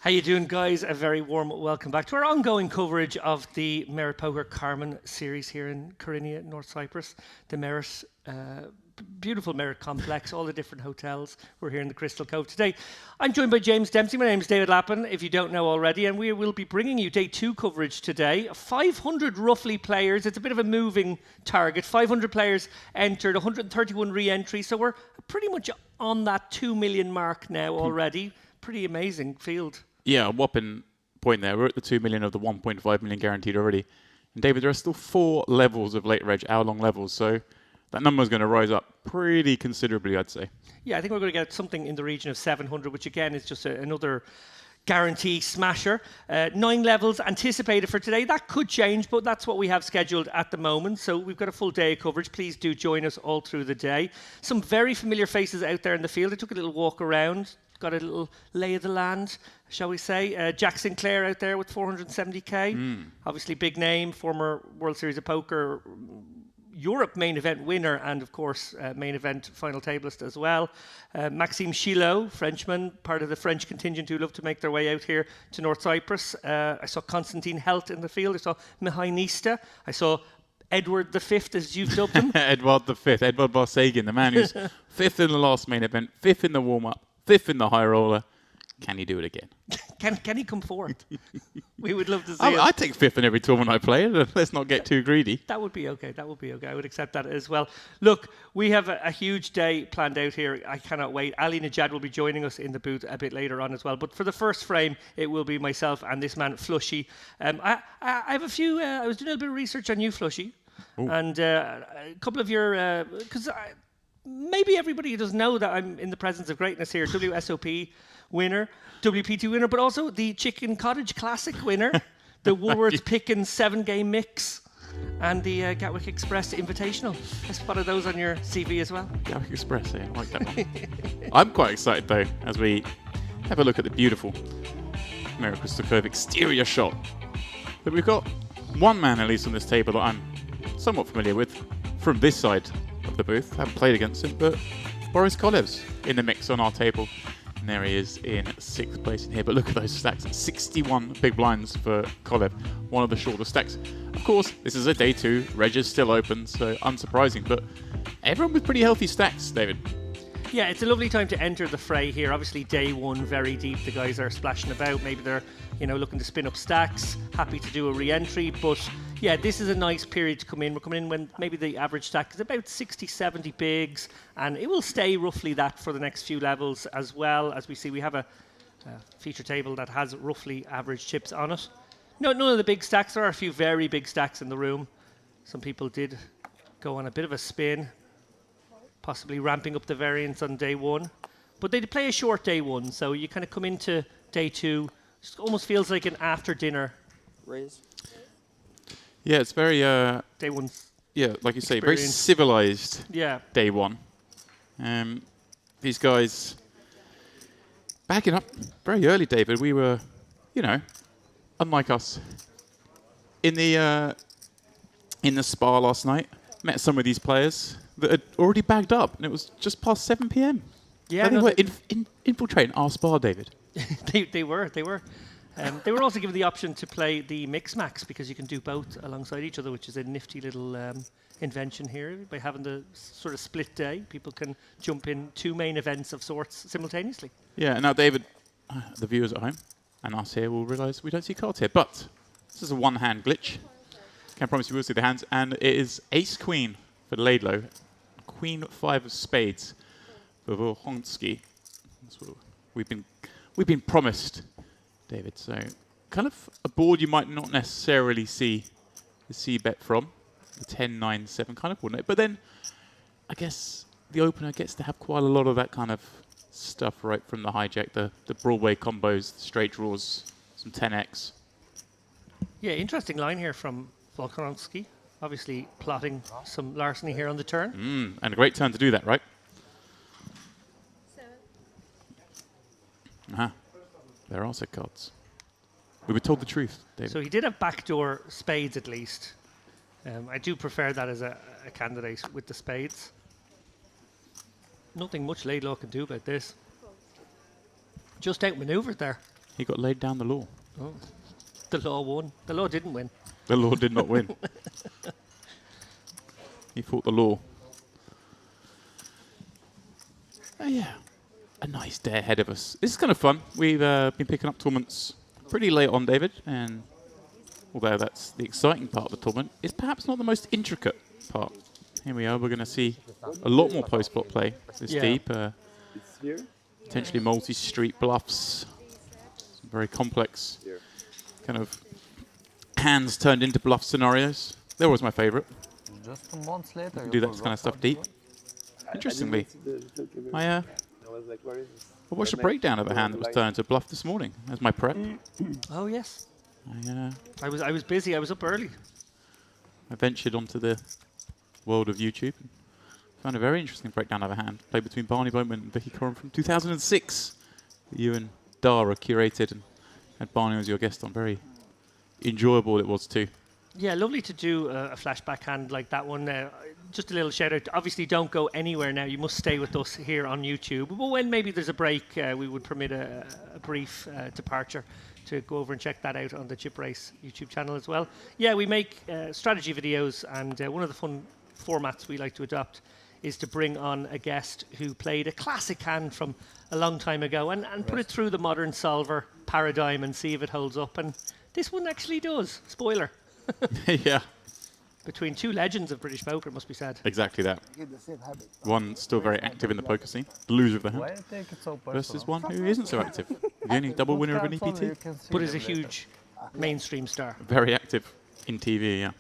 How you doing, guys? A very warm welcome back to our ongoing coverage of the Merit Poker Carmen series here in Kyrenia, North Cyprus. The Merit, beautiful Merit complex, all the different hotels. We're here in the Crystal Cove today. I'm joined by James Dempsey. My name's David Lappin, if you don't know already, and we will be bringing you day 2 coverage today. 500 roughly players. It's a bit of a moving target. 500 players entered, 131 re-entry, so we're pretty much on that 2 million mark now already. Pretty amazing field. Yeah, a whopping point there. We're at the 2 million of the 1.5 million guaranteed already. And David, there are still 4 levels of late reg, hour-long levels, so that number is going to rise up pretty considerably, I'd say. Yeah, I think we're going to get something in the region of 700, which again is just another guarantee smasher. 9 levels anticipated for today. That could change, but that's what we have scheduled at the moment. So we've got a full day of coverage. Please do join us all through the day. Some very familiar faces out there in the field. I took a little walk around. Got a little lay of the land, shall we say. Jack Sinclair out there with 470k. Obviously big name, former World Series of Poker Europe main event winner, and of course main event final tableist as well. Maxime Chilot, Frenchman, part of the French contingent who love to make their way out here to North Cyprus. I saw Constantine Helt in the field. I saw Mihai Nista. I saw Edward V, as you've dubbed him. Edward V, Edward Barsagan, the man who's 5th in the last main event, 5th in the warm-up, 5th in the high roller. Can he do it again? Can he come forward? We would love to see I take 5th in every tournament I play. Let's not get too greedy. That would be okay. That would be okay. I would accept that as well. Look, we have a huge day planned out here. I cannot wait. Ali Najad will be joining us in the booth a bit later on as well. But for the first frame, it will be myself and this man, Flushy. I have a few... I was doing a little bit of research on you, Flushy. Ooh. And a couple of your... Because maybe everybody doesn't know that I'm in the presence of greatness here. WSOP winner, WP2 winner, but also the Chicken Cottage Classic winner, the Woolworths Pickens 7-game mix, and the Gatwick Express Invitational. I spotted those on your CV as well. Gatwick Express, yeah, I like that one. I'm quite excited though, as we have a look at the beautiful Merit Crystal Cove exterior shot. But we've got one man at least on this table that I'm somewhat familiar with from this side of the booth. I haven't played against him, but Boris Kolev's in the mix on our table. And there he is in 6th place in here. But look at those stacks. 61 big blinds for Kolev. One of the shorter stacks. Of course, this is a day 2. Reg is still open, so unsurprising. But everyone with pretty healthy stacks, David. Yeah, it's a lovely time to enter the fray here. Obviously, day 1, very deep. The guys are splashing about. Maybe they're, looking to spin up stacks. Happy to do a re-entry. But yeah, this is a nice period to come in. We're coming in when maybe the average stack is about 60, 70 bigs. And it will stay roughly that for the next few levels as well. As we see, we have a feature table that has roughly average chips on it. No, none of the big stacks. There are a few very big stacks in the room. Some people did go on a bit of a spin, possibly ramping up the variance on day 1. But they play a short day 1, so you kind of come into day 2. It almost feels like an after-dinner raise. Yeah, it's very... day 1. Yeah, like you say, very civilized day 1. These guys backing up very early, David. We were, unlike us, in the spa last night. Met some of these players that had already bagged up, and it was just past 7 p.m. Yeah, they were infiltrating our spa, David. They were. They were also given the option to play the Mix Max because you can do both alongside each other, which is a nifty little invention here. By having the sort of split day, people can jump in 2 main events of sorts simultaneously. Yeah, and now David, the viewers at home, and us here will realise we don't see cards here, but this is a one-hand glitch. Can't promise you will see the hands, and it is Ace-Queen for Laidlow, Queen 5 of Spades for Volhonsky. That's what we've been promised, David. So kind of a board you might not necessarily see the C-bet from, the 10-9-7 kind of board. But then I guess the opener gets to have quite a lot of that kind of stuff right from the hijack, the Broadway combos, the straight draws, some 10x. Yeah, interesting line here from Volkanovski. Obviously plotting some larceny here on the turn. And a great turn to do that, right? 7. There are 6 cards. We were told the truth, David. So he did have backdoor spades at least. I do prefer that as a candidate with the spades. Nothing much Laidlaw can do about this. Just outmaneuvered there. He got laid down the law. Oh. The law won. The law didn't win. The law did not win. He fought the law. Oh, yeah. A nice day ahead of us. This is kind of fun. We've been picking up tournaments pretty late on, David, and although that's the exciting part of the tournament, it's perhaps not the most intricate part. Here we are. We're going to see a lot more post-flop play this deep. Potentially multi-street bluffs. Some very complex kind of hands turned into bluff scenarios. They're always my favorite. Just 2 months later, Do that kind of stuff deep. Interestingly, I watched a breakdown of a hand that was turned into a bluff this morning as my prep. Oh, yes. I I was busy. I was up early. ventured onto the world of YouTube and found a very interesting breakdown of a hand played between Barney Bowman and Vicky Coram from 2006. You and Dara curated and had Barney as your guest on. Very enjoyable it was too. Yeah, lovely to do a flashback hand like that one. Just a little shout out. Obviously, don't go anywhere now. You must stay with us here on YouTube. But when maybe there's a break, we would permit a brief departure to go over and check that out on the Chip Race YouTube channel as well. Yeah, we make strategy videos, and one of the fun formats we like to adopt is to bring on a guest who played a classic hand from a long time ago and put it through the modern solver paradigm and see if it holds up. And this one actually does. Spoiler. Yeah. Between two legends of British poker, must be said. Exactly that. One still very active in the poker scene, the loser of the Why hand, you take it so personal? versus one who isn't so active. The only double winner of an EPT. But is a huge mainstream star. Very active in TV, yeah.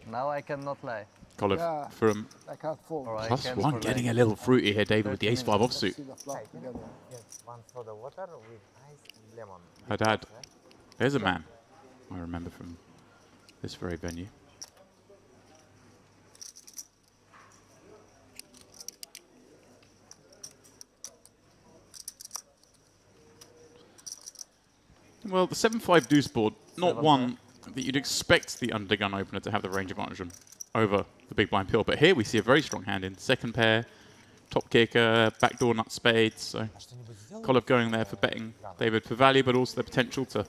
Now I cannot lie. Colin from I can't fall. Or I plus can one, for getting like a little fruity here, David, with the ace-5 offsuit. See the flop together. Yes, one soda water with ice lemon. Her dad. There's a man I remember from this very venue. Well, the 7-5 deuce board, not one that you'd expect the undergun opener to have the range advantage on over the big blind pill. But here we see a very strong hand in second pair, top kicker, backdoor nut spades. So Cove going there for betting David for value, but also the potential to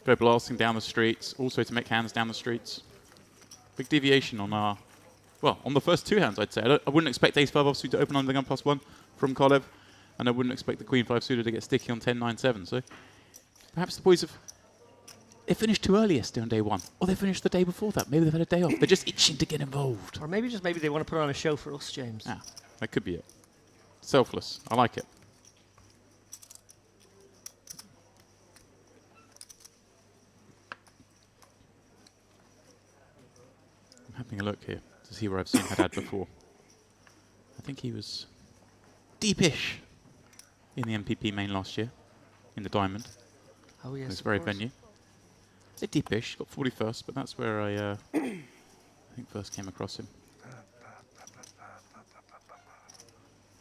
go blasting down the streets, also to make hands down the streets. Big deviation on our, well, on the first two hands, I'd say. I wouldn't expect ace-5 offsuit to open undergun +1 from Cove, and I wouldn't expect the queen-5 suited to get sticky on 10-9-7. So perhaps the boys they finished too early yesterday on day one, or they finished the day before that. Maybe they've had a day off. They're just itching to get involved. Or maybe they want to put on a show for us, James. Yeah, that could be it. Selfless. I like it. I'm having a look here to see where I've seen Haddad before. I think he was deepish in the MPP main last year, in the Diamond. Oh, yes. This of very course. venue. A deepish, got 41st, but that's where I think first came across him.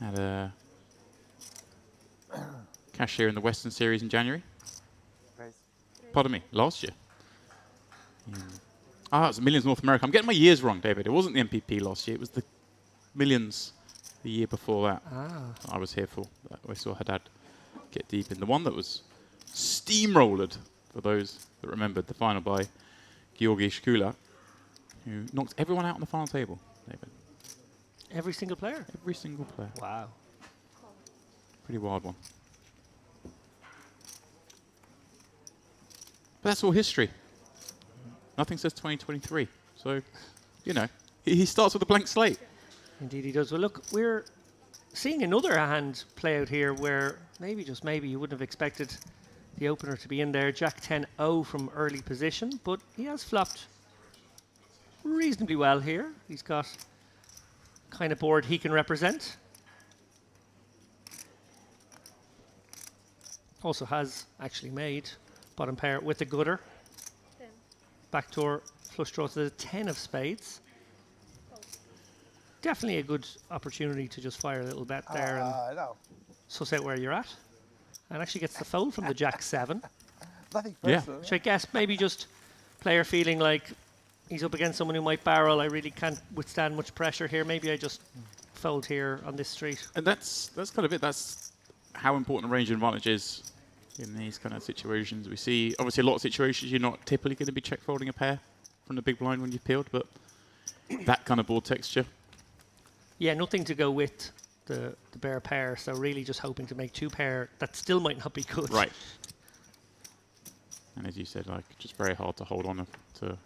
Had a cashier in the Western Series in January. Pardon me, last year. It was Millions North America. I'm getting my years wrong, David. It wasn't the MPP last year. It was the Millions the year before that. I was here for. I saw Haddad get deep in the one that was steamrolled, for those that remembered, the final by Georgi Shkula, who knocked everyone out on the final table, David. Every single player? Every single player. Wow. Pretty wild one. But that's all history. Nothing says 2023. So, you know, he starts with a blank slate. Indeed he does. Well, look, we're seeing another hand play out here where maybe, just maybe, you wouldn't have expected the opener to be in there. Jack 10-0 from early position, but he has flopped reasonably well here. He's got kind of board he can represent. Also has actually made bottom pair with the gutter. Backdoor flush draw to the 10 of spades. Definitely a good opportunity to just fire a little bet there and No, suss out where you're at. And actually gets the fold from the Jack 7. nothing Yeah. personal. Which I guess maybe just player feeling like he's up against someone who might barrel. I really can't withstand much pressure here. Maybe I just fold here on this street. And that's kind of it. That's how important range advantage is in these kind of situations. We see, obviously, a lot of situations you're not typically going to be check folding a pair from the big blind when you've peeled, but that kind of board texture. Yeah, nothing to go with the bare pair, so really just hoping to make 2 pair that still might not be good. Right. And as you said, like, just very hard to hold on to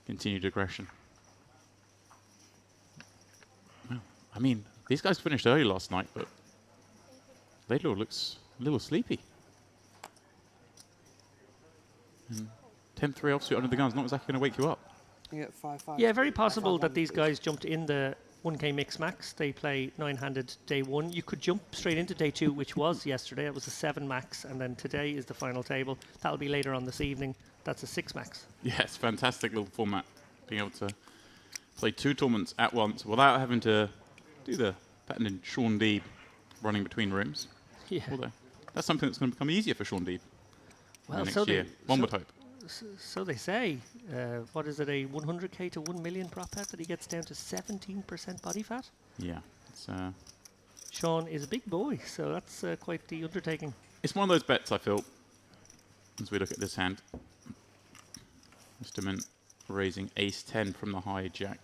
continued aggression. Well, I mean, these guys finished early last night, but Laidlaw looks a little sleepy. 10-3 offsuit under the gun is not exactly going to wake you up. You get 5-5. Yeah, very possible that these guys jumped in the 1K mix max. They play 9-handed day 1. You could jump straight into day 2, which was yesterday. It was a 7 max, and then today is the final table. That'll be later on this evening. That's a 6 max. Yes, fantastic little format. Being able to play 2 tournaments at once without having to do the pattern in Sean Deeb running between rooms. Yeah. Although that's something that's going to become easier for Sean Deeb Well, next so year. One would hope. So they say. What is it, a 100K to 1 million prop bet that he gets down to 17% body fat? Yeah. It's, Sean is a big boy, so that's quite the undertaking. it's one of those bets, I feel, as we look at this hand. Mr. Mint raising ace-10 from the high jack.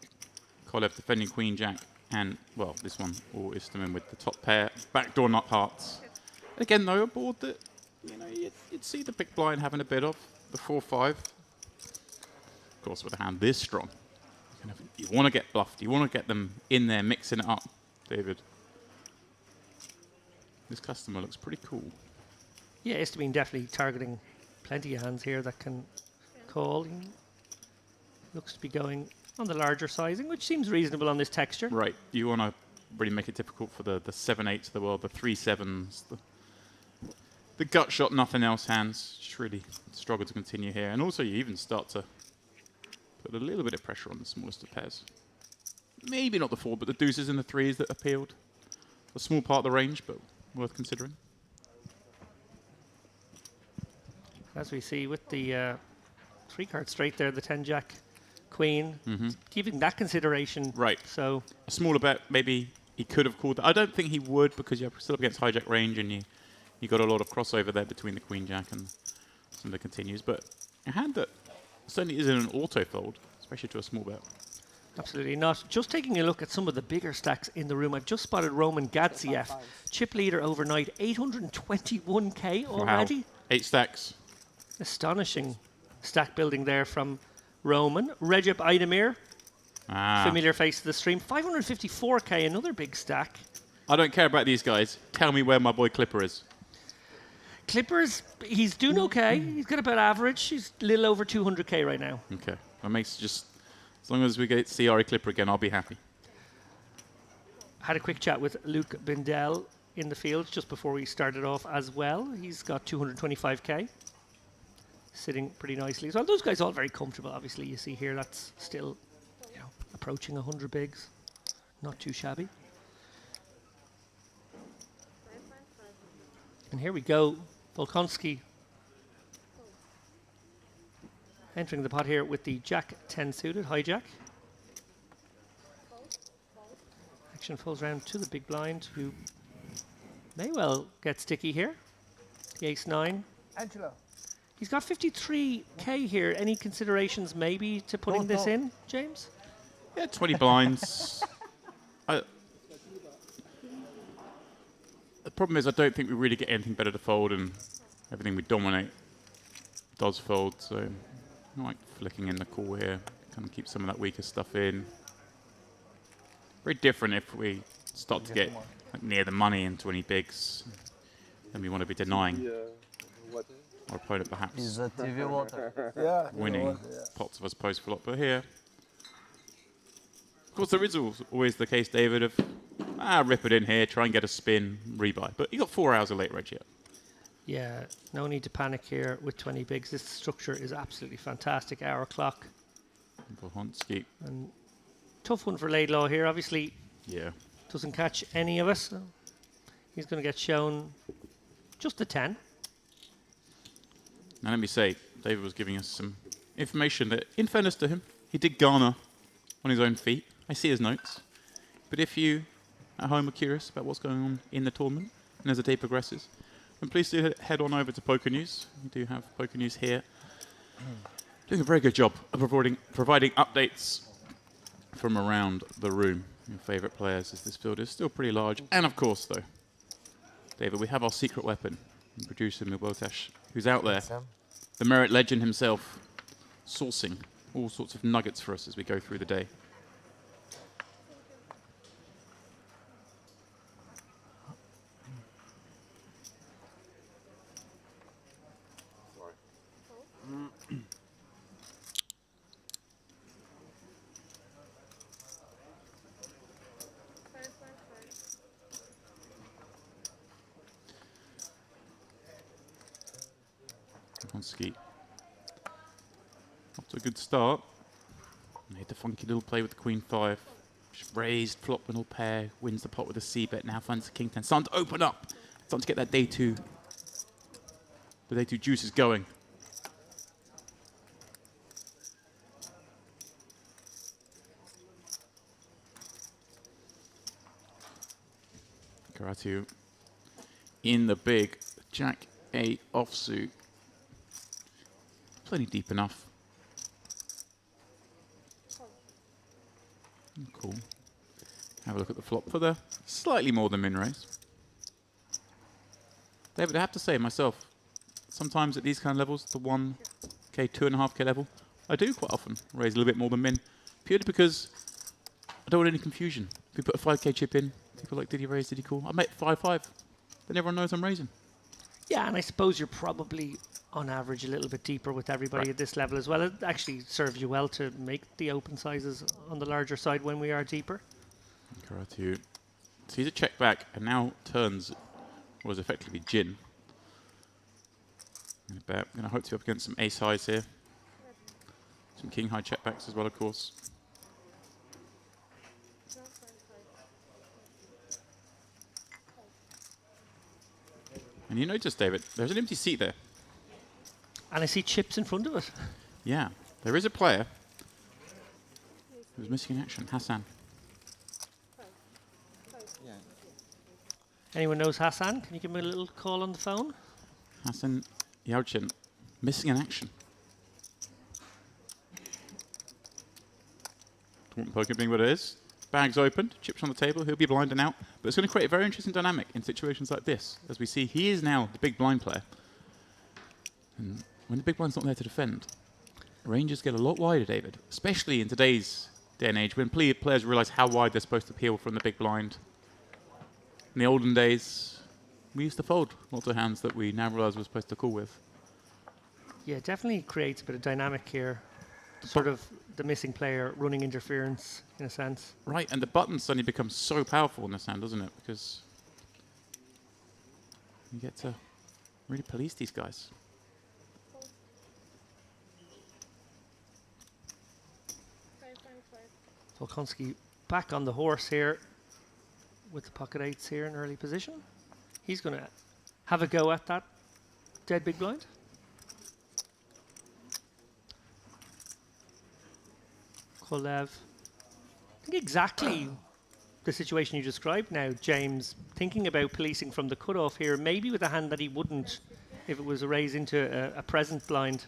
Kolev defending queen jack. And, well, this one, all Isterman with the top pair. Backdoor nut hearts. Again, though, a board that, you know, you'd see the big blind having a bit of. The 4-5. Of course, with a hand this strong. You want to get bluffed. You want to get them in there, mixing it up, David. This customer looks pretty cool. Yeah, Isterman definitely targeting plenty of hands here that can call. He looks to be going on the larger sizing, which seems reasonable on this texture. Right. You want to really make it difficult for the 7-8s of the world, the 3-7s, the gut shot, nothing else hands. Just really struggle to continue here. And also you even start to put a little bit of pressure on the smallest of pairs. Maybe not the 4, but the deuces and the 3s that appealed. A small part of the range, but worth considering. As we see with the 3-card straight there, the 10 jack queen, giving that consideration. Right. So A smaller bet, maybe he could have called that. I don't think he would, because you're still up against hijack range and you got a lot of crossover there between the queen jack and some of the continues. But a hand that certainly isn't an auto fold, especially to a small bet. absolutely not. Just taking a look at some of the bigger stacks in the room, I've just spotted Roman Gadziev, chip leader overnight, 821K already. Wow. 8 stacks. Astonishing stack building there from Roman. Recep Aydemir, familiar face to the stream, 554K, another big stack. I don't care about these guys. Tell me where my boy Clipper is. Clippers, he's doing okay. He's got about average. He's a little over 200K right now. Okay. That makes just, as long as we get to see Ari Clipper again, I'll be happy. Had a quick chat with Luke Bindell in the field just before we started off as well. He's got 225K. Sitting pretty nicely as well. Those guys all very comfortable. Obviously, you see here that's still, you know, approaching 100 bigs. Not too shabby. And here we go. Volkonski entering the pot here with the Jack 10 suited, hijack. Action falls round to the big blind, who may well get sticky here. The ace 9. Angela. He's got 53K here. Any considerations maybe to putting this in, James? Yeah, 20 blinds. The problem is I don't think we really get anything better to fold, and everything we dominate does fold. So I like flicking in the call here. Kind of keep some of that weaker stuff in. Very different if we start to get like, near the money into any bigs. Then we want to be denying our opponent perhaps Is that TV water? Yeah. winning pots of us post flop. But here, of course, there is always the case, David, of rip it in here, try and get a spin, rebuy. But you got 4 hours of late reg yet. Yeah, no need to panic here with 20 bigs. This structure is absolutely fantastic. Hour clock. Volkonski. And tough one for Laidlaw here. Obviously, Yeah. doesn't catch any of us. So he's going to get shown just a 10. Now let me say, David was giving us some information that, in fairness to him, he did garner on his own feet. I see his notes. But if you at home are curious about what's going on in the tournament and as the day progresses, And please do head on over to Poker News. We do have Poker News here. Doing a very good job of providing updates from around the room. Your favourite players, as this field is still pretty large. And of course, though, David, we have our secret weapon, producer Milbotesh, who's out there, the merit legend himself, sourcing all sorts of nuggets for us as we go through the day. Ski. Off to a good start. Made the funky little play with the Queen 5. Just raised, flop, little pair, wins the pot with a C bet. Now finds the King 10. Starting to open up. Starting to get that day 2. The day 2 juice is going. Karatu in the big Jack 8 offsuit. Plenty deep enough. Cool. Have a look at the flop for the slightly more than min raise. David, I have to say myself, sometimes at these kind of levels, the 1K, 2.5K level, I do quite often raise a little bit more than min, purely because I don't want any confusion. If we put a 5K chip in, people are like, did he raise, did he call? I make 5-5, then everyone knows I'm raising. Yeah, and I suppose you're probably on average a little bit deeper with everybody at this level as well. It actually serves you well to make the open sizes on the larger side when we are deeper. Karatu sees a check back and now turns what was effectively gin. I'm going to hope to be up against some ace highs here. Some king high check backs as well, of course. And you notice, David, there's an empty seat there. And I see chips in front of it. Yeah, there is a player who's missing in action, Hassan. Anyone knows Hassan? Can you give me a little call on the phone? Hassan Yauchin, missing in action. Poker being what it is. Bag's opened, chips on the table, he'll be blind and out. But it's going to create a very interesting dynamic in situations like this. As we see, he is now the big blind player. And when the big blind's not there to defend, ranges get a lot wider, David. Especially in today's day and age, when players realise how wide they're supposed to peel from the big blind. In the olden days, we used to fold lots of hands that we now realise we're supposed to call with. Yeah, it definitely creates a bit of dynamic here. Sort of the missing player running interference, in a sense. Right, and the button suddenly becomes so powerful in this hand, doesn't it? Because you get to really police these guys. Volkonski back on the horse here with the pocket eights here in early position. He's going to have a go at that dead big blind. Kolev. I think exactly the situation you described now, James, thinking about policing from the cutoff here, maybe with a hand that he wouldn't if it was a raise into a present blind.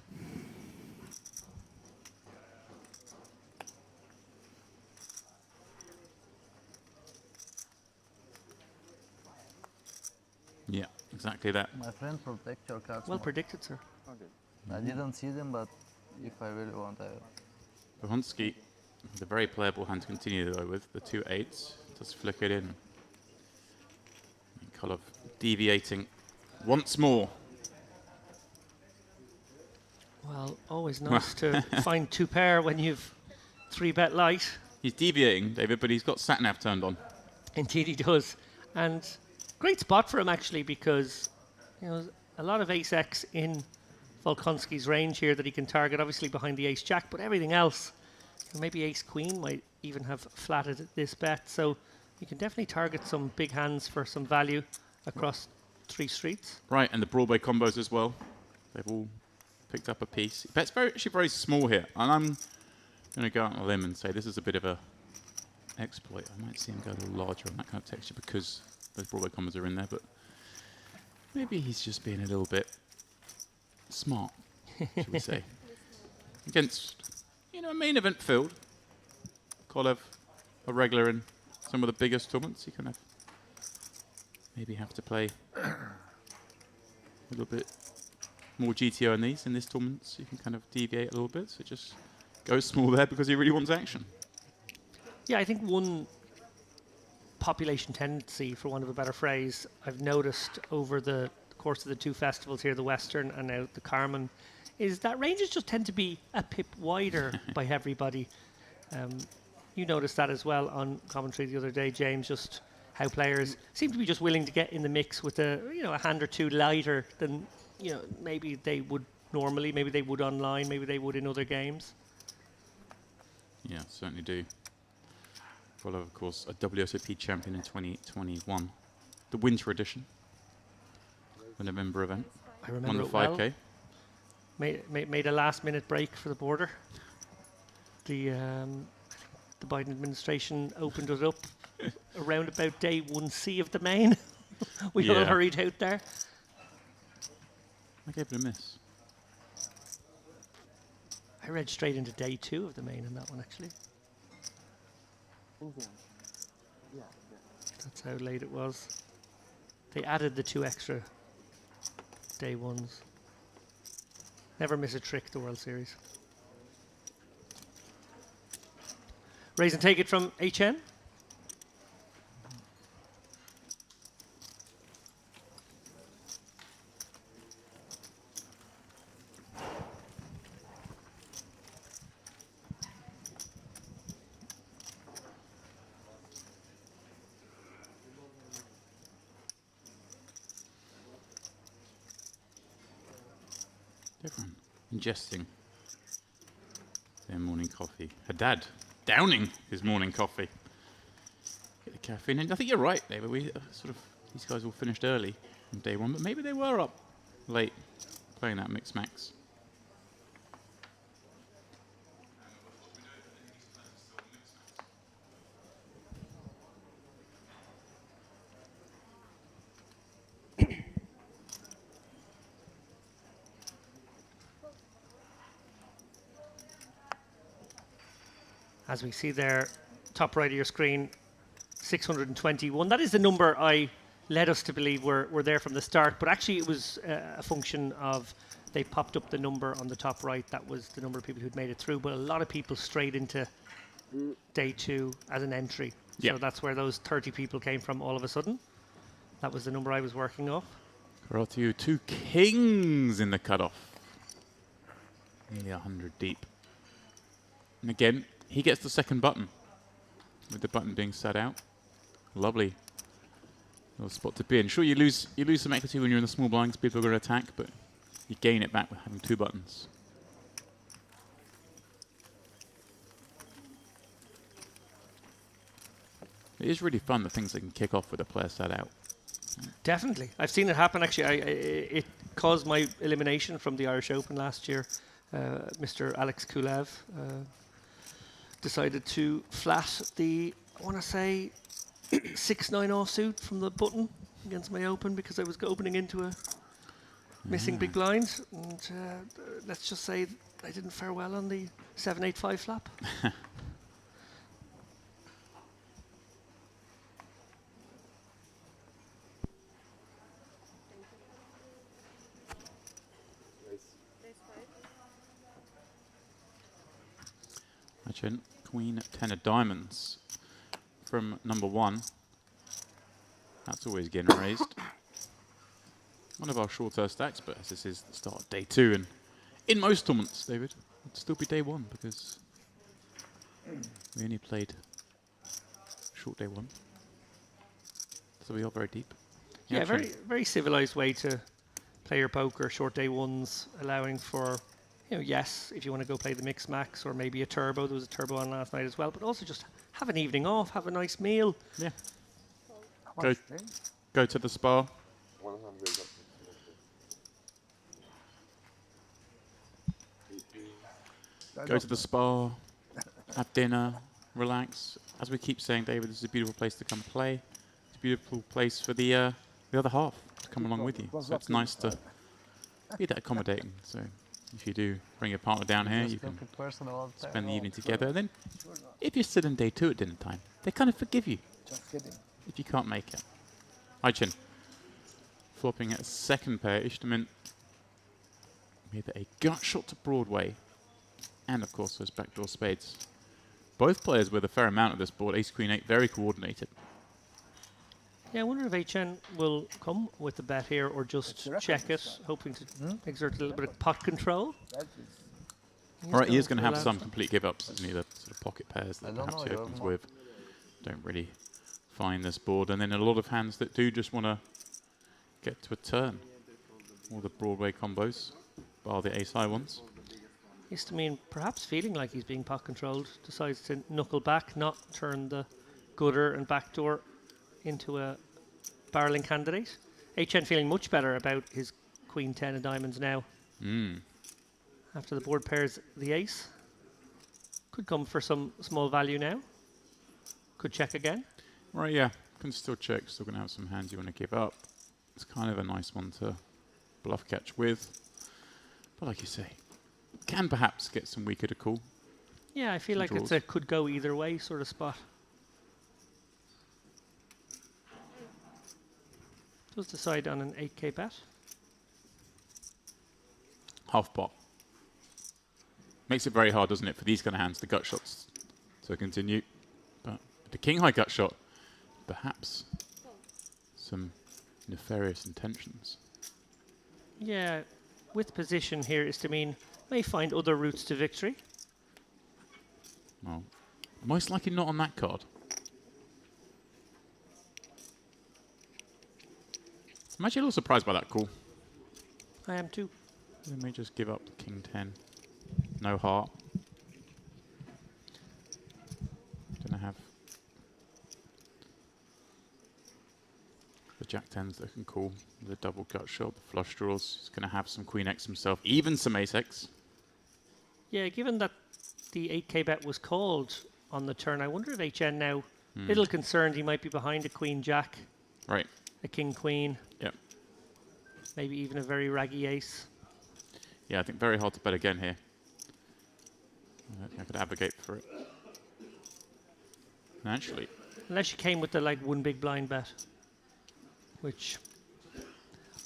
Yeah, exactly that. My friend, protect your cards Well more. predicted, sir. I didn't see them, but if I really want, I will. Bohonsky, the very playable hand to continue though with the 2 8s. Just flick it in. And Kolov deviating once more. Well, always nice to find 2 pair when you've 3-bet light. He's deviating, David, but he's got sat-nav turned on. Indeed he does. And great spot for him actually, because you know a lot of ace-x in Volkonski's range here that he can target, obviously behind the ace-jack, but everything else, maybe ace-queen might even have flatted this bet. So you can definitely target some big hands for some value across 3 streets. Right, and the Broadway combos as well. They've all picked up a piece. Bet's actually very small here, and I'm going to go out on a limb and say this is a bit of a exploit. I might see him go a little larger on that kind of texture because those Broadway combos are in there, but Maybe he's just being a little bit smart, should we say. Against, you know, a main event field. Kolev, a regular in some of the biggest tournaments, you kind of maybe have to play a little bit more GTO in these. In this tournament, so you can kind of deviate a little bit. So just go small there because he really wants action. Yeah, I think one population tendency, for want of a better phrase, I've noticed over the course of the two festivals here, the Western and now the Carmen, is that ranges just tend to be a pip wider by everybody. You noticed that as well on commentary the other day, James, just how players seem to be just willing to get in the mix with a hand or two lighter than maybe they would normally, maybe they would online, maybe they would in other games. Yeah, certainly do. Well, of course, a WSOP champion in 2021, the winter edition, the November event. I remember won the it 5K. well. Made a last-minute break for the border. The Biden administration opened it up around about day 1C of the main. We all hurried out there. I gave it a miss. I read straight into day 2 of the main in that one, actually. That's how late it was. They added the 2 extra day ones. Never miss a trick, the World Series. Raise and take it from HN. Everyone ingesting their morning coffee. Haddad downing his morning coffee. Get the caffeine in. I think you're right, David. We these guys all finished early on day 1, but maybe they were up late playing that mix max. As we see there, top right of your screen, 621. That is the number I led us to believe were there from the start, but actually it was a function of they popped up the number on the top right. That was the number of people who'd made it through, but a lot of people straight into day 2 as an entry. Yeah. So that's where those 30 people came from all of a sudden. That was the number I was working off. Brought to you 2 kings in the cutoff. Nearly 100 deep. And again, he gets the second button, with the button being set out. Lovely little spot to be in. Sure, you lose some equity when you're in the small blinds, people are going to attack, but you gain it back with having 2 buttons. It is really fun, the things that can kick off with a player set out. Definitely. I've seen it happen, actually. It caused my elimination from the Irish Open last year. Mr. Alex Kulev decided to flat the, I want to say, 6-9 offsuit from the button against my open because I was opening into a missing big blind. And let's just say I didn't fare well on the 7-8-5 flap. Imagine Queen 10 of diamonds from number 1. That's always getting raised. One of our shorter stacks, but as this is the start of day 2, and in most tournaments, David, it'd still be day 1 because we only played short day 1. So we are very deep. Yeah, very civilized way to play your poker, short day 1s, allowing for, yes, if you want to go play the mix max or maybe a turbo. There was a turbo on last night as well, but also just have an evening off, have a nice meal. Yeah. Go to the spa. 100. Go to the spa, have dinner, relax. As we keep saying, David, this is a beautiful place to come play. It's a beautiful place for the the other half to come along with you. Was So it's lucky. nice to be that accommodating. So if you do bring your partner down here, you can person all the time. spend the evening together. And then if you're still in day 2 at dinner time, they kind of forgive you Just kidding. if you can't make it. Hi, Chin. Flopping at second pair, Ishtamin with a gut shot to Broadway. And of course those backdoor spades. Both players with a fair amount of this board, ace, queen, 8, very coordinated. Yeah, I wonder if HN will come with the bet here or just the record check it, this hoping to exert a little bit of pot control. That is. All right, he is going for to have that. some complete give-ups, isn't he? The sort of pocket pairs I that don't perhaps he know, you opens have with don't really find this board. And then a lot of hands that do just want to get to a turn. All the Broadway combos, bar the ace-high ones. Histamine, perhaps feeling like he's being pot controlled, decides to knuckle back, not turn the gutter and backdoor into a barreling candidate. HN feeling much better about his queen 10 of diamonds now. After the board pairs the ace. Could come for some small value now. Could check again. Right, yeah, can still check. Still going to have some hands you want to give up. It's kind of a nice one to bluff catch with. But like you say, can perhaps get some weaker to call. Yeah, I feel Some like it's draws. a could go either way sort of spot. Does decide on an 8k bet. Half pot. Makes it very hard, doesn't it, for these kind of hands, the gut shots to continue. But the king high gut shot, perhaps some nefarious intentions. Yeah, with position here is to mean may find other routes to victory. Well, most likely not on that card. I'm actually a little surprised by that call. I am too. They may just give up the king 10. No heart. Gonna have the jack 10s that can call the double gut shot, the flush draws. He's gonna have some queen x himself, even some ace x. Yeah, given that the 8k bet was called on the turn, I wonder if HN now, little concerned he might be behind a queen jack, Right. a king queen, Yep. maybe even a very raggy ace. Yeah, I think very hard to bet again here. I don't think I could advocate for it. And actually, Unless you came with the like one big blind bet, which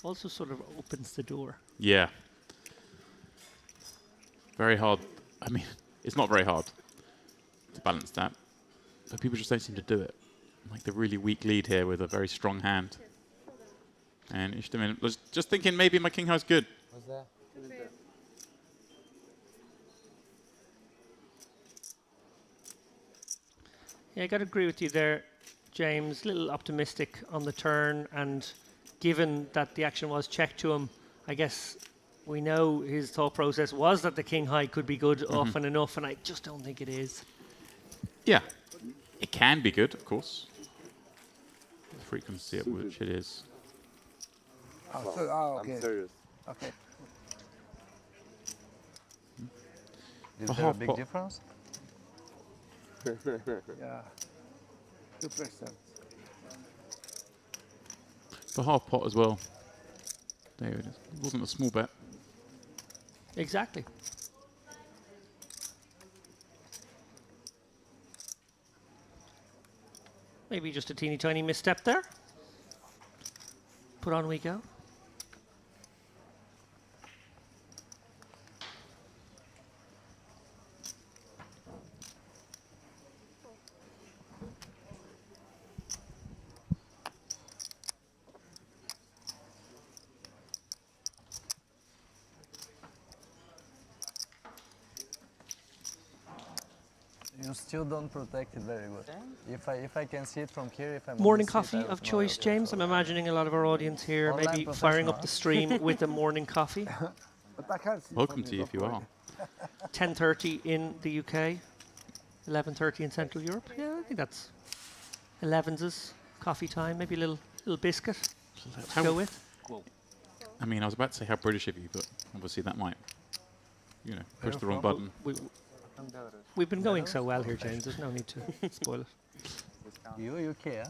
also sort of opens the door. yeah. Very hard. I mean, it's not very hard to balance that. But people just don't seem to do it. Like the really weak lead here with a very strong hand. And Ishtamin was just thinking maybe my king high's good. What's that? Yeah, I got to agree with you there, James. A little optimistic on the turn, and given that the action was checked to him, I guess we know his thought process was that the king high could be good often enough, and I just don't think it is. Yeah. It can be good, of course. The frequency at which it is. Oh, so, okay. I'm serious. Okay. Is For there a half big pot. difference? Yeah. 2%. For half pot as well. There it is. It wasn't a small bet. Exactly. Maybe just a teeny tiny misstep there. Put on we go. You still don't protect it very good. If I can see it from here, if I'm on Morning the seat, coffee I of would know choice, it. James. I'm imagining a lot of our audience here Online maybe firing up professional. the stream with a morning coffee. But I can't see Welcome from to you if you don't are. worry. 10:30 in the UK, 11:30 in Central Europe. Yeah, I think that's 11's coffee time. Maybe a little biscuit to go with. I mean, I was about to say how British of you, but obviously that might, you know, push Where the wrong from? button. We've been going so well here, James. There's no need to spoil it. You UK, huh?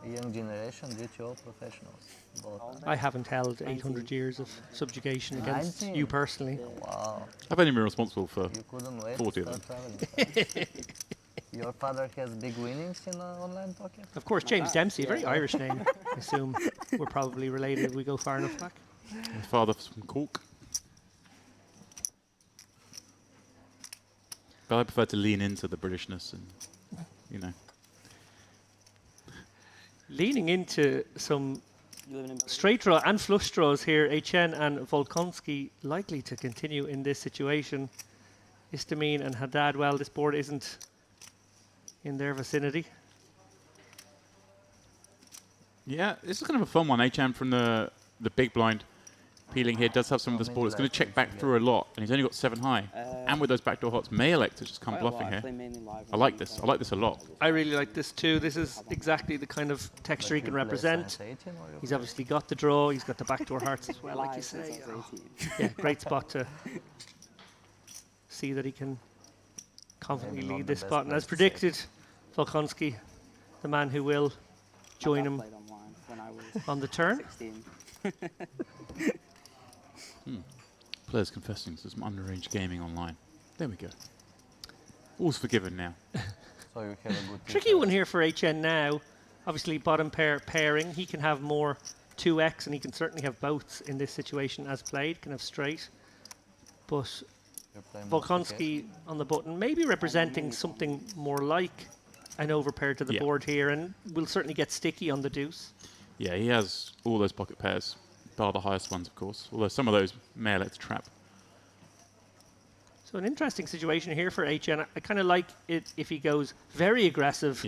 Young generation, GTO professionals. Both. I haven't held 800 years of subjugation against 19? you personally. Wow, I've only been responsible for you couldn't wait 40 to of start traveling. Your father has big winnings in online poker? Of course, James Dempsey, a very Irish name. I assume we're probably related if we go far enough back. my father from Cork. But I prefer to lean into the Britishness and, you know. Leaning into some straight draw and flush draws here, HN and Volkonski likely to continue in this situation. Istamine and Haddad, well, this board isn't in their vicinity. Yeah, this is kind of a fun one. HM from the big blind peeling here does have some of this board. It's going to check back through a lot, and he's only got 7 high. And with those backdoor hots, may elect to just come bluffing here. I like this. I like this a lot. I really like this too. This is exactly the kind of texture he can represent. He's obviously got the draw. He's got the backdoor hearts as well, like you say. Yeah, great spot to see that he can confidently lead this spot. And as predicted, Volkonski, the man who will join him on the turn. Players confessing to some underage gaming online. There we go. All's forgiven now. So you have a good Tricky one here for HN now. Obviously, bottom pair pairing. He can have more 2x, and he can certainly have both in this situation as played. Can have straight. But Volkonski on the button, maybe representing something more like an overpair to the board here, and will certainly get sticky on the deuce. Yeah, he has all those pocket pairs, bar the highest ones, of course. Although some of those may elect to trap. So an interesting situation here for HN. I kind of like it if he goes very aggressive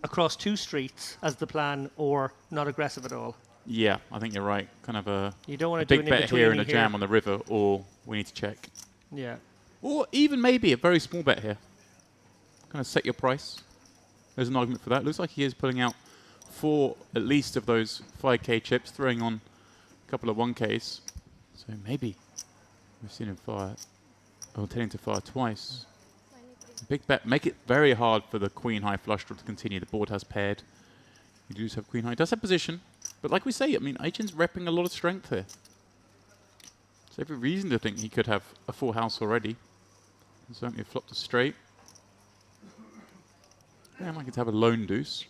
across 2 streets as the plan, or not aggressive at all. Yeah, I think you're right. Kind of a You don't want to do big an bet here and a in-betweeny jam on the river, or we need to check. Yeah. Or even maybe a very small bet here. Kind of set your price. There's an argument for that. Looks like he is pulling out 4 at least of those 5k chips, throwing on a couple of 1ks. So maybe we've seen him fire, or tending to fire twice. Big bet. Make it very hard for the queen high flush draw to continue. The board has paired. You do have queen high. It does have position. But like we say, I mean, HN's repping a lot of strength here. There's every reason to think he could have a full house already. And certainly a flop to straight. Yeah, I might get to have a lone deuce.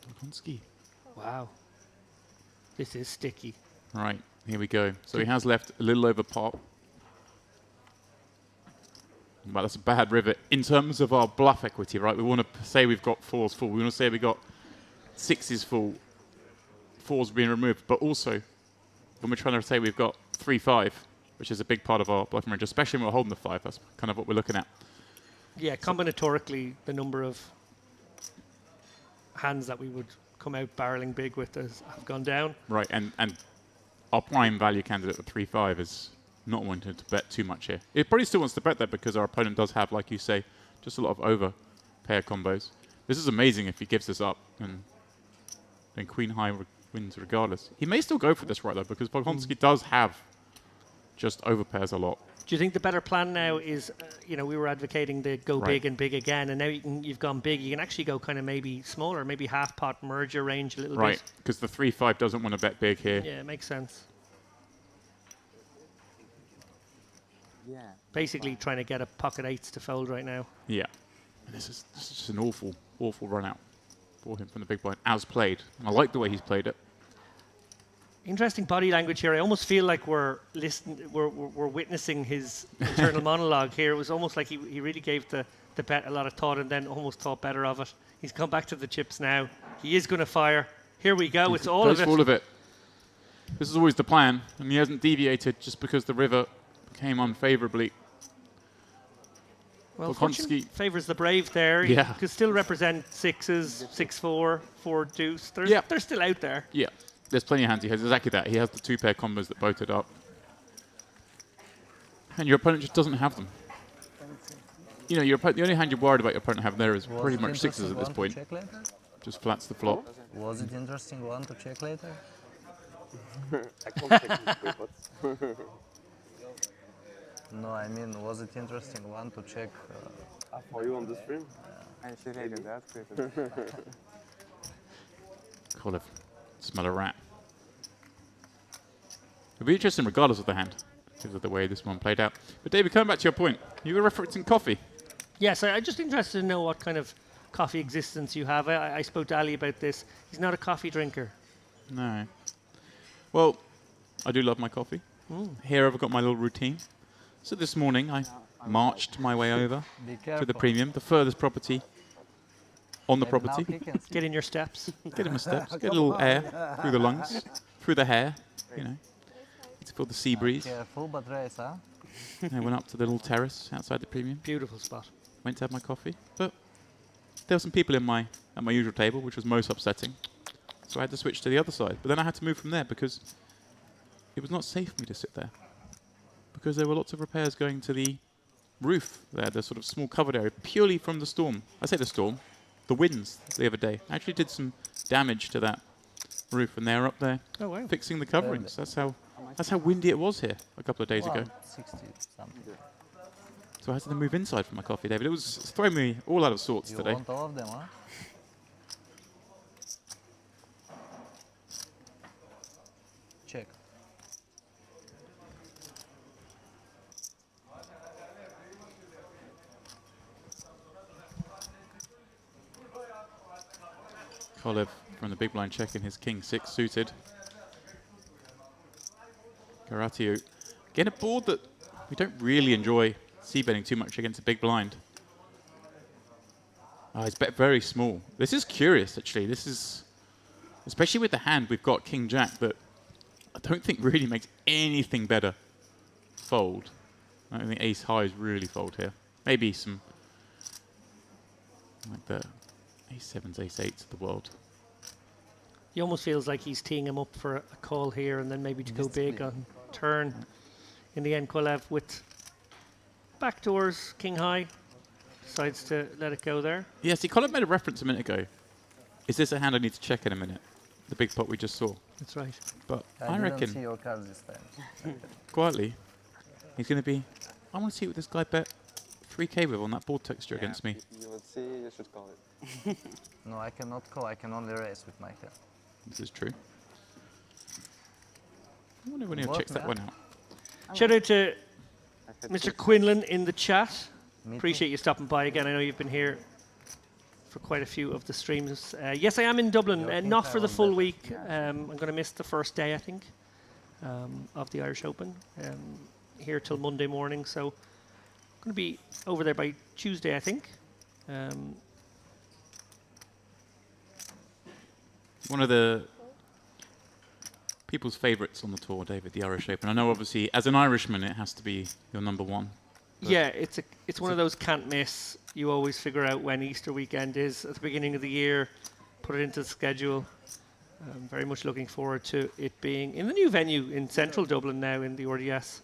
Volkonski. Wow. This is sticky. Right, here we go. So he has left a little over pot. Well, that's a bad river. In terms of our bluff equity, right, we want to say we've got 4s full. We want to say we've got 6s full. 4s being removed. But also, when we're trying to say we've got 3-5, which is a big part of our bluffing range, especially when we're holding the 5, that's kind of what we're looking at. Yeah, combinatorically, the number of hands that we would come out barreling big with have gone down. Right, and our prime value candidate at 3-5 is not wanting to bet too much here. It probably still wants to bet that because our opponent does have, like you say, just a lot of over pair combos. This is amazing if he gives this up, and then queen high wins regardless. He may still go for this right though, because Volkonski does have just over pairs a lot. Do you think the better plan now is, you know, we were advocating the go Right. big and big again, and now you've gone big. You can actually go kind of maybe smaller, maybe half pot, merge your range a little Right, bit. because the 3-5 doesn't want to bet big here. Yeah, it makes sense. Yeah. Basically trying to get a pocket 8s to fold right now. Yeah. And this is just an awful, awful run out for him from the big blind, as played. And I like the way he's played it. Interesting body language here. I almost feel like we're witnessing his internal monologue here. It was almost like he really gave the bet a lot of thought and then almost thought better of it. He's come back to the chips now. He is going to fire. Here we go. It's all of Goes it. for all of it. This is always the plan, and he hasn't deviated just because the river came unfavorably. Well, Volkonski- fortune favours the brave there. Yeah. He could still represent 6s, 6-4, 4 deuce. Yeah. They're still out there. Yeah, there's plenty of hands. He has exactly that. He has the 2-pair combos that boated up. And your opponent just doesn't have them. You know, the only hand you're worried about your opponent having there is pretty much 6s at this point. Check later? Just flats the flop. Was it interesting one to check later? I can't check these pre-pots. No, I mean, was it interesting one to check? For you on the stream? I should have that preference. Cove, smell a rat. It'll be interesting regardless of the hand, because of the way this one played out. But David, coming back to your point, you were referencing coffee. Yes, I'm just interested to know what kind of coffee existence you have. I spoke to Ali about this. He's not a coffee drinker. No. Well, I do love my coffee. Here I've got my little routine. So this morning I marched my way over Be to careful. the premium, the furthest property on the Maybe now property. he can see. Get in your steps. Get in my steps, get a little air through the lungs, through the hair, you know. To feel the sea breeze. Careful, but race, huh? I went up to the little terrace outside the premium, Beautiful spot. went to have my coffee. But there were some people at my usual table, which was most upsetting. So I had to switch to the other side. But then I had to move from there because it was not safe for me to sit there. Because there were lots of repairs going to the roof there, the sort of small covered area, purely from the storm. I say the storm, the winds the other day actually did some damage to that roof, and they're up there Oh, wow. fixing the coverings. That's how windy it was here a couple of days ago. 60 something. So I had to then move inside for my coffee, David. It's throwing me all out of sorts You today. want all of them, huh? Check. Cove from the big blind checking his king 6 suited. Karatiu. Again, a board that we don't really enjoy c-betting too much against a big blind. Oh, it's bet very small. This is curious, actually. This is, especially with the hand we've got King Jack, that I don't think really makes anything better fold. I don't think ace highs really fold here. Maybe some, like the ace sevens, ace eights of the world. He almost feels like he's teeing him up for a call here and then maybe to go big on turn. In the end, Kolev with backdoors, king high, decides to let it go there. Yeah, see, Colin made a reference a minute ago. Is this a hand I need to check in a minute? The big pot we just saw. That's right. But didn't I see reckon, your cards this time. quietly, he's going to be, I want to see what this guy bet 3k with on that board texture against me. If you would see, you should call it. No, I cannot call. I can only race with my hand. This is true. I wonder when he What, checks that man? one out. Shout out to I had Mr. to- Quinlan in the chat. Me too. Appreciate you stopping by again. I know you've been here for quite a few of the streams. Yes, I am in Dublin, Your king not for the pound full better. week. I'm going to miss the first day, I think, of the Irish Open. Here till Monday morning, so I'm going to be over there by Tuesday, I think. One of the people's favourites on the tour, David, the Irish Open. I know, obviously, as an Irishman, it has to be your number one. But Yeah, it's one of those can't miss. You always figure out when Easter weekend is at the beginning of the year, put it into the schedule. I'm very much looking forward to it being in the new venue in central Dublin now in the RDS.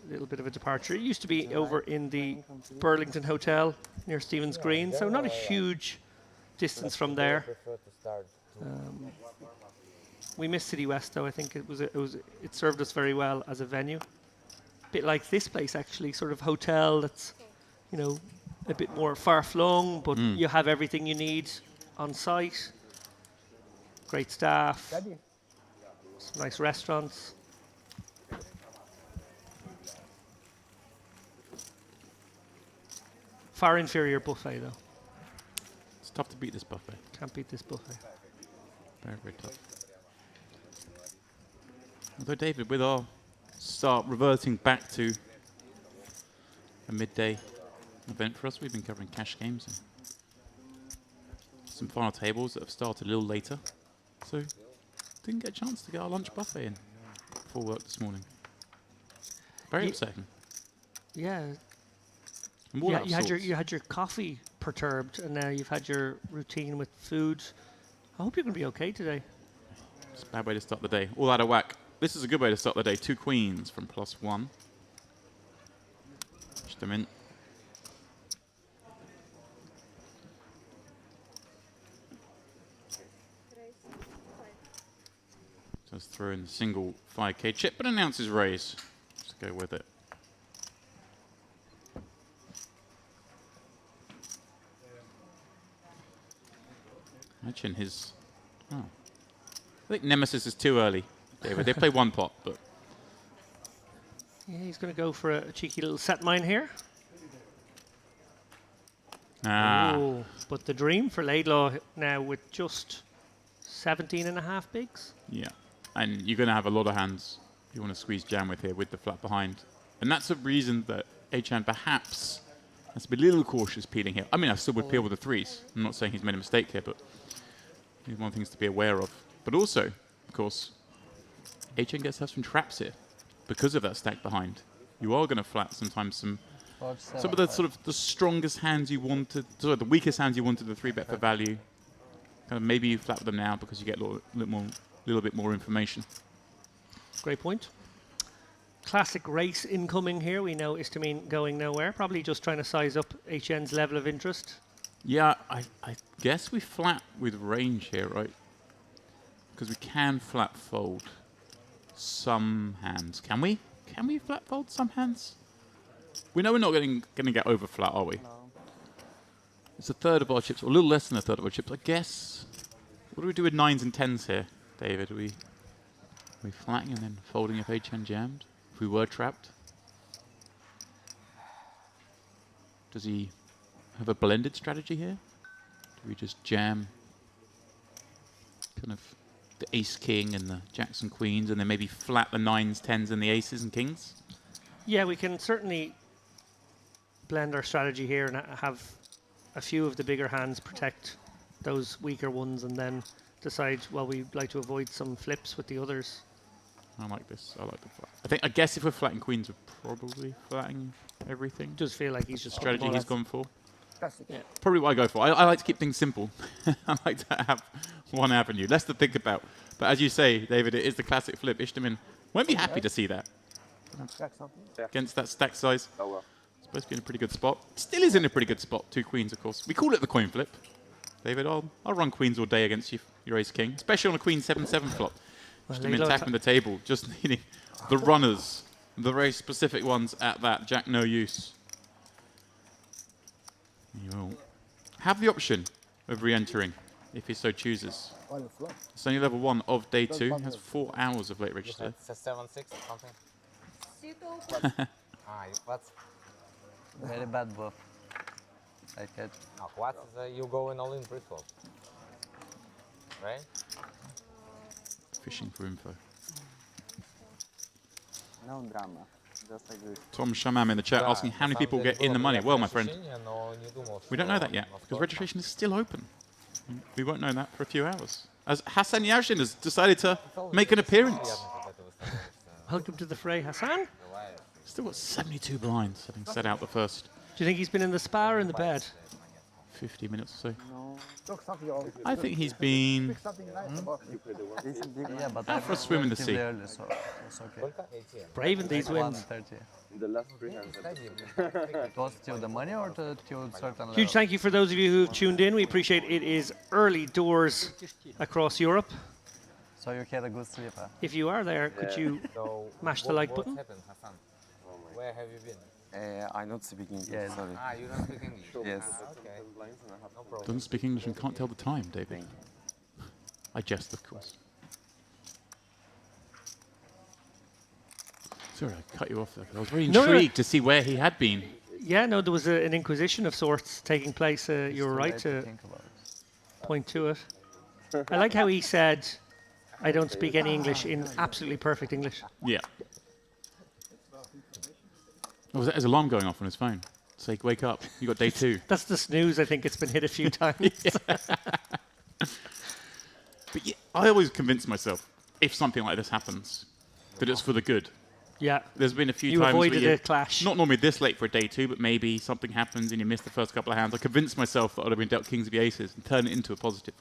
A little bit of a departure. It used to be over in the Burlington Hotel near Stephen's Green, so not a huge distance from there. We missed City West though. I think it served us very well as a venue. Bit like this place actually, sort of hotel that's, you know, a bit more far flung, but you have everything you need on site. Great staff, some nice restaurants. Far inferior buffet though. it's tough to beat this buffet. Can't beat this buffet. Very, very tough. Although, David, with our start reverting back to a midday event for us, we've been covering cash games and some final tables that have started a little later. So, didn't get a chance to get our lunch buffet in before work this morning. Very Ye- upsetting. Yeah, I'm all yeah. out of You sorts. had your coffee perturbed, and now you've had your routine with food. I hope you're going to be okay today. It's a bad way to start the day. All out of whack. This is a good way to start the day. 2 queens from +1. Push them in. Just throw in the single 5k chip, but announces raise. Let's go with it. mention his... Oh. I think Nemesis is too early, David. They play one pot, but... Yeah, he's going to go for a cheeky little set mine here. Ah. Oh, but the dream for Laidlaw now with just 17.5 bigs. Yeah. And you're going to have a lot of hands you want to squeeze jam with here with the flat behind. And that's a reason that Achan perhaps has to be a little cautious peeling here. I mean, I still would peel with the threes. I'm not saying he's made a mistake here, but these are one things to be aware of. But also, of course, Achan gets to have some traps here because of that stack behind. You are going to flat sometimes some of the sort of the strongest hands you wanted, sorry, the weakest hands you wanted the 3-bet for value. Kind of maybe you flat with them now because you get a little bit more information. Great point. Classic race incoming here. We know Istamin going nowhere. Probably just trying to size up HN's level of interest. Yeah, I guess we flat with range here, right? Because we can flat fold some hands. Can we? Can we flat fold some hands? We know we're not going to get over flat, are we? No. It's a third of our chips, or a little less than a third of our chips, I guess. What do we do with 9s and 10s here, David? Are we flatting and then folding if HN jammed? If we were trapped? Does he have a blended strategy here? Do we just jam kind of the ace-king and the jacks and queens and then maybe flat the 9s, 10s and the aces and kings? Yeah, we can certainly blend our strategy here and have a few of the bigger hands protect those weaker ones and then decide, well, we'd like to avoid some flips with the others. I like this. I like the flat. I guess if we're flatting queens, we're probably flatting everything. Does feel like he's just Strategy he's gone for. Classic. Yeah. Probably what I go for. I like to keep things simple. I like to have one avenue. Less to think about. But as you say, David, it is the classic flip. Ishtamin won't be happy to see that. Stack something. Against that stack size. Oh well. Supposed to be in a pretty good spot. Still is in a pretty good spot. 2 queens, of course. We call it the coin flip. David, I'll run queens all day against you, your ace king. Especially on a queen 7-7 flop. Well, Ishtamin attacking the table. Just needing the runners. The very specific ones at that. Jack no use. You will have the option of re-entering if he so chooses. On the flop. It's only level 1 of day 2. Has 4 hours of late register. It's a 7-6 or something. What's Very bad bluff. I had what is you going all in pre-flop, right? Fishing for info. No drama. Just like this. Tom Shamam in the chat asking how many people get in the money. Well, my friend, we don't know that yet because registration. registration is still open. We won't know that for a few hours. As Hassan Yashin has decided to make an appearance. Welcome to the fray, Hassan. Still got 72 blinds, having set out the first Do you think he's been in the spa or in the bed? 50 minutes or so. Look, something else. I think he's been Pick something nice about it. yeah, but out for a swim in the sea. early, so it's okay. Brave in these wins. 1:30. The last 3 hands. It was till the money or till certain level? Huge thank you for those of you who've tuned in. We appreciate it is early doors across Europe. So you had a good sleep, huh? If you are there, could you So mash the like button? What happened, Hassan? Where have you been? I'm not speaking English, Yeah. sorry. You don't speak English. Yes. Okay, no problem. Doesn't speak English and can't tell the time, David. I jest, of course. Sorry, I cut you off there. I was very No, intrigued to see where he had been. Yeah, no, there was an inquisition of sorts taking place. You were right to Think about it. point to it. I like how he said, I don't speak any English in absolutely perfect English. Yeah. Oh, was that his alarm going off on his phone? Say, wake up, you got day 2. That's the snooze. I think it's been hit a few times. But yeah, I always convince myself, if something like this happens, that it's for the good. Yeah. There's been a few You times avoided where a clash. not normally this late for a day 2, but maybe something happens and you miss the first couple of hands. I convince myself that I'd have been dealt kings of the aces and turn it into a positive.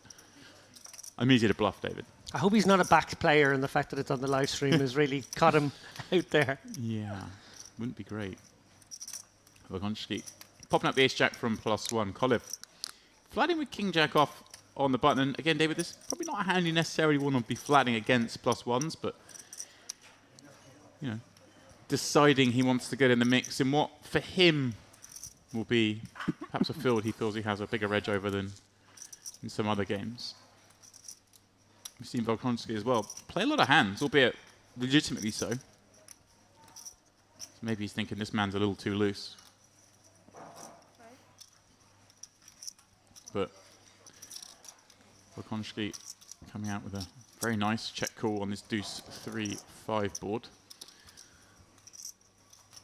I'm easy to bluff, David. I hope he's not a backed player and the fact that it's on the live stream has really caught him out there. Yeah, wouldn't be great. Vagonski popping up the ace-jack from +1. Cove flatting with king-jack off on the button. And again, David, this is probably not a hand you necessarily want to be flatting against +1s, but, you know, deciding he wants to get in the mix in what, for him, will be perhaps a field he feels he has a bigger edge over than in some other games. we've seen Volkonski as well play a lot of hands, albeit legitimately so. So maybe he's thinking this man's a little too loose. But Volkonski coming out with a very nice check call on this deuce 3-5 board.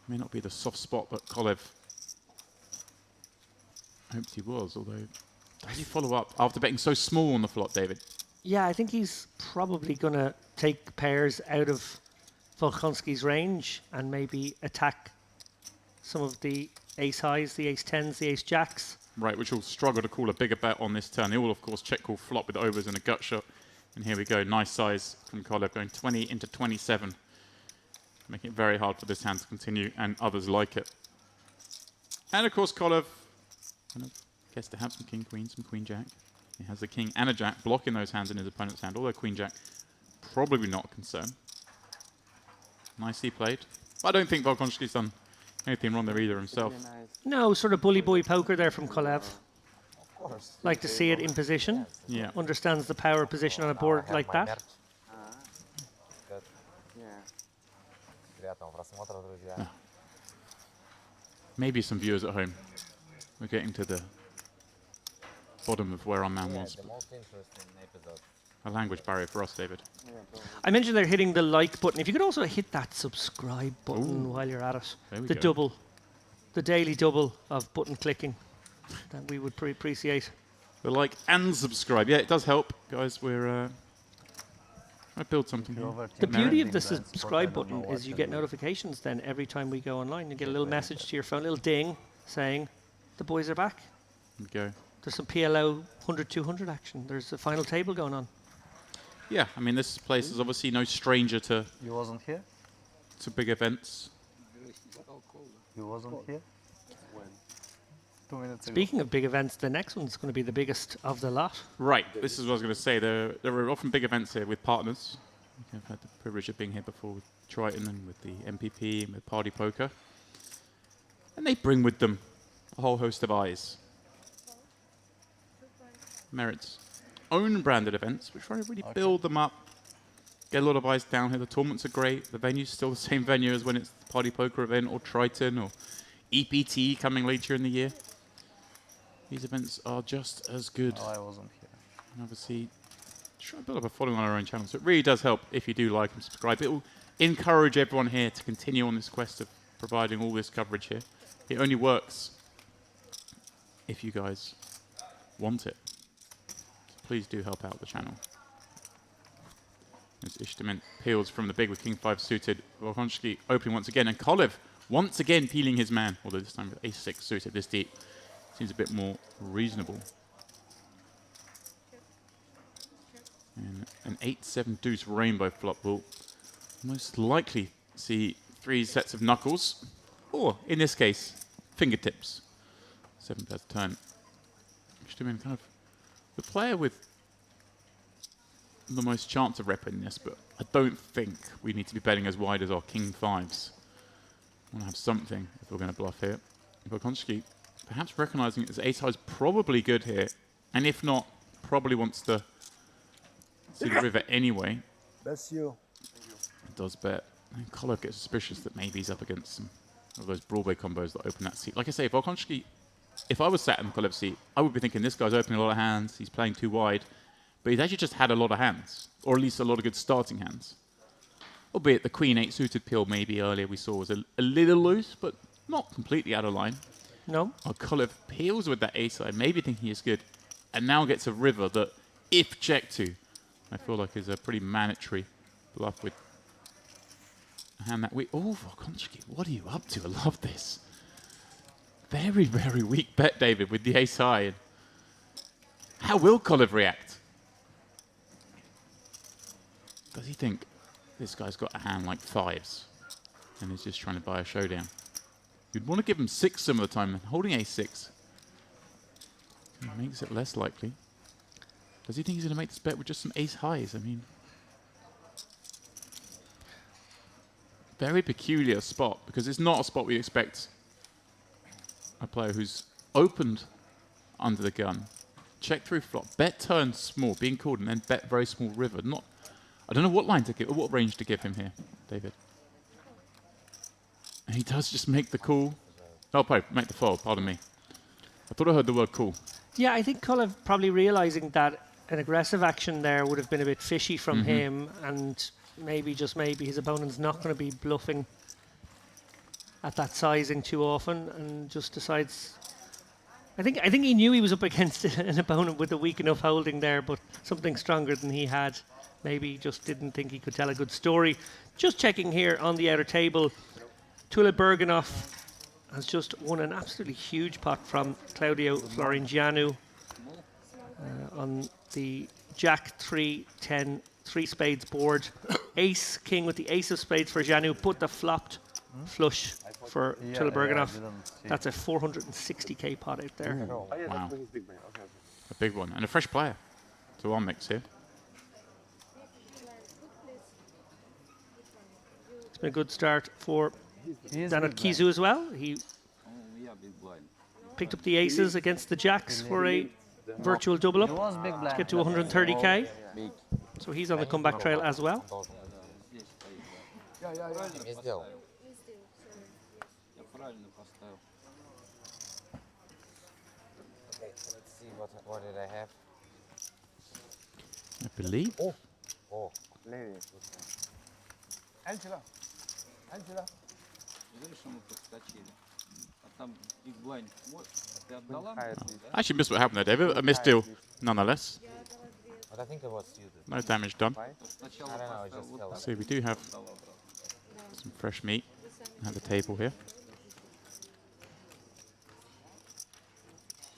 May not be the soft spot that Kolev hoped he was, although does he follow up after betting so small on the flop, David? Yeah, I think he's probably going to take pairs out of Volkonski's range and maybe attack some of the ace highs, the ace tens, the ace jacks. Right, which will struggle to call a bigger bet on this turn. They will, of course, check call flop with overs and a gut shot. And here we go, nice size from Kolev, going 20 into 27. Making it very hard for this hand to continue, and others like it. And, of course, Kolev kind of gets to have some king, queen, some queen, jack. He has a king and a jack blocking those hands in his opponent's hand, although queen, jack, probably not a concern. Nicely played. But I don't think Volkonski's done anything wrong there either himself. Really nice. No, sort of bully boy poker there from Kolev. Like to see it in position. Yeah. Understands the power position on a board like that. Yeah. Приятного просмотра, друзья. Maybe some viewers at home. We're getting to the bottom of where our man was. The most interesting episode. A language barrier for us, David. I mentioned they're hitting the like button. If you could also hit that subscribe button while you're at it. There we The go. double. The daily double of button clicking. That we would appreciate. The like and subscribe. Yeah, it does help, guys. We're I build something here. The beauty of the subscribe button is you get notifications then every time we go online. You get a little message to your phone, a little ding saying the boys are back. There we go. There's some PLO 100-200 action. There's a final table going on. Yeah, I mean, this place is obviously no stranger to You wasn't here? big events. You wasn't here? 2 minutes ago. Speaking of big events, the next one's going to be the biggest of the lot. Right, this is what I was going to say. There are often big events here with partners. I've had the privilege of being here before with Triton and with the MPP and with Party Poker. And they bring with them a whole host of eyes. Merit's own branded events, which try to really build them up. Get a lot of eyes down here. The tournaments are great. The venue's still the same venue as when it's the Party Poker event or Triton or EPT coming later in the year. These events are just as good. Oh, I wasn't here. And obviously, try to build up a following on our own channel. So it really does help if you do like and subscribe. It will encourage everyone here to continue on this quest of providing all this coverage here. It only works if you guys want it. So please do help out the channel. As Ishtaman peels from the big with King 5 suited. Volkonski opening once again. And Kolev once again peeling his man. Although this time with Ace 6 suited this deep. Seems a bit more reasonable. And an 8-7 deuce rainbow flop will most likely see 3 sets of knuckles, or in this case, fingertips. 7 pairs turn. Kind of the player with the most chance of repping this, but I don't think we need to be betting as wide as our King 5s. I want to have something if we're going to bluff here. Volkonski perhaps recognizing his ace high is probably good here, and if not, probably wants to see the river anyway. That's you. Does bet. And Kolev gets suspicious that maybe he's up against some of those Broadway combos that open that seat. Like I say, Volkonski, if I was sat in Kolev's seat, I would be thinking this guy's opening a lot of hands, he's playing too wide, but he's actually just had a lot of hands, or at least a lot of good starting hands. Albeit the Queen 8 suited peel maybe earlier we saw was a little loose, but not completely out of line. No? Kolev peels with that ace side, maybe thinking he's good, and now gets a river that, if checked to, I feel like is a pretty mandatory bluff with a hand that weak. Oh, Volkonski, what are you up to? I love this. Very, very weak bet, David, with the ace high. And how will Kolev react? Does he think this guy's got a hand like 5s and is just trying to buy a showdown? You'd want to give him 6 some of the time, and holding a6 makes it less likely. Does he think he's going to make this bet with just some ace highs? I mean, very peculiar spot, because it's not a spot we expect a player who's opened under the gun check through flop, bet turn small, being called, and then bet very small river. Not, I don't know what line to give, or what range to give him here, David. And he does just make the call. Oh, make the fold, pardon me. I thought I heard the word call. Yeah, I think Cullen probably realising that an aggressive action there would have been a bit fishy from him, and maybe, just maybe, his opponent's not going to be bluffing at that sizing too often, and just decides. I think he knew he was up against an opponent with a weak enough holding there, but something stronger than he had. Maybe he just didn't think he could tell a good story. Just checking here on the outer table, Tula Berganoff has just won an absolutely huge pot from Claudio Florentiano on the Jack 3-10 3 spades board. Ace King with the ace of spades for Janu, but the flopped flush for Tula Berganoff. That's a 460k pot out there. Oh, yeah, Wow. that's his big brain. Okay. A big one. And a fresh player to our mix here. It's been a good start for He is Dan at big blind. Kizu as well. He picked up the aces against the jacks for a virtual double He up was big to blind. get to 130k. So he's on the comeback trail as well. Не сделал. Okay, let's see what did I have. I believe. Oh, Lady. Angela. Angela. I actually missed what happened there, David. A missed deal, nonetheless. but I think it was suited. No damage done. I don't know, it just fell. See, we do have some fresh meat at the table here.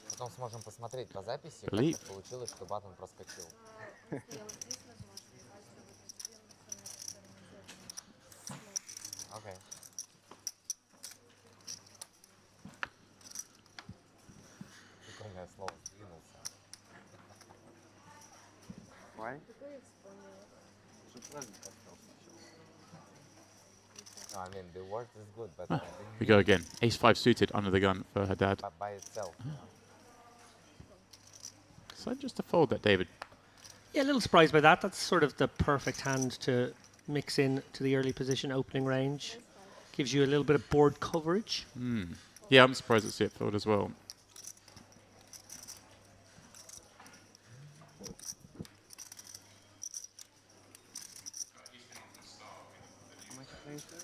Потом сможем посмотреть по записи, как Believe. так получилось, что батон проскочил. Okay. Прикольное слово, сдвинулся. Why? No, I mean, the word is good, but the We go again. Ace-5 suited under the gun for her dad. by itself. So just to fold that, David. Yeah, a little surprised by that. That's sort of the perfect hand to mix in to the early position opening range. Gives you a little bit of board coverage. Yeah, I'm surprised to see it fold as well. How much you playing, sir?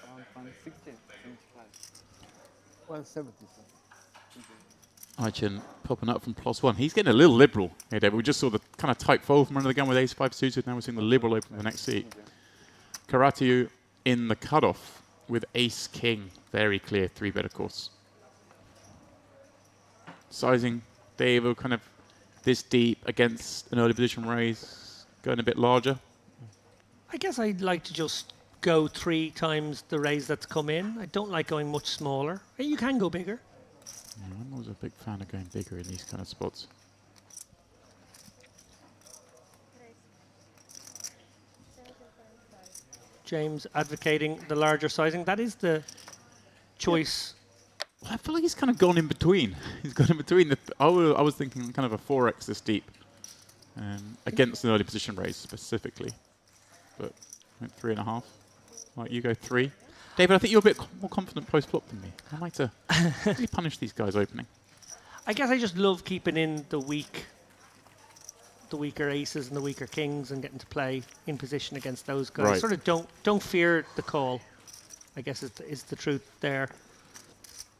Around 160, 75. 170. Archin popping up from +1. He's getting a little liberal here, David. We just saw the kind of tight fold from under the gun with ace-5 suited. Now we're seeing the liberal open the next seat. Karatu in the cutoff with ace-king. Very clear 3-bet, of course. Sizing, David, kind of this deep against an early position raise. Going a bit larger. I guess I'd like to just go 3 times the raise that's come in. I don't like going much smaller. You can go bigger. Yeah, I'm always a big fan of going bigger in these kind of spots. James advocating the larger sizing. That is the choice. Well, I feel like he's kind of gone in between. He's gone in between. I was thinking kind of a 4x this deep against an early position raise specifically. But I went 3.5. Like you go 3. David, I think you're a bit more confident post-flop than me. I like to really punish these guys opening. I guess I just love keeping in the weaker aces and the weaker kings and getting to play in position against those guys. Right. Sort of don't fear the call, I guess is the truth there.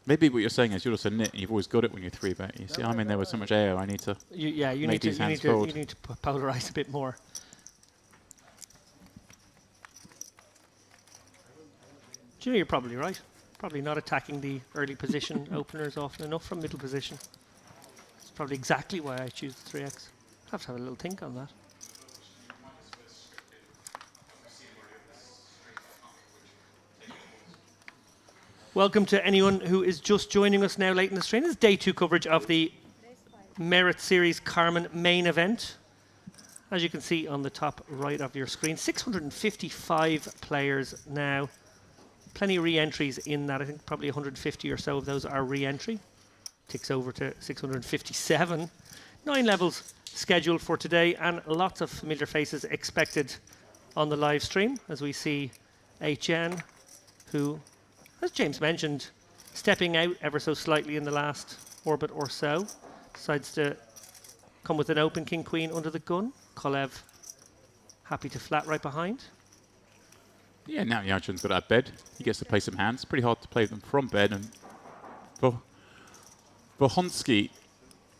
Maybe what you're saying is you're just a nit and you've always got it when you 3-bet. You see, I'm in there with so much AO, I need to... You Make need to these hands fold. polarize a bit more. Do you know, you're probably right. Probably not attacking the early position openers often enough from middle position. It's probably exactly why I choose the 3x. Have to have a little think on that. Welcome to anyone who is just joining us now late in the stream. This is day 2 coverage of the Merit Series Carmen main event. As you can see on the top right of your screen, 655 players now. Plenty of re-entries in that. I think probably 150 or so of those are re-entry. ticks over to 657. 9 levels scheduled for today, and lots of familiar faces expected on the live stream as we see HN, who, as James mentioned, stepping out ever so slightly in the last orbit or so. Decides to come with an open king-queen under the gun. Kolev happy to flat right behind. Yeah, now Yalcin's got out of bed. He gets to play some hands. Pretty hard to play them from bed. And Volkonsky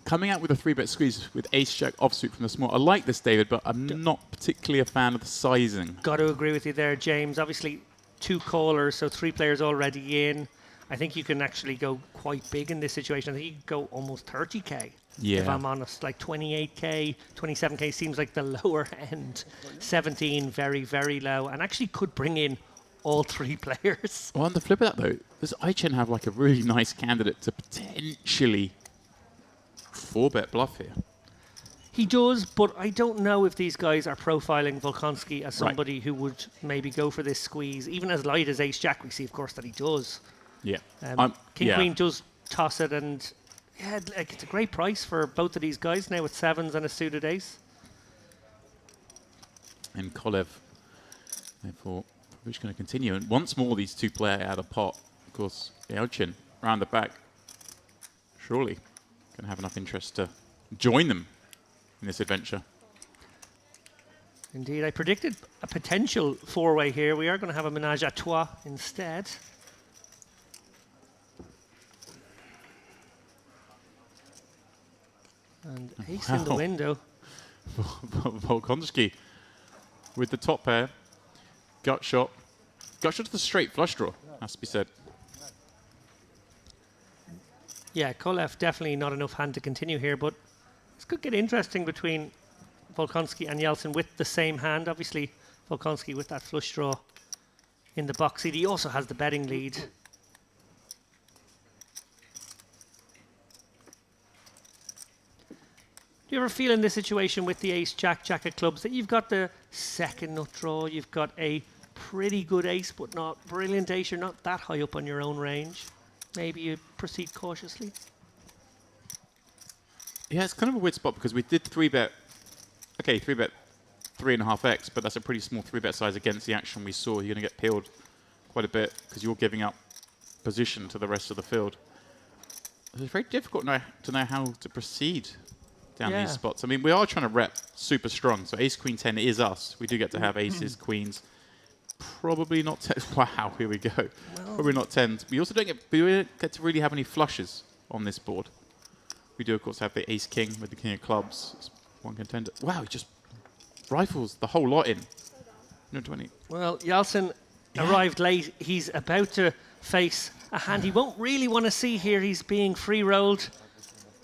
coming out with a 3-bet squeeze with ace-jack offsuit from the small. I like this, David, but I'm not particularly a fan of the sizing. Got to agree with you there, James. Obviously, 2 callers, so 3 players already in. I think you can actually go quite big in this situation. I think you can go almost 30k. Yeah. If I'm honest, like 28k, 27k seems like the lower end. 17, very, very low, and actually could bring in all 3 players. Well, on the flip of that, though, does Aichen have like a really nice candidate to potentially 4-bet bluff here? He does, but I don't know if these guys are profiling Volkonsky as somebody who would maybe go for this squeeze. Even as light as ace-jack, we see, of course, that he does. Yeah. King-queen does toss it, and yeah, like it's a great price for both of these guys now with 7s and a suited ace. And Kolev, therefore, probably just going to continue. And once more, these 2 play out of pot. Of course, Yalcin around the back, surely going to have enough interest to join them in this adventure. Indeed, I predicted a potential 4-way here. We are going to have a menage à trois instead. And ace in the window. Volkonsky with the top pair. Gut shot. Gut shot to the straight flush draw, has to be said. Yeah, Kolev definitely not enough hand to continue here, but this could get interesting between Volkonsky and Yalcin with the same hand. Obviously, Volkonsky with that flush draw in the box seat. He also has the betting lead. Do you ever feel in this situation with the ace, jack of clubs that you've got the second nut draw, you've got a pretty good ace, but not brilliant ace, you're not that high up on your own range? Maybe you proceed cautiously? Yeah, it's kind of a weird spot because we did 3-bet. Okay, 3-bet 3.5x, but that's a pretty small 3-bet size against the action we saw. You're going to get peeled quite a bit because you're giving up position to the rest of the field. It's very difficult to know how to proceed down these spots. I mean, we are trying to rep super strong. So ace, queen, 10 is us. We do get to have aces, queens. Probably not 10. Wow, here we go. Well, probably not 10s. We also don't get to really have any flushes on this board. We do, of course, have the ace, king with the king of clubs. It's 1 contender. Wow, he just rifles the whole lot in. No 20. Well, Yalcin arrived late. He's about to face a hand he won't really want to see here. He's being free rolled.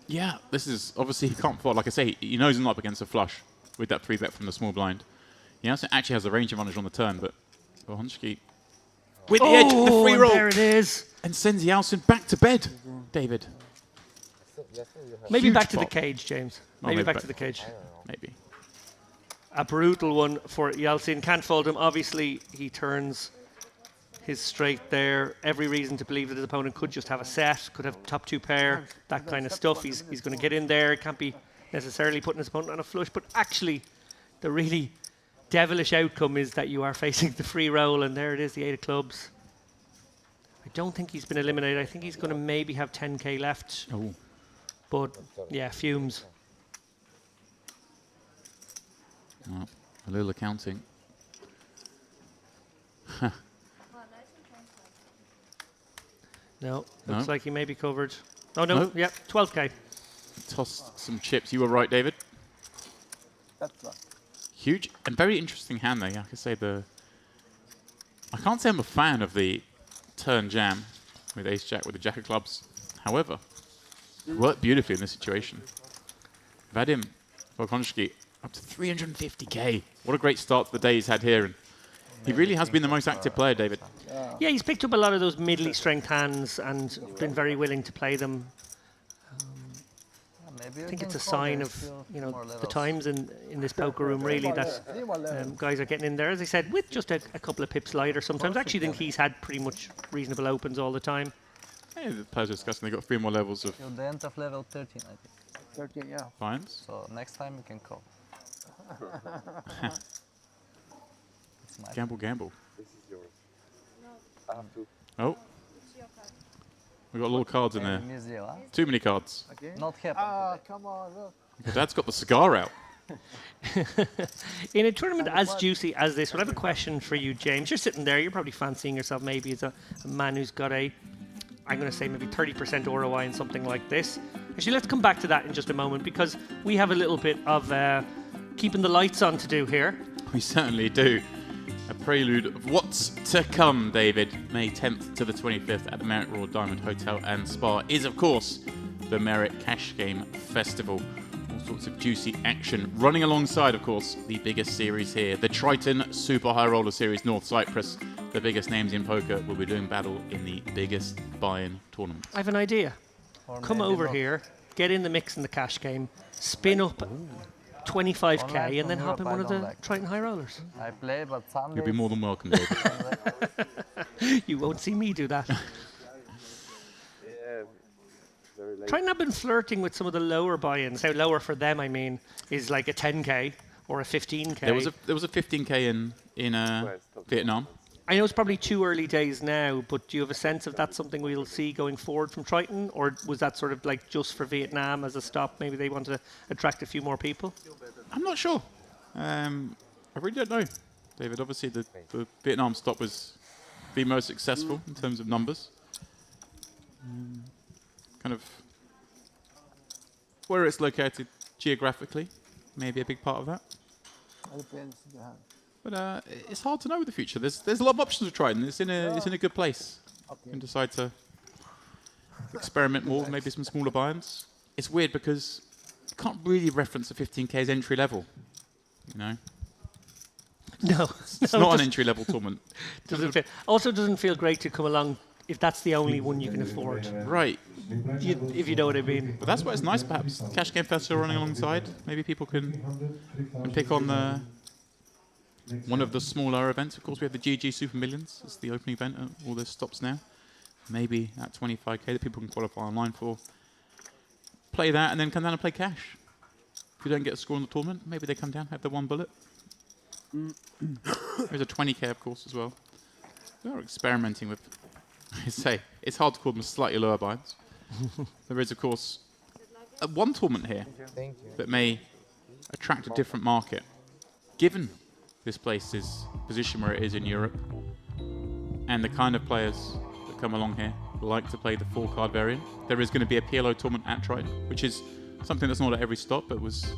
Yeah, this is obviously he can't fault. Like I say, he knows he's not up against a flush with that 3-bet from the small blind. He also actually has the range advantage on the turn, but Volkonsky with the edge, the free roll. There it is. And sends Yalcin back to bed, David. Maybe Huge back to the pop. cage, James. Oh, Maybe back to the cage. Maybe. A brutal one for Yalcin. Can't fold him. Obviously, he turns his straight there. Every reason to believe that his opponent could just have a set, could have top 2 pair, that kind of stuff. He's going to get in there. Can't be necessarily putting his opponent on a flush. But actually, the really devilish outcome is that you are facing the free roll, and there it is, the 8 of clubs. I don't think he's been eliminated. I think he's going to maybe have 10k left. Oh. But, yeah, fumes. Well, a little accounting. No, looks like he may be covered. Oh, no, yeah, 12k. Tossed some chips. You were right, David. That's right. Huge and very interesting hand there. Yeah, I can say I can't say I'm a fan of the turn jam with ace jack with the jack of clubs. However, it worked beautifully in this situation. Vadim Volkonsky up to 350k. What a great start to the day he's had here. And he really has been the most active player, David. Yeah, he's picked up a lot of those middly strength hands and been very willing to play them. I think it's a sign of the times in this poker room, really, that guys are getting in there, as I said, with just a couple of pips lighter sometimes. I actually think he's had pretty much reasonable opens all the time. Hey, the players are discussing they got 3 more levels of Till the end of level 13, I think. 13, yeah. buy-ins. So next time you can call. It's my Gamble, gamble. This is yours. I have to. Oh, we got a lot of cards in there. Museum, huh? Too many cards. Okay. Not happen Ah, today. come on, look. Your dad's got the cigar out. In a tournament as juicy as this, well, I have a question for you, James. You're sitting there, you're probably fancying yourself maybe as a man who's got a, I'm going to say maybe 30% ROI in something like this. Actually, let's come back to that in just a moment because we have a little bit of keeping the lights on to do here. We certainly do. A prelude of what's to come, David. May 10th to the 25th at the Merit Royal Diamond Hotel and Spa is, of course, the Merit Cash Game Festival. All sorts of juicy action running alongside, of course, the biggest series here, the Triton Super High Roller Series North Cyprus. The biggest names in poker will be doing battle in the biggest buy-in tournament. I have an idea. Or Come maybe over not. here, get in the mix in the cash game, spin up 25k, Online and then from hop in Europe, one I of the don't like. Triton High Rollers. I play, but Sundays. You'll be more than welcome, David. You won't see me do that. Yeah. Very late. Triton have been flirting with some of the lower buy-ins. How lower for them, I mean, is like a 10k or a 15k. there was a 15k in Vietnam. I know it's probably too early days now, but do you have a sense if that's something we'll see going forward from Triton, or was that sort of like just for Vietnam as a stop? Maybe they want to attract a few more people. I'm not sure. I really don't know, David. Obviously, the Vietnam stop was the most successful in terms of numbers. Kind of where it's located geographically, maybe a big part of that. It depends on the hand. But it's hard to know with the future. There's a lot of options with Triton. It's in a good place. You Okay. can decide to experiment more, maybe some smaller buy-ins. It's weird because you can't really reference a 15k as entry level. You know, No, it's not an entry level tournament. also doesn't feel great to come along if that's the only one you can afford. Right. If you know what I mean. But that's why it's nice, perhaps. Cash Game Festival running alongside. Maybe people can pick on one of the smaller events. Of course, we have the GG Super Millions. It's the opening event at all those stops now. Maybe at 25k that people can qualify online for. Play that and then come down and play cash. If you don't get a score in the tournament, maybe they come down, have the one bullet. There's a 20k, of course, as well. We're experimenting with, I say, it's hard to call them slightly lower buy-ins. There is, of course, one tournament here Thank you. that may attract a different market. Given this place's position where it is in Europe, and the kind of players that come along here like to play the 4-card variant, there is going to be a PLO tournament at Triton, which is something that's not at every stop, but was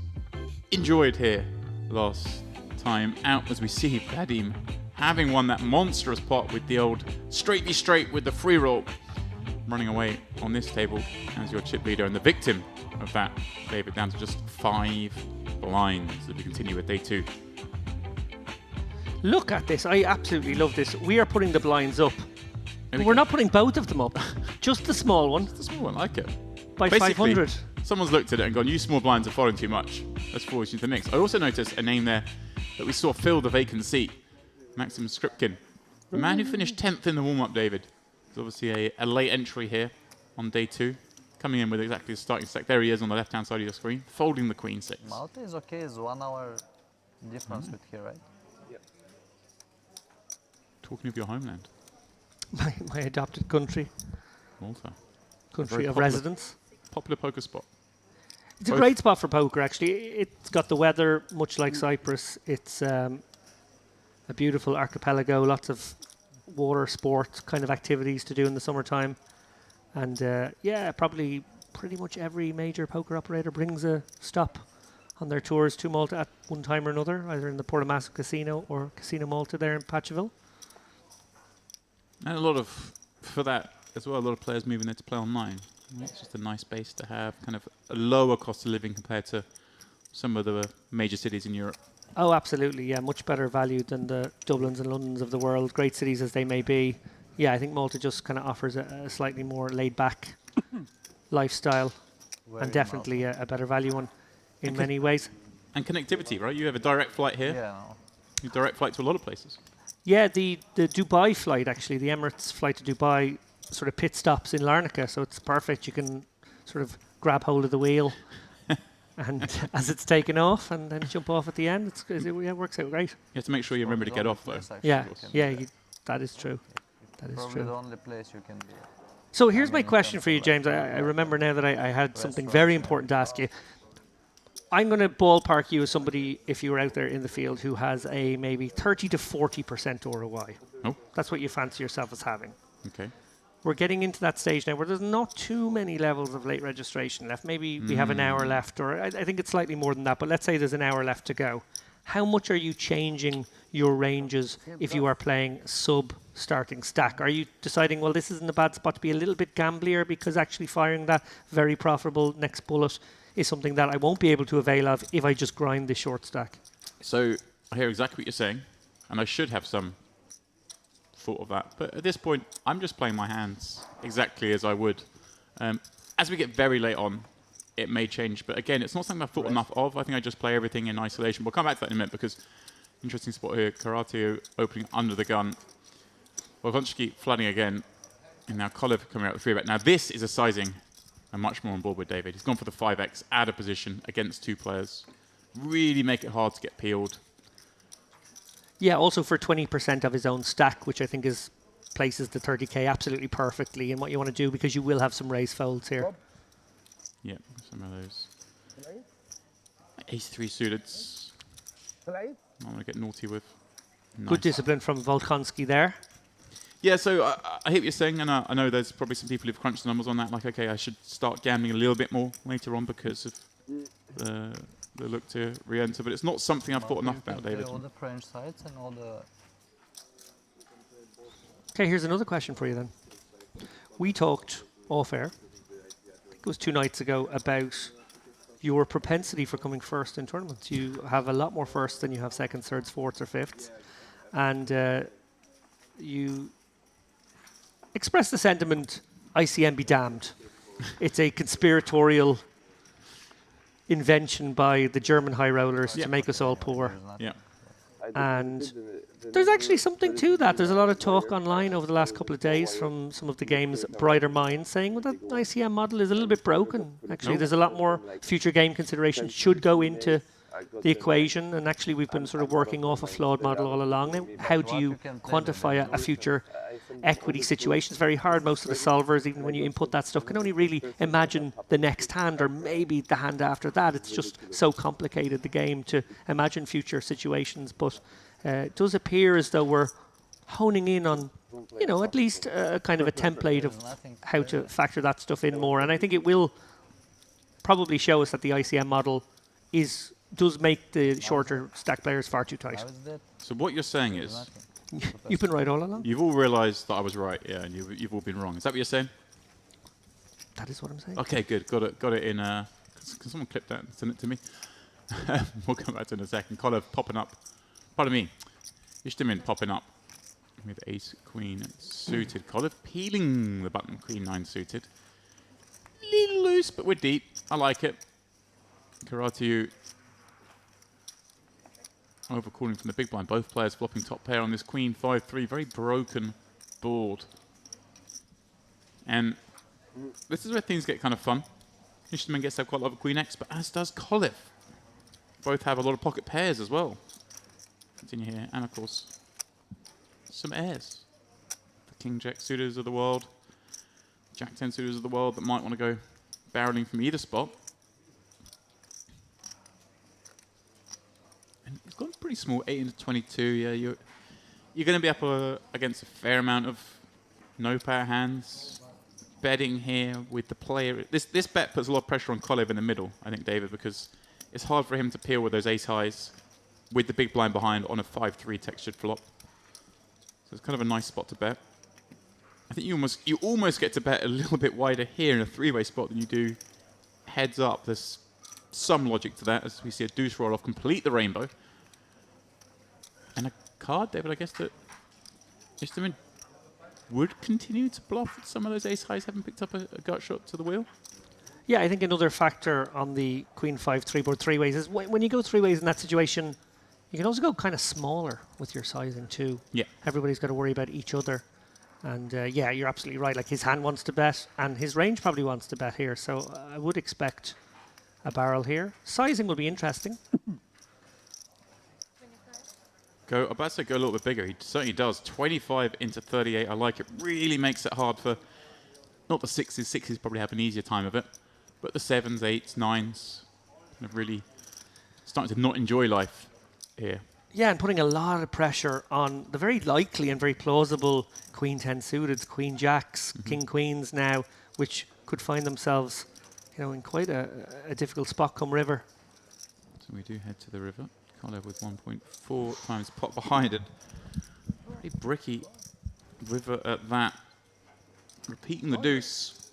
enjoyed here last time out, as we see Vadim having won that monstrous pot with the old straight v straight with the free roll, running away on this table as your chip leader and the victim of that, David, down to just 5 blinds as we continue with day 2. Look at this. I absolutely love this. We are putting the blinds up. There we We're go. not putting both of them up. Just the small one It's a small one, I like it. by Basically, 500. someone's looked at it and gone, you small blinds are following too much. Let's forward you to the mix. I also noticed a name there that we saw fill the vacant seat, Maxim Skripkin. The man who finished 10th in the warm-up, David. There's obviously a late entry here on day 2. Coming in with exactly the starting stack. There he is on the left-hand side of your screen, folding the Queen 6. Malta is okay. It's 1 hour difference with here, right? Talking of your homeland, My adopted country. Malta. Country Very of popular. residence. Popular poker spot. It's a Both- great spot for poker, actually. It's got the weather, much like Cyprus. It's a beautiful archipelago, lots of water sports kind of activities to do in the summertime. And yeah, probably pretty much every major poker operator brings a stop on their tours to Malta at one time or another, either in the Portomasso Casino or Casino Malta there in Patcheville. And a lot of, for that as well, a lot of players moving there to play online. It's just a nice base to have, kind of a lower cost of living compared to some of the major cities in Europe. Oh, absolutely, yeah, much better value than the Dublins and Londons of the world, great cities as they may be. Yeah, I think Malta just kind of offers a slightly more laid-back lifestyle, and definitely a better value one in many ways. And connectivity, right? You have a direct flight here. Yeah. No. You direct flight to a lot of places. Yeah, the Dubai flight, actually, the Emirates flight to Dubai sort of pit stops in Larnaca, so it's perfect. You can sort of grab hold of the wheel and as it's taken off and then jump off at the end. It works out great. You have to make sure you remember to get off, though. Yeah, that is true. That is Probably true. the only place you can be. So here's my question for you, James. I remember now that I had something very important to ask you. I'm going to ballpark you as somebody, if you were out there in the field, who has a maybe 30 to 40% ROI. Oh. That's what you fancy yourself as having. Okay. We're getting into that stage now where there's not too many levels of late registration left. Maybe we have an hour left, or I think it's slightly more than that, but let's say there's an hour left to go. How much are you changing your ranges if you are playing sub-starting stack? Are you deciding, well, this isn't a bad spot to be a little bit gamblier because actually firing that very profitable next bullet is something that I won't be able to avail of if I just grind the short stack? So I hear exactly what you're saying, and I should have some thought of that. But at this point, I'm just playing my hands exactly as I would. As we get very late on, it may change. But again, it's not something I've thought enough of. I think I just play everything in isolation. We'll come back to that in a minute because interesting spot here. Karate opening under the gun. Wolkonski flooding again. And now Cove coming out with 3-bet. Now this is a sizing I'm much more on board with David. He's gone for the 5x, out of position against 2 players. Really make it hard to get peeled. Yeah, also for 20% of his own stack, which I think places the 30k absolutely perfectly in what you want to do because you will have some raise folds here. Yeah, some of those. Ace-3 suited. I'm going to get naughty with. Nice. Good discipline from Wolkonski there. Yeah, so I hear what you're saying, and I know there's probably some people who've crunched the numbers on that, like, okay, I should start gambling a little bit more later on because of the look to re-enter, but it's not something I've thought enough about, David. All the French sides and all the... Okay, here's another question for you then. We talked off-air, I think it was 2 nights ago, about your propensity for coming first in tournaments. You have a lot more firsts than you have seconds, thirds, fourths, or fifths. And you express the sentiment, ICM be damned. It's a conspiratorial invention by the German high rollers to make us all poor. Yeah. And there's actually something to that. There's a lot of talk online over the last couple of days from some of the game's brighter minds saying, well, that ICM model is a little bit broken. Actually, there's a lot more future game considerations should go into the equation, and actually we've been sort of working off a flawed model all along now. How do you quantify a future equity situation? It's very hard. Most of the solvers, even when you input that stuff, can only really imagine the next hand or maybe the hand after that. It's just so complicated, the game, to imagine future situations. But it does appear as though we're honing in on, you know, at least a kind of a template of how to factor that stuff in more. And I think it will probably show us that the ICM model does make the shorter stack players far too tight. So what you're saying is, You've been right all along. you've all realised that I was right, yeah, and you've all been wrong. Is that what you're saying? That is what I'm saying. Okay, good. Got it in. Can someone clip that and send it to me? We'll come back to it in a second. Cove popping up. Pardon me. Ishtimin popping up with ace, queen suited. Cove peeling the button. Queen 9 suited. Little loose, but we're deep. I like it. Karate overcalling from the big blind. Both players flopping top pair on this queen 5-3. Very broken board. And this is where things get kind of fun. Ishtiman gets to have quite a lot of queen X, but as does Cove. Both have a lot of pocket pairs as well. Continue here, and of course, some airs. The king jack suitors of the world, jack 10 suitors of the world that might want to go barreling from either spot. And it's gone pretty small, 8 into 22. Yeah, you're going to be up against a fair amount of no pair hands. Betting here with the player. This bet puts a lot of pressure on Cove in the middle, I think, David, because it's hard for him to peel with those ace highs with the big blind behind on a 5-3 textured flop. So it's kind of a nice spot to bet. I think you almost get to bet a little bit wider here in a 3-way spot than you do heads up. There's some logic to that as we see a deuce roll off, complete the rainbow. And a card, David, I guess that Ishtiman would continue to bluff with some of those ace highs haven't picked up a gut shot to the wheel. Yeah, I think another factor on the queen 5-3 board 3 ways is when you go 3 ways in that situation, you can also go kind of smaller with your sizing too. Yeah. Everybody's got to worry about each other. And yeah, you're absolutely right. Like, his hand wants to bet, and his range probably wants to bet here. So I would expect a barrel here. Sizing will be interesting. I'm about to say go a little bit bigger. He certainly does. 25 into 38. I like it. Really makes it hard for not the sixes. Sixes probably have an easier time of it, but the sevens, eights, nines kind of really starting to not enjoy life here. Yeah, and putting a lot of pressure on the very likely and very plausible Queen 10 suited, Queen Jacks, King Queens now, which could find themselves, in quite a difficult spot come river. So we do head to the river. Cove with 1.4 times pot behind it. Very bricky river at that. Repeating the deuce.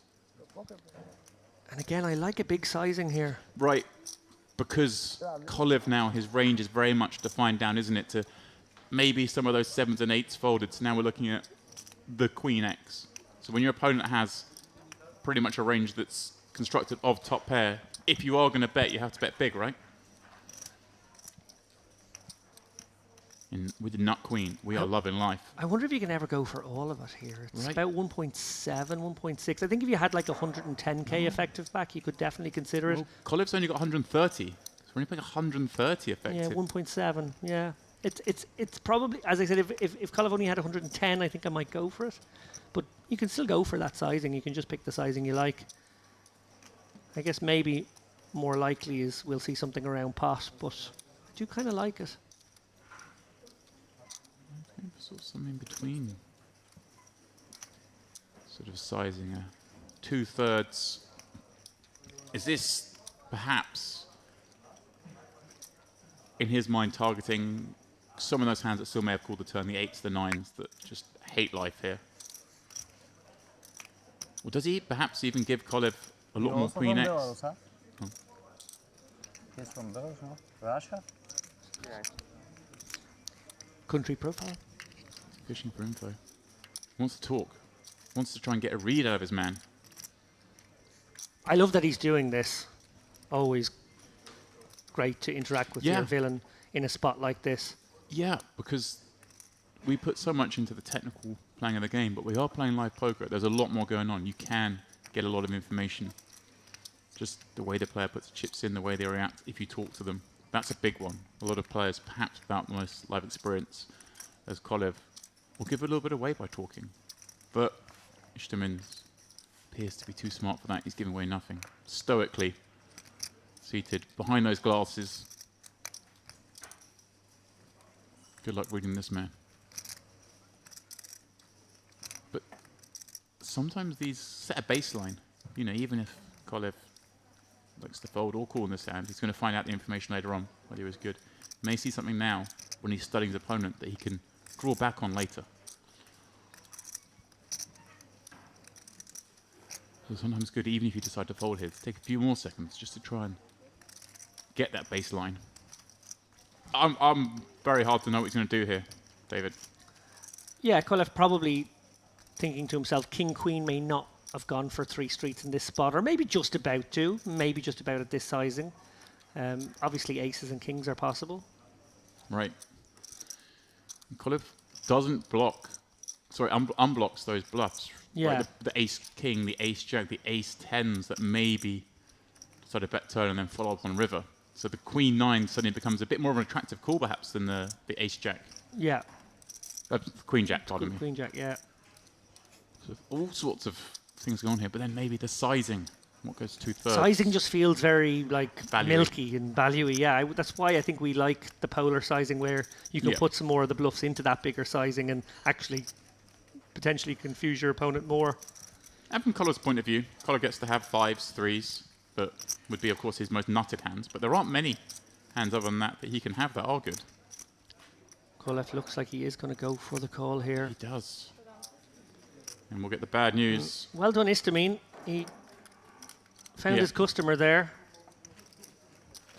And again, I like a big sizing here. Right, because Cove now, his range is very much defined down, isn't it, to maybe some of those sevens and eights folded. So now we're looking at the Queen X. So when your opponent has pretty much a range that's constructed of top pair, if you are going to bet, you have to bet big, right? With the nut queen, we are loving life. I wonder if you can ever go for all of it here. It's Right. about 1.7, 1.6. I think if you had like 110k effective back, you could definitely consider it. Well, Cove's only got 130. So we're only playing 130 effective. Yeah, 1.7. Yeah, it's probably, as I said, if Cove only had 110, I think I might go for it. But you can still go for that sizing. You can just pick the sizing you like. I guess maybe more likely is we'll see something around pot, but I do kind of like it. Sort of something in between. Sort of sizing a 2/3. Is this perhaps in his mind targeting some of those hands that still may have called the turn, the 8s, the 9s that just hate life here? Or does he perhaps even give Cove a lot more Queen X? Belarus, huh? He's from Belarus, no? Russia? Yeah. Country profile. Fishing for info. Wants to talk. Wants to try and get a read out of his man. I love that he's doing this. Always great to interact with your villain in a spot like this. Yeah, because we put so much into the technical playing of the game, but we are playing live poker. There's a lot more going on. You can get a lot of information. Just the way the player puts chips in, the way they react if you talk to them. That's a big one. A lot of players, perhaps without the most live experience, as Cove, will give a little bit away by talking. But Ishtamin appears to be too smart for that. He's giving away nothing. Stoically seated behind those glasses. Good luck reading this man. But sometimes these set a baseline. Even if Cove likes to fold or call in this hand, he's going to find out the information later on, whether he was good. May see something now when he's studying his opponent that he can draw back on later. So sometimes good, even if you decide to fold here, to take a few more seconds just to try and get that baseline. I'm very hard to know what he's going to do here, David. Yeah, Cove probably thinking to himself, King Queen may not have gone for 3 streets in this spot, or maybe just about to, maybe just about at this sizing. Obviously, aces and kings are possible. Right. Cove doesn't block, unblocks those bluffs. Yeah. Right, the ace king, the ace jack, the ace tens that maybe decide to bet turn and then follow up on river. So the queen 9 suddenly becomes a bit more of an attractive call perhaps than the ace jack. Yeah. Queen jack, pardon me. Queen jack, yeah. So all sorts of things going on here, but then maybe the sizing. What goes 2/3? Sizing just feels very Value-y. milky and value-y. Yeah, that's why I think we like the polar sizing, where you can put some more of the bluffs into that bigger sizing and actually potentially confuse your opponent more. And from Cove's point of view, Cove gets to have 5s, 3s, that would be, of course, his most nutted hands. But there aren't many hands other than that he can have that are good. Cove looks like he is going to go for the call here. He does. And we'll get the bad news. Well done, Istamine. He found his customer there.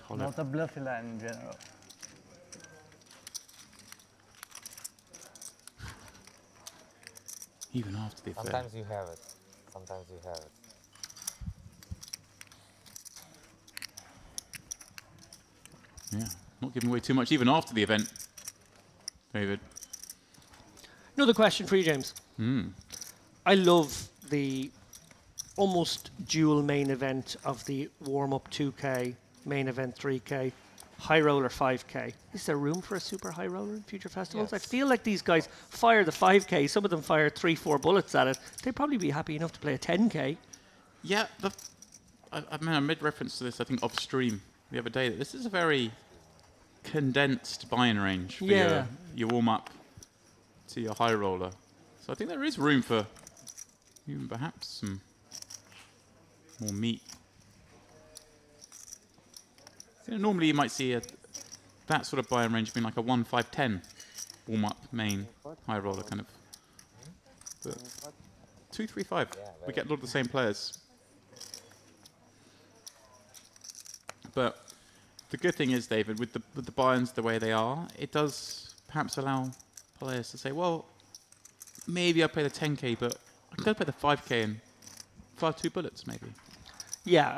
Not a bluffy line in general. Even after the affair. Sometimes you have it. Sometimes you have it. Yeah, not giving away too much even after the event, David. Another question for you, James. I love the almost dual main event of the warm-up 2K, main event 3K, high roller 5K. Is there room for a super high roller in future festivals? I feel like these guys fire the 5K. Some of them fire 3-4 bullets at it. They'd probably be happy enough to play a 10K. Yeah, I made reference to this, I think, off stream the other day. That this is a very condensed buy-in range for your warm-up to your high roller. So I think there is room for even perhaps some more meat. You know, normally you might see that sort of buy-in range being like a 1-5-10 warm-up main high roller kind of. But 2-3-5. We get a lot of the same players. But the good thing is, David, with the buy-ins the way they are, it does perhaps allow players to say, well, maybe I play the 10K, but I can go play the 5K and fire 2 bullets, maybe. Yeah,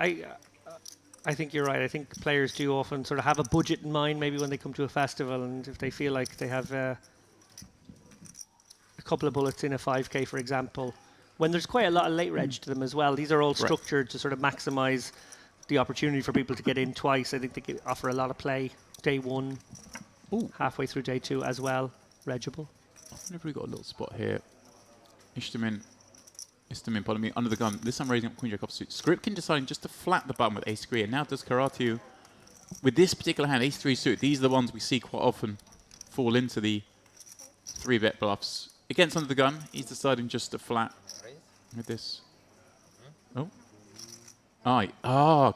I think you're right. I think players do often sort of have a budget in mind, maybe when they come to a festival, and if they feel like they have a couple of bullets in a 5K, for example, when there's quite a lot of late reg to them as well. These are all structured to sort of maximize the opportunity for people to get in twice. I think they can offer a lot of play day one, halfway through day two as well. Regible. I've never got a little spot here. Istamin, pardon me, under the gun. This time raising up Queen Jack offsuit. Skripkin deciding just to flat the button with ace 3, and now does Karatu with this particular hand, ace 3 suit. These are the ones we see quite often fall into the 3-bet bluffs. Against under the gun, he's deciding just to flat with this. Oh.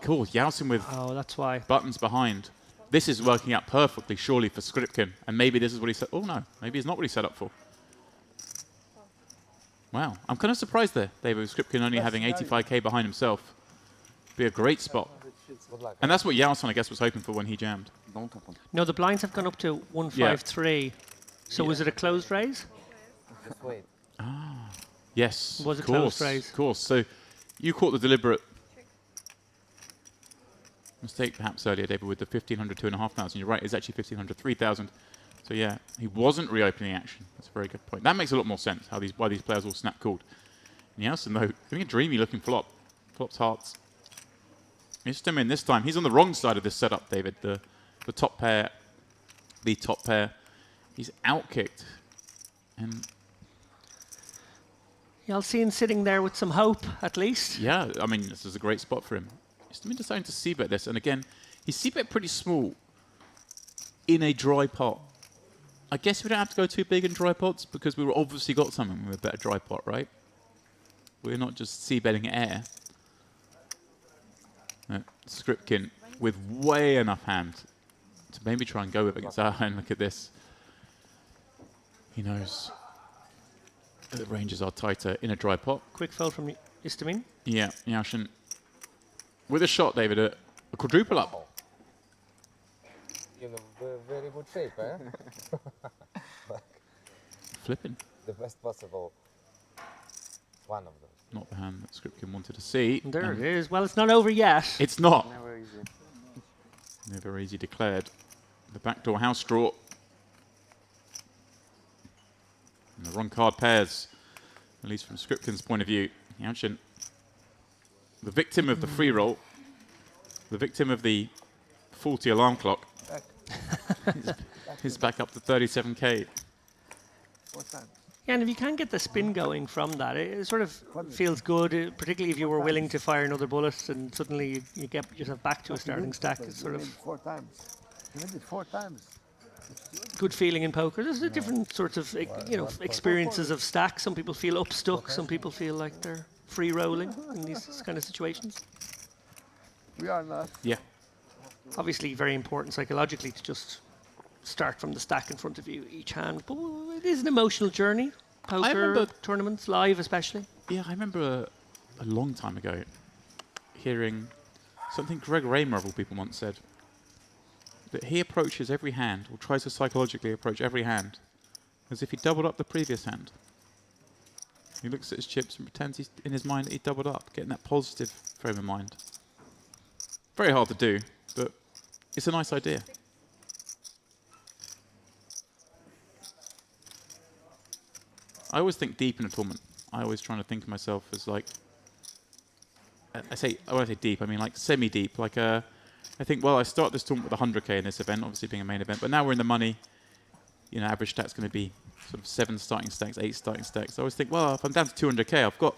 Cool. Yowsin with that's why. buttons behind. This is working out perfectly, surely, for Skripkin. And maybe this is what he said. Oh, no. Maybe it's not what he set up for. Wow. I'm kind of surprised there, David, with Skripkin only having 85k behind himself. Be a great spot. And that's what Yowsin, I guess, was hoping for when he jammed. No, the blinds have gone up to 153. So was it a closed raise? Just wait. Yes. Was a closed raise. Of course. So you caught the deliberate mistake perhaps earlier, David, with the 1,500, 2,500. You're right, it's actually 1,500, 3,000. So yeah, he wasn't reopening action. That's a very good point. That makes a lot more sense, why these players all snap called. And Yowsin, though, doing a dreamy looking flop. Flops hearts. Missed him in this time. He's on the wrong side of this setup, David. The top pair. The top pair. He's outkicked. And Yeah, I'll see him sitting there with some hope, at least. yeah, I mean, this is a great spot for him. He's deciding to c-bet this. And again, he's c-bet pretty small in a dry pot. I guess we don't have to go too big in dry pots because we've obviously got something with a better dry pot, right? We're not just c-betting air. Skripkin with way enough hand to maybe try and go with against our hand. Look at this. He knows the ranges are tighter in a dry pot. Quick fold from Istamin. Yeah, Yowsin. With a shot, David, a quadruple up. In a very good shape, eh? Flipping. The best possible. One of those. Not the hand that Skripkin wanted to see. There it is. Well, it's not over yet. It's not. Never easy. Never easy declared. The backdoor house draw. And the wrong card pairs, at least from Skripkin's point of view. Yowsin, the victim of the free roll, the victim of the faulty alarm clock. He's back up to 37k. Yeah, and if you can get the spin going from that, it sort of feels good, particularly if you were willing to fire another bullet and suddenly you get yourself back to a starting stack. It's sort of 4 times. He went it 4 times. good feeling in poker. There's a different sorts of experiences of stacks. Some people feel upstuck. Some people feel like they're free rolling in these kind of situations. We are not. Yeah. Obviously, very important psychologically to just start from the stack in front of you each hand. But it is an emotional journey. Poker tournaments, live especially. Yeah, I remember a long time ago hearing something Greg Raymer, of all people, once said. That he approaches every hand, or tries to psychologically approach every hand, as if he doubled up the previous hand. He looks at his chips and pretends he's in his mind that he doubled up, getting that positive frame of mind. Very hard to do, but it's a nice idea. I always think deep in a tournament. I always try to think of myself as like, when I say deep, I mean like semi-deep. Like I think, well, I start this tournament with 100k in this event, obviously being a main event, but now we're in the money. You know, average stat's going to be sort of 7 starting stacks, 8 starting stacks. I always think, well, if I'm down to 200k, I've got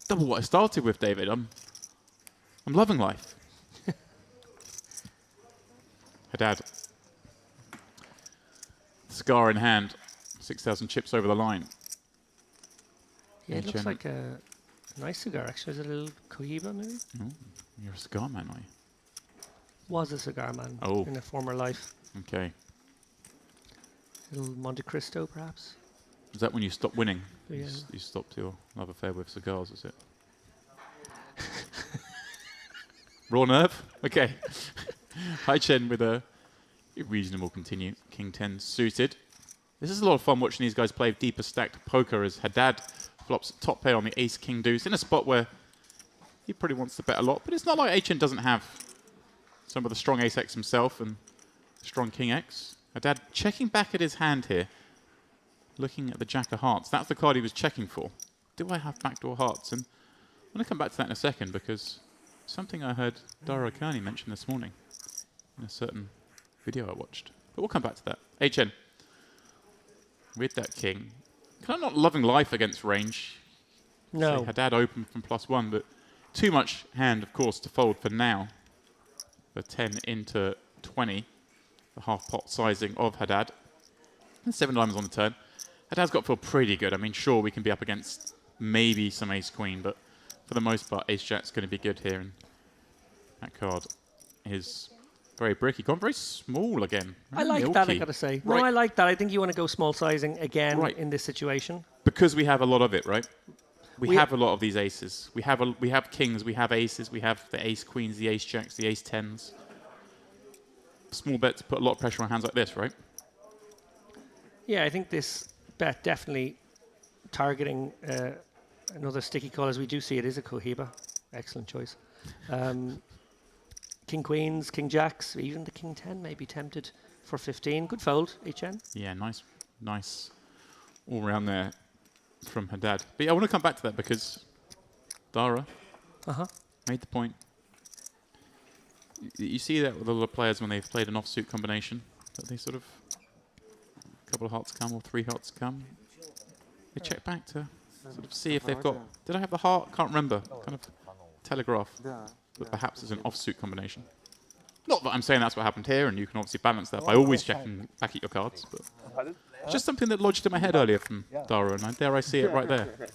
double what I started with, David. I'm loving life. Haddad. Cigar in hand, 6,000 chips over the line. Yeah, it looks like a nice cigar, actually. Is it a little Cohiba, maybe? Oh, you're a cigar man, are you? Was a cigar man in a former life. Okay. A little Monte Cristo, perhaps? Is that when you stopped winning? Yeah. You stopped your love affair with cigars, is it? Raw nerve? Okay. Hi Chen with a reasonable continue. King 10 suited. This is a lot of fun watching these guys play deeper stacked poker as Haddad flops top pair on the ace king deuce in a spot where he probably wants to bet a lot, but it's not like HN doesn't have some of the strong ace x himself and strong king x. Haddad checking back at his hand here, looking at the jack of hearts. That's the card he was checking for. Do I have backdoor hearts? And I'm going to come back to that in a second because something I heard Dara Kearney mention this morning in a certain video I watched. But we'll come back to that. HN, with that king, kind of not loving life against range. No. So Haddad open from +1, but too much hand, of course, to fold for now. The 10 into 20, the half pot sizing of Haddad. And 7 diamonds on the turn. Haddad's got to feel pretty good. I mean, sure, we can be up against maybe some ace-queen, but for the most part, ace-jack's going to be good here. And that card is very bricky. Gone very small again. I like milky. that, I got to say. Right. No, I like that. I think you want to go small sizing again Right. in this situation. Because we have a lot of it, right? We have a lot of these aces. We have kings, we have aces, we have the ace-queens, the ace-jacks, the ace-tens. Small bet to put a lot of pressure on hands like this, right? Yeah, I think this bet definitely targeting another sticky call as we do see it is a Cohiba. Excellent choice. King queens, king jacks, even the king 10 may be tempted for 15. Good fold, HN. Yeah, nice all round there from Haddad. But yeah, I want to come back to that because Dara made the point. You see that with a lot of players when they've played an offsuit combination, that they sort of, a couple of hearts come or 3 hearts come. They check back to sort of see if they've got, did I have the heart? Can't remember. Kind of telegraph that perhaps it's an offsuit combination. Not that I'm saying that's what happened here, and you can obviously balance that by always checking back at your cards, but it's just something that lodged in my head earlier from Dara, and dare I see it right there.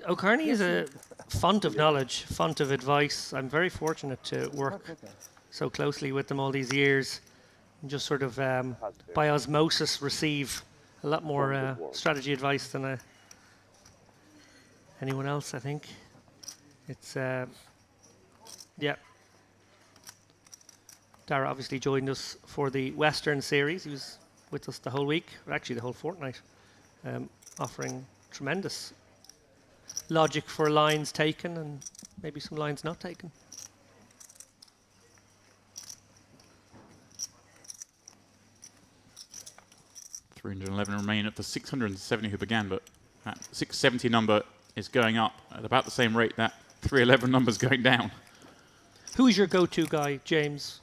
O'Carney is a font of knowledge, font of advice. I'm very fortunate to work so closely with them all these years and just sort of by osmosis receive a lot more strategy advice than anyone else, I think. It's, yeah. Dara obviously joined us for the Western series. He was with us the whole week, or actually the whole fortnight, offering tremendous logic for lines taken and maybe some lines not taken. $311 remain at the 670 who began, but that 670 number is going up at about the same rate that 311 number's going down. Who is your go-to guy, James,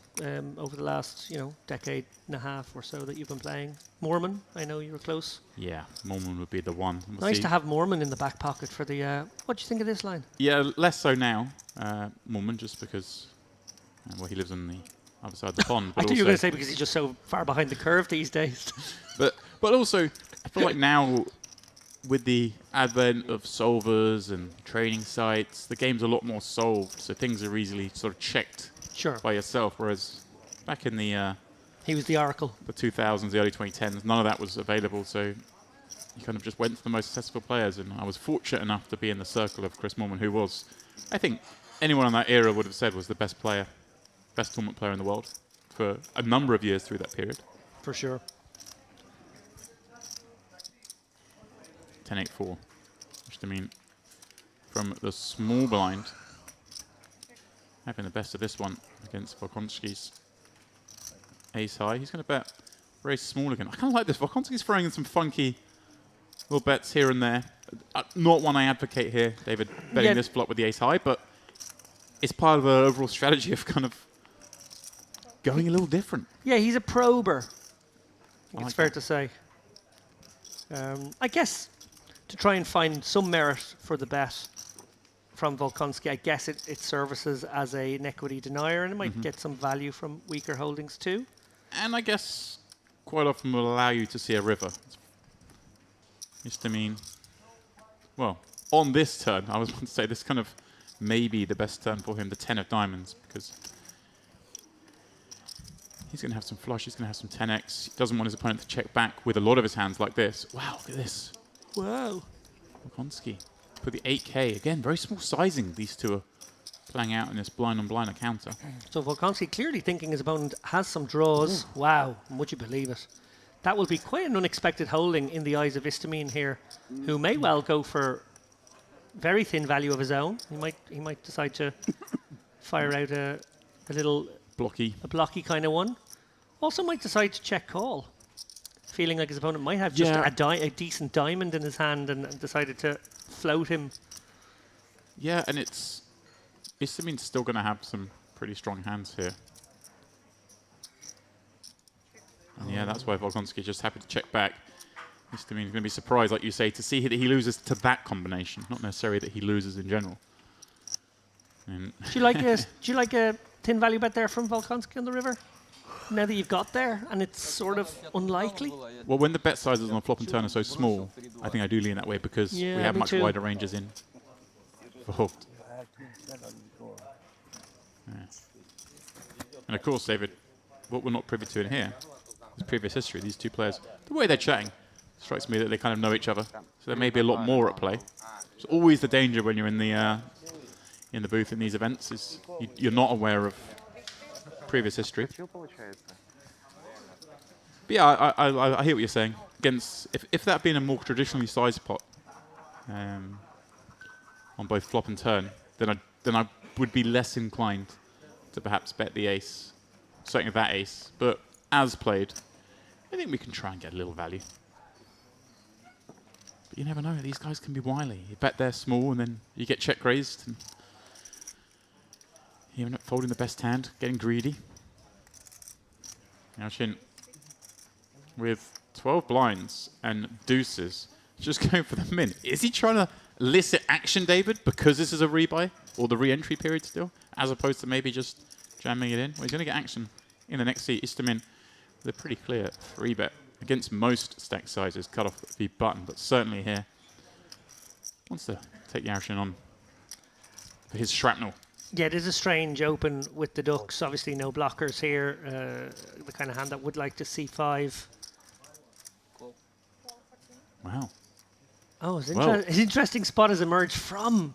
over the last, decade and a half or so that you've been playing? Mormon, I know you were close. Yeah, Mormon would be the one. Nice to have Mormon in the back pocket for the... what do you think of this line? Yeah, less so now, Mormon, just because well, he lives on the other side of the pond. I But thought you were going to say because he's just so far behind the curve these days. But also, I feel like now, with the advent of solvers and training sites, the game's a lot more solved, so things are easily sort of checked by yourself, whereas back in the... he was the oracle. The 2000s, the early 2010s, none of that was available, so you kind of just went to the most successful players, and I was fortunate enough to be in the circle of Chris Mormon, who was, I think, anyone in that era would have said was the best player, best tournament player in the world for a number of years through that period. For sure. 10-8-4, which I mean, from the small blind, having the best of this one against Volkonski's ace high. He's going to bet very small again. I kind of like this. Volkonski's throwing in some funky Little bets here and there. Not one I advocate here, David, betting Yeah. this flop with the ace high, but it's part of an overall strategy of kind of going a little different. Yeah, he's a prober. I It's like fair that. to say. I guess to try and find some merit for the bet from Volkonski, I guess it services as an equity denier, and it might get some value from weaker holdings too. And I guess quite often will allow you to see a river. Used to mean, well, on this turn, I was going to say this kind of may be the best turn for him, the 10 of diamonds, because he's going to have some flush, he's going to have some 10x. He doesn't want his opponent to check back with a lot of his hands like this. Wow, look at this. Whoa. Volkonski for the 8k. Again, very small sizing these two are playing out in this blind-on-blind encounter. So Volkonski clearly thinking his opponent has some draws. Wow, would you believe it? That will be quite an unexpected holding in the eyes of Istamine here, who may well go for very thin value of his own. He might decide to fire out a little Blocky. a blocky kind of one. Also might decide to check call, feeling like his opponent might have just a decent diamond in his hand and decided to float him. Yeah, and Istamine's still going to have some pretty strong hands here. And yeah, that's why Volkonski just happy to check back. Istamine's going to be surprised, like you say, to see that he loses to that combination, not necessarily that he loses in general. And Do you like a thin value bet there from Volkonski on the river? Now that you've got there, and it's sort of unlikely. well, when the bet sizes on a flop and turn are so small, I think I do lean that way because Yeah, we have me much too. wider ranges involved. Yeah. And of course, David, what we're not privy to in here is previous history. These two players, the way they're chatting, strikes me that they kind of know each other. So there may be a lot more at play. It's always the danger when you're in the booth in these events is you're not aware of previous history. But yeah, I hear what you're saying. Against if that had been a more traditionally sized pot on both flop and turn, then I would be less inclined to perhaps bet the ace, certainly that ace. But as played, I think we can try and get a little value. But you never know; these guys can be wily. You bet they're small, and then you get check raised, and you end up folding the best hand, getting greedy. Now Shin, with 12 blinds and deuces, just going for the min. Is he trying to elicit action, David, because this is a rebuy or the re-entry period still, as opposed to maybe just jamming it in? Well, he's going to get action in the next seat. Istamin with a pretty clear 3-bet against most stack sizes, cut off the button, but certainly here wants to take the action on for his shrapnel. Yeah, it is a strange open with the ducks. Obviously, no blockers here. The kind of hand that would like to c5. Wow. Oh, it's Well. an interesting spot has emerged from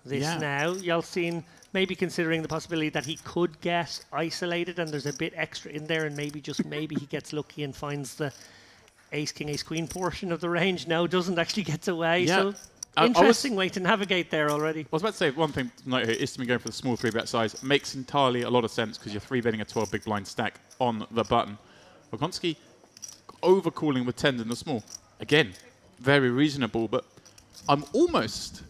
this Yeah. now. Yeltsin maybe considering the possibility that he could get isolated and there's a bit extra in there and maybe just maybe he gets lucky and finds the ace, king, ace, queen portion of the range. No, doesn't actually get away. Yeah. So I was- interesting way to navigate there already. I was about to say one thing to note here, Istamin going for the small 3-bet size makes entirely a lot of sense because you're 3-betting a 12 big blind stack on the button. Volkonski overcalling with 10s in the small. Again, very reasonable, but I'm almost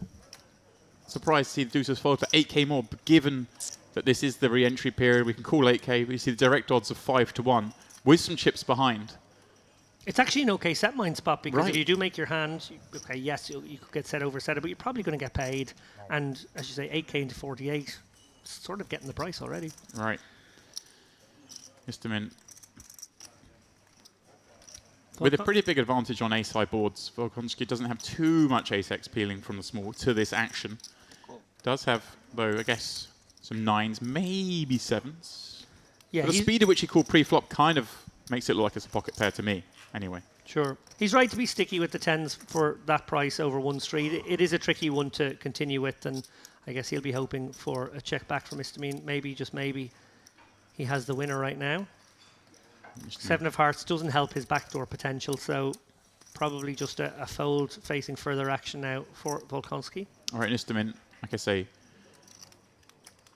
surprised to see the deuces fold for 8k more, but given that this is the re-entry period, we can call 8k, we see the direct odds of 5-1 with some chips behind. It's actually an okay set mine spot because Right. if you do make your hand, okay, yes, you could get set over set, but you're probably going to get paid. And as you say, 8k into 48, sort of getting the price already. Right. Istamin with a pretty big advantage on ace-high boards. Volkonski doesn't have too much ace-x peeling from the small to this action. Does have, though, I guess, some 9s, maybe 7s. Yeah, But the he's- speed at which he called pre-flop kind of makes it look like it's a pocket pair to me, anyway. Sure. He's right to be sticky with the 10s for that price over 1 street. It is a tricky one to continue with, and I guess he'll be hoping for a check back from Istamine. Maybe, just maybe, he has the winner right now. 7 of hearts doesn't help his backdoor potential, so probably just a fold facing further action now for Volkonski. All right, Istamin, like I say,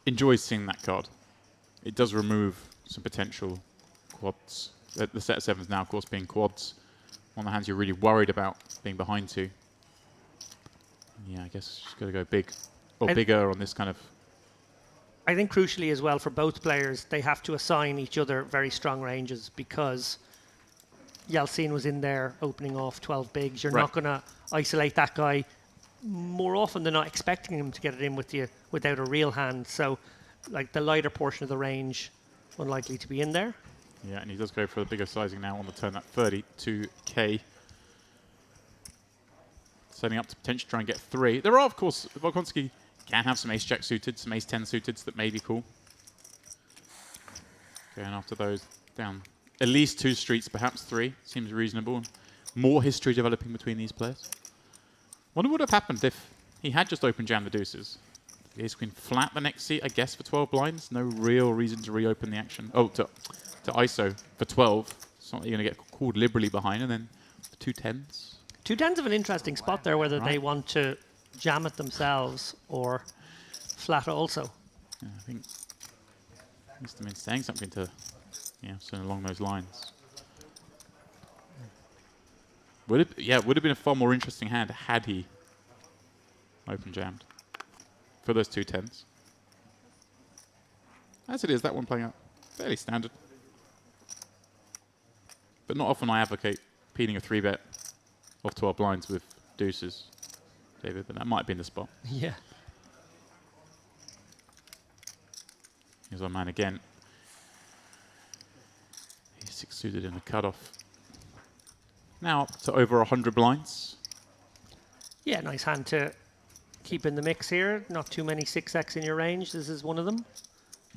enjoys seeing that card. It does remove some potential quads. The set of 7s now, of course, being quads. One of the hands you're really worried about being behind to. Yeah, I guess she's got to go big or bigger on this kind of. I think crucially as well for both players, they have to assign each other very strong ranges because Yeltsin was in there opening off 12 bigs. You're not going to isolate that guy more often than not, expecting him to get it in with you without a real hand. So, like the lighter portion of the range, unlikely to be in there. Yeah, and he does go for the bigger sizing now on the turn at 32k. Setting up to potentially try and get 3. There are, of course, Volkonski can have some ace-jack suited, some ace-10 suited that may be cool. Going after those down at least 2 streets, perhaps 3. Seems reasonable. More history developing between these players. Wonder what would have happened if he had just opened jam the deuces. The ace-queen flat the next seat, I guess, for 12 blinds. No real reason to reopen the action. Oh, to ISO for 12. It's not that you're going to get called liberally behind, and then 2 10s. 2 10s have an interesting spot there, whether they want to jam it themselves or flat also. Yeah, I think Mr. Min's saying something to, something along those lines. Would have been a far more interesting hand had he open jammed for those 2 10s. As it is, that one playing out fairly standard. But not often I advocate peeling a 3-bet off 12 blinds with deuces, David, but that might have been the spot. Yeah. Here's our man again. He's 6 suited in the cutoff. Now up to over 100 blinds. Yeah, nice hand to keep in the mix here. Not too many 6x in your range. This is one of them.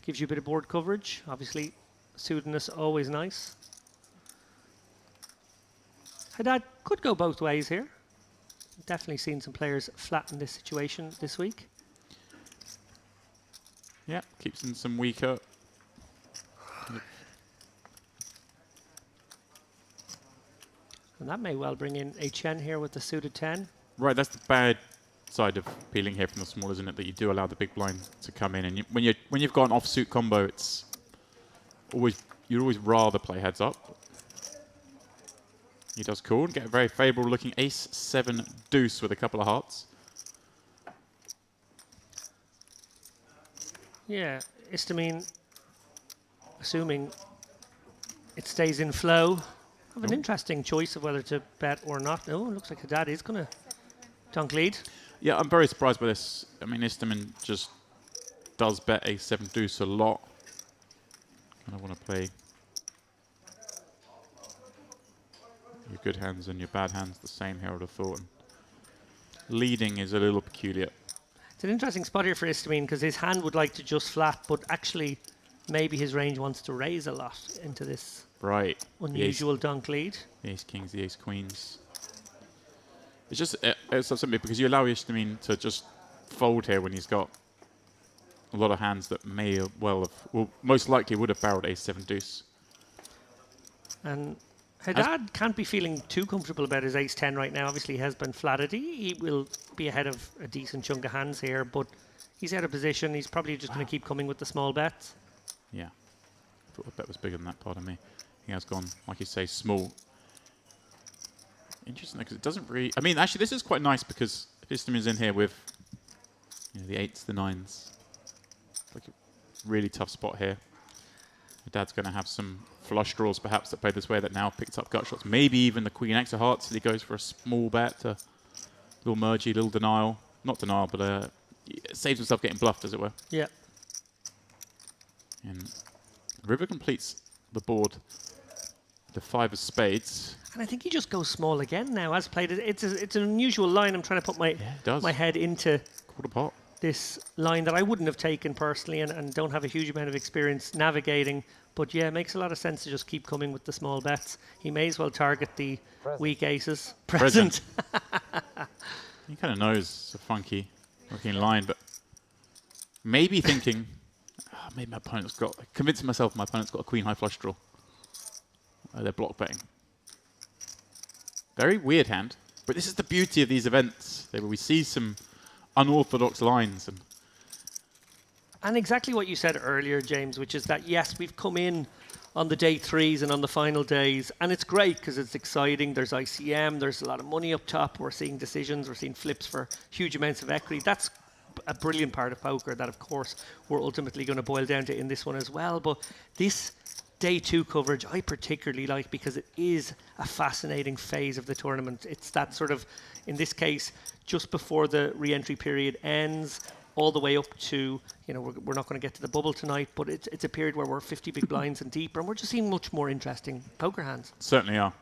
Gives you a bit of board coverage. Obviously, suitedness always nice. Haddad could go both ways here. Definitely seen some players flatten this situation this week. Yeah, keeps in some weaker. And that may well bring in a Chen here with the suited 10. Right, that's the bad side of peeling here from the small, isn't it? That you do allow the big blind to come in, and when you've got an offsuit combo, it's you'd always rather play heads up. He does cool and get a very favourable looking ace 7 deuce with a couple of hearts. Yeah, Istamine, assuming it stays in flow, have an interesting choice of whether to bet or not. Oh, it looks like Haddad is going to dunk lead. Yeah, I'm very surprised by this. I mean, Istamine just does bet ace 7 deuce a lot. Kind of want to play your good hands and your bad hands the same here, I would have thought. And leading is a little peculiar. It's an interesting spot here for Istamine because his hand would like to just flat, but actually maybe his range wants to raise a lot into this unusual dunk lead. The ace kings, the ace queens. It's just it's something because you allow Istamine to just fold here when he's got a lot of hands that may most likely would have barreled ace 7 deuce. And Haddad can't be feeling too comfortable about his ace 10 right now. Obviously, he has been flattered. He will be ahead of a decent chunk of hands here, but he's out of position. He's probably just going to keep coming with the small bets. Yeah. I thought the bet was bigger than that, pardon me. He has gone, like you say, small. Interesting, because it doesn't really... I mean, actually, this is quite nice because Istam is in here with the 8s, the 9s. Like a really tough spot here. Dad's going to have some flush draws, perhaps, that play this way that now picked up gut shots. Maybe even the Queen X of Hearts, so he goes for a small bet, a little mergey, little denial. Not denial, but saves himself getting bluffed, as it were. Yeah. And River completes the board, the 5 of spades. And I think he just goes small again now, as played. It's an unusual line. I'm trying to put my head into Quarter pot. this line that I wouldn't have taken personally and don't have a huge amount of experience navigating. But yeah, it makes a lot of sense to just keep coming with the small bets. He may as well target the weak aces. Present. He kind of knows it's a funky looking line, but maybe thinking, maybe my opponent's got, convincing myself my opponent's got a queen high flush draw. They're block betting. Very weird hand, but this is the beauty of these events, where we see some unorthodox lines, and And exactly what you said earlier, James, which is that, yes, we've come in on the day 3s and on the final days, and it's great because it's exciting. There's ICM, there's a lot of money up top. We're seeing decisions, we're seeing flips for huge amounts of equity. That's a brilliant part of poker that, of course, we're ultimately going to boil down to in this one as well. But this day 2 coverage I particularly like because it is a fascinating phase of the tournament. It's that sort of, in this case, just before the re-entry period ends, all the way up to, you know, we're not going to get to the bubble tonight, but it's a period where we're 50 big blinds and deeper, and we're just seeing much more interesting poker hands. Certainly are.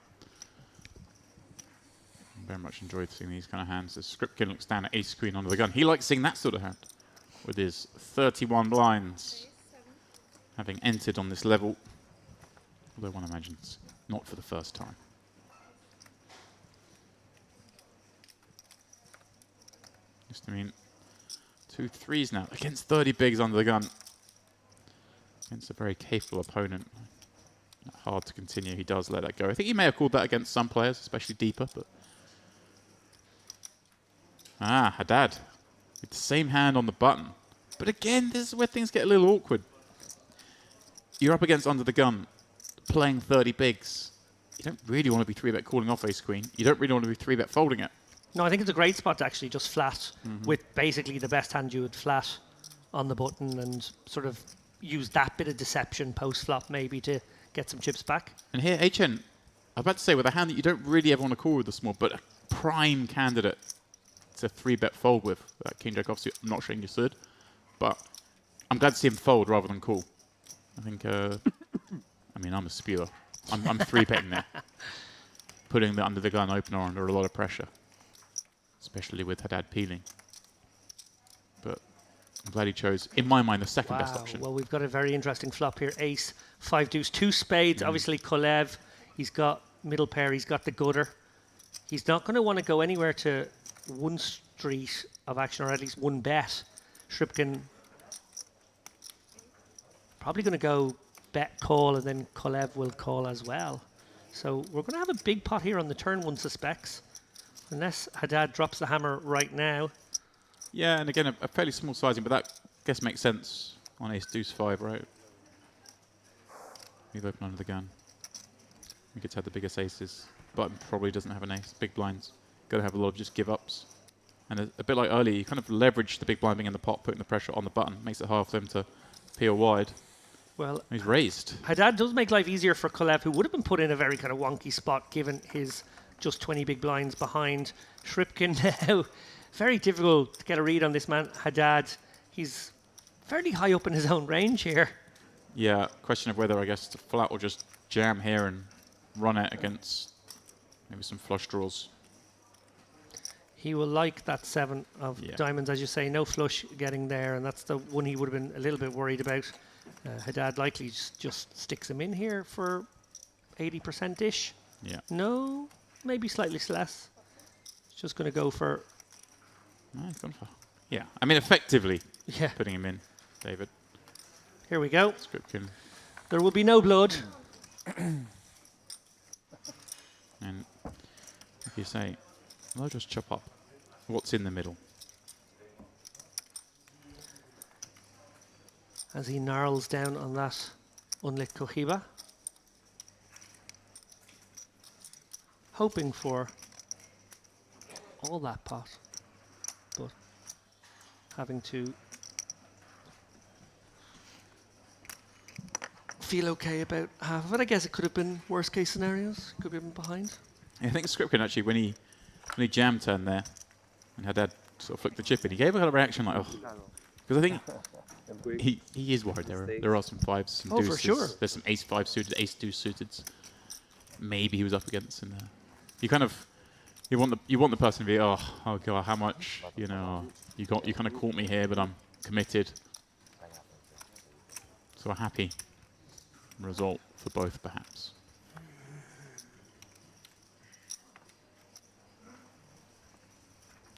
Very much enjoyed seeing these kind of hands. As Skripkin looks down at ace queen under the gun. He likes seeing that sort of hand with his 31 blinds, having entered on this level. Although one imagines not for the first time. Just, I mean, 2 3s now against 30 bigs under the gun. Against a very capable opponent. Hard to continue. He does let that go. I think he may have called that against some players, especially deeper, but Haddad with the same hand on the button. But again, this is where things get a little awkward. You're up against under the gun, playing 30 bigs. You don't really want to be 3-bet calling off ace queen. You don't really want to be 3-bet folding it. No, I think it's a great spot to actually just flat with basically the best hand you would flat on the button and sort of use that bit of deception post-flop maybe to get some chips back. And here, HN, I'm about to say, with a hand that you don't really ever want to call with the small, but a prime candidate to 3-bet fold with, that King Jack offsuit, I'm not saying you should, but I'm glad to see him fold rather than call. I think, I mean, I'm a spewer. I'm 3-betting there. Putting the under the gun opener under a lot of pressure, especially with Haddad peeling. But I'm glad he chose, in my mind, the second best option. Well, we've got a very interesting flop here. Ace, 5 deuce, 2 spades. Obviously, Kolev, he's got middle pair, he's got the gutter. He's not going to want to go anywhere to one street of action, or at least one bet. Shripkin probably going to go bet call, and then Kolev will call as well. So we're going to have a big pot here on the turn, one suspects. Unless Haddad drops the hammer right now. Yeah, and again, a fairly small sizing, but that, I guess, makes sense on ace deuce 5, right? Leave open under the gun. He gets had the biggest aces, but probably doesn't have an ace. Big blinds. Got to have a lot of just give-ups. And a bit like earlier, you kind of leverage the big blind being in the pot, putting the pressure on the button. Makes it hard for them to peel wide. Well, he's raised. Haddad does make life easier for Kolev, who would have been put in a very kind of wonky spot given his just 20 big blinds behind. Shripkin now, very difficult to get a read on this man, Haddad. He's fairly high up in his own range here. Yeah, question of whether, I guess, to flat or just jam here and run it against maybe some flush draws. He will like that 7 of diamonds, as you say. No flush getting there, and that's the one he would have been a little bit worried about. Haddad likely just sticks him in here for 80%-ish. Yeah. No, maybe slightly less. He's just going to go for... No, he's gone for... Yeah, I mean, effectively putting him in, David. Here we go. Skripkin. There will be no blood. And like you say, I'll just chop up what's in the middle. As he gnarls down on that unlit Cohiba. Hoping for all that pot, but having to feel okay about half of it. I guess it could have been worst case scenarios. Could have been behind. Yeah, I think Skripkin actually, when he jammed turn there and Haddad sort of flicked the chip in, he gave a kind of reaction like, oh. Because I think he is worried. There are some 5s, some deuces. For sure. There's some ace 5 suited, ace 2 suited. Maybe he was up against in there. You kind of you want the person to be, oh god, how much, you know, you kind of caught me here, but I'm committed. So a happy result for both, perhaps.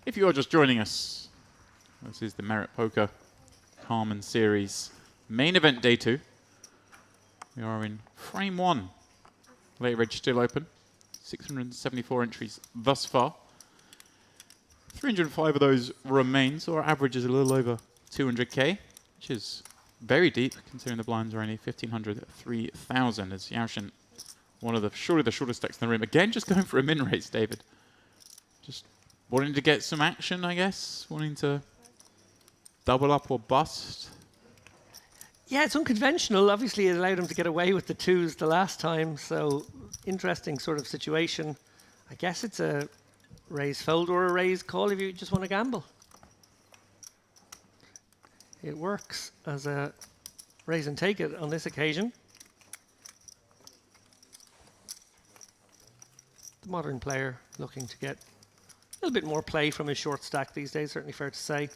If you are just joining us, this is the Merit Poker Carmen Series main event day 2. We are in frame 1. Late reg still open. 674 entries thus far. 305 of those remain, so our average is a little over 200k. which is very deep considering the blinds are only 1,500, 3,000 as Yaushin, surely the shortest stacks in the room. Again, just going for a min raise, David. Just wanting to get some action, I guess. Wanting to double up or bust. Yeah, it's unconventional. Obviously, it allowed him to get away with the twos the last time, so interesting sort of situation. I guess it's a raise fold or a raise call if you just want to gamble. It works as a raise and take it on this occasion. The modern player looking to get a little bit more play from his short stack these days, certainly fair to say.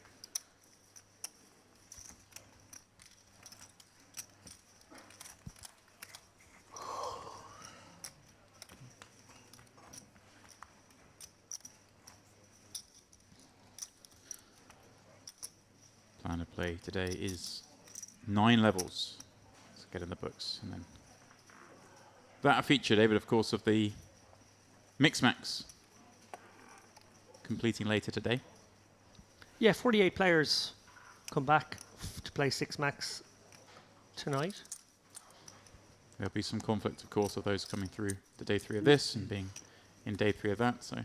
Plan of play today is 9 levels. Let's get in the books. And then that a feature, David, of course, of the Mix Max completing later today. Yeah, 48 players come back to play 6 Max tonight. There'll be some conflict, of course, of those coming through the day 3 of this and being in day 3 of that. So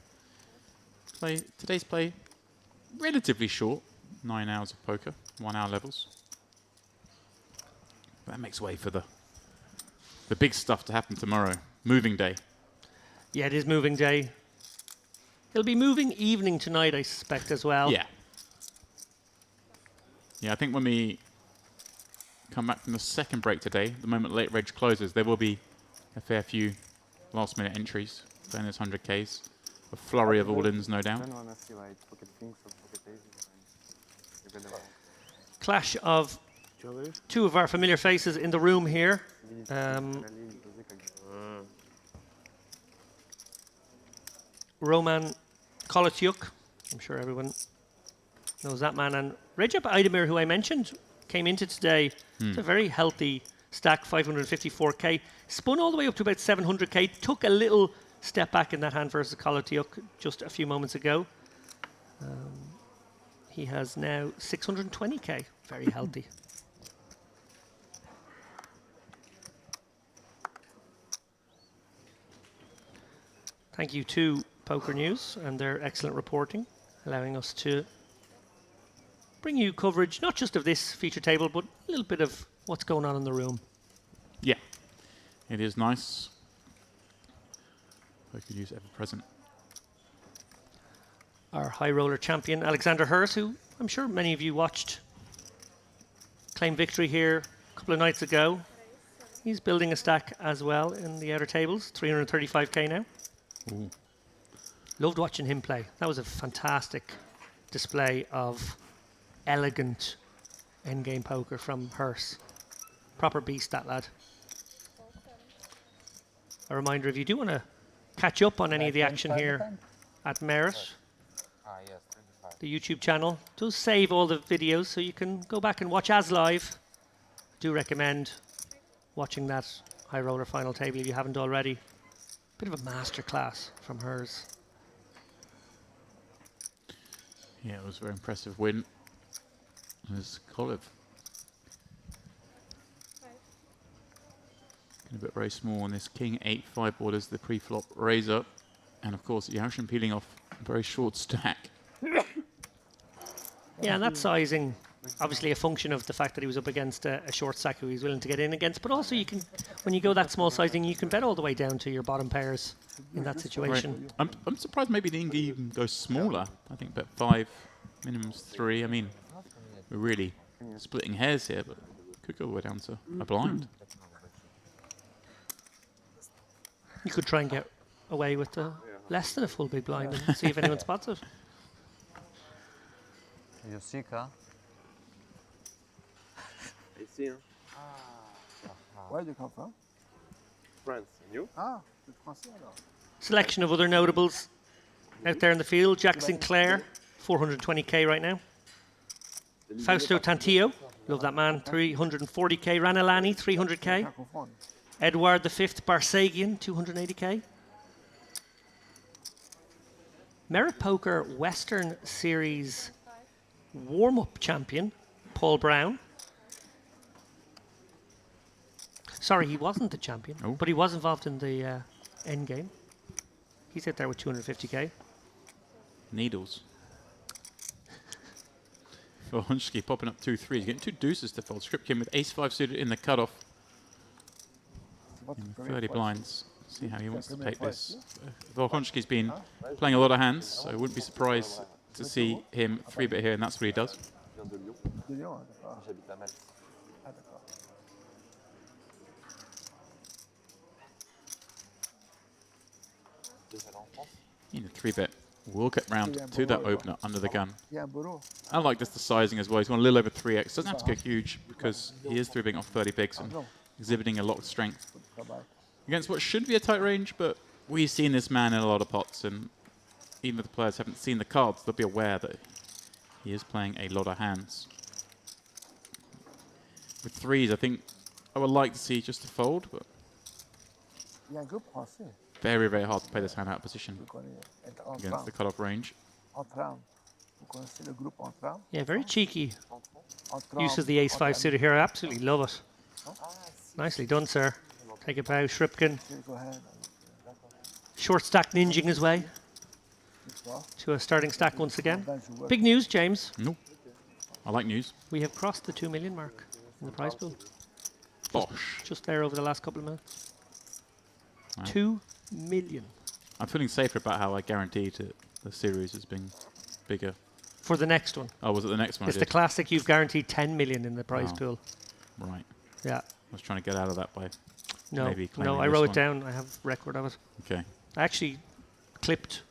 today's play relatively short, 9 hours of poker, 1 hour levels. That makes way for the big stuff to happen tomorrow. Moving day. Yeah, it is moving day. It'll be moving evening tonight, I suspect, as well. Yeah. Yeah, I think when we come back from the second break today, the moment late reg closes, there will be a fair few last minute entries. Then there's 100Ks. A flurry of all-ins, no doubt. Clash of two of our familiar faces in the room here. Roman Kolotyuk, I'm sure everyone knows that man, and Recep Aydemir, who I mentioned, came into today. It's a very healthy stack, 554k, spun all the way up to about 700k, took a little step back in that hand versus Kolotyuk just a few moments ago. He has now 620k, very healthy. Thank you to Poker News and their excellent reporting, allowing us to bring you coverage, not just of this feature table, but a little bit of what's going on in the room. Yeah, it is nice. Poker News ever present. Our high roller champion, Alexander Hurst, who I'm sure many of you watched claim victory here a couple of nights ago. He's building a stack as well in the outer tables, 335k now. Ooh. Loved watching him play. That was a fantastic display of elegant endgame poker from Hurst. Proper beast, that lad. A reminder, if you do want to catch up on any of the action here at Merit, Yes, 25. the YouTube channel does save all the videos, so you can go back and watch as live. Do recommend watching that high roller final table if you haven't already. Bit of a masterclass from hers. Yeah, it was a very impressive win. It was Cove. A bit very small on this King 8-5 board as the pre-flop raise up. And of course, Yaushin peeling off a very short stack. Yeah, and that sizing, obviously a function of the fact that he was up against a short stack who he's willing to get in against. But also, you can, when you go that small sizing, you can bet all the way down to your bottom pairs in that situation. Right. I'm surprised maybe the Inga even goes smaller. I think bet 5, minimum's 3. I mean, we're really splitting hairs here, but could go all the way down to a blind. You could try and get away with the less than a full big blind and see if anyone spots it. You see, huh? I see, huh? Where do you come from? France, and you? Ah, c'est français alors. Selection of other notables out there in the field. Jack Sinclair, 420k right now. Fausto Tantillo, love that man, 340k. Ranelani, 300k. Pas confondre. Edward V Barsagian, 280k. Merit Poker Western Series warm-up champion, Paul Brown, Sorry, he wasn't the champion, Oh. but he was involved in the end game. He's out there with 250k. Needles. Volhonski popping up 2-3. He's getting two deuces to fold. Script with ace-5 suited in the cutoff. What In premier 30 fight? blinds. See how he wants to Premier take fight, this. Volhonski's been playing a lot of hands, so I wouldn't be surprised to see him 3-bet here, and that's what he does. Je viens de Lyon. De Lyon, hein, d'accord. J'habite à Malte. Ah, d'accord. Déjà là en France. In a 3-bet, we'll get round to that opener under the gun. Il y a un boulot. I like just the sizing as well. He's gone a little over 3x. Doesn't have to go huge because he is 3-betting off 30 bigs and exhibiting a lot of strength Travail. against what should be a tight range, but we've seen this man in a lot of pots, and even if the players haven't seen the cards, they'll be aware that he is playing a lot of hands. With threes, I think I would like to see just a fold, but Il y a un groupe français. very, very hard to play this hand out of position Vous connaissez. Entre against the armes. cutoff range. Entre armes. Vous connaissez le groupe entre armes? Yeah, very cheeky Entre use armes, of the ace-5 entre suited here. I absolutely love it. Nicely done, sir. Take a bow, Shripkin. amis. Go ahead. Short stack ninging his way Histoire. to a starting stack once again. Ben joueur. Big news, James. No. I like news. We have crossed the 2 million mark in the prize pool. Bosh. Just there over the last couple of minutes. Wow. 2 million I'm feeling safer about how I guaranteed that the series has been bigger. for the next one. Oh, was it the next one? It's I the did? classic. You've guaranteed 10 million in the prize Wow. pool. Right. Yeah. I was trying to get out of that by No, maybe no, claiming I this wrote one. it down. I have record of it. Okay. I actually clipped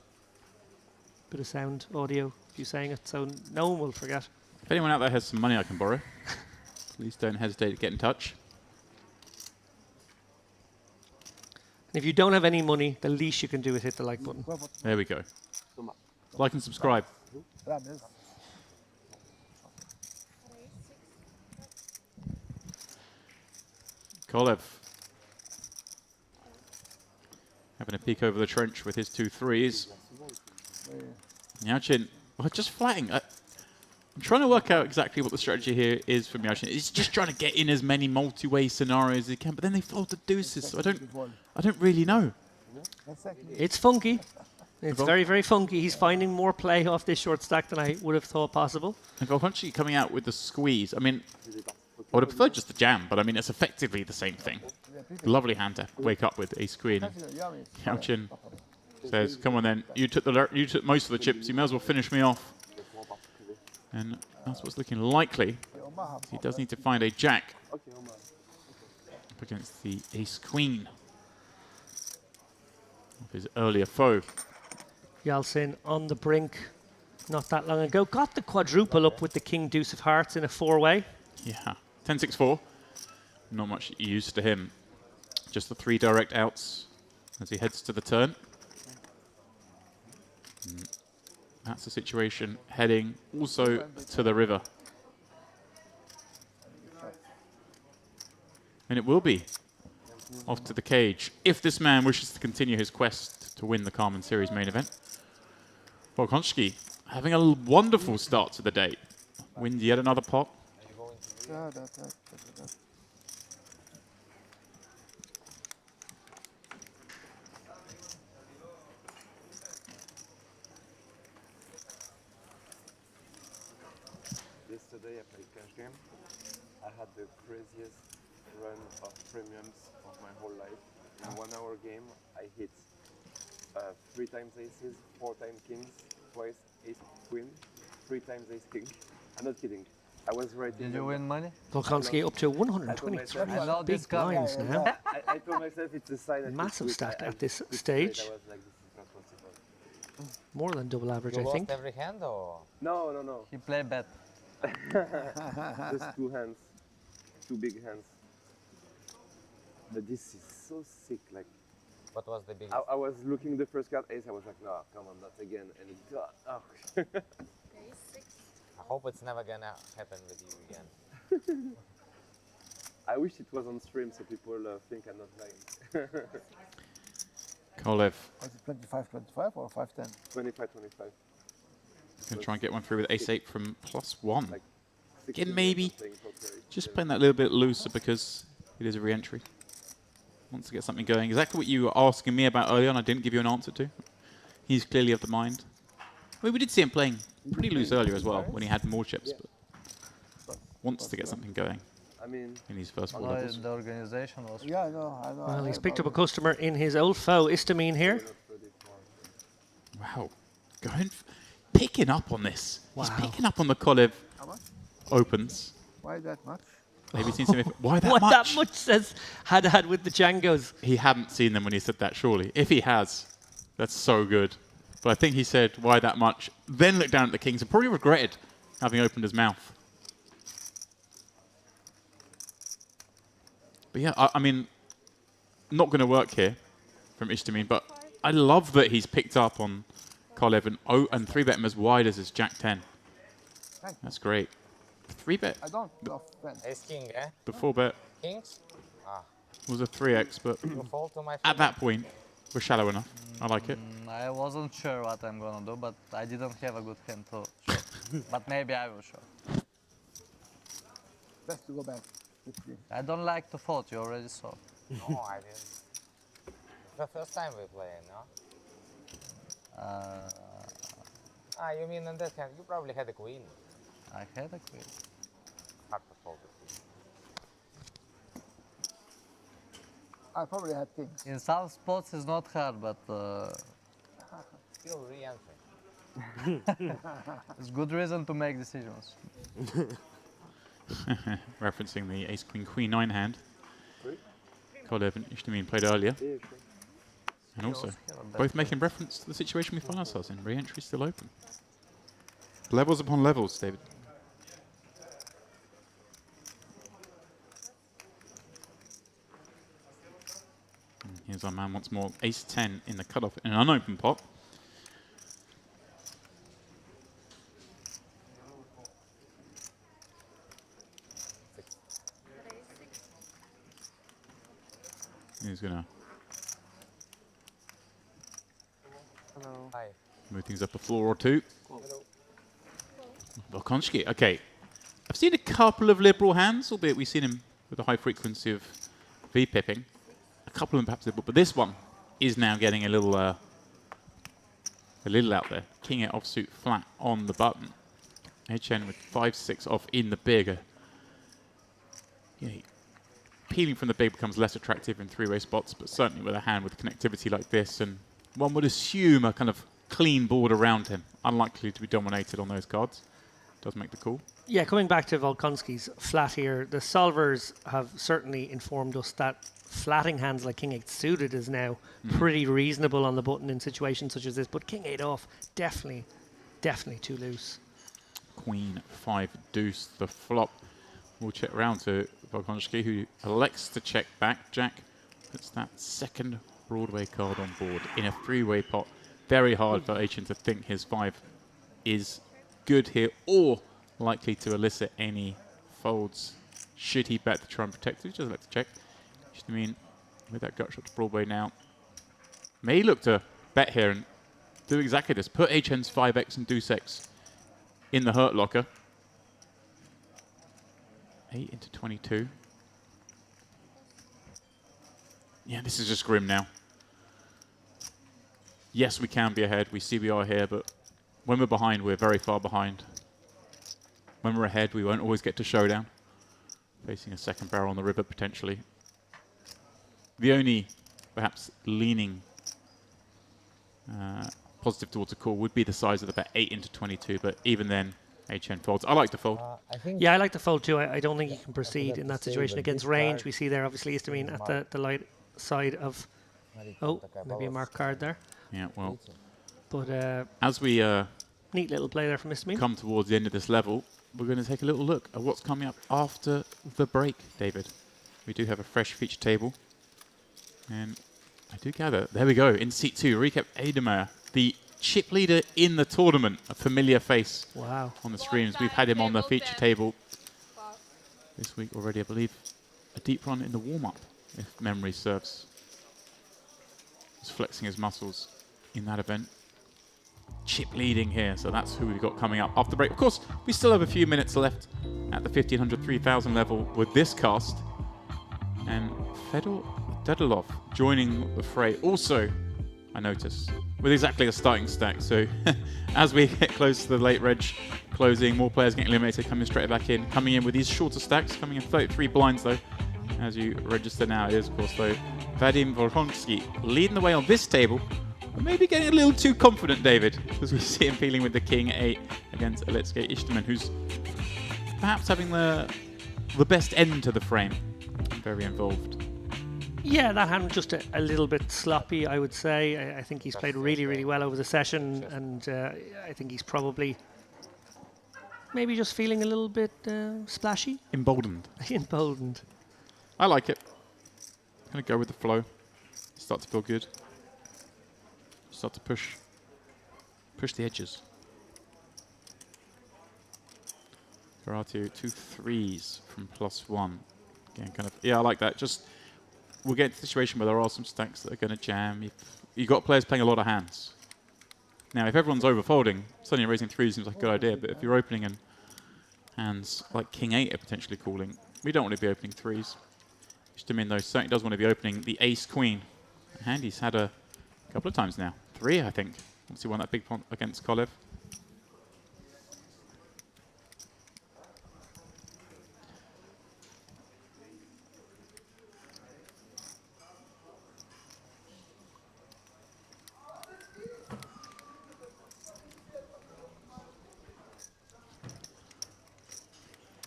a bit of sound audio of you saying it, so no one will forget. If anyone out there has some money I can borrow, please don't hesitate to get in touch. And if you don't have any money, the least you can do is hit the like button. Quoi, votre There we go. Like and subscribe. rameuse? Kolev having a peek over the trench with his 2-3s. Yachin, well, just flatting. I'm trying to work out exactly what the strategy here is for Yachin. He's just trying to get in as many multi-way scenarios as he can, but then they fold the deuces, so I don't really know. 25 It's funky. It's very, very funky. He's finding more play off this short stack than I would have thought possible. And Volhonski coming out with the squeeze. I mean, I would have preferred just the jam, but I mean, it's effectively the same thing. Lovely hand to wake up with ace queen. Yachin says, "Come on then, you took most of the chips. You may as well finish me off." And that's what's looking likely. He does need to find a jack up against the ace queen of his earlier foe. Yalcin on the brink not that long ago. Got the quadruple up with the king deuce of hearts in a four-way. Yeah, 10-6-4. Not much use to him. Just the 3 direct outs as he heads to the turn. That's the situation heading also to the river. And it will be off to the cage if this man wishes to continue his quest to win the Carmen Series main event. Volhonski having a wonderful start to the day. Wins yet another pot. Yesterday I played cash game. I had the craziest run of premiums of my whole life. In 1 hour game, I hit 3 times aces, 4 times kings, twice ace queen, 3 times ace king. I'm not kidding. I was right. Did you win money? Volkanovski up to 123 I love big this guy. blinds now. I told myself it's a sign. that Massive it's good. stack I at this it's stage. great. I was like, this is not possible. More than double average, You I lost think. every hand or? No, no, no. He played bet. Just 2 hands. 2 big hands. But this is so sick. Like, What was the biggest? I was looking the first card ace. I was like, no, come on, not again. And it got, oh. I hope it's never gonna happen with you again. I wish it was on stream so people think I'm not lying. Kolev Was it 25-25 or 5-10? 25-25. going to try and get one through with ace-8 from +1. Like, Again, 16 maybe. something, okay. Just playing that a little bit looser because it is a re-entry. Wants to get something going. Exactly what you were asking me about earlier, and I didn't give you an answer to. He's clearly of the mind. I mean, we did see him playing pretty loose earlier as well when he had more chips, but wants to get something going I mean, in these first 4 No, levels. the organization was. Yeah, I know. Well, he's picked up a customer in his old foe, Istamine here. Wow. Picking up on this. Wow. He's picking up on the Cove How much? opens. Why that much? Maybe seen some. Why that What much? that much says had with the Django's. He hadn't seen them when he said that, surely. If he has, that's so good. But I think he said, why that much? Then looked down at the kings and probably regretted having opened his mouth. But yeah, I mean, not going to work here from Istamine, but I love that he's picked up on Kolev and 3-bet him as wide as his Jack 10. That's great. 3-bet. I don't bluff then. Ace king, eh? The 4-bet Kings? Ah, was a 3x, but you fall to my at that point, we're shallow enough. I like it. I wasn't sure what I'm gonna do, but I didn't have a good hand to show. But maybe I will show. Best to go back. 15. I don't like to fold, you already saw. No, I didn't. The first time we play, no? Ah, you mean on that hand? You probably had a queen. I had a queen. Hard to fold the queen. I probably had kings. In some spots it's not hard, but Still re-entering. it's good reason to make decisions. Referencing the ace queen queen 9 hand. Kolev and Istamine played earlier. And also, both making reference to the situation we find ourselves in. Re-entry still open. Levels upon levels, David. And here's our man once more. Ace 10 in the cutoff in an unopened pot. He's going to Hello. Hi. move things up a floor or two. Volkonski, okay. I've seen a couple of liberal hands, albeit we've seen him with a high frequency of V-pipping. A couple of them perhaps liberal, but this one is now getting a little out there. King 8 offsuit flat on the button. HN with 5-6 off in the big. Yeah, peeling from the big becomes less attractive in 3-way spots, but certainly with a hand with connectivity like this, and one would assume a kind of clean board around him, unlikely to be dominated on those cards. Does make the call. Yeah, coming back to Volkonski's flat here, the solvers have certainly informed us that flatting hands like King 8 suited is now pretty reasonable on the button in situations such as this, but King 8 off, definitely too loose. Queen 5 deuce the flop. We'll check round to Volkonski, who elects to check back. Jack puts that second Broadway card on board in a 3-way pot. Very hard for HN to think his 5 is good here or likely to elicit any folds. Should he bet to try and protect it? He doesn't like to check. I mean, with that gut shot to Broadway now, may look to bet here and do exactly this. Put HN's 5x and deuce x in the hurt locker. 8 into 22. Yeah, this is just grim now. Yes, we can be ahead. We see we are here, but when we're behind, we're very far behind. When we're ahead, we won't always get to showdown. Facing a second barrel on the river, potentially. The only, perhaps, leaning positive towards a call would be the size of the bet, 8 into 22, but even then, HN folds. I like to fold. I think Yeah, I like the fold too. I don't think you can proceed have in to that say situation that against this range. card We see there, obviously, Istamine at the light side of... Oh, maybe a marked card there. Yeah, well, But as we neat little play there from Istamine. come towards the end of this level, we're going to take a little look at what's coming up after the break, David. We do have a fresh feature table. And I do gather, there we go, in seat 2, Recap Edemeyer, the chip leader in the tournament, a familiar face Wow. on the streams. We've had him on the feature table this week already, I believe. A deep run in the warm-up, if memory serves. He's flexing his muscles in that event. Chip leading here, so that's who we've got coming up after the break. Of course, we still have a few minutes left at the 1500, 3000 level with this cast. And Fedor Dedalov joining the fray. Also, I noticed, with exactly a starting stack. So as we get close to the late reg closing, more players getting eliminated, coming straight back in. Coming in with these shorter stacks, coming in 33 blinds though. As you register now, it is of course though Vadim Volkonsky leading the way on this table. But maybe getting a little too confident, David, as we see him feeling with the King 8 against Alexei Ishtaman, who's perhaps having the best end to the frame. Very involved. Yeah, that hand just a little bit sloppy, I would say. I think he's played really, really well over the session, and I think he's probably maybe just feeling a little bit splashy. Emboldened. Emboldened. I like it. Gonna go with the flow. Start to feel good. Start to push the edges. Karatu, 2 3s from +1. Again, kind of, yeah, I like that. Just, we'll get into a situation where there are some stacks that are going to jam. You've got players playing a lot of hands. Now, if everyone's overfolding, suddenly raising 3s seems like a good idea, but if you're opening in hands like King 8 are potentially calling, we don't want to be opening 3s. Ishtamin, though, certainly does want to be opening the Ace-Queen. A hand he's had a couple of times now. 3, I think, once he won that big point against Kolev.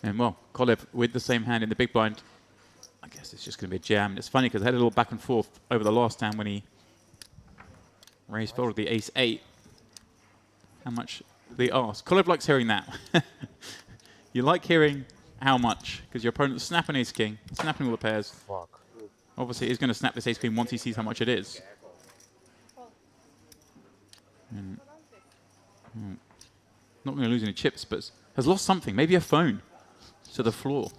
And well, Kolev with the same hand in the big blind. I guess it's just going to be a jam. And it's funny because I had a little back and forth over the last hand when he raised forward the Ace-8. How much they ask. Kolev likes hearing that. You like hearing how much, because your opponent's snapping Ace-King, snapping all the pairs. Fuck. Obviously, he's going to snap this Ace-Queen once he sees how much it is. And, not going to lose any chips, but has lost something. Maybe a phone to the floor.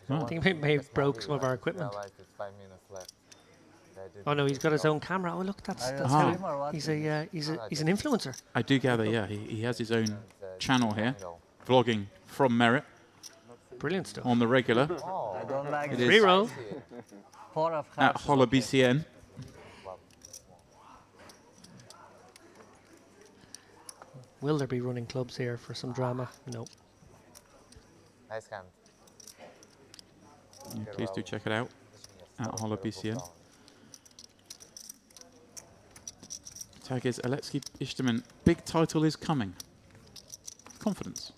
I think he may have broke some of our equipment. It's 5 minutes left. Oh no, he's got his own camera. Oh look, that's Are you a how streamer or what? he's an influencer. I do gather, yeah, he has his own channel here, vlogging from Merit Brilliant stuff. on the regular I don't like It this. is. Reroll. 4 of at hearts. Holla okay. BCN. Will there be running clubs here for some drama? No. Nice hand. Yeah, please do check it out at Holla BCN. Tag is Alexei Ishtaman. Big title is coming. Confidence.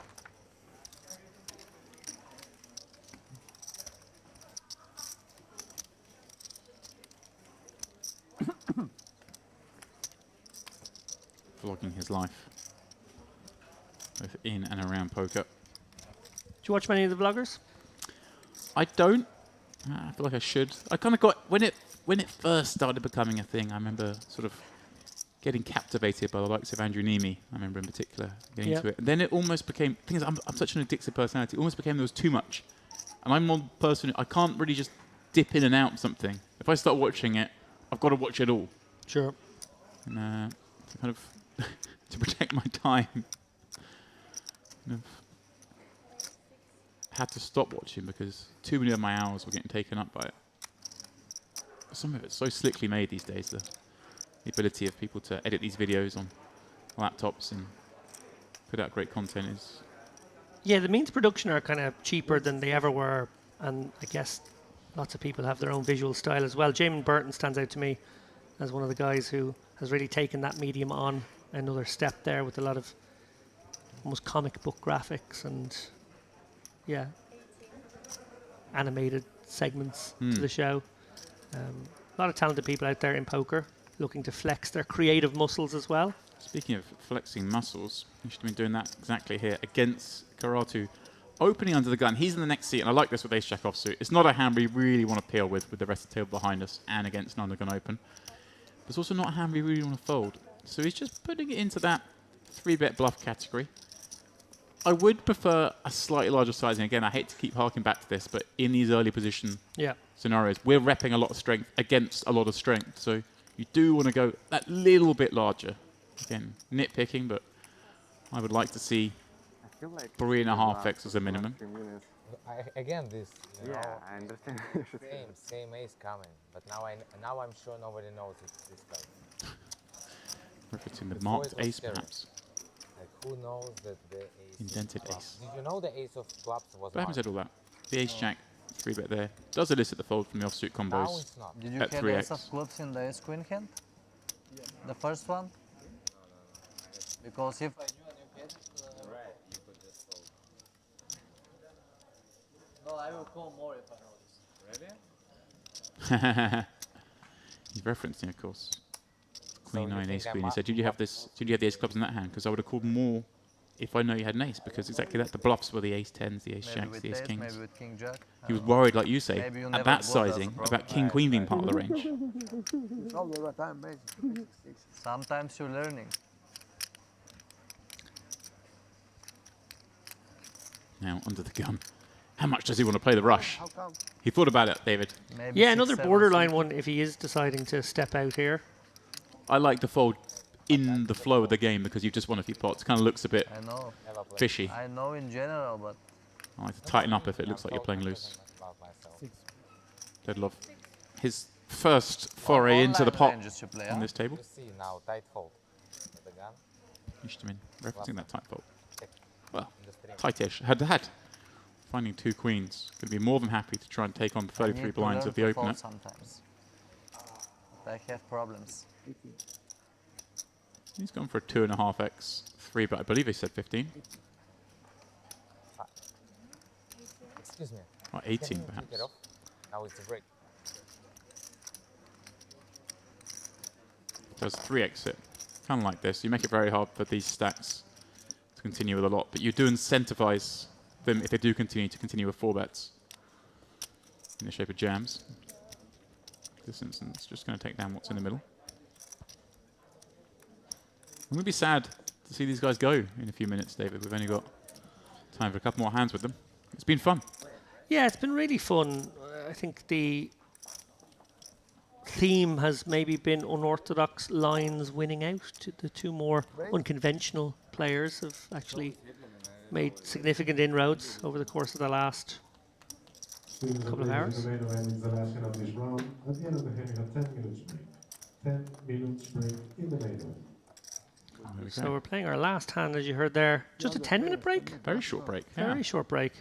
Vlogging his life, both in and around poker. Do you watch many of the vloggers? I don't. I feel like I should. I kind of got when it first started becoming a thing. I remember sort of getting captivated by the likes of Andrew Nemi. I remember in particular getting into it. And then it almost became. The thing is, I'm such an addictive personality. It almost became there was too much, and I'm one person. I can't really just dip in and out something. If I start watching it, I've got to watch it all. Sure. And to kind of to protect my time, kind of had to stop watching because too many of my hours were getting taken up by it. Some of it's so slickly made these days. The ability of people to edit these videos on laptops and put out great content is. Yeah, the means of production are kind of cheaper than they ever were, and I guess lots of people have their own visual style as well. Jamin Burton stands out to me as one of the guys who has really taken that medium on another step there with a lot of almost comic book graphics and animated segments to the show. A lot of talented people out there in poker looking to flex their creative muscles as well. Speaking of flexing muscles, you should have been doing that exactly here against Karatu. Opening under the gun, he's in the next seat, and I like this with Ace Jack offsuit. It's not a hand we really want to peel with the rest of the table behind us and against an under gun open. But it's also not a hand we really want to fold. So he's just putting it into that 3-bet bluff category. I would prefer a slightly larger sizing. Again, I hate to keep harking back to this, but in these early position scenarios, we're repping a lot of strength against a lot of strength. So you do want to go that little bit larger. Again, nitpicking, but I would like to see I feel like 3.5x as a minimum. Again, this, you Yeah, know, I understand. same ace coming. But now I'm sure nobody knows it's this guy. Referencing the Before marked it was ace, scary. perhaps. Like, who knows that the ace Indented of clubs? ace. Did you know the ace of clubs was But I haven't marked? said all that. The ace jack, 3-bet there. Does elicit the fold from the offsuit Now combos. it's not. Did you At have 3x. ace of clubs in the ace queen hand? The first one? Because if I knew and you had it, Right, you could just fold. no, I will call more if I know this. Really? He's referencing, of course, Queen you 9 think ace I queen. He ma- said, "Did you have this? Did you have the ace clubs in that hand? Because I would have called more if I know you had an ace. Because exactly that, the bluffs were the ace tens, the ace Maybe jacks, with the ace ace, kings. maybe with king jack. I He was don't know. worried, like you say, Maybe you at never that bluff, that's the sizing problem. about king queen being part of the range. It's all the time, basically. Sometimes you're learning. Now under the gun. How much does he want to play the rush? How come? He thought about it, David. Maybe Yeah, six, another seven, borderline six. one if he is deciding to step out here. I like the fold in the flow of the game because you've just won a few pots. Kind of looks a bit I know. Never played. fishy. I know in general, but I like to tighten up if it looks like you're playing loose. About myself. Dead love. His first foray into the online pot ranges you play, on huh? this table. You see now, tight fold. With the gun, Ishtamin, referencing that tight fold. check Well, in the stream. tightish. Had. Finding two queens. Going to be more than happy to try and take on the I 33 need to blinds learn of the to opener. fold sometimes. But I have problems. He's gone for a 2.5x 3, but I believe he said 15. Excuse me. Or Can 18 you kick perhaps. it off? Now it's a break. Does 3x it. Kind of like this. You make it very hard for these stacks to continue with a lot, but you do incentivize them if they do continue to continue with 4 bets in the shape of jams. This instance, just going to take down what's in the middle. I'm going to be sad to see these guys go in a few minutes, David. We've only got time for a couple more hands with them. It's been fun. Yeah, it's been really fun. I think the theme has maybe been unorthodox lines winning out. The two more unconventional players have actually made significant inroads over the course of the last couple of hours. The main event is the last hand of this round. At the end of the hand, you have 10 minutes break. 10 minutes break in the main event. There we So go. we're playing our last hand, as you heard there. Just a 10-minute break. Very short break. Very Yeah. short break.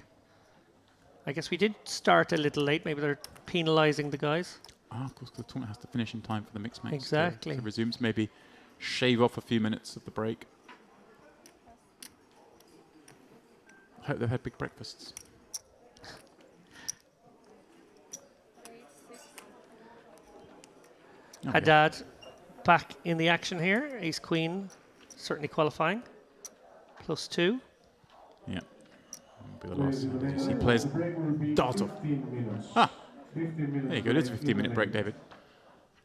I guess we did start a little late. Maybe they're penalising the guys. Of course, the tournament has to finish in time for the mixed match. Exactly. To resume, so maybe shave off a few minutes of the break. I hope they've had big breakfasts. Okay. Haddad back in the action here. Ace Queen certainly qualifying. +2. Yeah. Will be the last. As you see players dart off. 15 minutes. Ah, 15 minutes. there you go. It is a break 15-minute in the break, main David.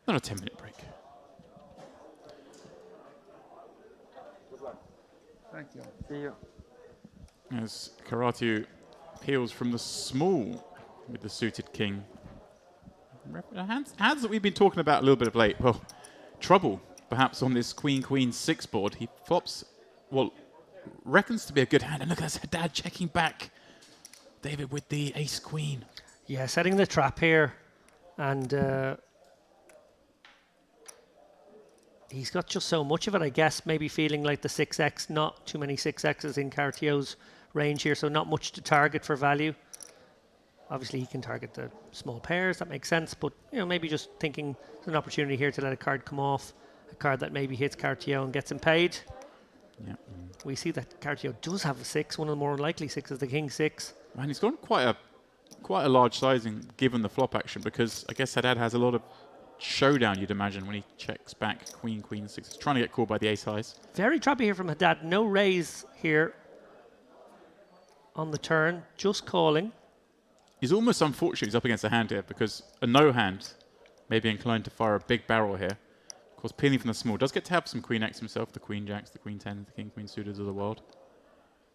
Not a 10-minute break. Thank you. See you. As Karatu peels from the small with the suited king. Hands that we've been talking about a little bit of late. Well, trouble perhaps on this Queen 6 board. He flops, well, reckons to be a good hand. And look, that's Haddad checking back. David with the ace queen. Yeah, setting the trap here. And he's got just so much of it, I guess. Maybe feeling like the 6x, not too many 6x's in Cartio's range here. So not much to target for value. Obviously, he can target the small pairs. That makes sense. But, you know, maybe just thinking there's an opportunity here to let a card come off. A card that maybe hits Cartio and gets him paid. Yeah. We see that Cartio does have a 6. One of the more likely 6 is the King 6. And he's gone quite a large sizing given the flop action, because I guess Haddad has a lot of showdown, you'd imagine, when he checks back Queen 6. He's trying to get called by the ace highs. Very trappy here from Haddad. No raise here on the turn. Just calling. He's almost unfortunate he's up against a hand here, because a no hand may be inclined to fire a big barrel here. Of course, peeling from the small does get to have some Queen X himself, the Queen Jacks, the Queen 10s, the King Queen suitors of the world.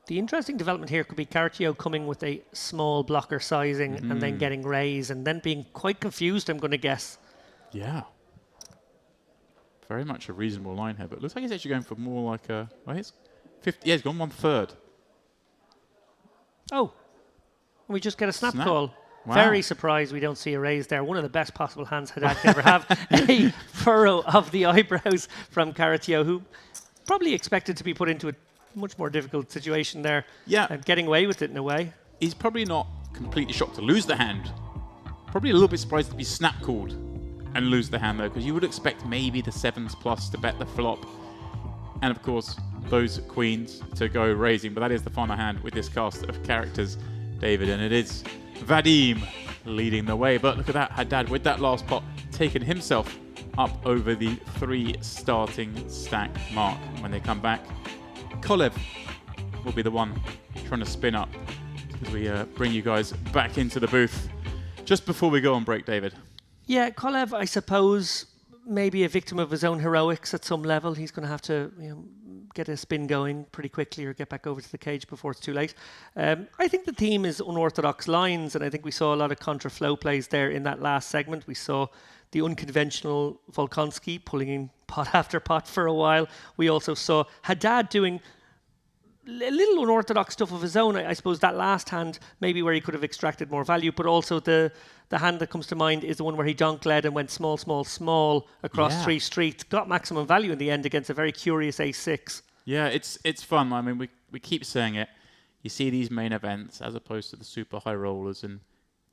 The interesting development here could be Cartio coming with a small blocker sizing and then getting raised and then being quite confused, I'm going to guess. Yeah. Very much a reasonable line here, but it looks like he's actually going for more like a... Well, he's 50, yeah, he's gone 1/3. Oh, We just get a snap Snap. call. Wow. Very surprised we don't see a raise there. One of the best possible hands Haddad could ever have. A furrow of the eyebrows from Caratio, who probably expected to be put into a much more difficult situation there. Yeah. And getting away with it in a way. He's probably not completely shocked to lose the hand. Probably a little bit surprised to be snap called and lose the hand though, because you would expect maybe the 7s plus to bet the flop. And of course, those queens to go raising. But that is the final hand with this cast of characters, David. And it is Vadim leading the way. But look at that, Haddad with that last pot, taking himself up over the 3 starting stack mark. When they come back, Kolev will be the one trying to spin up as we bring you guys back into the booth. Just before we go on break, David. Yeah, Kolev, I suppose, maybe a victim of his own heroics at some level. He's going to have to get a spin going pretty quickly or get back over to the cage before it's too late. I think the theme is unorthodox lines, and I think we saw a lot of contra-flow plays there in that last segment. We saw the unconventional Volkonsky pulling in pot after pot for a while. We also saw Haddad doing a little unorthodox stuff of his own. I suppose that last hand, maybe where he could have extracted more value, but also the hand that comes to mind is the one where he donk led and went small, small, small across 3 streets. Got maximum value in the end against a very curious ace-6. Yeah, it's fun. I mean, we keep saying it. You see these main events as opposed to the super high rollers, and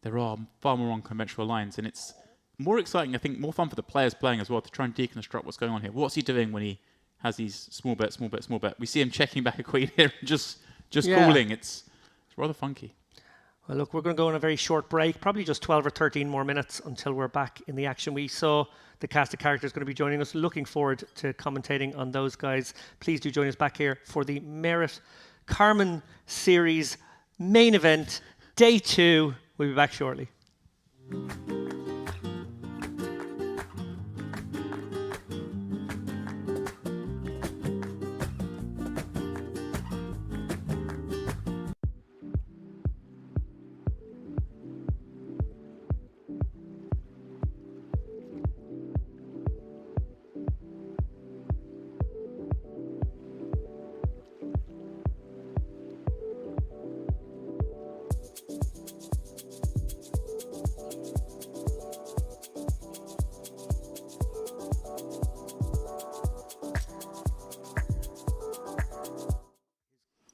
there are far more unconventional lines, and it's more exciting, I think, more fun for the players playing as well to try and deconstruct what's going on here. What's he doing when he has these small bet, small bet, small bet? We see him checking back a queen here and just calling. It's rather funky. Well, look, we're going to go on a very short break, probably just 12 or 13 more minutes until we're back in the action. We saw the cast of characters going to be joining us. Looking forward to commentating on those guys. Please do join us back here for the Merit Carmen Series main event, day 2. We'll be back shortly.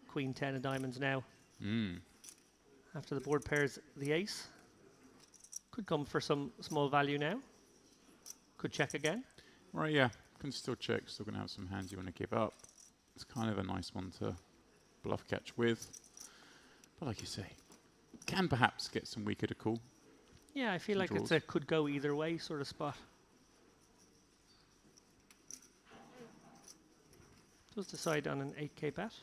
Queen 10 of diamonds now. After the board pairs the ace. Could come for some small value now. Could check again. Right, yeah. Can still check. Still going to have some hands you want to give up. It's kind of a nice one to bluff catch with. But like you say, can perhaps get some weaker to call. Yeah, I feel Some like it's draws. a could go either way sort of spot. Does decide on an 8k bet.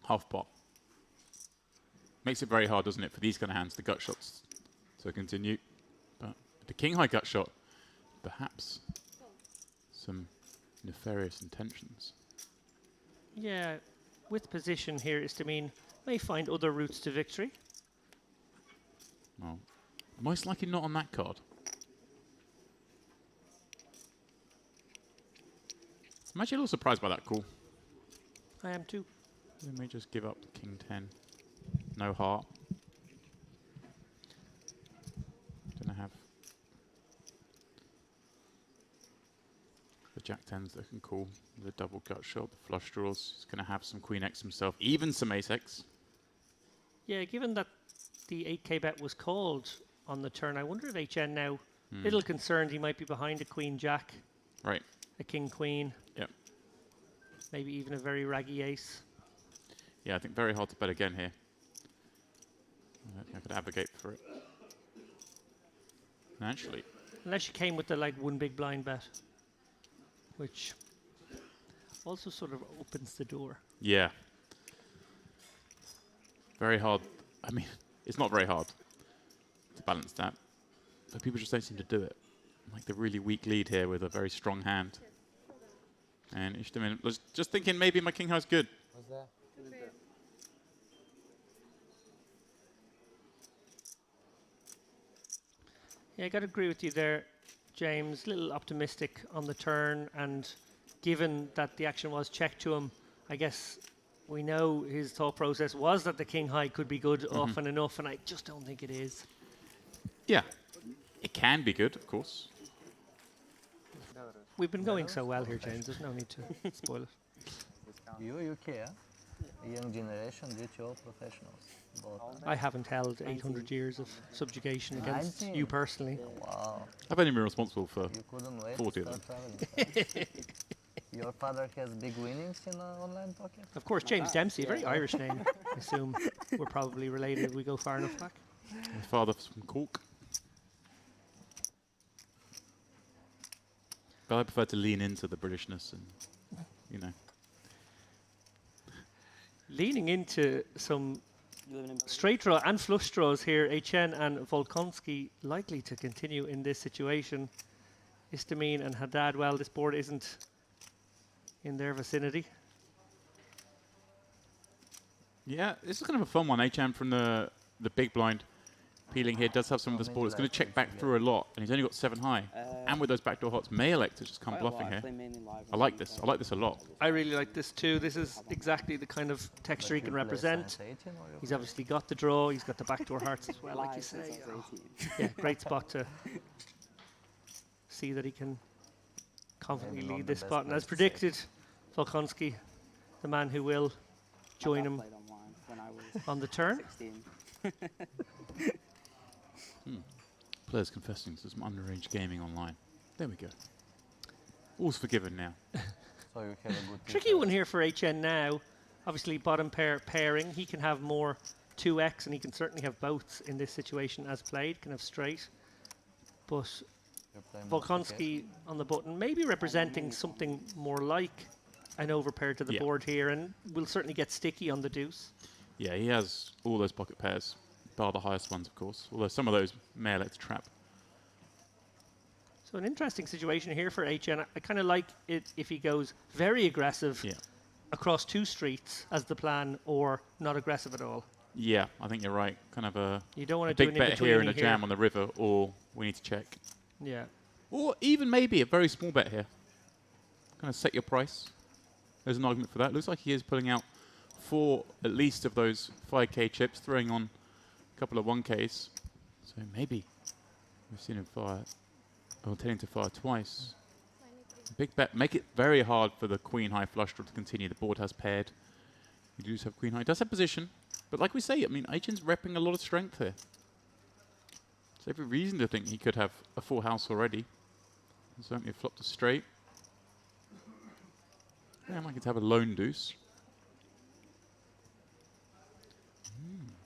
Half pot. Makes it very hard, doesn't it, for these kind of hands, the gut shots to continue. But the king high gut shot, perhaps some nefarious intentions. Yeah, with position here is to mean may find other routes to victory. Well, most likely not on that card. I'm actually a little surprised by that call. I am too. They may just give up the king 10. No heart. Gonna have the jack 10s that can call, the double gut shot, the flush draws. He's gonna have some queen x himself, even some ace x. Yeah, given that the 8k bet was called on the turn, I wonder if HN now, little concerned he might be behind a queen jack, Right. a king queen, Yep. maybe even a very raggy ace. Yeah, I think very hard to bet again here. I don't think I could advocate for it. And actually, Unless you came with the like one big blind bet, which also sort of opens the door. yeah. Very hard. I mean, it's not very hard to balance that. But people just don't seem to do it. Like the really weak lead here with a very strong hand. And I was just thinking maybe my king high's good. What's that? Yeah, I got to agree with you there, James. A little optimistic on the turn, and given that the action was checked to him, I guess we know his thought process was that the king high could be good often enough, and I just don't think it is. Yeah, it can be good, of course. We've been going so well here, James. There's no need to spoil it. You UK, yeah? Young generation, GTO professionals. Both. I haven't held 800 years of subjugation against 19. you personally. Wow, I've only been responsible for you couldn't wait 40 to of start traveling. Your father has big winnings in online poker? Of course, James Dempsey, a very Irish name. I assume we're probably related if we go far enough back. my father's from Cork. But I prefer to lean into the Britishness and, you know. Leaning into some straight draw and flush draws here, HN and Volkonski likely to continue in this situation. Istamine and Haddad, well, this board isn't in their vicinity. Yeah, this is kind of a fun one. HM from the big blind peeling here does have some of this board. It's going to check back through a lot, and he's only got 7 high. And with those backdoor hots, may elect to just come bluffing here. I like this. I like this a lot. I really like this too. This is exactly the kind of texture he can represent. He's obviously got the draw. He's got the backdoor hearts as well, like you say. Yeah, great spot to see that he can confidently Maybe not lead the this best spot. And place as to predicted, Volkonski, the man who will join him Played online when I was on the turn. 16. Players confessing to some underage gaming online. There we go. All's forgiven now. So you have a good Tricky one here for HN now. Obviously, bottom pair pairing. He can have more 2x, and he can certainly have both in this situation as played. Can have straight. But Volkonski on the button, maybe representing something more like an overpair to the Yeah. board here, and will certainly get sticky on the deuce. Yeah, he has all those pocket pairs, bar the highest ones, of course. Although some of those may elect to trap. So an interesting situation here for HN. I kind of like it if he goes very aggressive Yeah. across 2 streets as the plan, or not aggressive at all. Yeah, I think you're right. Kind of a You don't want to do big an bet here and a in-betweening jam on the river, or we need to check. Yeah. Or even maybe a very small bet here. Kind of set your price. There's an argument for that. Looks like he is pulling out 4 at least of those 5k chips, throwing on a couple of 1ks. So maybe we've seen him fire, or intending to fire twice. Big bet. Make it very hard for the queen high flush draw to continue. The board has paired. You do have queen high. It does have position. But like we say, I mean, HN's repping a lot of strength here. There's every reason to think he could have a full house already. And certainly a flop to straight. Yeah, I might get to have a lone deuce.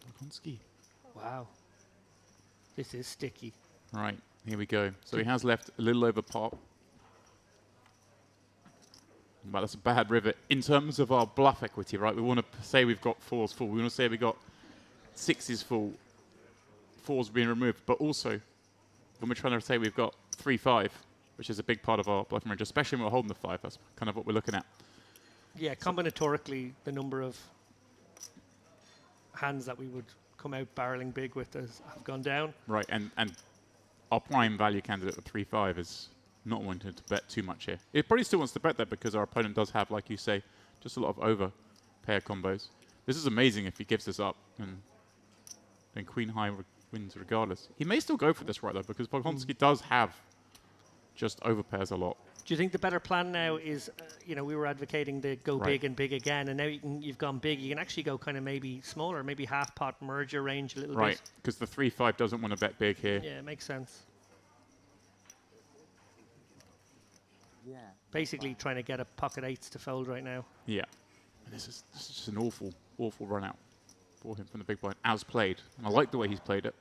Volkonski. Wow. This is sticky. Right, here we go. So he has left a little over pot. But that's a bad river in terms of our bluff equity, right? We want to say we've got 4s full. We want to say we've got 6s full, 4s being removed. But also, when we're trying to say we've got 3-5, which is a big part of our bluffing range, especially when we're holding the 5, that's kind of what we're looking at. Yeah, combinatorically, the number of hands that we would come out barreling big with have gone down. Right, and our prime value candidate at 3-5 is not wanting to bet too much here. It probably still wants to bet that because our opponent does have, like you say, just a lot of over pair combos. This is amazing if he gives this up, and then queen high wins regardless. He may still go for this right though, because Volkonski does have just over pairs a lot. Do you think the better plan now is, you know, we were advocating the go Right. big and big again, and now you've gone big. You can actually go kind of maybe smaller, maybe half pot, merge your range a little Right, because the 3-5 doesn't want to bet big here. bit. Yeah, it makes sense. Yeah. Basically trying to get a pocket 8s to fold right now. Yeah. And this is just an awful, awful run out for him from the big blind, as played. And I like the way he's played it.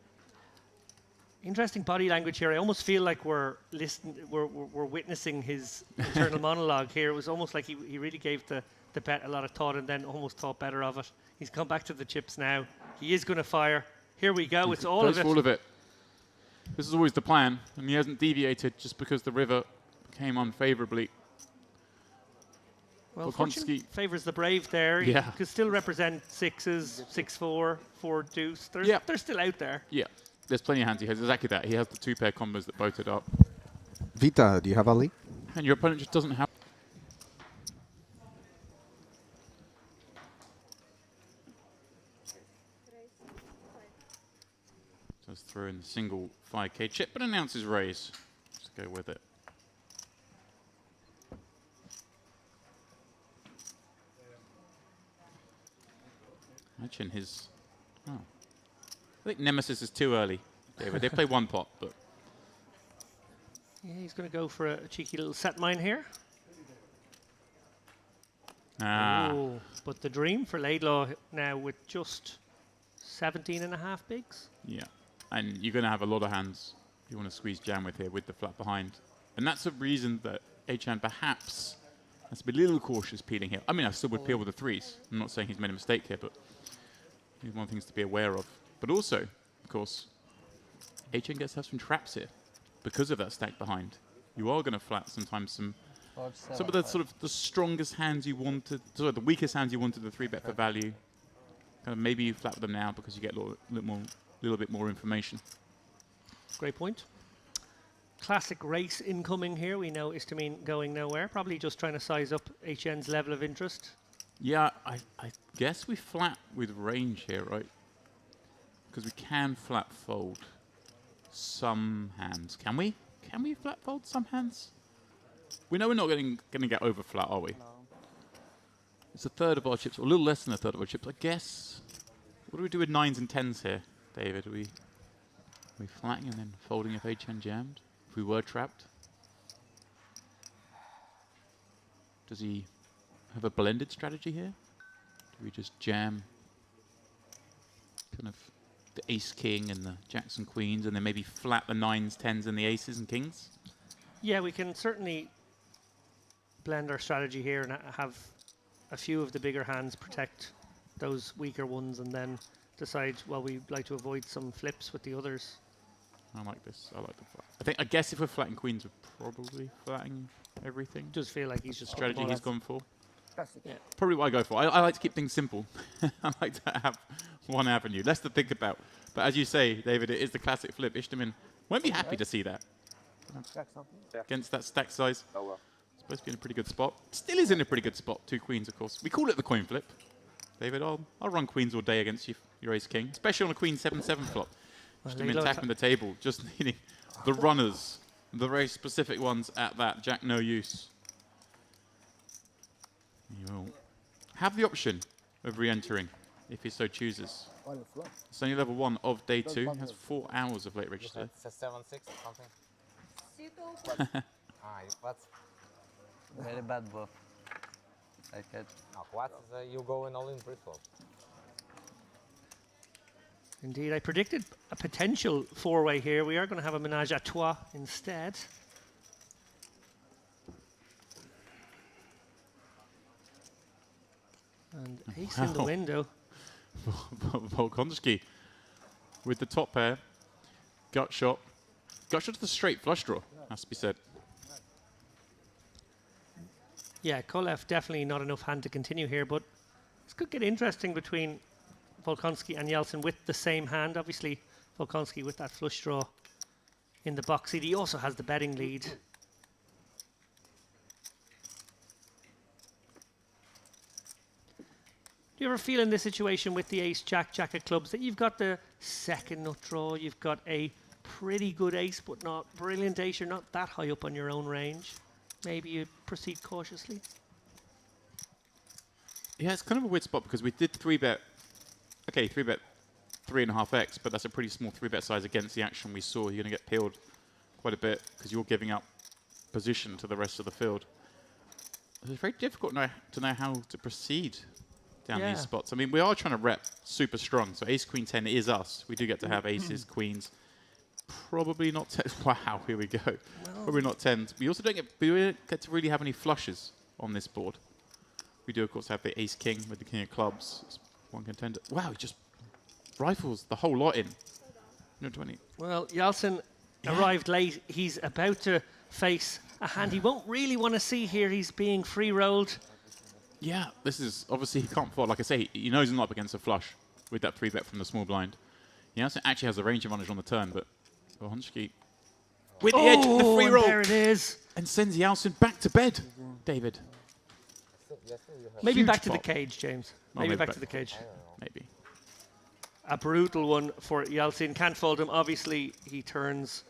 Interesting body language here. I almost feel like we're witnessing his internal monologue here. It was almost like he really gave the bet a lot of thought and then almost thought better of it. He's come back to the chips now. He is going to fire. Here we go. It's all of it. All of it. This is always the plan, and he hasn't deviated just because the river came unfavorably. Well, Volkonski- fortune favours the brave there. Yeah. He could still represent 6s, 6-4, 4 deuce. Yeah. They're still out there. Yeah, there's plenty of hands. He has exactly that. He has the 2-pair combos that boated up. Vita, do you have Ali? And your opponent just doesn't have... Does throw in the single 5k chip, but announces raise. Let's go with it. Imagine his... Oh. I think Nemesis is too early, David. They play one pot, but... Yeah, he's going to go for a cheeky little set mine here. Ah. Oh, but the dream for Laidlaw now with just 17.5 bigs. Yeah, and you're going to have a lot of hands you want to squeeze jam with here with the flat behind. And that's a reason that H-hand perhaps has to be a little cautious peeling here. I mean, I still would peel with the threes. I'm not saying he's made a mistake here, but he's one of the things to be aware of. But also, of course, H-hand gets to have some traps here because of that stack behind. You are going to flat sometimes some of the sort of the strongest hands you wanted, sorry, the weakest hands you wanted the 3-bet for value. Kind of maybe you flat with them now because you get a little bit more information. Great point. Classic race incoming here. We know Istamine going nowhere. Probably just trying to size up HN's level of interest. Yeah, I guess we flat with range here, right? Because we can flat fold some hands. Can we? Can we flat fold some hands? We know we're not going to get over flat, are we? No. It's a third of our chips, or a little less than a third of our chips. I guess. What do we do with 9s and 10s here, David? Are we flatting and then folding if HN jammed? If we were trapped? Does he have a blended strategy here? Do we just jam kind of the ace-king and the jacks and queens and then maybe flat the 9s, 10s and the aces and kings? Yeah, we can certainly blend our strategy here and have a few of the bigger hands protect those weaker ones and then decide, well, we'd like to avoid some flips with the others. I like this. I like the flat. I guess if we're flatting queens, we're probably flatting everything. Does feel like he's just Strategy he's gone for. That's it. Yeah. Probably what I go for. I like to keep things simple. I like to have one avenue. Less to think about. But as you say, David, it is the classic flip. Ishtamin won't be happy to see that. Check something. Against that stack size. Oh well. Supposed to be in a pretty good spot. Still is in a pretty good spot. 2 queens, of course. We call it the coin flip. David, I'll run queens all day against you, your ace-king. Especially on a queen 7-7 flop. Ishtamin tapping the table. Just needing the runners. The very specific ones at that. Jack, no use. You will have the option of re-entering if he so chooses. On the flop. It's only level 1 of day 2. Has 4 hours of late register. It's a 7-6 or something. What's Very bad bluff. I catch. no, what is you going all in pre-flop? Indeed, I predicted a potential 4-way here. We are going to have a menage a trois instead. And ace in the Wow. window. Volkonski with the top pair. Gut shot. Gut shot to the straight flush draw, has to be said. Yeah, Kolev definitely not enough hand to continue here, but this could get interesting between Volkonski and Yeltsin with the same hand. Obviously, Volkonski with that flush draw in the box seat. He also has the betting lead. Do you ever feel in this situation with the ace, jack, jack of clubs that you've got the second nut draw, you've got a pretty good ace, but not brilliant ace, you're not that high up on your own range? Maybe you proceed cautiously? Yeah, it's kind of a weird spot because we did 3-bet. Okay, 3-bet 3.5x, but that's a pretty small 3-bet size against the action we saw. You're going to get peeled quite a bit because you're giving up position to the rest of the field. It's very difficult to know how to proceed down these spots. I mean, we are trying to rep super strong. So ace, queen, 10 is us. We do get to have aces, queens. Probably not 10. Wow, here we go. Well, probably not 10s. We also don't get to really have any flushes on this board. We do, of course, have the ace-king with the king of clubs. It's one contender. Wow, he just rifles the whole lot in. 120. Well, Yeltsin arrived late. He's about to face a hand he won't really want to see here. He's being free-rolled. Yeah, this is obviously he can't fold. Like I say, he knows he's up against a flush with that 3-bet from the small blind. He actually has a range advantage on the turn, but Volkonski with the edge, the free roll. There it is. And sends Yeltsin back to bed, David. Maybe Huge back to the pop. cage, James. Oh, Maybe back to the cage. Maybe. a brutal one for Yeltsin. Can't fold him. Obviously, he turns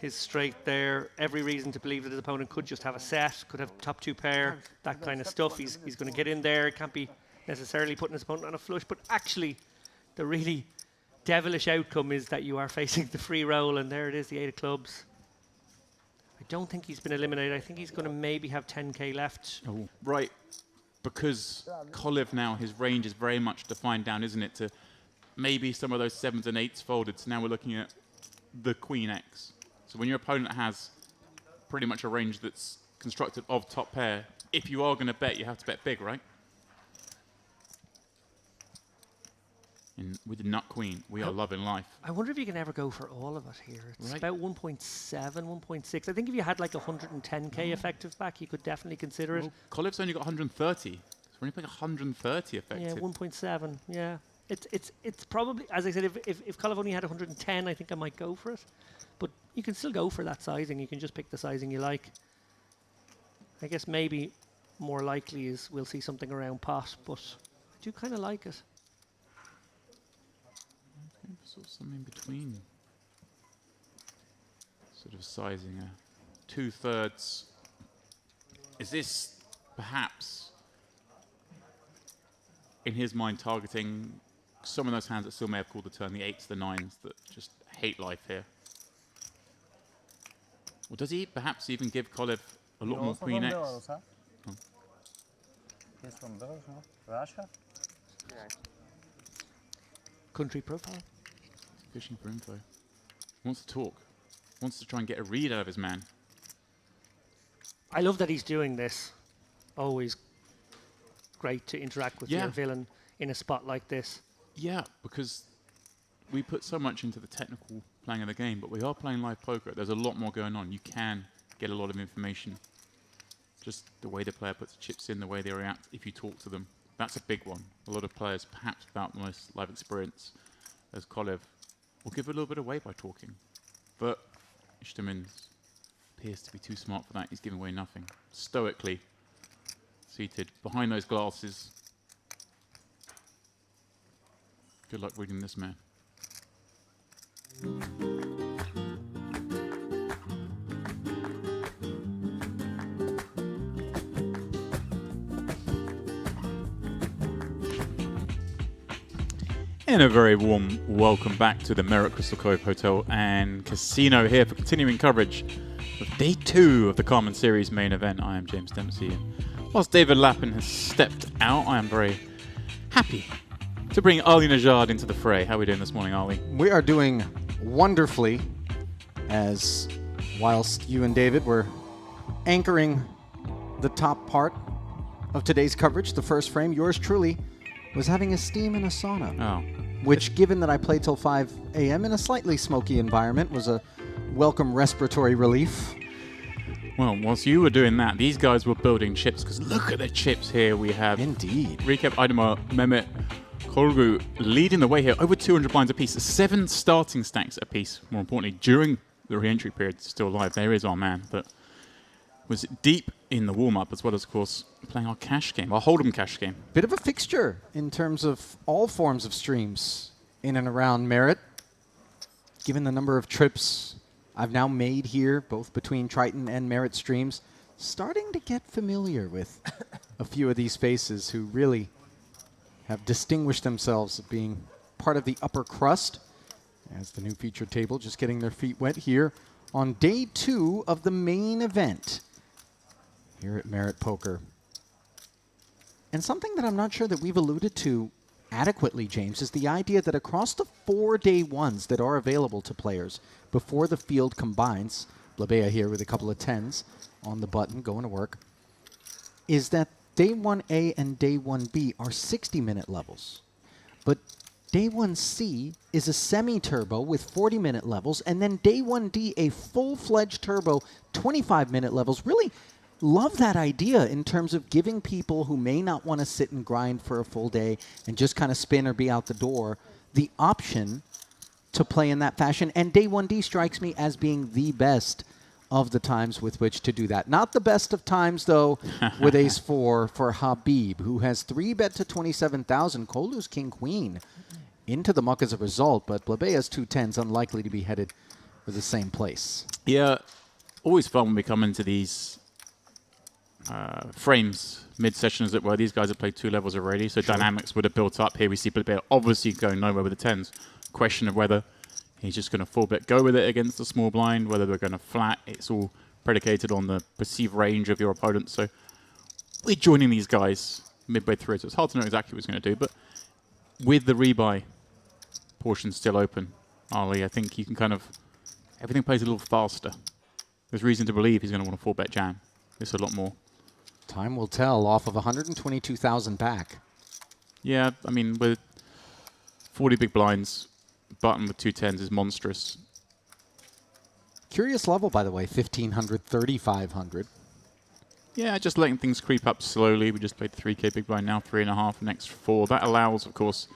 his straight there. Every reason to believe that his opponent could just have a set, could have top 2 pair, that kind of stuff. He's going to get in there. Can't be necessarily putting his opponent on a flush. But actually, the really devilish outcome is that you are facing the free roll, and there it is, the 8 of clubs. I don't think he's been eliminated. I think he's going to maybe have 10k left. Oh, right. Because Cove now, his range is very much defined down, isn't it? To maybe some of those 7s and 8s folded. So now we're looking at the Queen X. So when your opponent has pretty much a range that's constructed of top pair, if you are going to bet, you have to bet big, right? With the nut queen, we are loving life. I wonder if you can ever go for all of it here. It's about 1.7, 1.6. I think if you had like 110k effective back, you could definitely consider it. Cove's only got 130. So we're only playing 130 effective. Yeah, 1.7. Yeah, it's probably, as I said, if Cove only had 110, I think I might go for it. But you can still go for that sizing. You can just pick the sizing you like. I guess maybe more likely is we'll see something around pot, but I do kind of like it. Sort of something in between. Sort of sizing a 2/3. Is this perhaps, in his mind, targeting some of those hands that still may have called the turn, the 8s, the 9s, that just hate life here? Or does he perhaps even give Cove a lot more Queen X? Belarus, huh? Oh. He's from Belarus, no? Russia? Yeah. Country profile. Fishing for info. Wants to talk. Wants to try and get a read out of his man. I love that he's doing this. Always great to interact with your villain in a spot like this. Yeah, because we put so much into the technical playing of the game, but we are playing live poker. There's a lot more going on. You can get a lot of information. Just the way the player puts chips in, the way they react if you talk to them. That's a big one. A lot of players, perhaps without the most live experience, as Cove, will give a little bit away by talking. But Ishtamin appears to be too smart for that. He's giving away nothing. Stoically seated behind those glasses. Good luck reading this man. And a very warm welcome back to the Merit Crystal Cove Hotel and Casino here for continuing coverage of Day 2 of the Carmen Series main event. I am James Dempsey, and whilst David Lappin has stepped out, I am very happy to bring Ali Najad into the fray. How are we doing this morning, Ali? We are doing wonderfully, as whilst you and David were anchoring the top part of today's coverage, the first frame, yours truly was having a steam in a sauna. Oh. Which, given that I played till 5 a.m. in a slightly smoky environment, was a welcome respiratory relief. Well, whilst you were doing that, these guys were building chips, because look at the chips here we have. Indeed. Recap Idemar, Mehmet, Korgu leading the way here, over 200 blinds apiece, 7 starting stacks apiece. More importantly, during the re-entry period, still alive. There is our man, but was deep in the warm-up, as well as, of course, playing our cash game, our Hold'em cash game. Bit of a fixture in terms of all forms of streams in and around Merit. Given the number of trips I've now made here, both between Triton and Merit streams, starting to get familiar with a few of these faces who really have distinguished themselves as being part of the upper crust, as the new feature table just getting their feet wet here on Day 2 of the main event here at Merit Poker. And something that I'm not sure that we've alluded to adequately, James, is the idea that across the 4 day ones that are available to players before the field combines, Blabea here with a couple of 10s on the button going to work, is that Day 1A and Day 1B are 60-minute levels. But Day 1C is a semi-turbo with 40-minute levels, and then Day 1D a full-fledged turbo, 25-minute levels. Really love that idea in terms of giving people who may not want to sit and grind for a full day and just kind of spin or be out the door the option to play in that fashion. And Day 1D strikes me as being the best of the times with which to do that. Not the best of times, though, with Ace-4 for Habib, who has 3-bet to 27,000. Kolu's King-Queen into the muck as a result, but Blebea's 2-10's unlikely to be headed for the same place. Yeah, always fun when we come into these frames, mid-session as it were. These guys have played 2 levels already, so dynamics would have built up. Here we see Blebea obviously going nowhere with the 10s. Question of whether he's just going to full bet go with it against the small blind, whether they're going to flat. It's all predicated on the perceived range of your opponent. So we're joining these guys midway through, so it's hard to know exactly what he's going to do. But with the rebuy portion still open, Ali, I think you can kind of... Everything plays a little faster. There's reason to believe he's going to want to full bet jam. It's a lot more. Time will tell off of 122,000 back. Yeah, I mean, with 40 big blinds, button with 2 10s is monstrous. Curious level, by the way, 1,500, 3,500. Yeah, just letting things creep up slowly. We just played 3K big blind, now 3.5, next 4. That allows, of course,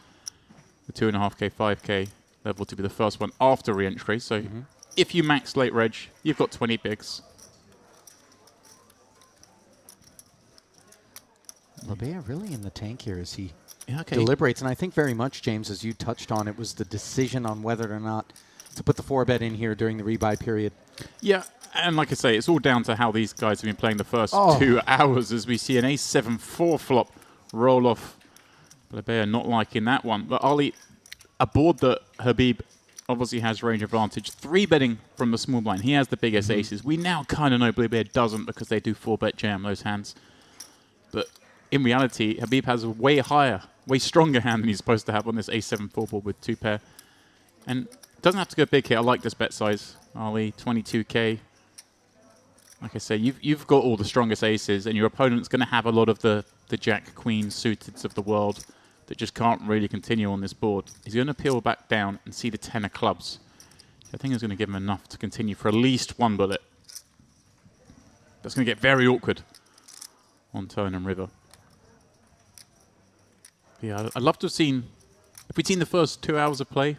the 2.5K, 5K level to be the first one after re-entry. So if you max late reg, you've got 20 bigs. Blebea really in the tank here as he okay. deliberates. And I think very much, James, as you touched on, it was the decision on whether or not to put the 4-bet in here during the rebuy period. Yeah, and like I say, it's all down to how these guys have been playing the first 2 hours as we see an ace-7-4 flop roll off. Blebea not liking that one. But Ali, a board that Habib obviously has range advantage. 3-betting from the small blind. He has the biggest aces. We now kind of know Blebea doesn't because they do 4-bet jam those hands. But in reality, Habib has a way higher, way stronger hand than he's supposed to have on this ace-7-4 board with 2 pair. And doesn't have to go big here. I like this bet size. Ali, 22K. Like I say, you've got all the strongest aces, and your opponent's going to have a lot of the jack-queen suiteds of the world that just can't really continue on this board. He's going to peel back down and see the 10 of clubs. I think it's going to give him enough to continue for at least 1 bullet. That's going to get very awkward on turn and river. Yeah, I'd love to have seen... If we'd seen the first 2 hours of play,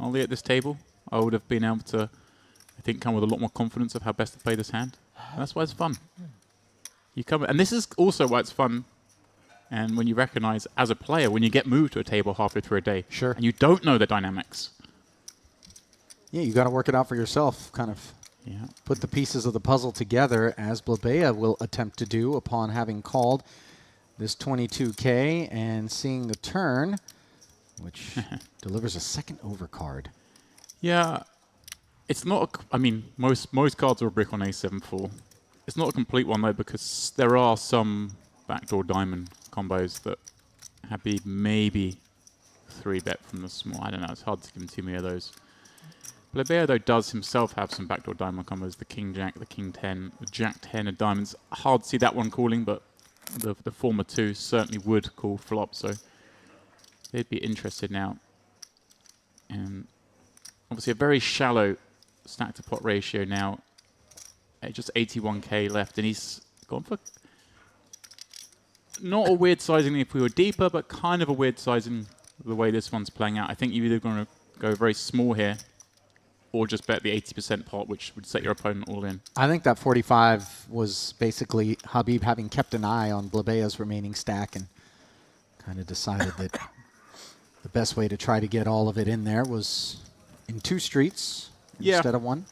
Ali, at this table, I would have been able to, I think, come with a lot more confidence of how best to play this hand. And that's why it's fun. You come, and this is also why it's fun. And when you recognize, as a player, when you get moved to a table halfway through a day, and you don't know the dynamics. Yeah, you got to work it out for yourself. Kind of put the pieces of the puzzle together, as Blebea will attempt to do upon having called this 22K and seeing the turn, which delivers a second overcard. Yeah, it's not. I mean, most cards are a brick on ace-7-4. It's not a complete one though, because there are some backdoor diamond combos that Habib maybe 3-bet from the small. I don't know. It's hard to give him too many of those. Blebea though does himself have some backdoor diamond combos: the king jack, the king 10, the jack 10 of diamonds. Hard to see that one calling, but the former 2 certainly would call flop. So they'd be interested now. And obviously a very shallow stack to pot ratio now. Just 81K left, and he's gone for not a weird sizing if we were deeper, but kind of a weird sizing the way this one's playing out. I think you're either going to go very small here or just bet the 80% pot, which would set your opponent all in. I think that 45 was basically Habib having kept an eye on Blebea's remaining stack and kind of decided that the best way to try to get all of it in there was in 2 streets instead of 1.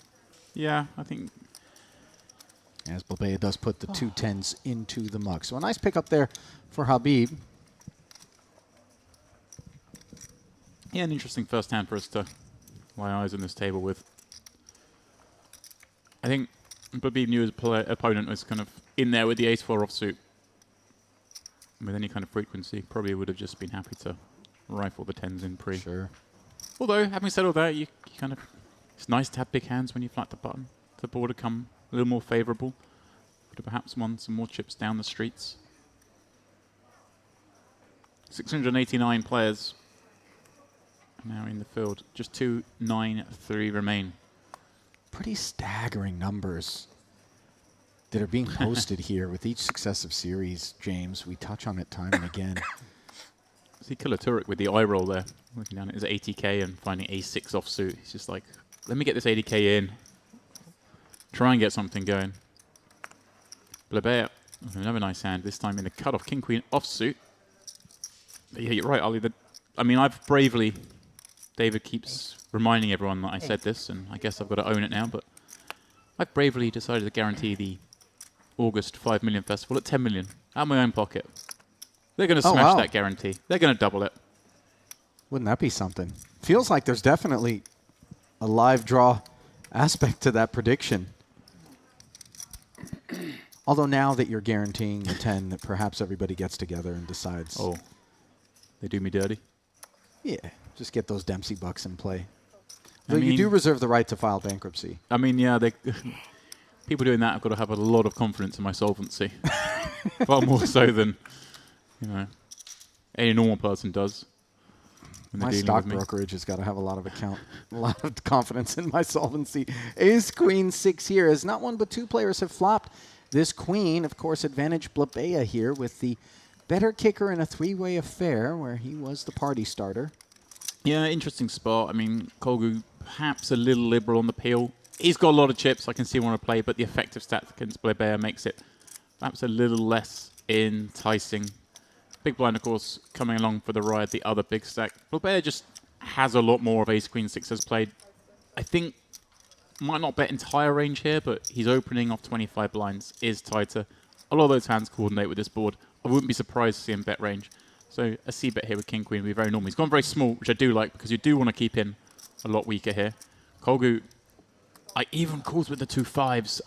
Yeah, I think... As Blebea does put the 2 10s into the muck. So a nice pick up there for Habib. Yeah, an interesting first hand for us to lay eyes on this table with. I think Habib knew his opponent was kind of in there with the ace-4 offsuit. With any kind of frequency, probably would have just been happy to rifle the 10s in pre. Sure. Although, having said all that, you kind of... It's nice to have big hands when you flat the button. The board to come a little more favourable. Could have perhaps won some more chips down the streets. 689 players now in the field. Just 293 remain. Pretty staggering numbers that are being posted here with each successive series, James. We touch on it time and again. See Killer Turek with the eye roll there, looking down at his 80K and finding a6 offsuit. He's just like, let me get this 80K in. Try and get something going. Blebea, another nice hand, this time in the cutoff. King-Queen offsuit. But yeah, you're right, Ali. I mean, I've bravely David keeps reminding everyone that I said this, and I guess I've got to own it now, but I've bravely decided to guarantee the August 5 million festival at 10 million out of my own pocket. They're going to smash that guarantee. They're going to double it. Wouldn't that be something? Feels like there's definitely a live draw aspect to that prediction. Although now that you're guaranteeing the 10, that perhaps everybody gets together and decides. Oh, they do me dirty? Yeah, just get those Dempsey bucks in play. Though you do reserve the right to file bankruptcy. I mean, yeah, people doing that have got to have a lot of confidence in my solvency. Far more so than, any normal person does. My stock brokerage has got to have a lot of confidence in my solvency. Ace, queen, 6 here, as not one but two players have flopped this queen. Of course, advantage Blabea here with the better kicker in a three-way affair where he was the party starter. Yeah, interesting spot. I mean, Kolgu perhaps a little liberal on the peel. He's got a lot of chips. I can see him want to play, but the effective stats against Blabea makes it perhaps a little less enticing. Big blind, of course, coming along for the ride, the other big stack. Blabea just has a lot more of ace, queen, 6 has played. I think might not bet entire range here, but he's opening off 25 blinds, is tighter. A lot of those hands coordinate with this board. I wouldn't be surprised to see him bet range. So a C bet here with king, queen would be very normal. He's gone very small, which I do like, because you do want to keep him a lot weaker here. Kolgu, I even calls with the 2 5s.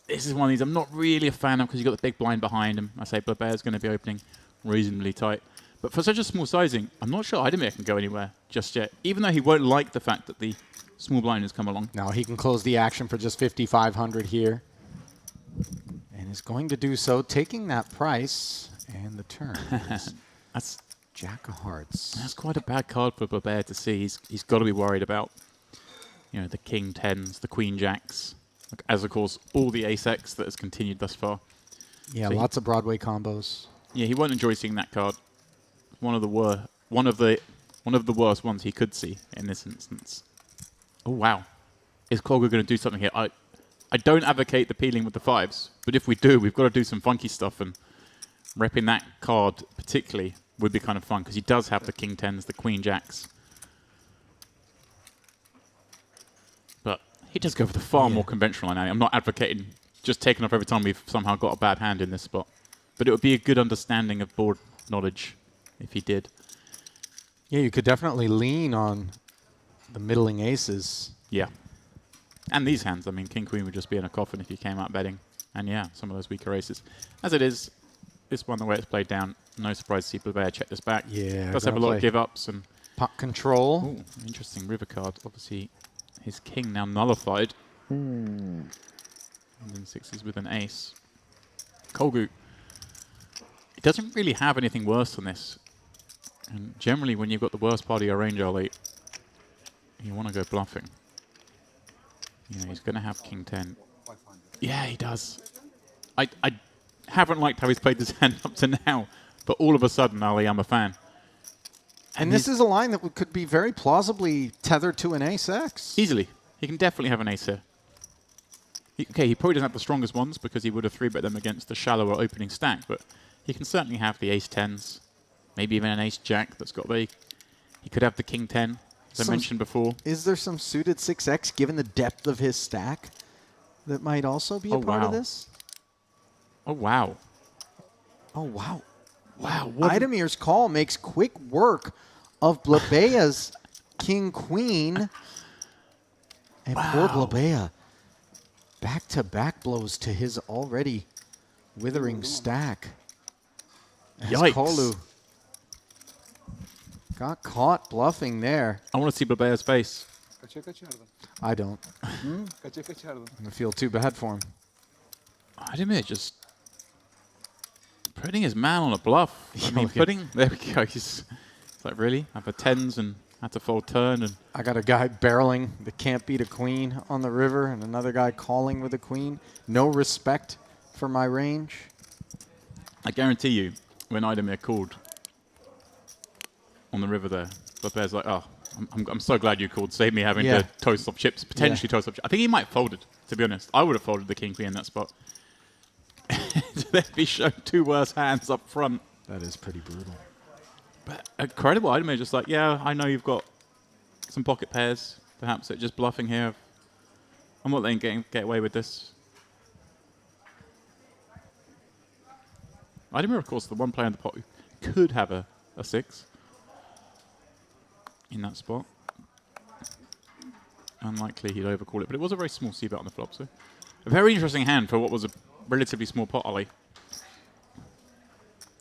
This is one of these I'm not really a fan of, because you've got the big blind behind him. I say Blabea's going to be opening reasonably tight. But for such a small sizing, I'm not sure Idemir can go anywhere just yet, even though he won't like the fact that the small blind has come along. Now he can close the action for just 5,500 here. And is going to do so, taking that price and the turn. That's Jack of Hearts. That's quite a bad card for Blabea to see. He's got to be worried about, the king 10s, the queen jacks, as of course all the ace X that has continued thus far. Yeah, so lots of Broadway combos. Yeah, he won't enjoy seeing that card. One of the worst ones he could see in this instance. Oh wow, is Kolgu going to do something here? I don't advocate the peeling with the 5s, but if we do, we've got to do some funky stuff, and repping that card particularly would be kind of fun, because he does have the king 10s, the queen jacks. But he does go for the far more conventional line. I'm not advocating just taking off every time we've somehow got a bad hand in this spot. But it would be a good understanding of board knowledge if he did. Yeah, you could definitely lean on the middling aces. Yeah. And these hands, I mean, king, queen would just be in a coffin if you came out betting. And yeah, some of those weaker aces. As it is, this one, the way it's played down, no surprise to see Blabea check this back. Yeah. Does have a lot of give-ups. And pot control. Ooh, interesting river card. Obviously, his king now nullified. And then 6s with an ace. Kolgu, he doesn't really have anything worse than this. And generally, when you've got the worst part of your range early, you want to go bluffing. He's going to have king 10. Yeah, he does. I haven't liked how he's played this hand up to now, but all of a sudden, Ali, I'm a fan. And this is a line that could be very plausibly tethered to an ace X. Easily. He can definitely have an ace here. He probably doesn't have the strongest ones, because he would have 3-bet them against the shallower opening stack, but he can certainly have the ace 10s, maybe even an ace jack that's got the... He could have the king 10, as I mentioned before. Is there some suited 6X, given the depth of his stack, that might also be a part of this? Oh, wow. Oh, wow. Wow. Idemir's call makes quick work of Blabea's king-queen. And poor Blabea. Back-to-back blows to his already withering stack. Yikes. Kolu got caught bluffing there. I want to see Blabea's face. I don't. I feel too bad for him. Idemir just putting his man on a bluff. I mean, there we go. He's like, really? I have a 10s and had to fold turn. And I got a guy barreling that can't beat a queen on the river, and another guy calling with a queen. No respect for my range. I guarantee you, when Idemir called on the river there, Blabea's like, oh, I'm so glad you called. Save me having to toast off chips, potentially toast off chips. I think he might have folded, to be honest. I would have folded the king queen in that spot. They'd be shown 2 worse hands up front. That is pretty brutal. But incredible. Idemir just like, yeah, I know you've got some pocket pairs, perhaps, that just bluffing here. I'm not letting get away with this. Idemir, of course, the one player in the pot who could have a 6 in that spot. Unlikely he'd overcall it, but it was a very small c-bet on the flop, so a very interesting hand for what was a relatively small pot, Ollie.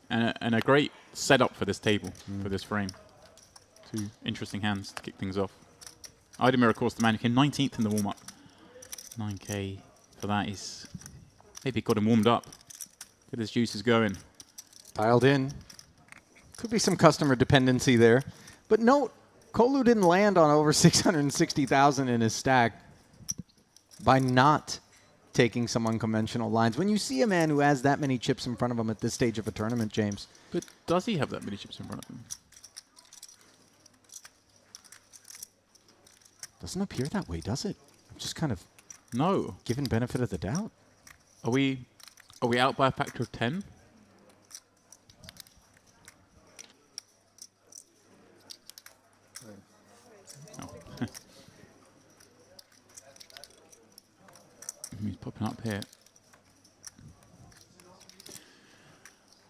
And a great setup for this table, for this frame. 2 interesting hands to kick things off. Idemir, of course, the man who came 19th in the warm-up. 9k for that. He's maybe got him warmed up. Get his juices going. Dialed in. Could be some customer dependency there. But note, Kolu didn't land on over 660,000 in his stack by not taking some unconventional lines. When you see a man who has that many chips in front of him at this stage of a tournament, James. But does he have that many chips in front of him? Doesn't appear that way, does it? I'm just kind of given benefit of the doubt. Are we out by a factor of 10? He's popping up here.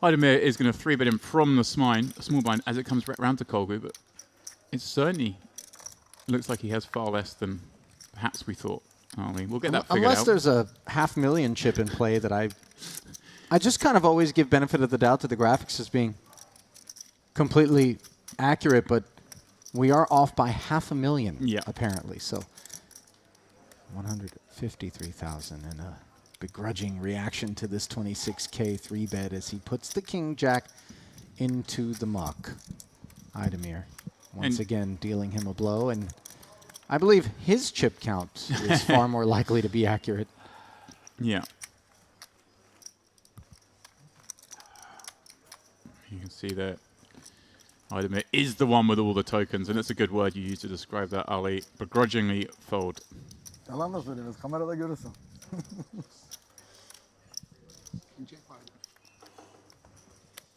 Idemir is going to 3-bet him from the small blind as it comes right round to Cove, but it certainly looks like he has far less than perhaps we thought. We'll get that figured out. Unless there's a 500,000 chip in play that I just kind of always give benefit of the doubt to the graphics as being completely accurate, but we are off by 500,000 apparently. So 153,000 and a begrudging reaction to this 26k 3-bet as he puts the king jack into the muck. Idemir once again dealing him a blow, and I believe his chip count is far more likely to be accurate. Yeah. You can see that Idemir is the one with all the tokens, and it's a good word you use to describe that, Ali. Begrudgingly fold. Yalan da söylüyoruz. Kamerada görürsün.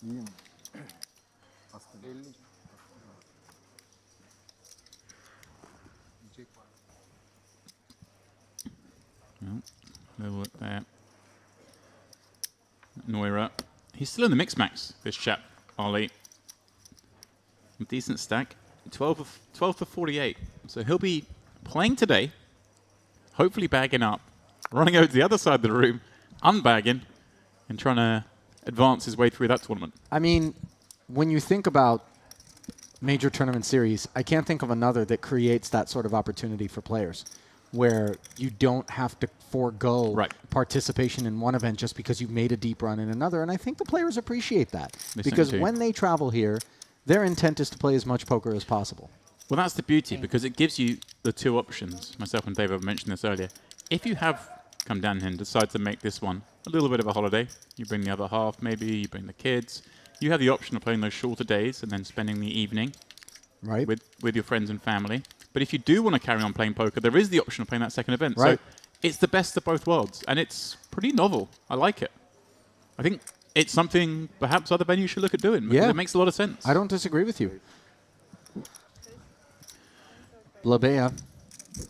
İyiyim. Aslında 50. Little look there. Noira. He's still in the mix max, this chap, Ollie. A decent stack. 12 for 48. So he'll be playing today, hopefully bagging up, running over to the other side of the room, unbagging, and trying to advance his way through that tournament. I mean, when you think about major tournament series, I can't think of another that creates that sort of opportunity for players, where you don't have to forego participation in one event just because you've made a deep run in another. And I think the players appreciate that. Because when they travel here, their intent is to play as much poker as possible. Well, that's the beauty, because it gives you the 2 options. Myself and Dave have mentioned this earlier. If you have come down here and decide to make this one a little bit of a holiday, you bring the other half, maybe you bring the kids, you have the option of playing those shorter days and then spending the evening with your friends and family. But if you do want to carry on playing poker, there is the option of playing that second event. So it's the best of both worlds, and it's pretty novel. I like it. I think it's something perhaps other venues should look at doing. Yeah. It makes a lot of sense. I don't disagree with you. Blabea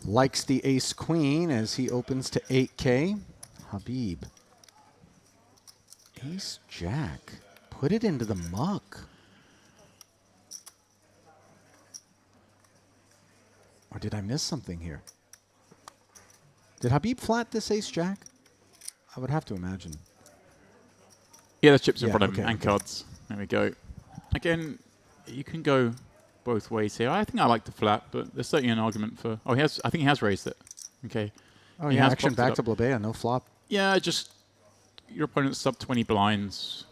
likes the ace-queen as he opens to 8k. Habib. Ace-jack. Put it into the muck. Or did I miss something here? Did Habib flat this ace-jack? I would have to imagine. Yeah, there's chips in front of him and cards. There we go. Again, you can go both ways here. I think I like the flat, but there's certainly an argument for... Oh, I think he has raised it. Okay. Oh, yeah, action back to Blabea, no flop. Yeah, just your opponent's sub 20 blinds.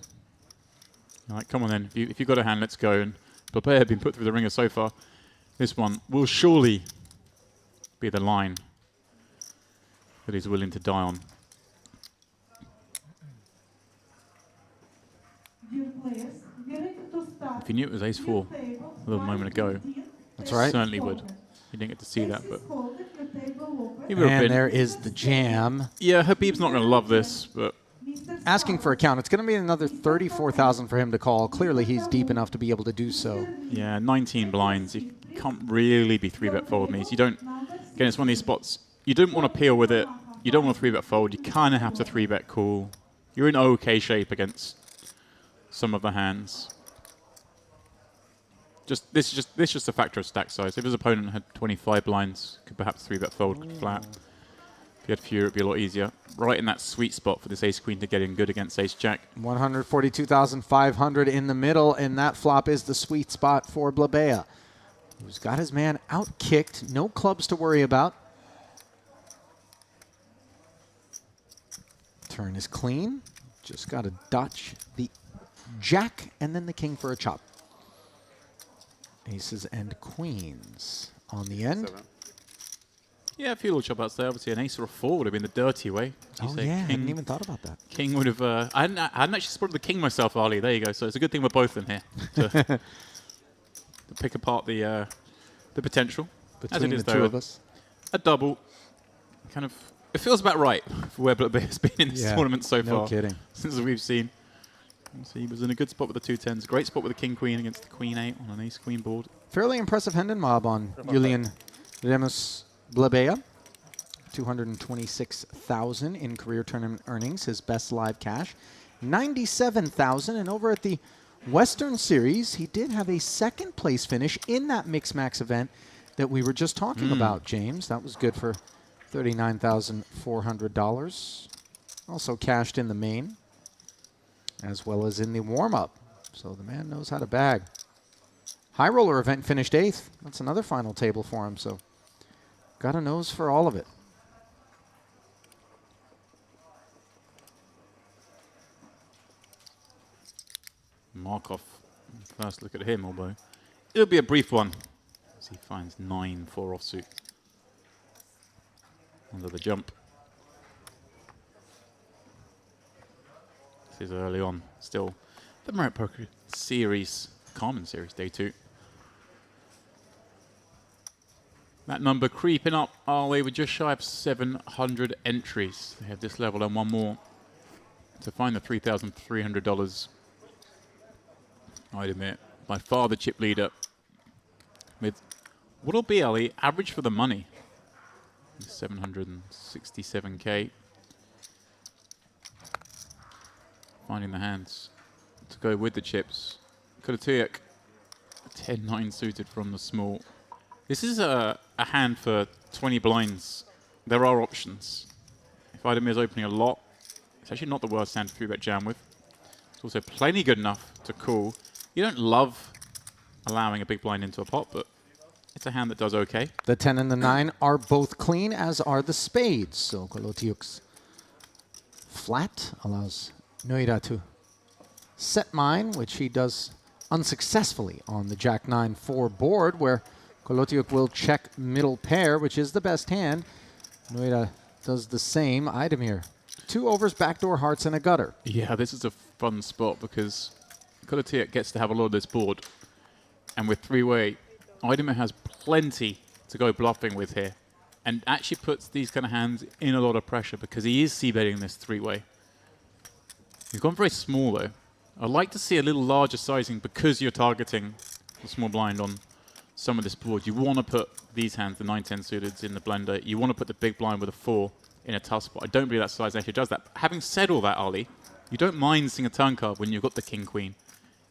You're like, come on then. If you've got a hand, let's go. And Blabea had been put through the ringer so far. This one will surely be the line that he's willing to die on. If he knew it was ace-4 a little moment ago, that's right. Certainly would. He didn't get to see that, but he would have been. There is the jam. Yeah, Habib's not going to love this, but asking for a count. It's going to be another 34,000 for him to call. Clearly, he's deep enough to be able to do so. Yeah, 19 blinds. You can't really be 3-bet fold with me. So you don't, again, it's one of these spots, you don't want to peel with it. You don't want to 3-bet fold. You kind of have to 3-bet call. You're in okay shape against some of the hands. This is just a factor of stack size. If his opponent had 25 blinds, could perhaps 3-bet fold flat. If he had fewer, it'd be a lot easier. Right in that sweet spot for this ace-queen to get in good against ace-jack. 142,500 in the middle, and that flop is the sweet spot for Blabea, who's got his man out-kicked. No clubs to worry about. Turn is clean. Just got to dodge the jack and then the king for a chop. Aces and queens on the end. Yeah, a few little chop outs there. Obviously, an ace or a 4 would have been the dirty way. Oh, yeah, I hadn't even thought about that. King would have... I hadn't actually spotted the king myself, Ali. There you go. So it's a good thing we're both in here to pick apart the potential. Between as it is, the two though, of us. A double. Kind of... It feels about right for where Blackbeard's been in this tournament so far. No kidding. Since we've seen. So he was in a good spot with the 2-10s. Great spot with the king-queen against the queen-8 on an ace-queen board. Fairly impressive hand and mob on Julian Remus Blabea. 226,000 in career tournament earnings, his best live cash. 97,000, and over at the Western Series, he did have a second place finish in that Mix Max event that we were just talking about, James. That was good for $39,400. Also cashed in the main, as well as in the warm-up. So the man knows how to bag. High roller event finished 8th. That's another final table for him, so got a nose for all of it. Markov, first look at him, although it'll be a brief one as he finds 9 for offsuit under the jump. This is early on, still the Merit Poker Series, Carmen Series, day 2. That number creeping up our way. We're just shy of 700 entries. They have this level and one more to find the $3,300. I'd admit, by far the chip leader with what'll be, Ali, average for the money. 767K. Finding the hands to go with the chips. Kolotuyuk, 10-9 suited from the small. This is a hand for 20 blinds. There are options. If Idemir is opening a lot, it's actually not the worst hand to 3-bet jam with. It's also plenty good enough to call. You don't love allowing a big blind into a pot, but it's a hand that does okay. The 10 and the 9 are both clean, as are the spades. So Kolotuyuk's flat allows Noira to set mine, which he does unsuccessfully on the Jack-9-4 board, where Kolotuyuk will check middle pair, which is the best hand. Noira does the same. Idemir, 2 overs, backdoor hearts, and a gutter. Yeah, this is a fun spot because Kolotuyuk gets to have a lot of this board. And with 3-way, Idemir has plenty to go bluffing with here. And actually puts these kind of hands in a lot of pressure because he is c-betting this 3-way. He's gone very small, though. I'd like to see a little larger sizing because you're targeting the small blind on some of this board. You want to put these hands, the 9-10 suiteds, in the blender. You want to put the big blind with a 4 in a tough spot. I don't believe that size actually does that. Having said all that, Ali, you don't mind seeing a turn card when you've got the king-queen.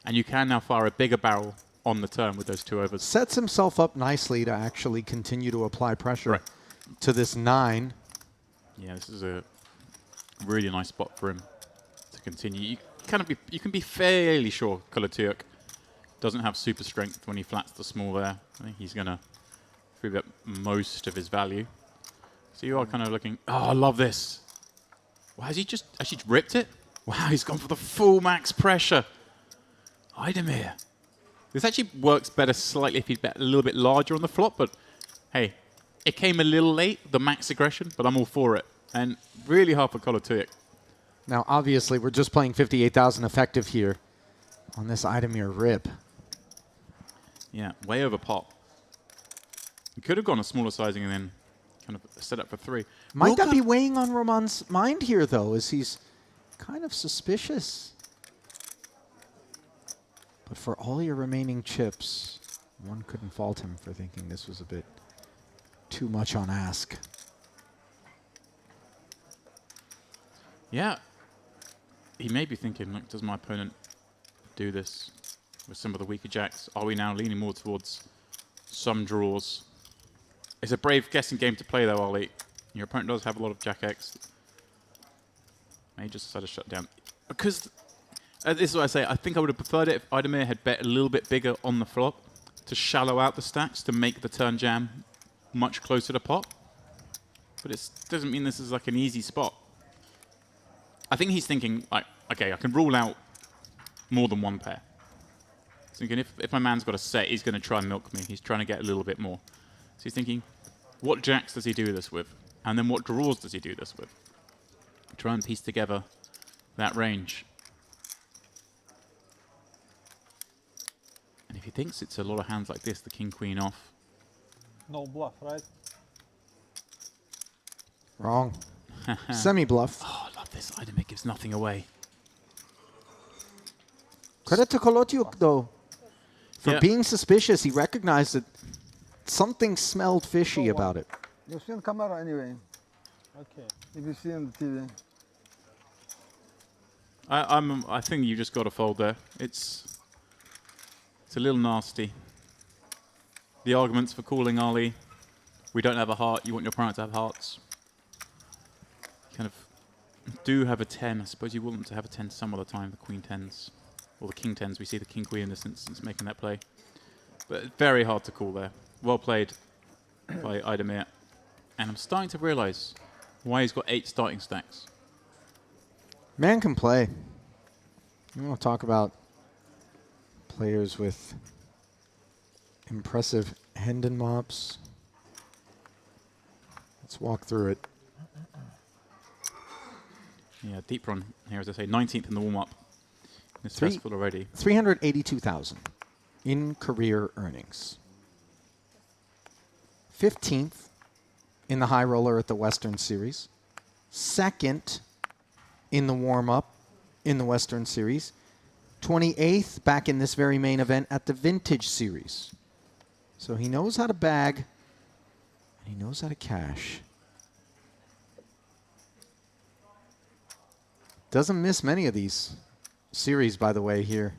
And you can now fire a bigger barrel on the turn with those 2 overs. Sets himself up nicely to actually continue to apply pressure to this 9. Yeah, this is a really nice spot for him to continue. You can be fairly sure Kolotuyuk doesn't have super strength when he flats the small there. I think he's going to 3-bet most of his value. So you are kind of looking, oh, I love this. Wow, has he just actually ripped it? Wow, he's gone for the full max pressure. Idemir. This actually works better slightly if he'd bet a little bit larger on the flop, but hey, it came a little late, the max aggression, but I'm all for it. And really hard for Kolotuyuk. Now, obviously, we're just playing 58,000 effective here on this Idemir rip. Yeah, way over pot. He could have gone a smaller sizing and then kind of set up for 3. Might that be weighing on Roman's mind here, though, as he's kind of suspicious? But for all your remaining chips, One couldn't fault him for thinking this was a bit too much on ask. Yeah. He may be thinking, like, does my opponent do this with some of the weaker jacks? Are we now leaning more towards some draws? It's a brave guessing game to play, though, Ollie. Your opponent does have a lot of jack X. May just decide to shut down. Because, this is what I say, I think I would have preferred it if Idemir had bet a little bit bigger on the flop to shallow out the stacks to make the turn jam much closer to pot. But it doesn't mean this is like an easy spot. I think he's thinking, like, okay, I can rule out more than one pair. He's thinking if my man's got a set, he's going to try and milk me. He's trying to get a little bit more. So he's thinking, what jacks does he do this with? And then what draws does he do this with? Try and piece together that range. And if he thinks it's a lot of hands like this, the king, queen off. No bluff, right? Wrong. Semi-bluff. Oh, I love this. Idemir gives nothing away. Credit to Kolotiuk, though. For being suspicious, he recognized that something smelled fishy about it. You've seen camera anyway. Okay. If you see on the TV. I think you just got to fold there. It's a little nasty. The arguments for calling Ali, we don't have a heart, you want your opponent to have hearts. Kind of do have a 10. I suppose you want them to have a 10 some of the time, the queen 10s. Or the king 10s. We see the king queen in this instance making that play. But very hard to call there. Well played by Idemir. And I'm starting to realize why he's got 8 starting stacks. Man can play. You want to talk about players with impressive Hendon mobs? Let's walk through it. Yeah, deep run here, as I say, 19th in the warm-up. It's stressful already. 382,000 in career earnings. 15th in the high roller at the Western Series. 2nd in the warm-up in the Western Series. 28th back in this very main event at the Vintage Series. So he knows how to bag, and he knows how to cash. Doesn't miss many of these series, by the way, here.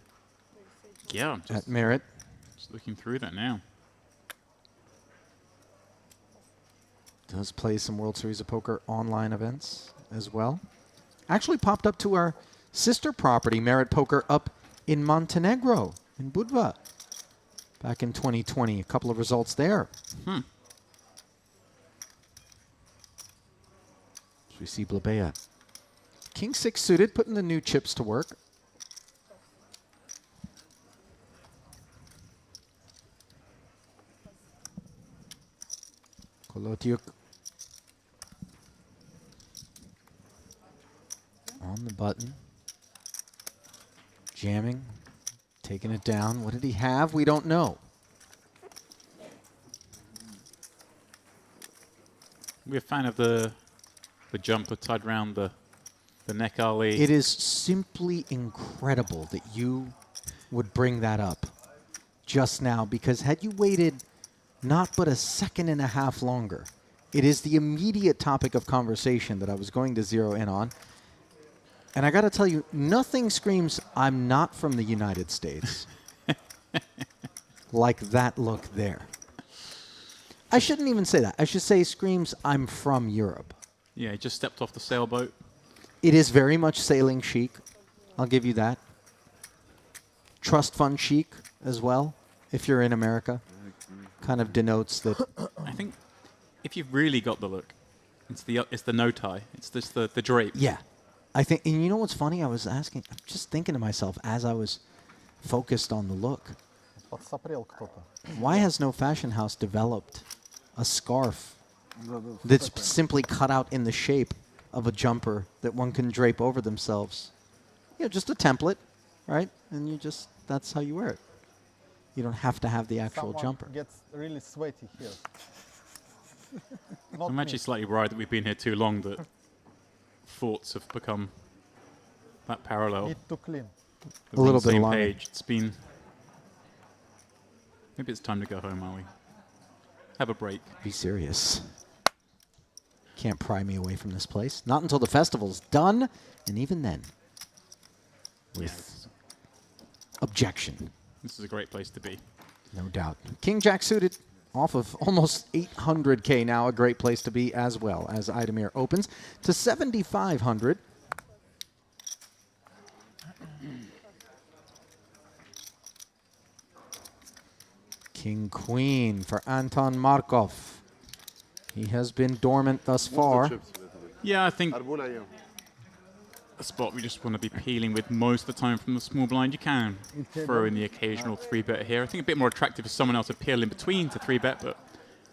Yeah, at Merit. Just looking through that now. Does play some World Series of Poker online events as well. Actually popped up to our sister property, Merit Poker, up in Montenegro, in Budva, back in 2020. A couple of results there. Hmm. So we see Blabea. King 6 suited, putting the new chips to work. Kolotiuk on the button. Jamming, taking it down. What did he have? We don't know. We're a fan of the jumper tied around the neck, Ali. It is simply incredible that you would bring that up just now, because had you waited not but a second and a half longer, it is the immediate topic of conversation that I was going to zero in on. And I got to tell you, nothing screams, I'm not from the United States, like that look there. I shouldn't even say that. I should say screams, I'm from Europe. Yeah, he just stepped off the sailboat. It is very much sailing chic. I'll give you that. Trust fund chic as well, if you're in America. Kind of denotes that. I think if you've really got the look, it's the no tie. It's just the drape. Yeah. I think, and you know what's funny? I'm just thinking to myself as I was focused on the look. Why has no fashion house developed a scarf that's simply cut out in the shape of a jumper that one can drape over themselves? Yeah, just a template, right? And that's how you wear it. You don't have to have the actual jumper. Gets really sweaty here. I'm actually slightly worried that we've been here too long, that thoughts have become that parallel. Need to clean. A little bit same longer. page. It's been Maybe it's time to go home, are we? Have a break. Be serious. Can't pry me away from this place. Not until the festival's done, and even then, with objection. This is a great place to be. No doubt. King Jack suited off of almost 800K now, a great place to be as well as Idemir opens to 7,500. King Queen for Anton Markov. He has been dormant thus far. Yeah, I think a spot we just want to be peeling with most of the time from the small blind. You can throw in the occasional 3-bet here. I think a bit more attractive is someone else to peel in between to 3-bet, but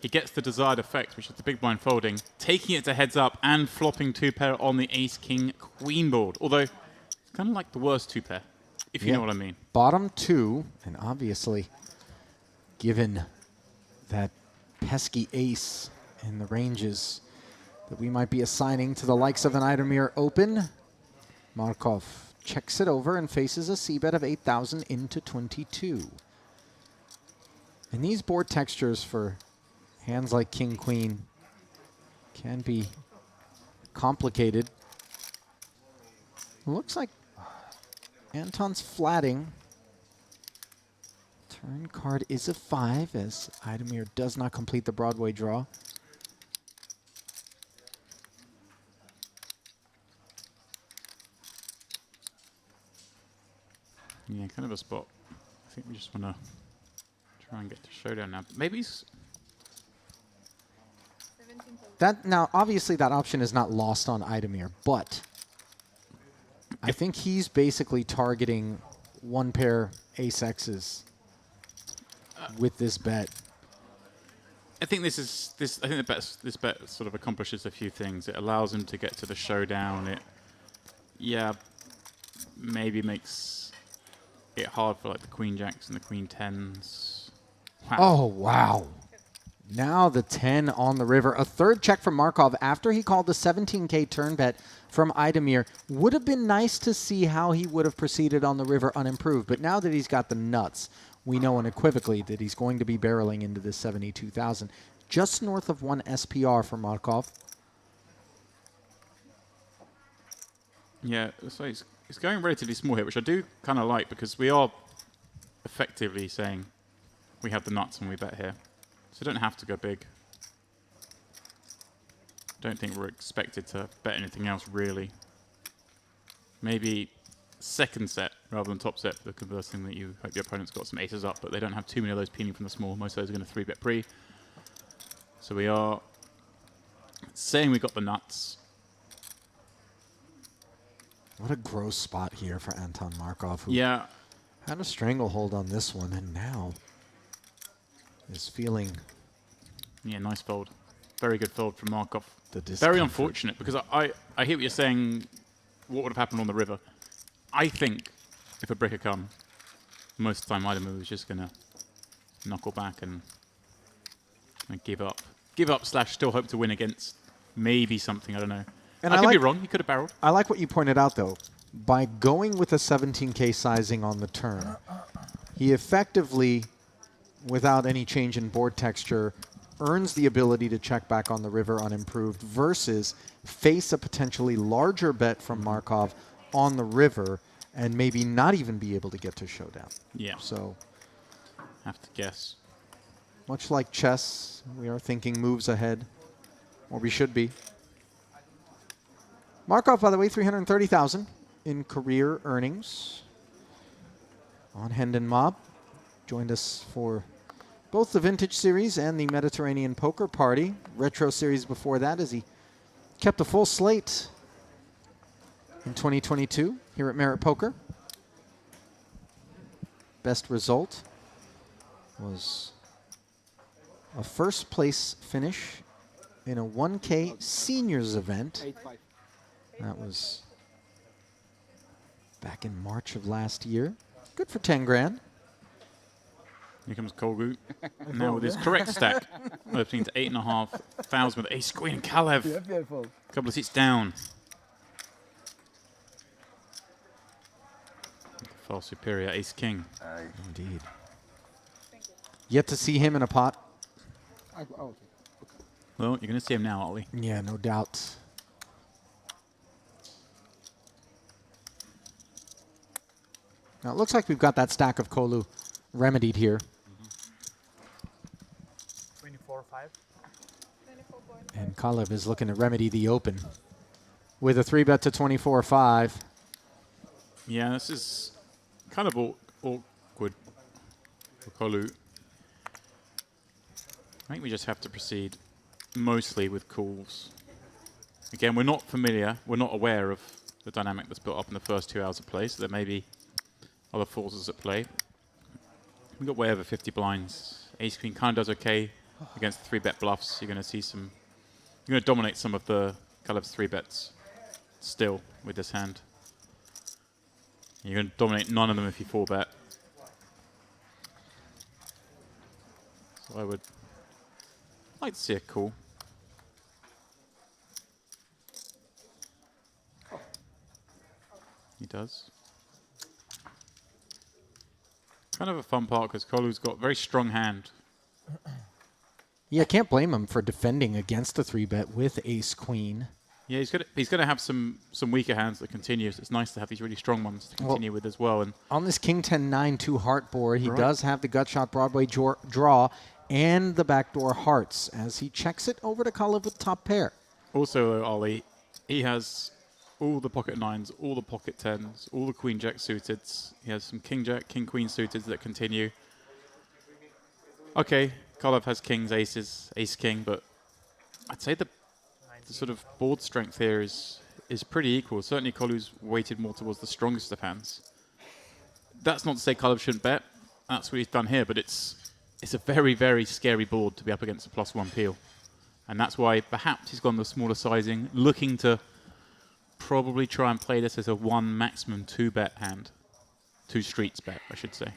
he gets the desired effect, which is the big blind folding, taking it to heads up and flopping 2-pair on the ace-king-queen board. Although, it's kind of like the worst 2-pair, if you know what I mean. Bottom 2, and obviously, given that pesky ace in the ranges that we might be assigning to the likes of an Idemir Open, Markov checks it over and faces a c-bet of 8,000 into 22. And these board textures for hands like King Queen can be complicated. Looks like Anton's flatting. Turn card is a 5 as Idemir does not complete the Broadway draw. Yeah, kind of a spot. I think we just want to try and get to showdown now. Maybe that now, obviously, that option is not lost on Idemir, but I think he's basically targeting 1-pair ace-X's with this bet. I think I think this bet sort of accomplishes a few things. It allows him to get to the showdown. It, maybe makes it hard for like the queen jacks and the queen tens. Wow. Oh, wow. Now the 10 on the river. A third check from Markov after he called the 17K turn bet from Idemir. Would have been nice to see how he would have proceeded on the river unimproved, but now that he's got the nuts, we know unequivocally that he's going to be barreling into this 72,000. Just north of 1 SPR for Markov. Yeah, so it's going relatively small here, which I do kind of like because we are effectively saying we have the nuts and we bet here. So don't have to go big. Don't think we're expected to bet anything else, really. Maybe second set rather than top set, the conversing that you hope your opponent's got some aces up, but they don't have too many of those peeling from the small. Most of those are going to 3-bet pre. So we are saying we got the nuts. What a gross spot here for Anton Markov, who had a stranglehold on this one, and now is feeling... Yeah, nice fold. Very good fold from Markov. The very unfortunate, because I hear what you're saying, what would have happened on the river. I think if a brick had come, most of the time Idemir was just going to knuckle back and give up. Give up / still hope to win against maybe something, I don't know. And I could be wrong, he could have barreled. I like what you pointed out, though. By going with a 17K sizing on the turn, he effectively, without any change in board texture, earns the ability to check back on the river unimproved versus face a potentially larger bet from Markov on the river and maybe not even be able to get to showdown. Yeah. So, have to guess. Much like chess, we are thinking moves ahead, or we should be. Markov, by the way, 330,000 in career earnings on Hendon Mob. Joined us for both the Vintage Series and the Mediterranean Poker Party. Retro Series before that, as he kept a full slate in 2022 here at Merit Poker. Best result was a first place finish in a 1K seniors event. 8-5. That was back in March of last year. Good for 10 grand. Here comes Kolgu. Now with his correct stack. Opening to 8,500 with ace queen and Kalev. A couple of seats down. Far superior ace king. Indeed. Yet to see him in a pot. Oh, okay. Well, you're going to see him now, Ollie. Yeah, no doubt. Now it looks like we've got that stack of Kolu remedied here. 24-5. And Kalev is looking to remedy the open with a 3-bet to 24-5. Yeah, this is kind of awkward for Kolu. I think we just have to proceed mostly with calls. Again, we're not familiar, we're not aware of the dynamic that's built up in the first 2 hours of play, so there may be other forces at play. We've got way over 50 blinds. Ace Queen kind of does okay against the 3-bet bluffs. You're going to see some, you're going to dominate some of the Kalev's 3-bets still with this hand. You're going to dominate none of them if you 4-bet. So I would like to see a call. He does. Kind of a fun part because Kolu's got a very strong hand. Yeah, can't blame him for defending against the 3-bet with Ace Queen. Yeah, he's gonna have some weaker hands that continue. So it's nice to have these really strong ones to continue with as well. And on this King 10-9 2-heart board, he Right. does have the Gutshot Broadway draw and the backdoor hearts as he checks it over to Kalev with top pair. also, Ollie, he has all the pocket 9s, all the pocket 10s, all the Queen Jack suited. He has some King Jack, King Queen suited that continue. Okay, Kalev has Kings, Aces, Ace King, but I'd say the sort of board strength here is pretty equal. Certainly Kolu's weighted more towards the strongest of hands. That's not to say Kalev shouldn't bet. That's what he's done here, but it's a very, very scary board to be up against a +1 peel. And that's why perhaps he's gone the smaller sizing, looking to probably try and play this as a 1 maximum 2-bet hand. 2 streets bet, I should say.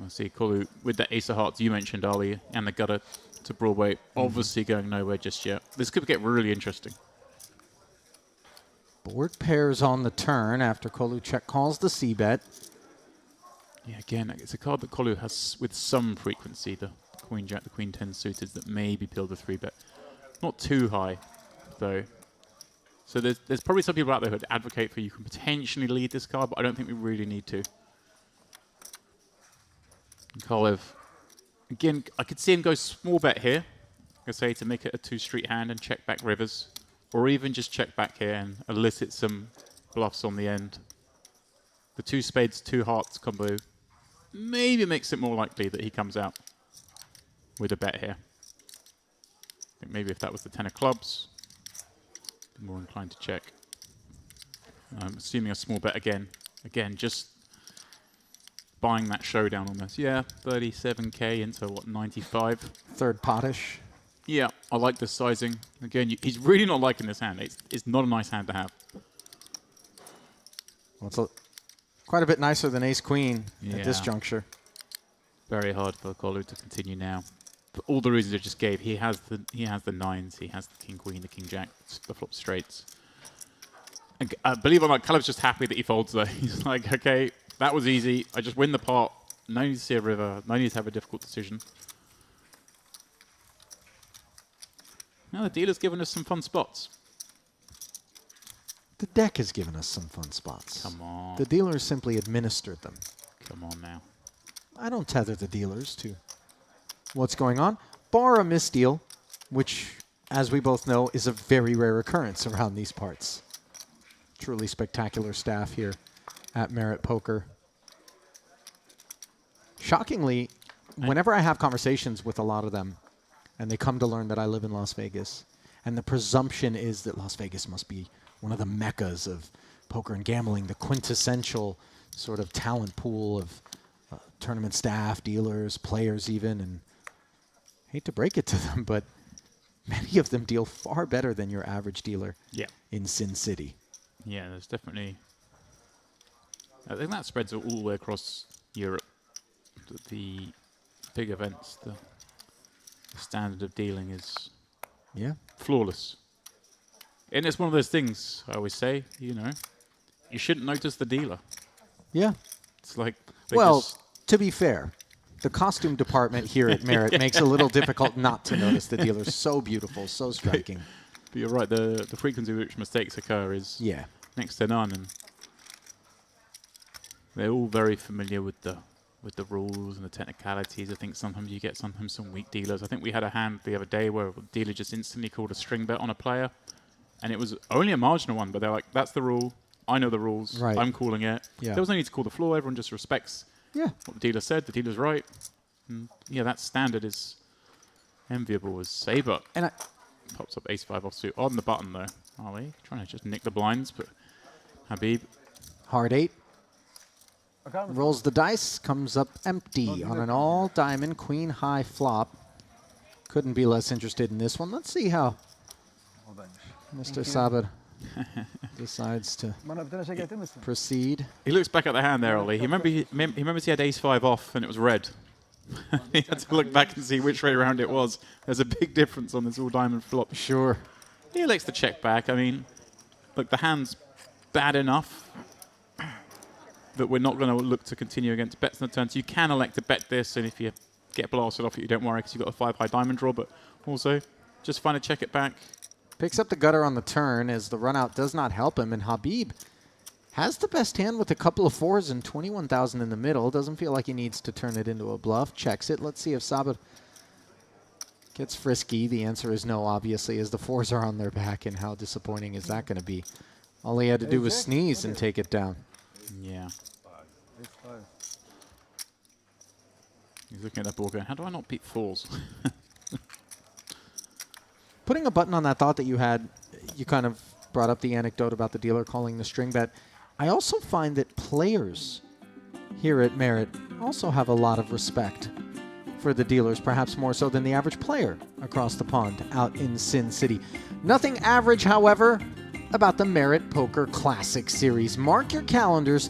I see Kolu with the Ace of Hearts you mentioned, Ali, and the gutter to Broadway, obviously going nowhere just yet. This could get really interesting. Board pairs on the turn after Kolu check calls the C-bet. Yeah, again, it's a card that Kolu has with some frequency, the Queen Jack, the Queen 10 suited that maybe peel the 3-bet. Not too high, though. So there's probably some people out there who would advocate for you can potentially lead this card, but I don't think we really need to. Kalev, again, I could see him go small bet here, I say, to make it a 2-street hand and check back rivers, or even just check back here and elicit some bluffs on the end. The 2 spades, 2 hearts combo maybe makes it more likely that he comes out with a bet here. I think maybe if that was the 10 of clubs, I'd be more inclined to check. I'm assuming a small bet again. Again, just buying that showdown almost. Yeah, 37k into what, 95? Third potish. Yeah, I like the sizing. Again, he's really not liking this hand. It's not a nice hand to have. Well, it's quite a bit nicer than Ace Queen at this Yeah. juncture. Very hard for Kolu to continue now. For all the reasons I just gave, he has the 9s, he has the King Queen, the King Jack, the flop straights. And, believe it or not, Kalev's just happy that he folds though. He's like, okay, that was easy. I just win the pot. No need to see a river. No need to have a difficult decision. Now the dealer's given us some fun spots. The deck has given us some fun spots. Come on. The dealer simply administered them. Come on now. I don't tether the dealers to what's going on, bar a misdeal, which, as we both know, is a very rare occurrence around these parts. Truly spectacular staff here at Merit Poker. Shockingly, whenever I have conversations with a lot of them, and they come to learn that I live in Las Vegas, and the presumption is that Las Vegas must be one of the meccas of poker and gambling, the quintessential sort of talent pool of tournament staff, dealers, players even, and hate to break it to them, but many of them deal far better than your average dealer in Sin City. Yeah, there's definitely... I think that spreads all the way across Europe. The big events, the standard of dealing is flawless. And it's one of those things, I always say, you know, you shouldn't notice the dealer. Yeah. It's like... Well, to be fair, the costume department here at Merit makes it a little difficult not to notice the dealer. So beautiful, so striking. But you're right, the frequency with which mistakes occur is next to none, and they're all very familiar with the rules and the technicalities. I think sometimes you get some weak dealers. I think we had a hand the other day where a dealer just instantly called a string bet on a player, and it was only a marginal one, but they're like, that's the rule. I know the rules. Right. I'm calling it. Yeah. There was no need to call the floor. Everyone just respects what the dealer said. The dealer's right. And yeah, that standard is enviable as Sabre. And pops up ace-5 offsuit on the button, though. Are we trying to just nick the blinds? But Habib. Hard 8. Rolls the dice, comes up empty on an all-diamond queen high flop. Couldn't be less interested in this one. Let's see how Mr. Sabre decides to proceed. He looks back at the hand there, Ollie. He remembers he had ace-5 off and it was red. He had to look back and see which way around it was. There's a big difference on this all-diamond flop. Sure. He elects to check back. I mean, look, the hand's bad enough that we're not going to look to continue against bets on the turn. So you can elect to bet this, and if you get blasted off it, you don't worry because you've got a 5 high diamond draw, but also just find a check it back. Picks up the gutter on the turn as the run out does not help him, and Habib has the best hand with a couple of 4s and 21,000 in the middle. Doesn't feel like he needs to turn it into a bluff. Checks it. Let's see if Sabre gets frisky. The answer is no, obviously, as the 4s are on their back, and how disappointing is that going to be? All he had to do was sneeze and take it down. Yeah. He's looking at that board going, how do I not beat 4s? Putting a button on that thought that you had, you kind of brought up the anecdote about the dealer calling the string bet. I also find that players here at Merit also have a lot of respect for the dealers, perhaps more so than the average player across the pond out in Sin City. Nothing average, however, about the Merit Poker Classic Series. Mark your calendars,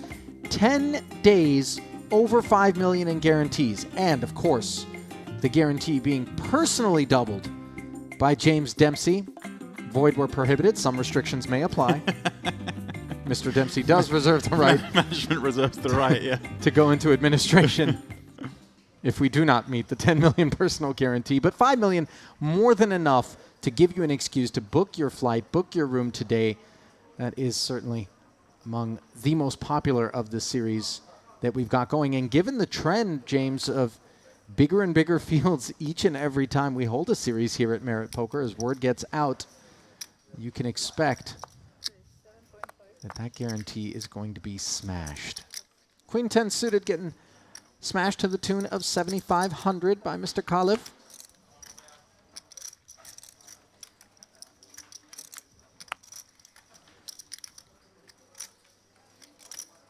10 days, over $5 million in guarantees. And, of course, the guarantee being personally doubled by James Dempsey. Void where prohibited. Some restrictions may apply. Mr. Dempsey does reserve the right. Management reserves the right, yeah. To go into administration if we do not meet the 10 million personal guarantee. But $5 million, more than enough to give you an excuse to book your flight, book your room today. That is certainly among the most popular of the series that we've got going. And given the trend, James, of bigger and bigger fields each and every time we hold a series here at Merit Poker, as word gets out, you can expect that guarantee is going to be smashed. Queen 10 suited getting smashed to the tune of 7,500 by Mr. Kalev.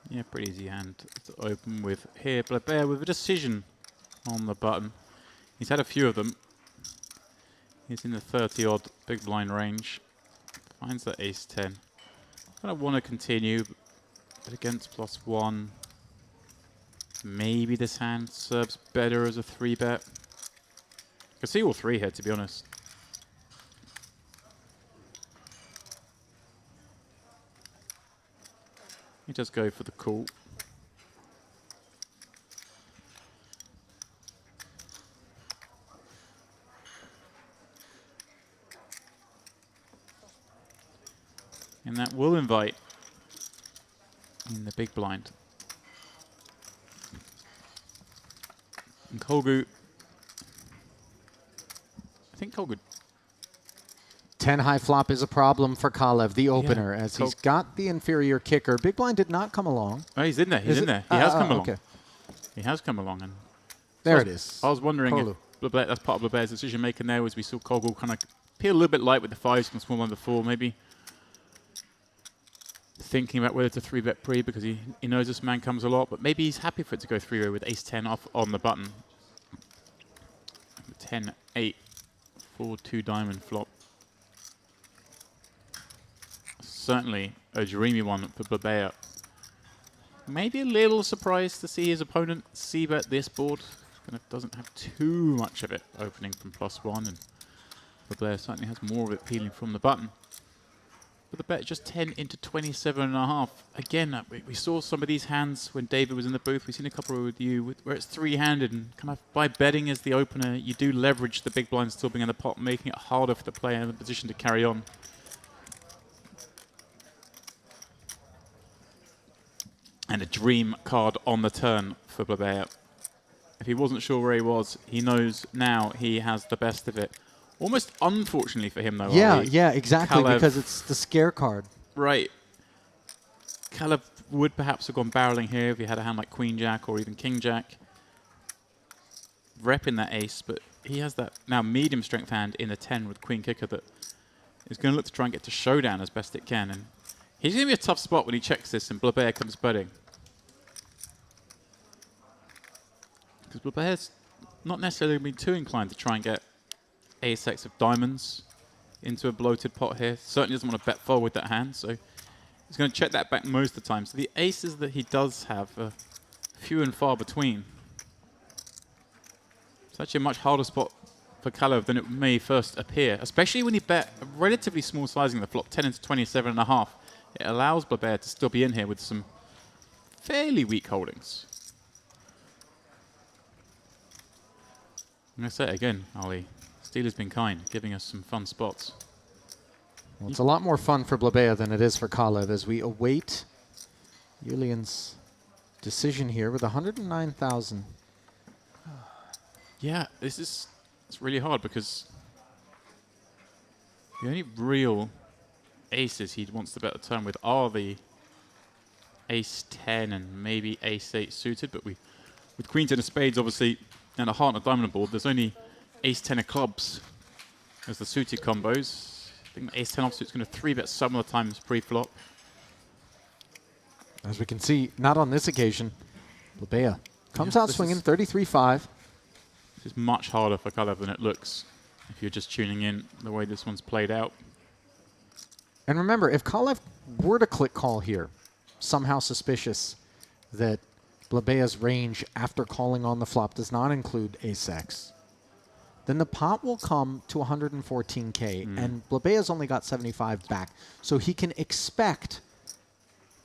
Yeah, pretty easy hand to open with here. Blair with a decision on the button. He's had a few of them. He's in the 30-odd big blind range. Finds that ace-10. I don't want to continue, but against +1, maybe this hand serves better as a 3-bet. I can see all 3 here, to be honest. He does go for the call. And that will invite in the big blind. And Kolgu, I think Kolgu. 10 high flop is a problem for Kalev, the opener, as he's got the inferior kicker. Big blind did not come along. Oh, he's in there. He's in there. He has come along. Okay. He has come along. And there so it is. I was wondering if Leblair, that's part of Leblair's decision making there, was we saw Kolgu kind of appear a little bit light with the 5s and small on the 4, maybe thinking about whether to 3-bet pre because he knows this man comes a lot, but maybe he's happy for it to go 3-way with ace-10 off on the button. 10-8, 4-2 diamond flop. Certainly a dreamy one for Babea. Maybe a little surprised to see his opponent c-bet this board. Kind of doesn't have too much of it opening from +1, and Babea certainly has more of it peeling from the button. But the bet is just 10 into 27.5. Again, we saw some of these hands when David was in the booth. We've seen a couple with you where it's three-handed, and kind of by betting as the opener, you do leverage the big blind still being in the pot, making it harder for the player in the position to carry on. And a dream card on the turn for Blabea. If he wasn't sure where he was, he knows now he has the best of it. Almost unfortunately for him, though. Yeah, Ali, yeah, exactly, Kalev, because it's the scare card. Right. Kalev would perhaps have gone barreling here if he had a hand like Queen Jack or even King Jack. Repping that ace, but he has that now medium strength hand in a 10 with Queen Kicker that is going to look to try and get to showdown as best it can. And he's going to be a tough spot when he checks this and Blabea comes betting. Because Blabea's not necessarily been too inclined to try and get ace-x of diamonds into a bloated pot here. Certainly doesn't want to bet forward with that hand, so he's going to check that back most of the time. So the aces that he does have are few and far between. It's actually a much harder spot for Kalev than it may first appear, especially when he bet a relatively small sizing of the flop, 10 into 27.5. It allows Blabea to still be in here with some fairly weak holdings. I'm going to say it again, Ali. Steel has been kind, giving us some fun spots. Well, it's a lot more fun for Blabea than it is for Kalev as we await Julian's decision here with 109,000. Yeah, it's really hard because the only real aces he wants to bet the turn with are the ace 10 and maybe ace 8 suited, but with queen 10 of spades obviously and a heart and a diamond board, there's only ace 10 of clubs as the suited combos. I think the ace 10 offsuit's going to 3-bet some of the times pre-flop. As we can see, not on this occasion. Blabea comes out swinging 33-5. This is much harder for Kalev than it looks if you're just tuning in the way this one's played out. And remember, if Kalev were to click call here, somehow suspicious that Blabea's range after calling on the flop does not include ace-x, then the pot will come to 114K, and Blabea's only got 75 back. So he can expect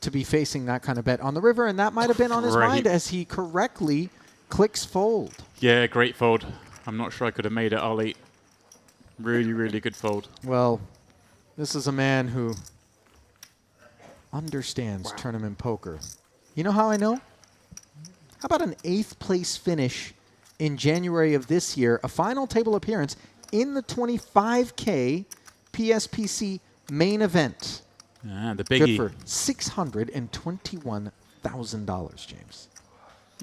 to be facing that kind of bet on the river, and that might have been on his mind as he correctly clicks fold. Yeah, great fold. I'm not sure I could have made it, Ali. Really, really good fold. Well, this is a man who understands tournament poker. You know how I know? How about an 8th place finish in January of this year, a final table appearance in the 25K PSPC main event. The biggie. Good for $621,000, James.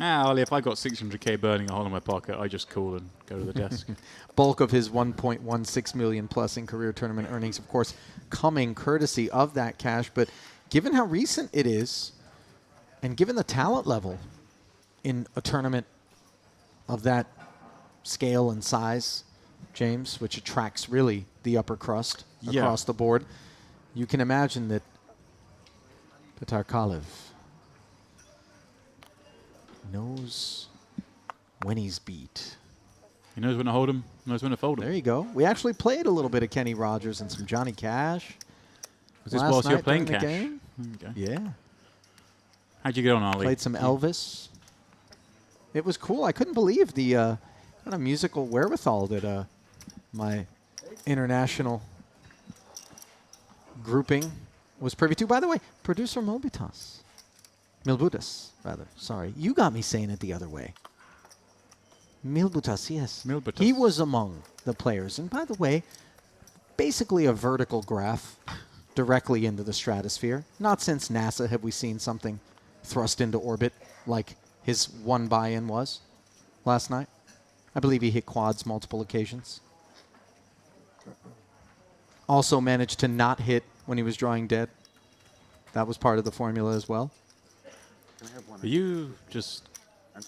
Ali, if I got 600K burning a hole in my pocket, I just call and go to the desk. Bulk of his 1.16 million plus in career tournament earnings, of course, coming courtesy of that cash. But given how recent it is, and given the talent level in a tournament of that scale and size, James, which attracts really the upper crust across the board, you can imagine that Petar Kalev knows when he's beat. He knows when to hold him, knows when to fold him. There you go. We actually played a little bit of Kenny Rogers and some Johnny Cash. Was this whilst you were playing Cash? Game? Okay. Yeah. How'd you get on, Ali? Played some Elvis. It was cool. I couldn't believe the kind of musical wherewithal that my international grouping was privy to. By the way, producer Milbutas, rather. Sorry. You got me saying it the other way. Milbutas, yes. Milbutas. He was among the players. And by the way, basically a vertical graph directly into the stratosphere. Not since NASA have we seen something thrust into orbit like his one buy-in was last night. I believe he hit quads multiple occasions. Also managed to not hit when he was drawing dead. That was part of the formula as well. Are you just...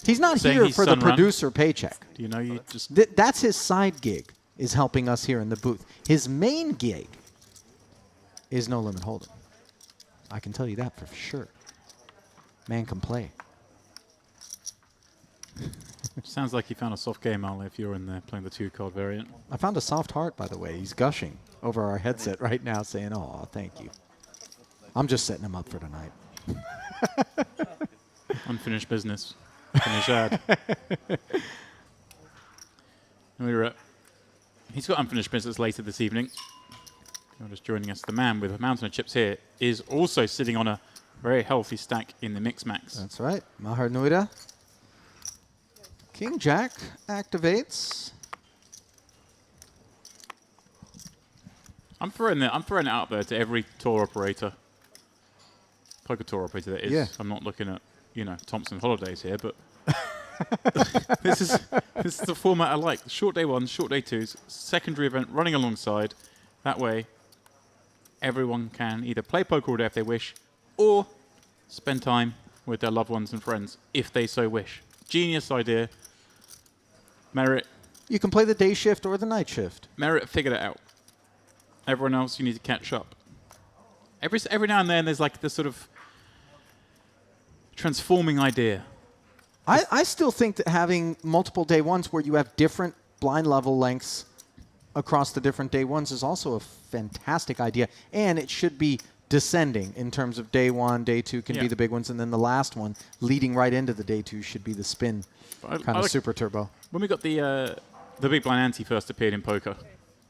He's not here for the producer paycheck. Do you know you just... That's his side gig, is helping us here in the booth. His main gig is No Limit Hold'em. I can tell you that for sure. Man can play. Sounds like you found a soft game, Ali, if you're in there playing the 2-card variant. I found a soft heart, by the way. He's gushing over our headset right now saying, "Oh, thank you." I'm just setting him up for tonight. Unfinished business. Finish ad. He's got unfinished business later this evening. You're just joining us. The man with a mountain of chips here is also sitting on a very healthy stack in the mix max. That's right. Mahar Nuida. King Jack activates. I'm throwing it out there to every tour operator. Poker tour operator that is. Yeah. I'm not looking at, Thompson Holidays here, but this is the format I like. Short day ones, short day twos, secondary event running alongside. That way, everyone can either play poker all day if they wish, or spend time with their loved ones and friends if they so wish. Genius idea. Merit. You can play the day shift or the night shift. Merit figured it out. Everyone else, you need to catch up. Every now and then, there's like this sort of transforming idea. I still think that having multiple day ones where you have different blind level lengths across the different day ones is also a fantastic idea. And it should be descending in terms of day one, day two can be the big ones, and then the last one leading right into the day two should be the spin kind of super turbo. When we got the big blind ante first appeared in poker,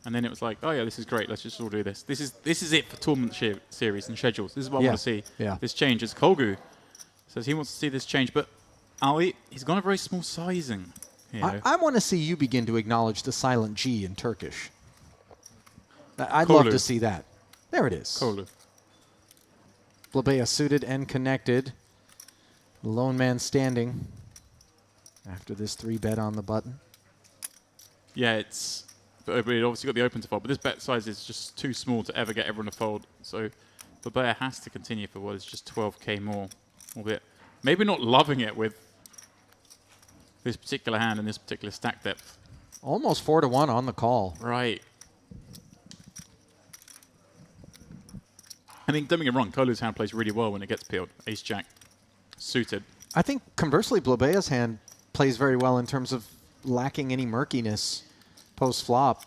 and then it was like, oh yeah, this is great. Let's just all do this. This is it for tournament series and schedules. This is what I want to see. Yeah. This change. As Kolgu says, he wants to see this change, but Ali, he's gone a very small sizing. I want to see you begin to acknowledge the silent G in Turkish. I'd Kolu. love to see that. There it is. Kolgu. Blabea suited and connected. Lone man standing after this 3-bet on the button. Yeah, but it obviously got the open to fold, but this bet size is just too small to ever get everyone to fold. So Blabea has to continue for what is just 12k more, albeit maybe not loving it with this particular hand and this particular stack depth. Almost 4-1 on the call. Right. I mean, don't get me wrong, Kolu's hand plays really well when it gets peeled. Ace-Jack, suited. I think, conversely, Blabea's hand plays very well in terms of lacking any murkiness post-flop.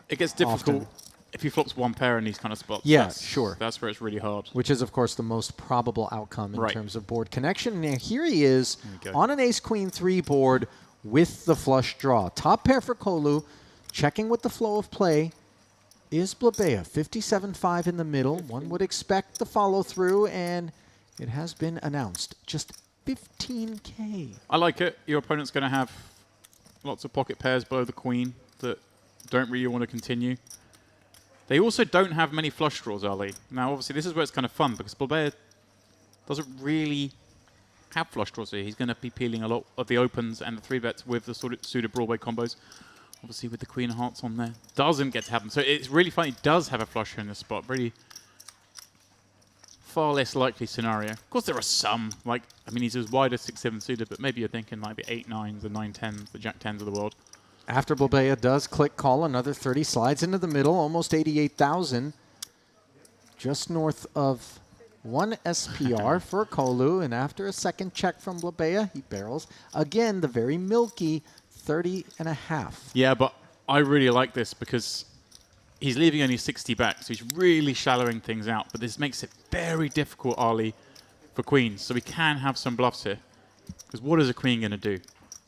It gets difficult often. if he flops one pair in these kind of spots. Yeah, sure. That's where it's really hard. Which is, of course, the most probable outcome in terms of board connection. And here he is on an ace-queen-3 board with the flush draw. Top pair for Kolu, checking with the flow of play. Is Blabea 57.5 in the middle? One would expect the follow-through, and it has been announced. Just 15K. I like it. Your opponent's going to have lots of pocket pairs below the queen that don't really want to continue. They also don't have many flush draws, Ali. Now, obviously, this is where it's kind of fun, because Blabea doesn't really have flush draws here. He's going to be peeling a lot of the opens and the 3-bets with the sort of suited Broadway combos. Obviously, with the Queen of Hearts on there. Doesn't get to happen. So it's really funny. He does have a flush here in this spot. Really far less likely scenario. Of course, there are some. Like, I mean, he's as wide as 6-7 suited, but maybe you're thinking like the 8-9s, the 9-10s, the Jack-10s of the world. After Blabea does click call, another 30 slides into the middle, almost 88,000. Just north of 1 SPR for Kolu, and after a second check from Blabea, he barrels. Again, the very milky 30.5. Yeah, but I really like this because he's leaving only 60 back, so he's really shallowing things out. But this makes it very difficult, Ali, for queens. So we can have some bluffs here. Because what is a queen going to do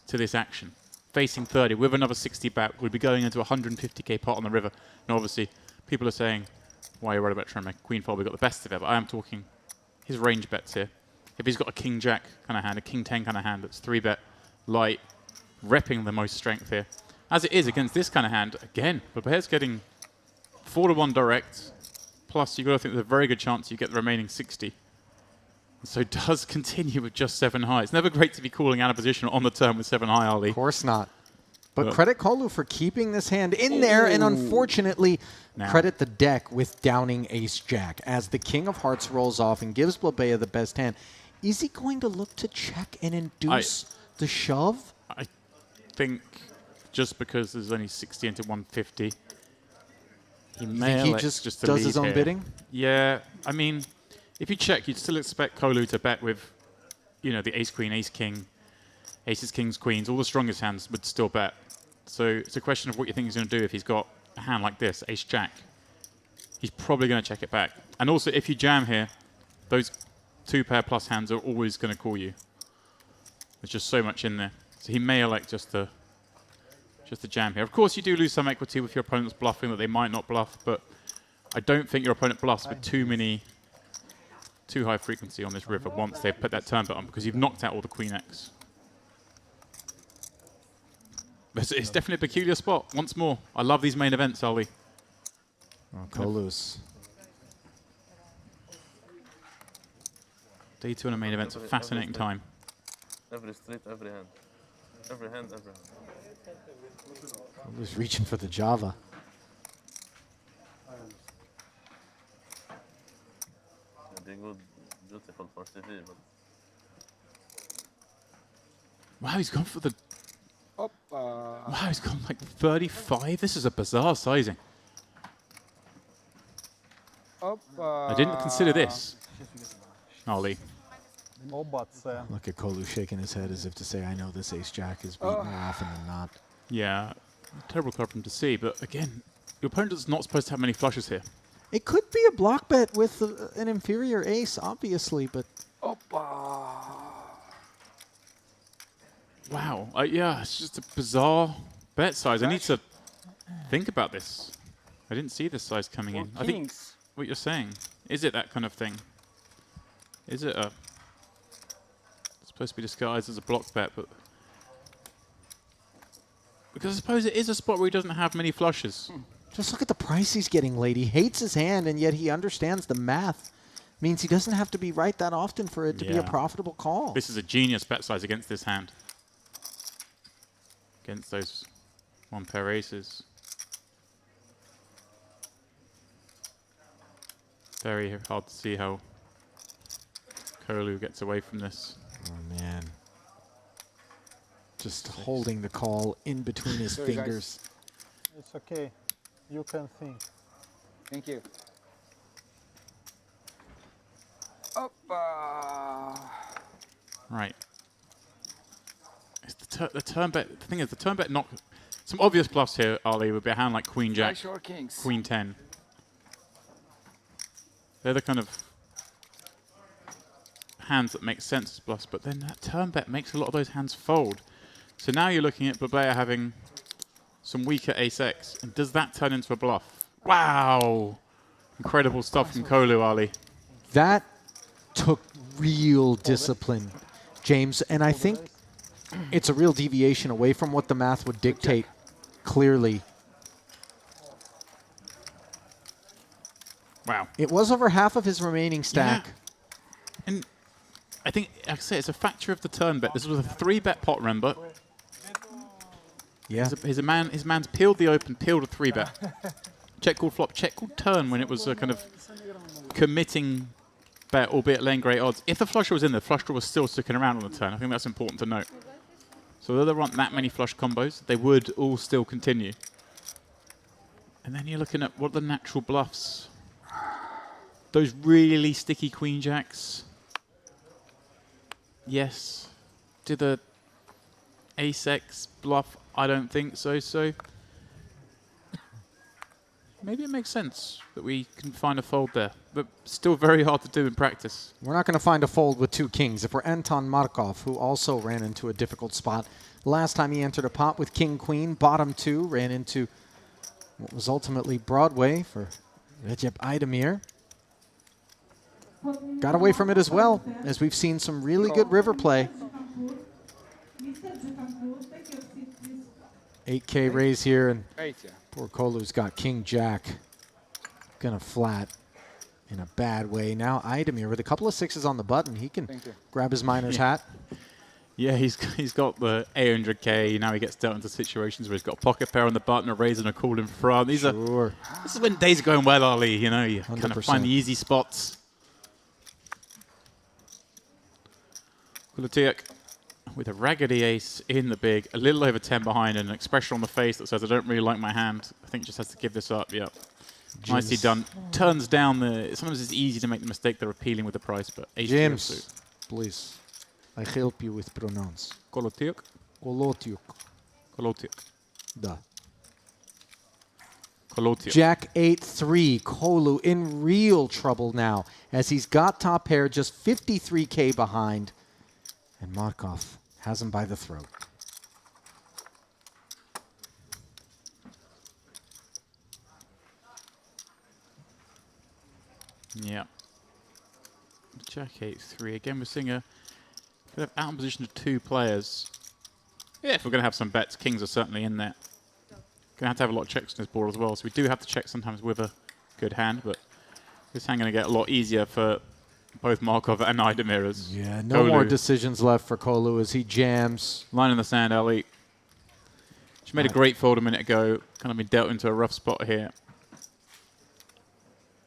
to this action? Facing 30 with another 60 back, we'd be going into a 150k pot on the river. And obviously, people are saying, why are you worried about trying to make queen fold? We got the best of it. But I am talking his range bets here. If he's got a king-jack kind of hand, a king-10 kind of hand that's 3-bet light, repping the most strength here. As it is against this kind of hand, again, Blabea's getting 4-1 direct, plus you've got to think there's a very good chance you get the remaining 60. So it does continue with just 7 high. It's never great to be calling out of position on the turn with 7 high, Ali. Of course not. But credit Kolu for keeping this hand in there, and unfortunately, credit the deck with downing ace-jack as the King of Hearts rolls off and gives Blabea the best hand. Is he going to look to check and induce the shove? I think just because there's only 60 into 150, he may he just does his own bidding? Yeah, I mean, if you check, you'd still expect Kolu to bet with, you know, the ace-queen, ace-king, aces, kings, queens, all the strongest hands would still bet. So it's a question of what you think he's going to do if he's got a hand like this, ace-jack. He's probably going to check it back. And also, if you jam here, those 2-pair plus hands are always going to call you. There's just so much in there. So he may elect just to jam here. Of course, you do lose some equity with your opponent's bluffing that they might not bluff, but I don't think your opponent bluffs with too high frequency on this river once they've put that turn bet on, because you've knocked out all the Queen X. But it's definitely a peculiar spot. Once more, I love these main events, Ali. Kolu's. Day 2 in a main event's a fascinating time. Every street, every hand. Every hand, every hand. Kolu's reaching for the Java. They go beautiful for TV, but Wow, he's gone for the... Up. Wow, he's gone like 35? This is a bizarre sizing. Up. I didn't consider this, Ali. Look at Kolu shaking his head as if to say, I know this ace-jack is beat more often than not. Yeah, terrible card for him to see, but again, your opponent is not supposed to have many flushes here. It could be a block bet with an inferior ace, obviously, but... Wow, yeah, it's just a bizarre bet size. I need to think about this. I didn't see this size coming in. I think what you're saying, is it that kind of thing? Is it a... It's supposed to be disguised as a block bet, but... Because I suppose it is a spot where he doesn't have many flushes. Just look at the price he's getting late. He hates his hand, and yet he understands the math. Means he doesn't have to be right that often for it to be a profitable call. This is a genius bet size against this hand. Against those 1-pair aces. Very hard to see how Kolu gets away from this. Oh, man. Just holding the call in between his fingers. It's okay. You can think. Thank you. Up. Right. It's the turn bet. The thing is, the turn bet knock. Some obvious bluffs here, Ali, would be a hand like Queen Jack, Short kings. Queen 10. They're the kind of hands that make sense as bluffs, but then that turn bet makes a lot of those hands fold. So now you're looking at Babea having some weaker ace-x, and does that turn into a bluff? Wow! Incredible stuff from Kolu, Ali. That took real discipline, James, and I think it's a real deviation away from what the math would dictate clearly. Wow. It was over half of his remaining stack. Yeah. And I think, like I say, it's a factor of the turn bet. This was a 3-bet pot, remember? Yeah. His man's peeled the open, peeled a 3-bet. Check called flop, check called turn when it was a kind of committing bet, albeit laying great odds. If the flush draw was in there, the flush draw was still sticking around on the turn. I think that's important to note. So though there aren't that many flush combos, they would all still continue. And then you're looking at what are the natural bluffs. Those really sticky Queen Jacks. Yes. Do the ace-x bluff? I don't think so. So maybe it makes sense that we can find a fold there, but still very hard to do in practice. We're not going to find a fold with 2 kings. If we're Anton Markov, who also ran into a difficult spot last time he entered a pot with king-queen, bottom 2, ran into what was ultimately Broadway for Recep Aydemir. Got away from it as well, as we've seen some really good river play. 8K raise here, and poor Kolu's got king-jack. Gonna flat in a bad way. Now Aydemir with a couple of 6s on the button. He can grab his miner's hat. Yeah, he's got the 800K. Now he gets dealt into situations where he's got a pocket pair on the button, a raise and a call in front. This is when days are going well, Ali. You know, you kind of find the easy spots. Kulatiuk with a raggedy ace in the big, a little over 10 behind, and an expression on the face that says, I don't really like my hand. I think just has to give this up. Yep. Nicely done. Turns down the... Sometimes it's easy to make the mistake they're appealing with the price, but ace James, please. I help you with pronouns. Kulatiuk. Kolotiuk. Kulatiuk. Da. Kolotio. Jack 8-3. Kolu in real trouble now as he's got top pair, just 53K behind. And Markov has him by the throat. Yeah. Jack 8-3. Again, we're seeing a bit of out in position of 2 players. Yeah, if we're going to have some bets, kings are certainly in there. Going to have a lot of checks on this board as well, so we do have to check sometimes with a good hand, but this hand going to get a lot easier for both Markov and Idemiras. Yeah, no more decisions left for Kolu as he jams. Line in the sand, Ali. She made a great fold a minute ago, kind of been dealt into a rough spot here.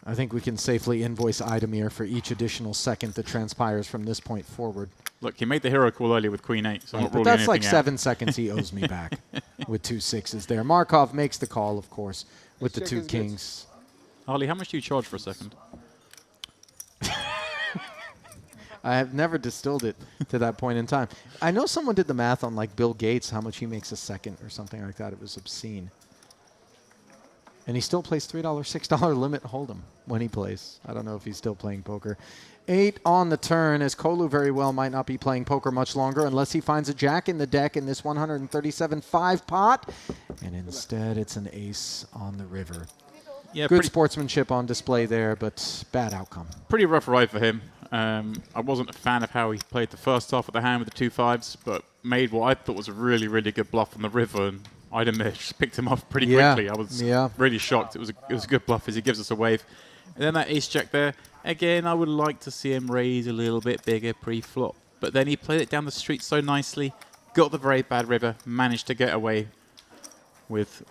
I think we can safely invoice Idemir for each additional second that transpires from this point forward. Look, he made the hero call earlier with Queen 8, so I'm not But ruling that's like anything 7 seconds he owes me back with 2 6s there. Markov makes the call, of course, with the 2 kings. Ali, how much do you charge for a second? I have never distilled it to that point in time. I know someone did the math on like Bill Gates, how much he makes a second or something like that. It was obscene. And he still plays $3, $6 limit hold'em when he plays. I don't know if he's still playing poker. 8 on the turn, as Kolu very well might not be playing poker much longer unless he finds a jack in the deck in this 137.5 pot. And instead, it's an ace on the river. Yeah, good sportsmanship on display there, but bad outcome. Pretty rough ride for him. I wasn't a fan of how he played the first half of the hand with the 2 5s, but made what I thought was a really, really good bluff on the river, and Idemir just picked him off pretty quickly. I was really shocked. It was a good bluff as he gives us a wave. And then that ace jack there, again, I would like to see him raise a little bit bigger pre-flop. But then he played it down the street so nicely, got the very bad river, managed to get away with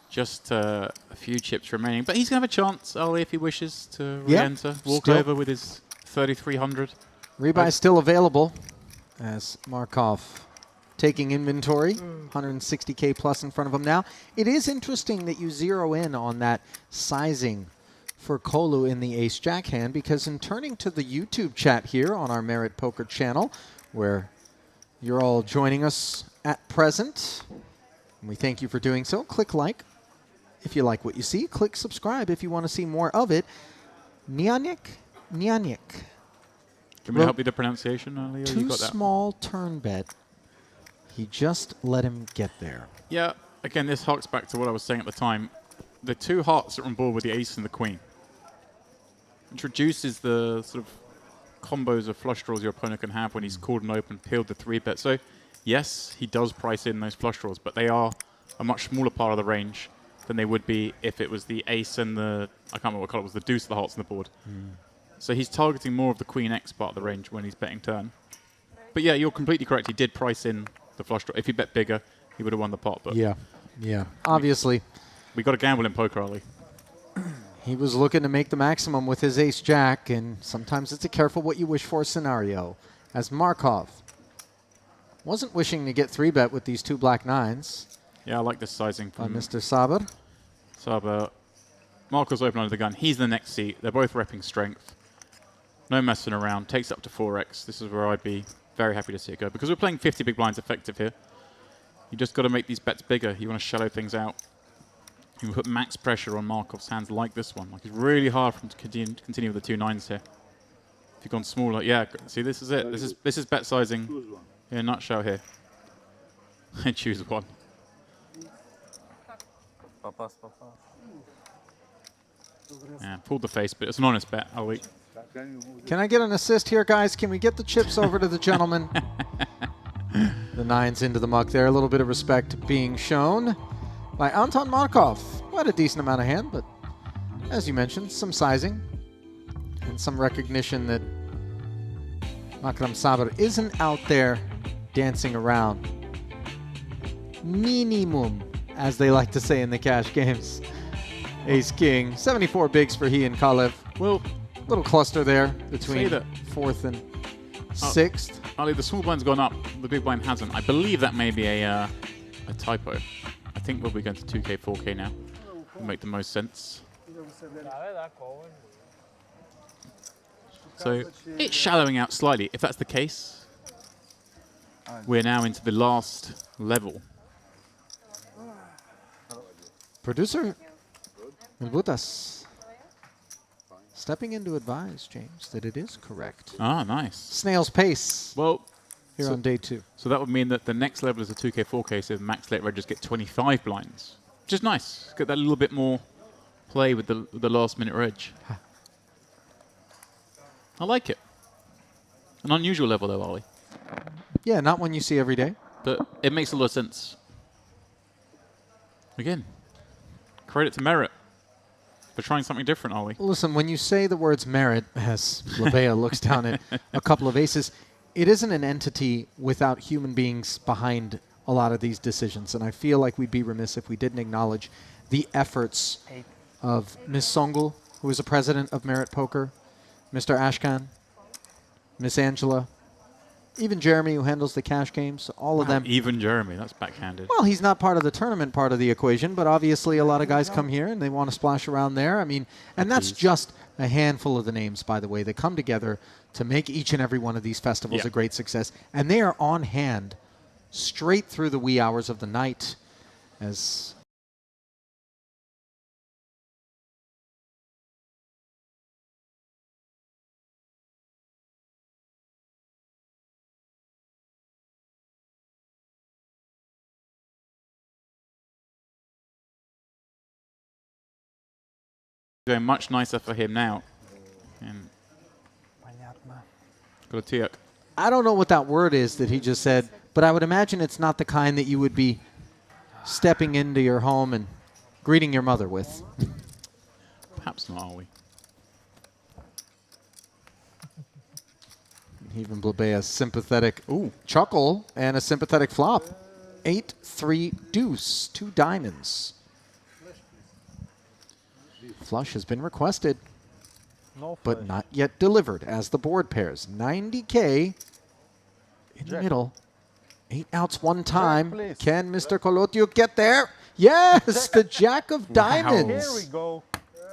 just a few chips remaining. But he's going to have a chance, Ali, if he wishes to re-enter. Walk over with his 3,300. Rebuy still available as Markov taking inventory, 160K plus in front of him now. It is interesting that you zero in on that sizing for Kolu in the ace-jack hand, because in turning to the YouTube chat here on our Merit Poker channel, where you're all joining us at present, and we thank you for doing so. Click like if you like what you see. Click subscribe if you want to see more of it. Nianik. Can we help you with the pronunciation, Ali? Too small turn bet. He just let him get there. Yeah, again, this harks back to what I was saying at the time. The 2 hearts that are on board with the ace and the queen, which reduces the sort of combos of flush draws your opponent can have when he's called an open, peeled the 3-bet. So, yes, he does price in those flush draws, but they are a much smaller part of the range than they would be if it was the ace and the, I can't remember what color it was, the deuce of the hearts on the board. So he's targeting more of the queen X part of the range when he's betting turn. But yeah, you're completely correct. He did price in the flush draw. If he bet bigger, he would have won the pot. But yeah, obviously. We got to gamble in poker, Ali. He was looking to make the maximum with his ace-jack, and sometimes it's a careful what you wish for scenario. As Markov wasn't wishing to get 3-bet with these 2 black 9s. Yeah, I like this sizing from Mr. Saber. Saber. Markov's open under the gun. He's the next seat. They're both repping strength. No messing around. Takes up to 4x. This is where I'd be very happy to see it go, because we're playing 50 big blinds effective here. You just got to make these bets bigger. You want to shallow things out. You put max pressure on Markov's hands like this one. Like, it's really hard for him to continue with the 2 9s here. If you've gone smaller, yeah. See, this is it. This is bet sizing in a nutshell here. Choose one. Yeah, pulled the face, but it's an honest bet. I'll wait. Can I get an assist here, guys? Can we get the chips over to the gentleman? The 9s into the muck there. A little bit of respect being shown by Anton Markov. Quite a decent amount of hand, but as you mentioned, some sizing and some recognition that Makram Saber isn't out there dancing around. Minimum, as they like to say in the cash games. Ace-King, 74 bigs for he and Kalev. Well, little cluster there between 4th and 6th. Ali, the small blind's gone up, the big blind hasn't. I believe that may be a typo. I think we'll be going to 2K, 4K now. Will make the most sense. So it's shallowing out slightly. If that's the case, we're now into the last level. Producer Butas stepping in to advise James that it is correct. Ah, nice. Snail's pace Well, here on day 2. So that would mean that the next level is a 2K, 4K, so max late reggers get 25 blinds, which is nice. Get that little bit more play with the last minute reg. I like it. An unusual level though, Ollie. Yeah, not one you see every day. But it makes a lot of sense. Again, credit to Merit for trying something different, Ollie. Listen, when you say the words merit, as Labea looks down at a couple of aces, it isn't an entity without human beings behind a lot of these decisions. And I feel like we'd be remiss if we didn't acknowledge the efforts of Ms. Songul, who is a president of Merit Poker, Mr. Ashkan, Miss Angela, even Jeremy, who handles the cash games, all of them. Even Jeremy, that's backhanded. Well, he's not part of the tournament part of the equation, but obviously a lot of guys come here and they want to splash around there. I mean, and that's just a handful of the names, by the way, that come together to make each and every one of these festivals a great success. And they are on hand straight through the wee hours of the night as going much nicer for him now. And got a tiak. I don't know what that word is that he just said, but I would imagine it's not the kind that you would be stepping into your home and greeting your mother with. Perhaps not, are we? Even Blabea's sympathetic chuckle and a sympathetic flop. 8-3 deuce, 2 diamonds. Flush has been requested, but not yet delivered as the board pairs. 90K in the middle. 8 outs one time. Can Mr. Kolotiuk get there? Yes, the jack of diamonds. Here we go.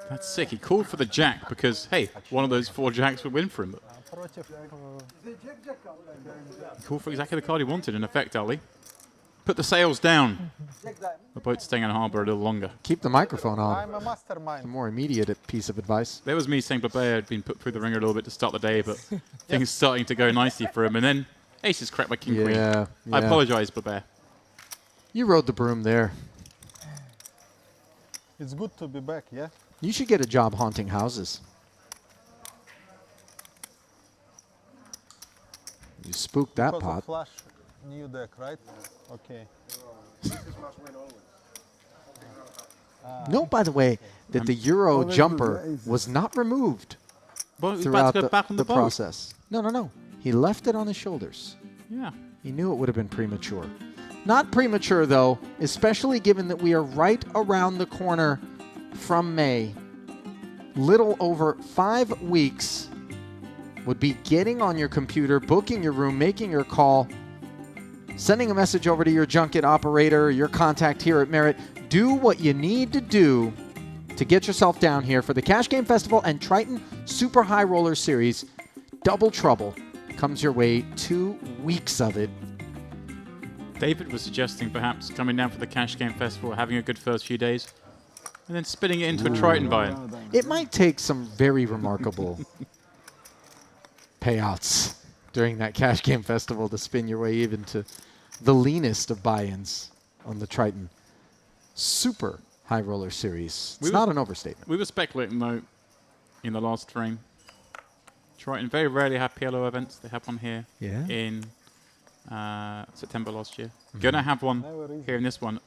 That's sick. He called for the jack because, hey, one of those 4 jacks would win for him. He called for exactly the card he wanted, in effect, Ali. Put the sails down. The boat's staying in harbour a little longer. Keep the microphone on. I'm a mastermind. A more immediate piece of advice. There was me saying Blabea had been put through the ringer a little bit to start the day, but things starting to go nicely for him. And then aces cracked by king queen. I apologise, Blabea. You rode the broom there. It's good to be back, yeah? You should get a job haunting houses. You spooked that Because pot. of Flash new deck, right? Okay. Note, by the way, that the Euro jumper was not removed throughout the process. No. He left it on his shoulders. Yeah. He knew it would have been premature. Not premature, though, especially given that we are right around the corner from May. Little over 5 weeks would be getting on your computer, booking your room, making your call, sending a message over to your junket operator, your contact here at Merit. Do what you need to do to get yourself down here for the Cash Game Festival and Triton Super High Roller Series. Double trouble comes your way, 2 weeks of it. David was suggesting perhaps coming down for the Cash Game Festival, having a good first few days, and then spitting it into a Triton buy-in. It might take some very remarkable payouts during that Cash Game Festival to spin your way even to the leanest of buy-ins on the Triton Super High Roller Series. It's not an overstatement. We were speculating, though, in the last frame. Triton very rarely have PLO events. They have one here in September last year. Going to have one here in this one.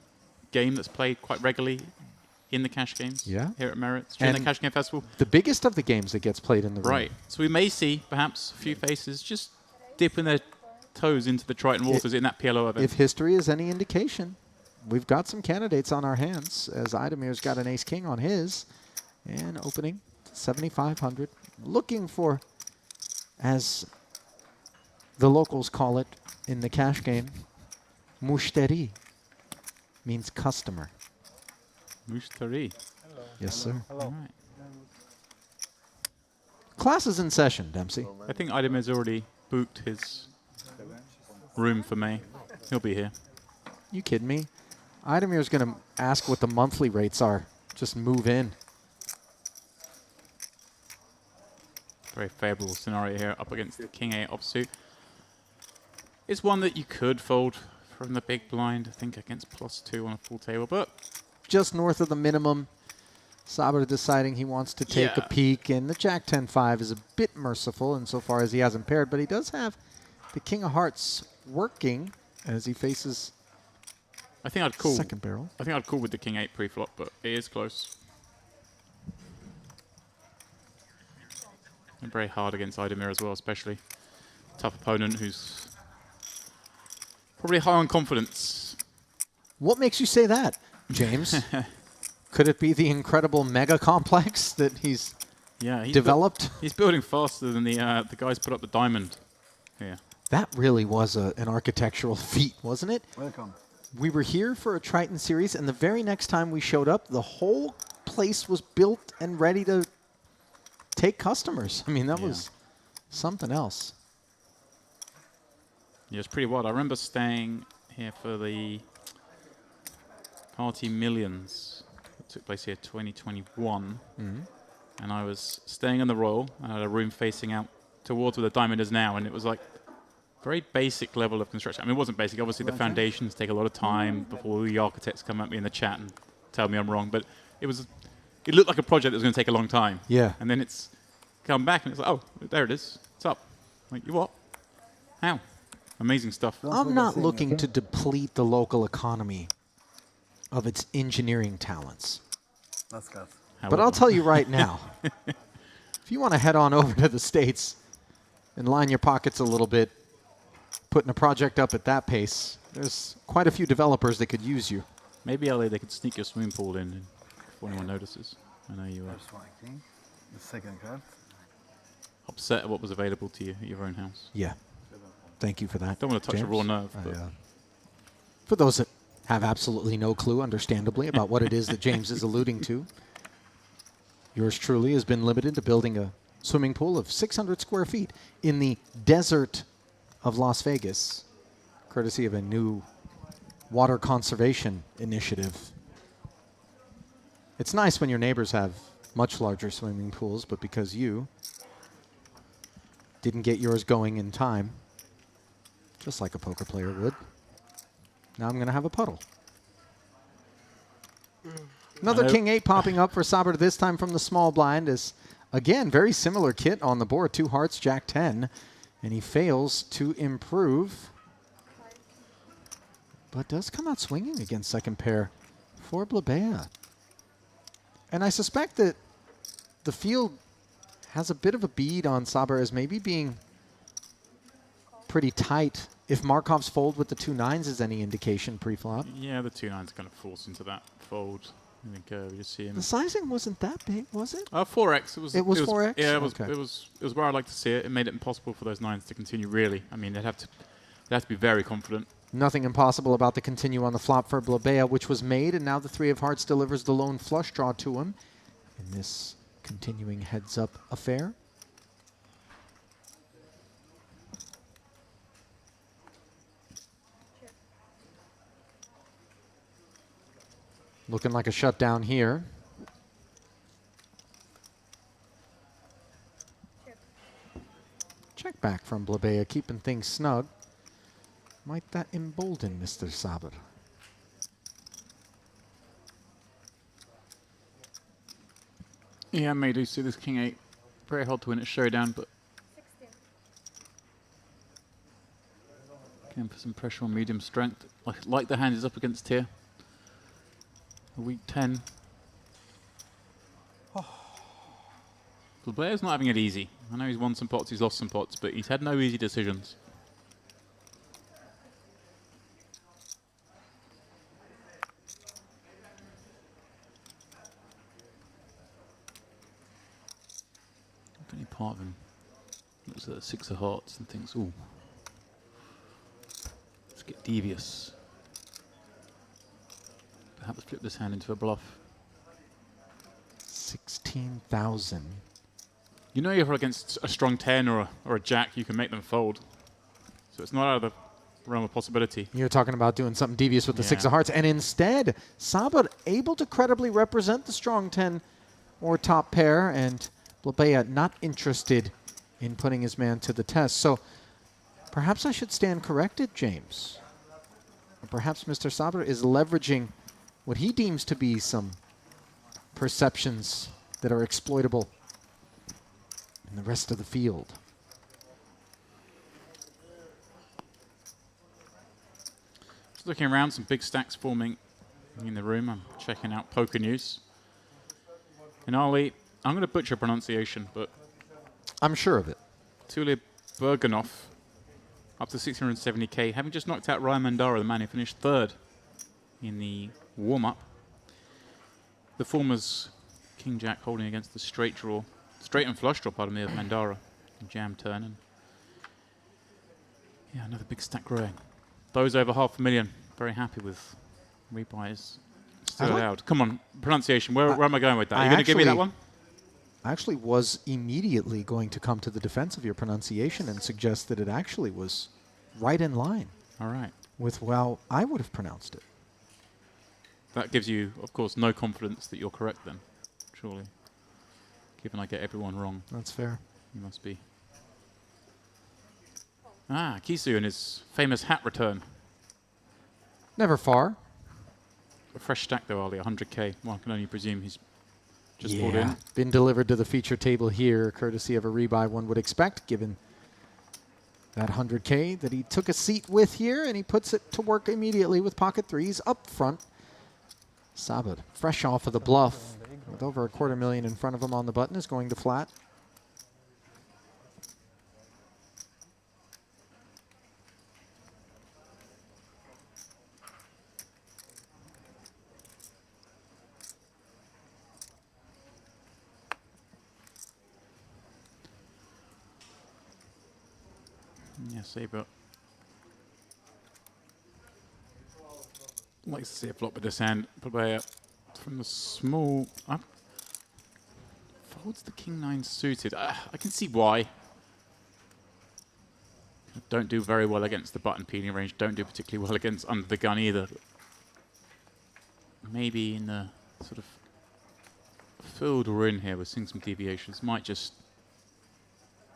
Game that's played quite regularly in the cash games here at Merit during the Cash Game Festival. The biggest of the games that gets played in the room. Right. So we may see perhaps a few faces just dipping their toes into the Triton waters in that PLO event. If history is any indication, we've got some candidates on our hands, as Idamir's got an ace-king on his, and opening 7,500. Looking for, as the locals call it in the cash game, mushteri, means customer. Mushtari. Yes, sir. Hello. All right. Class is in session, Dempsey. I think Idamir's already booked his room for May. He'll be here. You kidding me? Idamir's going to ask what the monthly rates are. Just move in. Very favourable scenario here up against the King 8 offsuit. It's one that you could fold from the big blind, I think, against +2 on a full table, but just north of the minimum. Saber deciding he wants to take a peek, and the Jack 10-5 is a bit merciful insofar as he hasn't paired, but he does have the King of Hearts working as he faces I think I'd call second barrel. I think I'd call with the King 8 pre-flop, but it is close. And very hard against Idemir as well, especially. Tough opponent who's probably high on confidence. What makes you say that, James? Could it be the incredible mega complex that he's developed? He's building faster than the guys put up the diamond here. That really was an architectural feat, wasn't it? Welcome. We were here for a Triton series, and the very next time we showed up, the whole place was built and ready to take customers. I mean, that was something else. Yeah, it's pretty wild. I remember staying here for the Party Millions that took place here 2021. And I was staying in the Royal. I had a room facing out towards where the diamond is now, and it was like very basic level of construction. I mean, it wasn't basic. Obviously, the foundations take a lot of time before the architects come at me in the chat and tell me I'm wrong. But it looked like a project that was going to take a long time. Yeah. And then it's come back, and it's like, oh, there it is. It's up. Like, you what? How? Amazing stuff. I'm not looking to deplete the local economy of its engineering talents. That's good. But I'll tell you right now, if you want to head on over to the States and line your pockets a little bit, putting a project up at that pace, there's quite a few developers that could use you. Maybe LA, they could sneak your swimming pool in before anyone notices. I know you are The second card. upset at what was available to you at your own house. Yeah. Thank you for that. Don't want to touch a James. raw nerve. But For those that have absolutely no clue, understandably, about what it is that James is alluding to, yours truly has been limited to building a swimming pool of 600 square feet in the desert of Las Vegas, courtesy of a new water conservation initiative. It's nice when your neighbors have much larger swimming pools, but because you didn't get yours going in time, just like a poker player would, now I'm going to have a puddle. Another King 8 popping up for Saber, this time from the small blind, is, again, very similar kit on the board. 2 hearts, Jack 10, and he fails to improve, but does come out swinging against second pair for Blabea. And I suspect that the field has a bit of a bead on Saber as maybe being pretty tight. If Markov's fold with the 2 9s is any indication pre-flop. yeah, the 2 9s kind of force into that fold. I think we just see him. The sizing wasn't that big, was it? 4x. It was 4x? Yeah, it was. Okay. It was where I like to see it. It made it impossible for those 9s to continue. Really, I mean, they'd have to be very confident. Nothing impossible about the continue on the flop for Blabea, which was made, and now the 3 of hearts delivers the lone flush draw to him in this continuing heads-up affair. Looking like a shutdown here. Check back from Blabea, keeping things snug. Might that embolden Mr. Saber? Yeah, I may do see this King 8. Very hard to win at showdown, but can put some pressure on medium strength. Like the hand is up against here. A weak 10. Blair's not having it easy. I know he's won some pots, he's lost some pots, but he's had no easy decisions. If any part of him looks at the 6 of hearts and thinks, ooh, let's get devious. Perhaps flip this hand into a bluff. 16,000. You know you're against a strong 10 or a jack, you can make them fold. So it's not out of the realm of possibility. You're talking about doing something devious with the 6 of hearts, and instead, Saber able to credibly represent the strong 10 or top pair, and Blabea not interested in putting his man to the test. So perhaps I should stand corrected, James. Or perhaps Mr. Saber is leveraging what he deems to be some perceptions that are exploitable in the rest of the field. Just looking around, some big stacks forming in the room. I'm checking out poker news. And Ali, I'm going to butcher pronunciation, but I'm sure of it. Tule Bergenov up to 670k, having just knocked out Ryan Mandara, the man who finished third in the warm-up. The former's King Jack holding against the straight and flush draw, pardon me, of Mandara. Jam turn. And yeah, another big stack growing. Those over 500,000, very happy with rebuys still allowed. Come on, pronunciation, where am I going with that? Are you going to give me that one? I actually was immediately going to come to the defense of your pronunciation and suggest that it actually was right in line. All right. With how I would have pronounced it. That gives you, of course, no confidence that you're correct then, surely. Given I get everyone wrong. That's fair. You must be. Ah, Kisu and his famous hat return. Never far. A fresh stack though, Ali, 100k. Well, I can only presume he's just brought in. Been delivered to the feature table here, courtesy of a rebuy one would expect, given that 100k that he took a seat with here, and he puts it to work immediately with pocket threes up front. Sabad, fresh off of the bluff, with over $250,000 in front of him on the button, is going to flat. Yeah, Sabre. Likes to see a flop with this hand. Put away from the small up. Folds the king nine suited. I can see why. Don't do very well against the button peeling range. Don't do particularly well against under the gun either. Maybe in the sort of field we're in here, we're seeing some deviations. Might just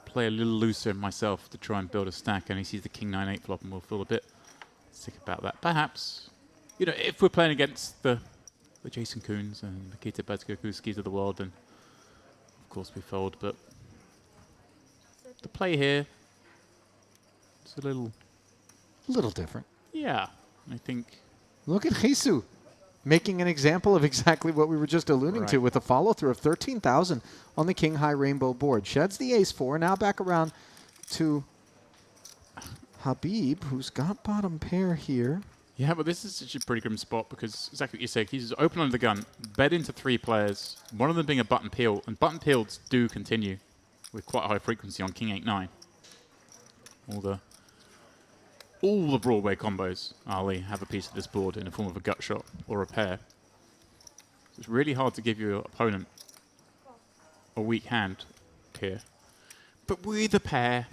play a little looser myself to try and build a stack, and he sees the king 9-8 flop and we'll feel a bit sick about that. Perhaps, you know, if we're playing against the Jason Koons and the Kita Bazgokuskis of the world, then of course we fold, but the play here, it's a little different. Yeah, I think. Look at Jesus making an example of exactly what we were just alluding to with a follow-through of 13,000 on the King High Rainbow board. Sheds the ace-4. Now back around to Habib, who's got bottom pair here. Yeah, but this is such a pretty grim spot because exactly what you said, he's open under the gun, bet into 3 players, one of them being a button peel, and button peels do continue with quite a high frequency on King 8-9. All the Broadway combos, Ali, have a piece of this board in the form of a gut shot or a pair. So it's really hard to give your opponent a weak hand here. But with a pair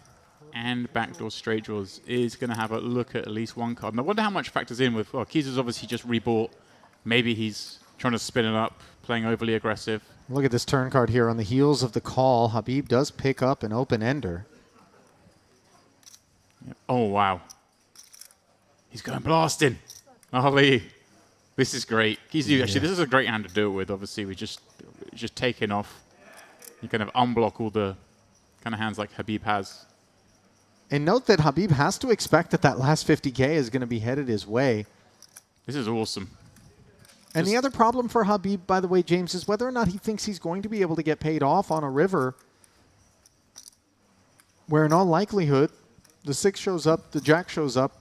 and backdoor straight draws is going to have a look at least one card. And I wonder how much factors in with, well, Kiza's obviously just rebought. Maybe he's trying to spin it up, playing overly aggressive. Look at this turn card here. On the heels of the call, Habib does pick up an open ender. Yep. Oh, wow. He's going blasting. Ali, this is great. Actually, this is a great hand to do it with. Obviously, we just taking off. You kind of unblock all the kind of hands like Habib has. And note that Habib has to expect that that last 50K is going to be headed his way. This is awesome. And the other problem for Habib, by the way, James, is whether or not he thinks he's going to be able to get paid off on a river where in all likelihood the 6 shows up, the jack shows up,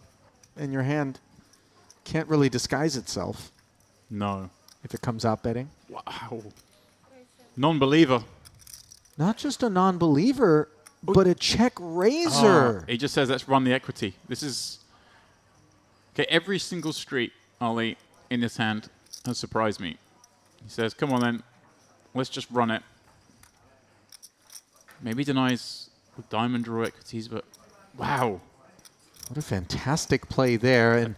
and your hand can't really disguise itself. No. If it comes out betting. Wow. Non-believer. Not just a non-believer, but a check raiser. He just says, let's run the equity. This is... Okay, every single street, Ali, in this hand has surprised me. He says, come on then, let's just run it. Maybe he denies the diamond draw equities, but wow. What a fantastic play there. And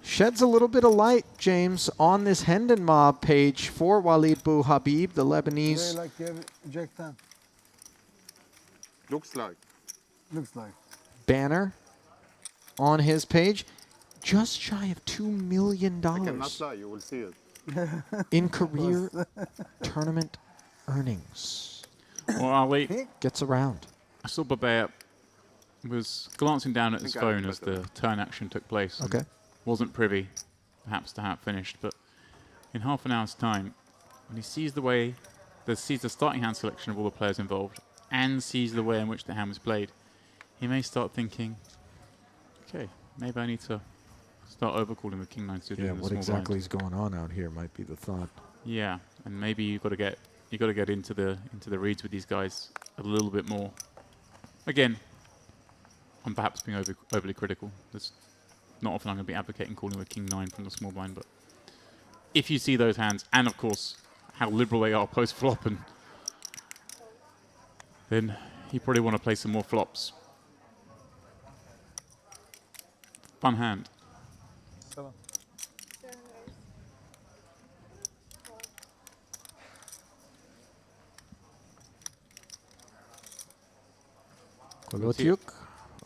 sheds a little bit of light, James, on this Hendon Mob page for Walid Bou Habib, the Lebanese. Like Jack 10. Looks like. Looks like. Banner on his page, just shy of $2 million I cannot lie, you will see it. in career tournament earnings. Well, Ali, Gets around. I saw Babea was glancing down at his think I have phone as better. the turn action took place. and Okay. Wasn't privy, perhaps, to how it finished. But in half an hour's time, when he sees sees the starting hand selection of all the players involved, and sees the way in which the hand was played, he may start thinking, okay, maybe I need to start overcalling with King 9 suited. Yeah, in the what small exactly blind. is going on out here might be the thought. Yeah, and maybe you've got to get into the reads with these guys a little bit more. Again, I'm perhaps being overly critical. There's not often I'm going to be advocating calling with King 9 from the small blind, but if you see those hands, and of course how liberal they are post flop, and then you probably want to play some more flops. Fun hand. 7. Kolotyuk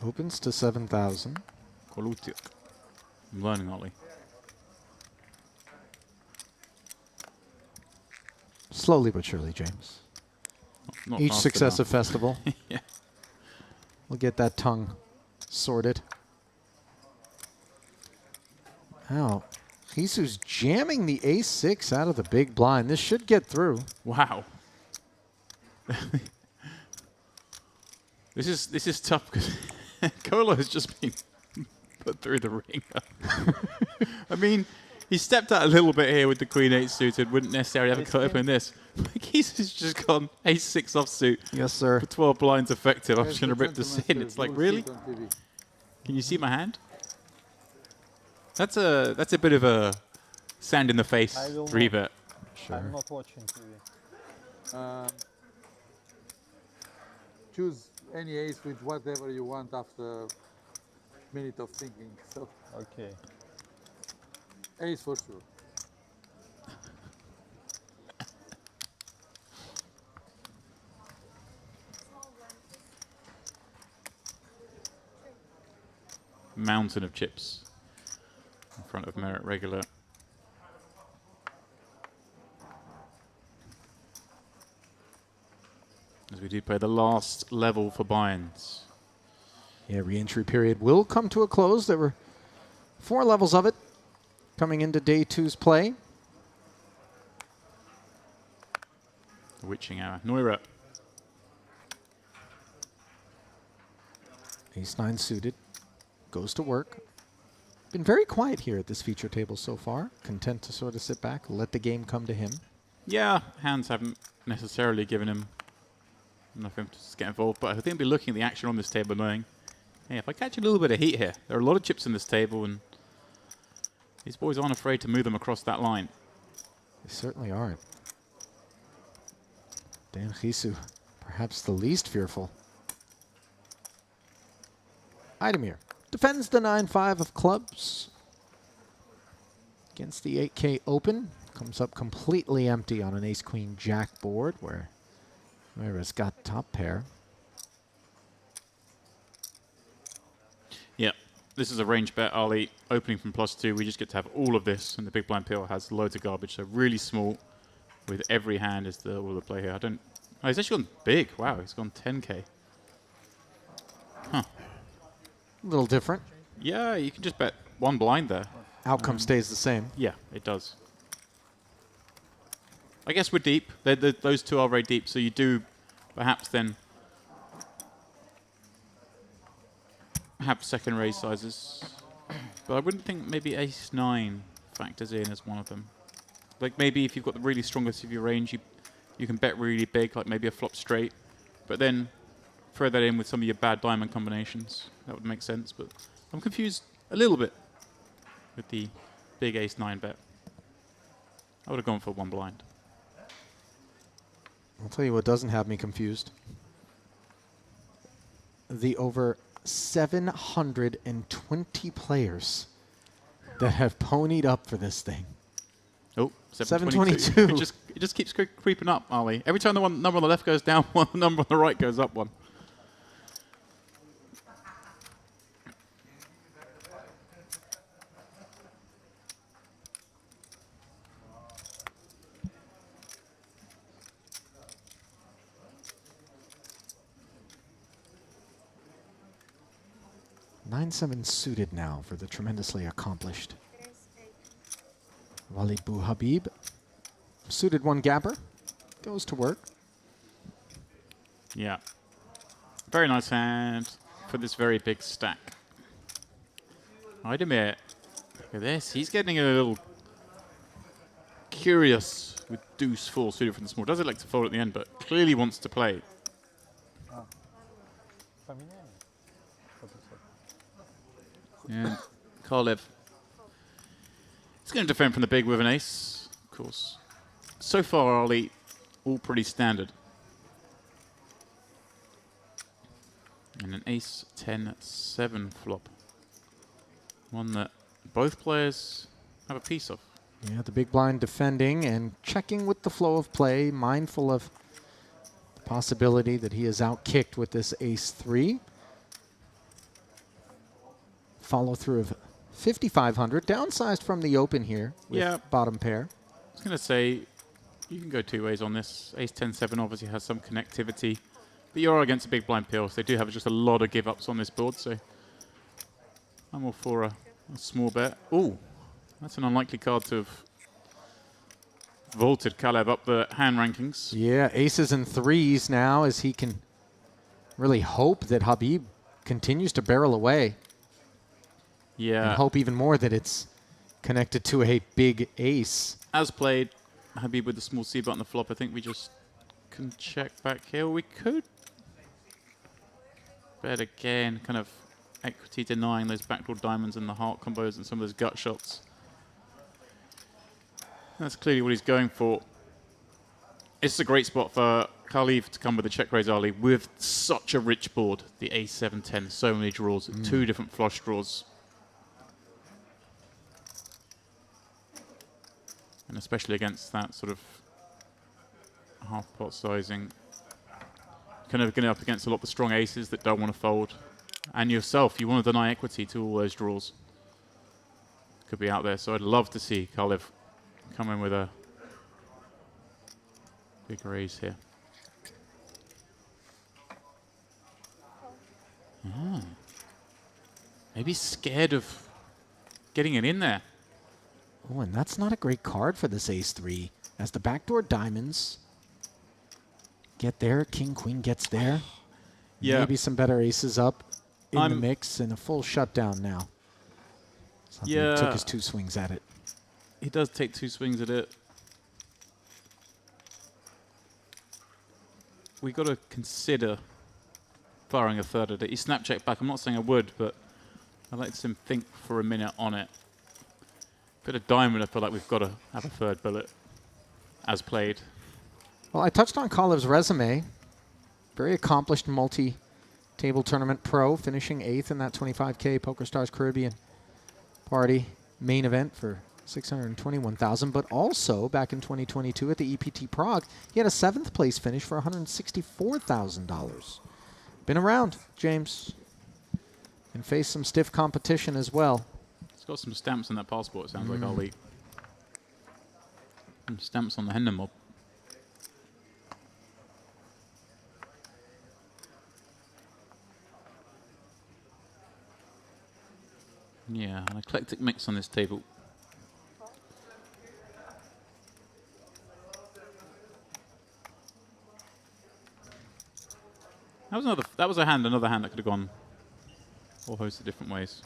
opens to 7,000. Kolotyuk. I'm learning, Ollie. Slowly but surely, James. Not Each fast successive enough. festival, Yeah. we'll get that tongue sorted. Now, Jesus jamming the ace-6 out of the big blind. This should get through. Wow. This is tough because Kolo has just been put through the ringer. I mean, he stepped out a little bit here with the Queen 8 suited. Wouldn't necessarily have a cut up in this. He's just gone ace-6 offsuit. Yes, sir. For 12 blinds effective. I'm Yes, just going to the rip this gentleman in. It's says like, we'll really? see it on TV. Can you see my hand? That's a bit of a sand in the face I will 3-bet. I'm not watching TV. Choose any ace with whatever you want after minute of thinking. So Okay. ace for sure. Mountain of chips in front of Merit regular. As we do play the last level for buy-ins. Yeah, re-entry period will come to a close. There were 4 levels of it coming into day 2's play. The witching hour. Neura. Ace-9 suited. Goes to work. Been very quiet here at this feature table so far. Content to sort of sit back, let the game come to him. Yeah, hands haven't necessarily given him enough impetus to get involved, but I think we'll be looking at the action on this table knowing, hey, if I catch a little bit of heat here, there are a lot of chips in this table, and these boys aren't afraid to move them across that line. They certainly aren't. Dan Gisu, perhaps the least fearful. Idemir defends the 9-5 of clubs against the 8K open. Comes up completely empty on an ace-queen-jack board where Moira's got top pair. Yeah, this is a range bet, Ali. Opening from +2, we just get to have all of this, and the big blind PL has loads of garbage, so really small with every hand is all the play here. Oh, he's actually gone big. Wow, he's gone 10K. Huh. A little different. Yeah, you can just bet one blind there. Outcome stays the same. Yeah, it does. I guess we're deep. Those two are very deep, so you do perhaps then have second raise sizes. But I wouldn't think maybe ace-9 factors in as one of them. Like maybe if you've got the really strongest of your range, you can bet really big, like maybe a flop straight. But then throw that in with some of your bad diamond combinations. That would make sense, but I'm confused a little bit with the big ace-9 bet. I would have gone for one blind. I'll tell you what doesn't have me confused. The over 720 players that have ponied up for this thing. Oh, 722. It just keeps creeping up, Ali. Every time the one number on the left goes down, one number on the right goes up one. 9-7 suited now for the tremendously accomplished Walid Bouhabib. Suited one gapper. Goes to work. Yeah. Very nice hand for this very big stack. Idemir, look at this. He's getting a little curious with deuce 4 suited from the small. Does it like to fold at the end, but clearly wants to play. And Kalev. He's going to defend from the big with an ace, of course. So far, Ali, all pretty standard. And an ace 10-7 flop. One that both players have a piece of. Yeah, the big blind defending and checking with the flow of play, mindful of the possibility that he is outkicked with this ace-3. Follow through of 5,500, downsized from the open here with bottom pair. I was going to say, you can go two ways on this. Ace 10-7 obviously has some connectivity, but you're against a big blind pill, so they do have just a lot of give-ups on this board, so I'm all for a small bet. Ooh, that's an unlikely card to have vaulted Kalev up the hand rankings. Yeah, aces and threes now as he can really hope that Habib continues to barrel away. Yeah. And hope even more that it's connected to a big ace. As played, Habib with the small C button, the flop. I think we just can check back here. We could bet again, kind of equity denying those backdoor diamonds and the heart combos and some of those gut shots. That's clearly what he's going for. It's a great spot for Kalev to come with the check raise early with such a rich board. The ace 7-10, so many draws, two different flush draws. And especially against that sort of half pot sizing. Kind of getting up against a lot of the strong aces that don't want to fold. And yourself, you want to deny equity to all those draws. Could be out there, so I'd love to see Kalev come in with a big raise here. Maybe scared of getting it in there. Oh, and that's not a great card for this ace-3. As the backdoor diamonds get there, king, queen gets there. Yeah. Maybe some better aces up in the mix and a full shutdown now. Something he took his 2 swings at it. He does take 2 swings at it. We got to consider firing a third at it. He snap checked back. I'm not saying I would, but I'd like to see him think for a minute on it. Bit of diamond, I feel like we've got to have a third bullet as played. Well, I touched on Kalev's resume. Very accomplished multi-table tournament pro, finishing 8th in that 25K PokerStars Caribbean party main event for $621,000. But also, back in 2022 at the EPT Prague, he had a 7th place finish for $164,000. Been around, James. And faced some stiff competition as well. It's got some stamps on that passport, it sounds like Ali. Some stamps on the Hendon mob. Yeah, an eclectic mix on this table. That was another hand that could have gone all host of different ways.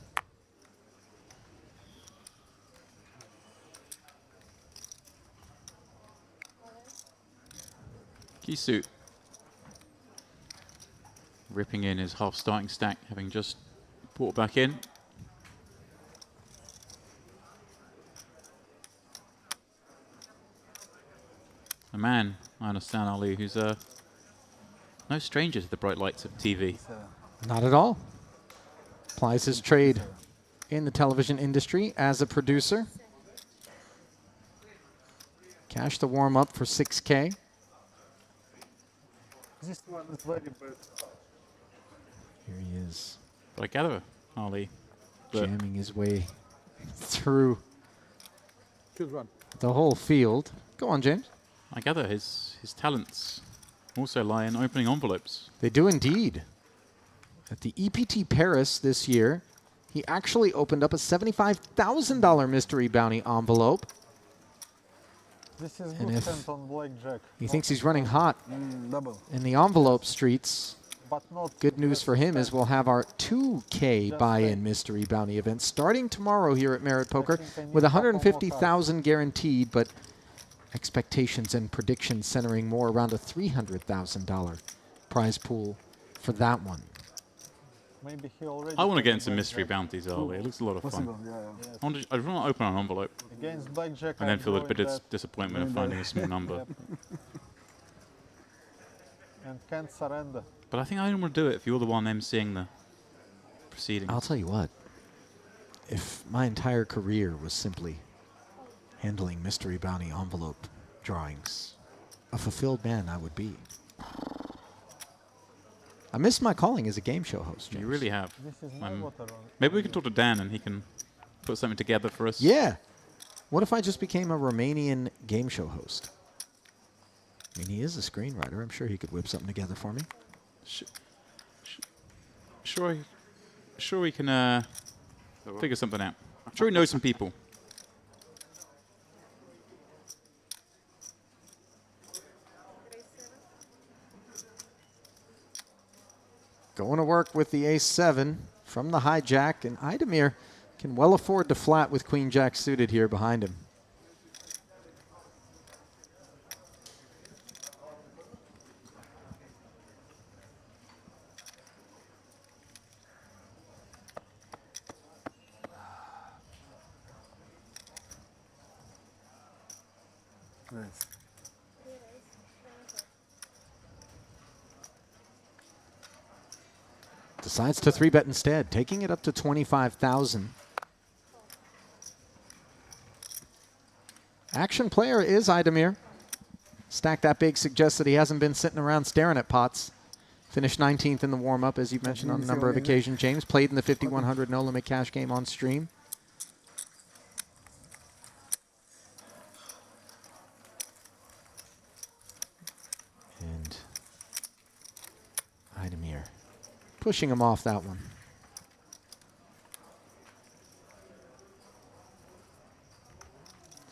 Key suit. Ripping in his half starting stack, having just brought back in. A man, I understand, Ali, who's no stranger to the bright lights of TV. Not at all. Applies his trade in the television industry as a producer. Cash the warm up for 6K. This one is very bad. Here he is. But I gather, Ali, jamming his way through Good one. the whole field. Go on, James. I gather his talents also lie in opening envelopes. They do indeed. At the EPT Paris this year, He actually opened up a $75,000 mystery bounty envelope. This is And good if hand on blackjack. he thinks he's running hot Double. in the envelope streets, But not good news for him is we'll have our 2K Just buy-in wait. mystery bounty event starting tomorrow here at Merit Poker think I need with a couple more 150,000 guaranteed, but expectations and predictions centering more around a $300,000 prize pool for that one. Maybe he already. I want to get has into mystery blackjack. bounties, Ollie. It looks a lot of fun. Possible, yeah. I want to open an envelope Against blackjack. and then I'm feel a bit going of that disappointment of finding a small number. Yep. And can't surrender. But I think I don't want to do it if you're the one emceeing the proceedings. I'll tell you what, if my entire career was simply handling mystery bounty envelope drawings, a fulfilled man I would be. I miss my calling as a game show host, James. You really have. This is my water on. Maybe we can talk to Dan and he can put something together for us. Yeah. What if I just became a Romanian game show host? I mean, he is a screenwriter. I'm sure he could whip something together for me. Sure we can figure something out. I'm sure we know some people. Going to work with the ace-7 from the hijack, and Idemir can well afford to flat with queen-jack suited here behind him. Nice. Decides to 3-bet instead, taking it up to 25,000. Action player is Idemir. Stack that big suggests that he hasn't been sitting around staring at pots. Finished 19th in the warm-up, as you've mentioned on a number of occasions. James played in the 5100 no limit cash game on stream. And Idemir pushing him off that one.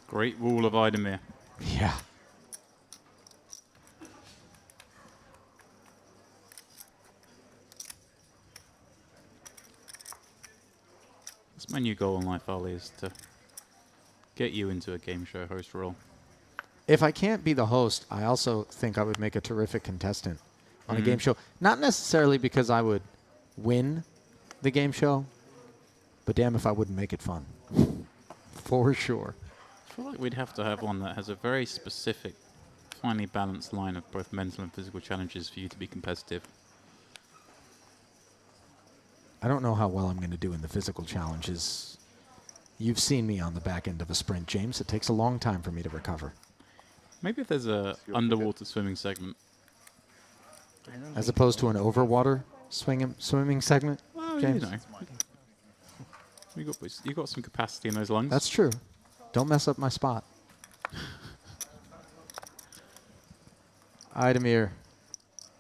Great rule of Idemir. Yeah. That's my new goal in life, Ollie, is to get you into a game show host role. If I can't be the host, I also think I would make a terrific contestant on a game show. Not necessarily because I would win the game show, but damn if I wouldn't make it fun. For sure. I feel like we'd have to have one that has a very specific, finely balanced line of both mental and physical challenges for you to be competitive. I don't know how well I'm going to do in the physical challenges. You've seen me on the back end of a sprint, James. It takes a long time for me to recover. Maybe if there's a underwater swimming segment. As opposed to an overwater swimming segment, Well, James? you know. You got some capacity in those lungs. That's true. Don't mess up my spot. Idemir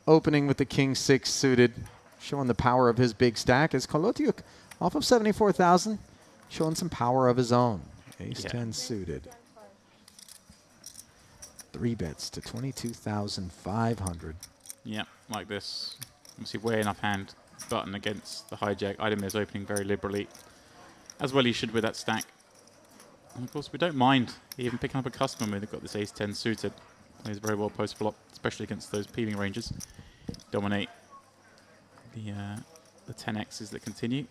opening with the king-6 suited, showing the power of his big stack. As Kolotiuk off of 74,000, showing some power of his own. Ace-10 suited. 3 bets to 22,500. Yeah, like this. Obviously way enough hand button against the hijack. Idemir's opening very liberally. As well he should with that stack. And of course we don't mind even picking up a custom when they've got this ace-10 suited. Plays very well post-flop, especially against those peeling ranges. Dominate the 10x's that continue.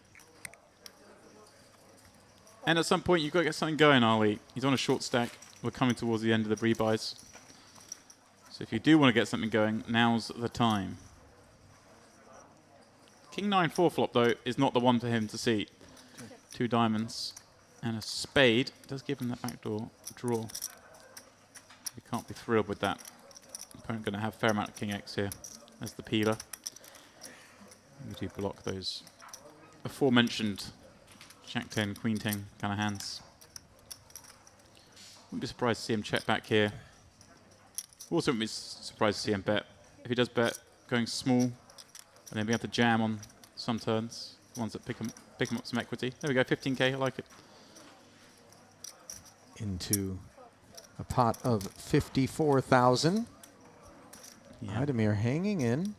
And at some point you've got to get something going, Ollie. He's on a short stack. We're coming towards the end of the rebuys. So if you do want to get something going, now's the time. King 9 4-flop, though, is not the one for him to see. 2 diamonds and a spade does give him that backdoor draw. You can't be thrilled with that. Opponent going to have a fair amount of King X here as the peeler. We do block those aforementioned Jack 10, Queen 10 kind of hands. Wouldn't be surprised to see him check back here. Also wouldn't be surprised to see him bet. If he does bet, going small, and then we have to jam on some turns. ones that pick 'em up some equity. There we go, 15k, I like it. Into a pot of 54,000. Yeah. Idemir hanging in.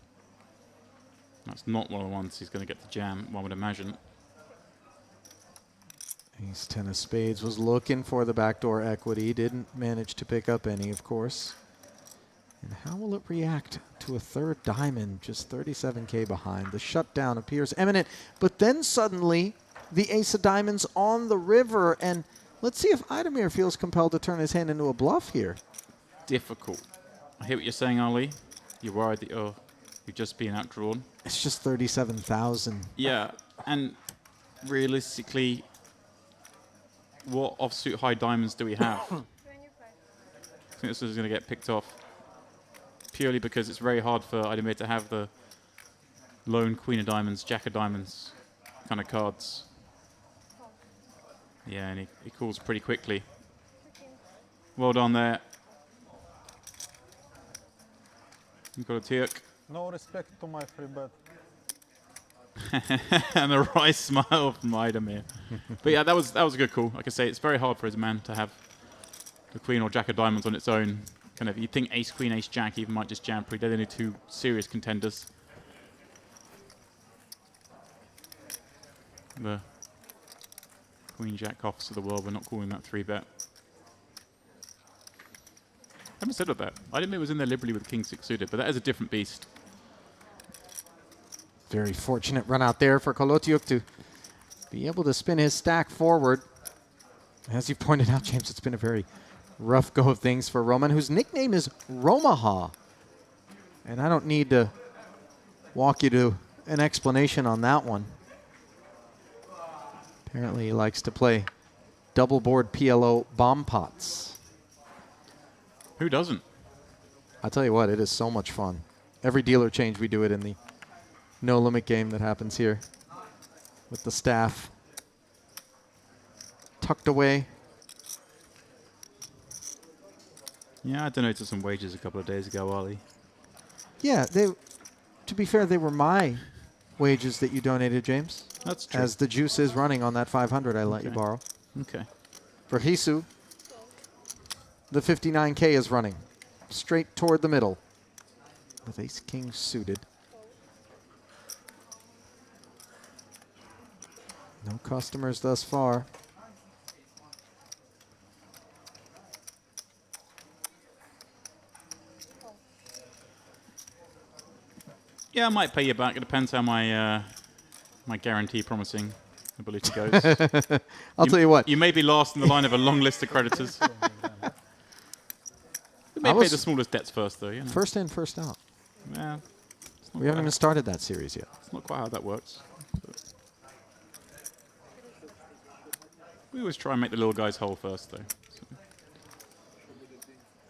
That's not one of the ones he's going to get to jam, one would imagine. Ace 10 of spades was looking for the backdoor equity. Didn't manage to pick up any, of course. And how will it react to a third diamond, just 37k behind? The shutdown appears imminent, but then suddenly the ace of diamonds on the river. And let's see if Idemir feels compelled to turn his hand into a bluff here. Difficult. I hear what you're saying, Ali. You're worried that you're just being outdrawn. It's just 37,000. Yeah, and realistically, what offsuit high diamonds do we have? I think this is going to get picked off purely because it's very hard for Idemir to have the lone queen of diamonds, jack of diamonds kind of cards. Yeah, and he calls pretty quickly. Well done there. You've got a Turk. No respect to my free bet. And a wry smile from Idemir. But yeah, that was a good call. Like I say, it's very hard for his man to have the queen or jack of diamonds on its own. Kind of, you'd think ace, queen, ace, jack even might just jam pre. They're the only two serious contenders. The queen, jack offs of the world, we're not calling that 3-bet. Having said that, Idemir was in there liberally with king 6 suited, but that is a different beast. Very fortunate run out there for Kolotiuk to be able to spin his stack forward. As you pointed out, James, it's been a very rough go of things for Roman, whose nickname is Romaha. And I don't need to walk you to an explanation on that one. Apparently he likes to play double board PLO bomb pots. Who doesn't? I'll tell you what, it is so much fun. Every dealer change, we do it in the no limit game that happens here with the staff tucked away. Yeah, I donated some wages a couple of days ago, Ali. Yeah, to be fair, they were my wages that you donated, James. That's true. As the juice is running on that 500 I let you borrow. Okay. For Hisu, the 59k is running straight toward the middle with ace king suited. No customers thus far. Yeah, I might pay you back. It depends how my my guarantee promising ability goes. I'll tell you what. You may be last in the line of a long list of creditors. We may pay the smallest debts first, though. You know. First in, first out. Yeah. We haven't even started that series yet. It's not quite how that works. We always try and make the little guys whole first, though. So.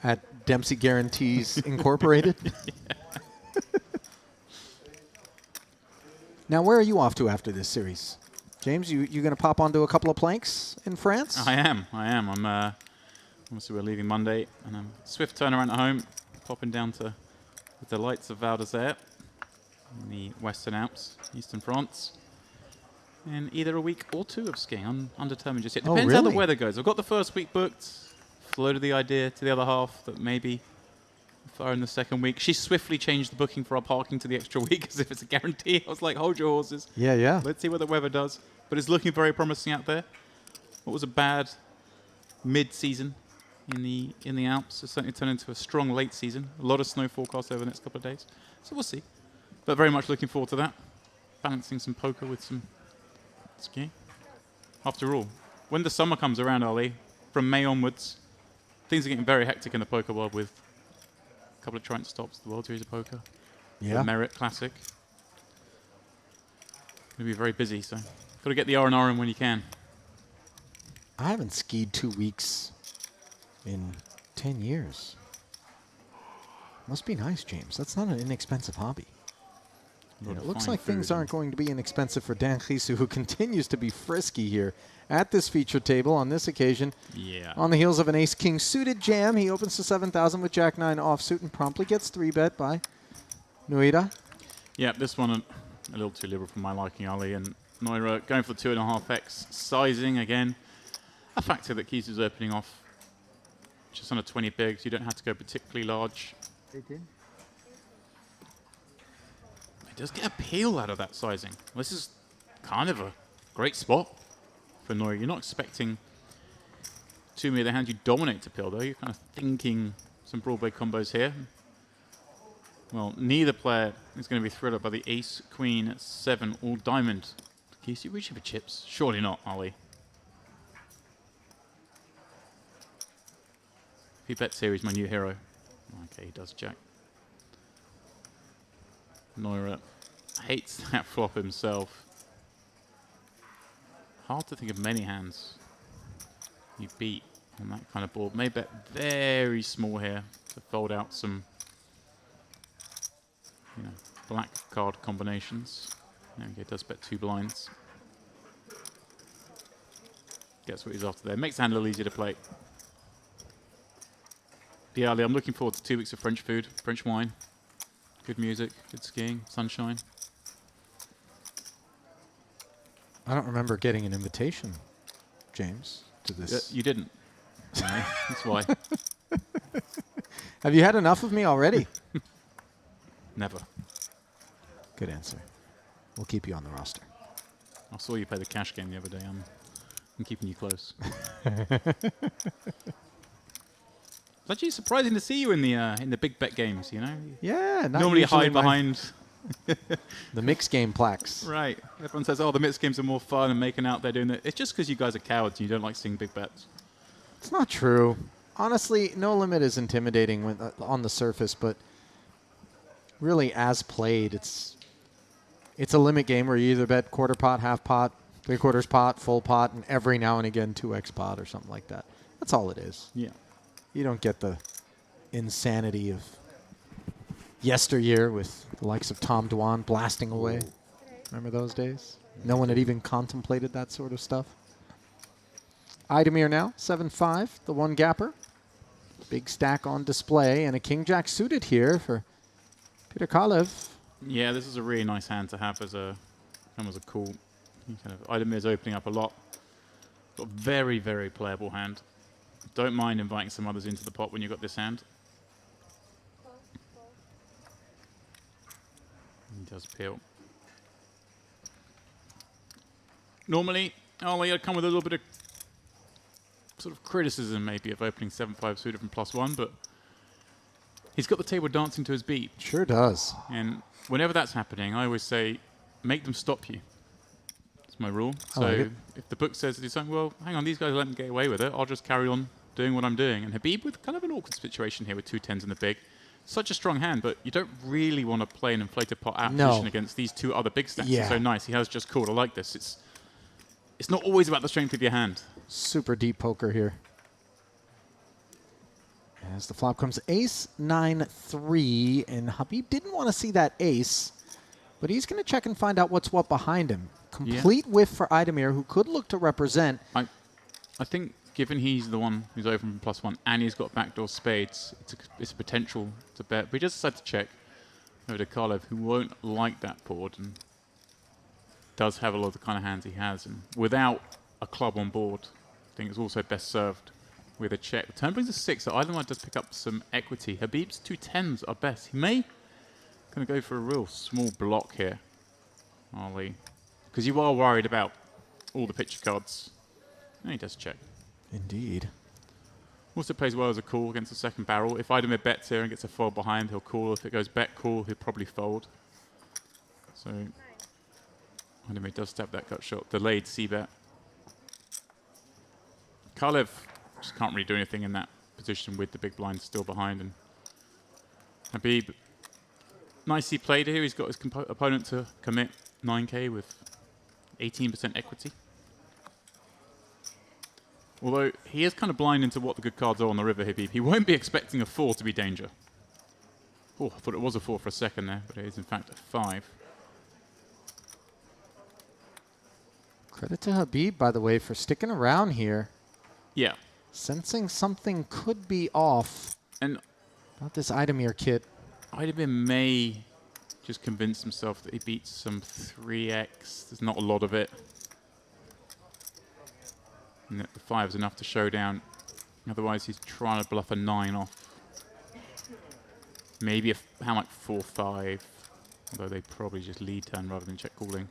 At Dempsey Guarantees Incorporated? Yeah. Now, where are you off to after this series? James, you going to pop onto a couple of planks in France? I am. I'm obviously we're leaving Monday, and I'm swift turnaround at home, popping down to the delights of Val d'Isère in the Western Alps, Eastern France. And either a week or two of skiing. I'm undetermined just yet. Depends how the weather goes. I've got the first week booked, floated the idea to the other half that maybe if I in the second week. She swiftly changed the booking for our parking to the extra week as if it's a guarantee. I was like, hold your horses. Yeah, yeah. Let's see what the weather does. But it's looking very promising out there. What was a bad mid-season in the Alps has certainly turned into a strong late season. A lot of snow forecast over the next couple of days. So we'll see. But very much looking forward to that. Balancing some poker with some skiing. After all, when the summer comes around, Ali, from May onwards, things are getting very hectic in the poker world with a couple of Trident stops, the World Series of Poker, the Merit Classic. Going to be very busy, so got to get the R&R in when you can. I haven't skied 2 weeks in 10 years. Must be nice, James. That's not an inexpensive hobby. And it looks like things aren't going to be inexpensive for Dan Gisu, who continues to be frisky here at this feature table on this occasion. Yeah. On the heels of an ace-king suited jam, he opens to 7,000 with jack-9 offsuit and promptly gets 3-bet by Nuida. Yeah, this one a little too liberal for my liking, Ali, and Noira going for the 2.5x sizing again. A factor that keeps us opening off just under 20 bigs. You don't have to go particularly large. 18. It does get a peel out of that sizing. This is kind of a great spot for Noira. You're not expecting too many of the hands you dominate to peel, though. You're kind of thinking some Broadway combos here. Well, neither player is going to be thrilled by the ace, queen, 7, all diamond. Keys, you reaching for chips? Surely not, Ali. He bets here, he's my new hero. Okay, he does jack. Noira hates that flop himself. Hard to think of many hands you beat on that kind of board. May bet very small here to fold out some, you know, black card combinations. Okay, does bet 2 blinds. Gets what he's after there. Makes the hand a little easier to play. Yeah, Ali, I'm looking forward to 2 weeks of French food, French wine, good music, good skiing, sunshine. I don't remember getting an invitation, James, to this. You didn't. That's why. Have you had enough of me already? Never. Good answer. We'll keep you on the roster. I saw you play the cash game the other day. I'm keeping you close. It's actually surprising to see you in the big bet games, you know? Yeah, not normally usually hide behind the mixed game plaques. Right. Everyone says, oh, the mixed games are more fun and making out there doing it. It's just because you guys are cowards and you don't like seeing big bets. It's not true. Honestly, No Limit is intimidating when, on the surface, but really as played, it's a limit game where you either bet quarter pot, half pot, 3/4 pot, full pot, and every now and again 2x pot or something like that. That's all it is. Yeah. You don't get the insanity of yesteryear with the likes of Tom Dwan blasting away. Remember those days? No one had even contemplated that sort of stuff. Idemir now, 7-5, the one gapper. Big stack on display, and a king-jack suited here for Peter Kalev. Yeah, this is a really nice hand to have as a call. Idamir's opening up a lot. Got a very, very playable hand. Don't mind inviting some others into the pot when you've got this hand. He does peel. Normally, Ollie, I'd come with a little bit of sort of criticism maybe of opening 7-5 suited from +1, but he's got the table dancing to his beat. Sure does. And whenever that's happening, I always say, make them stop you. That's my rule. I like So it. if the book says to do something, well, hang on, these guys let me get away with it. I'll just carry on doing what I'm doing. And Habib with kind of an awkward situation here with 2 10s in the big. Such a strong hand, but you don't really want to play an inflated pot out position against these 2 other big stacks. Yeah. It's so nice. He has just called. I like this. It's not always about the strength of your hand. Super deep poker here. As the flop comes ace, 9-3, and Habib didn't want to see that ace, but he's going to check and find out what's what behind him. Complete whiff for Idemir, who could look to represent. I think given he's the one who's open from +1 and he's got backdoor spades, it's a potential to bet. But he just decided to check over to Kalev, who won't like that board and does have a lot of the kind of hands he has. And without a club on board, I think it's also best served with a check. The turn brings a 6, so Idemir does pick up some equity. Habib's 2 10s are best. He may kind of go for a real small block here, Ali, because you are worried about all the picture cards. And he does check. Indeed. Also plays well as a call against the second barrel. If Idemir bets here and gets a fold behind, he'll call. If it goes bet call, he'll probably fold. So Idemir does stab that gut shot. Delayed c-bet. Kalev just can't really do anything in that position with the big blind still behind. And Habib, nicely played here. He's got his opponent to commit 9k with 18% equity. Although he is kind of blind into what the good cards are on the river, Habib. He won't be expecting a 4 to be danger. Oh, I thought it was a 4 for a second there, but it is in fact a 5. Credit to Habib, by the way, for sticking around here. Yeah. Sensing something could be off and about this Idemir kit. Idemir may just convinced himself that he beats some 3x. There's not a lot of it. And that the 5 is enough to show down. Otherwise, he's trying to bluff a 9 off. Maybe a how like 4-5. Although they probably just lead turn rather than check calling.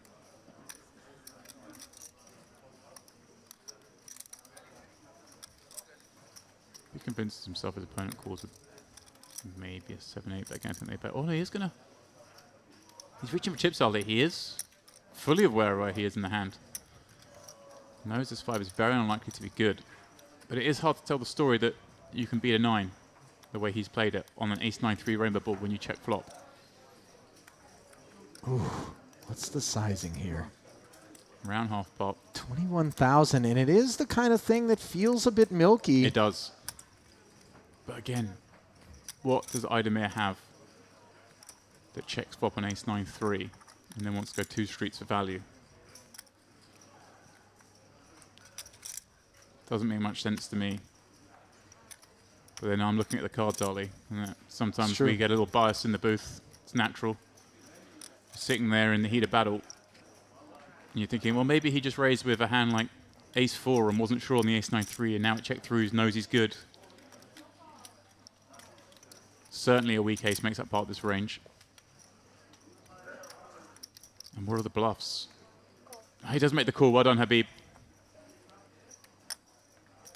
He convinces himself his opponent calls with maybe a 7-8, but I can't think they bet. Oh no, he is gonna. He's reaching for chips early. He is fully aware of where he is in the hand. Knows this 5 is very unlikely to be good. But it is hard to tell the story that you can beat a 9 the way he's played it on an ace-9-3 rainbow board when you check flop. Ooh, what's the sizing here? Round half pot. 21,000, and it is the kind of thing that feels a bit milky. It does. But again, what does Idemir have that checks flop on ace-9-3 and then wants to go 2 streets for value? Doesn't make much sense to me. But then I'm looking at the cards, Ollie, and sometimes we get a little bias in the booth. It's natural. Sitting there in the heat of battle, and you're thinking, well, maybe he just raised with a hand like ace-4 and wasn't sure on the ace-9-3, and now it checked through, knows he's good. Certainly a weak ace makes up part of this range. And what are the bluffs? Oh, he does make the call. Well done, Habib.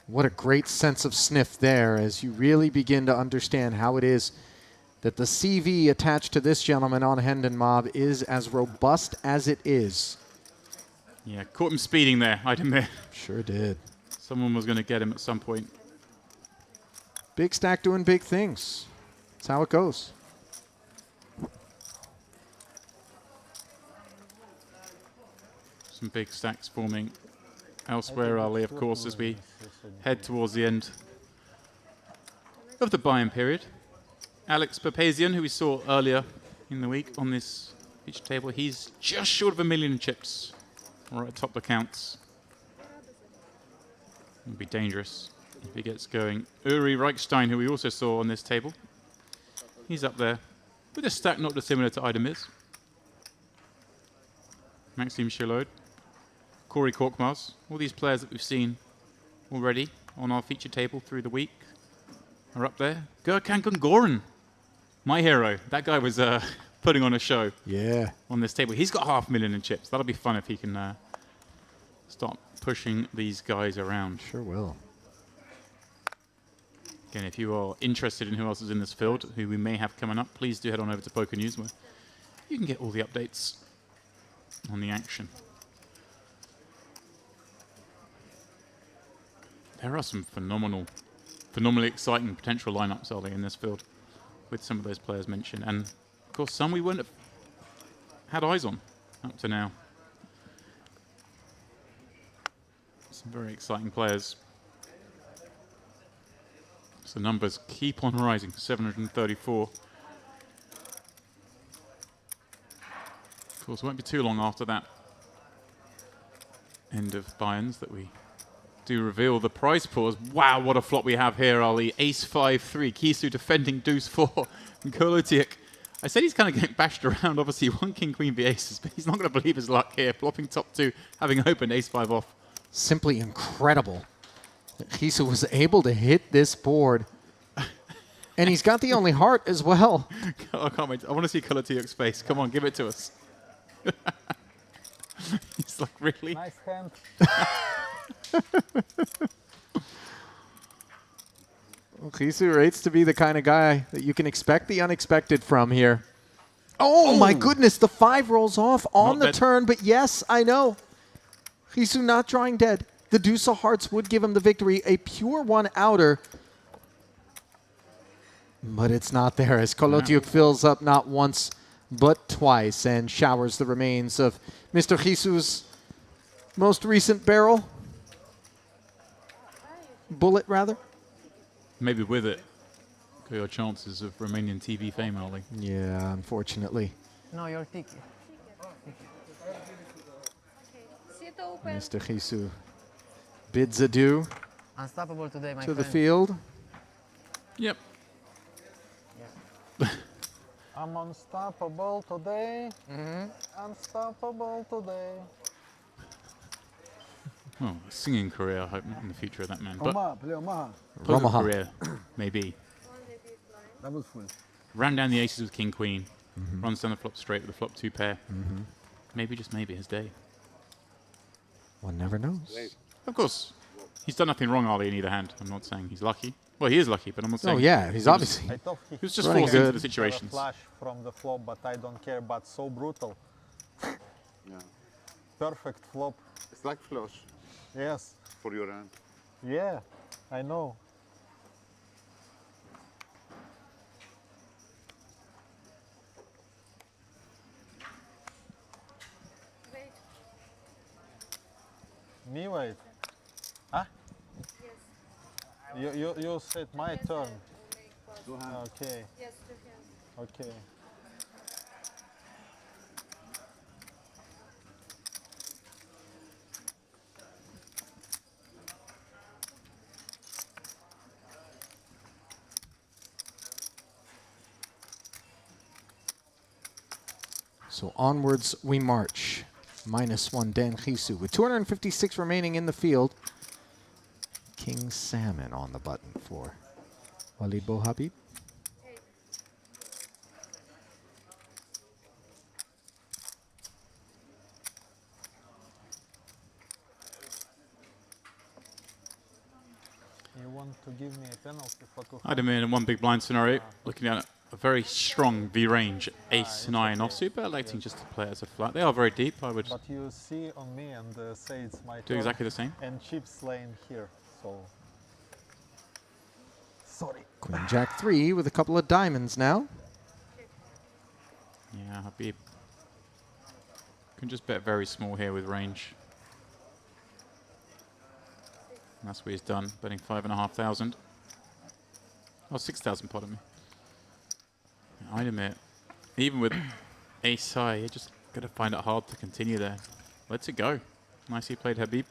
What a great sense of sniff there as you really begin to understand how it is that the CV attached to this gentleman on Hendon Mob is as robust as it is. Yeah, caught him speeding there, Idemir. Sure did. Someone was going to get him at some point. Big stack doing big things. That's how it goes. Some big stacks forming elsewhere, Ali, of course, as we head towards the end of the buy-in period. Alex Papazian, who we saw earlier in the week on this feature table, he's just short of 1 million in chips. Right atop the counts. It'll be dangerous if he gets going. Uri Reichstein, who we also saw on this table, he's up there with a stack not dissimilar to Idamir's. Maxime Chilod, Corey Korkmaz, all these players that we've seen already on our feature table through the week are up there. Gurkan Gungoran, my hero. That guy was putting on a show on this table. He's got 500,000 in chips. That'll be fun if he can start pushing these guys around. Sure will. Again, if you are interested in who else is in this field, who we may have coming up, please do head on over to Poker News where you can get all the updates on the action. There are some phenomenally exciting potential lineups, Ollie, in this field with some of those players mentioned. And, of course, some we wouldn't have had eyes on up to now. Some very exciting players. So numbers keep on rising, 734. Of course, it won't be too long after that end of buy-ins that we do reveal the prize pools. Wow, what a flop we have here, Ali. Ace-5-3, Kisu defending deuce-4, and Kolotiuk. I said he's kind of getting bashed around. Obviously, 1 king, queen, v aces, but he's not going to believe his luck here. Flopping top 2, having opened ace-5 off. Simply incredible that Kisu was able to hit this board. And he's got the only heart as well. I can't wait. I want to see Kolotiuk's face. Come on, give it to us. He's like, really? Nice hand. Well, Kisu rates to be the kind of guy that you can expect the unexpected from here. Oh, my goodness, the 5 rolls off on the turn, but yes, I know. Kisu not drawing dead. The deuce of hearts would give him the victory. A pure 1-outer. But it's not there as Kolotiuk fills up not once but twice and showers the remains of Mr. Kisu's most recent barrel. Bullet, rather. Maybe with it, go your chances of remaining TV fame, Ollie. Yeah, unfortunately. No, your ticket. Mr. Kisu bids adieu Unstoppable today, my to the friend. field. Yep. I'm unstoppable today. Unstoppable today. Oh, a singing career, I hope not in the future of that man. But Omaha, play Omaha. poker Omaha. career, maybe. Double full. Ran down the aces with king queen. Runs down the flop straight with the flop 2 pair. Maybe, just maybe, his day. One never knows. Of course, he's done nothing wrong, Ali, in either hand. I'm not saying he's lucky. Well, he is lucky, but I'm not saying. Oh yeah, he's obviously. I thought He was just running forced into good. the situations. flash from the flop, but I don't care. But so brutal. Yeah. Perfect flop. It's like flush Yes. for your hand. Yeah, I know. Me wait. Huh? Yes. You said my turn. Okay. Yes, okay. So onwards we march. -1 Dan Gisu with 256 remaining in the field. King Salmon on the button for Walid Bohabib. You want to give me a penalty for 200? I'd have been in one big blind scenario, looking at a very strong V range, ace-9 offsuit, but electing just to play it as a flat. They are very deep, I would But you see on me and say it's my do turn. exactly the same. And chips laying here, so. Sorry. Queen Jack 3 with a couple of diamonds now. Yeah, Habib can just bet very small here with range. And that's what he's done, betting 5,500. Oh, 6,000, pardon me. I'd admit, even with ace high, you're just going to find it hard to continue there. Let's it go. Nicely played, Habib.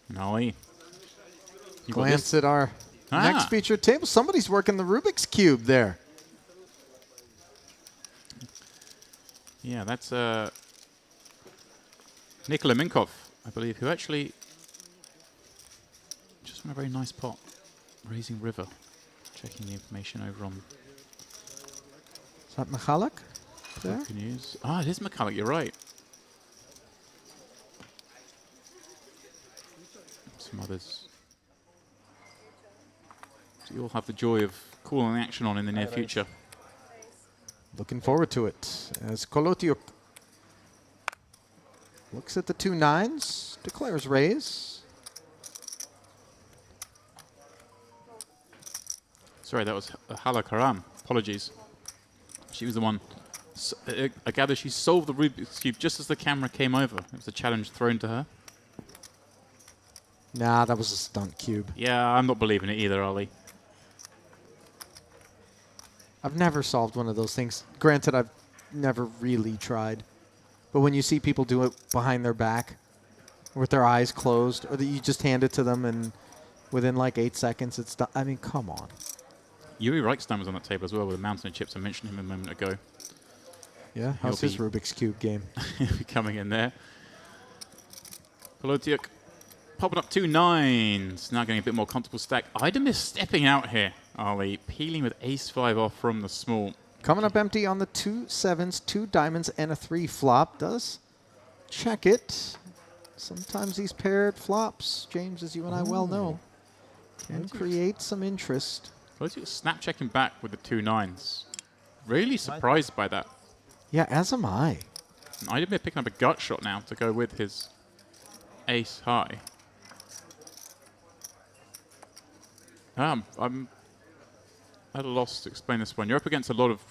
Nolly. Glance at our next featured table. Somebody's working the Rubik's Cube there. Yeah, that's Nikola Minkov, I believe, who actually just won a very nice pot. Raising River. Checking the information over on Is that Michalak there? Poker News. Ah, it is Michalak, you're right. Some others. So you'll have the joy of calling the action on in the near future. Looking forward to it. As Kolotiuk looks at the 2 9s, declares raise. Sorry, that was Hala Karam. Apologies. She was the one. I gather she solved the Rubik's Cube just as the camera came over. It was a challenge thrown to her. Nah, that was a stunt cube. Yeah, I'm not believing it either, Ollie. I've never solved one of those things. Granted, I've never really tried. But when you see people do it behind their back, with their eyes closed, or that you just hand it to them and within like 8 seconds it's done. I mean, come on. Yuri Reichstein was on that table as well with a mountain of chips. I mentioned him a moment ago. Yeah, how's his Rubik's Cube game? He'll be coming in there. Kolotiuk popping up 2 9s. Now getting a bit more comfortable stack. Idem is stepping out here, Ollie. Peeling with ace-5 off from the small. Coming up empty on the 2 7s, 2 diamonds, and a 3 flop. Does check it. Sometimes these paired flops, James, as you and I well know, can create some interest. Kolotiuk snap checking back with the 2 9s. Really surprised by that. Yeah, as am I. Idem picking up a gut shot now to go with his ace high. I'm at a loss to explain this one. You're up against a lot of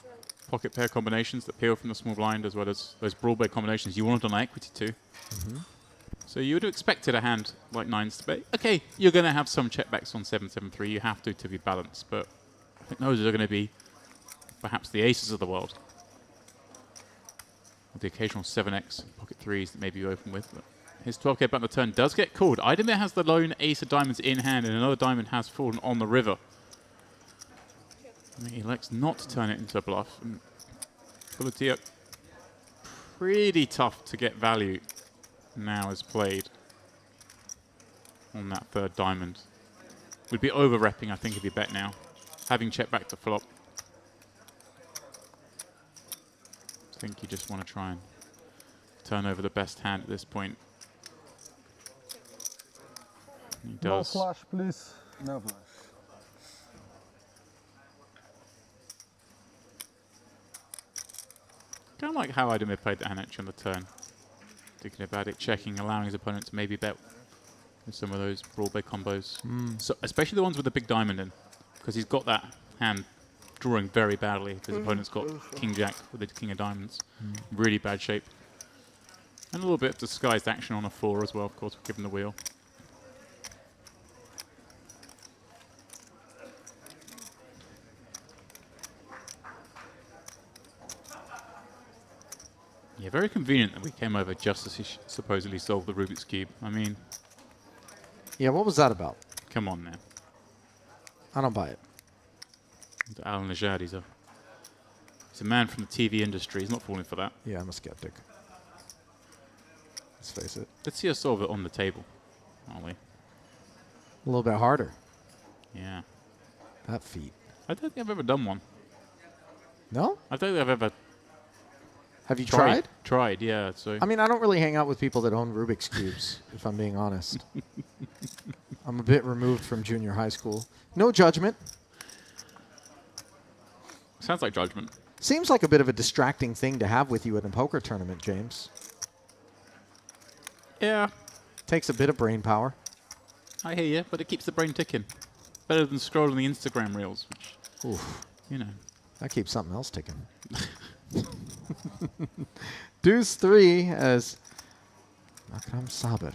pocket pair combinations that peel from the small blind, as well as those broad-bet combinations you wanted on equity too. So you would have expected a hand like 9s to bet. Okay, you're going to have some checkbacks on 7-7-3. You have to be balanced, but I think those are going to be perhaps the aces of the world. With the occasional 7x pocket threes that maybe you open with. But his 12k bet on the turn does get called. Idemir has the lone ace of diamonds in hand, and another diamond has fallen on the river. I mean, he elects not to turn it into a bluff. Colotiuk, pretty tough to get value now as played on that third diamond. Would be over-repping, I think, if you bet now. Having checked back to flop. I think you just want to try and turn over the best hand at this point. He does. No flush, please. No flush. Kind of like how Idemir played the hand actually on the turn. Thinking about it, checking, allowing his opponent to maybe bet with some of those broadway combos. So especially the ones with the big diamond in, because he's got that hand drawing very badly if his opponent's got king jack with the king of diamonds. Really bad shape. And a little bit of disguised action on a 4 as well, of course, given the wheel. Yeah, very convenient that we came over just as he supposedly solved the Rubik's Cube. I mean... Yeah, what was that about? Come on now. I don't buy it. Alan Najad, he's a man from the TV industry. He's not falling for that. Yeah, I'm a skeptic. Let's face it. Let's see us solve it on the table, aren't we? A little bit harder. Yeah. That feat. I don't think I've ever done one. No? I don't think I've ever... Have you tried? Tried, yeah. So I mean, I don't really hang out with people that own Rubik's Cubes, if I'm being honest. I'm a bit removed from junior high school. No judgment. Sounds like judgment. Seems like a bit of a distracting thing to have with you at a poker tournament, James. Yeah. Takes a bit of brain power. I hear you, but it keeps the brain ticking. Better than scrolling the Instagram reels, which, Oof. you know. That keeps something else ticking. Deuce 3 as Makram Saber.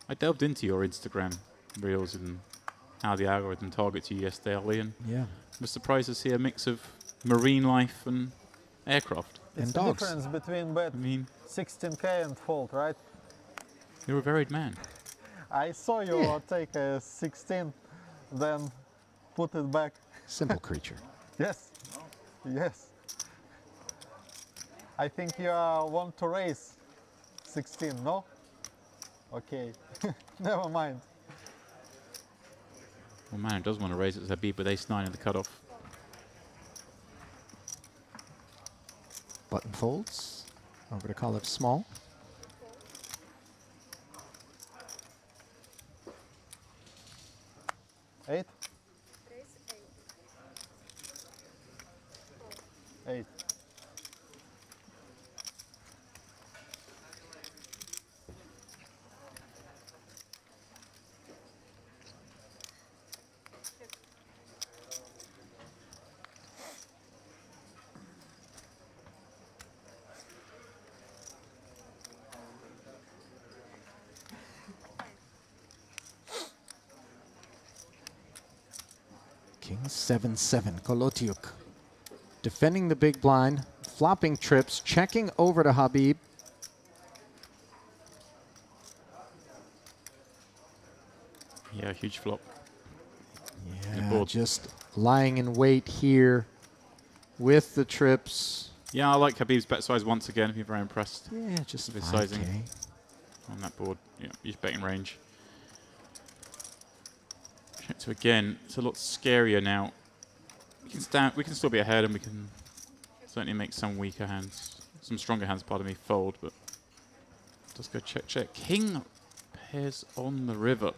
I delved into your Instagram reels and how the algorithm targets you yesterday, Ollie, and Yeah. was surprised to see a mix of marine life and aircraft. It's And the dogs. difference between bet I mean, 16k and fold, right? you're a varied man. I saw you take a 16, then put it back. Simple creature. Yes. Yes. I think you want to raise 16, no? Okay. Never mind. Well, man, does want to raise it as a beat with ace-9 in the cutoff. Button folds. Over to call it small. Eight? Eight. King 7-7. Kolotiuk. Defending the big blind. Flopping trips. Checking over to Habib. Yeah, huge flop. Yeah, board. just lying in wait here with the trips. Yeah, I like Habib's bet size once again. I've been very impressed. Yeah, just with his 5K. sizing on that board. Yeah, he's betting range. So again, it's a lot scarier now. We can still be ahead, and we can certainly make some weaker hands, some stronger hands, pardon me, fold. But just go check, check. King pairs on the river.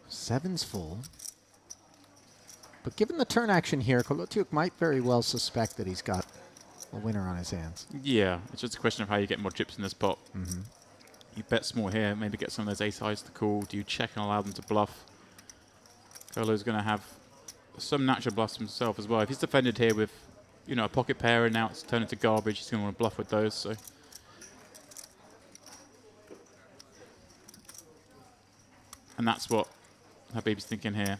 Seven's full. But given the turn action here, Kolotiuk might very well suspect that he's got a winner on his hands. Yeah, it's just a question of how you get more chips in this pot. You bet small here, maybe get some of those ace highs to call. Do you check and allow them to bluff? Kolo's going to have some natural bluffs himself as well. If he's defended here with, you know, a pocket pair and now it's turned into garbage, he's going to want to bluff with those. So, and that's what Habib's thinking here.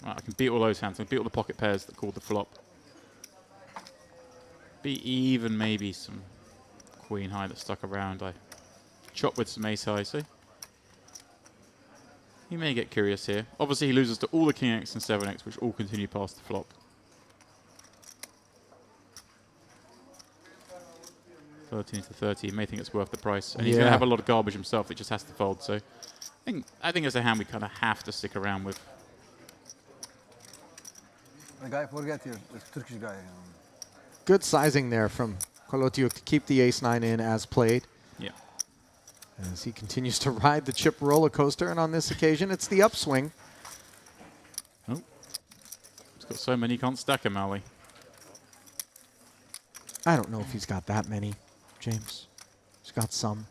Right, I can beat all those hands. I can beat all the pocket pairs that called the flop. Beat even maybe some queen high that stuck around. I chop with some ace high, so he may get curious here. Obviously, he loses to all the king x and 7x, which all continue past the flop. 13 to 30, he may think it's worth the price. And he's going to have a lot of garbage himself that just has to fold. So I think it's a hand we kind of have to stick around with. The guy forget here, the Turkish guy. Good sizing there from Kolotiuk to keep the ace-9 in as played. Yeah. As he continues to ride the chip roller coaster, and on this occasion, it's the upswing. Oh. He's got so many, he can't stack him, Ali. I don't know if he's got that many, James. He's got some.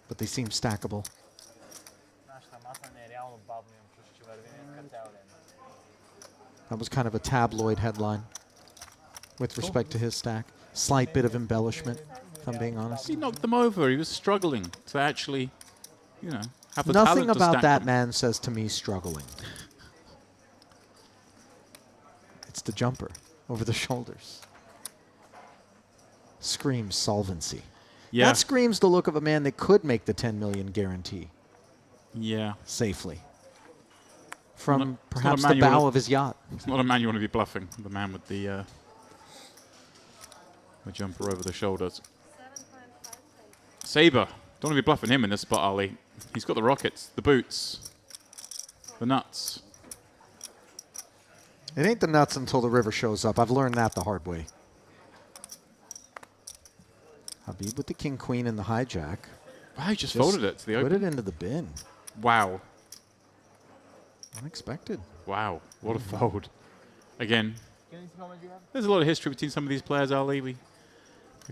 But they seem stackable. That was kind of a tabloid headline with respect to his stack. Slight bit of embellishment, if I'm being honest. He knocked them over. He was struggling to actually, you know, have the Nothing talent to about stack that them. man says to me struggling. It's the jumper over the shoulders. Screams solvency. Yeah. That screams the look of a man that could make the 10 million guarantee. Yeah. Safely. From It's not a perhaps man the you bow wanna- of his yacht. It's not a man you want to be bluffing. The man with the jumper over the shoulders. Sabre. Don't want to be bluffing him in this spot, Ali. He's got the rockets, the boots, the nuts. It ain't the nuts until the river shows up. I've learned that the hard way. Habib with the king-queen and the hijack. Wow, he just folded it to the open. Put it into the bin. Wow. Unexpected. Wow, what a fold. Again, there's a lot of history between some of these players, Ali. We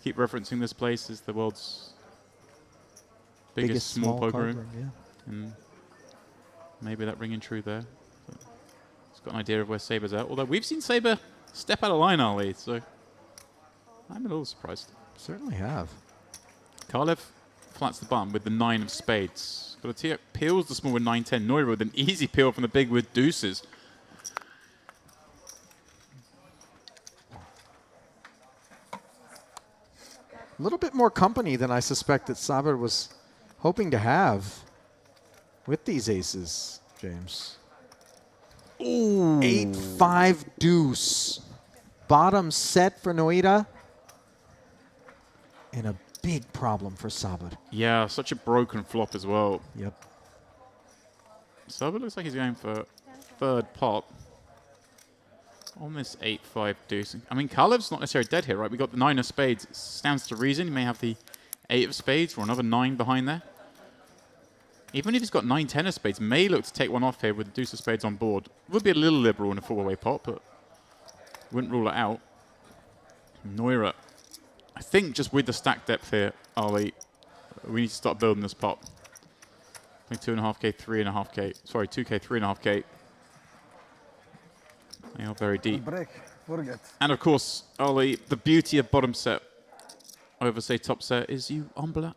keep referencing this place as the world's biggest small poker room. Yeah. And maybe that ringing true there. But it's got an idea of where Sabre's at. Although we've seen Sabre step out of line, Ali, so I'm a little surprised. Certainly have. Kalev flats the button with the 9 of spades. Kolotiuk peels the small with 9-10. Neura with an easy peel from the big with deuces. A little bit more company than I suspect that Saber was hoping to have with these aces, James. Ooh. 8-5 deuce. Bottom set for Noida. And a big problem for Saber. Yeah, such a broken flop as well. Yep. Saber looks like he's going for third pot on this 8-5 deuce. I mean, Kalev's not necessarily dead here, right? We got the 9 of spades. It stands to reason. He may have the 8 of spades or another 9 behind there. Even if he's got 9-10 of spades, may look to take one off here with the deuce of spades on board. Would be a little liberal in a four-way pot, but wouldn't rule it out. Neura. I think just with the stack depth here, Ali, we need to start building this pot. I think 2.5k, 3.5k. Sorry, 2k, 3.5k. They are very deep. Break, forget. And of course, Ali, the beauty of bottom set over, say, top set is you unblock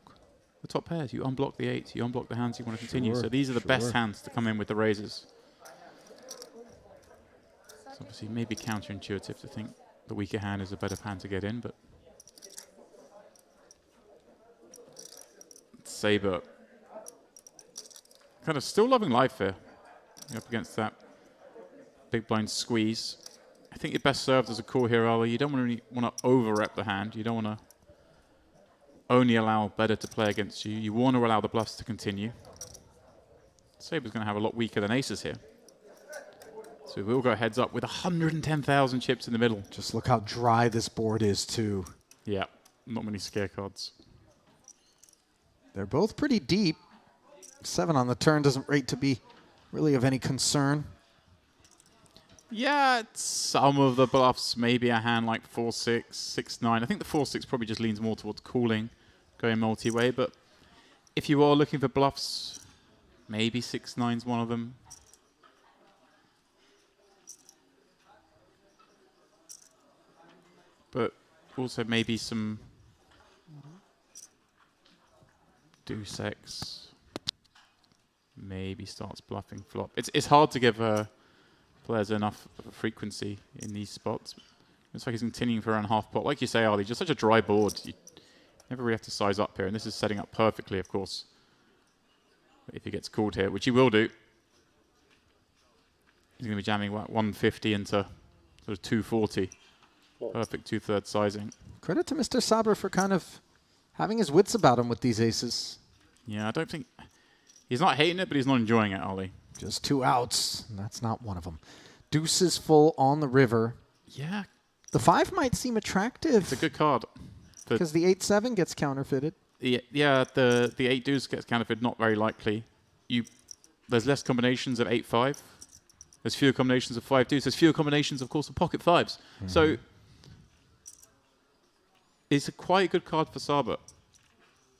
the top pairs. You unblock the 8s. You unblock the hands you want to continue. So these are the best hands to come in with the raises. It's obviously maybe counterintuitive to think the weaker hand is a better hand to get in, but Sabre kind of still loving life here. Up against that big blind squeeze. I think you're best served as a call here, Ali. You don't really want to over-rep the hand. You don't want to only allow better to play against you. You want to allow the bluffs to continue. Sabre's going to have a lot weaker than aces here. So we'll go heads up with 110,000 chips in the middle. Just look how dry this board is, too. Yeah, not many scare cards. They're both pretty deep. 7 on the turn doesn't rate to be really of any concern. Yeah, it's some of the bluffs, maybe a hand like 4-6, 6-9. I think the 4-6 probably just leans more towards calling, going multi-way. But if you are looking for bluffs, maybe 6-9's one of them. But also maybe some deuce X. Maybe starts bluffing flop. It's hard to give a players enough of a frequency in these spots. Looks like he's continuing for around half pot. Like you say, Ali, just such a dry board. You never really have to size up here, and this is setting up perfectly, of course. If he gets called here, which he will do. He's going to be jamming what, 150 into sort of 240. Perfect 2/3 sizing. Credit to Mr. Saber for kind of having his wits about him with these aces. Yeah, I don't think... He's not hating it, but he's not enjoying it, Ali. Just 2 outs, and that's not one of them. Deuces full on the river. Yeah. The 5 might seem attractive. It's a good card. Because the 8-7 gets counterfeited. Yeah, the 8 deuce gets counterfeited, not very likely. There's less combinations of 8-5. There's fewer combinations of 5 deuce. There's fewer combinations, of course, of pocket 5s. So it's a quite good card for Saber.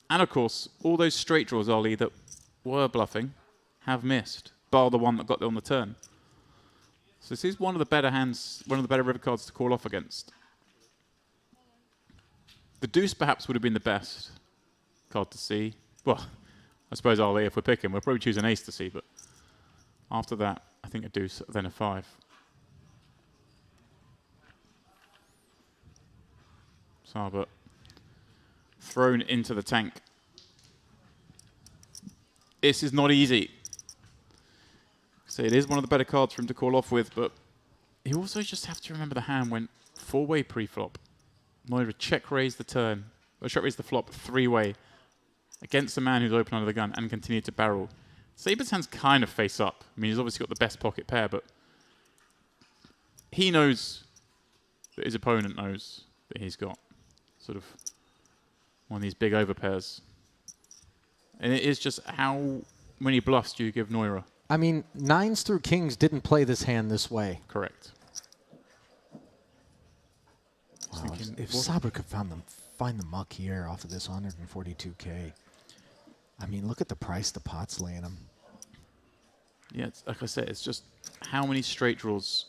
And of course, all those straight draws, Ali, that were bluffing have missed, bar the one that got there on the turn. So this is one of the better hands, one of the better river cards to call off against. The deuce perhaps would have been the best card to see. Well, I suppose Ali, if we're picking, we'll probably choose an ace to see, but after that, I think a deuce, then a 5. Saber thrown into the tank. This is not easy. So it is one of the better cards for him to call off with, but you also just have to remember the hand went 4-way pre-flop. Neither check raise the turn, or check raise the flop 3-way against a man who's open under the gun and continued to barrel. Saber's hand's kind of face up. I mean, he's obviously got the best pocket pair, but he knows that his opponent knows that he's got sort of one of these big overpairs. And it is just how many bluffs do you give Neura? I mean, 9s through kings didn't play this hand this way. Correct. Wow, if Saber could find the muck here off of this 142K, I mean, look at the price the pot's laying him. Yeah, like I said, it's just how many straight draws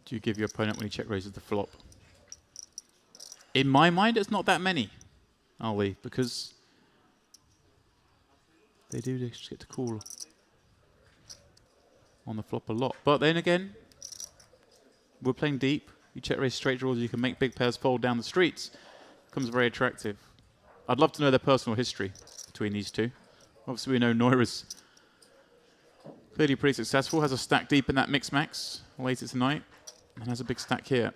do you give your opponent when he check raises the flop? In my mind, it's not that many, Ali, because they do just get to call on the flop a lot. But then again, we're playing deep. You check raise straight draws, you can make big pairs fold down the streets. Becomes very attractive. I'd love to know their personal history between these two. Obviously, we know Neura's clearly pretty successful, has a stack deep in that mix max later tonight, and has a big stack here.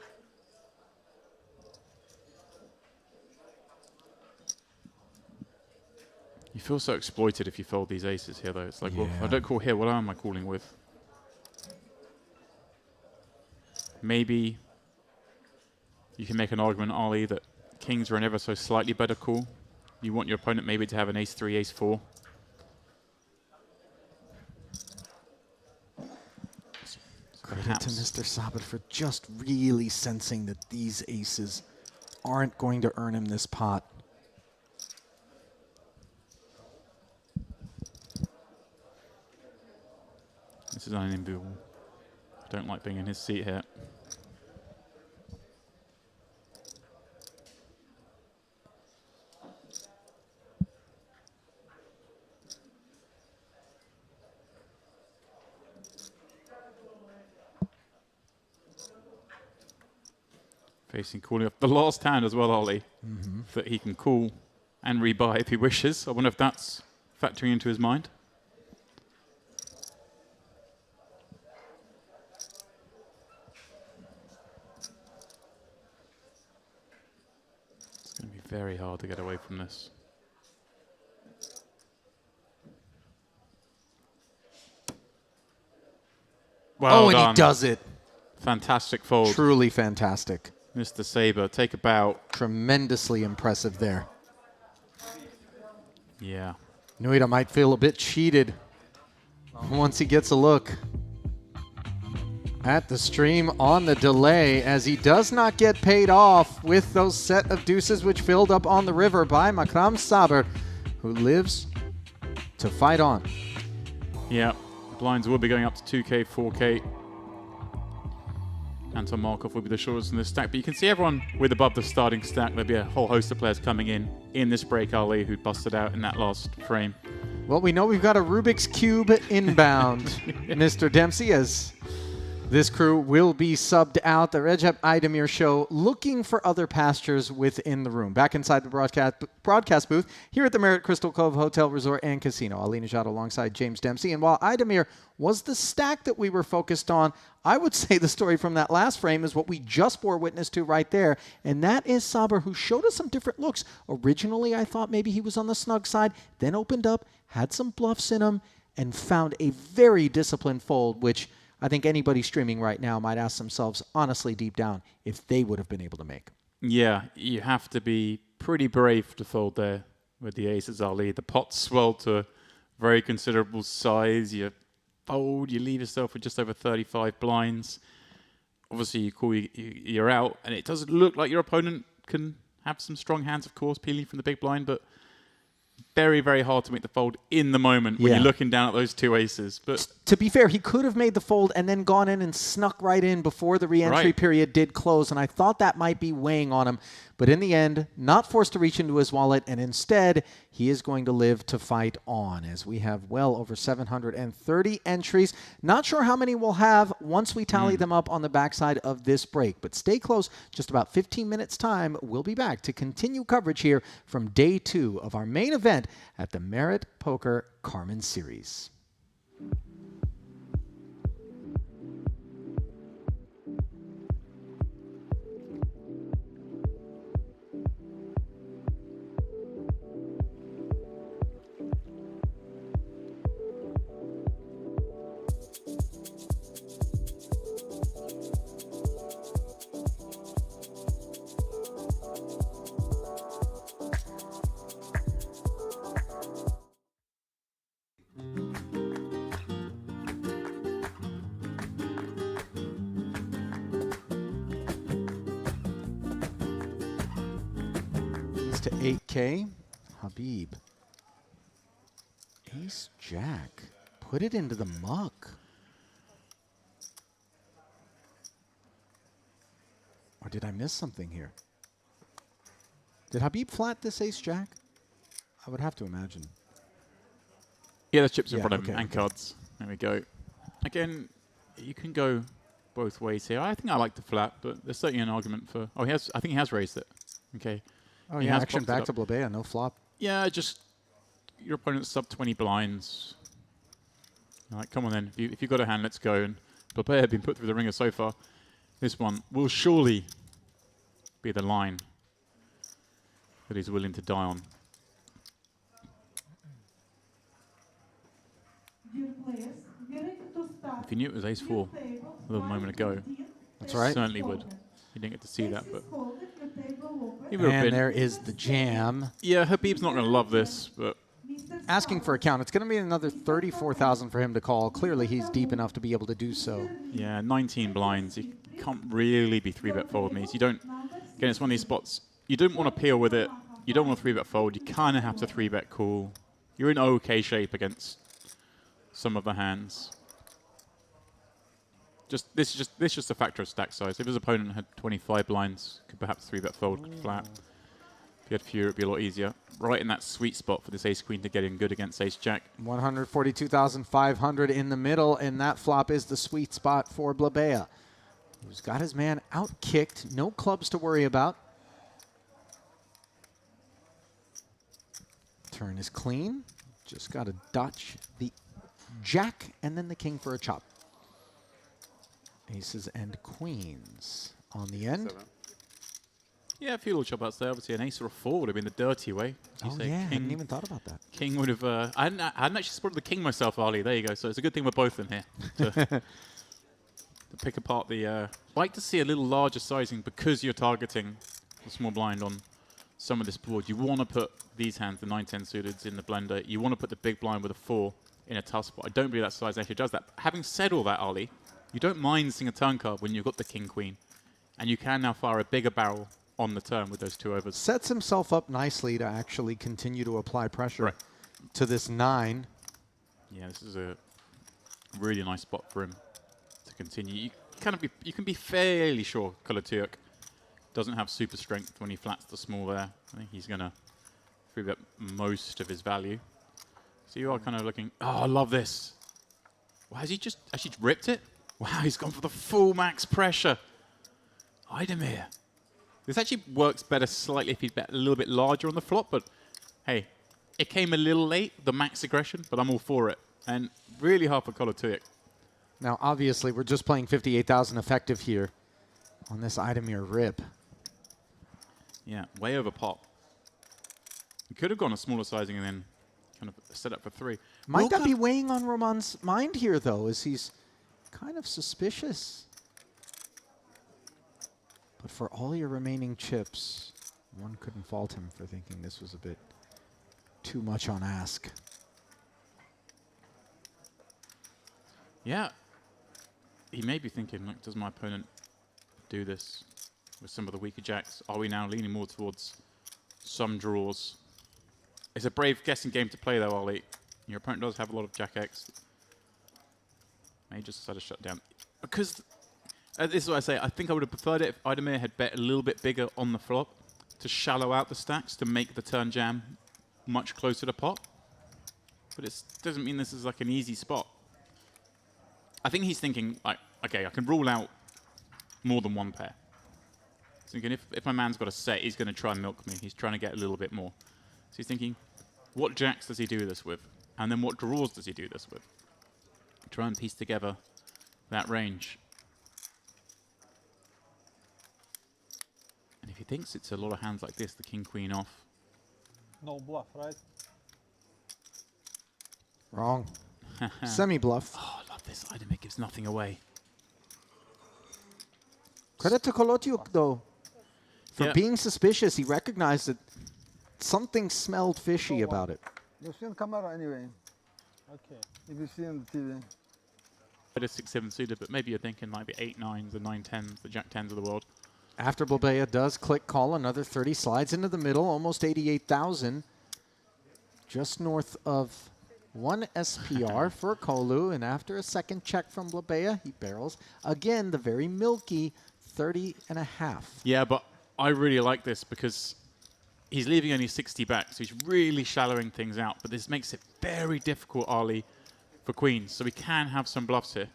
You feel so exploited if you fold these aces here, though. It's like, well, if I don't call here, what am I calling with? Maybe you can make an argument, Ali, that kings are an ever so slightly better call. You want your opponent maybe to have an ace-3, ace-4. Credit to Mr. Sabat for just really sensing that these aces aren't going to earn him this pot. This is unenviable. I don't like being in his seat here. Facing calling off the last hand as well, Ali, that he can call and rebuy if he wishes. I wonder if that's factoring into his mind. It's going to be very hard to get away from this. Well done. And he does it. Fantastic fold. Truly fantastic. Mr. Saber, take a bow. Tremendously impressive there. Yeah. Nuita might feel a bit cheated once he gets a look at the stream on the delay, as he does not get paid off with those set of deuces which filled up on the river by Makram Saber, who lives to fight on. Yeah, blinds will be going up to 2K, 4K. Anton Markov will be the shortest in this stack, but you can see everyone with above the starting stack. There'll be a whole host of players coming in this break, Ali, who busted out in that last frame. Well, we know we've got a Rubik's Cube inbound, Mr. Dempsey, as This crew will be subbed out. The Recep Aydemir Show, looking for other pastures within the room. Back inside the broadcast booth here at the Marriott Crystal Cove Hotel, Resort, and Casino. Ali Najad alongside James Dempsey. And while Aydemir was the stack that we were focused on, I would say the story from that last frame is what we just bore witness to right there. And that is Saber, who showed us some different looks. Originally, I thought maybe he was on the snug side, then opened up, had some bluffs in him, and found a very disciplined fold, which I think anybody streaming right now might ask themselves, honestly, deep down, if they would have been able to make. Yeah, you have to be pretty brave to fold there with the aces, Ali. The pot swelled to a very considerable size. You fold, you leave yourself with just over 35 blinds. Obviously, you call you're out, and it doesn't look like your opponent can have some strong hands, of course, peeling from the big blind, but very, very hard to make the fold in the moment when you're looking down at those two aces. But to be fair, he could have made the fold and then gone in and snuck right in before the re-entry period did close, and I thought that might be weighing on him. But in the end, not forced to reach into his wallet, and instead, he is going to live to fight on, as we have well over 730 entries. Not sure how many we'll have once we tally them up on the backside of this break, but stay close. Just about 15 minutes time, we'll be back to continue coverage here from day 2 of our main event at the Marriott Poker Carmen Series. To 8K, Habib. Ace Jack. Put it into the muck. Or did I miss something here? Did Habib flat this Ace Jack? I would have to imagine. Yeah, there's chips in front of him and cards. There we go. Again, you can go both ways here. I think I like the flat, but there's certainly an argument for... Oh, I think he has raised it. Okay. Oh, yeah, action back to Blabea, no flop. Yeah, just your opponent's sub 20 blinds. Like, come on then. If you've got a hand, let's go. And Blabea had been put through the ringer so far. This one will surely be the line that he's willing to die on. If he knew it was ace-4 a little moment ago, that's right. Certainly would. He didn't get to see that, but he would have and been. There is the jam. Yeah, Habib's not going to love this, but asking for a count. It's going to be another 34,000 for him to call. Clearly, he's deep enough to be able to do so. Yeah, 19 blinds. You can't really be 3-bet fold these. You don't. Again, it's one of these spots. You don't want to peel with it. You don't want to 3-bet fold. You kind of have to 3-bet call. You're in okay shape against some of the hands. This is just a factor of stack size. If his opponent had 25 blinds, could perhaps 3-bet fold flat. If he had fewer, it'd be a lot easier. Right in that sweet spot for this ace-queen to get in good against ace-jack. 142,500 in the middle, and that flop is the sweet spot for Blabea, who's got his man out-kicked. No clubs to worry about. Turn is clean. Just got to dodge the jack and then the king for a chop. Aces and queens on the end. 7. Yeah, a few little chop outs there. Obviously, an ace or a 4 would have been the dirty way. Oh, yeah, I hadn't even thought about that. King would have... I hadn't actually spotted the king myself, Ali. There you go. So it's a good thing we're both in here to pick apart the... I'd like to see a little larger sizing because you're targeting the small blind on some of this board. You want to put these hands, the 9-10 suiteds, in the blender. You want to put the big blind with a 4 in a tough spot. I don't believe that size actually does that. But having said all that, Ali, you don't mind seeing a turn card when you've got the king-queen. And you can now fire a bigger barrel on the turn with those 2 overs. Sets himself up nicely to actually continue to apply pressure to this 9. Yeah, this is a really nice spot for him to continue. You can be fairly sure Kolaturk doesn't have super strength when he flats the small there. I think he's going to 3-bet most of his value. So you are kind of looking, oh, I love this. Well, has he just actually ripped it? Wow, he's gone for the full max pressure. Idemir. This actually works better slightly if he'd bet a little bit larger on the flop, but hey, it came a little late, the max aggression, but I'm all for it. And really hard for Kolotuyuk. Now, obviously, we're just playing 58,000 effective here on this Idemir rip. Yeah, way over pot. He could have gone a smaller sizing and then kind of set up for 3. Might that be weighing on Roman's mind here, though, as he's kind of suspicious? But for all your remaining chips, one couldn't fault him for thinking this was a bit too much on ask. Yeah. He may be thinking, like, does my opponent do this with some of the weaker jacks? Are we now leaning more towards some draws? It's a brave guessing game to play, though, Ollie. Your opponent does have a lot of jack X. May just decide to shut down. Because, this is what I say, I think I would have preferred it if Idemir had bet a little bit bigger on the flop to shallow out the stacks to make the turn jam much closer to pot. But it doesn't mean this is like an easy spot. I think he's thinking, like, okay, I can rule out more than one pair. He's thinking, if my man's got a set, he's going to try and milk me. He's trying to get a little bit more. So he's thinking, what jacks does he do this with? And then what draws does he do this with? Try and piece together that range. And if he thinks it's a lot of hands like this, the king, queen off. No bluff, right? Wrong. Semi-bluff. Oh, I love this. Idemir gives nothing away. Credit to Kolotuyuk, though. For being suspicious, he recognized that something smelled fishy about it. You've seen camera anyway. Okay. If you've seen the TV. But a 6-7 suited, but maybe you're thinking like the 8-9s, the 9-10s, the jack-10s of the world. After Blabea does click call, another 30 slides into the middle, almost 88,000. Just north of 1 SPR for Kolu, and after a second check from Blabea, he barrels again the very milky 30.5. Yeah, but I really like this because he's leaving only 60 back, so he's really shallowing things out. But this makes it very difficult, Ali, for queens. So we can have some bluffs here.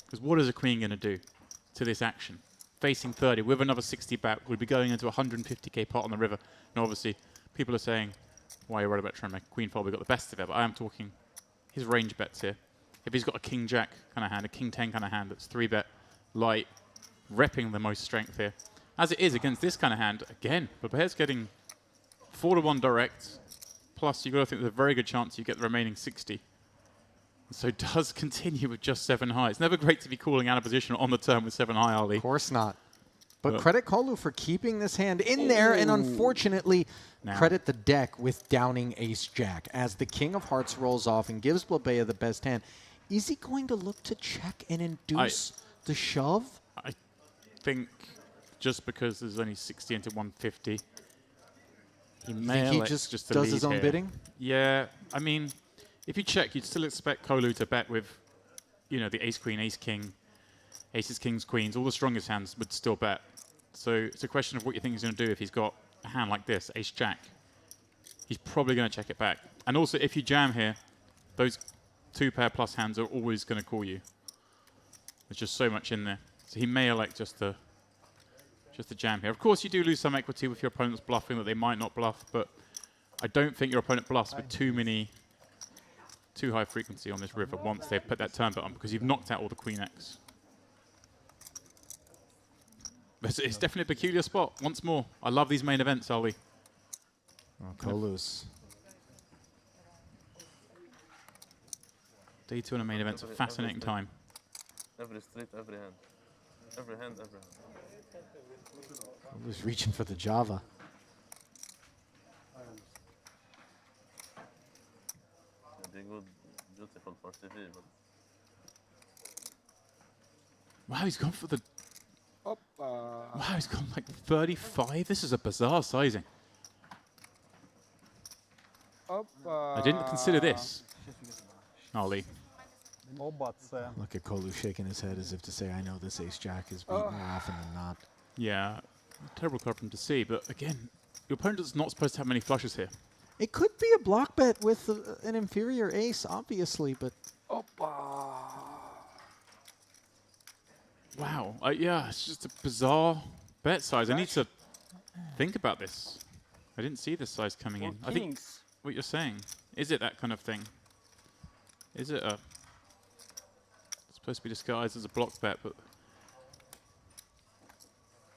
Because what is a queen going to do to this action? Facing 30 with another 60 back, we'd be going into 150k pot on the river. And obviously, people are saying, why are you worried about trying to make a queen fold? We got the best of it. But I am talking his range bets here. If he's got a king jack kind of hand, a king 10 kind of hand, that's 3-bet light, repping the most strength here. As it is against this kind of hand, again, Blabea's getting 4-1 direct. Plus, you've got to think there's a very good chance you get the remaining 60. So does continue with just 7 high. It's never great to be calling out of position on the turn with 7 high, Ali. Of course not. But credit Kolu for keeping this hand in there, and unfortunately, credit the deck with downing ace-jack. As the king of hearts rolls off and gives Blabea the best hand, is he going to look to check and induce the shove? I think just because there's only 60 into 150, he may he just does his own bidding? Yeah, I mean, if you check, you'd still expect Kolu to bet with, you know, the ace-queen, ace-king, aces, kings, queens, all the strongest hands would still bet. So it's a question of what you think he's going to do if he's got a hand like this, ace-jack. He's probably going to check it back. And also, if you jam here, those 2-pair plus hands are always going to call you. There's just so much in there. So he may elect just to jam here. Of course, you do lose some equity with your opponent's bluffing that they might not bluff, but I don't think your opponent bluffs with too high frequency on this river once they've put that turn bet on, because you've knocked out all the queen X. But it's definitely a peculiar spot. Once more, I love these main events, Ali. Oh, Kolu's. Day 2 on a main event's a fascinating time. Every street, every hand. Every hand, every hand. Kolu's reaching for the Java. They good, beautiful for TV, but Wow, he's gone for the... Wow, he's gone like 35? This is a bizarre sizing. I didn't consider this, Ali. No buts. Look at Kolu shaking his head as if to say, I know this ace-jack is beat more often than not. Yeah, terrible card for him to see, but again, your opponent is not supposed to have many flushes here. It could be a block bet with an inferior ace, obviously, but... Yeah, it's just a bizarre bet size. I need to think about this. I didn't see this size coming in. I think what you're saying, is it that kind of thing? Is it a... It's supposed to be disguised as a block bet, but...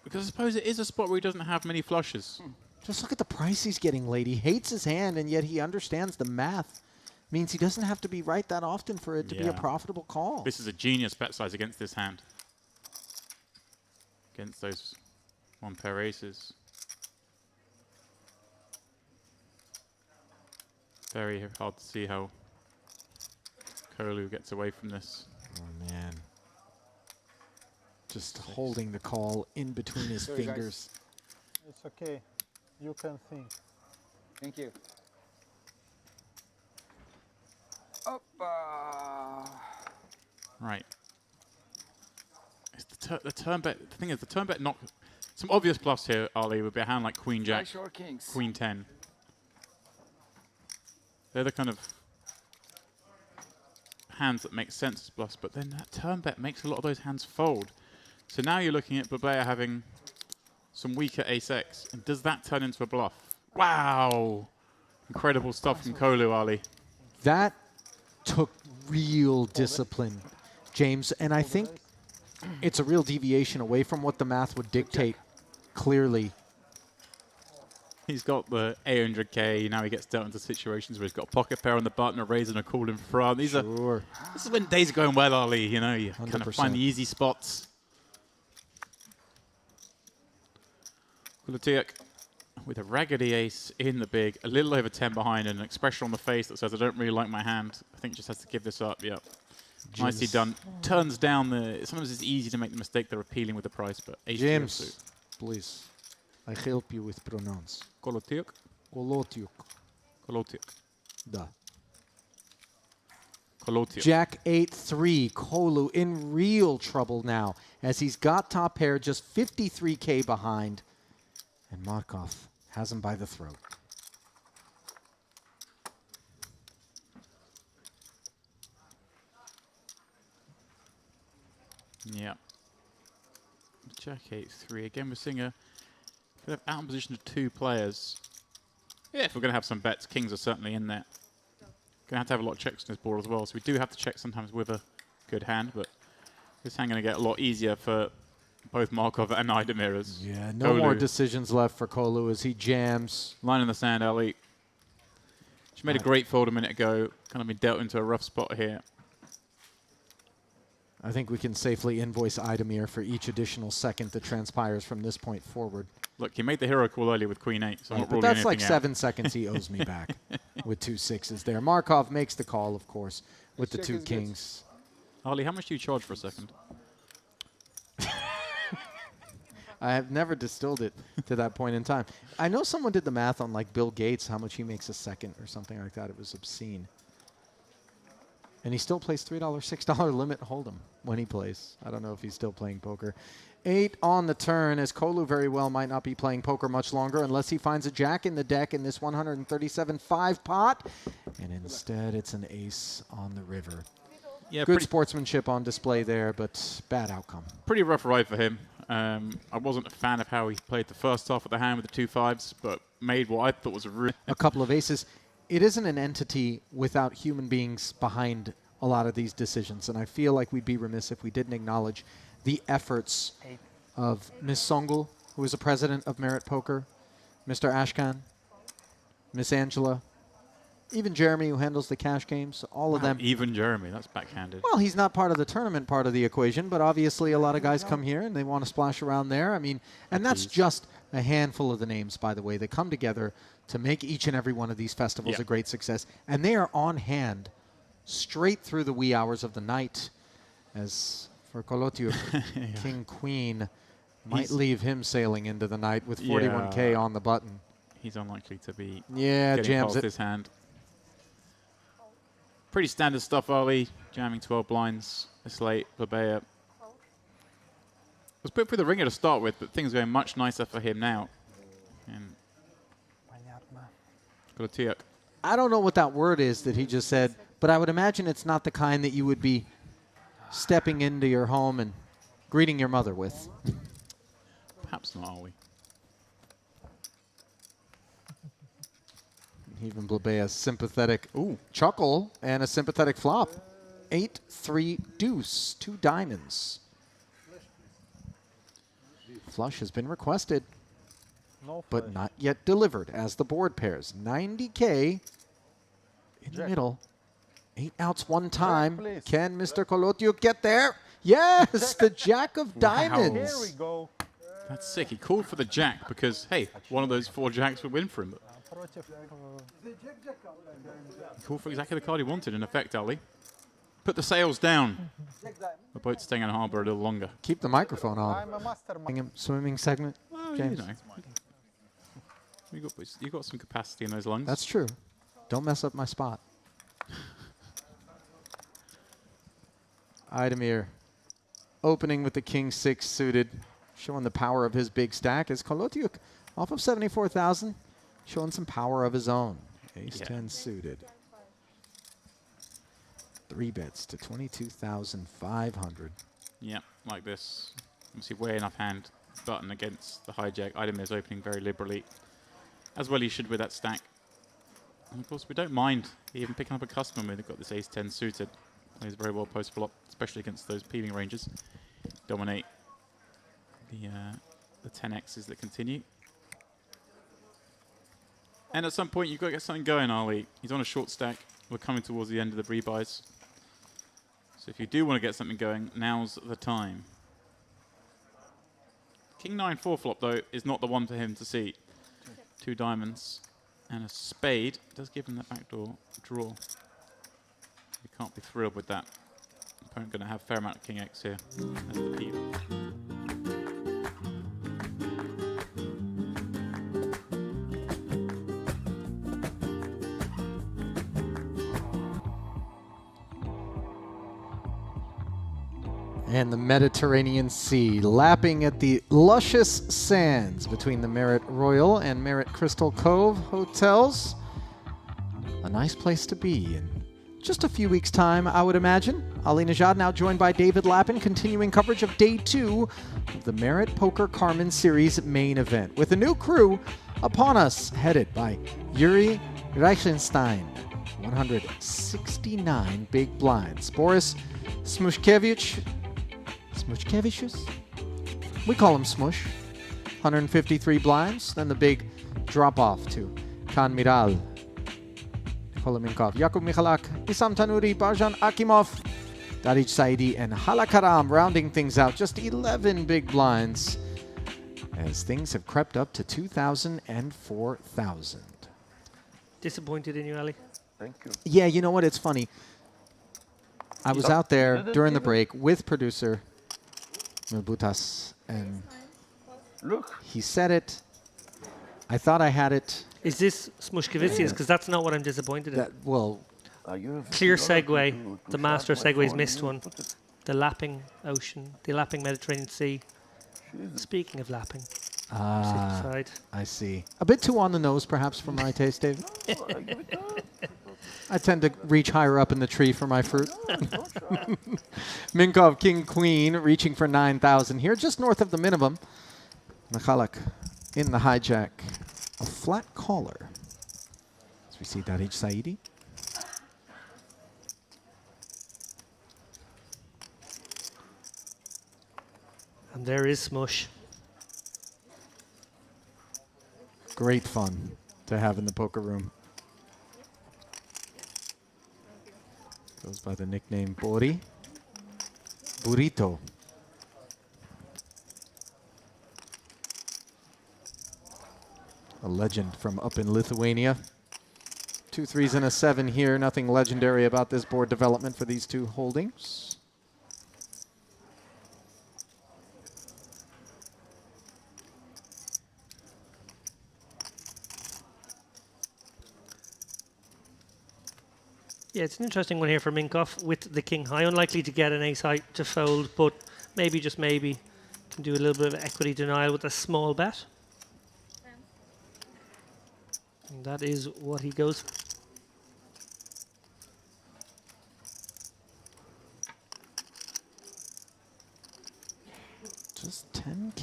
Because I suppose it is a spot where he doesn't have many flushes. Just look at the price he's getting late. He hates his hand, and yet he understands the math. Means he doesn't have to be right that often for it to be a profitable call. This is a genius bet size against this hand. Against those one pair aces. Very hard to see how Kolu gets away from this. Oh, man. Just holding the call in between his fingers. It's okay. You can think. Thank you. Right. It's the turn bet. The thing is, the turn bet knock. Some obvious bluffs here, Ali, would be a hand like Queen Jack, Queen 10. They're the kind of hands that make sense as bluffs, but then that turn bet makes a lot of those hands fold. So now you're looking at Babea having some weaker ace-x, and does that turn into a bluff? Wow! Incredible stuff from Kolu, Ali. That took real discipline, James, and I think it's a real deviation away from what the math would dictate, clearly. He's got the 800k, now he gets dealt into situations where he's got a pocket pair on the button, a raise and a call in front. These are, this is when days are going well, Ali, you know, you kind of find the easy spots. Kulatiuk with a raggedy ace in the big, a little over 10 behind, and an expression on the face that says, I don't really like my hand. I think just has to give this up, yep. Nicely done. Turns down the, sometimes it's easy to make the mistake they're appealing with the price, but ace James, please, I help you with pronounce. Kulatiuk? Kulatiuk. Kulatiuk. Da. Kulatiuk. Jack 8-3, Kolu in real trouble now, as he's got top pair just 53k behind, and Markov has him by the throat. Yeah. Jack 8-3. Again, we're seeing a bit of out in position of two players. Yeah, if we're going to have some bets, kings are certainly in there. Going to have a lot of checks on this board as well, so we do have to check sometimes with a good hand, but this hand going to get a lot easier for both Markov and Idemir. Yeah, no more decisions left for Kolu as he jams. Line in the sand, Ali. She made a great fold a minute ago. Kind of been dealt into a rough spot here. I think we can safely invoice Idemir for each additional second that transpires from this point forward. Look, he made the hero call earlier with Queen 8, so I'm not but ruling that's like anything 7 seconds he owes me back with 2 6s there. Markov makes the call, of course, with the 2 kings. Ali, how much do you charge for a second? I have never distilled it to that point in time. I know someone did the math on like Bill Gates, how much he makes a second or something like that. It was obscene. And he still plays $3, $6 limit hold'em when he plays. I don't know if he's still playing poker. 8 on the turn, as Kolu very well might not be playing poker much longer unless he finds a jack in the deck in this 137.5 pot. And instead, it's an ace on the river. Yeah, good sportsmanship on display there, but bad outcome. Pretty rough ride for him. I wasn't a fan of how he played the first half of the hand with the 2 5s, but made what I thought was a couple of aces. It isn't an entity without human beings behind a lot of these decisions, and I feel like we'd be remiss if we didn't acknowledge the efforts of Ms. Songul, who is the president of Merit Poker, Mr. Ashkan, Miss Angela, even Jeremy, who handles the cash games, all of them. Even Jeremy, that's backhanded. Well, he's not part of the tournament part of the equation, but obviously a lot of guys come here and they want to splash around there. I mean, and that's just a handful of the names, by the way, that come together to make each and every one of these festivals a great success. And they are on hand straight through the wee hours of the night. As for Kolotiuk, King Queen might leave him sailing into the night with 41k on the button. He's unlikely to be jams past it. his hand. Pretty standard stuff, Ali. Jamming 12 blinds this late. Babea was put through the ringer to start with, but things are going much nicer for him now. And Kolotiuk. I don't know what that word is that he just said, but I would imagine it's not the kind that you would be stepping into your home and greeting your mother with. Perhaps not, are we? Even Blabea's sympathetic chuckle and a sympathetic flop. 8-3 deuce, 2 diamonds. Flush has been requested, but not yet delivered as the board pairs. 90K in the middle. 8 outs one time. Can Mr. Kolotyuk get there? Yes, the jack of diamonds. Here we go. That's sick. He called for the jack because, hey, one of those 4 jacks would win for him. He called for exactly the card he wanted, in effect, Ali. Put the sails down. The boat's staying in harbour a little longer. Keep the microphone on. I'm a mastermind. Swimming segment, Well, James. You know. You got some capacity in those lungs. That's true. Don't mess up my spot. Idemir opening with the king 6 suited, showing the power of his big stack. As Kolotyuk off of 74,000, showing some power of his own. Ace 10 suited. 3 bets to 22,500. Yeah, like this. Obviously, way enough hand button against the hijack. Idamir's opening very liberally, as well he should with that stack. And of course, we don't mind even picking up a customer when they've got this ace 10 suited. Plays very well post flop, especially against those peeling ranges. Dominate the 10x's that continue. And at some point, you've got to get something going, Ali. He's on a short stack. We're coming towards the end of the rebuys. So if you do want to get something going, now's the time. King 9 4 flop, though, is not the one for him to see. 2 diamonds and a spade does give him that backdoor draw. You can't be thrilled with that. Opponent going to have a fair amount of King X here as the peep. And the Mediterranean Sea lapping at the luscious sands between the Merit Royal and Merit Crystal Cove hotels. A nice place to be in just a few weeks' time, I would imagine. Ali Najad now joined by David Lappin, continuing coverage of day 2 of the Merit Poker Carmen Series main event, with a new crew upon us, headed by Yuri Reichenstein. 169 big blinds. Boris Smushkevich. Smushkevichus? We call him Smush. 153 blinds. Then the big drop-off to Khan Miral, Nikola Minkov, Yakub Michalak, Isam Tanuri, Barjan Akimov, Darij Saidi, and Halakaram rounding things out. Just 11 big blinds as things have crept up to 2,000 and 4,000. Disappointed in you, Ali? Thank you. Yeah, you know what? It's funny. I was out there during the break with producer Milbutas, and he said it. I thought I had it. Is this Smushkevicius? Because that's not what I'm disappointed in. Well, clear segue. The master segue's missed one. The lapping ocean, the lapping Mediterranean Sea. Speaking of lapping, I see. A bit too on the nose, perhaps, for my taste, David. I tend to reach higher up in the tree for my fruit. Minkov, King, Queen, reaching for 9,000 here, just north of the minimum. Michalak in the hijack. A flat caller. As we see Darij Saidi. and there is Smush. Great fun to have in the poker room. Goes by the nickname Bori. Burrito. A legend from up in Lithuania. 2 3s and a 7 here. Nothing legendary about this board development for these two holdings. Yeah, it's an interesting one here for Minkoff with the king high. Unlikely to get an ace high to fold, but maybe, just maybe, can do a little bit of equity denial with a small bet. And that is what he goes for.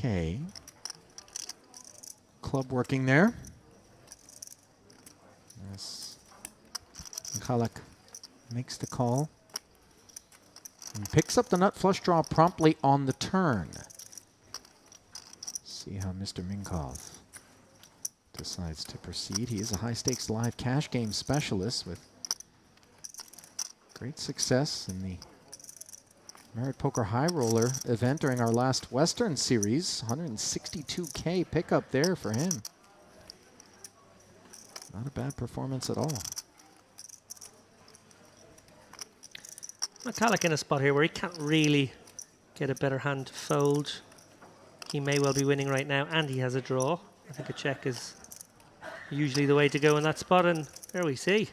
K. Club working there. Yes. Michalek makes the call. And picks up the nut flush draw promptly on the turn. See how Mr. Minkov decides to proceed. He is a high-stakes live cash game specialist with great success in the Merit Poker High Roller event during our last Western Series. 162K pickup there for him. Not a bad performance at all. Michalek in a spot here where he can't really get a better hand to fold. He may well be winning right now, and he has a draw. I think a check is usually the way to go in that spot, and there we see.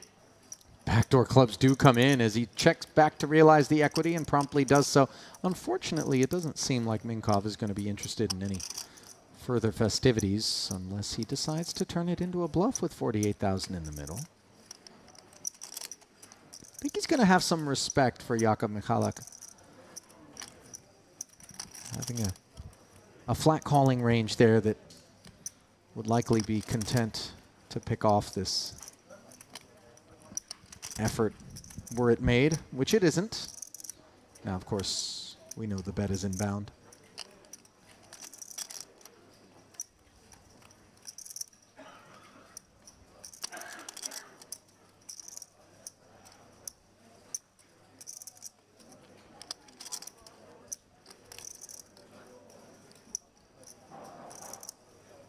Backdoor clubs do come in as he checks back to realize the equity and promptly does so. Unfortunately, it doesn't seem like Minkov is going to be interested in any further festivities unless he decides to turn it into a bluff with 48,000 in the middle. I think he's going to have some respect for Jakub Michalek. Having a flat calling range there that would likely be content to pick off this effort were it made, which it isn't. Now, of course, we know the bet is inbound.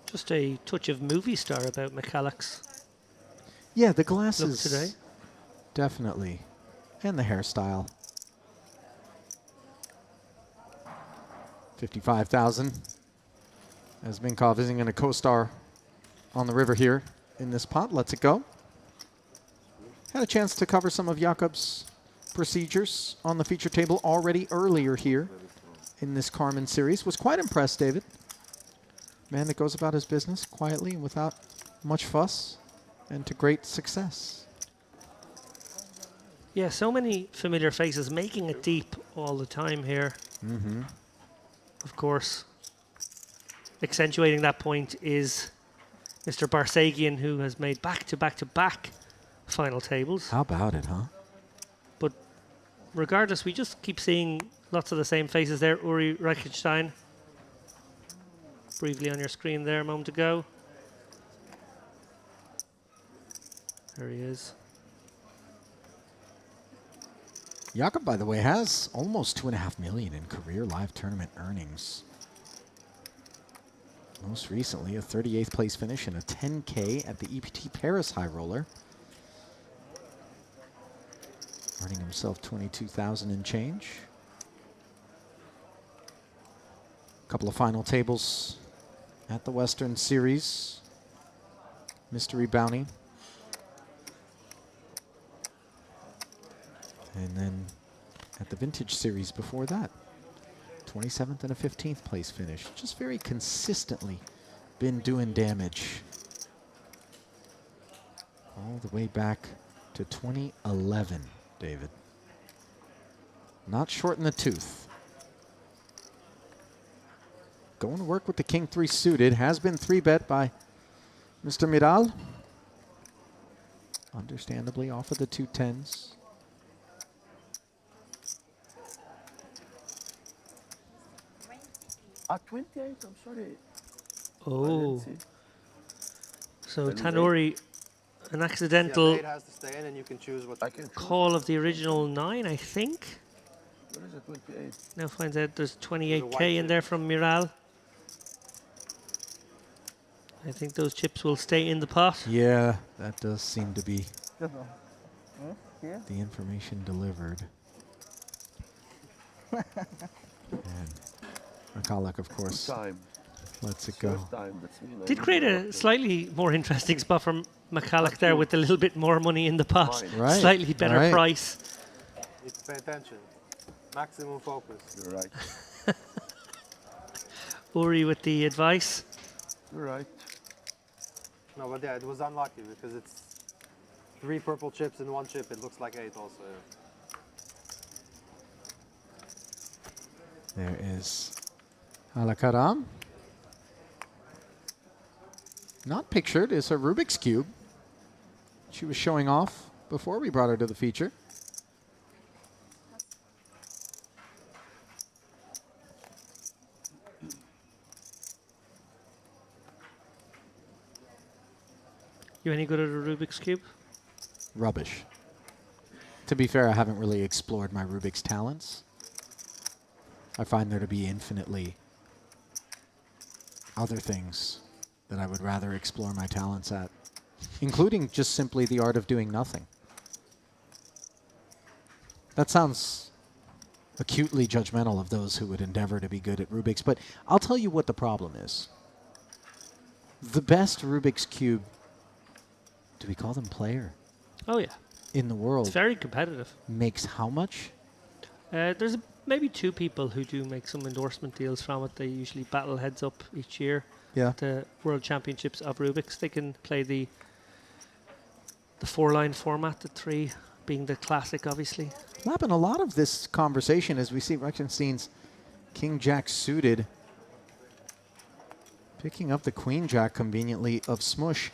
Just a touch of movie star about Michalek's. Yeah, the glasses today. Definitely. And the hairstyle. 55,000. As Minkov isn't going to co-star on the river here in this pot. Lets it go. Had a chance to cover some of Jakub's procedures on the feature table already earlier here in this Carmen series. Was quite impressed, David. Man that goes about his business quietly and without much fuss and to great success. Yeah, so many familiar faces making it deep all the time here. Mm-hmm. Of course, accentuating that point is Mr. Barsagian, who has made back-to-back-to-back final tables. How about it, huh? But regardless, we just keep seeing lots of the same faces there. Uri Reichenstein, briefly on your screen there a moment ago. There he is. Jakub, by the way, has almost $2.5 million in career live tournament earnings. Most recently, a 38th place finish and a 10K at the EPT Paris High Roller. Earning himself 22,000 and change. A couple of final tables at the Western Series. Mystery Bounty. And then at the Vintage Series before that, 27th and a 15th place finish. Just very consistently been doing damage. All the way back to 2011, David. Not short in the tooth. Going to work with the King 3 suited. Has been 3-bet by Mr. Miral. Understandably off of the 2 10s. At 28, I'm sorry. Oh. So Tanuri, an accidental has to stay in and you can choose what call of the original 9, I think. Where is it? 28. Now finds out there's 28K in there from Miral. I think those chips will stay in the pot. Yeah, that does seem to be Here? the information delivered. And Michalek, of course, lets it go. Did create a slightly more interesting spot from Michalek there with a little bit more money in the pot. Right. Slightly better price. Need to pay attention. Maximum focus. You're right. Uri with the advice. You're right. No, but yeah, it was unlucky because it's 3 purple chips in 1 chip. It looks like 8 also. There is Alakaram. Not pictured is a Rubik's Cube. She was showing off before we brought her to the feature. You any good at a Rubik's Cube? Rubbish. To be fair, I haven't really explored my Rubik's talents. I find there to be infinitely other things that I would rather explore my talents at, including just simply the art of doing nothing. That sounds acutely judgmental of those who would endeavor to be good at Rubik's, but I'll tell you what the problem is. The best Rubik's Cube, do we call them player? Oh, yeah. In the world. It's very competitive. Makes how much? There's maybe 2 people who do make some endorsement deals from it. They usually battle heads up each year. Yeah. At the World Championships of Rubik's. They can play the 4-line format, the 3 being the classic, obviously. Lapping a lot of this conversation as we see Reichenstein's King Jack suited, picking up the Queen Jack conveniently of Smush.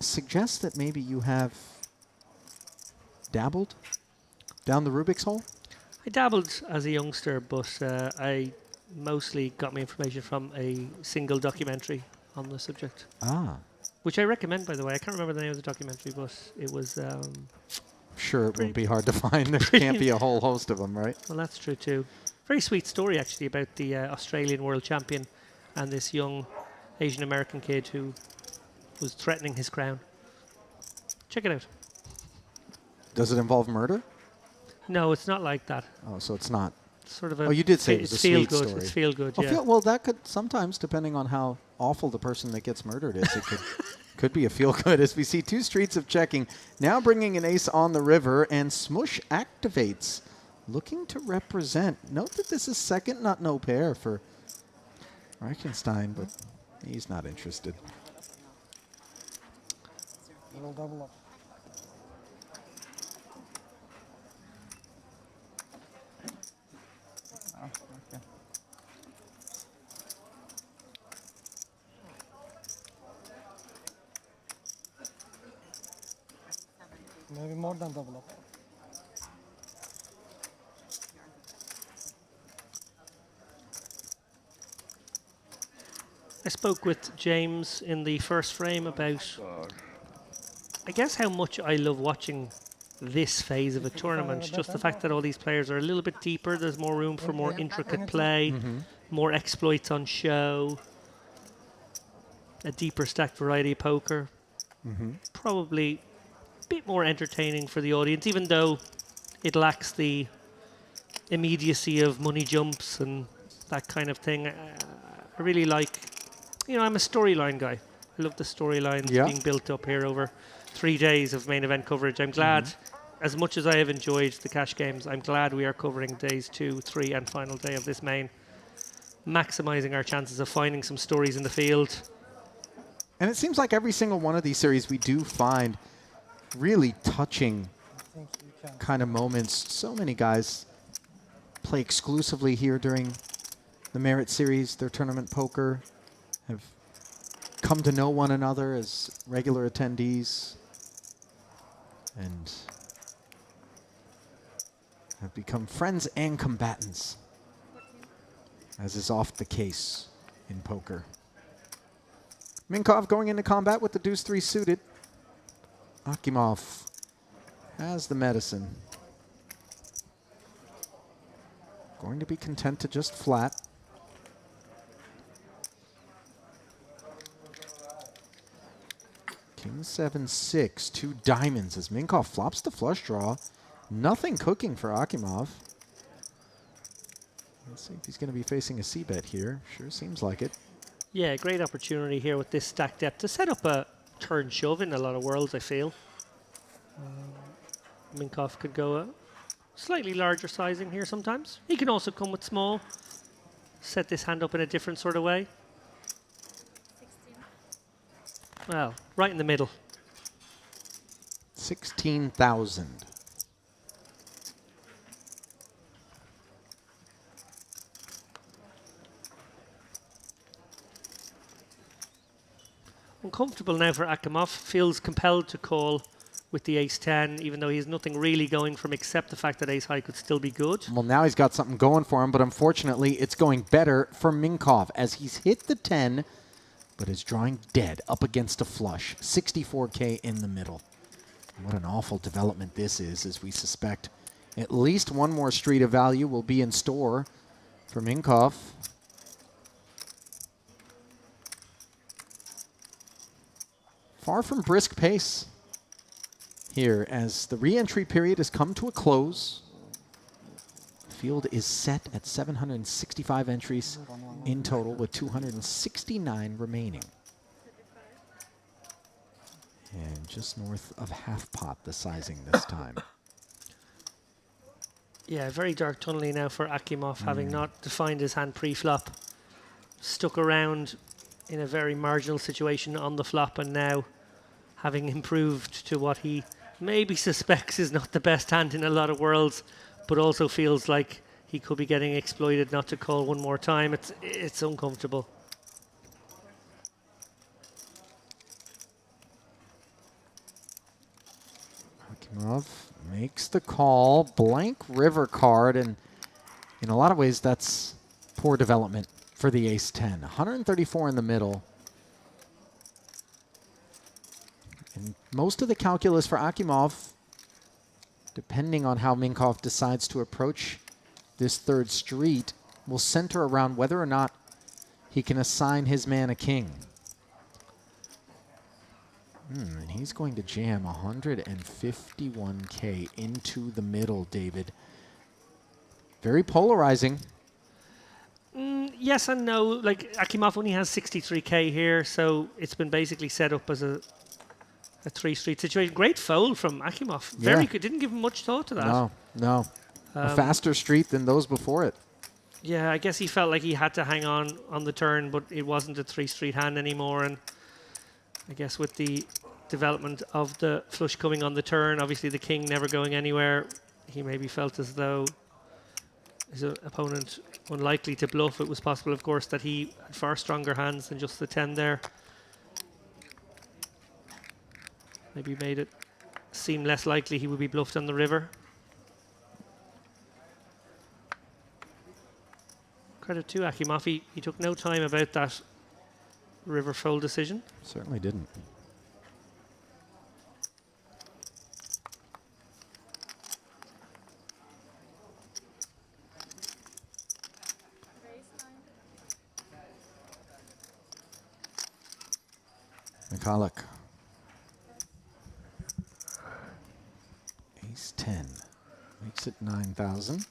Suggests that maybe you have dabbled down the Rubik's hole? I dabbled as a youngster, but I mostly got my information from a single documentary on the subject. Ah. Which I recommend, by the way. I can't remember the name of the documentary, but it was... Sure, it won't be hard to find. There can't be a whole host of them, right? Well, that's true, too. Very sweet story, actually, about the Australian world champion and this young Asian-American kid who was threatening his crown. Check it out. Does it involve murder? No, it's not like that. Oh, so it's not. Sort of a... Oh, you did say it was a sweet good. story. It's feel good, Oh, yeah. well, that could sometimes, depending on how awful the person that gets murdered is, it could be a feel good. As we see 2 streets of checking, now bringing an ace on the river, and Smush activates, looking to represent. Note that this is second, not no pair for Reichenstein, but he's not interested. Little double up. Oh, okay. Maybe more than double up. I spoke with James in the first frame about, I guess, how much I love watching this phase of a tournament. Just the fact that all these players are a little bit deeper. There's more room for more intricate play, more exploits on show, a deeper stacked variety of poker. Probably a bit more entertaining for the audience, even though it lacks the immediacy of money jumps and that kind of thing. I really like, you know, I'm a storyline guy. I love the storylines being built up here over 3 days of main event coverage. I'm glad, as much as I have enjoyed the cash games, I'm glad we are covering days 2, 3 and final day of this main, maximizing our chances of finding some stories in the field. And it seems like every single one of these series we do find really touching kind of moments. So many guys play exclusively here during the Merit Series, their tournament poker, have come to know one another as regular attendees and have become friends and combatants, as is oft the case in poker. Minkov going into combat with the deuce-3 suited. Akimov has the medicine. Going to be content to just flat. King 7-6, 2 diamonds as Minkov flops the flush draw. Nothing cooking for Akimov. Let's see if he's going to be facing a c-bet here. Sure seems like it. Yeah, great opportunity here with this stack depth to set up a turn shove in a lot of worlds, I feel. Minkov could go a slightly larger sizing here sometimes. He can also come with small, set this hand up in a different sort of way. Well, right in the middle. 16,000. Uncomfortable now for Akimov. Feels compelled to call with the ace-10, even though he has nothing really going from except the fact that ace-high could still be good. Well, now he's got something going for him, but unfortunately it's going better for Minkov as he's hit the 10, but is drawing dead up against a flush. 64K in the middle. What an awful development this is, as we suspect at least one more street of value will be in store for Minkov. Far from brisk pace here as the re-entry period has come to a close. The field is set at 765 entries in total with 269 remaining. And just north of half pot, the sizing this time. Yeah, very dark tunneling now for Akimov, having not defined his hand pre-flop. Stuck around in a very marginal situation on the flop, and now having improved to what he maybe suspects is not the best hand in a lot of worlds, but also feels like he could be getting exploited not to call one more time. It's uncomfortable. Akimov makes the call, blank river card, and in a lot of ways that's poor development for the ace-10. 134 in the middle. And most of the calculus for Akimov, depending on how Minkov decides to approach this third street, will center around whether or not he can assign his man a king. And he's going to jam 151K into the middle, David. Very polarizing. Yes and no. Like, Akimov only has 63K here, so it's been basically set up as a three-street situation. Great fold from Akimov. Very good. Didn't give him much thought to that. No. A faster street than those before it. Yeah, I guess he felt like he had to hang on the turn, but it wasn't a three-street hand anymore. And I guess with the development of the flush coming on the turn, obviously the king never going anywhere, he maybe felt as though his opponent unlikely to bluff. It was possible, of course, that he had far stronger hands than just the 10 there. Maybe made it seem less likely he would be bluffed on the river. Credit to Akimov. He took no time about that river fold decision. Certainly didn't. Mikalik. Ace 10 makes it 9,000.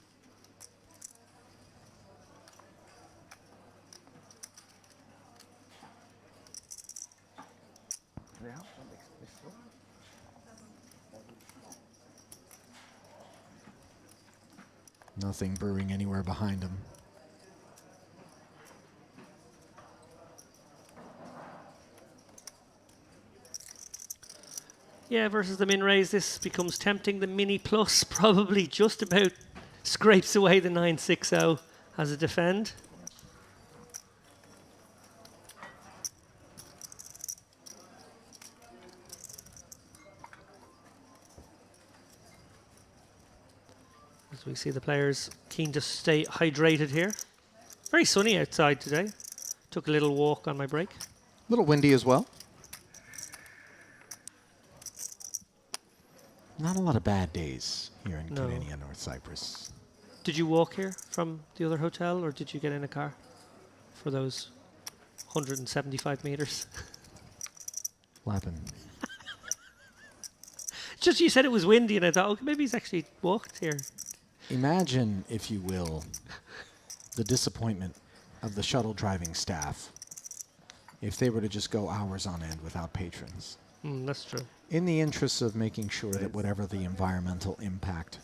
Nothing brewing anywhere behind him. Yeah, versus the min raise, this becomes tempting. The mini plus probably just about scrapes away the 960 as a defend. As we see the players keen to stay hydrated here. Very sunny outside today. Took a little walk on my break. A little windy as well. Not a lot of bad days here in Canadian North Cyprus. Did you walk here from the other hotel, or did you get in a car for those 175 meters? What happened? Just you said it was windy, and I thought, okay, maybe he's actually walked here. Imagine, if you will, the disappointment of the shuttle driving staff if they were to just go hours on end without patrons. That's true. In the interests of making sure that whatever the environmental impact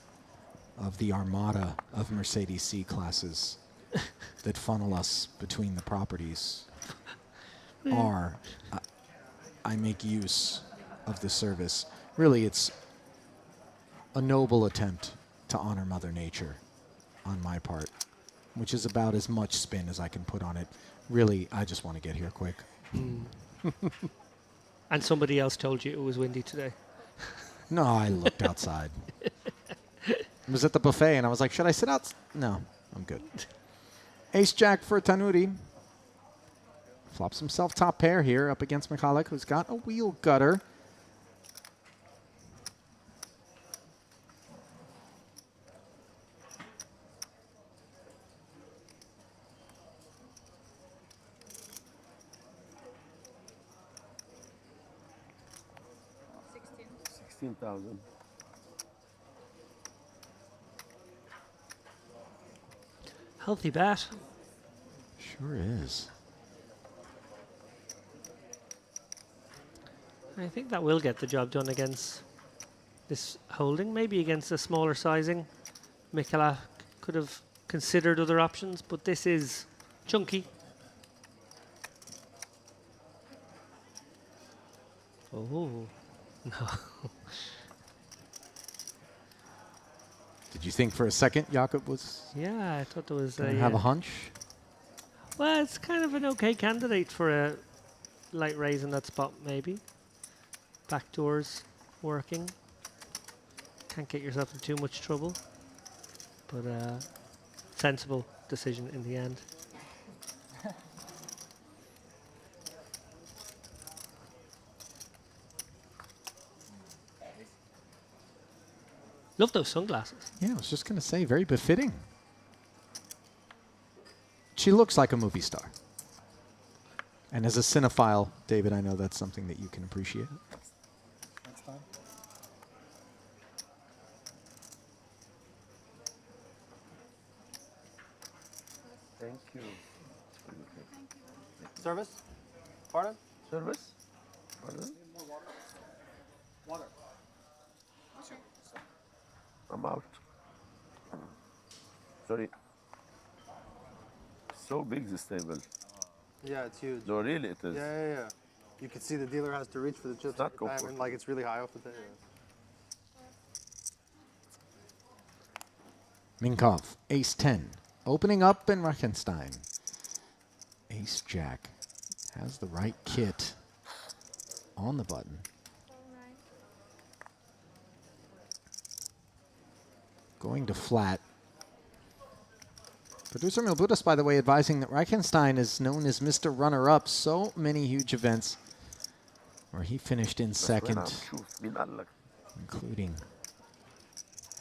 of the armada of Mercedes C-classes that funnel us between the properties are, I make use of the service. Really, it's a noble attempt to honor Mother Nature on my part, which is about as much spin as I can put on it. Really, I just want to get here quick. And somebody else told you it was windy today. No, I looked outside. I was at the buffet and I was like, should I sit out? No, I'm good. Ace Jack for Tanuri. Flops himself top pair here up against Michalik, who's got a wheel gutter. $16,000. Healthy bet. Sure is. I think that will get the job done against this holding. Maybe against a smaller sizing. Mikala could have considered other options, but this is chunky. Oh, no. Did you think for a second Jakob was Yeah, I thought there was going to have a hunch? Well, it's kind of an okay candidate for a light raise in that spot, maybe. Backdoors working. Can't get yourself in too much trouble. But sensible decision in the end. Love those sunglasses. Yeah, I was just going to say, very befitting. She looks like a movie star. And as a cinephile, David, I know that's something that you can appreciate. Next time. Thank you. Service? Pardon? Service? Pardon? Water. I'm out. Sorry. So big this table. Yeah, it's huge. No, really, it is. Yeah. You can see the dealer has to reach for the chips Not every time, comfortable. and like it's really high off the table. Minkov, ace 10. Opening up in Reichenstein. Ace Jack has the right kit on the button. Going to flat. Producer Milbudas, by the way, advising that Reichenstein is known as Mr. Runner-Up. So many huge events where he finished in second, including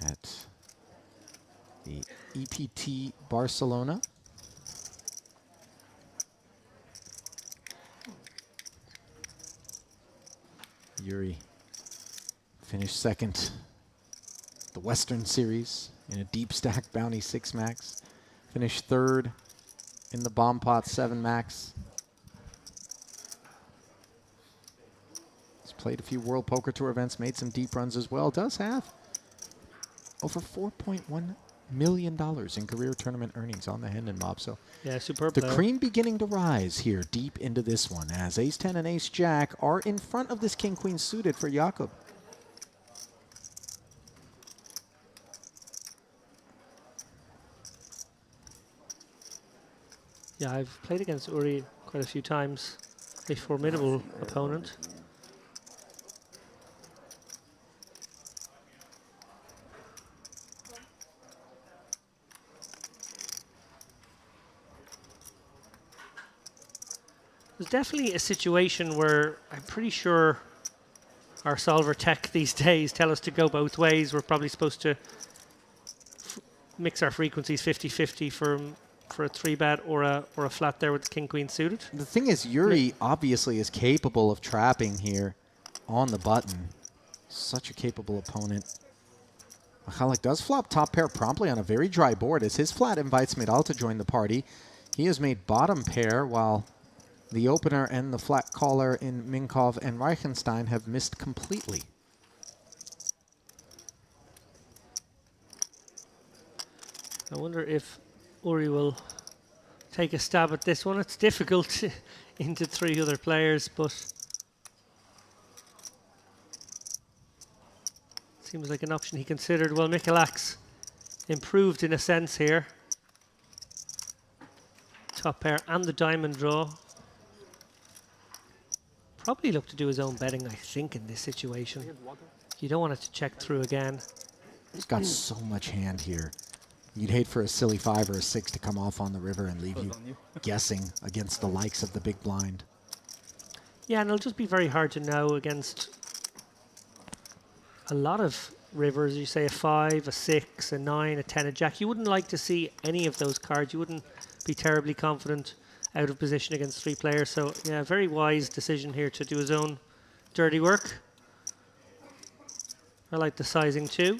at the EPT Barcelona. Yuri finished second the Western Series in a deep stack bounty 6 max. Finished third in the bomb pot 7 max. He's played a few World Poker Tour events, made some deep runs as well. Does have over $4.1 million in career tournament earnings on the Hendon Mob. So yeah, superb the player. cream beginning to rise here deep into this one as ace 10 and ace jack are in front of this king queen suited for Jakob. Yeah, I've played against Uri quite a few times. A formidable opponent. There's definitely a situation where I'm pretty sure our solver tech these days tell us to go both ways. We're probably supposed to mix our frequencies 50-50 for a 3-bet or a flat there with the king queen suited. The thing is, Yuri obviously is capable of trapping here on the button. Such a capable opponent. Michalik does flop top pair promptly on a very dry board as his flat invites Midal to join the party. He has made bottom pair while the opener and the flat caller in Minkov and Reichenstein have missed completely. I wonder if Uri will take a stab at this one. It's difficult into 3 other players, but seems like an option he considered. Well, Michalax improved in a sense here. Top pair and the diamond draw. Probably look to do his own betting, I think, in this situation. You don't want it to check through again. He's got so much hand here. You'd hate for a silly 5 or a 6 to come off on the river and leave you guessing against the likes of the big blind. Yeah, and it'll just be very hard to know against a lot of rivers. You say a 5, a 6, a 9, a 10, a jack. You wouldn't like to see any of those cards. You wouldn't be terribly confident out of position against 3 players. So, yeah, very wise decision here to do his own dirty work. I like the sizing too.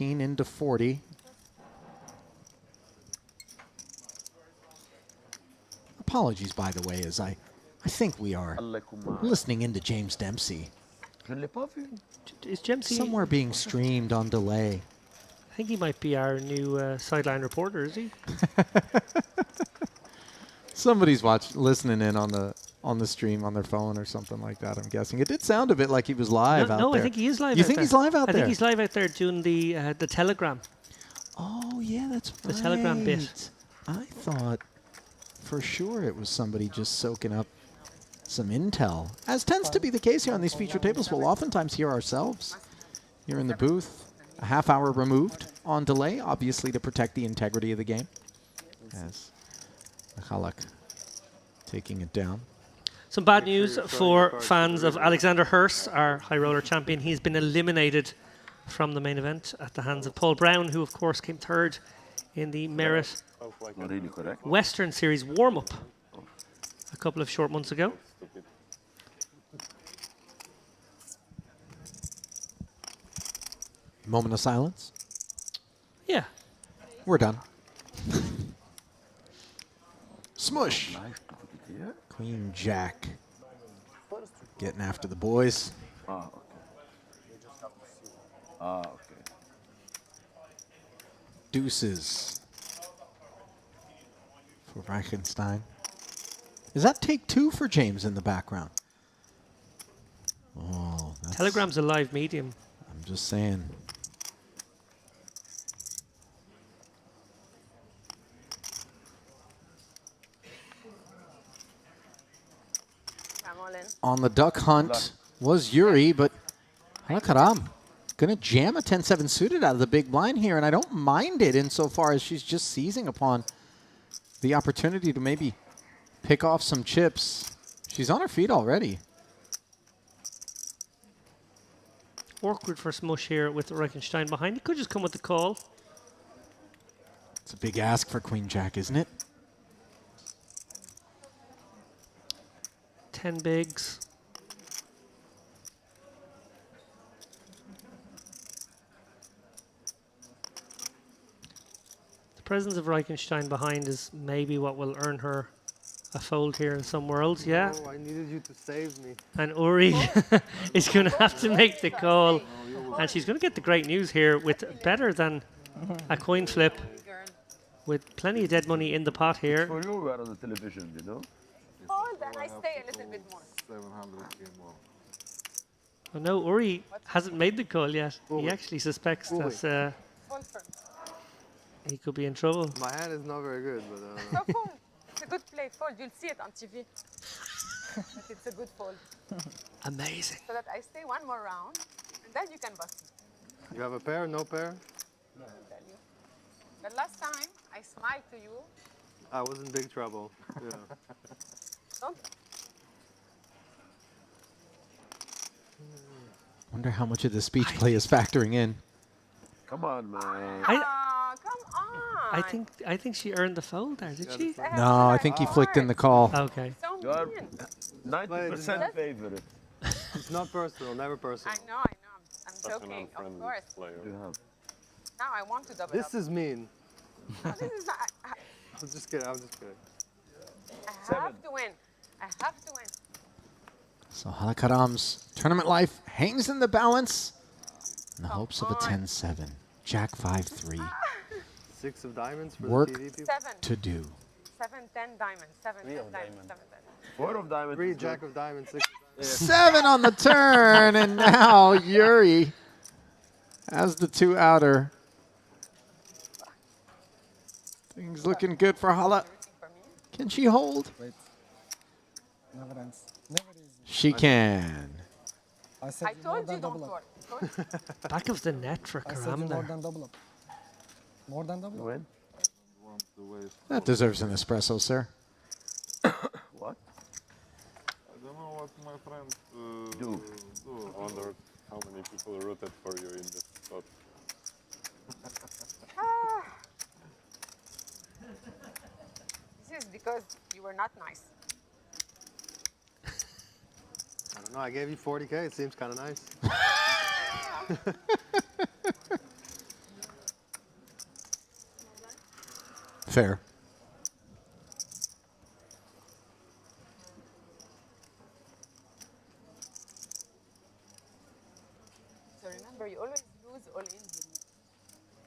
Into 40. Apologies, by the way, as I think we are listening into James Dempsey. Is Dempsey somewhere being streamed on delay? I think he might be our new sideline reporter, is he? Somebody's listening in on the stream on their phone or something like that, I'm guessing. It did sound a bit like he was live out there. No, I think he is live You out think there. he's live out there? I think he's live out there doing the telegram. Oh, yeah, that's right. The telegram bit. I thought for sure it was somebody just soaking up some intel. As tends to be the case here on these feature tables, we'll oftentimes hear ourselves here in the booth, a half hour removed on delay, obviously to protect the integrity of the game. As Halak taking it down. Some bad news for fans of Alexander Hurst, our high roller champion. He's been eliminated from the main event at the hands of Paul Brown, who of course came third in the Merit Western Series warm-up a couple of short months ago. Moment of silence. Yeah. We're done. Smush. Queen Jack. Getting after the boys. Okay. Deuces for Reichenstein. Is that take 2 for James in the background? Oh, that's, Telegram's a live medium. I'm just saying. On the duck hunt was Yuri, but Halakaram gonna jam a 10-7 suited out of the big blind here, and I don't mind it insofar as she's just seizing upon the opportunity to maybe pick off some chips. She's on her feet already. Awkward for Smush here with Reichenstein behind. He could just come with the call. It's a big ask for Queen Jack, isn't it? 10 bigs. The presence of Reichenstein behind is maybe what will earn her a fold here in some worlds, yeah. Oh, I needed you to save me. And Uri is going to have to make the call. And she's going to get the great news here with better than a coin flip. With plenty of dead money in the pot here. For you, we are on the television, you know. Hold and I stay a little bit more. 700k more. Oh no, Uri hasn't made the call yet. He actually suspects that he could be in trouble. My hand is not very good, but... So fold. It's a good play. Fold. You'll see it on TV. But it's a good fold. Amazing. So that I stay one more round, and then you can bust me. You have a pair, no pair? No, I'll tell you. The last time I smiled to you. I was in big trouble. Yeah. Don't. Wonder how much of the speech play is factoring in. Come on, man. Come on. I think she earned the fold there, did she? No, I think he flicked in the call. Okay. So You are mean. 90% favorite. It's not personal, never personal. I know. I'm joking, of course. You have. Now I want to double This up. is mean. No, this is not, I'm just kidding, I'm just kidding. I have to win. I have to win. So Halakaram's tournament life hangs in the balance in the hopes of a 10-7. Jack 5-3. 6 of diamonds for Work the TV people? 7. to do. 7, 10 diamonds. 7, 10 diamonds. 7, 10. 4 of diamonds. 3 jack of diamonds, 6 of diamonds. 7 on the turn, and now Yuri as the 2 outer. Things looking good for Hala. Can she hold? Wait. Never ends. Never is. She can. I said I told you don't work. Back of the net for I said Karam more there. than double up. More than double up. When? That deserves an espresso, sir. What? I don't know what my friend Do. I wonder how many people rooted for you in this spot. This is because you were not nice. I don't know. I gave you 40K. It seems kind of nice. Fair. So remember, you always lose all in.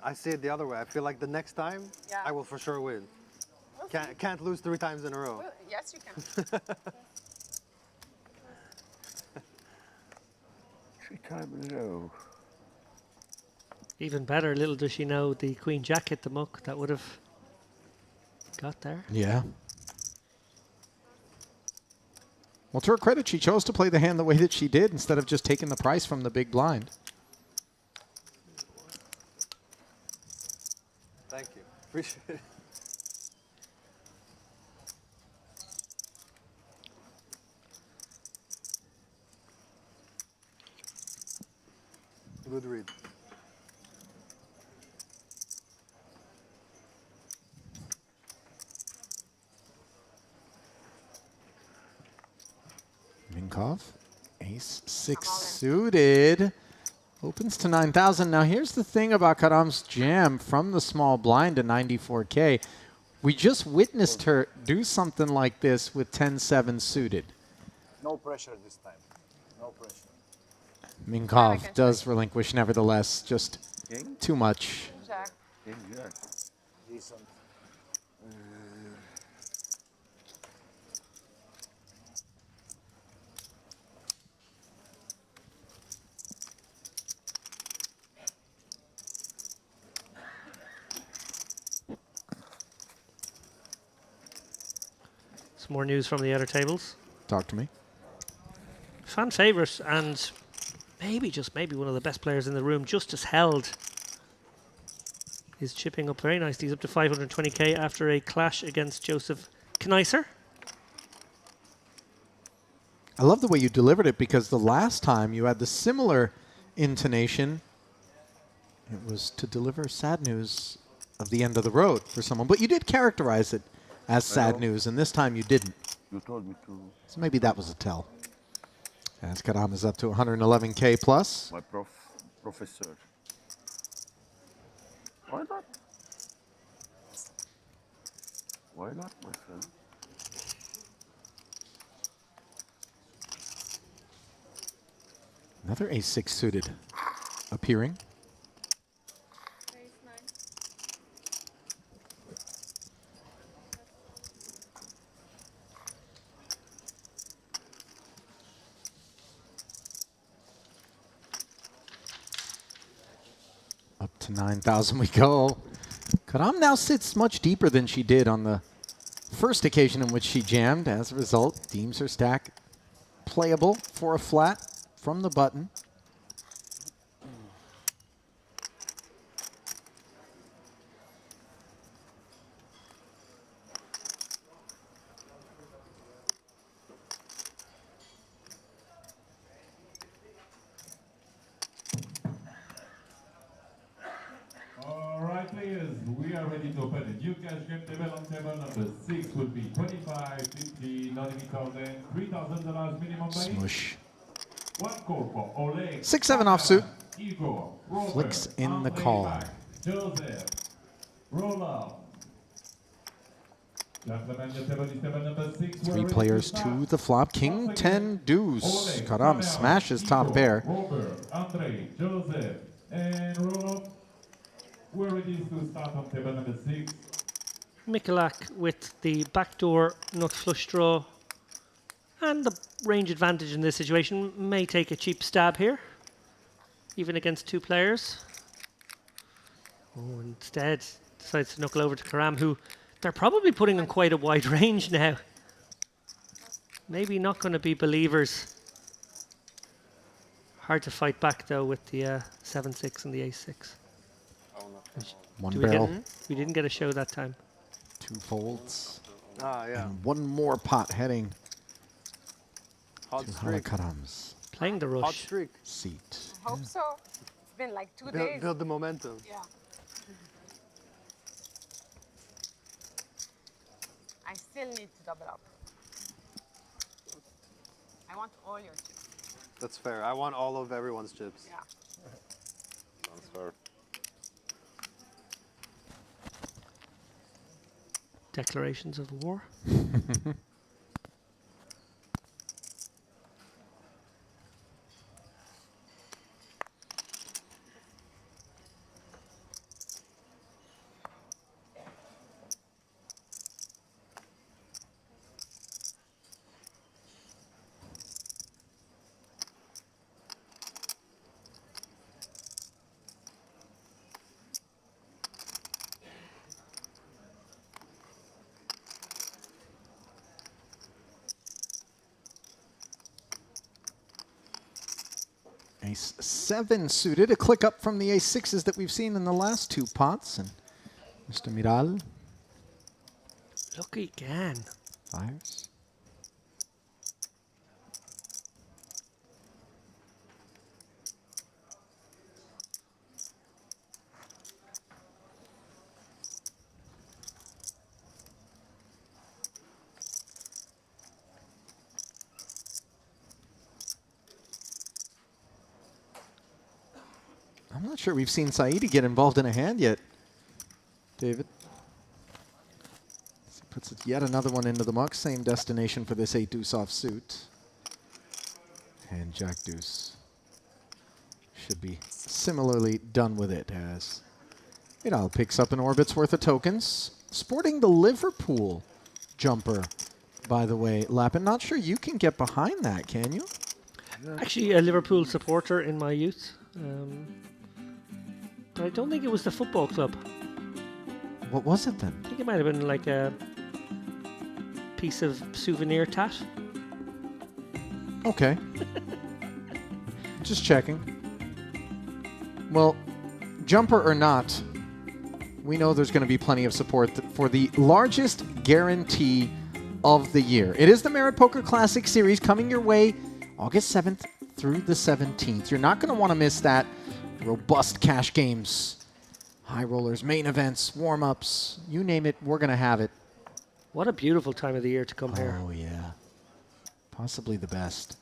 I see it the other way. I feel like the next time Yeah. I will for sure win. Can't lose 3 times in a row. Well, yes, you can. 3 times in a row. Even better, little does she know the Queen Jack hit the muck. That would have got there. Yeah. Well, to her credit, she chose to play the hand the way that she did instead of just taking the price from the big blind. Thank you. Appreciate it. Good read. Cove, ace-6 suited, opens to 9,000. Now here's the thing about Karam's jam from the small blind to 94K. We just witnessed her do something like this with 10-7 suited. No pressure this time. No pressure. Minkov does relinquish nevertheless, just too much. Jack. Decent. Some more news from the outer tables. Talk to me. Fan favourite and maybe, just maybe, one of the best players in the room, Justice Held, is chipping up very nicely. He's up to 520k after a clash against Joseph Kneiser. I love the way you delivered it because the last time you had the similar intonation. It was to deliver sad news of the end of the road for someone, but you did characterize it as sad news, and this time you didn't. You told me to. So maybe that was a tell. As Karam is up to 111k plus. My professor. Why not? Why not, my friend? Another ace-6 suited appearing. Up to 9,000 we go. Karam now sits much deeper than she did on the first occasion in which she jammed. As a result, deems her stack playable for a flat from the button. We are ready to open a new cash game table. On table number 6 would be 25, 50, 90,000, $3,000 minimum buy. Smush. One call for Oleg. 6-7 offsuit. Igor, Robert, Flicks in the Andre call. Mack, Joseph, Roland. Gentlemen, the table is table number 6. Three players to the flop. King 10 deuce. Karam smashes top pair. Robert, Andre, Joseph, and Roland. We're ready to start on table number 6. Mikulak with the backdoor nut flush draw. And the range advantage in this situation may take a cheap stab here, even against two players. Oh, instead decides to knuckle over to Karam, who they're probably putting in quite a wide range now. Maybe not going to be believers. Hard to fight back though with the 7-6 and the ace-6. One barrel. We didn't get a show that time. 2 folds. Ah, yeah. And one more pot heading Hot to streak. Halakaram's Playing the rush. Hot streak. seat. I hope so. It's been like 2 days. Build the momentum. Yeah. I still need to double up. I want all your chips. That's fair. I want all of everyone's chips. Yeah. That's fair. Declarations of war. Ace 7 suited, a click up from the ace 6s that we've seen in the last 2 pots. And Mr. Miral Lucky again. fires. I'm not sure we've seen Saidi get involved in a hand yet, David. So he puts yet another one into the muck. Same destination for this 8-deuce offsuit. And Jack Deuce should be similarly done with it as Vidal picks up an orbit's worth of tokens. Sporting the Liverpool jumper, by the way. Lappin, not sure you can get behind that, can you? Actually, a Liverpool supporter in my youth. But I don't think it was the football club. What was it then? I think it might have been like a piece of souvenir tat. Okay. Just checking. Well, jumper or not, we know there's going to be plenty of support for the largest guarantee of the year. It is the Merit Poker Classic Series coming your way August 7th through the 17th. You're not going to want to miss that. Robust cash games, high rollers, main events, warm-ups, you name it, we're going to have it. What a beautiful time of the year to come here. Oh, yeah. Possibly the best.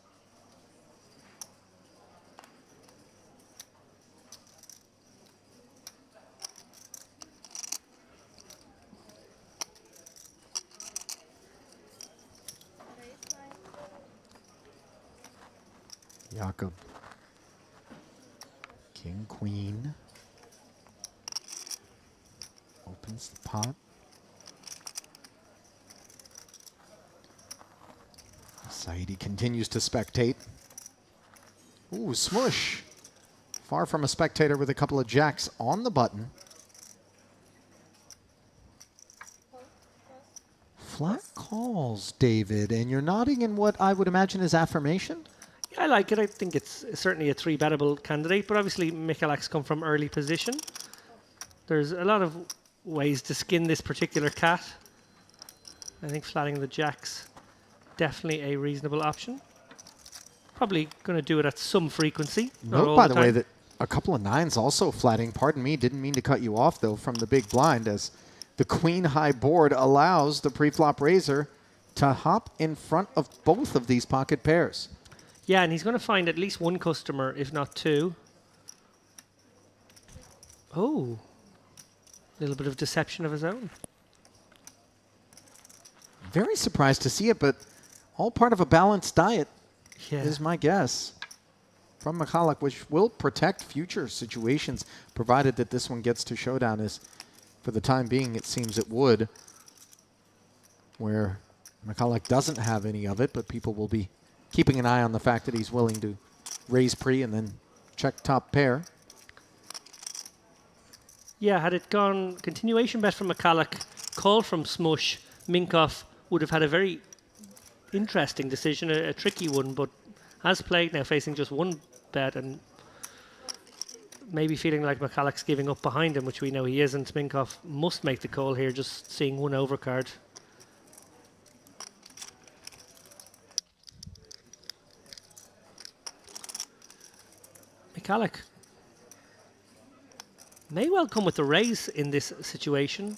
Jakob. King, queen. Opens the pot. Saidi continues to spectate. Ooh, smush. Far from a spectator with a couple of jacks on the button. Flat calls, David, and you're nodding in what I would imagine is affirmation? Yeah, I like it. I think it's certainly a 3-bettable candidate, but obviously Michaelak's come from early position. There's a lot of ways to skin this particular cat. I think flatting the jacks, definitely a reasonable option. Probably going to do it at some frequency. Note, by the way, that a couple of 9s also flatting. Pardon me, didn't mean to cut you off, though, from the big blind, as the queen-high board allows the pre-flop raiser to hop in front of both of these pocket pairs. Yeah, and he's going to find at least one customer, if not 2. Oh, a little bit of deception of his own. Very surprised to see it, but all part of a balanced diet is my guess from Michalak, which will protect future situations, provided that this one gets to showdown, as for the time being it seems it would, where Michalak doesn't have any of it, but people will be keeping an eye on the fact that he's willing to raise pre and then check top pair. Yeah, had it gone continuation bet from McCulloch, call from Smush, Minkoff would have had a very interesting decision, a tricky one, but as played now facing just one bet and maybe feeling like McCulloch's giving up behind him, which we know he isn't. Minkoff must make the call here, just seeing one overcard. McCulloch may well come with the raise in this situation.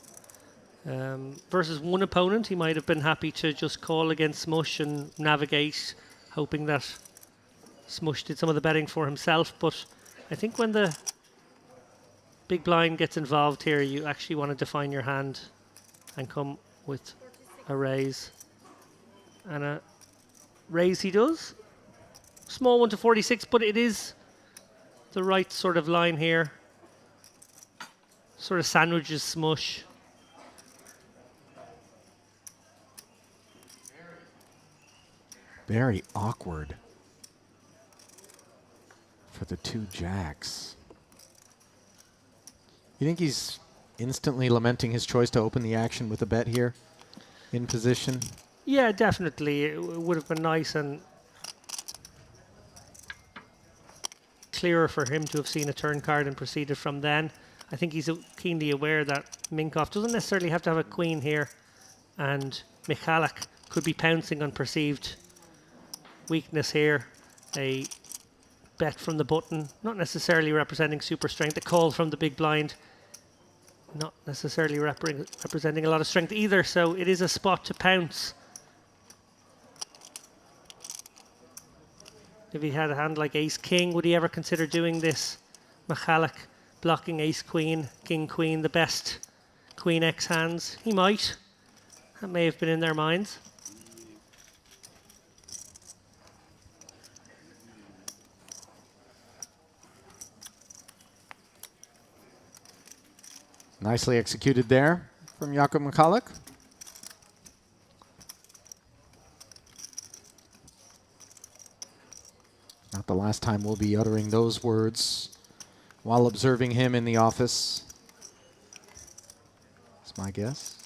Versus one opponent, he might have been happy to just call against Smush and navigate, hoping that Smush did some of the betting for himself. But I think when the big blind gets involved here, you actually want to define your hand and come with a raise. And a raise he does. Small one to 46, but it is the right sort of line here. Sort of sandwiches Smush. Very awkward for the two jacks. You think he's instantly lamenting his choice to open the action with a bet here in position? Yeah, definitely. It would have been nice and clearer for him to have seen a turn card and proceeded from then. I think he's keenly aware that Minkoff doesn't necessarily have to have a queen here, and Michalak could be pouncing on perceived weakness here. A bet from the button, not necessarily representing super strength. A call from the big blind, not necessarily representing a lot of strength either. So it is a spot to pounce. If he had a hand like ace king, would he ever consider doing this? Michalak blocking ace queen, king queen, the best queen x hands. He might. That may have been in their minds. Nicely executed there from Jakob Michalak. Not the last time we'll be uttering those words while observing him in the office. That's my guess.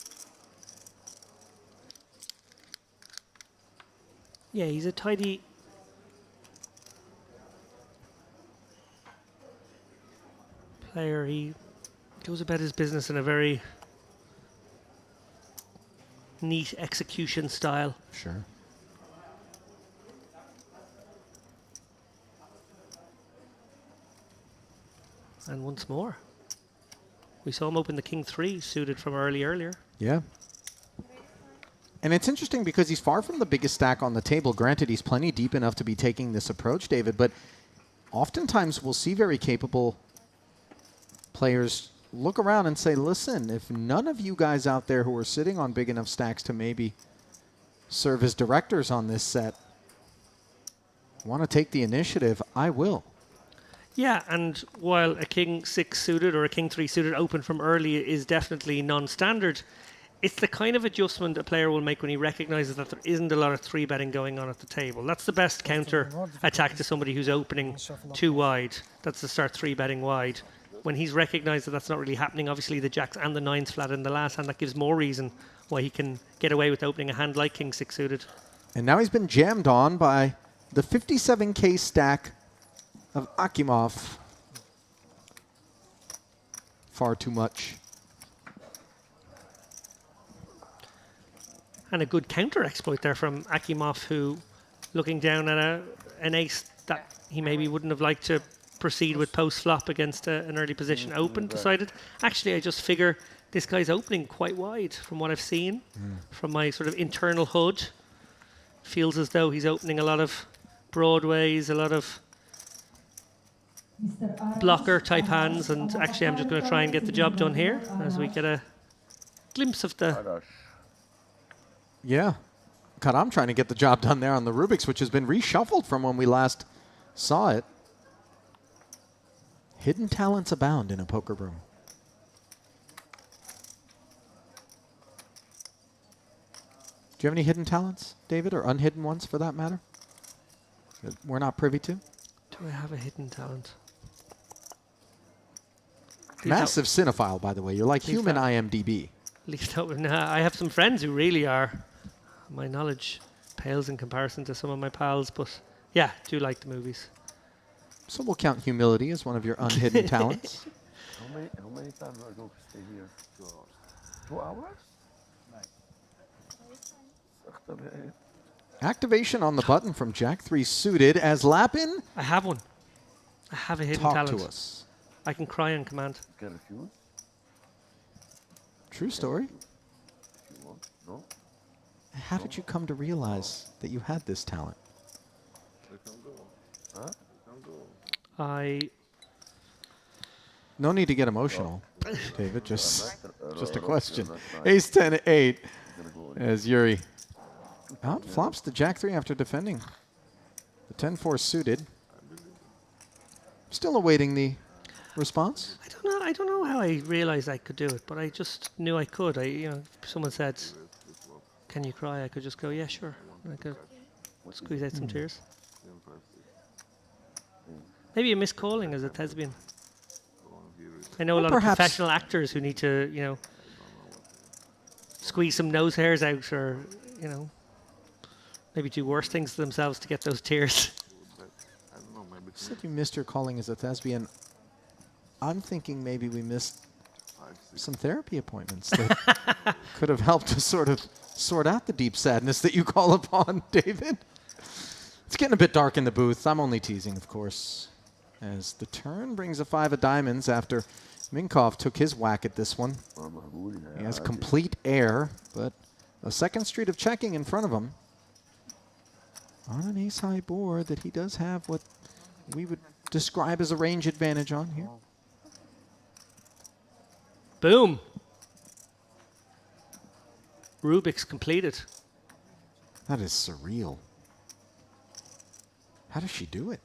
Yeah, he's a tidy player. He goes about his business in a very neat execution style. Sure. And once more, we saw him open the king 3 suited from earlier. Yeah. And it's interesting because he's far from the biggest stack on the table. Granted, he's plenty deep enough to be taking this approach, David, but oftentimes we'll see very capable players look around and say, listen, if none of you guys out there who are sitting on big enough stacks to maybe serve as directors on this set want to take the initiative, I will. Yeah, and while a king 6 suited or a king 3 suited open from early is definitely non-standard, it's the kind of adjustment a player will make when he recognizes that there isn't a lot of 3-betting going on at the table. That's the best counter attack to somebody who's opening too wide. That's to start 3-betting wide. When he's recognized that that's not really happening, obviously the jacks and the 9s flat in the last hand, that gives more reason why he can get away with opening a hand like king 6 suited. And now he's been jammed on by the 57k stack of Akimov. Far too much. And a good counter exploit there from Akimov, who, looking down at an ace that he maybe wouldn't have liked to proceed with post-flop against an early position open, decided, actually, I just figure this guy's opening quite wide from what I've seen, from my sort of internal HUD. Feels as though he's opening a lot of broadways, a lot of blocker-type hands, and actually I'm just going to try and get the job done here as we get a glimpse of the... Yeah. Karam trying to get the job done there on the Rubik's, which has been reshuffled from when we last saw it. Hidden talents abound in a poker room. Do you have any hidden talents, David, or unhidden ones for that matter, that we're not privy to? Do I have a hidden talent? Massive cinephile, by the way. You're like Please human don't. IMDb. At least I have some friends who really are. My knowledge pales in comparison to some of my pals, but yeah, do like the movies. So we'll count humility as one of your unhidden talents. How many times are we going to stay here? 2 hours. 2 hours? Nice. Activation on the button from Jack 3 suited as Lapin. I have one. I have a hidden Talk talent. to us. I can cry on command. Get a few? True story. If you want. No? How did you come to realize that you had this talent? Huh? No need to get emotional, David. Just a question. Ace 10 8 as Yuri out flops the Jack 3 after defending the 10-4 suited. Still awaiting the response. I don't know how I realized I could do it, but I just knew I could. If someone said, "Can you cry?" I could just go, "Yeah, sure." And I could squeeze out some tears. Maybe a miscalling as a thespian. I know a lot of professional actors who need to, squeeze some nose hairs out, or maybe do worse things to themselves to get those tears. You said you missed your calling as a thespian. I'm thinking maybe we missed some therapy appointments that could have helped to sort out the deep sadness that you call upon, David. It's getting a bit dark in the booth. I'm only teasing, of course, as the turn brings a 5 of diamonds after Minkov took his whack at this one. He has complete air, but a second street of checking in front of him on an ace-high board that he does have what we would describe as a range advantage on here. Boom. Rubik's completed. That is surreal. How does she do it?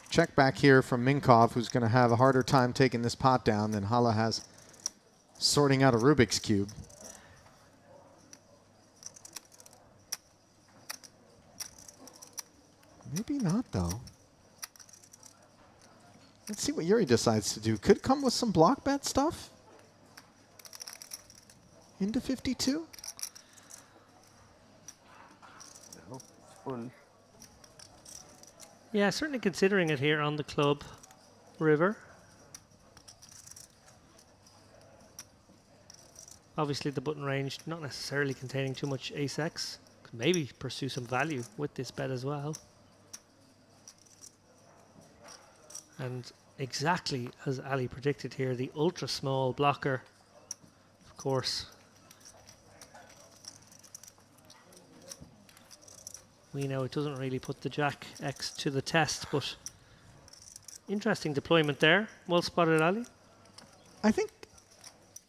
Check back here from Minkov, who's going to have a harder time taking this pot down than Hala has sorting out a Rubik's Cube. Maybe not, though. Let's see what Yuri decides to do. Could come with some block bet stuff. Into 52. Yeah, certainly considering it here on the club river. Obviously the button range not necessarily containing too much ace-x. Could maybe pursue some value with this bet as well. And exactly as Ali predicted here, the ultra small blocker, of course. We know it doesn't really put the Jack X to the test, but interesting deployment there. Well spotted, Ali. I think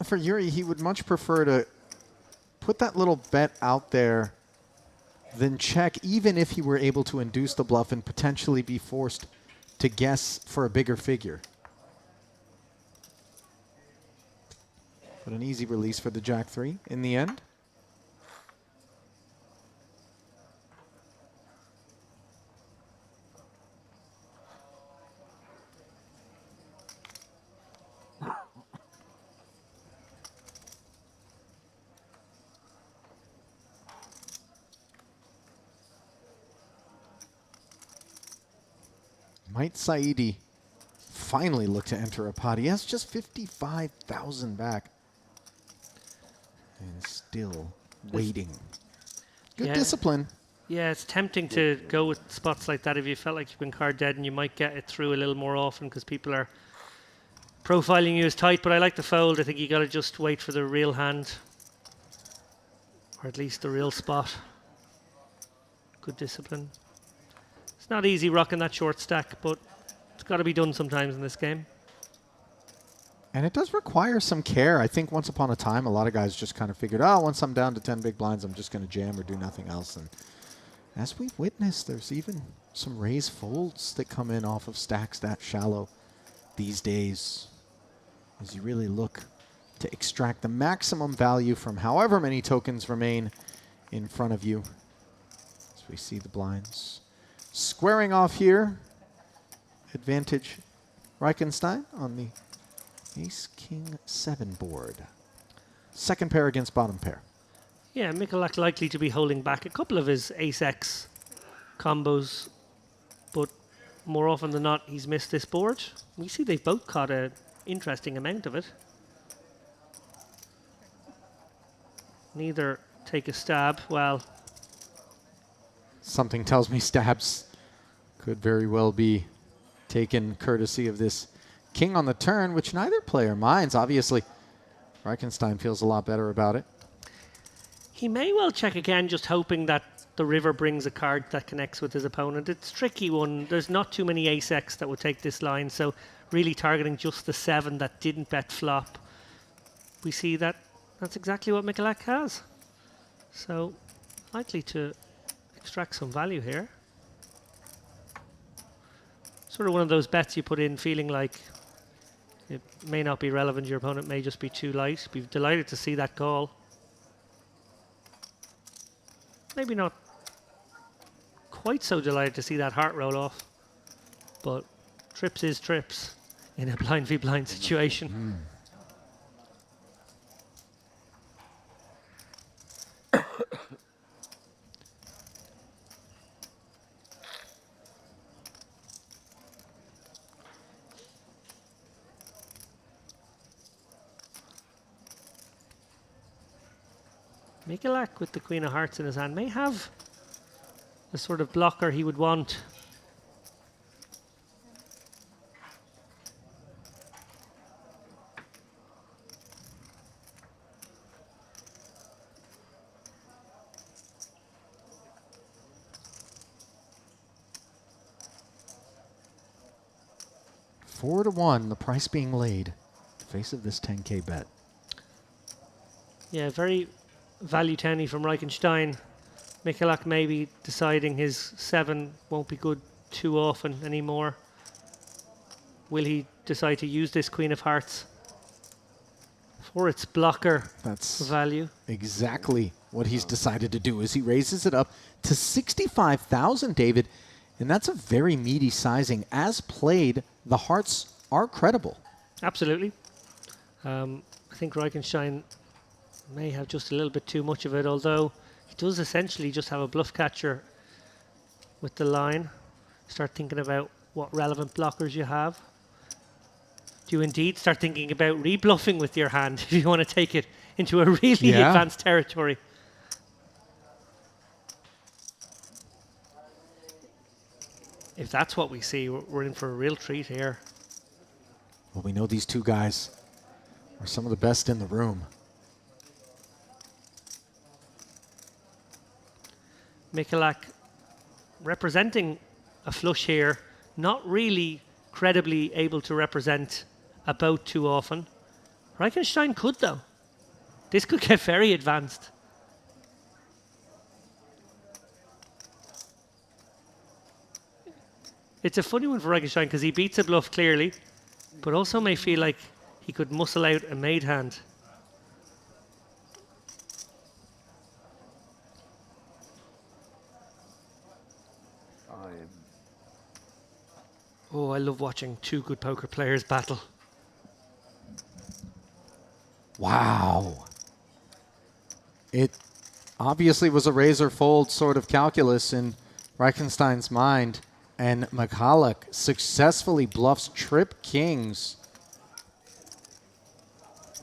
for Yuri, he would much prefer to put that little bet out there than check, even if he were able to induce the bluff and potentially be forced to guess for a bigger figure. But an easy release for the Jack 3 in the end. Might Saidi finally look to enter a pot? He has just 55,000 back. And still waiting. Good discipline. Yeah, it's tempting to go with spots like that if you felt like you've been card dead, and you might get it through a little more often because people are profiling you as tight. But I like the fold. I think you got to just wait for the real hand, or at least the real spot. Good discipline. It's not easy rocking that short stack, but it's got to be done sometimes in this game. And it does require some care. I think once upon a time, a lot of guys just kind of figured, oh, once I'm down to 10 big blinds, I'm just going to jam or do nothing else. And as we've witnessed, there's even some raise folds that come in off of stacks that shallow these days, as you really look to extract the maximum value from however many tokens remain in front of you. As we see the blinds squaring off here. advantage Reichenstein on the Ace-King-7 board. Second pair against bottom pair. Yeah, Michalak likely to be holding back a couple of his Ace-X combos, but more often than not, he's missed this board. We see they've both caught an interesting amount of it. Neither take a stab. Well, something tells me stabs could very well be taken courtesy of this king on the turn, which neither player minds. Obviously, Reichenstein feels a lot better about it. he may well check again, just hoping that the river brings a card that connects with his opponent. It's a tricky one. There's not too many ace-X that would take this line, so really targeting just the 7 that didn't bet flop. We see that that's exactly what Michalak has. So likely to extract some value here. Sort of one of those bets you put in feeling like it may not be relevant, your opponent may just be too light. Be delighted to see that call. Maybe not quite so delighted to see that heart roll off, but trips is trips in a blind v blind situation. Michalak with the Queen of Hearts in his hand may have the sort of blocker he would want. Four to 1, the price being laid. Face of this 10K bet. Yeah, very value towny from Reichenstein. Michalak maybe deciding his 7 won't be good too often anymore. Will he decide to use this Queen of Hearts for its blocker value? Exactly what he's decided to do is he raises it up to 65,000, David, and that's a very meaty sizing. As played, the hearts are credible. Absolutely. I think Reichenstein may have just a little bit too much of it, although he does essentially just have a bluff catcher with the line. Start thinking about what relevant blockers you have. Do you indeed start thinking about rebluffing with your hand if you want to take it into a really advanced territory? If that's what we see, we're in for a real treat here. Well, we know these two guys are some of the best in the room. Michalak representing a flush here, not really credibly able to represent a boat too often. Reichenstein could, though. This could get very advanced. It's a funny one for Reichenstein because he beats a bluff clearly, but also may feel like he could muscle out a made hand. Oh, I love watching two good poker players battle. Wow. It obviously was a razor fold sort of calculus in Reichenstein's mind, and Michalak successfully bluffs trip kings.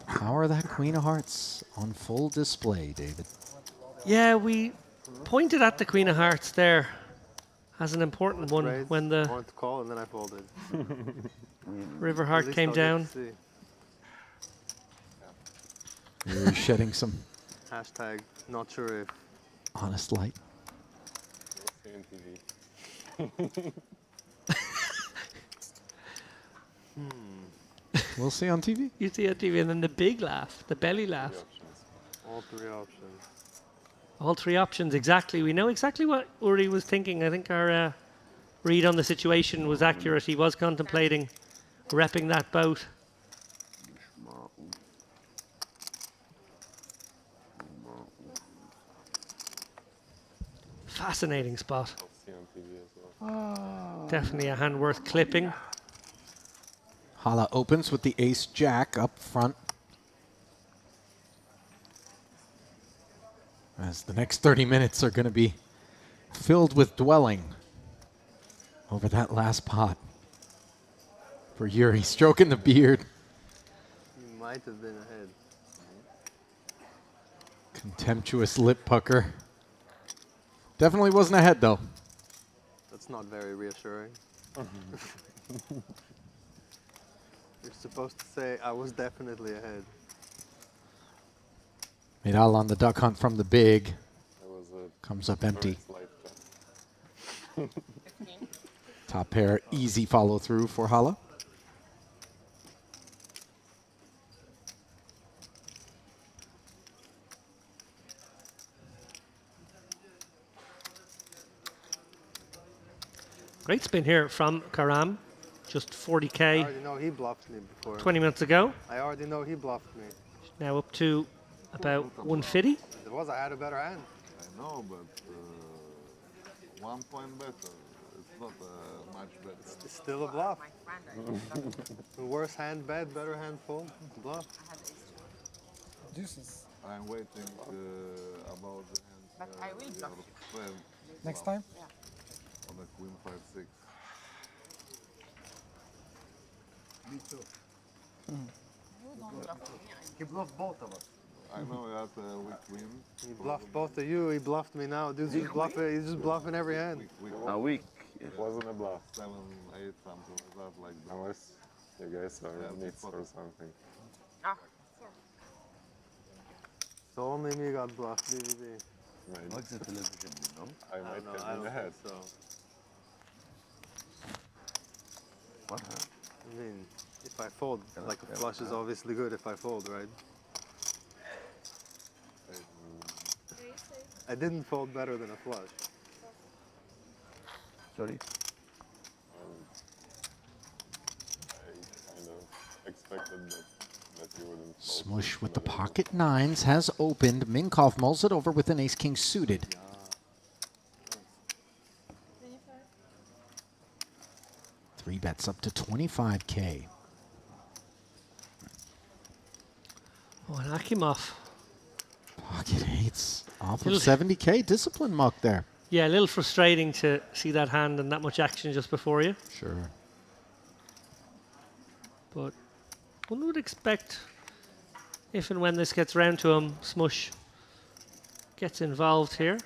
Power of that Queen of Hearts on full display, David. Yeah, we pointed at the Queen of Hearts there as an important one when the I wanted to call and then I folded. River Heart came down. You're shedding some Hashtag not sure if. honest light. We'll see on TV. You see on TV, and then the big laugh, the belly laugh. All three options. All three options, exactly. We know exactly what Uri was thinking. I think our read on the situation was accurate. He was contemplating repping that boat. Fascinating spot. I'll see on TV as well. Definitely a hand worth clipping. Hala opens with the ace-jack up front. As the next 30 minutes are going to be filled with dwelling over that last pot. For Yuri, stroking the beard. He might have been ahead. Contemptuous lip pucker. Definitely wasn't ahead, though. That's not very reassuring. You're supposed to say, I was definitely ahead. Medal on the duck hunt from the big. That was a Comes up empty. lifetime. Top pair, easy follow through for Hala. Great spin here from Karam. Just I 40k already know he bluffed me before. 20 minutes ago. I already know he bluffed me. Now up to about 150. It was, I had a better hand. I know, but 1 point better. It's not much better. It's still a bluff. Worse hand bet, better hand fold, bluff. Deuces. I'm waiting about the hands. But I will bluff your friend Next time? on a queen 5-6. Me too. He bluffed both of us. I know that weak queen. He bluffed both of you. He bluffed me now. Dude's just bluffing. He's just bluffing every hand. A week. It wasn't a bluff. 7, 8, something like that. Like that. Unless you guys are mates or something. Ah. So only me got bluffed. BBB. Right. What's the television, you know? I might No, have I been don't ahead. think so. What? I mean, if I fold, like a flush is obviously good if I fold, right? I didn't fold better than a flush. Sorry? I kind of expected that you wouldn't. Smush with the pocket nines has opened. Minkoff mulls it over with an ace-king suited. Three bets up to 25k. Oh, and Akimov. Pocket eights off of Little- 70k. Discipline muck there. Yeah, a little frustrating to see that hand and that much action just before you. Sure. But one would expect, if and when this gets round to him, Smush gets involved here.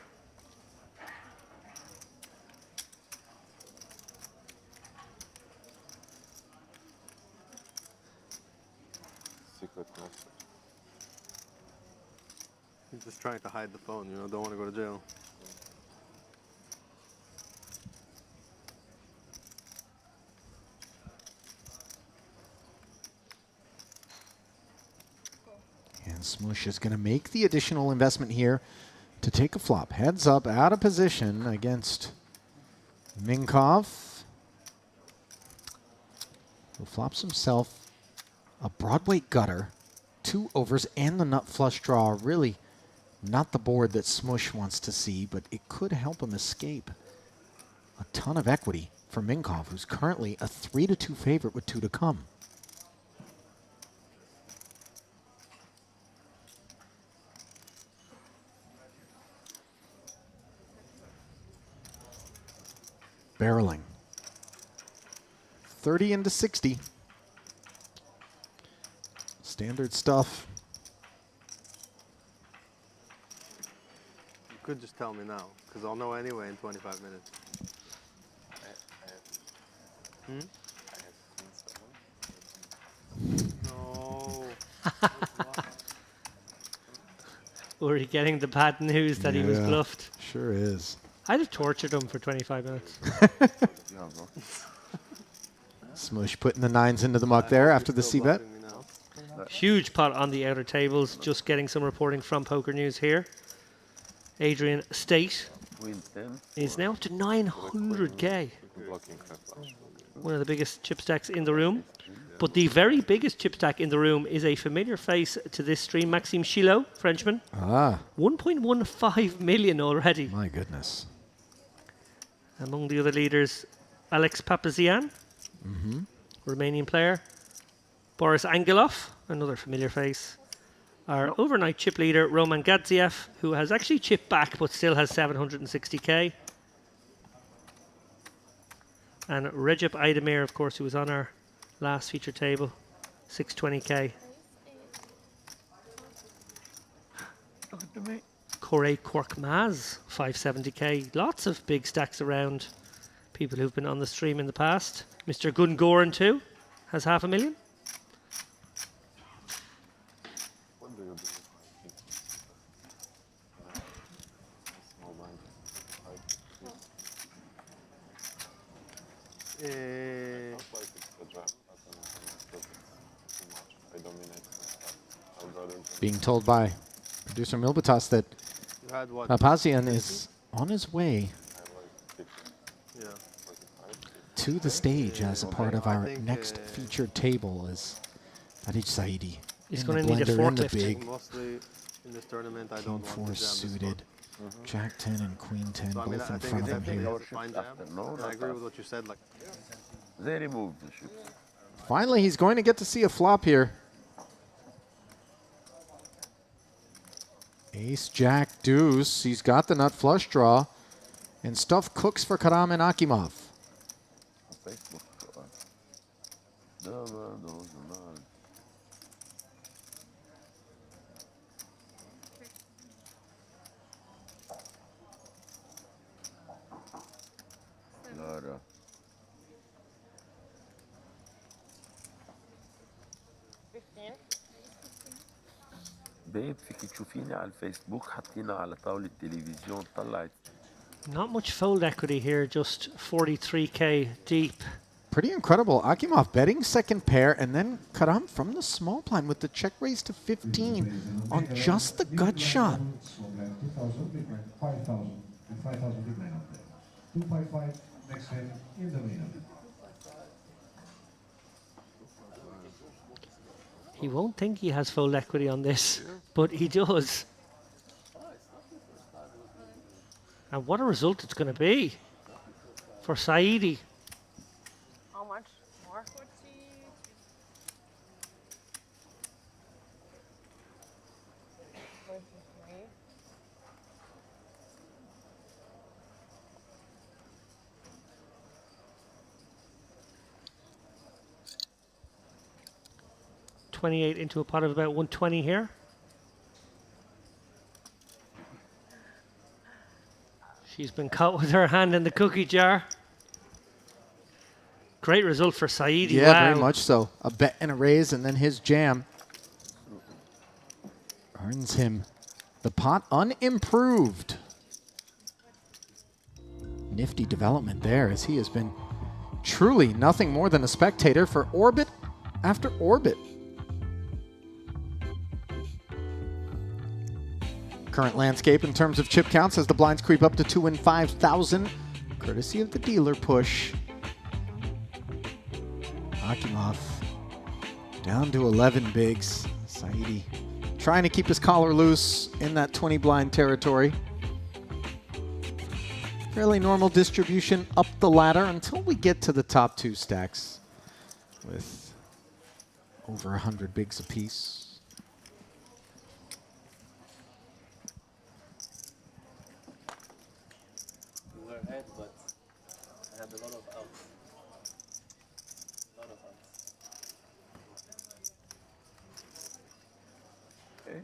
Secret master. He's just trying to hide the phone, you know, don't want to go to jail. And Smush is going to make the additional investment here to take a flop. Heads up, out of position against Minkoff, who flops himself a Broadway gutter, 2 overs, and the nut flush draw. Really not the board that Smush wants to see, but it could help him escape a ton of equity for Minkoff, who's currently a 3-2 favorite with 2 to come. Barreling. 30 into 60. Standard stuff. You could just tell me now, because I'll know anyway in 25 minutes. Hmm? No. Were you getting the bad news that he was Yeah, bluffed? Sure is. I'd have tortured him for 25 minutes. Smush putting the nines into the muck there after the C-bet. Huge pot on the outer tables. Just getting some reporting from Poker News here. Adrian State is now up to 900k. One of the biggest chip stacks in the room. But the very biggest chip stack in the room is a familiar face to this stream, Maxime Chilot, Frenchman. Ah. 1.15 million already. My goodness. Among the other leaders, Alex Papazian, Romanian player. Boris Angelov, another familiar face. Our overnight chip leader, Roman Gadziev, who has actually chipped back but still has 760k. And Recep Aydemir, of course, who was on our last feature table, 620k. Corey Korkmaz, 570k. Lots of big stacks around. People who've been on the stream in the past. Mr. Gungoran, too, has 500,000. What do you do? Small blind. Not like it's a jam, but it's too much. I dominate and stuff. I'd rather Being told by producer Milbatas that You had what? Papazian is on his way Yeah. to the stage as a part of our next featured table is Farid Saidi. He's in gonna the need a blender, in the forklift. big Mostly in this tournament, I King don't 4 want to jam this suited. Jack 10 and Queen 10 So, I both mean, I in think front it's of him here. a fine jam. And I agree with what you said. Like, They removed the chips. Finally, he's going to get to see a flop here. Ace, Jack, Deuce. He's got the nut flush draw. And stuff cooks for Karam and Akimov. Facebook. No, no. Lara. بيب فيك تشوفيني على الفيسبوك حاطينها على طاولة التلفزيون طلعت. Not much fold equity here, just 43k deep. Pretty incredible. Akimov betting second pair, and then Karam from the small blind with the check raise to 15 on just the gut shot. 2,000, big blind 5,000, and 5,000 big blind up there. 255 next hand in the arena. He won't think he has fold equity on this, but he does. And what a result it's going to be for Saidi. How much more? 43. $28 into a pot of about 120 here. She's been caught with her hand in the cookie jar. Great result for Saidi. Yeah, wow. very much so. A bet and a raise, and then his jam earns him the pot unimproved. Nifty development there, as he has been truly nothing more than a spectator for orbit after orbit. Current landscape in terms of chip counts as the blinds creep up to 2 and 5,000, courtesy of the dealer push. Akimov down to 11 bigs. Saidi trying to keep his collar loose in that 20 blind territory. Fairly normal distribution up the ladder until we get to the top two stacks with over 100 bigs apiece. We were ahead, but I had a lot of outs. A lot of outs. Okay.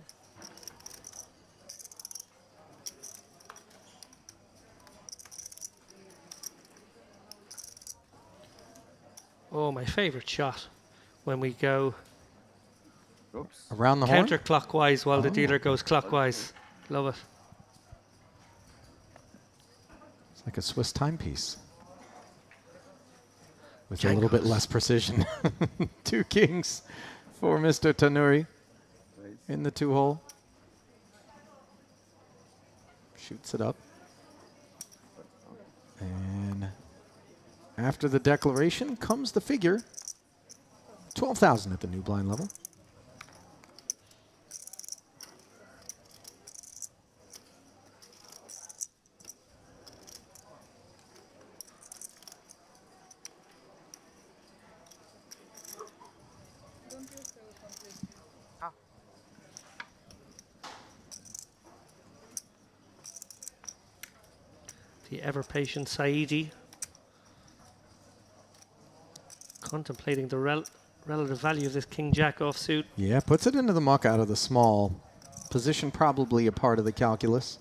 Oh, my favorite shot when we go around the horn? counterclockwise while the Oh. dealer goes clockwise. Love it. It's like a Swiss timepiece with a little bit less precision. 2 kings for Mr. Tanuri in the 2-hole. Shoots it up. And after the declaration comes the figure. 12,000 at the new blind level. The ever-patient Saidi. Contemplating the relative value of this king-jack offsuit. Yeah, puts it into the muck out of the small. Position probably a part of the calculus.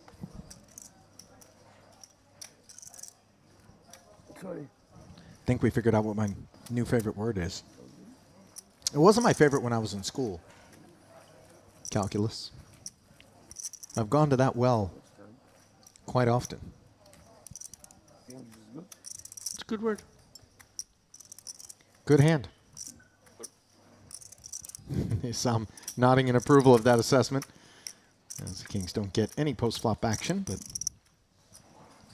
Sorry. I think we figured out what my new favorite word is. It wasn't my favorite when I was in school. Calculus. I've gone to that well quite often. It's a good word. Good hand. There's some nodding in approval of that assessment. As the Kings don't get any post-flop action, but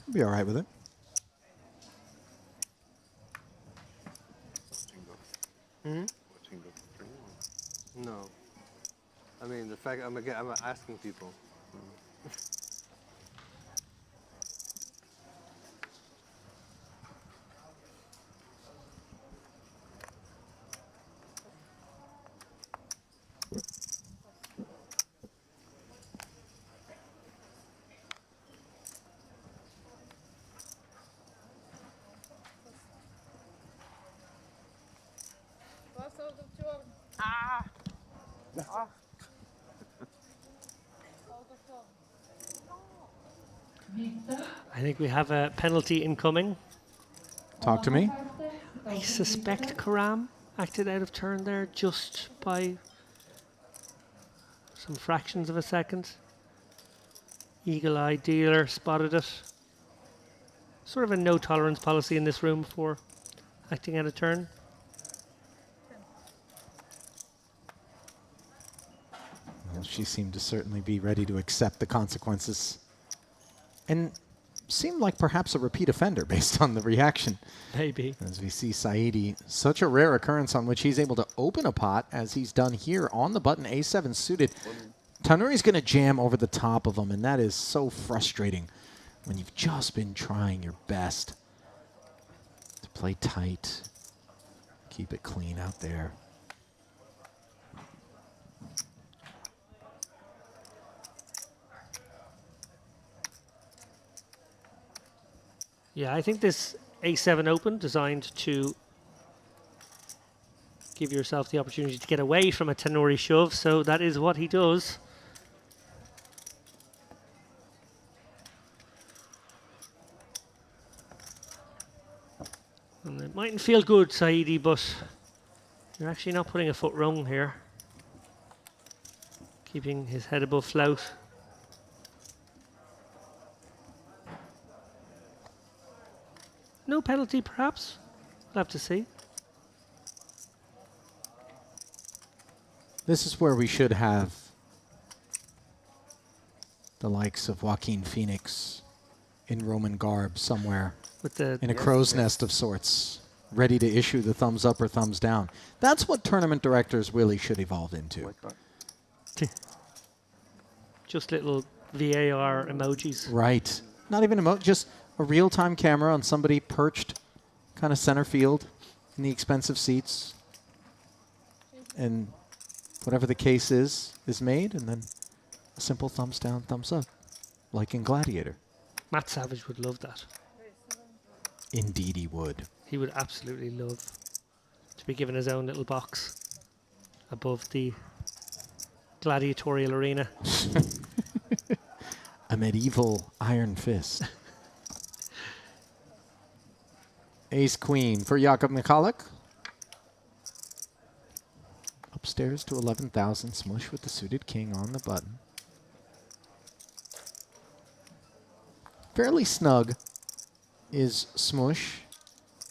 we'll be all right with it. Hmm? No. I mean, the fact I'm asking people. Ah. Ah. I think we have a penalty incoming. Talk to me. I suspect Karam acted out of turn there just by some fractions of a second. Eagle-eyed dealer spotted it. Sort of a no-tolerance policy in this room for acting out of turn. Well, she seemed to certainly be ready to accept the consequences. And seemed like perhaps a repeat offender based on the reaction. Maybe. As we see Saidi, such a rare occurrence on which he's able to open a pot as he's done here on the button, A7 suited. Tanuri's going to jam over the top of him, and that is so frustrating when you've just been trying your best to play tight, keep it clean out there. Yeah, I think this A7 open designed to give yourself the opportunity to get away from a Tanuri shove, so that is what he does. And it mightn't feel good, Saidi, but you're actually not putting a foot wrong here. Keeping his head above float. No penalty, perhaps. We'll have to see. This is where we should have the likes of Joaquin Phoenix in Roman garb somewhere With the in a crow's nest of sorts, ready to issue the thumbs up or thumbs down. That's what tournament directors really should evolve into. Just little VAR emojis. Right. Not even just a real-time camera on somebody perched kind of center field in the expensive seats. And whatever the case is made, and then a simple thumbs down, thumbs up, like in Gladiator. Matt Savage would love that. Indeed he would. He would absolutely love to be given his own little box above the gladiatorial arena. A medieval iron fist. Ace Queen for Jakub Michalek. Upstairs to 11,000. Smush with the suited king on the button. Fairly snug is Smush.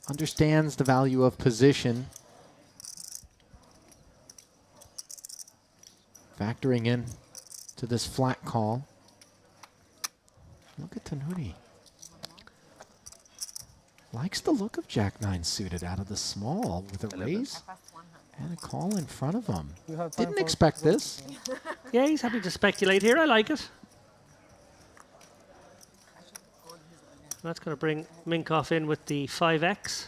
Understands the value of position. Factoring in to this flat call. Look at Tanuri. Likes the look of Jack-9 suited out of the small with a raise and a call in front of him. Didn't expect this. Yeah, he's happy to speculate here. I like it. That's going to bring Minkoff in with the 5x.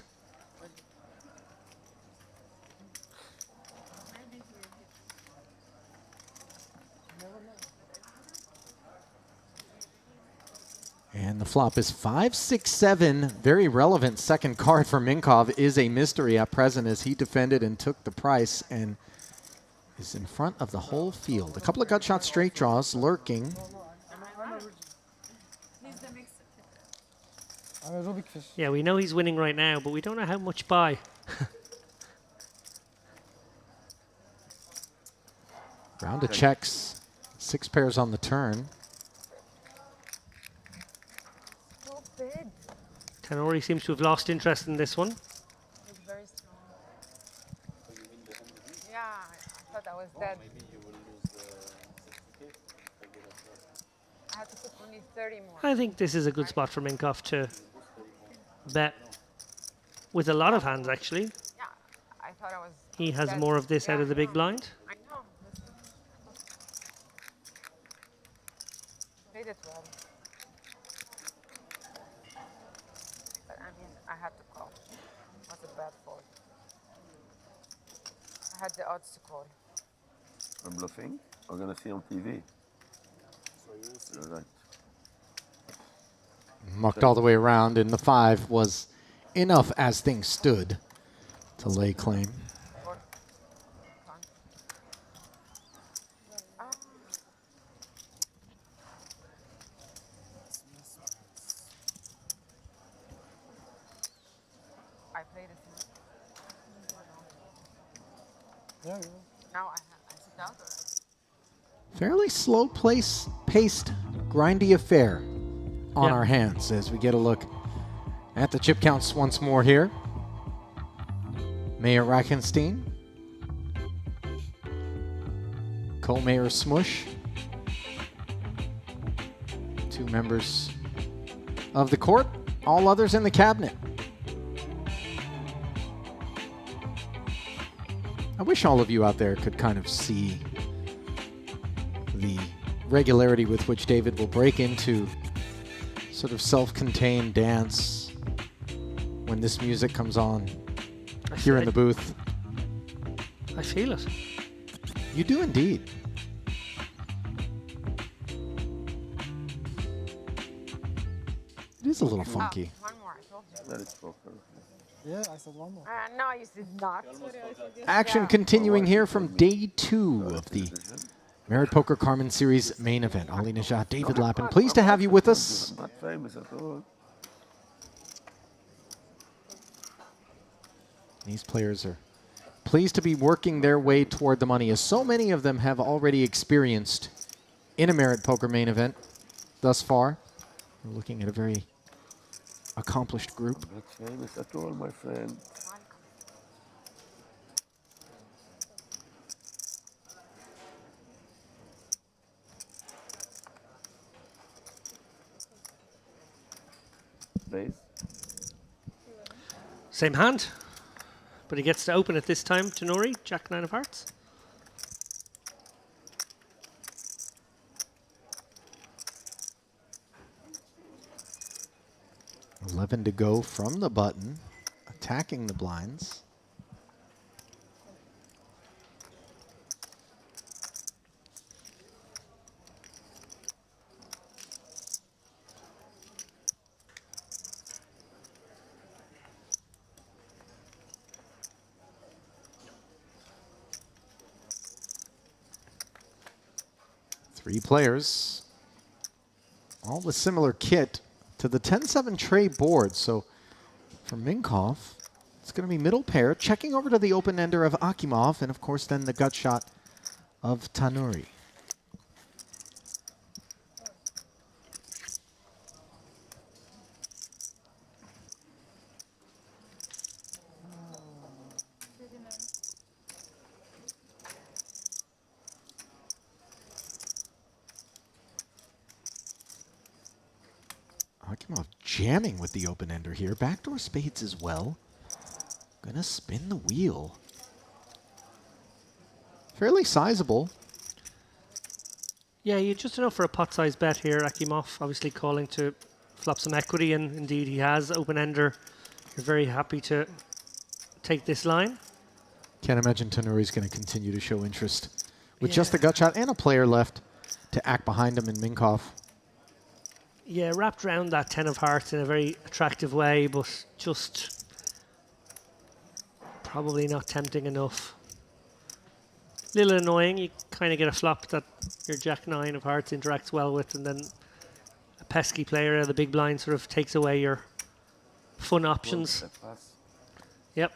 And And the flop is 5, 6, 7. Very relevant second card for Minkov is a mystery at present as he defended and took the price and is in front of the whole field. A couple of gut shot straight draws lurking. I'm a Rubik fish. Yeah, we know he's winning right now, but we don't know how much by. Round of checks. 6 pairs on the turn. Tanori seems to have lost interest in this one. It's very strong. Yeah, I thought I was dead. Maybe you will lose 60K. I had to put only 30 more. I think this is a good spot for Minkov to bet with a lot of hands, actually. Yeah, I thought I was. He has dead. more of this out Yeah, of the big blind. I know. Played it well. But I mean, I had to call. It was a bad fold. I had the odds to call. I'm bluffing. I'm gonna see on TV. You're right. Mucked all the way around, and the 5 was enough as things stood to lay claim. I played it. Yeah, Now I sit out already. Fairly slow paced, grindy affair on our hands as we get a look at the chip counts once more here. Mayor Reichenstein, co-mayor Smush, 2 members of the court, all others in the cabinet. I wish all of you out there could kind of see the regularity with which David will break into sort of self-contained dance when this music comes on here in the booth. I feel it. You do indeed. It is a little funky. One more, I told you. That is poker. Yeah, I said one more. No, you did not. Action continuing here from day 2 of the Merit Poker Carmen Series main event. Ali Najat, David Lappin, pleased to have you with us. Not famous at all. These players are pleased to be working their way toward the money, as so many of them have already experienced in a Merit Poker main event thus far. We're looking at a very accomplished group. Not famous at all, my friend. Raise. Same hand, but he gets to open it this time. Tanori, Jack 9 of hearts. $11 to go from the button, attacking the blinds. Three players, all with similar kit to the 10-7 tray board. So for Minkov, it's going to be middle pair, checking over to the open ender of Akimov, and of course then the gut shot of Tanuri. Akimov jamming with the open ender here. Backdoor spades as well. Gonna spin the wheel. Fairly sizable. Yeah, you just enough for a pot-sized bet here. Akimov obviously calling to flop some equity, and indeed he has. Open ender, you're very happy to take this line. Can't imagine Tanuri's going to continue to show interest with just the gut shot and a player left to act behind him in Minkov. Yeah, wrapped around that 10 of hearts in a very attractive way, but just probably not tempting enough. Little annoying. You kind of get a flop that your Jack 9 of hearts interacts well with, and then a pesky player out of the big blind sort of takes away your fun options. Yep,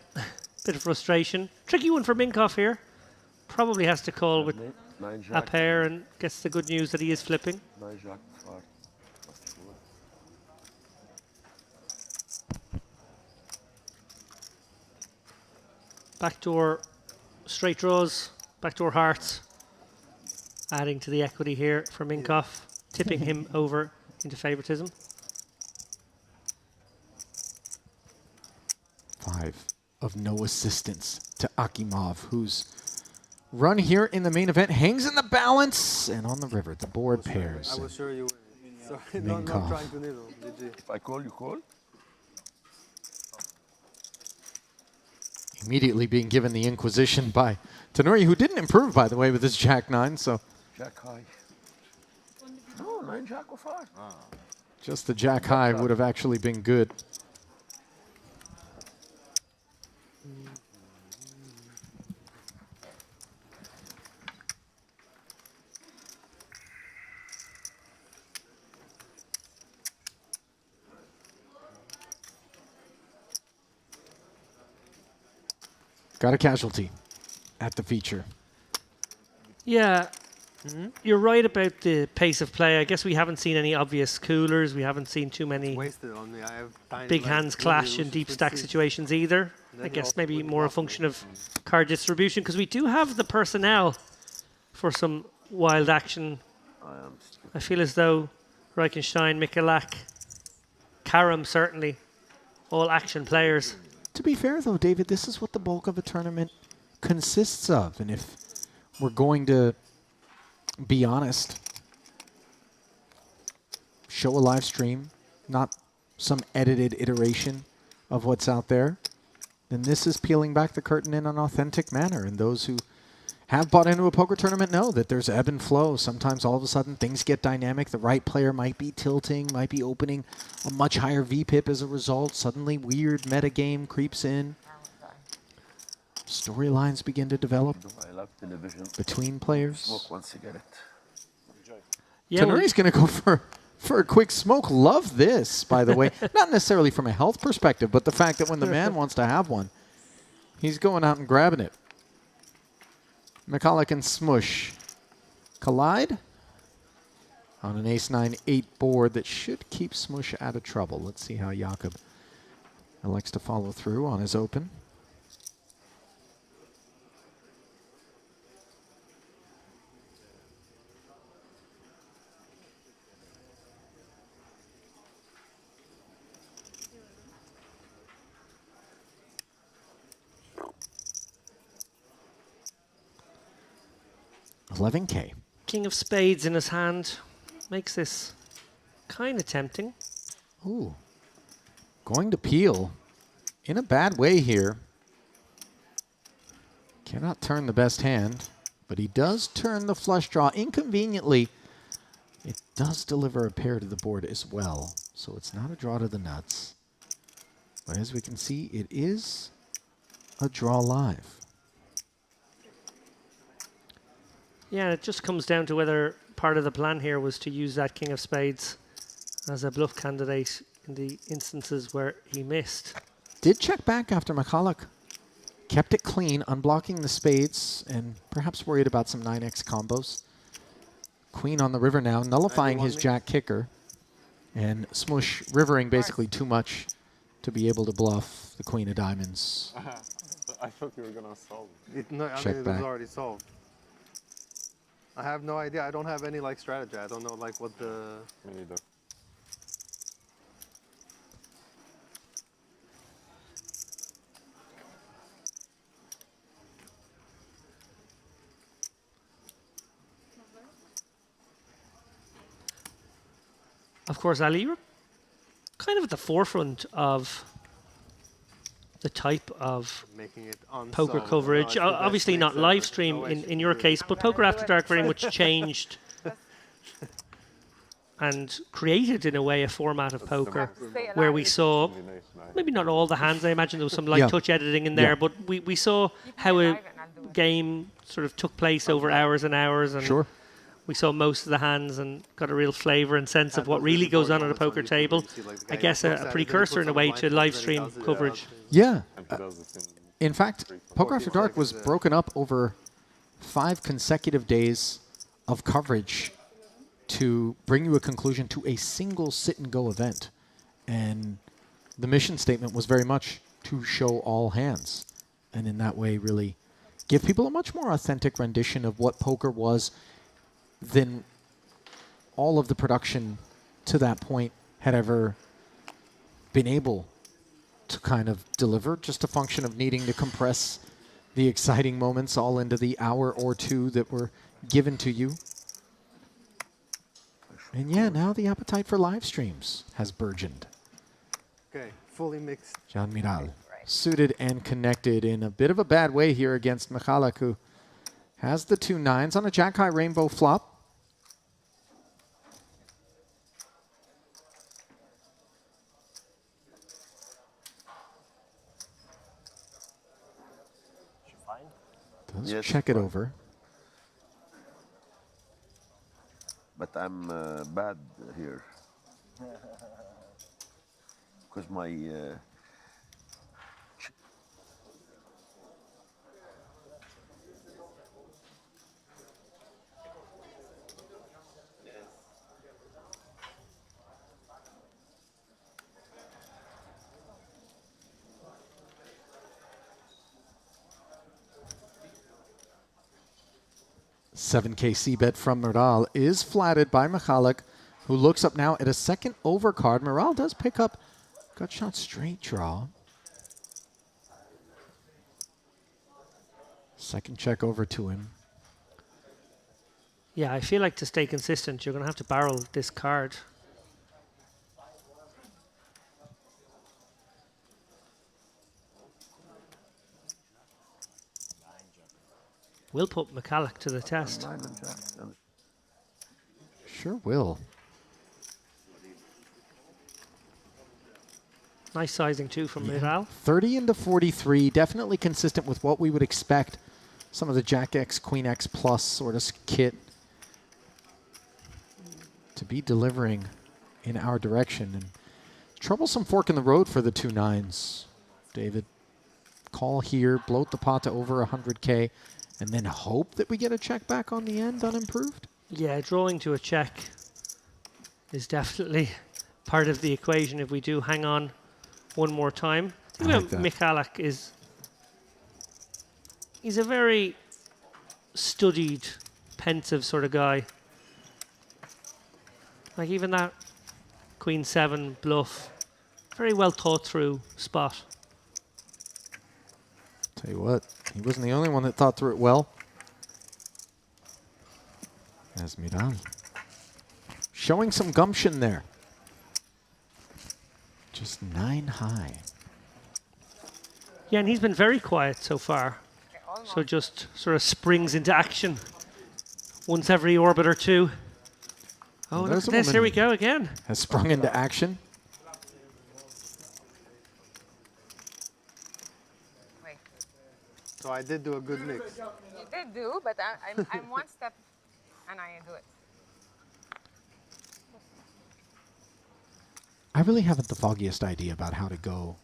bit of frustration. Tricky one for Minkoff here. Probably has to call with a pair and gets the good news that he is flipping. Backdoor straight draws, backdoor hearts, adding to the equity here for Minkoff, tipping him over into favoritism. 5 of no assistance to Akimov, whose run here in the main event hangs in the balance, and on the river, the board pairs. I was sure you would. Sorry, not Minkoff. trying to needle. GG. If I call, you call? Immediately being given the Inquisition by Tenori, who didn't improve, by the way, with his Jack 9, so Jack high. No, 9 Jack or 5. just the Jack high would have actually been good. Got a casualty at the feature. Yeah, you're right about the pace of play. I guess we haven't seen any obvious coolers. We haven't seen too many Wasted on me. I have tiny big like hands clash in lose, deep let's stack see. situations either. Then I you guess also maybe wouldn't more a offer function of card distribution, because we do have the personnel for some wild action. I feel as though Reichenstein, Mikulak, Karam certainly, all action players. To be fair, though, David, this is what the bulk of a tournament consists of. And if we're going to be honest, show a live stream, not some edited iteration of what's out there, then this is peeling back the curtain in an authentic manner. And those who have bought into a poker tournament know that there's ebb and flow. Sometimes all of a sudden things get dynamic. The right player might be tilting, might be opening a much higher VPIP as a result. Suddenly weird metagame creeps in. Storylines begin to develop I love television. between players. Smoke one cigarette. Yeah, Tenori's going to go for a quick smoke. Love this, by the way. Not necessarily from a health perspective, but the fact that when the man wants to have one, he's going out and grabbing it. McCulloch and Smush collide on an ace-9-8 board that should keep Smush out of trouble. Let's see how Jakob elects to follow through on his open. $11K. King of spades in his hand makes this kind of tempting. Ooh. Going to peel in a bad way here. Cannot turn the best hand, but he does turn the flush draw. Inconveniently, it does deliver a pair to the board as well, so it's not a draw to the nuts. But as we can see, it is a draw live. Yeah, it just comes down to whether part of the plan here was to use that king of spades as a bluff candidate in the instances where he missed. Did check back after McCulloch. Kept it clean, unblocking the spades, and perhaps worried about some 9x combos. Queen on the river now, nullifying his jack kicker. And Smush rivering basically too much to be able to bluff the queen of diamonds. I thought you were gonna solve It, no, I Check mean, it back. was already solved. I have no idea. I don't have any like strategy. I don't know like what the. Me neither. Of course, Ali, you're kind of at the forefront of the type of Making it poker unsolved. coverage. No, it's the best Obviously mix not ever. live stream No way in she your can do it. case, but Poker After Dark very much changed and created in a way a format of poker where we saw maybe not all the hands. I imagine there was some light touch editing in there, but we saw how a game sort of took place over hours and hours, and we saw most of the hands and got a real flavour and sense of what really goes on at a poker table. I guess a precursor in a way to live stream coverage. Yeah. In fact, Poker After Dark was broken up over 5 consecutive days of coverage to bring you a conclusion to a single sit-and-go event. And the mission statement was very much to show all hands, and in that way really give people a much more authentic rendition of what poker was than all of the production to that point had ever been able to kind of deliver. Just a function of needing to compress the exciting moments all into the hour or two that were given to you. And yeah, now the appetite for live streams has burgeoned. Okay, fully mixed. John Miral, suited and connected in a bit of a bad way here against Michalak, who has the 2 9s on a jack-high rainbow flop. Does check it over. But I'm bad here. Because my $7K c-bet from Miral is flatted by Michalak, who looks up now at a second overcard. Miral does pick up gut shot straight draw. Second check over to him. Yeah, I feel like to stay consistent, you're going to have to barrel this card. We'll put Michalak to the test. Sure will. Nice sizing too from Miral. 30 into 43, definitely consistent with what we would expect. Some of the Jack X, Queen X plus sort of kit to be delivering in our direction. And troublesome fork in the road for the 2 9s. David, call here, bloat the pot to over 100K, and then hope that we get a check back on the end unimproved? Yeah, drawing to a check is definitely part of the equation if we do hang on one more time. I think Michalak is he's a very studied, pensive sort of guy. Like even that Queen 7 bluff, very well thought through spot. Tell you what, he wasn't the only one that thought through it well. As Miral showing some gumption there. Just 9 high. Yeah, and he's been very quiet so far. So just sort of springs into action once every orbit or two. Oh, look at this. Here we go again. Has sprung into action. So I did do a good mix. You did do, but I'm one step and I do it. I really haven't the foggiest idea about how to go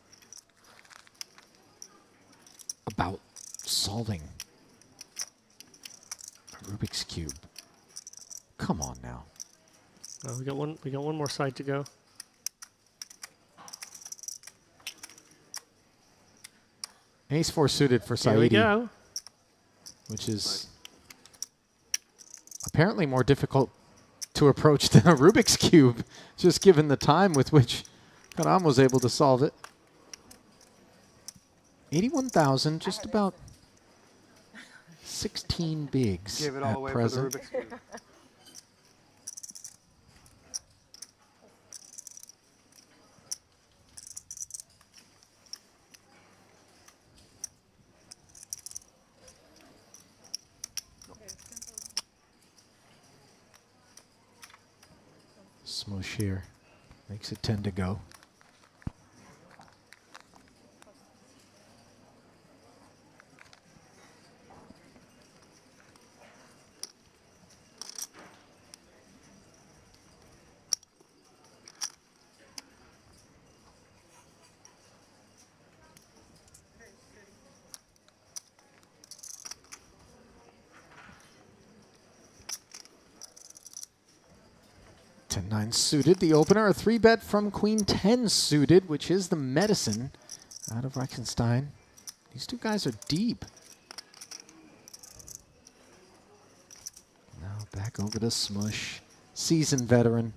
about solving a Rubik's Cube. Come on now. Oh, we got one more side to go. Ace-4 suited for Saidi. Here we go. Which is apparently more difficult to approach than a Rubik's Cube, just given the time with which Karam was able to solve it. 81,000, just about 16 bigs Gave it all at away present. for the Rubik's Cube. Smush here. Makes it 10 to go. Ten-nine suited, the opener, a 3-bet from Queen 10 suited, which is the medicine out of Reichenstein. These two guys are deep. Now back over to Smush, seasoned veteran.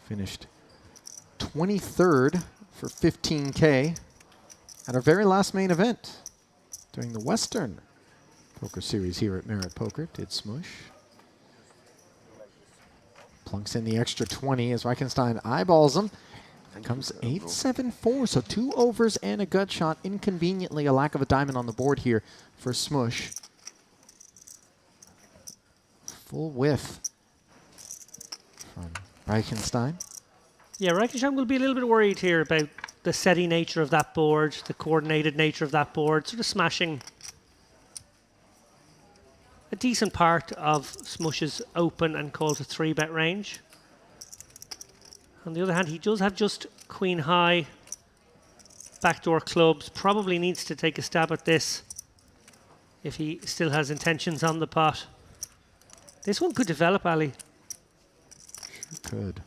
Finished 23rd for 15K at our very last main event during the Western Poker Series here at Merit Poker. Did Smush. Plunks in the extra 20 as Reichenstein eyeballs him. Comes 8-7-4, so 2 overs and a gut shot. Inconveniently, a lack of a diamond on the board here for Smush. Full whiff from Reichenstein. Yeah, Reichenstein will be a little bit worried here about the steady nature of that board, the coordinated nature of that board, sort of smashing a decent part of Smush's open and call to 3-bet range. On the other hand, he does have just queen high backdoor clubs. Probably needs to take a stab at this if he still has intentions on the pot. This one could develop, Ali. Sure could.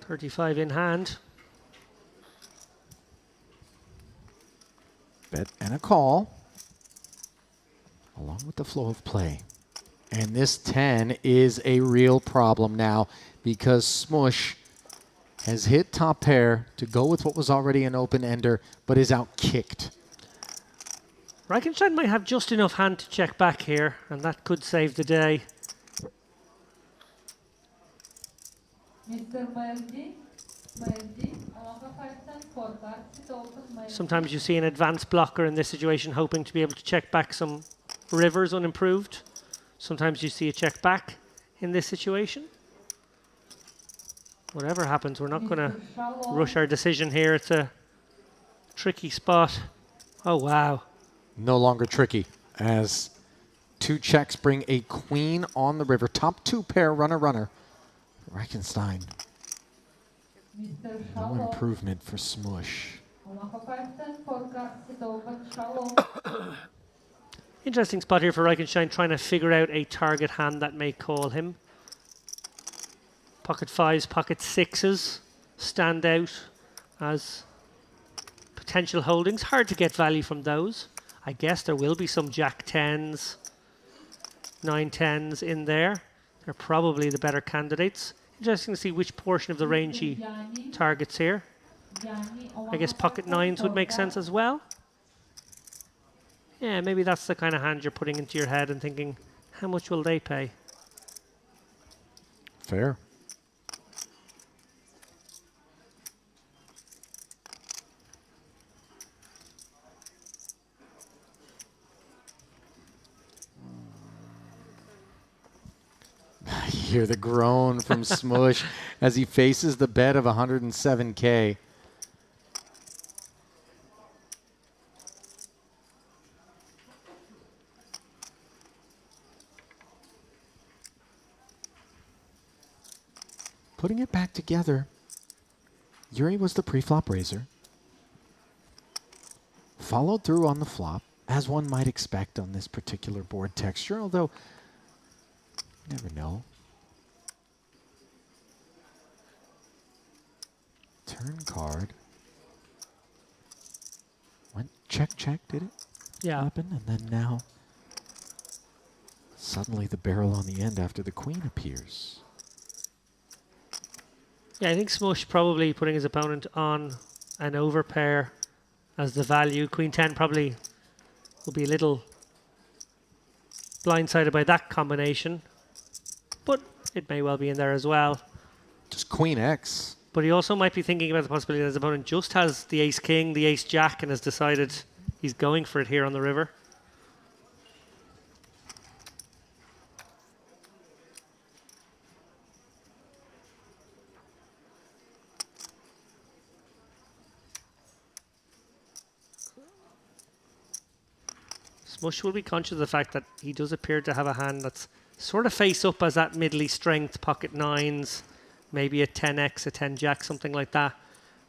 .35 in hand. Bet and a call, along with the flow of play. And this 10 is a real problem now because Smush has hit top pair to go with what was already an open ender, but is out kicked. Reichenstein might have just enough hand to check back here, and that could save the day. Sometimes you see an advanced blocker in this situation hoping to be able to check back some rivers unimproved. Sometimes you see a check back in this situation. Whatever happens, we're not going to rush our decision here. It's a tricky spot. Oh, wow. No longer tricky, as 2 checks bring a queen on the river. Top 2 pair, runner. Reichenstein. No improvement for Smush. Interesting spot here for Reichenstein, trying to figure out a target hand that may call him. Pocket 5s, pocket 6s stand out as potential holdings. Hard to get value from those. I guess there will be some Jack 10s, 9 10s in there. They're probably the better candidates. Interesting to see which portion of the range he targets here. I guess pocket 9s would make sense as well. Yeah, maybe that's the kind of hand you're putting into your head and thinking, how much will they pay? Fair. You hear the groan from Smush as he faces the bet of 107K. Putting it back together, Yuri was the pre-flop raiser. Followed through on the flop, as one might expect on this particular board texture, although you never know. Turn card. Went check, did it? Yeah. Happen, and then now suddenly the barrel on the end after the queen appears. Yeah, I think Smush probably putting his opponent on an overpair as the value. Queen 10 probably will be a little blindsided by that combination, but it may well be in there as well. Just Queen X. But he also might be thinking about the possibility that his opponent just has the ace king, the ace jack, and has decided he's going for it here on the river. Smush will be conscious of the fact that he does appear to have a hand that's sort of face up as that middly strength, pocket nines, maybe a 10x, a 10 jack, something like that.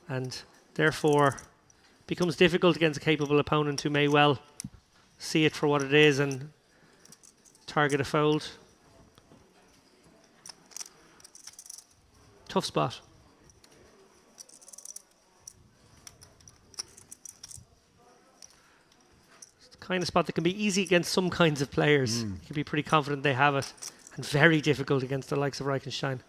And therefore becomes difficult against a capable opponent who may well see it for what it is and target a fold. Tough spot. Kind of spot that can be easy against some kinds of players. You can be pretty confident they have it, and very difficult against the likes of Reichenstein.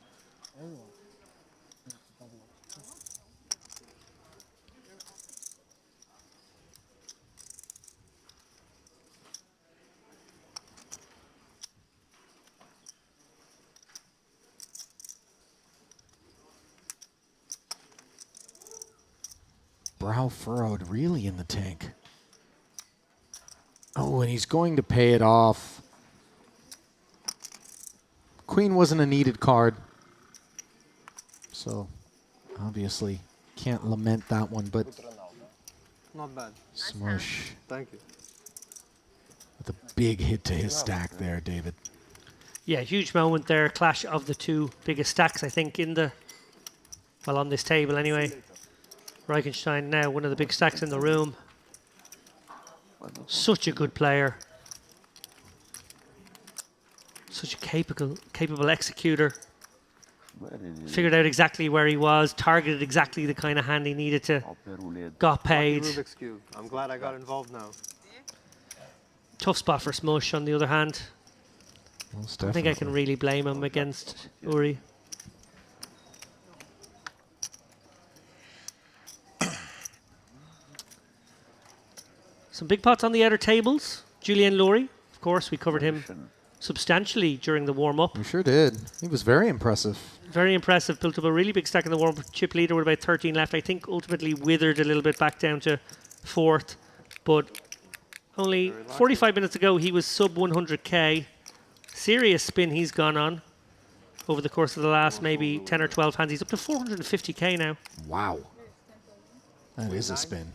Brow furrowed, really in the tank. Oh, and he's going to pay it off. Queen wasn't a needed card, so obviously can't lament that one, but Not bad. Smush Thank you. with a big hit to his stack there, David. Yeah, huge moment there. Clash of the two biggest stacks, I think, in the, well, on this table anyway. Reichenstein now one of the big stacks in the room. Such a good player. Such a capable executor. Figured out exactly where he was, targeted exactly the kind of hand he needed to, got paid. Rubik's Cube. I'm glad I got involved now. Tough spot for Smush on the other hand. Most I think I can really blame him against Uri. Some big pots on the outer tables. Julian Laurie, of course, we covered him substantially during the warm-up. We sure did. He was very impressive. Very impressive. Built up a really big stack in the warm-up. Chip leader with about 13 left. I think ultimately withered a little bit back down to fourth. But only 45 minutes ago, he was sub 100k. Serious spin he's gone on over the course of the last maybe 10 or 12 hands. He's up to 450k now. Wow. That is a spin.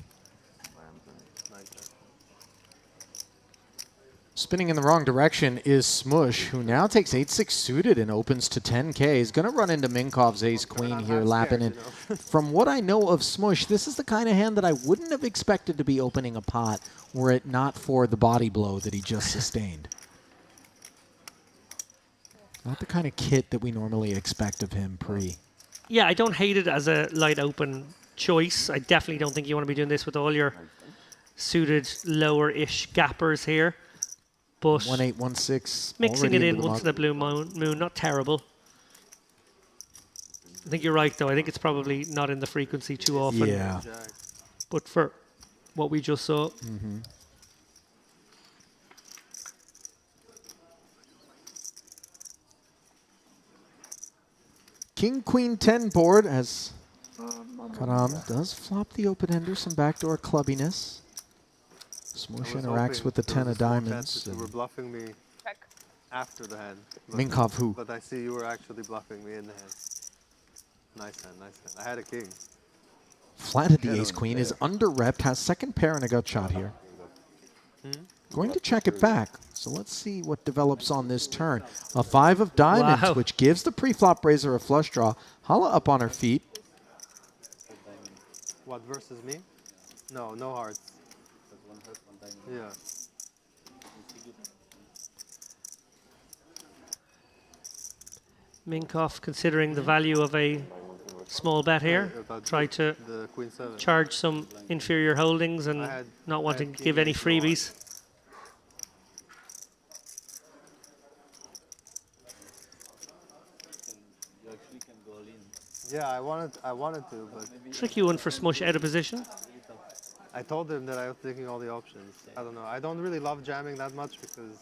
Spinning in the wrong direction is Smush, who now takes 8-6 suited and opens to 10k. He's going to run into Minkov's ace-queen here, lapping in. From what I know of Smush, this is the kind of hand that I wouldn't have expected to be opening a pot were it not for the body blow that he just sustained. Not the kind of kit that we normally expect of him pre. Yeah, I don't hate it as a light open choice. I definitely don't think you want to be doing this with all your suited lower-ish gappers here. But 1-8-1-6. mixing it in once in a blue moon, not terrible. I think you're right, though. I think it's probably not in the frequency too often. Yeah. But for what we just saw. King, Queen, 10 board as Carmen does flop the open-ender, some backdoor clubbiness. Smush interacts with the 10 of diamonds. You were bluffing me after the hand. Minkov who? But I see you were actually bluffing me in the hand. Nice hand, nice hand. I had a king. Flatted the ace-queen, is under-repped, has second pair and a gut shot here. Going to check it back. So let's see what develops on this turn. A 5 of diamonds, which gives the pre-flop raiser a flush draw. Hala up on her feet. What, versus me? No, no hearts. Yeah. Minkoff considering the value of a small bet here. Try to charge some inferior holdings and not wanting to give any freebies. Yeah, I wanted to, but Tricky one for Smush out of position. I told him that I was taking all the options. I don't know. I don't really love jamming that much because.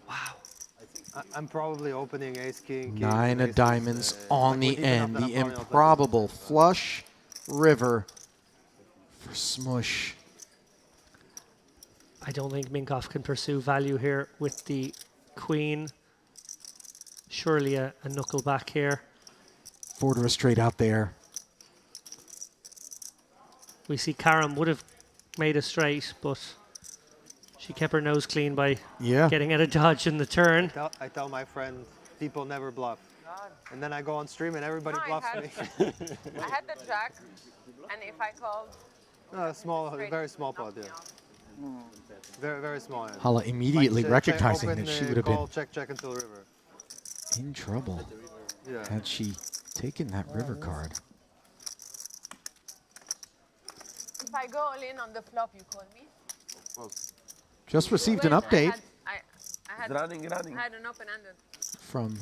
Wow. I'm probably opening ace king. Nine of aces, diamonds on like the deep enough end. that The I'm probably not improbable flush river for Smush. I don't think Minkoff can pursue value here with the queen. Surely a knuckle back here. Border straight out there. We see Carmen would have made a straight, but she kept her nose clean by getting out of dodge in the turn. I tell my friend, people never bluff. And then I go on stream and everybody No, bluffs I me. had the jack, and if I called... Very small pot, yeah. Very, very small hand. Hala immediately recognizing open, that she would have call, been check until river. in trouble had she taken that river card. If I go all in on the flop, you call me? Just received an Wait, update I had running. I had an open-ended. from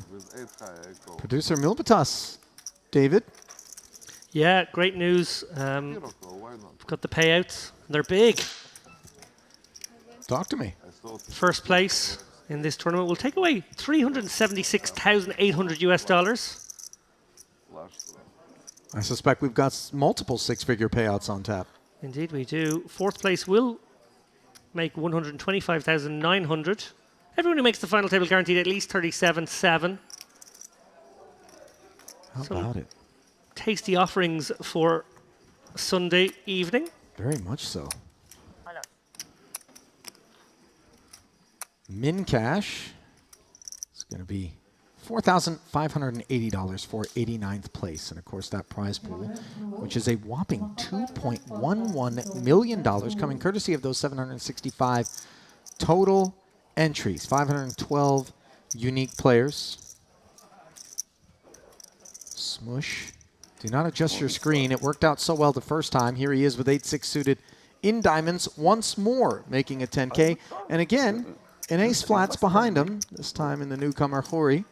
producer Milbatas. David? Yeah, great news. We've got the payouts. They're big. Talk to me. First place in this tournament will take away $376,800 US. I suspect we've got multiple six-figure payouts on tap. Indeed, we do. Fourth place will make $125,900. Everyone who makes the final table guaranteed at least 37.7. How about it? Tasty offerings for Sunday evening. Very much so. Min cash is going to be $4,580 for 89th place. And of course, that prize pool, which is a whopping $2.11 million, coming courtesy of those 765 total entries, 512 unique players. Smush. Do not adjust your screen. It worked out so well the first time. Here he is with 8-6 suited in diamonds once more, making a 10K. And again, an ace flats behind him, this time in the newcomer Khoury.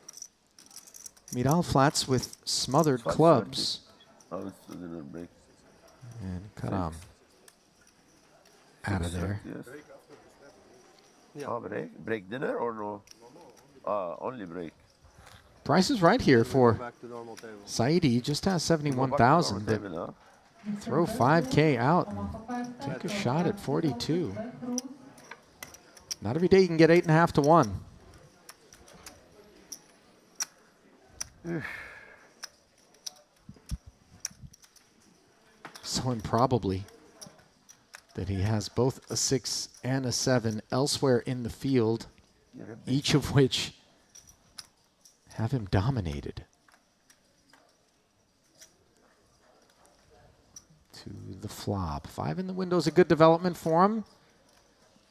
Miral flats with smothered clubs. And Karam out of there. Break dinner or no? Only break. Price is right here for Saidi. Just has 71,000. But throw 5K out and take a shot at 42. Not every day you can get 8.5 to 1. So improbably that he has both a 6 and a 7 elsewhere in the field, each of which have him dominated. To the flop. 5 in the window is a good development for him.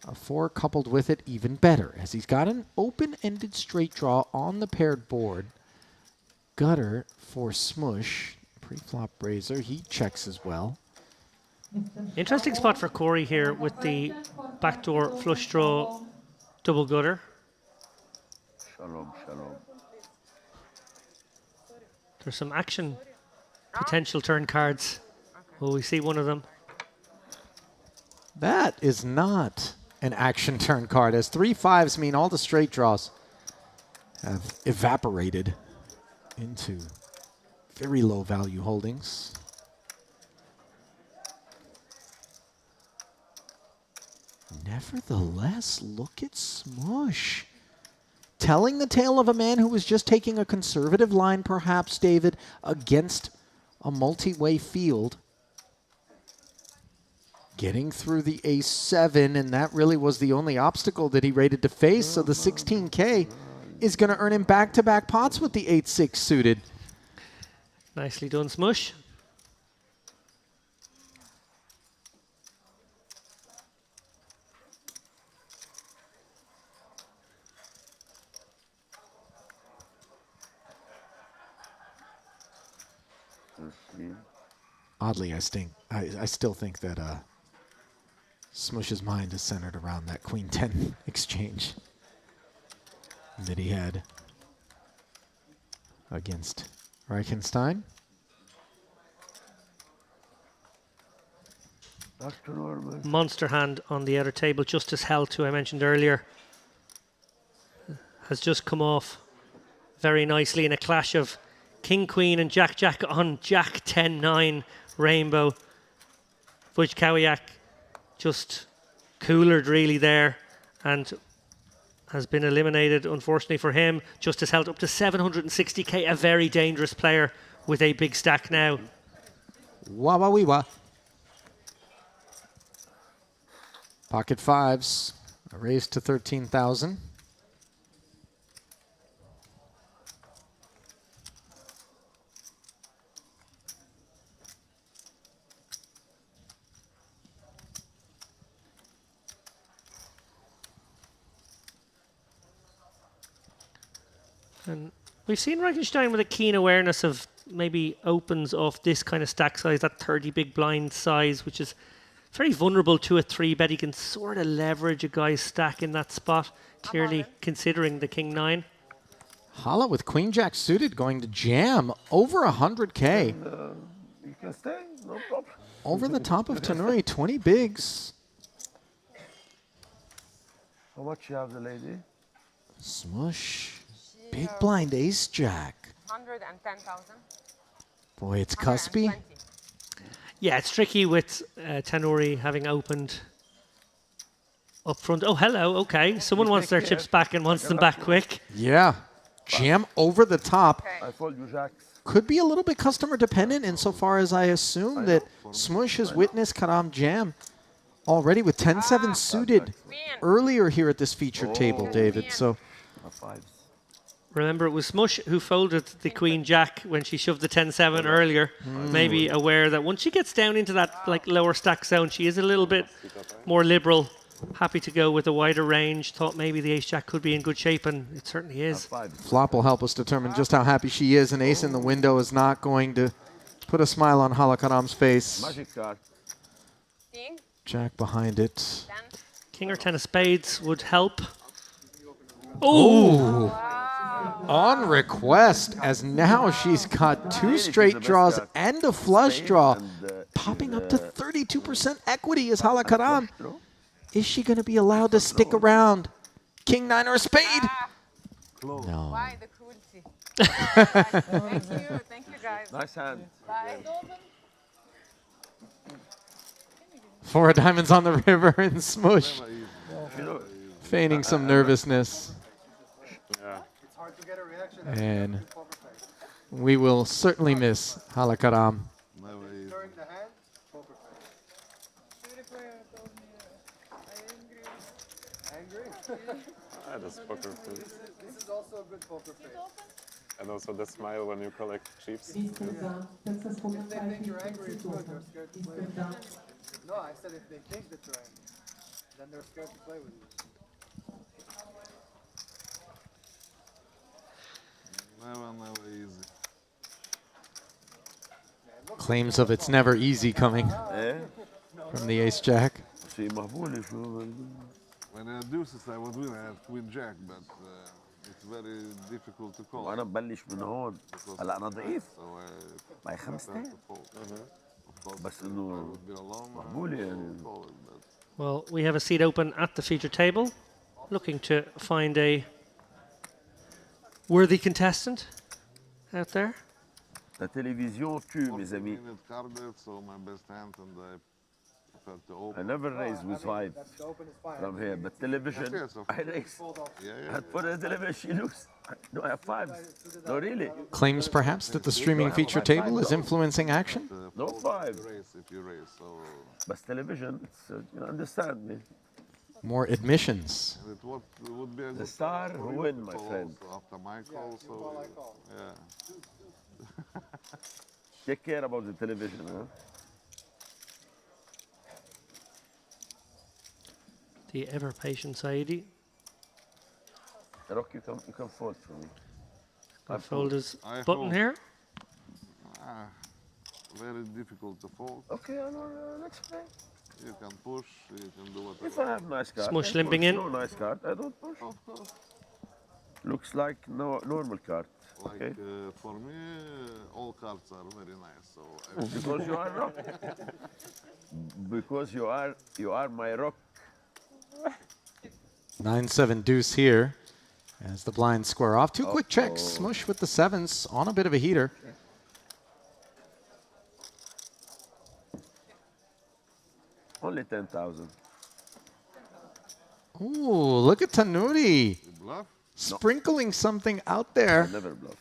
A 4 coupled with it even better, as he's got an open-ended straight draw on the paired board. Gutter for Smush. Pre-flop raiser, he checks as well. Interesting spot for Khoury here with the backdoor flush draw double gutter. Shalom, shalom. There's some action potential turn cards. Will we see one of them? That is not an action turn card, as 3 5s mean all the straight draws have evaporated into very low value holdings. Nevertheless, look at Smush. Telling the tale of a man who was just taking a conservative line, perhaps, David, against a multi-way field. Getting through the ace-7, and that really was the only obstacle that he rated to face, so the 16K is going to earn him back-to-back pots with the 8-6 suited. Nicely done, Smush. Oddly, I still think that Smush's mind is centered around that Queen 10 exchange that he had against Reichenstein. monster hand on the outer table. Justice Health, who I mentioned earlier, has just come off very nicely in a clash of King Queen and Jack Jack on Jack 10-9 Rainbow. Wojciech just coolered really there and has been eliminated, unfortunately for him. Justice Health up to 760k, a very dangerous player with a big stack now. Wah wah wee wah. Pocket fives, a raise to 13,000. And we've seen Reichenstein with a keen awareness of maybe opens off this kind of stack size, that 30 big blind size, which is very vulnerable to a 3-bet. He can sort of leverage a guy's stack in that spot, clearly considering the King 9. Hala with Queen Jack suited going to jam over 100k. You can stay, no problem. Over the top of Tanuri, 20 bigs. How much you have, the lady? Smush. Big blind ace jack. 110,000. Boy, it's cuspy. Yeah, it's tricky with Tanuri having opened up front. Oh, hello. Okay. Someone wants their chips back and wants them back quick. Yeah. Jam over the top. I told you, Jacques. Could be a little bit customer dependent insofar as I assume that Smush has witnessed Karam jam already with 10-7 suited earlier here at this featured table, David. So remember, it was Smush who folded the Queen Jack when she shoved the 10-7 earlier. Maybe aware that once she gets down into that lower stack zone, she is a little bit more liberal. Happy to go with a wider range. Thought maybe the ace jack could be in good shape, and it certainly is. Flop will help us determine just how happy she is. An ace in the window is not going to put a smile on Hala Karam's face. Magic card. Jack behind it. King or 10 of spades would help. Oh! On request, as now she's got 2 straight draws and a flush draw, popping up to 32% equity is Hala Karam. Is she going to be allowed to stick around? King 9 or a spade? No. Why the cruelty? Thank you guys. Nice hand. Bye. 4 diamonds on the river and Smush. Feigning some nervousness. And we will certainly miss Hala Karam. That's poker face. This is also a good poker face. And also the smile when you collect chips. If they think you're angry, it's good. They're scared to play with you. No, I said if they think that you're angry, then they're scared to play with you. Never easy. Claims of it's never easy coming from the ace jack. When I do this, I would win. I have Queen Jack, but it's very difficult to call. وأنا ببلش من هون. هلا أنا ضعيف. معي 5 بس إنه مقبولة يعني. Well, we have a seat open at the feature table, looking to find a worthy contestant out there. La télévision tue, mes amis. I never raise with 5 from here, but television, I raise. I put a television, she lose. No, I have 5. No, really. Claims perhaps that the streaming feature table is influencing action? No 5. But television, you understand me. More admissions. The star who win, my friend. After my call, so yeah. Take care about the television, huh? The ever-patient Saidi. Rock, you can fold for me. I fold his button here. Very difficult to fold. Okay, I know, let's play. You can push, you can do whatever. If I have nice card, Smush limping in. No nice card, I don't push. Of course. Looks like no normal card. Like Okay. For me, all cards are very nice. So Because you are rock. because you are my rock. 9-7 deuce here as the blinds square off. Two quick checks. Smush with the sevens on a bit of a heater. Only 10,000. Ooh, look at Tanuri. Bluff? Sprinkling something out there. I never bluff.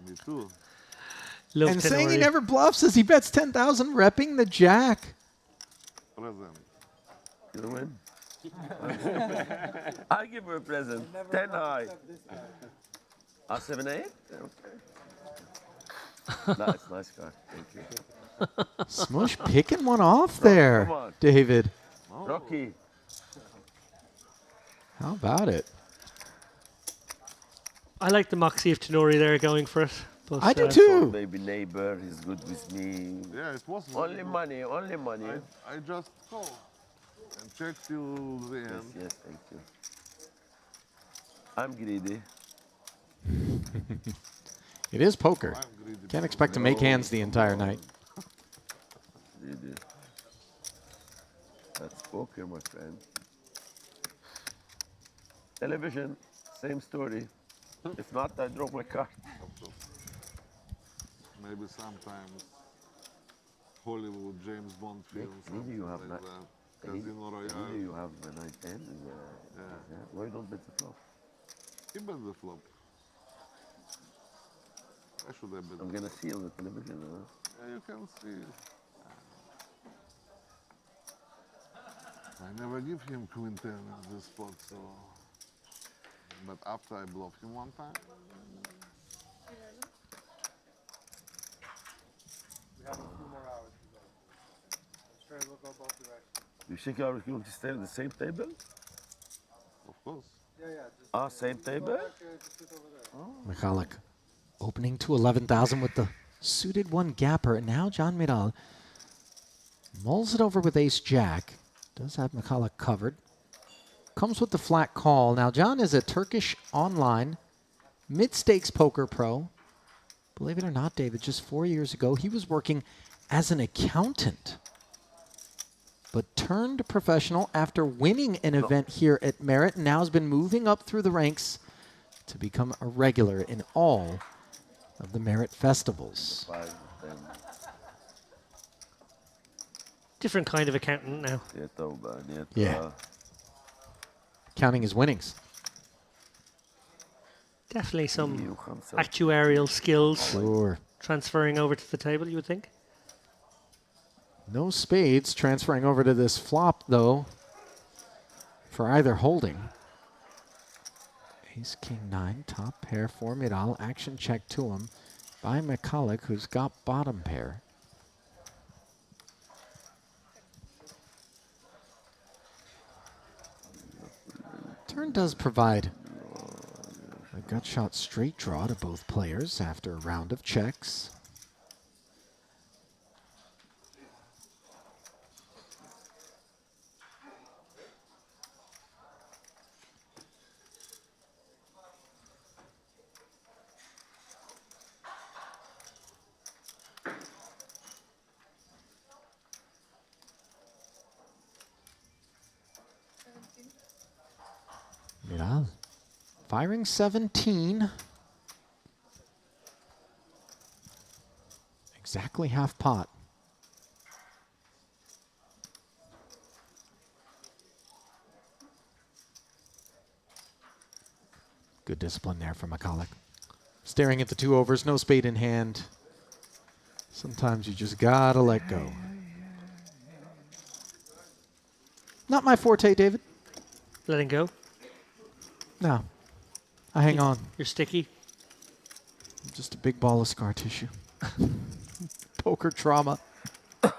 Me too. And saying he never bluffs as he bets 10,000, repping the jack. Present. You win. I give her a present. 10 high. 7-8? Okay. Nice card. Thank you. Smush picking one off there, come on. David. Rocky. How about it? I like the moxie of Tenori there going for it. But, I do too. Baby neighbor, he's good with me. Yeah, it was. Only money, only money. I just call and check till the end. Yes, thank you. I'm greedy. It is poker. I'm greedy. Can't expect to make hands the entire night. Greedy. That's poker, my friend. Television, same story. If not, I drop my card. Maybe sometimes Hollywood, James Bond films. Maybe you have like that. Casino Royale. Maybe you have a 9-10. Why don't bet the flop? He bet the flop. I should have bet. I'm gonna see on the television. Yeah, you can see. I never give him queen 10 in this spot, so. But after I bluff him one time. We have a few more hours to go. Let's try to look up both directions. You think I was going to stay at the same table? Of course. Yeah. Same table? Just sit over there. Michalik opening to 11,000 with the suited one gapper. And now John Miral mulls it over with ace-jack. Does have Michalik covered. Comes with the flat call. Now, John is a Turkish online mid-stakes poker pro. Believe it or not, David, just 4 years ago, he was working as an accountant, but turned professional after winning an event here at Merit, and now has been moving up through the ranks to become a regular in all of the Merit festivals. 5, 10. Different kind of accountant now. Yeah. Counting his winnings. Definitely some actuarial skills Sure. transferring over to the table, you would think. No spades transferring over to this flop, though, for either holding. Ace, king, 9, top pair for Miral. Action check to him by Michalik, who's got bottom pair. Turn does provide a gut shot straight draw to both players after a round of checks. Miral firing 17. Exactly half pot. Good discipline there from Michalik. Staring at the 2 overs, no spade in hand. Sometimes you just gotta let go. Not my forte, David. Letting go. No. I hang on. You're sticky. I'm just a big ball of scar tissue. Poker trauma. I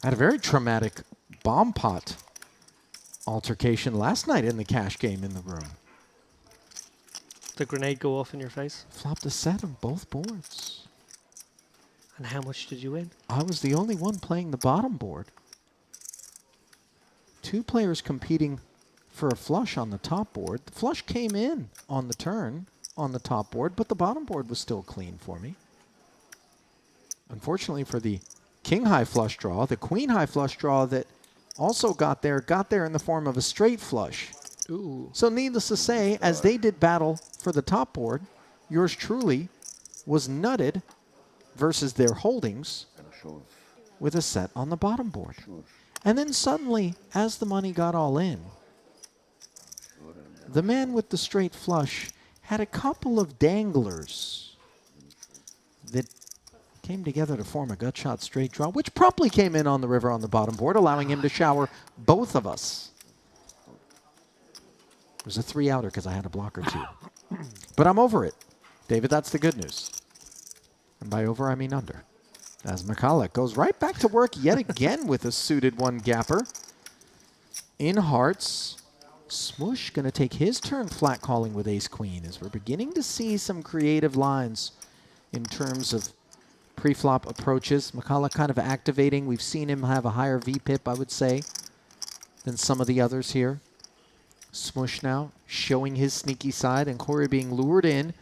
had a very traumatic bomb pot altercation last night in the cash game in the room. The grenade go off in your face. Flopped a set on both boards. And how much did you win? I was the only one playing the bottom board. 2 players competing for a flush on the top board. The flush came in on the turn on the top board, but the bottom board was still clean for me. Unfortunately for the king high flush draw, the queen high flush draw that also got there in the form of a straight flush. Ooh. So needless to say, as they did battle for the top board, yours truly was nutted versus their holdings with a set on the bottom board. And then suddenly, as the money got all in, the man with the straight flush had a couple of danglers that came together to form a gut shot straight draw, which promptly came in on the river on the bottom board, allowing him to shower both of us. It was a 3-outer because I had a blocker too. But I'm over it. David, that's the good news. And by over, I mean under. As McCulloch goes right back to work yet again with a suited one-gapper. In hearts, Smush going to take his turn flat calling with ace-queen as we're beginning to see some creative lines in terms of pre-flop approaches. McCulloch kind of activating. We've seen him have a higher VPIP, I would say, than some of the others here. Smush now showing his sneaky side, and Corey being lured in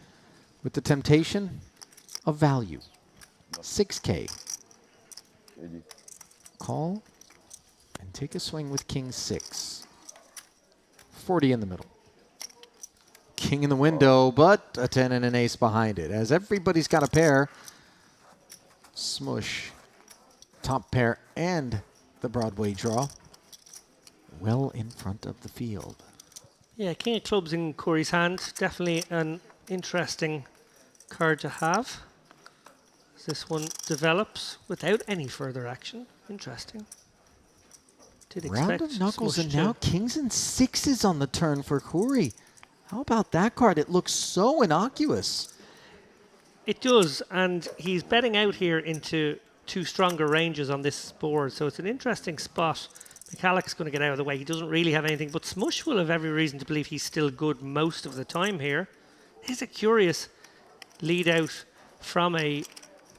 with the temptation of value. 6K. Call and take a swing with king 6. 40 in the middle. King in the window, but a 10 and an ace behind it. As everybody's got a pair, Smush, top pair and the Broadway draw, well in front of the field. Yeah, king of clubs in Corey's hand. Definitely an interesting card to have. As this one develops without any further action. Interesting. Did Round expect of knuckles, Smush and to- now kings and 6s on the turn for Corey. How about that card? It looks so innocuous. It does, and he's betting out here into two stronger ranges on this board, so it's an interesting spot. McCulloch's going to get out of the way. He doesn't really have anything, but Smush will have every reason to believe he's still good most of the time here. Here's a curious lead out from a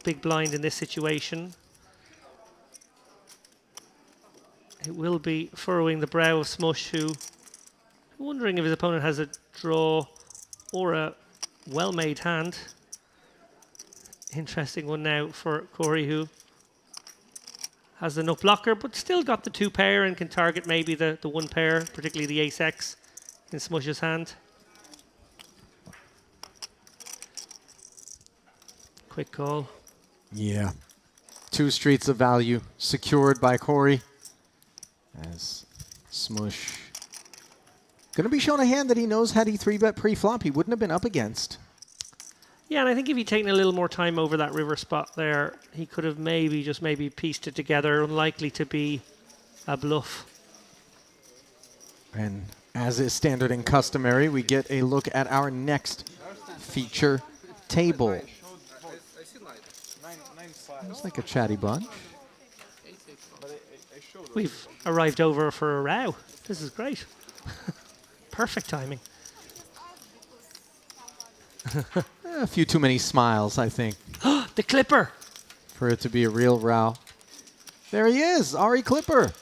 big blind in this situation. It will be furrowing the brow of Smush, who wondering if his opponent has a draw or a well-made hand. Interesting one now for Corey, who has the nut blocker, but still got the 2 pair and can target maybe the 1 pair, particularly the ace-x in Smush's hand. Quick call. Yeah. 2 streets of value secured by Corey. As Smush going to be shown a hand that he knows had he 3-bet pre-flop, he wouldn't have been up against. Yeah, and I think if he'd taken a little more time over that river spot there, he could have maybe pieced it together. Unlikely to be a bluff. And as is standard and customary, we get a look at our next feature table. It's like a chatty bunch. We've arrived over for a row. This is great. Perfect timing. A few too many smiles, I think. The Clipper! For it to be a real row. There he is, Ari Clipper.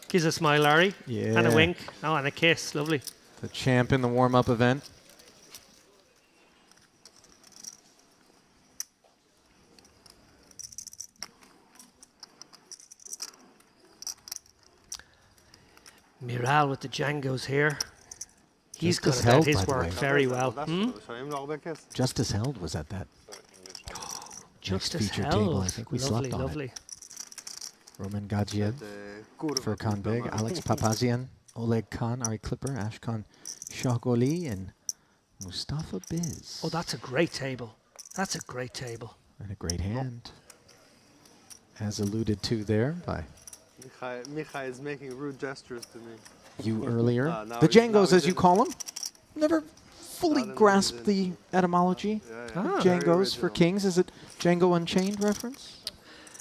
Gives a smile, Ari. Yeah. And a wink. Oh, and a kiss. Lovely. The champ in the warm-up event. Miral with the Django's here. He's Just got held, his by the work way. very well. Justice Held was at that. Justice next feature Held. table. I think we Lovely, slept on lovely. it. Roman Gadziev, Furkan Beg, Alex Papazian, Oleg Khan, Ari Clipper, Ashkan Shahgoli, and Mustafa Biz. Oh, that's a great table. That's a great table. And a great hand. As alluded to there by Michai is making rude gestures to me. you earlier. Now The he's- now Django's, he's as you in- call them, never fully Not in- grasped the etymology. Ah. Django's for kings. Is it Django Unchained reference?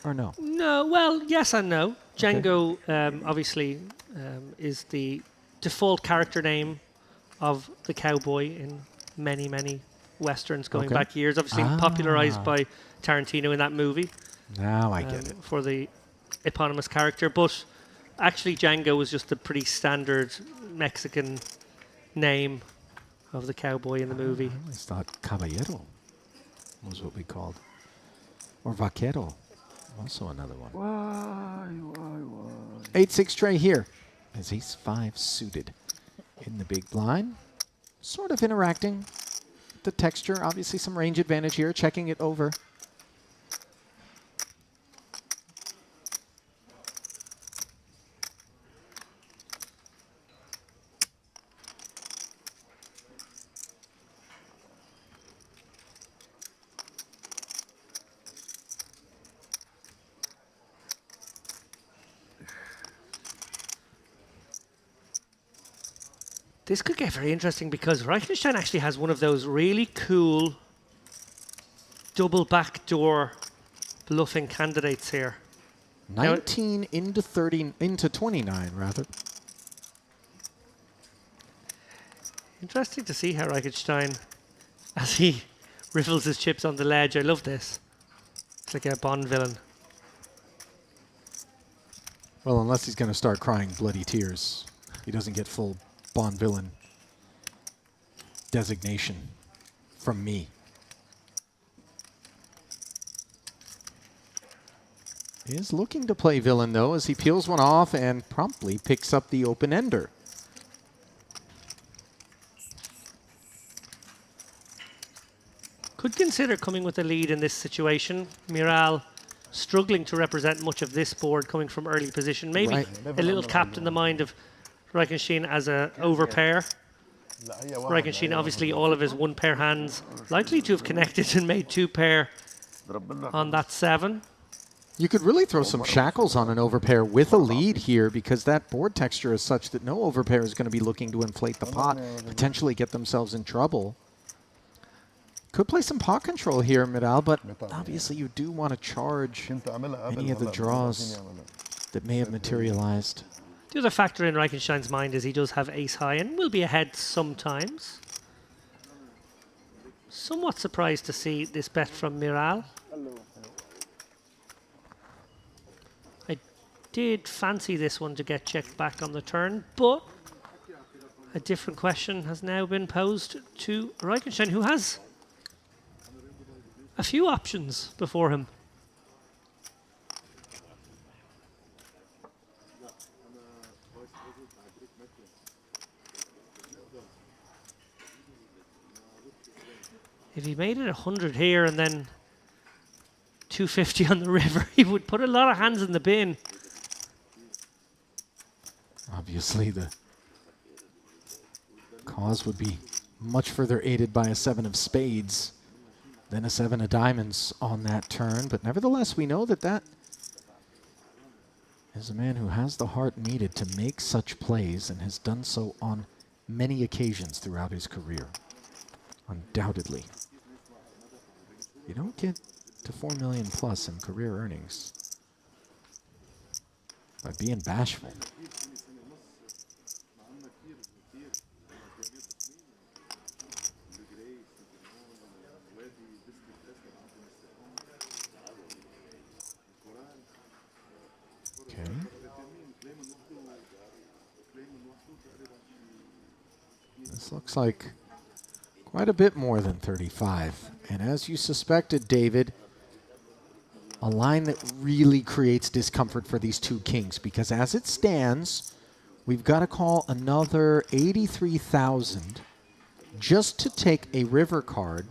Or no? No, well, yes and no. Django, obviously, is the default character name of the cowboy in many, many westerns going Okay. back years. Obviously, popularized by Tarantino in that movie. Now I get it. For the eponymous character. But actually, Django was just the pretty standard Mexican name of the cowboy in the movie. I always thought Caballero was what we called. Or Vaquero. Also another one. Why? 8-6 tray here. As ace-5 suited in the big blind. Sort of interacting with the texture. Obviously some range advantage here. Checking it over. This could get very interesting because Reichenstein actually has one of those really cool double backdoor bluffing candidates here. 19 into 30, into 29 rather. Interesting to see how Reichenstein, as he riffles his chips on the ledge. I love this. It's like a Bond villain. Well, unless he's going to start crying bloody tears. He doesn't get full Bond villain designation from me. He is looking to play villain, though, as he peels one off and promptly picks up the open ender. Could consider coming with a lead in this situation. Miral struggling to represent much of this board coming from early position. Maybe a little capped in the mind of Reichenstein as a overpair. Reichenstein, obviously, all of his one pair hands likely to have connected and made two pair on that 7. You could really throw some shackles on an overpair with a lead here because that board texture is such that no overpair is going to be looking to inflate the pot, potentially get themselves in trouble. Could play some pot control here, Miral, but obviously you do want to charge any of the draws that may have materialized. The other factor in Reichenstein's mind is he does have ace high and will be ahead sometimes. Somewhat surprised to see this bet from Miral. I did fancy this one to get checked back on the turn, but a different question has now been posed to Reichenstein, who has a few options before him. If he made it 100 here and then 250 on the river, he would put a lot of hands in the bin. Obviously, the cause would be much further aided by a 7 of spades than a 7 of diamonds on that turn. But nevertheless, we know that that is a man who has the heart needed to make such plays and has done so on many occasions throughout his career. Undoubtedly. You don't get to 4 million plus in career earnings by being bashful. Okay. This looks like quite a bit more than 35. And as you suspected, David, a line that really creates discomfort for these two kings, because as it stands, we've got to call another 83,000 just to take a river card.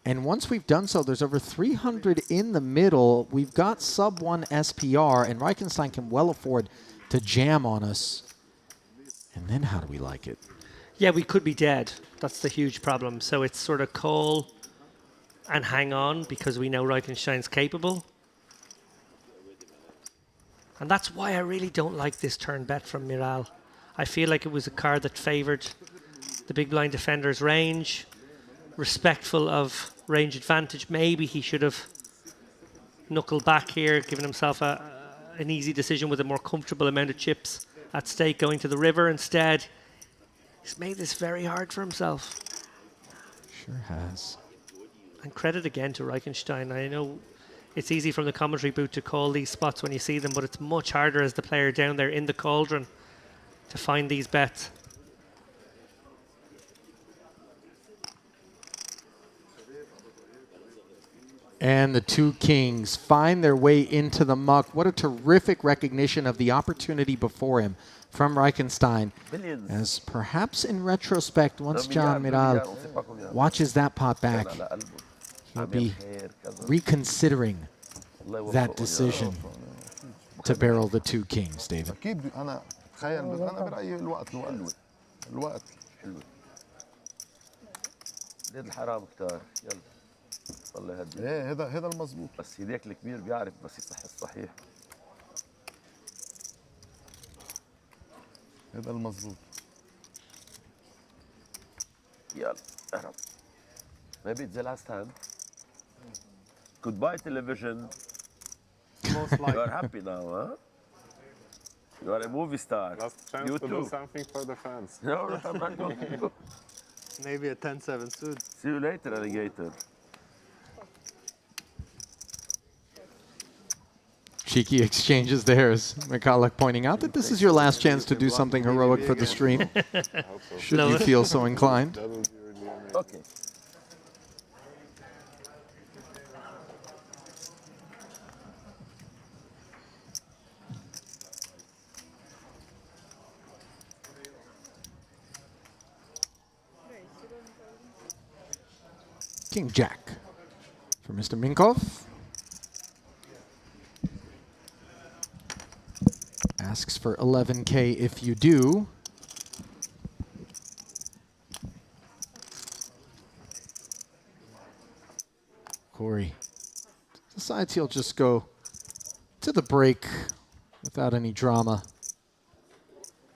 And once we've done so, there's over 300 in the middle. We've got sub 1 SPR, and Reichenstein can well afford to jam on us. And then how do we like it? Yeah, we could be dead. That's the huge problem. So it's sort of call and hang on because we know Reichenstein's capable. And that's why I really don't like this turn bet from Miral. I feel like it was a card that favoured the big blind defender's range, respectful of range advantage. Maybe he should have knuckled back here, given himself an easy decision with a more comfortable amount of chips at stake going to the river. Instead, he's made this very hard for himself. Sure has. And credit again to Reichenstein. I know it's easy from the commentary booth to call these spots when you see them, but it's much harder as the player down there in the cauldron to find these bets. And the two kings find their way into the muck. What a terrific recognition of the opportunity before him from Reichenstein. Billions. As perhaps in retrospect, once John Miral watches that pot back, he'll be reconsidering that decision to barrel the two kings, David. اكيد انا تخيل بس انا برايي الوقت حلو ليد الحرام كتار يلا الله يهديك ايه هذا المظبوط بس هداك الكبير بيعرف بس يصح الصحيح هذا المظبوط يلا اهرب maybe it's the last hand goodbye television Most likely. you are happy now huh you are a movie star Last chance you to too do something for the fans. no I'm not going to do Maybe a 10-7 suit. see you later alligator Cheeky exchanges there as McCulloch pointing out that this is your last chance to do something heroic for the stream, should you feel so inclined. okay King Jack for Mr. Minkov. Asks for 11K if you do. Corey decides he'll just go to the break without any drama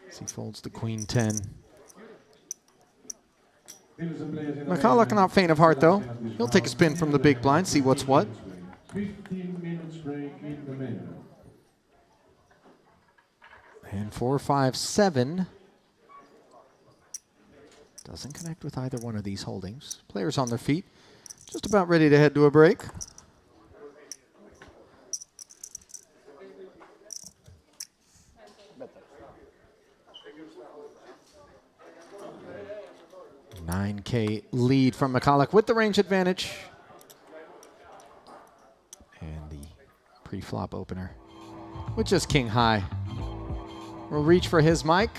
as he folds the Queen 10. McCulloch not faint of heart, though. He'll take a spin from the big blind, see what's what. 15 minutes break in the middle. And 4, 5, 7. Doesn't connect with either one of these holdings. Players on their feet, just about ready to head to a break. $9K lead from McCulloch with the range advantage. And the pre-flop opener with just king high. We'll reach for his mic.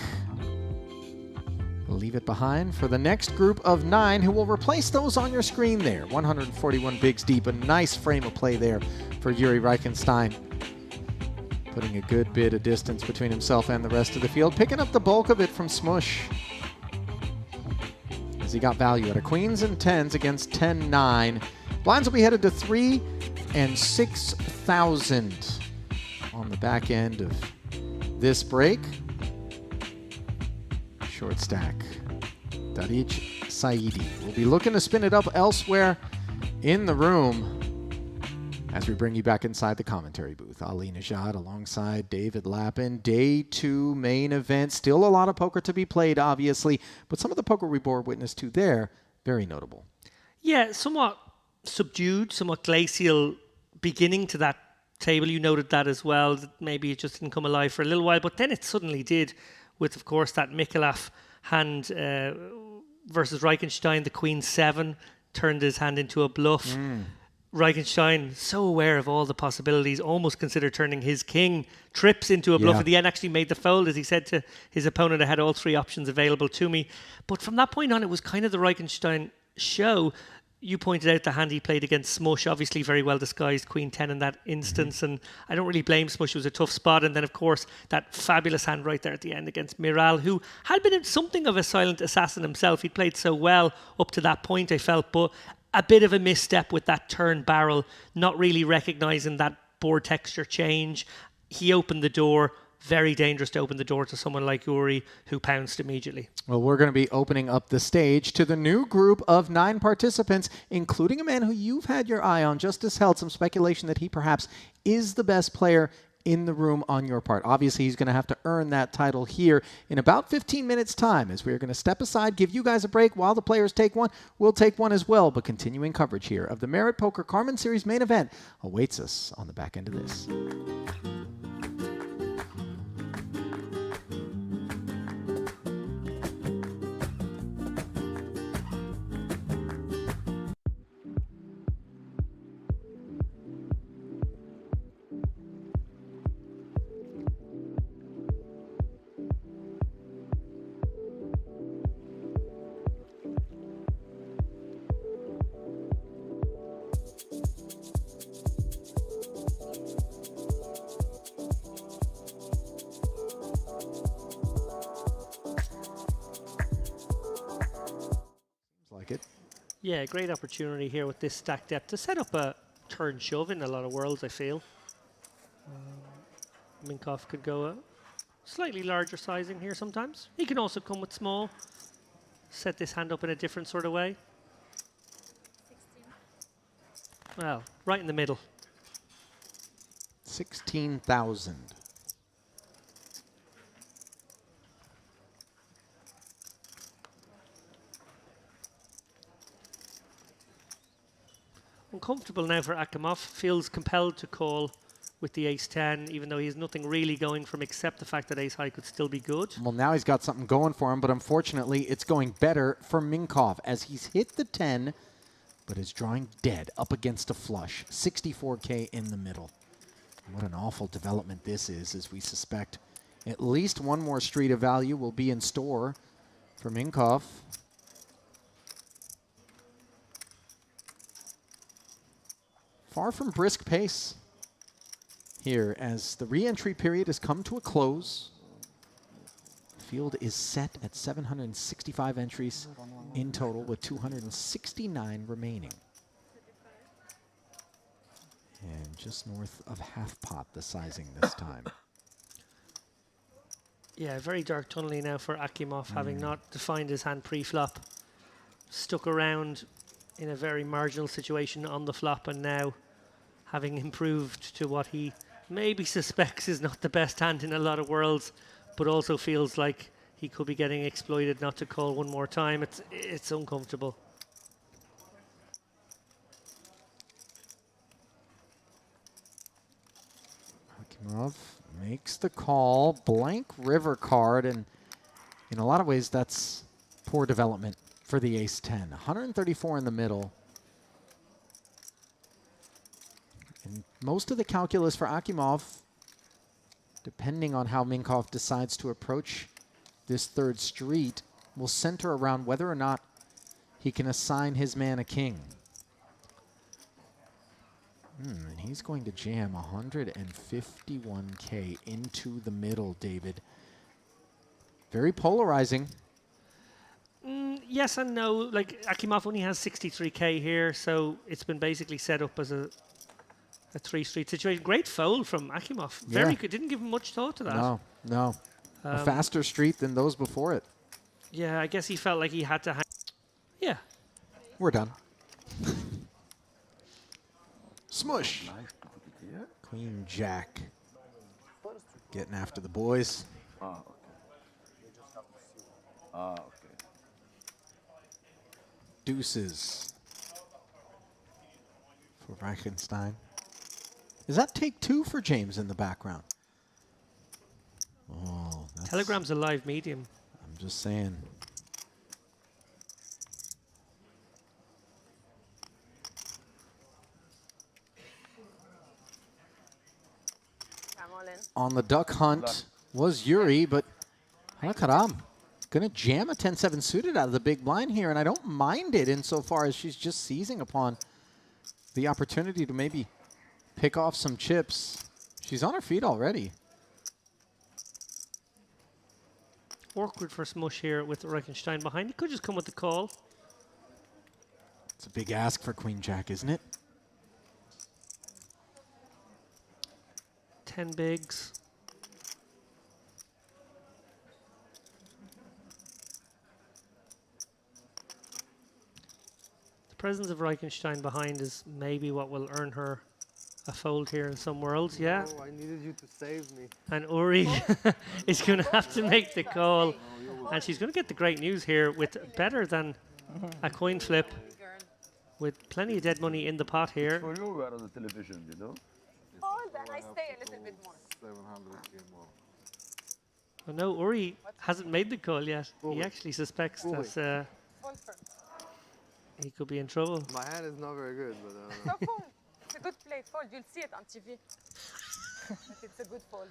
We'll leave it behind for the next group of 9 who will replace those on your screen there. 141 bigs deep, a nice frame of play there for Yuri Reichenstein. Putting a good bit of distance between himself and the rest of the field, picking up the bulk of it from Smush. As he got value out of queens and 10s against 10-9. Blinds will be headed to 3 and 6,000 on the back end of this break. Short stack. Darij Saidi will be looking to spin it up elsewhere in the room as we bring you back inside the commentary booth. Ali Najad alongside David Lappin. Day 2 main event. Still a lot of poker to be played, obviously, but some of the poker we bore witness to there, very notable. Yeah, somewhat subdued, somewhat glacial beginning to that table. You noted that as well, that maybe it just didn't come alive for a little while, but then it suddenly did with, of course, that Mikolov hand versus Reichenstein. The Queen 7 turned his hand into a bluff. Reichenstein, so aware of all the possibilities, almost considered turning his king trips into a bluff. At the end, actually made the fold, as he said to his opponent, I had all 3 options available to me. But from that point on, it was kind of the Reichenstein show. You pointed out the hand he played against Smush, obviously very well disguised Queen 10 in that instance, and I don't really blame Smush. It was a tough spot. And then, of course, that fabulous hand right there at the end against Miral, who had been something of a silent assassin himself. He'd played so well up to that point, I felt, but a bit of a misstep with that turn barrel, not really recognising that board texture change. He opened the door. Very dangerous to open the door to someone like Uri, who pounced immediately. Well, we're going to be opening up the stage to the new group of 9 participants, including a man who you've had your eye on, just as held some speculation that he perhaps is the best player in the room on your part. Obviously, he's going to have to earn that title here in about 15 minutes' time, as we're going to step aside, give you guys a break while the players take one. We'll take one as well, but continuing coverage here of the Merit Poker Carmen Series main event awaits us on the back end of this. Yeah, great opportunity here with this stack depth to set up a turn shove in a lot of worlds, I feel. Minkoff could go a slightly larger sizing here sometimes. He can also come with small, set this hand up in a different sort of way. Well, right in the middle. 16,000. Uncomfortable now for Akimov. Feels compelled to call with the ace-10, even though he has nothing really going from except the fact that ace-high could still be good. Well, now he's got something going for him, but unfortunately, it's going better for Minkoff as he's hit the 10, but is drawing dead up against a flush. 64K in the middle. What an awful development this is, as we suspect at least one more street of value will be in store for Minkoff. Far from brisk pace here as the re-entry period has come to a close. Field is set at 765 entries in total with 269 remaining. And just north of half pot the sizing this time. Yeah, very dark tunneling now for Akimov, having not defined his hand pre-flop. Stuck around in a very marginal situation on the flop, and now having improved to what he maybe suspects is not the best hand in a lot of worlds, but also feels like he could be getting exploited not to call one more time. It's uncomfortable. Akimov makes the call, blank river card, and in a lot of ways that's poor development for the ace-10. 134 in the middle. And most of the calculus for Akimov, depending on how Minkoff decides to approach this third street, will center around whether or not he can assign his man a king. And he's going to jam 151K into the middle, David. Very polarizing. Yes and no. Like, Akimov only has 63K here, so it's been basically set up as a three-street situation. Great fold from Akimov. Very good. Didn't give him much thought to that. No. A faster street than those before it. Yeah, I guess he felt like he had to hang. Yeah. We're done. Smush. Queen Jack. Getting after the boys. Okay. Deuces for Reichenstein. Is that take two for James in the background? Oh, Telegram's a live medium. I'm just saying. I'm all in. On the duck hunt was Yuri, but Hakaram going to jam a 10-7 suited out of the big blind here, and I don't mind it insofar as she's just seizing upon the opportunity to maybe pick off some chips. She's on her feet already. Awkward for Smush here with Reichenstein behind. He could just come with the call. It's a big ask for Queen Jack, isn't it? 10 bigs. The presence of Reichenstein behind is maybe what will earn her a fold here in some worlds, yeah. Oh, I needed you to save me. And Uri is going to have to make the call. And she's going to get the great news here with better than a coin flip, with plenty of dead money in the pot here. For you, we are on the television, you know? Hold and I stay a little bit more. 700K more. Oh no, Uri hasn't made the call yet. He actually suspects that he could be in trouble. My hand is not very good, but So fold. It's a good play. Fold. You'll see it on TV. But it's a good fold.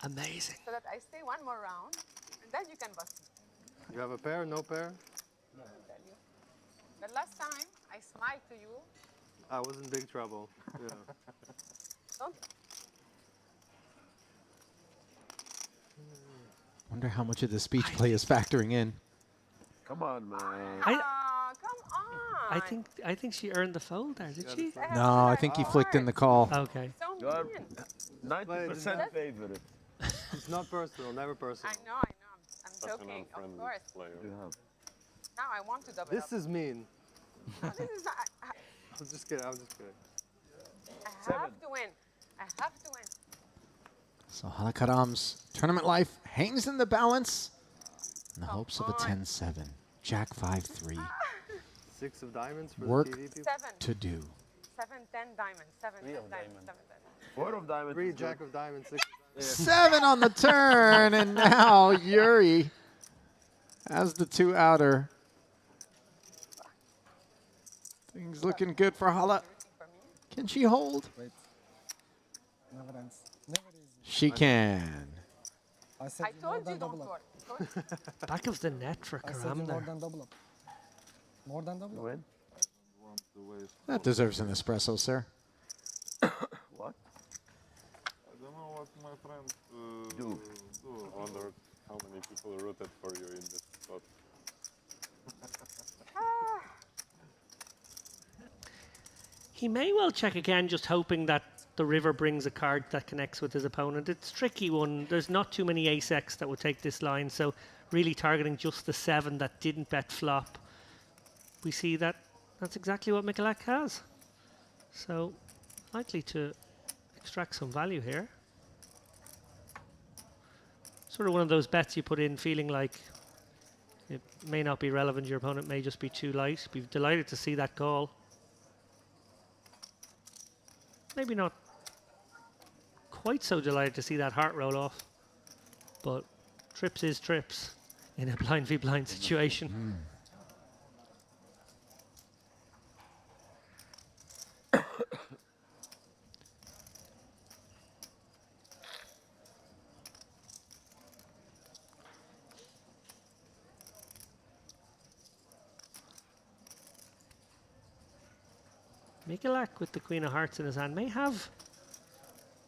Amazing. So that I stay one more round, and then you can bust me. you have a pair, no pair? No, I'll tell you. The last time I smiled to you, I was in big trouble. Yeah. don't. Wonder how much of the speech play is factoring in. Come on, man. Come on. I think she earned the fold there, did she? No, I think he flicked in the call. Okay. So You are mean. 90% favorite. It's not personal, never personal. I know. I'm joking, of course. You have. Now I want to double This up. is mean. No, this is not, I'm just kidding, I'm just kidding. I have to win. I have to win. So Halakaram's tournament life hangs in the balance in the hopes of a 10-7. Jack 5-3. 6 of diamonds for Work the TV people. 7. to do. 7, 10 diamonds. 7, 10 diamonds. 7, 10. 4 of diamonds. 3 jack of diamonds, 6 of diamonds. 7 on the turn, and now Yuri has the 2 outer. Things looking good for Hala. Can she hold? Wait. Never ends. Never easy. She can. I said I more told than you double don't up. worry. Back of the net for I said Karam more there. than double up. More than double up. Win. That deserves an espresso, sir. What? I don't know what my friend Do. wondered how many people rooted for you in this spot. He may well check again, just hoping that the river brings a card that connects with his opponent. It's a tricky one. There's not too many ace-X that would take this line, so really targeting just the 7 that didn't bet flop. We see that that's exactly what Mikulak has. So likely to extract some value here. Sort of one of those bets you put in feeling like it may not be relevant, your opponent may just be too light. Be delighted to see that call. Maybe not quite so delighted to see that heart roll off, but trips is trips in a blind v blind situation. Mikulak with the Queen of Hearts in his hand may have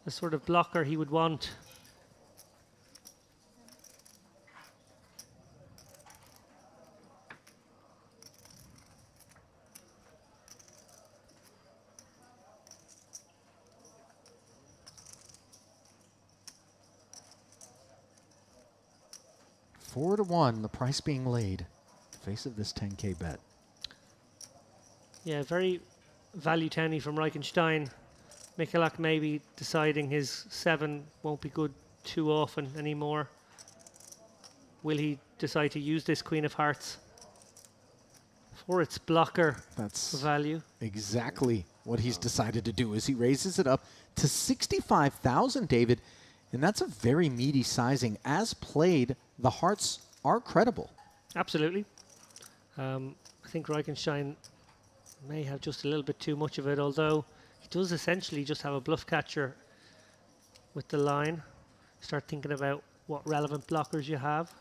a sort of blocker he would want. Four to 1, the price being laid. Face of this 10K bet. Yeah, very value towny from Reichenstein. Mikulak maybe deciding his 7 won't be good too often anymore. Will he decide to use this Queen of Hearts for its blocker value? Exactly what he's decided to do is he raises it up to 65,000, David, and that's a very meaty sizing. As played, the hearts are credible. Absolutely. I think Reichenstein may have just a little bit too much of it, although he does essentially just have a bluff catcher with the line. Start thinking about what relevant blockers you have.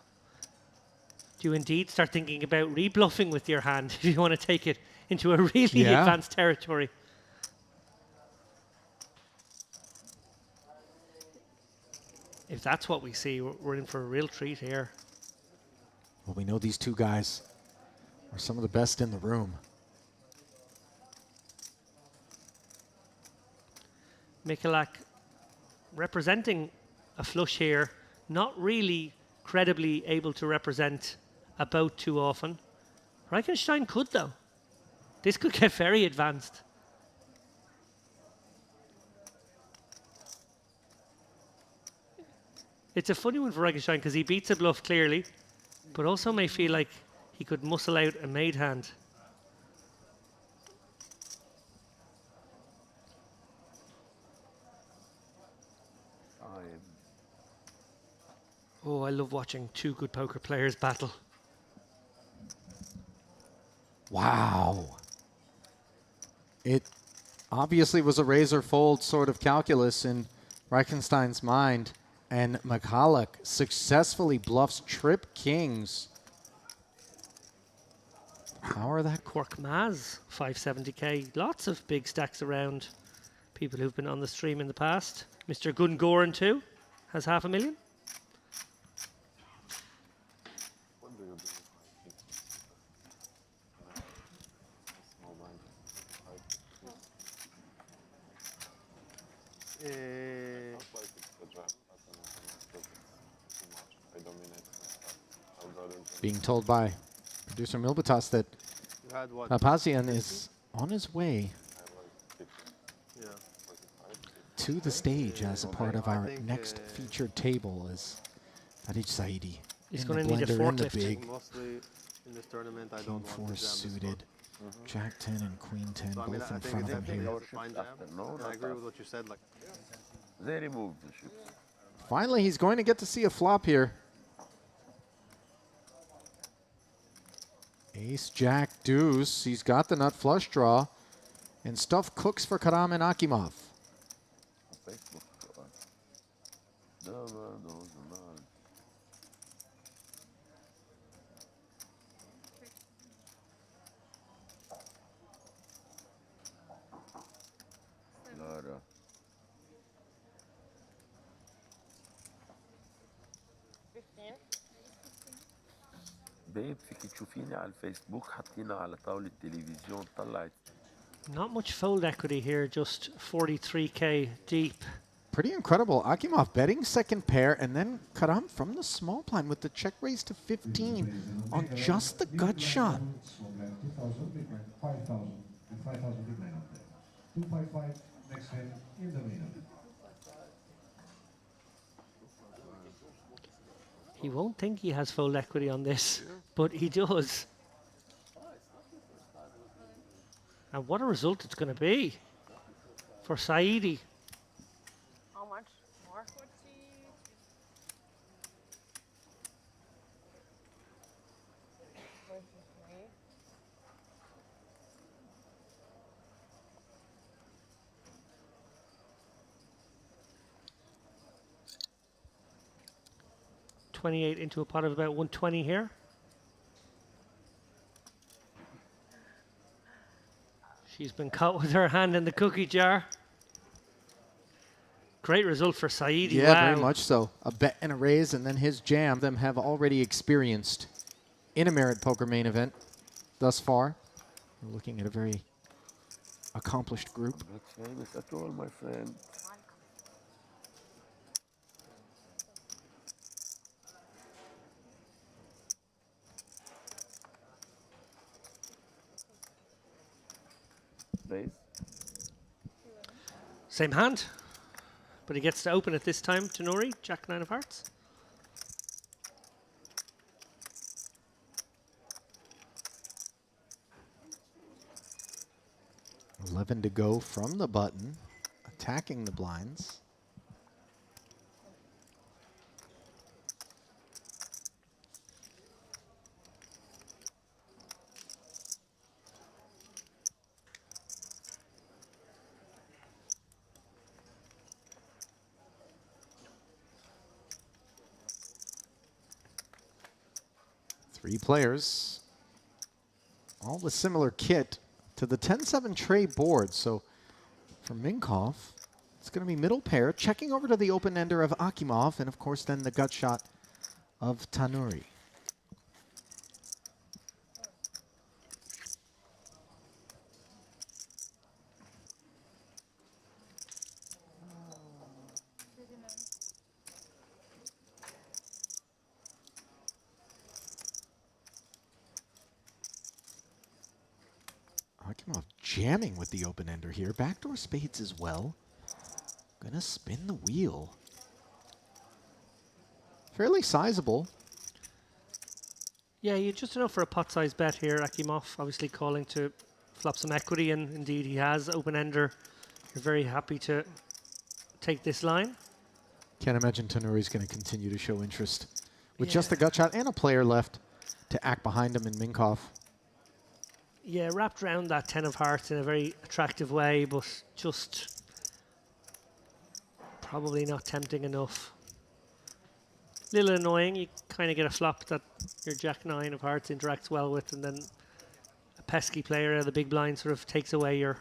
Do you indeed start thinking about rebluffing with your hand if you want to take it into a really advanced territory? If that's what we see, we're in for a real treat here. Well, we know these two guys are some of the best in the room. Mikulak representing a flush here, not really credibly able to represent a boat too often. Reichenstein could, though. This could get very advanced. It's a funny one for Reichenstein because he beats a bluff clearly, but also may feel like he could muscle out a made hand. Oh, I love watching two good poker players battle. Wow. It obviously was a razor fold sort of calculus in Reichenstein's mind, and Mikulak successfully bluffs trip kings. Power that Cork Maz, 570k. Lots of big stacks around. People who've been on the stream in the past. Mr. Gungoran too has 500,000. What do you do? I felt like it's the jam, but then I felt it's too much. I dominate my stuff. I would rather jam. Being told by producer Milbatas that You had what, Papazian is on his way Yeah. to the stage as a part of our next featured table as Farid Saidi. He's in the gonna need a blender, in the forklift. big Mostly in this tournament, I King don't want 4 to jam this suited. Jack 10 and Queen 10 So, I mean, both I in think front of it's him here. a fine jam. And I agree with what you said. Like, They removed the chips. Finally, he's going to get to see a flop here. Ace, Jack, Deuce. He's got the nut flush draw. And stuff cooks for Carmen Akimov. Facebook. No, no, no, no. Lara. بيب فيك تشوفيني على الفيسبوك حاطينها على طاولة التلفزيون طلعت. Not much fold equity here, just 43k deep. Pretty incredible. Akimov betting second pair, and then Karam from the small blind with the check raise to 15 on just the gut shot. 5,000 and 5,000 big blind up there. 255 next hand in the main event. He won't think he has fold equity on this, but he does. And what a result it's going to be for Saidi. How much more? 28 into a pot of about 120 here. She's been caught with her hand in the cookie jar. Great result for Saidi. Yeah, wow. very much so. A bet and a raise, and then his jam. Them have already experienced in a Merit Poker main event thus far. We're looking at a very accomplished group. I'm not famous at all, my friend. Raise. Same hand, but he gets to open it this time to Nori, Jack 9 of hearts. $11 to go from the button, attacking the blinds. Three players, all with similar kit to the 10-7 tray board. So for Minkoff, it's going to be middle pair, checking over to the open ender of Akimov, and of course then the gut shot of Tanuri. Akimov jamming with the open ender here. Backdoor spades as well. Gonna spin the wheel. Fairly sizable. Yeah, you just enough for a pot-sized bet here. Akimov obviously calling to flop some equity, and indeed he has. Open ender, you're very happy to take this line. Can't imagine Tanuri's going to continue to show interest with just a gut shot and a player left to act behind him in Minkoff. Yeah, wrapped around that 10 of hearts in a very attractive way, but just probably not tempting enough. Little annoying. You kind of get a flop that your Jack 9 of hearts interacts well with, and then a pesky player out of the big blind sort of takes away your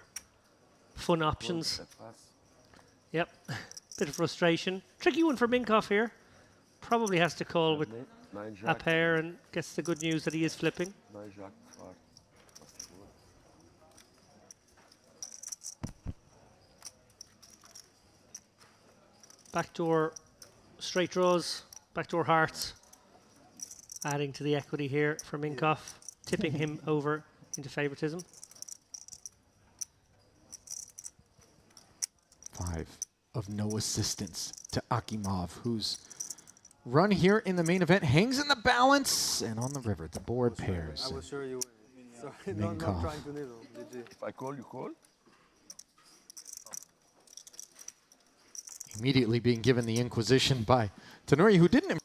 fun options. Yep, bit of frustration. Tricky one for Minkoff here. Probably has to call with a pair and gets the good news that he is flipping. Backdoor straight draws, backdoor hearts, adding to the equity here for Minkoff, tipping him over into favoritism. 5 of no assistance to Akimov, whose run here in the main event hangs in the balance, and on the river, the board pairs. I was sure you win. Sorry, not Minkoff. trying to needle. GG. If I call, you call? Immediately being given the Inquisition by Tenori, who didn't.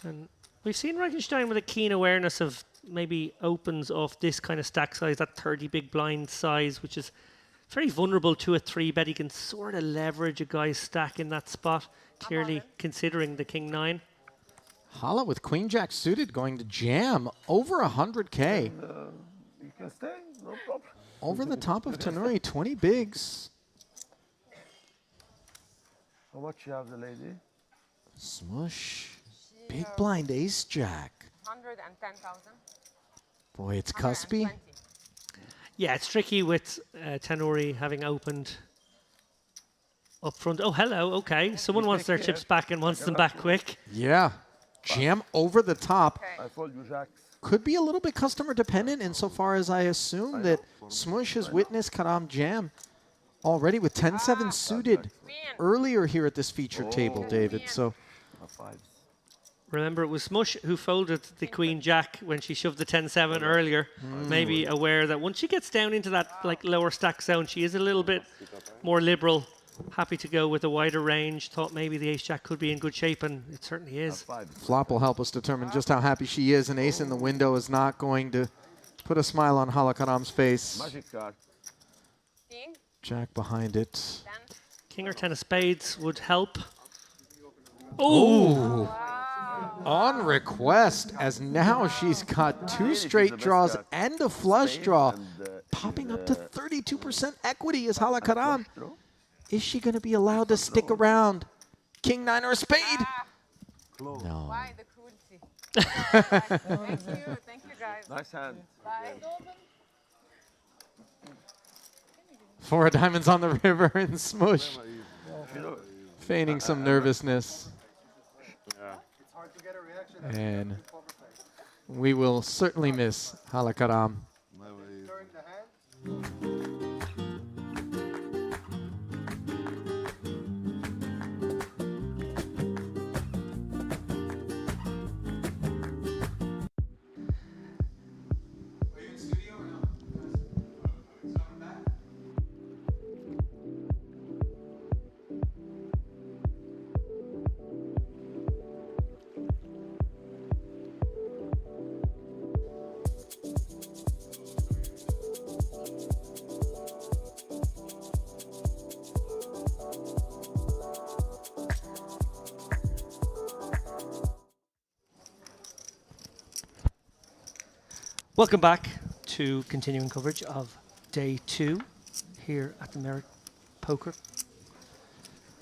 And we've seen Reichenstein with a keen awareness of maybe opens off this kind of stack size, that 30 big blind size, which is very vulnerable to a 3-bet. He can sort of leverage a guy's stack in that spot, clearly considering the king 9. Hala with Queen Jack suited going to jam over 100K. You can stay, no problem. Over the top of Tenori, 20 bigs. How much you have the lady? Smush. Big blind ace jack. 110,000. Boy, it's cuspy. Yeah, it's tricky with Tenori having opened up front. Oh, hello. Okay. Someone wants their chips back and wants them back quick. Yeah. Jam over the top. I fold you jacks. Could be a little bit customer dependent insofar as I assume that Smush has witnessed Karam jam already with 10-7 suited earlier here at this featured table, David. So remember, it was Smush who folded the Queen Jack when she shoved the 10-7 earlier. Maybe aware that once she gets down into that like lower stack zone, she is a little bit more liberal. Happy to go with a wider range. Thought maybe the ace jack could be in good shape, and it certainly is. Flop will help us determine just how happy she is. An ace in the window is not going to put a smile on Hala Karam's face. Magic card. Jack behind it. King or 10 of spades would help. Oh! On request, as now she's got 2 straight draws and a flush draw, popping up to 32% equity is Hala Karam. Is she going to be allowed to stick around? King 9 or a spade? No. Why the cruelty? Thank you guys. Nice hand. Bye. 4 diamonds on the river and Smush. Feigning some nervousness. And we will certainly miss Hala Karam. Welcome back to continuing coverage of day 2 here at the Merit Poker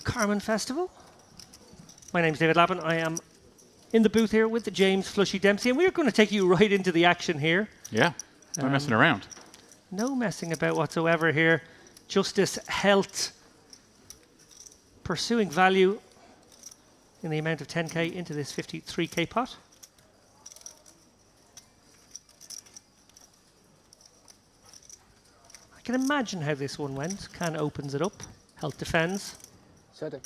Carmen Festival. My name's David Lappin. I am in the booth here with the James Flushy Dempsey, and we're going to take you right into the action here. Yeah, no messing around. No messing about whatsoever here. Justice, health, pursuing value in the amount of 10K into this 53K pot. I can imagine how this one went. Can opens it up. Health defends. Setting.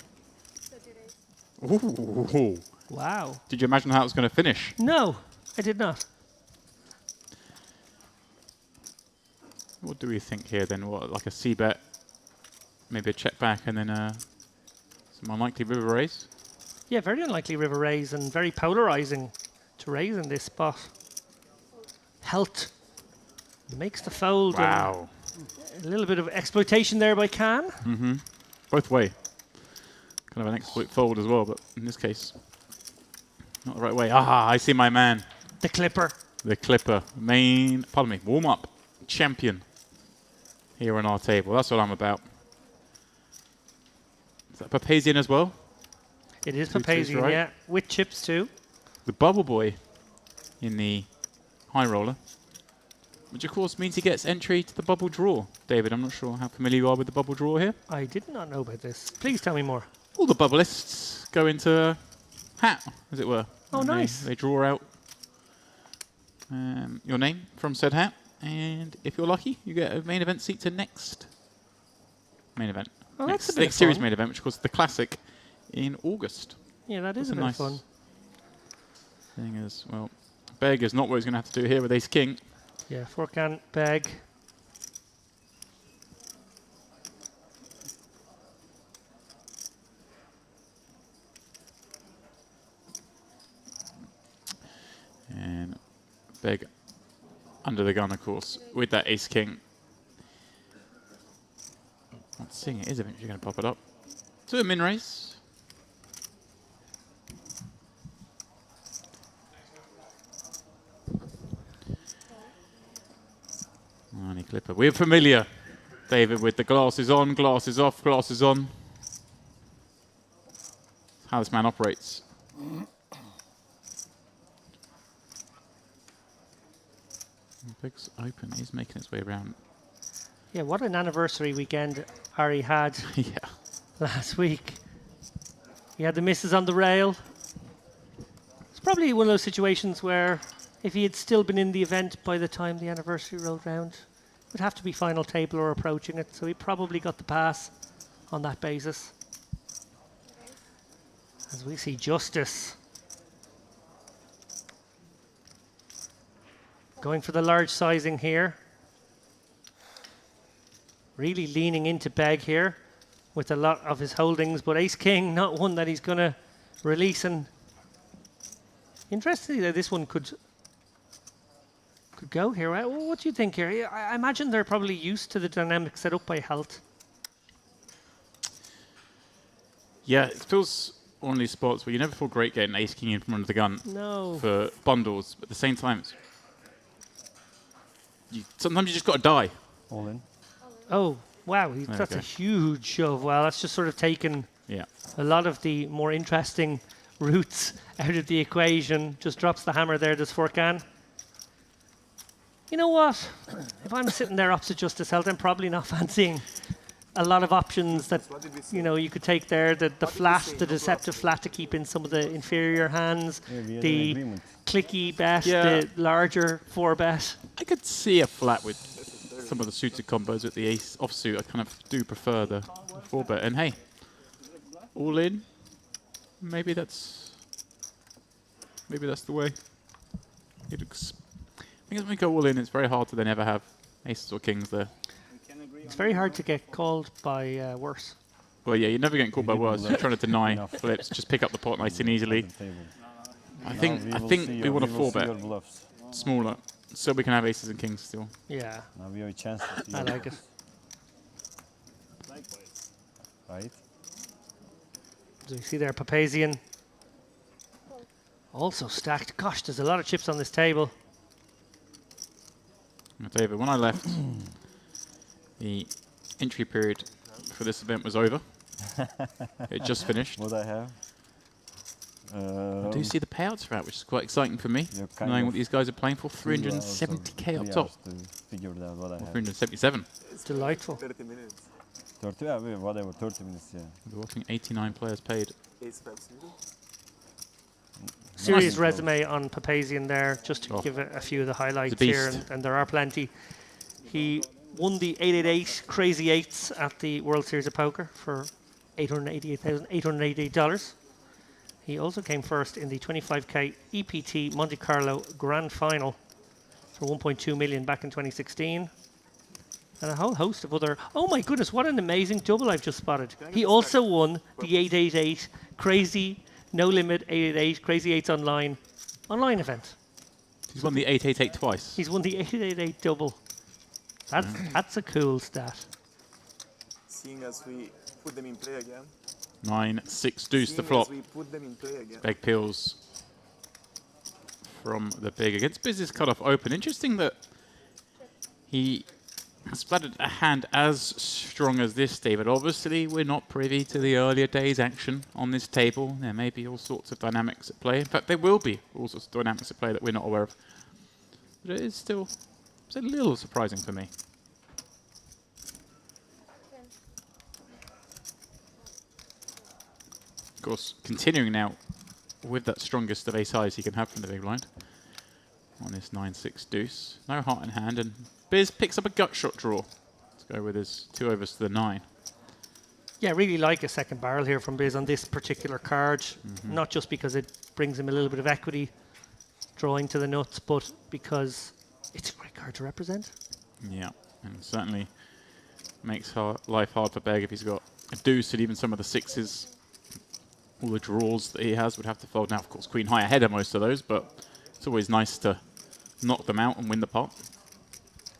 Ooh. Wow. Did you imagine how it was going to finish? No, I did not. What do we think here then? What, like a C-bet, maybe a check back, and then some unlikely river raise? Yeah, very unlikely river raise and very polarizing to raise in this spot. Health makes the fold. Wow. A little bit of exploitation there by Can. Mm-hmm. Both way. Kind of an exploit fold as well, but in this case, not the right way. Aha, I see my man. The Clipper. The Clipper. Warm-up champion here on our table. That's what I'm about. Is that Papazian as well? It is Two twos, Papazian, right? yeah. With chips too. The Bubble Boy. in the high roller, which of course means he gets entry to the bubble draw. David, I'm not sure how familiar you are with the bubble draw here. I did not know about this. Please tell me more. All the bubbleists go into a hat, as it were. Oh, and nice. They draw out your name from said hat, and if you're lucky, you get a main event seat to next main event. Oh, that's a bit next of series fun. main event, which of course is the Classic in August. Yeah, that is That's a bit nice of fun. thing is, well, Beg is not what he's going to have to do here with Ace King. Yeah, forehand, bag. And Beg under the gun, of course, with that Ace King. Not seeing it is eventually going to pop it up. To a min raise. Money Clipper. We're familiar, David, with the glasses on, glasses off, glasses on. That's how this man operates. Big's open. He's making his way around. Yeah, what an anniversary weekend Harry had Yeah. last week. He had the misses on the rail. It's probably one of those situations where if he had still been in the event by the time the anniversary rolled round, it would have to be final table or approaching it. So he probably got the pass on that basis. As we see Justice going for the large sizing here. Really leaning into Beg here with a lot of his holdings, but Ace King, not one that he's going to release. And interestingly, this one could go here. What do you think here? I imagine they're probably used to the dynamic set up by Health. Yeah, it feels one of these spots where you never feel great getting Ace King in from under the gun for bundles, but at the same time, sometimes you just got to die. All in. Oh, wow. That's Okay. a huge shove. Well, that's just sort of taken a lot of the more interesting routes out of the equation. Just drops the hammer there, does Furkan. You know what? If I'm sitting there opposite Justice Health, I'm probably not fancying a lot of options that you could take there. The flat, the deceptive flat to keep in some of the inferior hands, the clicky bet, the larger 4-bet. I could see a flat with some of the suited combos with the ace offsuit. I kind of do prefer the 4-bet. And hey, all in. Maybe that's the way. It looks. I think when we go all in, it's very hard to then ever have aces or kings there. It's very hard to get called by worse. Well, yeah, you're never getting called by worse. You're trying to deny flips. Just pick up the pot nice and easily. I think we want a 4-bet smaller, so we can have aces and kings still. Yeah. Now we have a chance. I like it. Right. So you see there, Papazian also stacked. Gosh, there's a lot of chips on this table. David, when I left, the entry period for this event was over. It just finished. What I have? I do see the payouts for that, which is quite exciting for me, knowing what these guys are playing for. 370k up top. Figure out what I have. 377. It's delightful. 30 minutes. 30, yeah, whatever, 30 minutes, yeah. We're watching 89 players paid. Serious resume on Papazian there, just to give a few of the highlights here, and there are plenty. He won the 888 Crazy Eights at the World Series of Poker for $888. He also came first in the 25k EPT Monte Carlo Grand Final for 1.2 million back in 2016. And a whole host of other... Oh my goodness, what an amazing double I've just spotted. He also won the 888 Crazy No Limit 888 Crazy 8s online event. He's won the 888 twice. He's won the 888 double. That's a cool stat. Seeing as we put them in play again. 9-6 deuce the flop. We put them in play again. Beg peels from the big against business cutoff open. Interesting that he splattered a hand as strong as this, David. Obviously, we're not privy to the earlier days action on this table. There may be all sorts of dynamics at play. In fact, there will be all sorts of dynamics at play that we're not aware of. But it is still it's a little surprising for me. Of course, continuing now with that strongest of ace highs he can have from the big blind on this 9-6 deuce. No heart in hand, and Biz picks up a gut shot draw. Let's go with his 2 overs to the 9. Yeah, really like a second barrel here from Biz on this particular card. Not just because it brings him a little bit of equity drawing to the nuts, but because it's a great card to represent. Yeah, and certainly makes life hard for Beg if he's got a deuce and even some of the sixes. All the draws that he has would have to fold. Now, of course, queen high ahead of most of those, but it's always nice to knock them out and win the pot.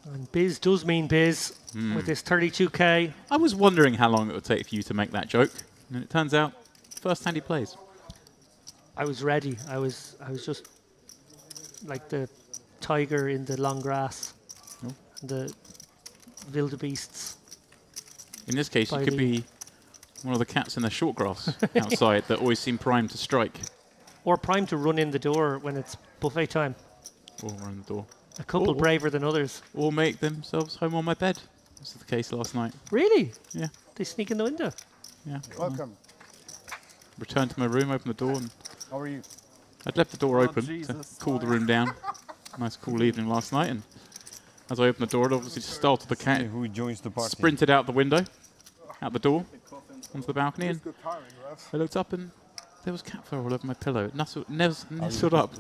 And Biz does mean Biz with this 32k. I was wondering how long it would take for you to make that joke, and it turns out first hand he plays. I was ready. I was just like the tiger in the long grass, the wildebeests. In this case, you could be one of the cats in the short grass outside that always seem primed to strike. Or primed to run in the door when it's buffet time. Or run the door. A couple braver than others. Or make themselves home on my bed. This was the case last night. Really? Yeah. They sneak in the window? Yeah. Welcome. Returned to my room, opened the door, and How are you? I'd left the door Oh, open to Jesus. cool the room down. Nice cool evening last night, and as I opened the door, it obviously startled the cat. Who joins the party? Sprinted out the window, out the door, onto the balcony, and I looked up and there was cat fur all over my pillow. Nestled up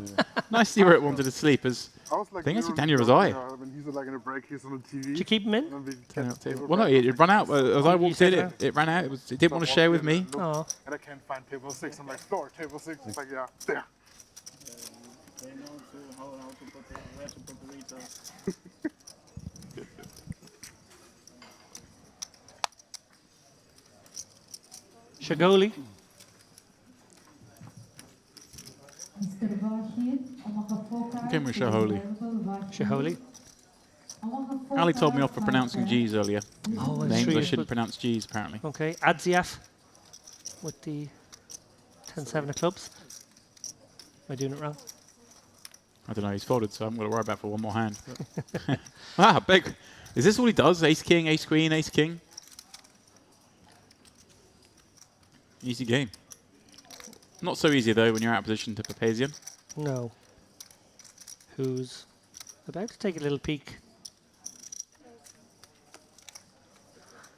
nicely where it wanted to sleep. As I was like, I think I see Daniel was eye. When he's like in a break, he's on the TV. Did you keep him in? Well, no, it ran out. As I walked in, it ran out. It didn't want to share with me. Oh. And I can't find table 6. I'm like, floor, table 6. It's like, yeah, there. They know how to put it, where to put the waiter. Shagoli. Came with Shaholi. Shaholi. Ali told me off for pronouncing G's earlier. Oh, that's Names true, I yes, shouldn't but- pronounce G's, apparently. Okay, Adziaf with the 10-7 of clubs. Am I doing it wrong? I don't know, he's folded, so I'm going to worry about it for one more hand. Big. Is this all he does? Ace king, ace queen, ace king? Easy game. Not so easy, though, when you're out of position to Papazian. No. Who's about to take a little peek.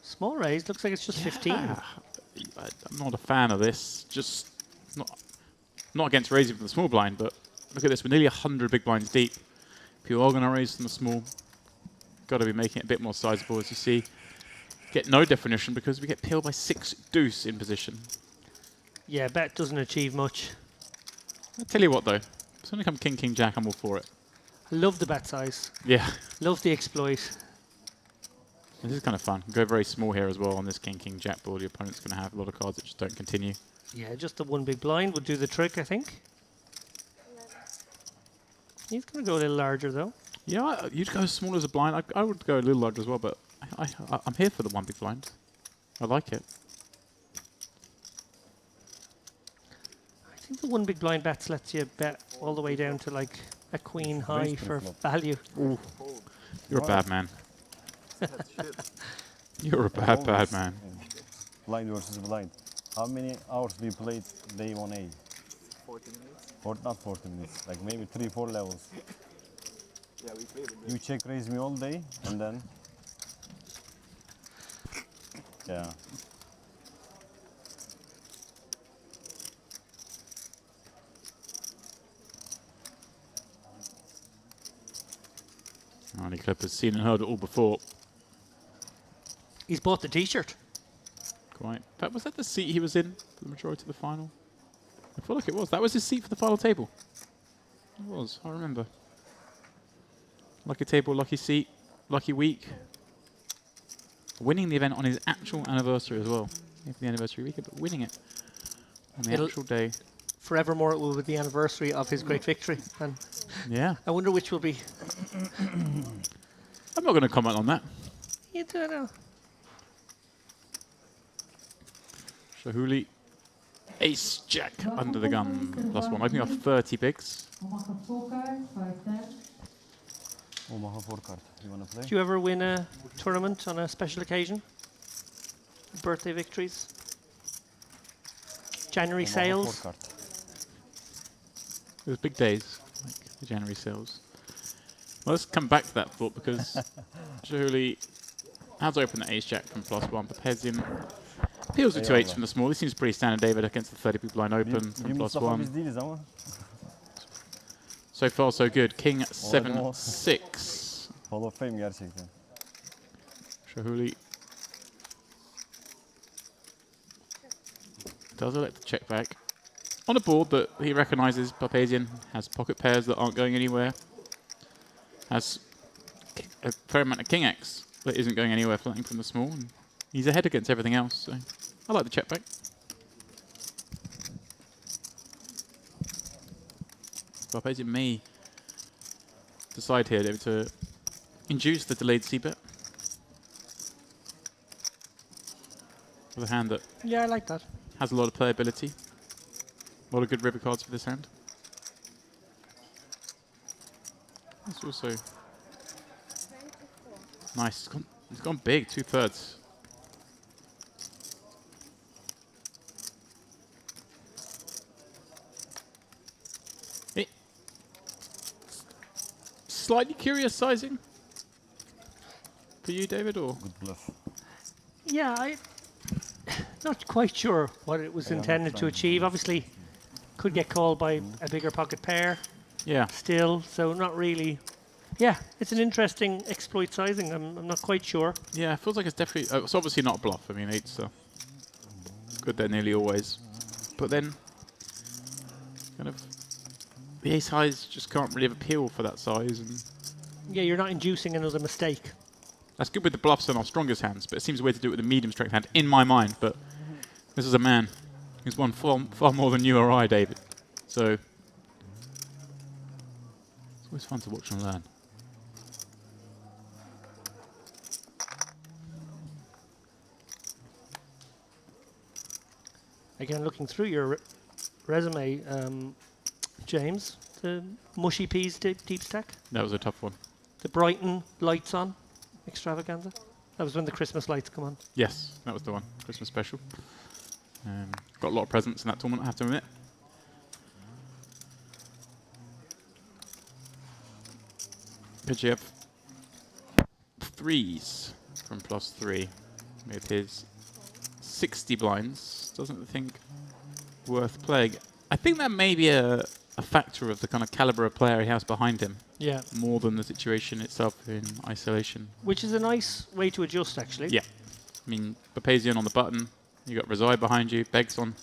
Small raise, looks like it's just 15. I'm not a fan of this. Just not against raising from the small blind, but look at this. We're nearly 100 big blinds deep. If you are going to raise from the small, got to be making it a bit more sizable, as you see. Get no definition because we get peeled by 6 deuce in position. Yeah, bet doesn't achieve much. I'll tell you what, though. It's only come king, king, jack, I'm all for it. I love the bet size. Yeah. Love the exploit. This is kind of fun. Go very small here as well on this king, king, jack board. Your opponent's going to have a lot of cards that just don't continue. Yeah, just the one big blind would do the trick, I think. He's going to go a little larger, though. Yeah, you'd go as small as a blind. I would go a little larger as well, but I'm here for the one big blind. I like it. I think the one big blind bets lets you bet all the way down to like a queen high for value. Ooh. You're a bad man. You're a bad man. Blind versus blind. How many hours do you play day 1A? 14 minutes. Or not 14 minutes, like maybe 3-4 levels. Yeah, we played it. You check raise me all day and then yeah. Arnie Clipper's seen and heard it all before. He's bought the t-shirt. Quite. Was that the seat he was in for the majority of the final? I feel like it was. That was his seat for the final table. It was. I remember. Lucky table, lucky seat, lucky week. Winning the event on his actual anniversary as well. Maybe the anniversary weekend, but winning it on the actual day. Forevermore it will be the anniversary of his great victory. And yeah. I wonder which will be. I'm not going to comment on that. You don't know. Shahuli, ace jack under the gun, +1. Opening up 30 bigs. Omaha 4 card. You wanna play? Do you ever win a tournament on a special occasion? Birthday victories? January Omaha sales? 4 card. It was big days, like the January sales. Well, let's come back to that thought because Shahuli has opened the ace jack from +1. Papazian peels with 2 8s from the small. This seems pretty standard, David, against the 30 big blind open from +1. So far, so good. King 7-6. Hall of Fame gerçekten. Shahuli does elect to check back on a board that he recognises. Papazian has pocket pairs that aren't going anywhere. Has a fair amount of King X that isn't going anywhere, flanking from the small. And he's ahead against everything else, so I like the check back. Papazian may decide here to induce the delayed c-bet. With a hand that Yeah, I like that. has a lot of playability. A lot of good river cards for this hand. It's also nice. It's gone big, 2/3. Slightly curious sizing for you, David, or good bluff? Yeah, I'm not quite sure what it was intended to achieve. Obviously, could get called by a bigger pocket pair. Yeah. Still, so not really. Yeah, it's an interesting exploit sizing. I'm not quite sure. Yeah, it feels like it's definitely. It's obviously not a bluff. I mean, 8's good there nearly always. But then, kind of, the ace highs just can't really appeal for that size. And Yeah, you're not inducing another mistake. that's good with the bluffs and our strongest hands, but it seems a way to do it with a medium strength hand in my mind. But this is a man who's won far more than you or I, David. So it's always fun to watch and learn. Again, looking through your resume, James, the Mushy Peas deep stack, That was a tough one. the Brighton lights on extravaganza. That was when the Christmas lights come on. Yes, that was the one. Christmas special. Got a lot of presents in that tournament, I have to admit. Pidgeot 3s from +3 with his 60 blinds. Doesn't think worth playing. I think that may be a factor of the kind of caliber of player he has behind him. Yeah. More than the situation itself in isolation. Which is a nice way to adjust, actually. Yeah. I mean, Papazian on the button. You got Reside behind you. Beggs on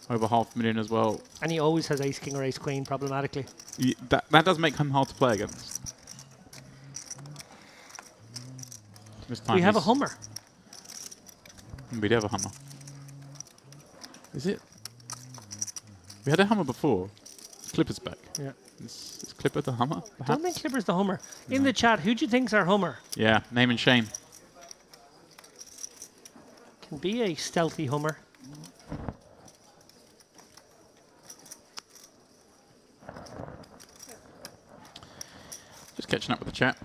over 500,000 as well. And he always has ace king or ace queen problematically. That does make him hard to play against. This time We have a Hummer. We do have a Hummer. Is it? We had a Hummer before. Clipper's back. Yeah. Is Clipper the Hummer? I don't think Clipper's the Hummer. In the chat, who do you think's our Hummer? Yeah, name and shame. Can be a stealthy Hummer. Just catching up with the chat.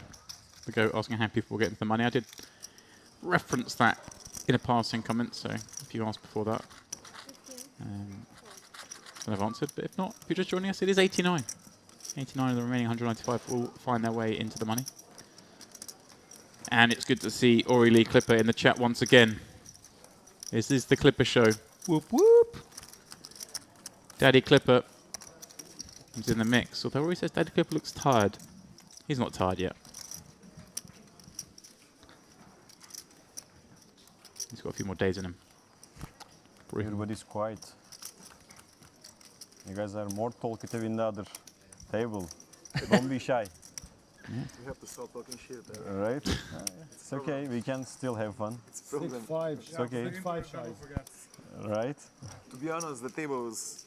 We go asking how people were getting the money. I did reference that in a passing comment, so if you asked before that, I've answered. But if not, if you're just joining us, it is 89. 89 of the remaining 195 will find their way into the money. And it's good to see Ori Lee Clipper in the chat once again. This is the Clipper show. Whoop whoop. Daddy Clipper is in the mix. Although Ori says Daddy Clipper looks tired. He's not tired yet. He's got a few more days in him. Everybody's quiet. You guys are more talkative in the other table. Don't be shy. You have to stop talking shit. Right? It's okay. We can still have fun. It's problem. 6-5. It's okay. 6-5 shy. Right? To be honest, the table was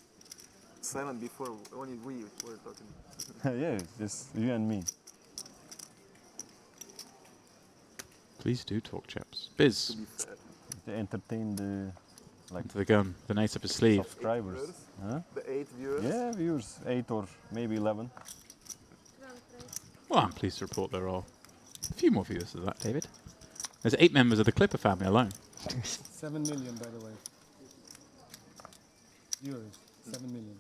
silent before. Only we were talking. Yeah, just you and me. Please do talk, chaps. Biz. To entertain the the gun, the nice up his sleeve. subscribers. Huh? The 8 viewers. Yeah, viewers, 8 or maybe 11. Well, I'm pleased to report there are a few more viewers than that, David. There's 8 members of the Clipper family alone. 7 million, by the way. Viewers, 7 million.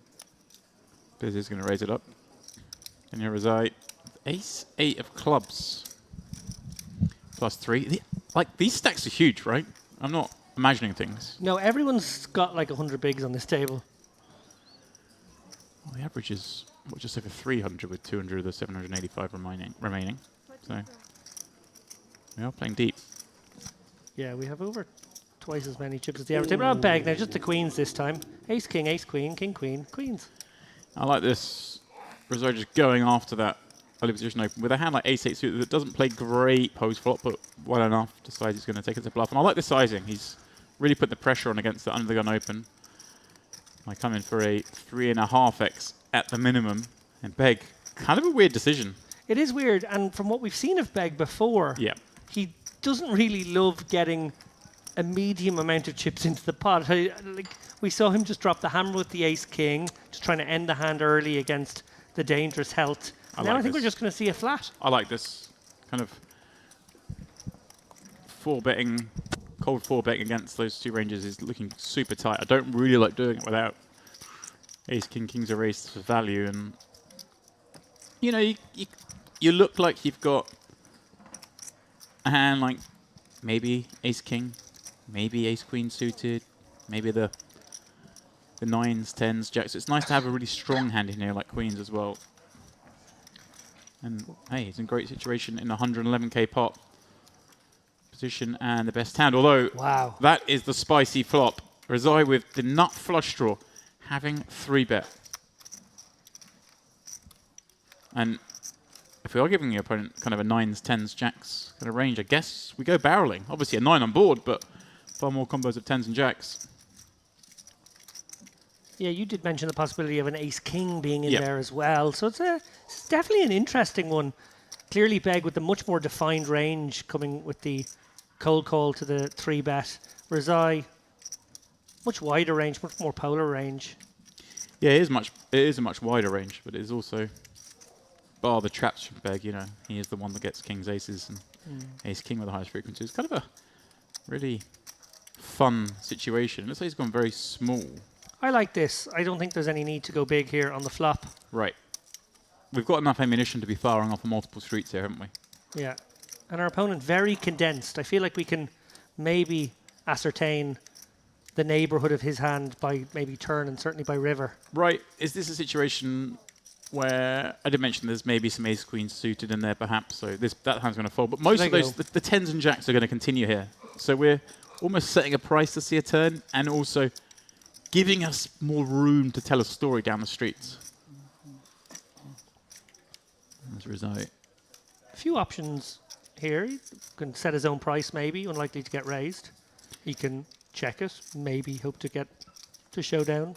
Biz is going to raise it up. And here is ace 8 of clubs. +3. Like, these stacks are huge, right? I'm not imagining things. No, everyone's got like 100 bigs on this table. Well, the average is just over 300 with 200 of the 785 remaining. So we are playing deep. Yeah, we have over twice as many chips as the average table. Not bag now, just the queens this time. Ace, king, queen, queens. I like this. Rizzo just going after that early position open with a hand like ace-8 suited that doesn't play great post-flop, but well enough. Decides he's going to take it to bluff. And I like the sizing. He's really put the pressure on against the under the gun open. I come in for a 3.5x at the minimum. And Beg, kind of a weird decision. It is weird, and from what we've seen of Beg before, he doesn't really love getting a medium amount of chips into the pot. Like, we saw him just drop the hammer with the ace-king, just trying to end the hand early against the dangerous health. Now I think we're just going to see a flat. I like this kind of 4-betting, cold 4-betting against those two ranges is looking super tight. I don't really like doing it without ace-king, king's a race for value. And, you know, you look like you've got a hand like maybe ace-king, maybe ace-queen suited, maybe the 9s, 10s, jacks. It's nice to have a really strong hand in here like queens as well. And hey, he's in great situation in the 111k pot position and the best hand. Although that is the spicy flop. Rizai with the nut flush draw, having 3-bet. And if we are giving the opponent kind of a 9s, 10s, jacks kind of range, I guess we go barreling. Obviously a 9 on board, but far more combos of 10s and jacks. Yeah, you did mention the possibility of an ace-king being in there as well. So it's definitely an interesting one. Clearly Beg with the much more defined range coming with the cold call to the 3-bet. Rizai, much wider range, much more polar range. Yeah, it is a much wider range, but it is also, bar the traps from Beg, you know, he is the one that gets kings, aces, and ace-king with the highest frequency. It's kind of a really fun situation. Let's say he's gone very small. I like this. I don't think there's any need to go big here on the flop. Right. We've got enough ammunition to be firing off of multiple streets here, haven't we? Yeah. And our opponent very condensed. I feel like we can maybe ascertain the neighborhood of his hand by maybe turn and certainly by river. Right. Is this a situation where I did mention there's maybe some ace queens suited in there perhaps, so that hand's going to fold. But most of those, the 10s and jacks are going to continue here. So we're almost setting a price to see a turn and also giving us more room to tell a story down the streets. As a result. A few options here. He can set his own price maybe, unlikely to get raised. He can check it, maybe hope to get to showdown.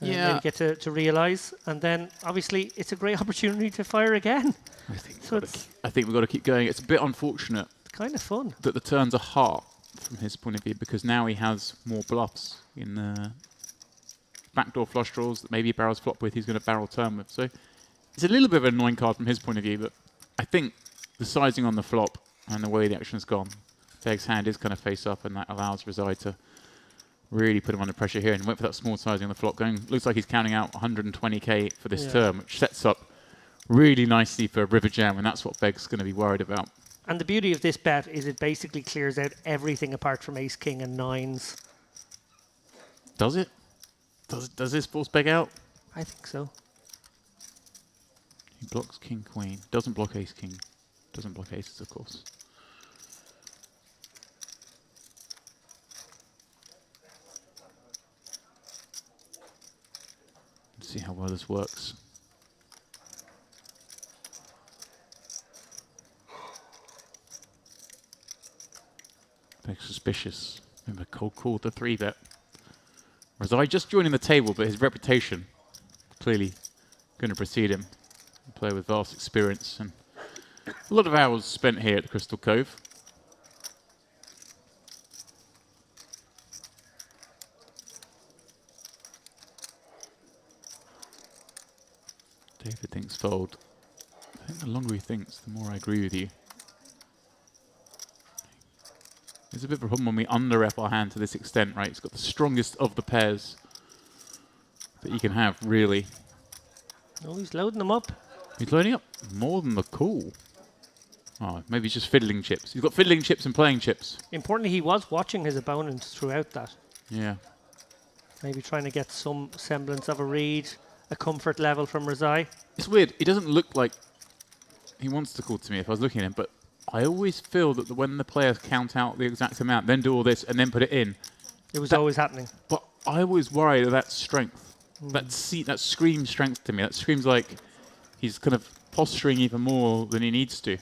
Maybe get to realise. And then, obviously, it's a great opportunity to fire again. I think we've got to keep going. It's a bit unfortunate. It's kind of fun. That the turns are hard from his point of view, because now he has more bluffs in the backdoor flush draws that maybe barrels flop with, he's going to barrel turn with. So it's a little bit of an annoying card from his point of view, but I think the sizing on the flop and the way the action has gone, Beg's hand is kind of face up, and that allows Rizai to really put him under pressure here, and went for that small sizing on the flop. Looks like he's counting out 120k for this turn, which sets up really nicely for River Jam, and that's what Beg's going to be worried about. And the beauty of this bet is it basically clears out everything apart from ace, king, and 9s. Does it? Does this force Beg out? I think so. He blocks king, queen. Doesn't block ace, king. Doesn't block aces, of course. Let's see how well this works. Beg's suspicious. Remember, cold called the 3-bet. Rizai just joining the table, but his reputation clearly going to precede him. Play with vast experience and a lot of hours spent here at the Crystal Cove. fold. I think the longer he thinks, the more I agree with you. There's a bit of a problem when we under-rep our hand to this extent, right? It's got the strongest of the pairs that you can have, really. Oh, he's loading them up. He's loading up more than the call. Oh, maybe he's just fiddling chips. He's got fiddling chips and playing chips. Importantly, he was watching his opponent throughout that. Yeah. Maybe trying to get some semblance of a read, a comfort level from Rezai. It's weird. He doesn't look like he wants to call to me if I was looking at him, but I always feel that when the players count out the exact amount, then do all this, and then put it in. It was always happening. But I always worry that that's strength. That screams strength to me. That screams like he's kind of posturing even more than he needs to.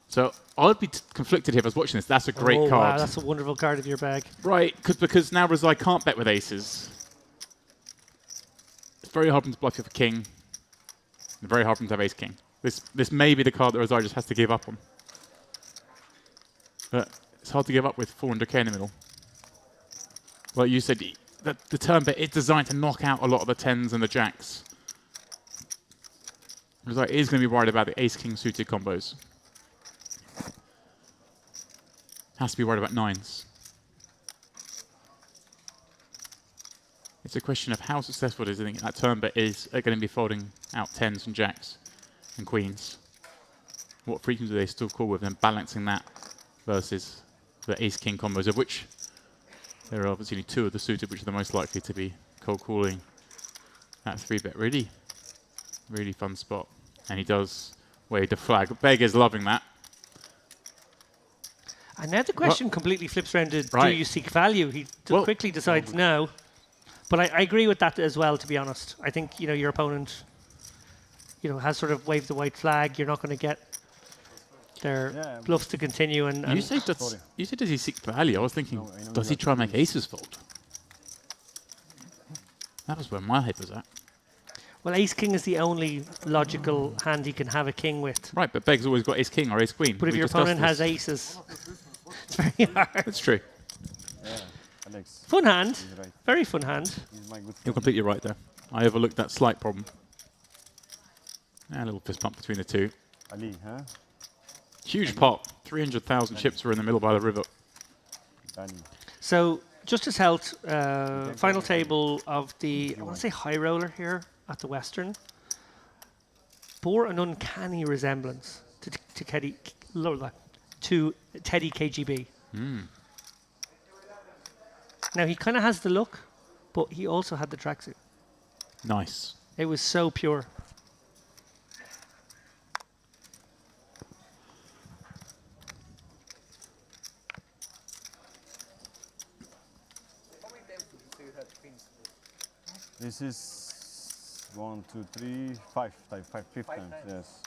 So I'd be conflicted here if I was watching this. That's a great card. Wow, that's a wonderful card of your bag. Right, because now Rezai can't bet with aces. It's very hard for him to bluff you for king. And very hard for him to have ace-king. This may be the card that Rezai just has to give up on. But it's hard to give up with 400k in the middle. Like you said, the turn bet is designed to knock out a lot of the 10s and the jacks. Rezai is going to be worried about the ace-king suited combos. Has to be worried about 9s. It's a question of how successful it is. I think that turn bet is going to be folding out 10s and jacks and queens. What frequency do they still call with, and balancing that versus the ace-king combos, of which there are obviously only 2 of the suited, which are the most likely to be cold calling that 3-bet. Really, really fun spot. And he does wave the flag. Beggar's loving that. And now the question completely flips around to, do you seek value? He quickly decides no. But I agree with that as well, to be honest. I think, your opponent, has sort of waved the white flag. You're not going to get their bluffs to continue. And you say does he seek value? I was thinking, does he try and make aces fold? That was where my head was at. Well, ace-king is the only logical hand he can have a king with. Right, but Beg's always got ace-king or ace-queen. But if your opponent has aces, it's very hard. That's true. Yeah, Alex. Fun hand. Right. Very fun hand. You're completely right there. I overlooked that slight problem. And a little fist bump between the two. Ali, huh? Huge pot. 300,000 chips were in the middle by the river. So, Justice Health, final table of the, I want to say high roller here at the Western, bore an uncanny resemblance to Teddy KGB. Now, he kind of has the look, but he also had the tracksuit. Nice. It was so pure. This is 1, 2, 3, 5 times, yes.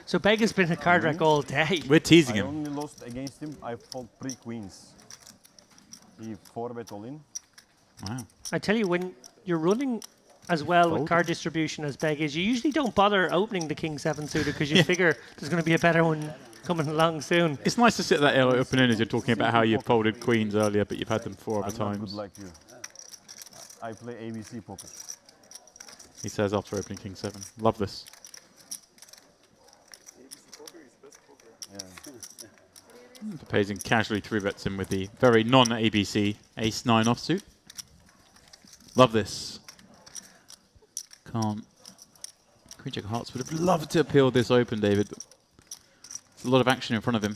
So Beg has been a card rack all day. We're teasing him. I only lost against him. I fold 3 queens. He 4-bet all in. Wow. I tell you, when you're running as well with card distribution as Beg is, you usually don't bother opening the King 7 suited because you figure there's going to be a better one coming along soon. It's nice to sit that open in as you're talking about how you folded queens earlier, but you've had them 4 other times. Good like you. I play ABC poker. He says after opening King 7. Love this. Pazing casually 3-bets him with the very non-ABC ace-9 offsuit. Love this. Can't. Queen Jack of Hearts would have loved to appeal this open, David. But there's a lot of action in front of him.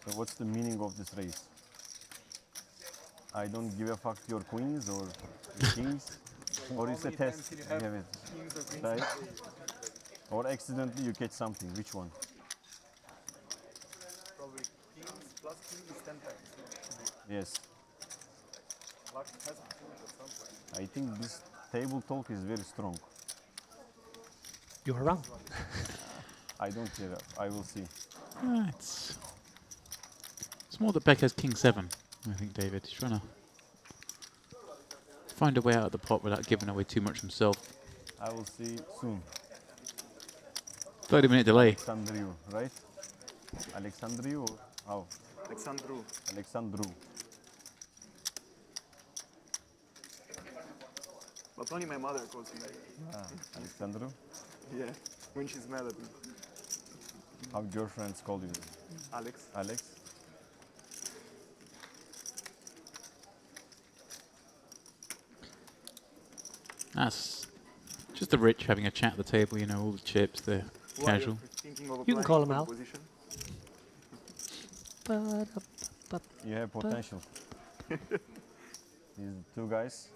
So what's the meaning of this race? I don't give a fuck your queens or your kings, or it's a test. You have it, right? Or accidentally you catch something. Which one? Probably kings plus king is 10 times. Yes. Luck has to do it at some point. I think this table talk is very strong. You are wrong. I don't care. I will see. It's more that Beck has King 7. I think David is trying to find a way out of the pot without giving away too much himself. I will see soon. 30-minute delay. It's under you, right? Alexandru or how? Alexandru. Alexandru. But only my mother calls me. Alexandru. Yeah, when she's mad at me. How your friends call you? Alex. Alex. That's just the rich having a chat at the table, you know, all the chips, the casual. You can call him Al. You have potential. These two guys,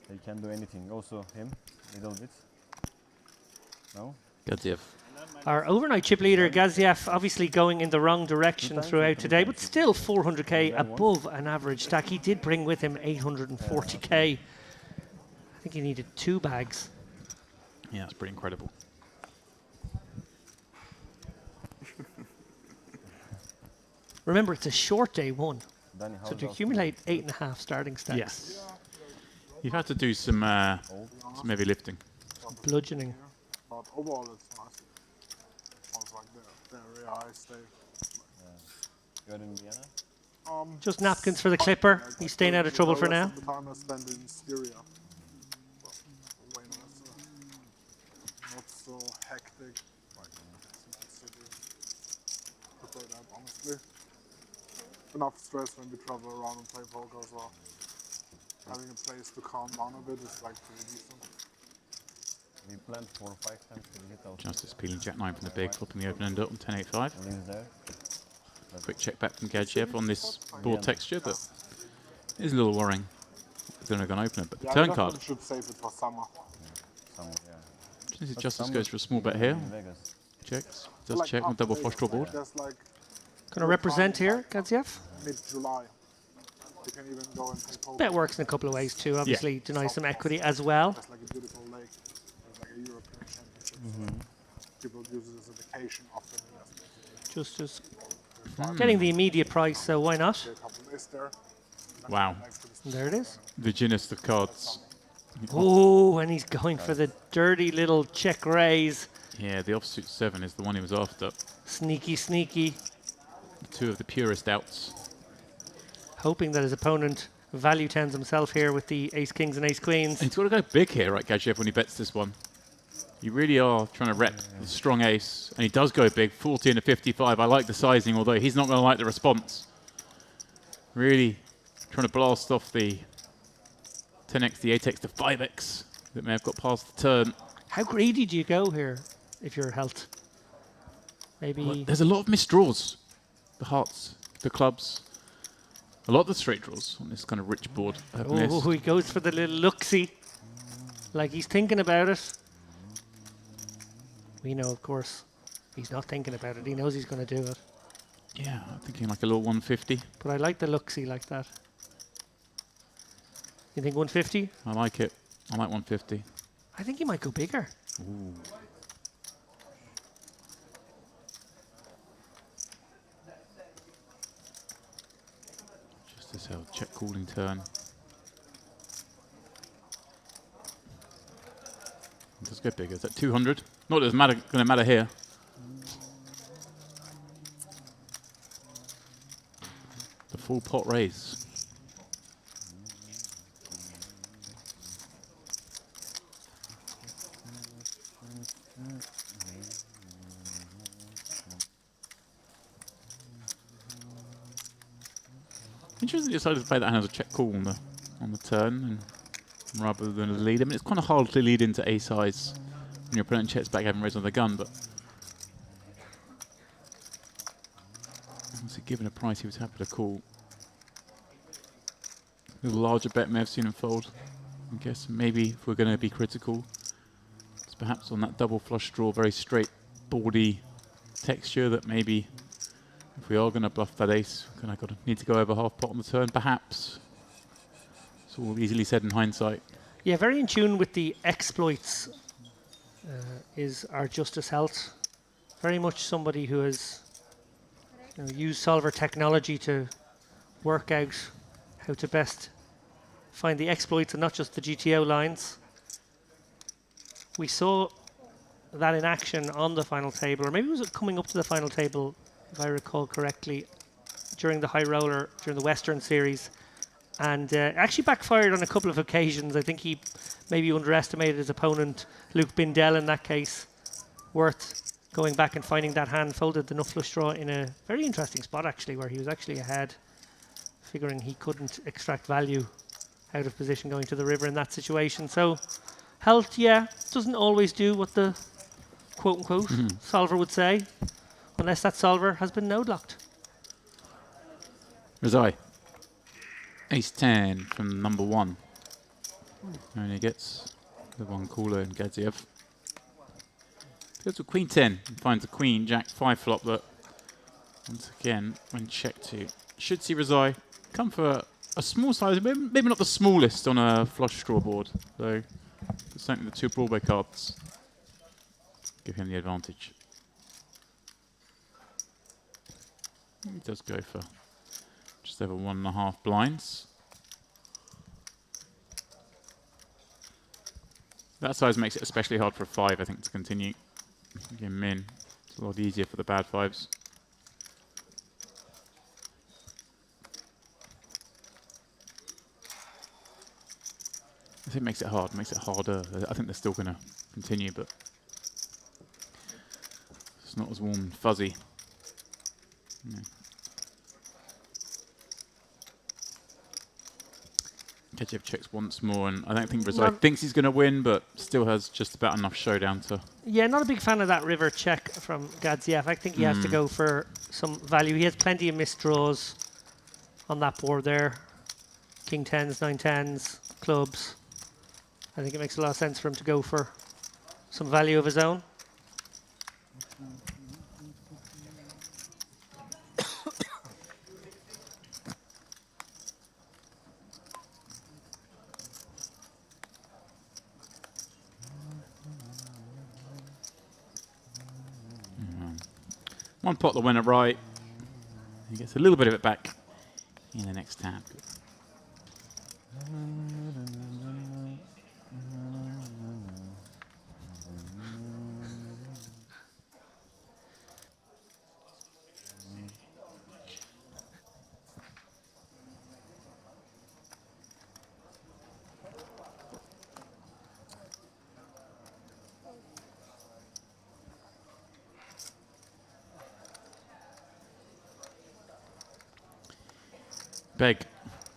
they can do anything. Also him, little bit. No? Gadziev. Our overnight chip leader, Gadziev, obviously going in the wrong direction throughout today, but still 400k above an average stack. He did bring with him 840k. I think he needed 2 bags. Yeah, that's pretty incredible. Remember, it's a short day one. Danny, So to accumulate 8.5 starting stacks. Yes. You've had to do some heavy lifting. Bludgeoning. But overall, it's nice. It's like the area I stay. You're in Vienna? Just napkins for the clipper. He's staying out of trouble for now. The time I spend in Syria. Well, way nicer. Not so hectic. Like Simple City. Prefer that, honestly. Enough stress when we travel around and play poker as well. Having a place to calm down a bit is like pretty decent. We planned 4 or 5 times to hit out. Justice peeling Jack 9 from the big, flipping the open end up on 10.85. Quick check back from Gadziev on this board texture, but it is a little worrying. They're not going to open it, but the turn card. Should save it for summer. Summer, yeah. Justice goes for a small bet here. Checks. Does Like check on double flush draw board. There's like Going to represent here, Gadziev. mid-July. You can even go and play poker. Bet works in a couple of ways too. Obviously, deny some equity as well. There's like a beautiful lake. There's like a European Championship. People use it as a vacation often. Just getting the immediate price, so why not? Wow. There it is. The ginest of cards. Oh, and he's going for the dirty little check raise. Yeah, the offsuit 7 is the one he was after. Sneaky, sneaky. 2 of the purest outs. Hoping that his opponent value tens himself here with the ace kings and ace queens. He's got to go big here, right, Gadziev, when he bets this one. You really are trying to rep the strong ace, and he does go big, 40 into 55. I like the sizing, although he's not going to like the response. Really trying to blast off the 10x, the 8x, the 5x that may have got past the turn. How greedy do you go here if you're health? Maybe... Well, there's a lot of missed draws. The hearts, the clubs, a lot of the straight draws on this kind of rich board. Oh, he goes for the little look-see. Like he's thinking about it. We know, of course, he's not thinking about it. He knows he's going to do it. Yeah, I'm thinking like a little 150. But I like the look-see like that. You think 150? I like it. I like 150. I think he might go bigger. Ooh. Just this hell check calling turn. Let's go bigger. Is that 200? Not that it's going to matter here. The full pot raise. Interesting, decided to play that hand as a check call on the turn, and rather than a lead. I mean, it's kind of hard to lead into ace highs when your opponent checks back, having raised on the gun, but obviously given a price, he was happy to call. A little larger bet may have seen him fold. I guess maybe if we're going to be critical, it's perhaps on that double flush draw, very straight boardy texture that maybe. If we are going to bluff that ace, we're going to need to go over half pot on the turn, perhaps. It's all easily said in hindsight. Yeah, very in tune with the exploits is our Justice Health. Very much somebody who has used solver technology to work out how to best find the exploits and not just the GTO lines. We saw that in action on the final table, or maybe was it coming up to the final table, if I recall correctly, during the high roller, during the Western Series, and actually backfired on a couple of occasions. I think he maybe underestimated his opponent, Luke Bindell, in that case. Worth going back and finding that hand, folded the nut flush draw in a very interesting spot, actually, where he was actually ahead, figuring he couldn't extract value out of position going to the river in that situation. So health, yeah, doesn't always do what the quote-unquote solver would say, unless that solver has been node-locked. Razai. Ace-10 from number 1. Only gets the one caller in Gadziev. Goes to Queen-10 and finds a Queen, Jack-5 flop that, once again, when checked to, should see Razai come for a small size, maybe not the smallest on a flush draw board, though certainly the 2 Broadway cards give him the advantage. He does go for just over 1.5 blinds. That size makes it especially hard for a 5, I think, to continue. Again, min. It's a lot easier for the bad 5s. I think it makes it hard, makes it harder. I think they're still going to continue, but it's not as warm and fuzzy. Yeah. Kedjev checks once more, and I don't think Razai thinks he's going to win, but still has just about enough showdown to... Yeah, not a big fan of that river check from Gadziev. I think he has to go for some value. He has plenty of missed draws on that board there. King 10s, 9-10s, clubs. I think it makes a lot of sense for him to go for some value of his own. One pot that went right. He gets a little bit of it back in the next tab. Beg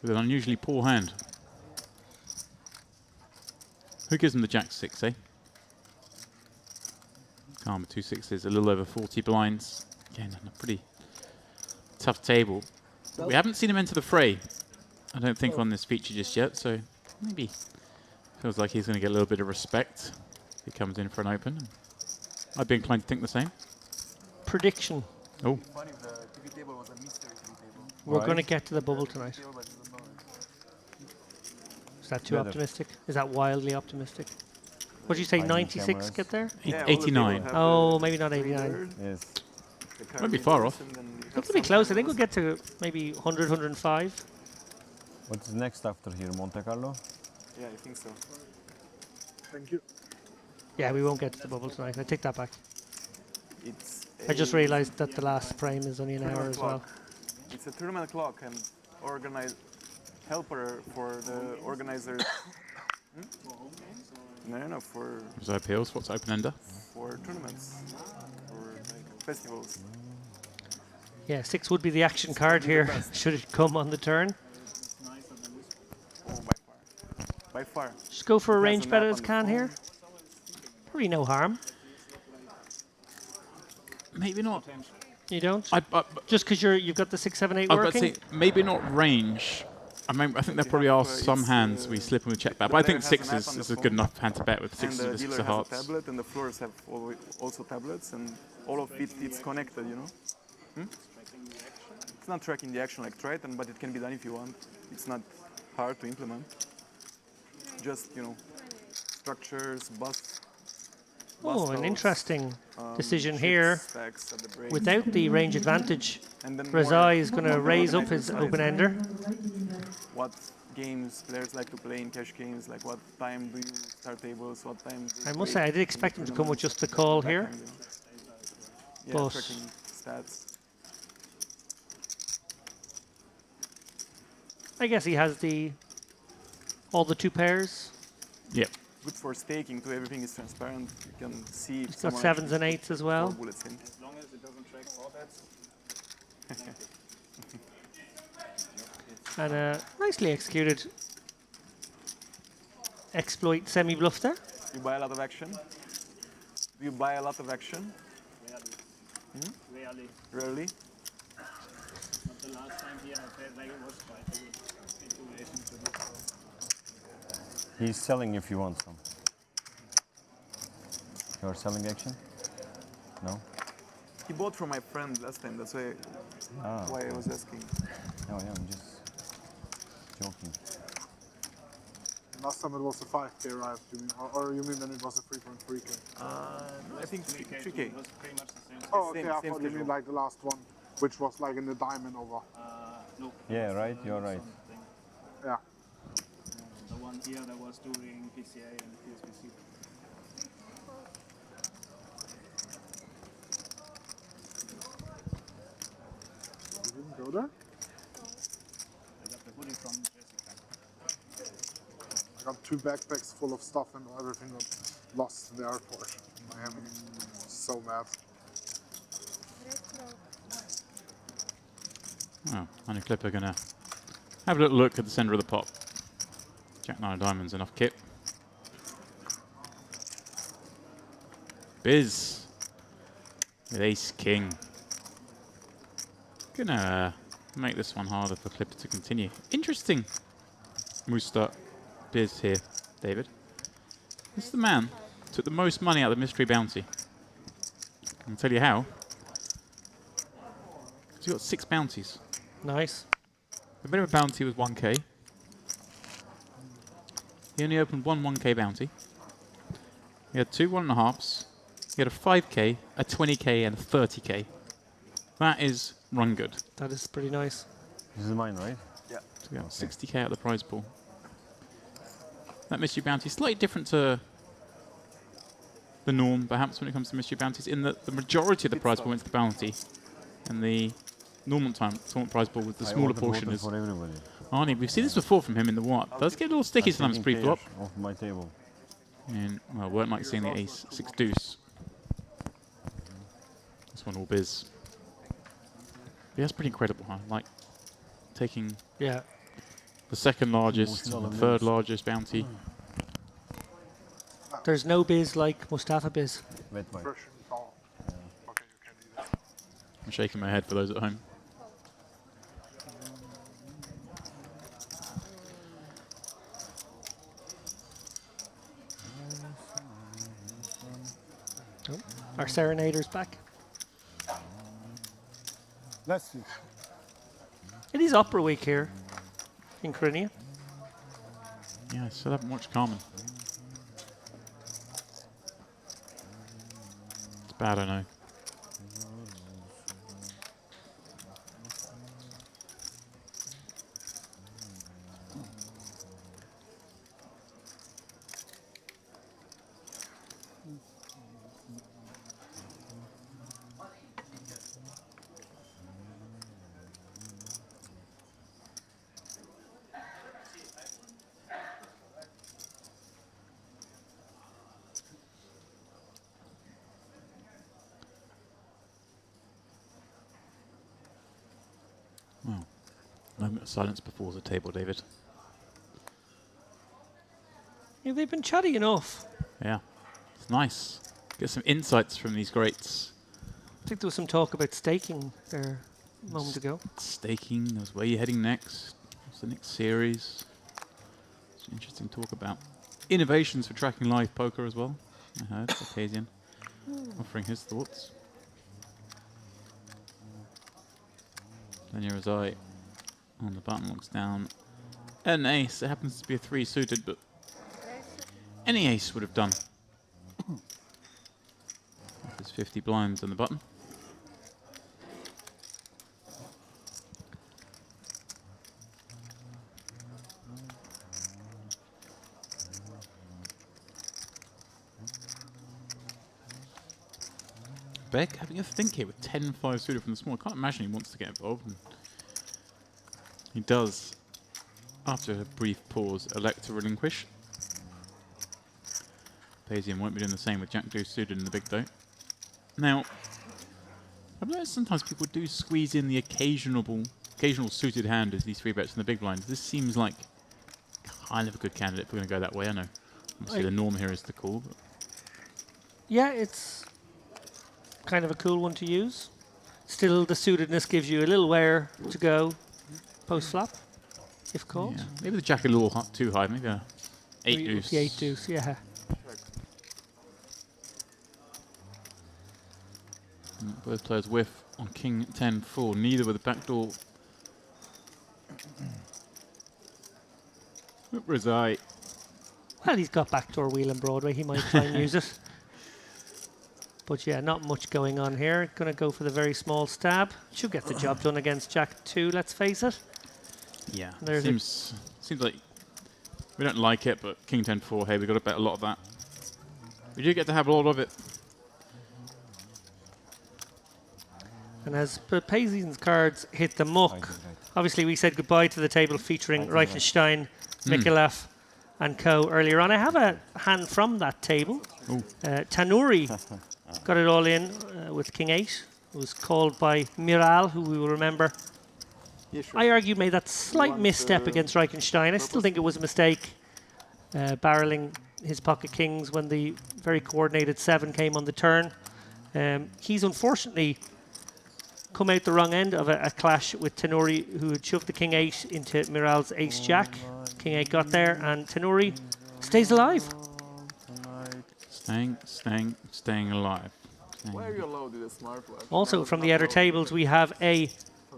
with an unusually poor hand. Who gives him the Jack-6, eh? Carmen, 2 6s, a little over 40 blinds. Again, a pretty tough table. But we haven't seen him enter the fray, I don't think, on this feature just yet, so maybe feels like he's going to get a little bit of respect if he comes in for an open. I'd be inclined to think the same. Prediction. Oh. We're going to get to the bubble tonight. Is that too optimistic? Is that wildly optimistic? What did you say, 96 get there? Yeah, 89. Oh, maybe not 89. Yes. Might be far off. It'll be close. I think we'll get to maybe 100, 105. What's next after here, Monte Carlo? Yeah, I think so. Thank you. Yeah, we won't get to the bubble tonight. I take that back. I just a realised that the last frame is only an hour as well. It's a tournament clock, and helper for the organizers. No, for... Razai appeals, what's open-ender? For tournaments, for like festivals. Yeah, 6 would be the action card here, should it come on the turn. Oh, by far. Just go for a range bet as can here. Probably no harm. Maybe not. You don't? Just because you've got the 6, 7, 8 working? I'd say maybe not range. I think there probably are some hands we slip in with check bet, but I think 6 is a good enough hand to bet with 6 and the 6 dealer of has hearts. a tablet, and the floors have also tablets, and all of it's connected, you know? It's not tracking the action like Triton, but it can be done if you want. It's not hard to implement. Just, you know, structures, busts. Oh, an interesting decision here. Without the range advantage, Razai is going to raise up his open-ender. What games players like to play in cash games, like what time do you start tables, what time do you I must play say, I did expect him to come with just the call here. Yeah, But tracking stats. I guess he has all the 2 pairs. Yep. Good for staking too, everything is transparent. You can see if He's got someone 7s and 8s as well. 4 bullets in. As long as it doesn't track 4 bets. And a nicely executed exploit semi-bluff there. You buy a lot of action. Do you buy a lot of action? Rarely. Rarely? But the last time here I played like it was quite a good situation to do. He's selling if you want some. You're selling action? No? He bought from my friend last time, that's why I was asking. No, yeah, I'm just joking. Last time it was a 5K, right? You mean, or you mean when it was a 3.3K? I think 3K. It was pretty much the same. Oh, okay. Same- I same thought you mean schedule. like the last one, which was like in the diamond over. No. Yeah, right, you're right. Yeah. The one here that was doing PCA and PSBC. You didn't go there? I got the hoodie from Jessica. I got 2 backpacks full of stuff and everything got lost in the airport in Miami. So mad. Oh, and Clipper gonna have a little look at the center of the pot. Jack 9 of diamonds, enough kit. Biz with ace king. Gonna make this one harder for Clipper to continue. Interesting move start Biz here, David. This is the man who took the most money out of the mystery bounty. I'll tell you how. He's got 6 bounties. Nice. The minimum bounty was 1k. He only opened one 1k bounty. He had 2 1.5s. He had a 5k, a 20k, and a 30k. That is run good. That is pretty nice. This is mine, right? Yeah. So we got 60k out of the prize pool. That mystery bounty is slightly different to the norm, perhaps, when it comes to mystery bounties, in that the majority of the prize pool went to the bounty, and the normal tournament prize pool was the smaller portion. For everybody. Arnie, we've seen this before from him in the what? Does get a little sticky sometimes pre-flop. Off my table. And, well, weren't like seeing the ace 6 deuce. This one all biz. But that's pretty incredible, huh? Like taking the second largest and the third largest bounty. There's no biz like Mustafa biz. I'm shaking my head for those at home. Oh, our serenader's back. Let's see. It is opera week here in Crimea. Yeah, I still haven't watched Carmen. It's bad, I know. Well, moment of silence before the table, David. Yeah, they've been chatty enough. Yeah, it's nice. Get some insights from these greats. I think there was some talk about staking there a moment ago. Staking, there was where you're heading next. What's the next series? It's an interesting talk about innovations for tracking live poker as well. I heard Ocasian offering his thoughts. Then here is I on the button, looks down. An ace. It happens to be a 3 suited, but any ace would have done. There's 50 blinds on the button. Beck having a think here with 10-5 suited from the small. I can't imagine he wants to get involved. And he does, after a brief pause, elect to relinquish. Pazian won't be doing the same with Jack Deuce suited in the big though. Now, I've noticed sometimes people do squeeze in the occasional suited hand as these 3-bets in the big blind. This seems like kind of a good candidate if we're going to go that way. I know. Obviously, the norm here is the call. But yeah, it's kind of a cool one to use. Still, the suitedness gives you a little where to go post-flop, if called. yeah, maybe the jack a little too high. Maybe a 8-deuce. The 8-deuce, yeah. Both players whiff on king 10-4. Neither with the backdoor. Rezai. Well, he's got backdoor wheel and Broadway. He might try and use it. But yeah, not much going on here. Going to go for the very small stab. Should get the job done against Jack 2, let's face it. Yeah, seems like we don't like it, but king 10-4, hey, we've got to bet a lot of that. We do get to have a lot of it. And as Pazian's cards hit the muck, obviously we said goodbye to the table featuring Reichenstein, Mikolov and Co. earlier on. I have a hand from that table. Tanuri got it all in with king 8. It was called by Miral, who we will remember. Yeah, sure. I argue made that slight misstep against Reichenstein. I still think it was a mistake barreling his pocket kings when the very coordinated 7 came on the turn. He's unfortunately come out the wrong end of a clash with Tanuri, who had shoved the king 8 into Miral's ace jack. King 8 got there, and Tanuri stays alive. Staying alive. Why are you allowed with a smartwatch? Also, from the outer tables, we have a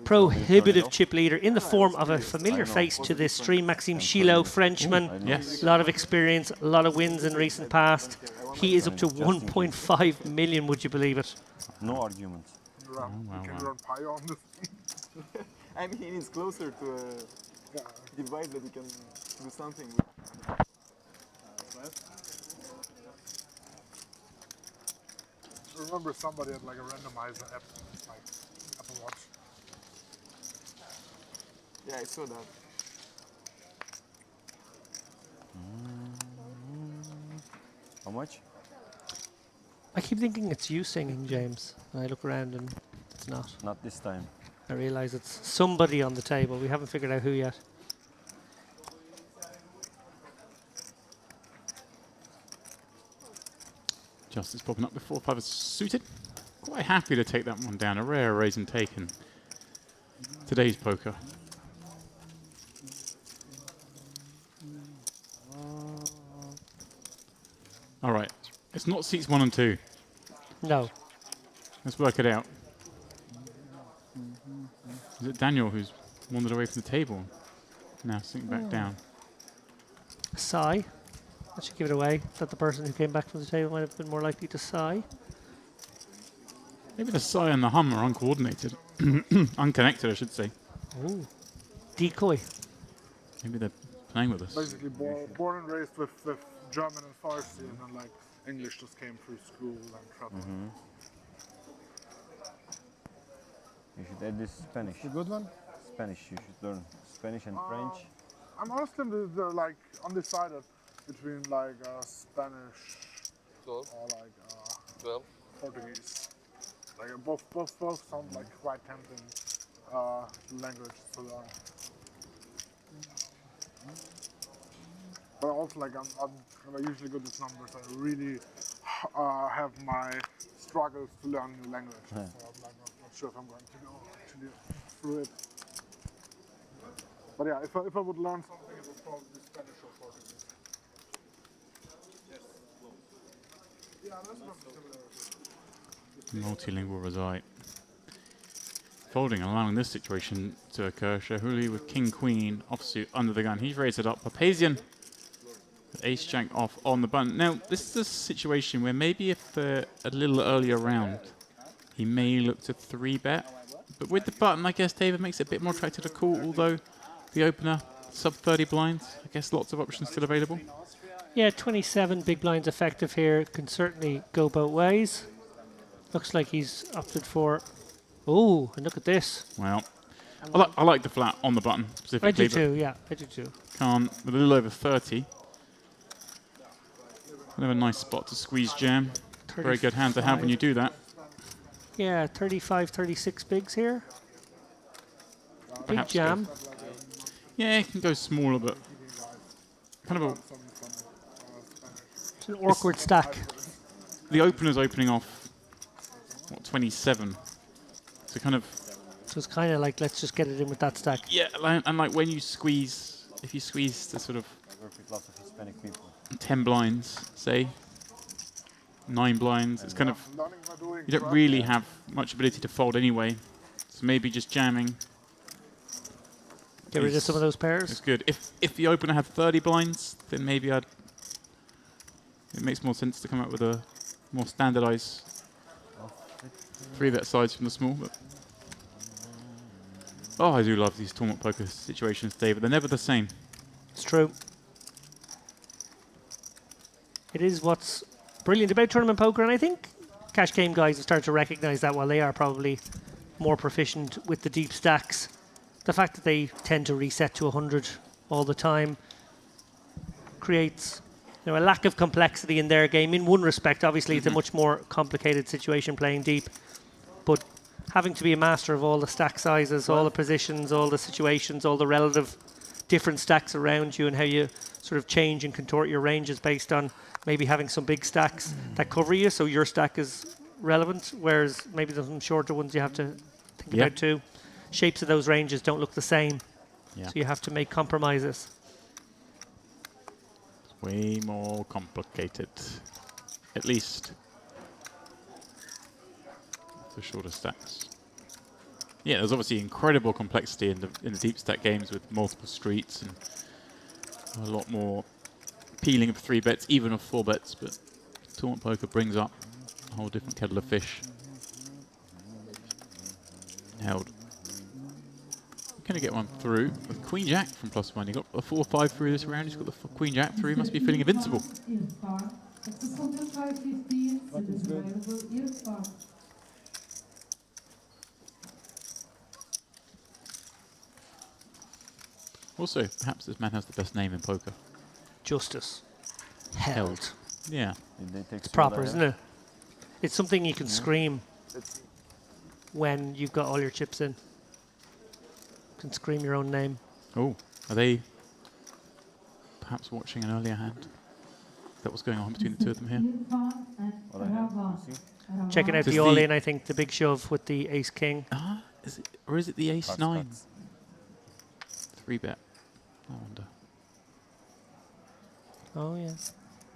prohibitive chip leader in the form of a familiar face to this stream, Maxime Chilot, Frenchman. Yes. A lot of experience, a lot of wins in recent past. He is up to 1.5 million, would you believe it? No argument. You can run Pi on this. I mean, it's closer to a device that you can do something with. I remember somebody had like a randomizer app, like Apple Watch. Yeah, I saw that. How much? I keep thinking it's you singing, James. And I look around and it's not. Not this time. I realise it's somebody on the table. We haven't figured out who yet. Justice popping up before 5 is suited. Quite happy to take that one down. A rare raise and take in today's poker. All right. It's not seats 1 and 2. No. Let's work it out. Is it Daniel who's wandered away from the table? Now sink back down. Sigh. That should give it away that the person who came back from the table might have been more likely to sigh. Maybe the sigh and the hum are uncoordinated. Unconnected, I should say. Ooh. Decoy. Maybe they're playing with us. Basically, born and raised with German and Farsi, and then like English just came through school and travel. You should add this Spanish. A good one? Spanish. You should learn Spanish and French. I'm honestly like undecided between like Spanish 12. or like 12. Portuguese. Like both sound like quite tempting language to learn. But also like I'm usually good with numbers. I really have my struggles to learn new language. So I'm like not sure if I'm going to go actually through it. But yeah, if I would learn something, it would probably be Spanish or Portuguese. Yeah, that's not similar. Multilingual reside. Folding, allowing this situation to occur. Shahuli with King Queen offsuit under the gun. He's raised it up. Papazian with Ace Jack off on the button. Now, this is a situation where maybe if a little earlier round, he may look to 3-bet. But with the button, I guess David makes it a bit more attractive to call, although the opener, sub 30 blinds. I guess lots of options still available. Yeah, 27 big blinds effective here. Can certainly go both ways. Looks like he's opted for. Oh, and look at this. Well, I like the flat on the button specifically. I do too. Yeah, I do too. Can't with a little over 30. Kind of a nice spot to squeeze jam. Very good hand to have when you do that. Yeah, 35, 36 bigs here. Big Perhaps jam. Yeah, it can go smaller, but kind of a. It's an awkward stack. The opener's opening off, what, 27. So kind of. So it's kind of like, let's just get it in with that stack. Yeah, and like when you squeeze, if you squeeze the sort of I work with lots of Hispanic people. 10 blinds, say, 9 blinds, it's kind of, you don't really have much ability to fold anyway. So maybe just jamming. Get rid of some of those pairs. It's good. If the opener had 30 blinds, then maybe it makes more sense to come up with a more standardized 3-bet size from the small. But oh, I do love these tournament poker situations, David. They're never the same. It's true. It is what's brilliant about tournament poker, and I think cash game guys have started to recognize that while they are probably more proficient with the deep stacks. The fact that they tend to reset to 100 all the time creates a lack of complexity in their game. In one respect, obviously, it's a much more complicated situation playing deep, but having to be a master of all the stack sizes, all the positions, all the situations, all the relative different stacks around you, and how you sort of change and contort your ranges based on maybe having some big stacks that cover you, so your stack is relevant, whereas maybe there's some shorter ones you have to think about too. Shapes of those ranges don't look the same, so you have to make compromises. It's way more complicated, at least for shorter stacks. Yeah, there's obviously incredible complexity in the deep stack games with multiple streets and a lot more peeling of 3 bets, even of 4 bets, but tournament poker brings up a whole different kettle of fish. Held. Going to get one through with Queen Jack from +1. He got a 4-5 through this round. He's got the Queen Jack through. He must be feeling invincible. Also, perhaps this man has the best name in poker. Justice. Held. Yeah. It's proper, isn't it? It's something you can scream when you've got all your chips in. You can scream your own name. Oh, are they perhaps watching an earlier hand? Is that what's going on between the two of them here? Checking out the all-in, I think, the big shove with the ace-king. Is it, or is it the ace-9? 3-bet. I wonder. Oh, yeah.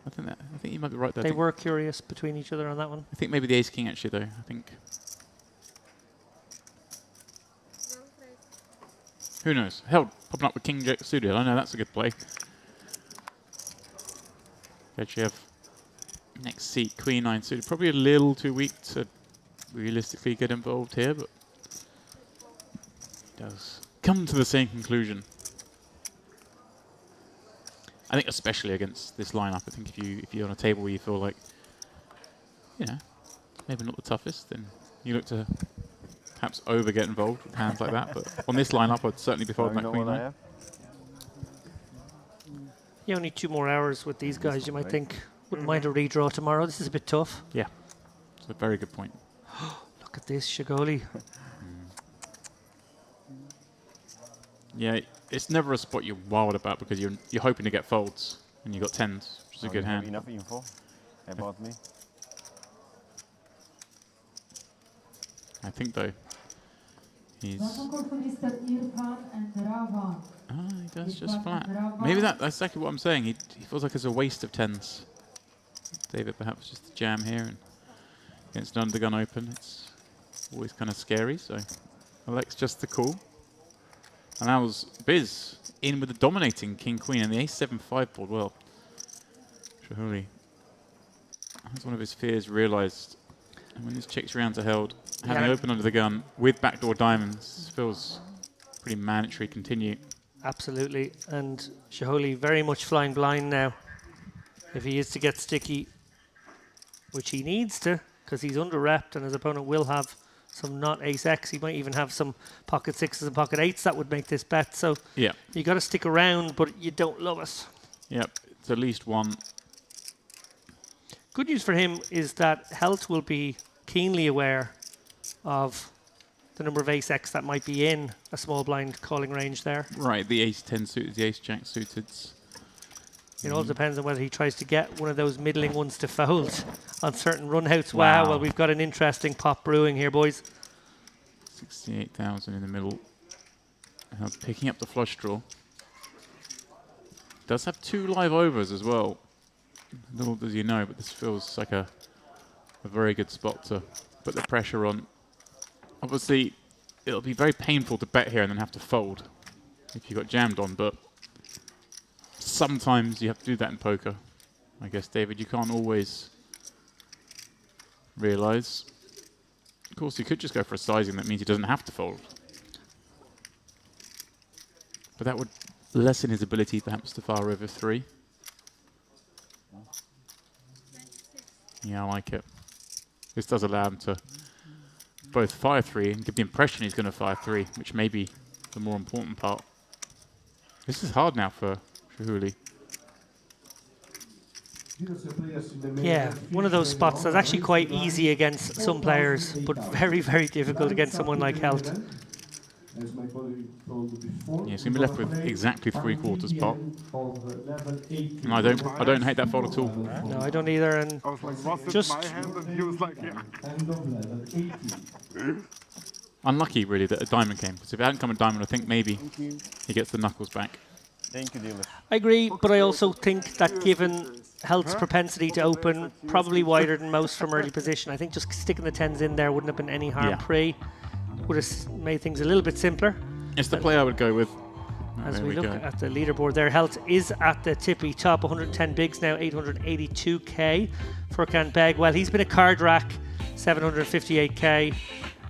I think you might be right there. They were curious between each other on that one. I think maybe the ace-king, actually, though. I think. Who knows? Held popping up with King Jack suited. I know that's a good play. Actually have next seat, Queen 9 suited. Probably a little too weak to realistically get involved here, but does come to the same conclusion. I think especially against this lineup, I think if you're on a table where you feel like, maybe not the toughest, then you look to perhaps get involved with hands like that. But on this lineup, I'd certainly be folding that Queen 9. Yeah, only 2 more hours with these guys. You might think, wouldn't mind a redraw tomorrow. This is a bit tough. Yeah, it's a very good point. Look at this, Shigoli. Yeah, it's never a spot you're wild about because you're hoping to get folds and you've got 10s, which is a good hand. Enough info about me. I think though, he's. He does just flat. Maybe that's exactly what I'm saying. He feels like it's a waste of 10s. David, perhaps just a jam here and against an undergun open. It's always kind of scary. So Alex just the call. And that was Biz in with the dominating King Queen and the Ace-7-5 board. Well, Shahuli, as one of his fears realised, and when this chick's round to held, having open under the gun with backdoor diamonds feels pretty mandatory. Continue. Absolutely, and Shaholi very much flying blind now. If he is to get sticky, which he needs to, because he's under-repped and his opponent will have some not ace-x. He might even have some pocket sixes and pocket eights that would make this bet. So yeah, you got to stick around, but you don't love it. Yep, it's at least one. Good news for him is that Health will be keenly aware of the number of ace-x that might be in a small blind calling range there. Right, the ace-10 suited, the ace-jack suited. It all depends on whether he tries to get one of those middling ones to fold on certain runouts. Wow, well, we've got an interesting pop brewing here, boys. 68,000 in the middle. Picking up the flush draw. Does have 2 live overs as well. Little does you know, but this feels like a very good spot to put the pressure on. Obviously, it'll be very painful to bet here and then have to fold if you got jammed on, but sometimes you have to do that in poker. I guess, David, you can't always realize. Of course, you could just go for a sizing that means he doesn't have to fold. But that would lessen his ability perhaps to fire over 3. Yeah, I like it. This does allow him to both fire 3 and give the impression he's going to fire 3, which may be the more important part. This is hard now for Shahuli. Yeah, one of those spots that's actually quite easy against some players, but very, very difficult against someone like Health. Yeah, he's going to be left with exactly 3/4 pot. And I don't hate that fold at all. No, I don't either. And I was like, was it just my hand? And he was like, yeah. Unlucky, really, that a diamond came. Because if it hadn't come a diamond, I think maybe he gets the knuckles back. Thank you, dealer. I agree, but I also think that given Health's propensity to open probably wider than most from early position, I think just sticking the 10s in there wouldn't have been any harm pre. Would have made things a little bit simpler. It's the play I would go with. As we look at the leaderboard there, Health is at the tippy top, 110 bigs now, 882k. Furkan Beg, well, he's been a card rack, 758k.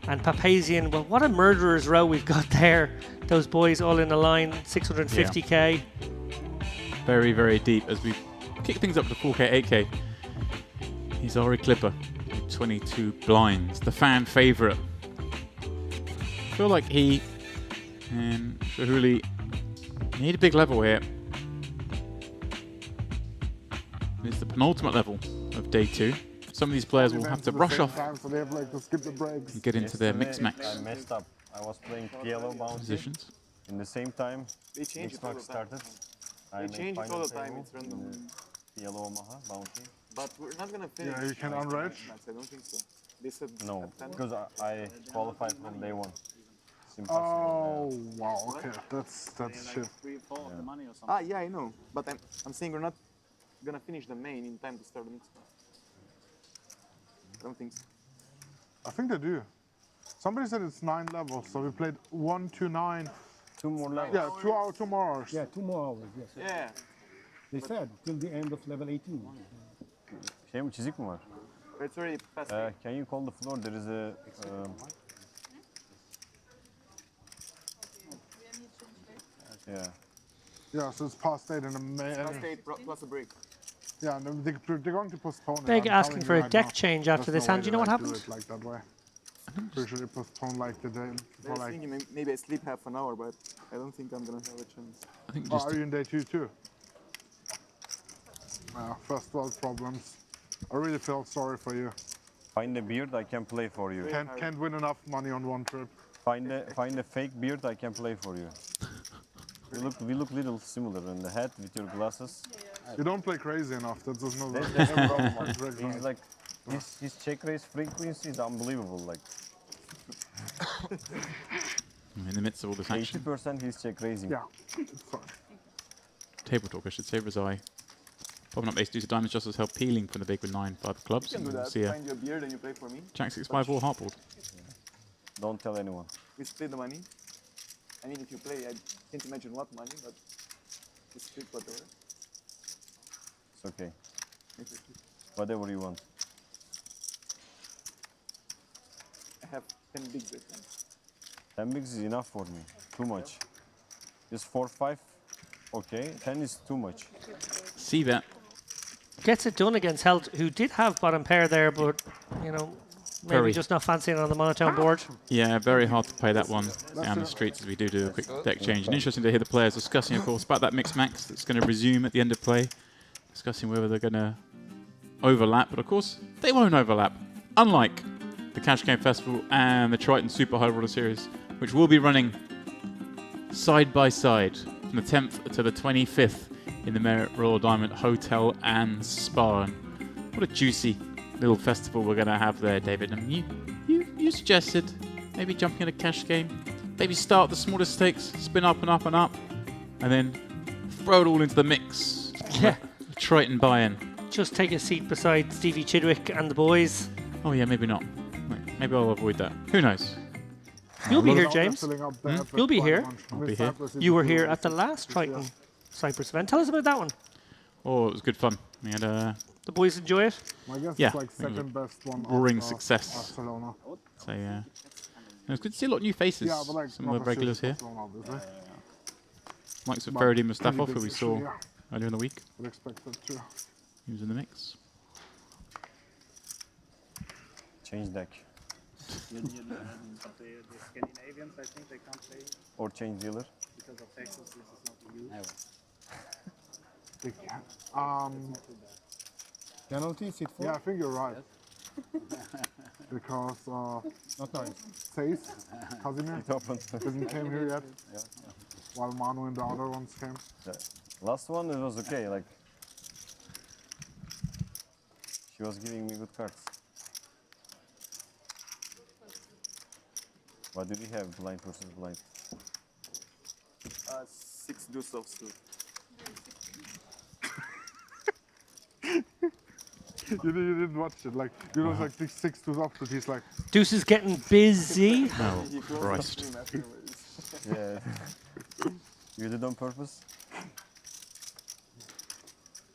And Papazian, well, what a murderer's row we've got there. Those boys all in a line, 650k. Very, very deep as we kick things up to 4k, 8k. He's Ari Clipper, 22 blinds, the fan favourite. I feel like he and Shahuli need a big level here. It's the penultimate level of day 2. Some of these players will have to rush off So they have like to skip the breaks. and get into their mix max I messed up. I was playing yellow bounty. positions. In the same time, They change mix it all max the time. started. I They made change it final all the time, table it's random. in the Yellow Omaha bounty. But we're not gonna finish. Yeah, you can next unrage. match, I don't think so. They said No, at 10. because I qualified from day 1. It's Oh, impossible. wow, okay. That's shit. 3/4 of the money or something. Ah, yeah, I know. But I'm saying we're not gonna finish the main in time to start the mix. I don't think so. I think they do. Somebody said it's 9 levels, so we played 1 to 9. 2 more levels. Yeah, 2 more hours. Yeah, 2 more hours, yes. Yeah. They said till the end of level 18. Şey mi, çizik mi var? It's already past. Can you call the floor? There is a... yeah. Yeah, so it's past 8 in the Past May. 8 plus a break. Yeah, and they're going to postpone it. Beg I'm asking telling for you a right deck now. change after There's this no hand. way Do you know what they happened? do it like that way. Pretty sure they postpone like the day I for was like. thinking maybe I sleep half an hour, but I don't think I'm gonna have a chance. I think Oh, are you in day 2 too? First world problems. I really feel sorry for you. Find a beard, I can play for you. Can't win enough money on one trip. Find a fake beard, I can play for you. We look little similar in the head with your glasses. You don't play crazy enough. That's just no. That's the problem. He's like his check raise frequency is unbelievable. Like In the midst of all this action. 80% he's check raising. Yeah, it's fine. Table talk, I should say, Razai. Popping up ace deuce of diamonds just as help peeling from the big with 9-5 clubs. You can do We'll that. see Find your beard and you play for me. Jack 6-5 or heartboard. Don't tell anyone. We split the money. I mean, if you play, I can't imagine what money, but we split whatever. It's okay. Whatever you want. I have 10 big bet. 10 bigs is enough for me. Too much. Just 4-5. Okay. 10 is too much. See that. Gets it done against Helt, who did have bottom pair there, but, you know, maybe Very. just not fancying it on the monotone board. Yeah, very hard to play that one down the streets as we do a quick deck change. And interesting to hear the players discussing, of course, about that mix max that's going to resume at the end of play. Discussing whether they're going to overlap, but of course, they won't overlap. Unlike the Cash Game Festival and the Triton Super High Roller Series, which will be running side by side from the 10th to the 25th in the Merit Royal Diamond Hotel and Spa. And what a juicy little festival we're going to have there, David. I mean, you suggested maybe jumping in a cash game, maybe start the smallest stakes, spin up and up and up, and then throw it all into the mix. Yeah. Triton buy-in. Just take a seat beside Stevie Chidwick and the boys. Oh yeah, maybe not. Maybe I'll avoid that. Who knows? You'll be here, James. You'll be here. I'll be here. You were here at the last Triton Cyprus event. Tell us about that one. Oh, it was good fun. We had the boys enjoy it? I guess yeah, it's like second best one roaring after success. Barcelona. So yeah, it was good to see a lot of new faces. Yeah, but like some of the regulars here. Like But Ferdi pretty Mustafa, big who we issue, saw yeah. earlier in the week. Would expect that too. He was in the mix. Change deck. But the Scandinavians, I think they can't play Or change dealer. because of Texas. This is not used. They can. Penalty, seat 4? Yeah, I think you're right. Because not nice. Says Casimir It opened. hasn't came here yet. Yeah. While Manu and the other ones came. The last one, it was okay. Like she was giving me good cards. What do we have? Blind versus blind. 6 deuce of suit. You didn't watch it. Like you know, it's like six to up, but he's like. Deuce is getting busy. Oh, Christ. Yeah. You did on purpose?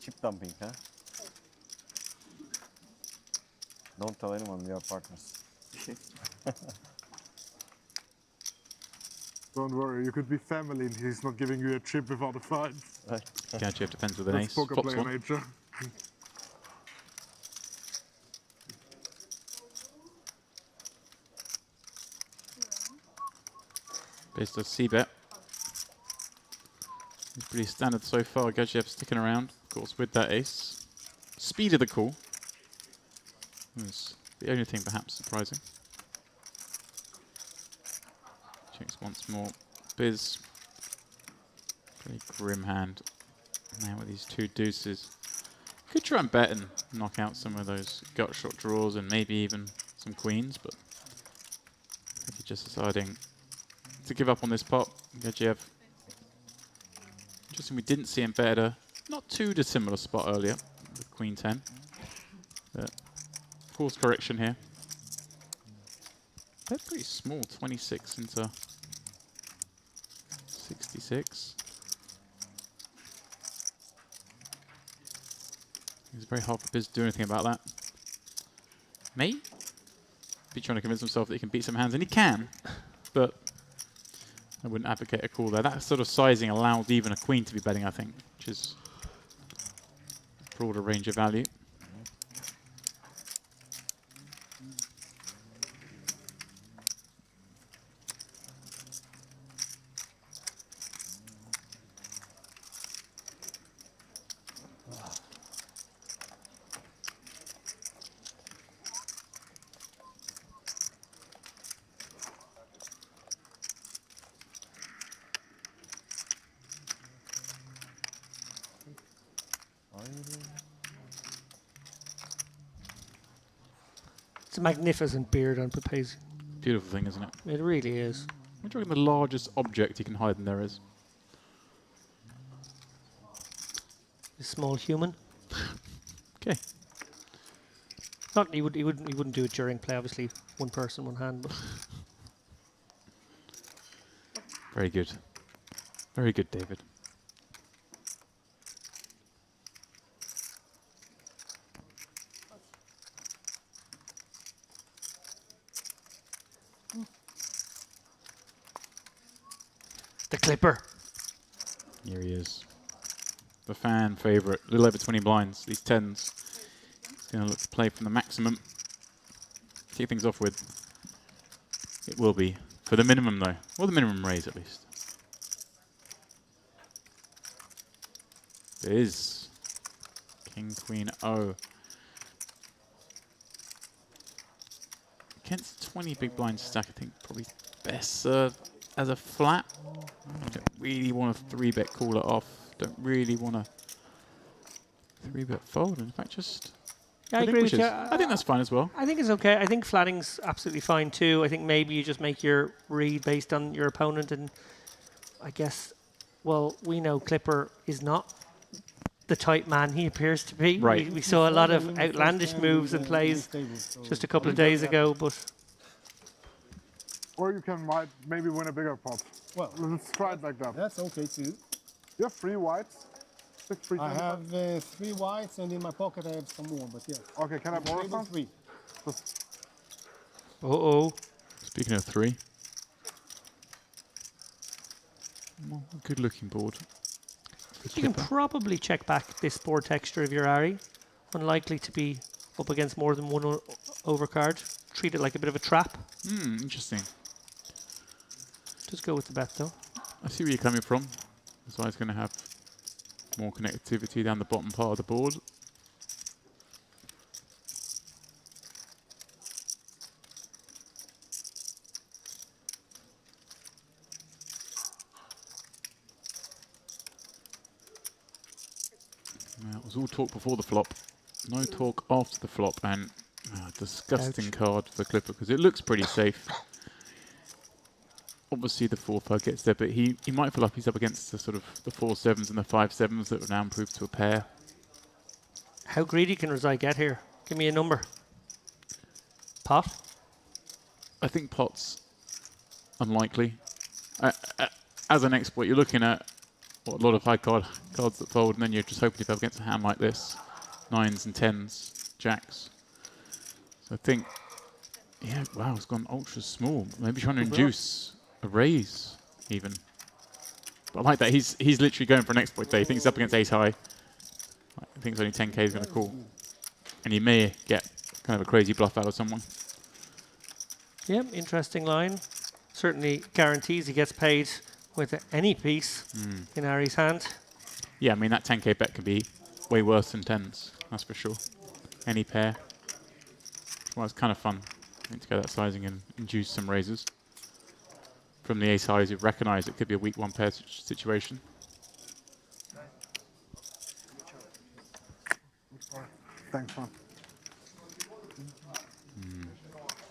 Chip dumping, huh? Don't tell anyone we are partners. Don't worry, you could be family and he's not giving you a chip without a fight. Catch if depends with an That's ace. poker Flops player one. nature. Based on C-bet. It's pretty standard so far. Gajev sticking around, of course, with that ace. Speed of the call. That's the only thing perhaps surprising. Checks once more. Biz. Pretty grim hand. Now with these two deuces. Could try and bet and knock out some of those gut shot draws and maybe even some queens, but I think he's just deciding to give up on this pot. Gajev. Interesting, we didn't see him bet a not too dissimilar spot earlier with Queen 10. But course correction here. They're pretty small, 26 into 66. It's very hard for Biz to do anything about that. May be trying to convince himself that he can beat some hands, and he can, but I wouldn't advocate a call there. That sort of sizing allows even a queen to be betting, I think, which is a broader range of value. It's a magnificent beard on Papazian. Beautiful thing, isn't it? It really is. What do you reckon the largest object he can hide in there is? A small human. Okay. Not he wouldn't do it during play. Obviously, one person, one hand. But Very good. Very good, David. the Clipper. Here he is. the fan favourite. A little over 20 blinds. These 10s. He's going to look to play from the maximum. Kick things off with. It will be for the minimum though, or the minimum raise at least. There is King, Queen, O. Against 20 big blind stack, I think probably best served as a flat. I don't really want to 3-bet call it off. Don't really want to 3-bet fold. In fact, just Yeah, I agree with you. I think that's fine as well. I think it's okay. I think flatting's absolutely fine too. I think maybe you just make your read based on your opponent, and I guess, well, we know Clipper is not the type man he appears to be. Right. We saw a lot of outlandish moves and plays just a couple of days ago, but Or you can might maybe win a bigger pot. Well, let's try it like that. That's okay too. You have 3 whites. 6 free. I have 3 whites, and in my pocket I have some more. But yeah. Okay, can I borrow some? 3. Uh-oh. Speaking of 3. Well, a good looking board. you can probably check back this board texture of your Ari. Unlikely to be up against more than one overcard. Treat it like a bit of a trap. Interesting. Just go with the bet though. I see where you're coming from. That's why it's going to have more connectivity down the bottom part of the board. Now, it was all talk before the flop. No talk after the flop, and disgusting card for Clipper because it looks pretty safe. Obviously the 4-5 gets there, but he might feel like he's up against the sort of the 4-7s and the 5-7s that would now improve to a pair. How greedy can Razai get here? Give me a number. Pot? I think pot's unlikely. As an exploit, you're looking at a lot of high cards that fold, and then you're just hoping to go against a hand like this. 9s and 10s, jacks. So I think, yeah, wow, it's gone ultra small. Maybe trying to induce a raise, even. But I like that. He's literally going for an exploit there. He thinks he's up against ace high. I think it's only 10k he's going to call. And he may get kind of a crazy bluff out of someone. Yep, interesting line. Certainly guarantees he gets paid with any piece in Ari's hand. Yeah, I mean, that 10k bet can be way worse than 10s, that's for sure. Any pair. Well, it's kind of fun to go that sizing and induce some raises. From the ace highs, you recognise it could be a weak 1 pair situation. Thanks, man.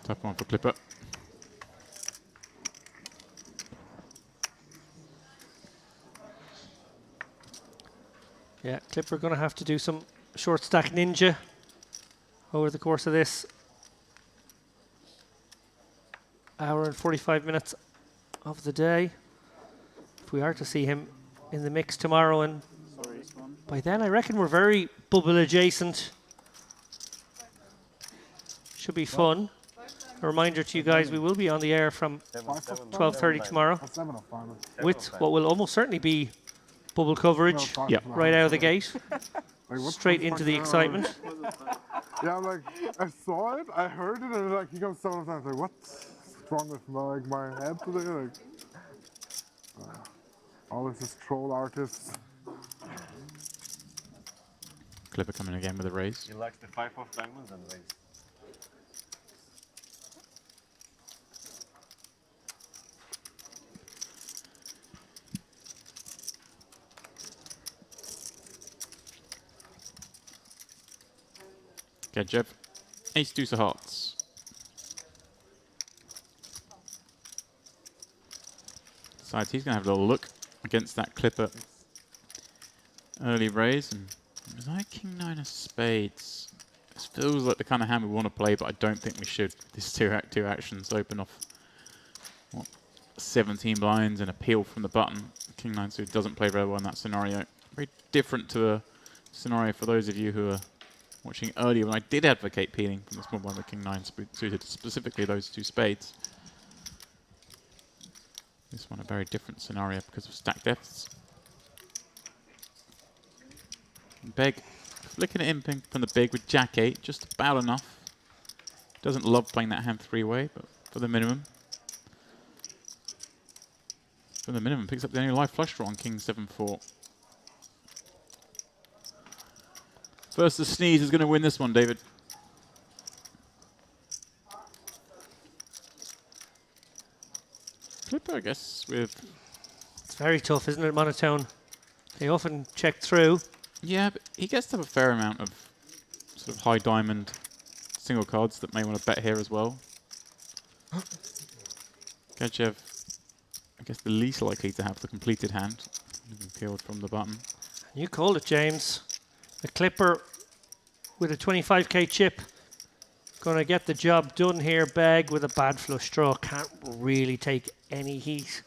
Tough one for Clipper. Yeah, Clipper going to have to do some short stack ninja over the course of this hour and 45 minutes of the day. If we are to see him in the mix tomorrow, and by then I reckon we're very bubble adjacent. Should be fun. A reminder to you guys, we will be on the air from 12:30 tomorrow with what will almost certainly be bubble coverage right out of the gate. Straight into the excitement. Yeah, I'm like, I saw it, I heard it, and like he comes several times. Like, what's wrong with my head today? Like, all this is troll artists. Clipper coming again with a raise. He likes the 5 of diamonds and raise. Okay, Jeff. Ace deuce of hearts. Decides he's going to have a little look against that Clipper early raise. And was I king 9 of spades? This feels like the kind of hand we want to play, but I don't think we should. These two actions open off what, 17 blinds and a peel from the button. King 9 suited doesn't play very well in that scenario. Very different to a scenario for those of you who are watching earlier when I did advocate peeling from the small blind with King 9 suited, specifically those 2 spades. This one a very different scenario because of stack depths. Beg flicking it in from the big with Jack 8, just about enough. Doesn't love playing that hand three-way, but for the minimum. For the minimum, picks up the only live flush draw on King 7-4. First, the sneeze is going to win this one, David. Flipper, I guess, with... It's very tough, isn't it, monotone? They often check through. Yeah, but he gets to have a fair amount of sort of high diamond single cards that may want to bet here as well. Gachev, I guess the least likely to have the completed hand. Peeled from the button. You called it, James. The Clipper with a 25k chip. Gonna get the job done here. Beg with a bad flush draw. Can't really take any heat.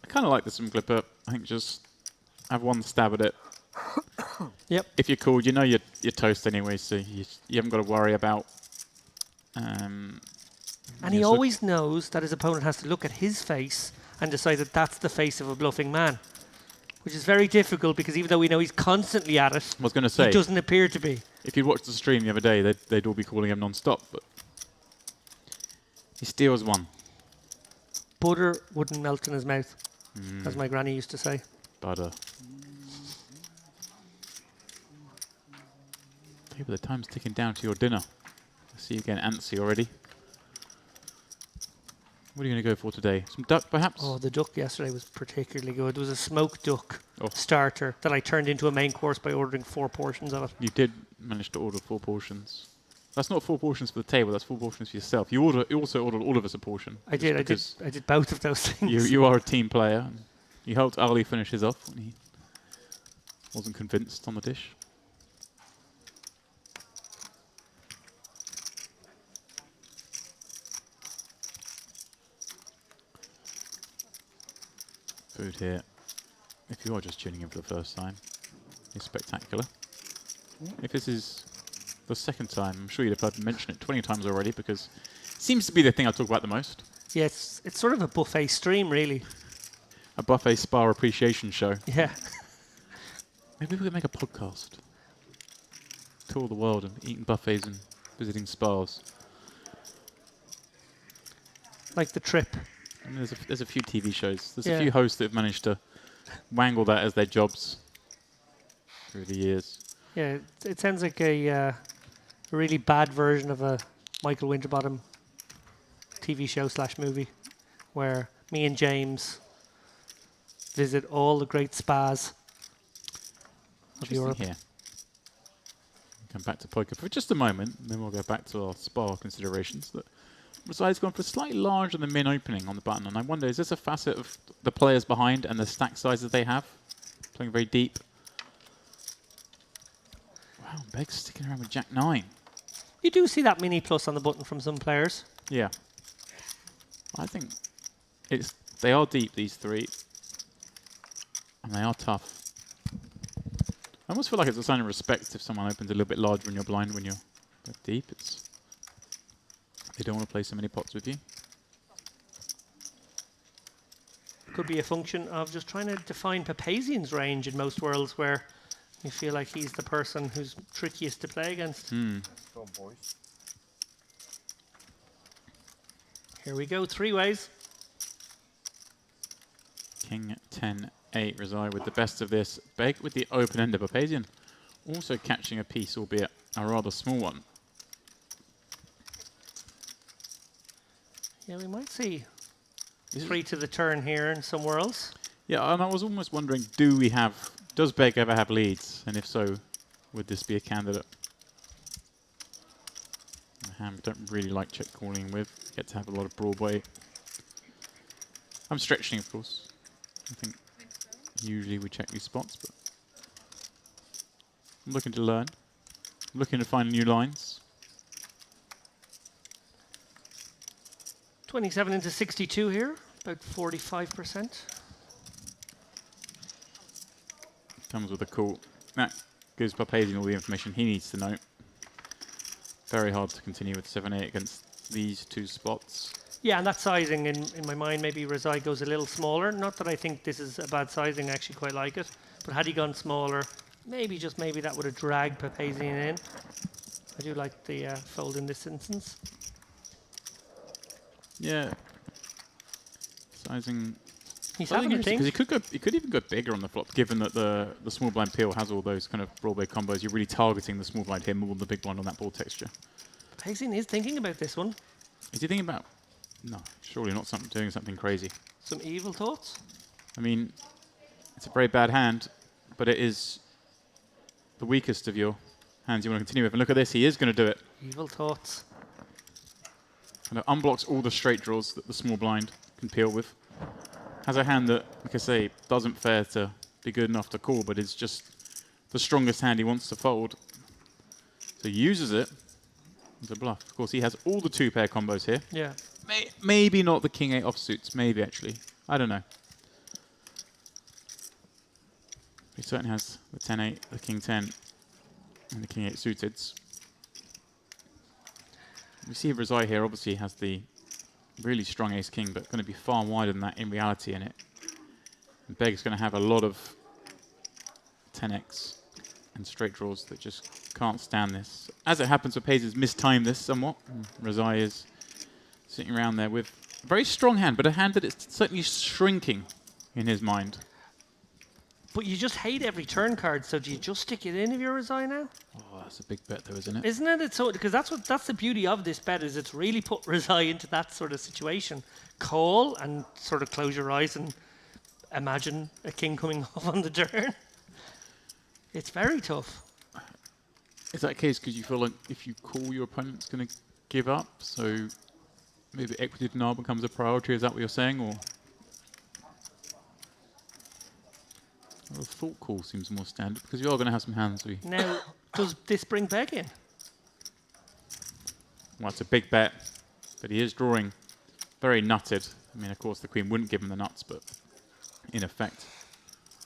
I kind of like this from Clipper. I think just have one stab at it. Yep. If you're called, you know you're toast anyway, so you haven't got to worry about... and he always knows that his opponent has to look at his face and decide that that's the face of a bluffing man, which is very difficult because even though we know he's constantly at it, I was going to say, he doesn't appear to be. If you'd watched the stream the other day, they'd all be calling him non-stop, but he steals one. Butter wouldn't melt in his mouth, as my granny used to say. Butter. Maybe the time's ticking down to your dinner. I see you getting antsy already. What are you going to go for today? Some duck, perhaps? Oh, the duck yesterday was particularly good. There was a smoked duck starter that I turned into a main course by ordering 4 portions of it. You did manage to order 4 portions. That's not 4 portions for the table, that's 4 portions for yourself. You also ordered all of us a portion. I did both of those things. You are a team player. And you helped Ali finish his off when he wasn't convinced on the dish. Food here. If you are just tuning in for the first time, it's spectacular. If this is the second time, I'm sure you'd have heard me mention it 20 times already because it seems to be the thing I talk about the most. Yeah, it's sort of a buffet stream, really. A buffet spa appreciation show. Yeah. Maybe we could make a podcast. Tour the world and eating buffets and visiting spas. Like The Trip. I mean, there's a few TV shows. There's a few hosts that have managed to wangle that as their jobs through the years. Yeah, it sounds like a really bad version of a Michael Winterbottom TV show / movie, where me and James visit all the great spas of Europe. Here. Come back to poker for just a moment, and then we'll go back to our spa considerations. Besides, gone for slightly larger than min opening on the button, and I wonder, is this a facet of the players behind and the stack sizes they have? Playing very deep. Wow, Beg's sticking around with Jack 9. You do see that mini plus on the button from some players. Yeah. I think they are deep, these 3. And they are tough. I almost feel like it's a sign of respect if someone opens a little bit larger when you're blind when you're deep. They don't want to play so many pots with you. Could be a function of just trying to define Papazian's range in most worlds where you feel like he's the person who's trickiest to play against. Go, boys. Here we go, 3 ways. King 10-8 reside with the best of this. Beg with the open end of Papazian. Also catching a piece, albeit a rather small one. Yeah, we might see 3 to the turn here in some worlds. Yeah, and I was almost wondering, does Beg ever have leads? And if so, would this be a candidate? A hand we don't really like check calling with. Get to have a lot of Broadway. I'm stretching, of course. I think usually we check these spots, but I'm looking to learn. I'm looking to find new lines. 27 into 62 here, about 45%. Comes with a call. That gives Papazian all the information he needs to know. Very hard to continue with 7-8 against these 2 spots. Yeah, and that sizing, in my mind, maybe Rezai goes a little smaller. Not that I think this is a bad sizing, I actually quite like it. But had he gone smaller, Maybe, just maybe, that would have dragged Papazian in. I do like the fold in this instance. Yeah. Sizing. He's having a think. Because he could even go bigger on the flop, given that the small blind peel has all those kind of Broadway combos. You're really targeting the small blind here more than the big blind on that board texture. Papazian is thinking about this one. Is he thinking about? No, surely not doing something crazy. Some evil thoughts? I mean, it's a very bad hand, but it is the weakest of your hands you want to continue with. And look at this, he is going to do it. Evil thoughts. Kind of unblocks all the straight draws that the small blind can peel with. Has a hand that, like I say, doesn't fare to be good enough to call, but is just the strongest hand he wants to fold. So he uses it as a bluff. Of course, he has all the 2-pair combos here. Yeah. Maybe not the King 8 offsuits. Maybe, actually. I don't know. He certainly has the 10-8, the King 10, and the King 8 suiteds. We see Razai here obviously has the really strong Ace-King, but going to be far wider than that in reality in it. And Beg's going to have a lot of 10x and straight draws that just can't stand this. As it happens, Papazian has mistimed this somewhat. Razai is sitting around there with a very strong hand, but a hand that is certainly shrinking in his mind. But you just hate every turn card, so do you just stick it in if you're Razai now? Oh, that's a big bet though, isn't it? Isn't it? It's so, because that's the beauty of this bet, is it's really put Razai into that sort of situation. Call and sort of close your eyes and imagine a king coming off on the turn. It's very tough. Is that the case because you feel like if you call, your opponent's going to give up? So maybe equity denial becomes a priority. Is that what you're saying, or? Well, thought call seems more standard because you are going to have some hands. Now, does this bring Beg in? Well, it's a big bet, but he is drawing very nutted. I mean, of course, the queen wouldn't give him the nuts, but in effect.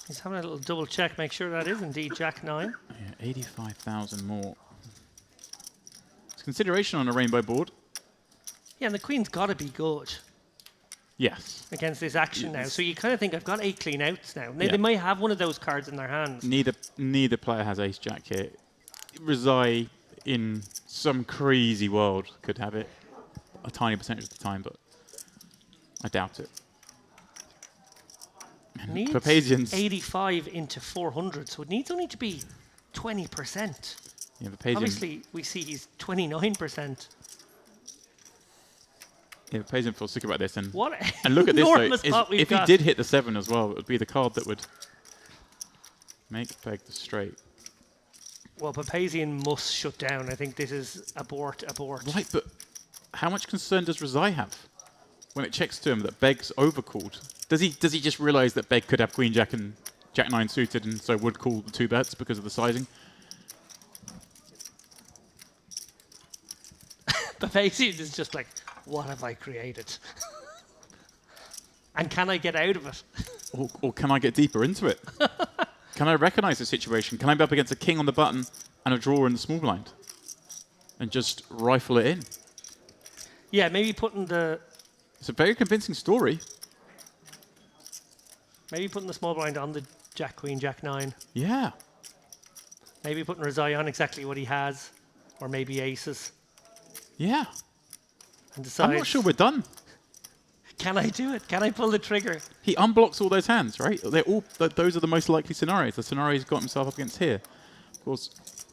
He's having a little double check, make sure that is indeed Jack 9. Yeah, 85,000 more. It's consideration on a rainbow board. Yeah, and the queen's got to be good. Yes. Against this action now. So you kind of think, I've got 8 clean outs now. Yeah. They might have one of those cards in their hands. Neither player has ace jack here. Razai in some crazy world could have it a tiny percentage of the time, but I doubt it. Needs Papazian's 85 into 400, so it needs only to be 20%. Yeah, Papazian. Obviously, we see he's 29%. Yeah, Papazian feels sick about this, and what and look at this though. If he got. did hit the 7 as well, it would be the card that would make Beg the straight. Well, Papazian must shut down. I think this is abort. Right, but how much concern does Razai have when it checks to him that Beg's overcalled? Does he just realise that Beg could have Queen Jack and Jack 9 suited, and so would call the 2 bets because of the sizing? Papazian is just like, what have I created? And can I get out of it? Or can I get deeper into it? Can I recognise the situation? Can I be up against a king on the button and a draw in the small blind? And just rifle it in? Yeah, maybe putting the... It's a very convincing story. Maybe putting the small blind on the Jack Queen, Jack 9. Yeah. Maybe putting Razai on exactly what he has. Or maybe aces. Yeah. And decides, I'm not sure we're done. Can I do it? Can I pull the trigger? He unblocks all those hands, right? They're all those are the most likely scenarios. The scenario he's got himself up against here. Of course,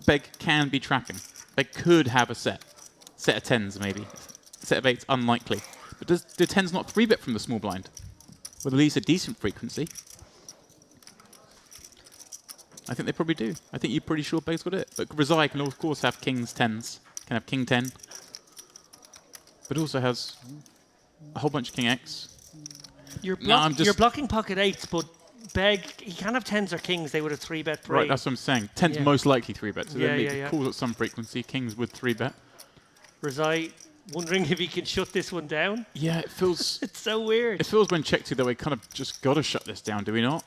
Beg can be trapping. Beg could have a set of 10s maybe. A set of 8s, unlikely. But do 10s not 3-bet from the small blind? With at least a decent frequency? I think they probably do. I think you're pretty sure Beg's got it. But Razai can of course have kings 10s. Can have king 10. But also has a whole bunch of king X. You're blocking pocket 8s, but Beg, he can't have 10s or kings. They would have 3-bet free. Right, that's what I'm saying. 10's most likely 3-bet. So then it calls at some frequency. Kings would 3-bet. Razai wondering if he can shut this one down. Yeah, it feels... It's so weird. It feels when checked to that we kind of just got to shut this down, do we not?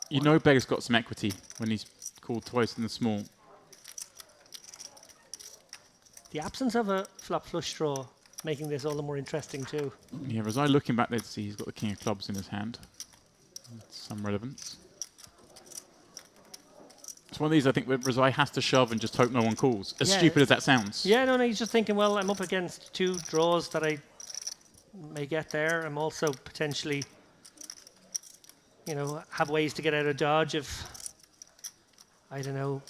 You know Beg's got some equity when he's called twice in the small. The absence of a flop flush draw making this all the more interesting too. Yeah, Razai looking back there to see he's got the king of clubs in his hand. That's some relevance. It's one of these, I think, where Razai has to shove and just hope no one calls. As Yeah. stupid as that sounds. Yeah, no, he's just thinking, well, I'm up against 2 draws that I may get there. I'm also potentially, you know, have ways to get out of dodge if, I don't know,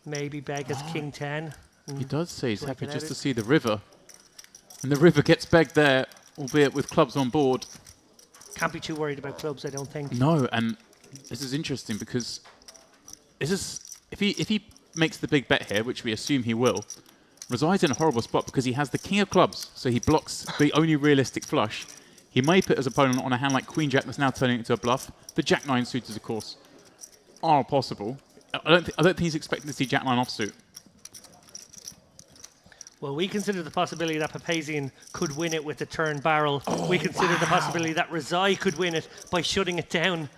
maybe beg as king 10. He does say he's happy get just out to it. see the river. And the river gets begged there, albeit with clubs on board. Can't be too worried about clubs, I don't think. No, and this is interesting because this is if he makes the big bet here, which we assume he will, Razai's in a horrible spot because he has the king of clubs, so he blocks the only realistic flush. He may put his opponent on a hand like Queen Jack that's now turning into a bluff. The Jack 9 suitors, of course, are possible. I don't think he's expecting to see Jack 9 offsuit. Well, we consider the possibility that Papazian could win it with the turn barrel. We consider the possibility that Razai could win it by shutting it down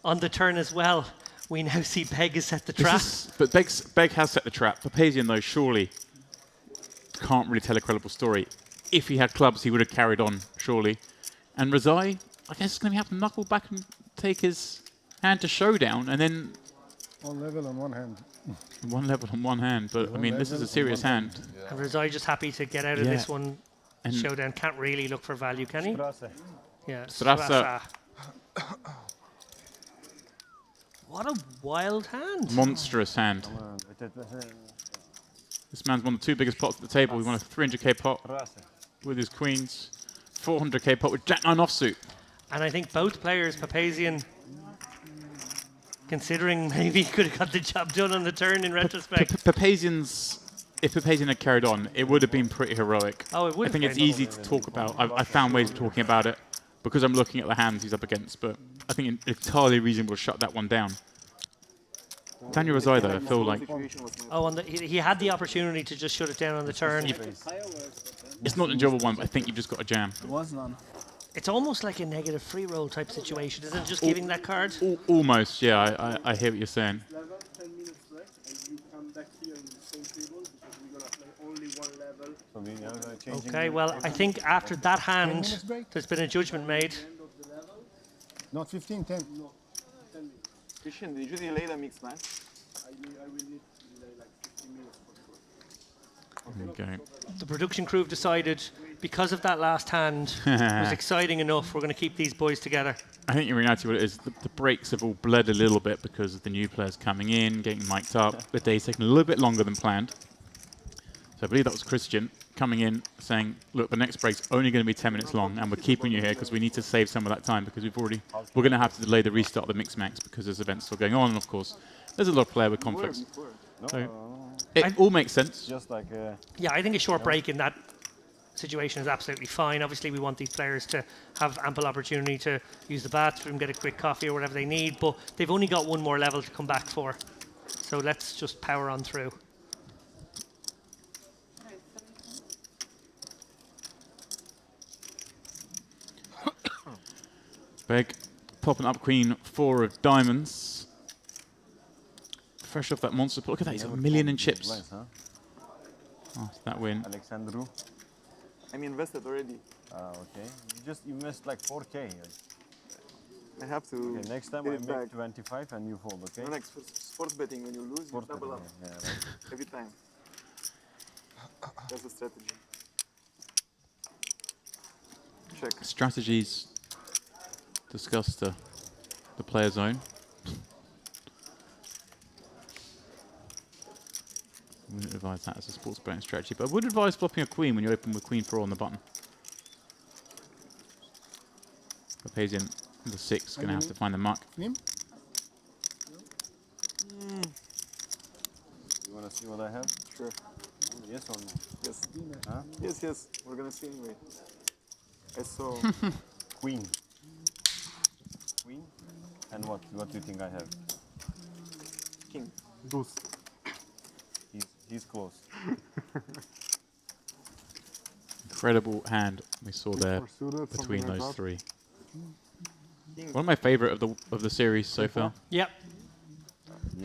on the turn as well. We now see Beg has set the trap. But Beg has set the trap. Papazian, though, surely can't really tell a credible story. If he had clubs, he would have carried on, surely. And Razai, I guess, is going to have to knuckle back and take his hand to showdown, and then... One level on one hand. One level on one hand, but I mean, this is a serious hand. And Razai just happy to get out of this one. And Showdown can't really look for value, can he? Yeah. Strasser. What a wild hand. Monstrous hand. This man's won the 2 biggest pots at the table. He won a 300k pot with his queens, 400k pot with Jack 9 offsuit. And I think both players, Papazian, considering maybe he could have got the job done on the turn in retrospect. Papazian's, if Papazian had carried on, it would have been pretty heroic. Oh, it would I think have it's been. easy to talk about. I found ways of talking about it because I'm looking at the hands he's up against, but I think it's entirely reasonable to shut that one down. Daniel Razai, though, I feel like... Oh, he had the opportunity to just shut it down on the turn. It's not an enjoyable one, but I think you've just got to jam. There was none. It's almost like a negative free roll type situation, isn't it? Just giving that card? Almost, yeah. I hear what you're saying. Level, 10 minutes break, and you come back here in the same table because we're going to play only one level. Okay, well, I think after that hand, there's been a judgment made. Not 15, 10. No, 10 minutes. Christian, did you delay the mixed match? I will need to delay like 15 minutes for sure. There we go. The production crew have decided, because of that last hand, it was exciting enough, we're going to keep these boys together. I think in reality what it is, the breaks have all bled a little bit because of the new players coming in, getting mic'd up. The day's taking a little bit longer than planned. So I believe that was Christian coming in saying, look, the next break's only going to be 10 minutes long and we're keeping you here because we need to save some of that time because we're going to have to delay the restart of the mix max because there's events still going on, and of course there's a lot of player with conflicts. So it all makes sense. Just like yeah, I think a short break in that situation is absolutely fine. Obviously, we want these players to have ample opportunity to use the bathroom, get a quick coffee or whatever they need, but they've only got one more level to come back for. So let's just power on through. Beg popping up queen 4 of diamonds. Fresh off that monster. Look at that, he's got 1 million in chips. Lines, huh? Oh, that win. Alexandru. I'm invested already. Okay. You just invest like 4k. I have to. Okay, next time I make 25 and you fold, okay? No, like sports betting, when you lose, you double up. Yeah, right. Every time. That's the strategy. Check. Strategies discussed the player zone. I wouldn't advise that as a sports betting strategy, but I would advise flopping a queen when you open with queen 4 on the button. Papazian, the 6, going to have to find the muck. You want to see what I have? Sure. Yes or no? Yes. Huh? Yes, yes. We're going to see anyway. I saw... Queen. Queen? And what? What do you think I have? King. Deuce. He's close. Incredible hand we saw there between those 3. One of my favourite of the series so far. Yep.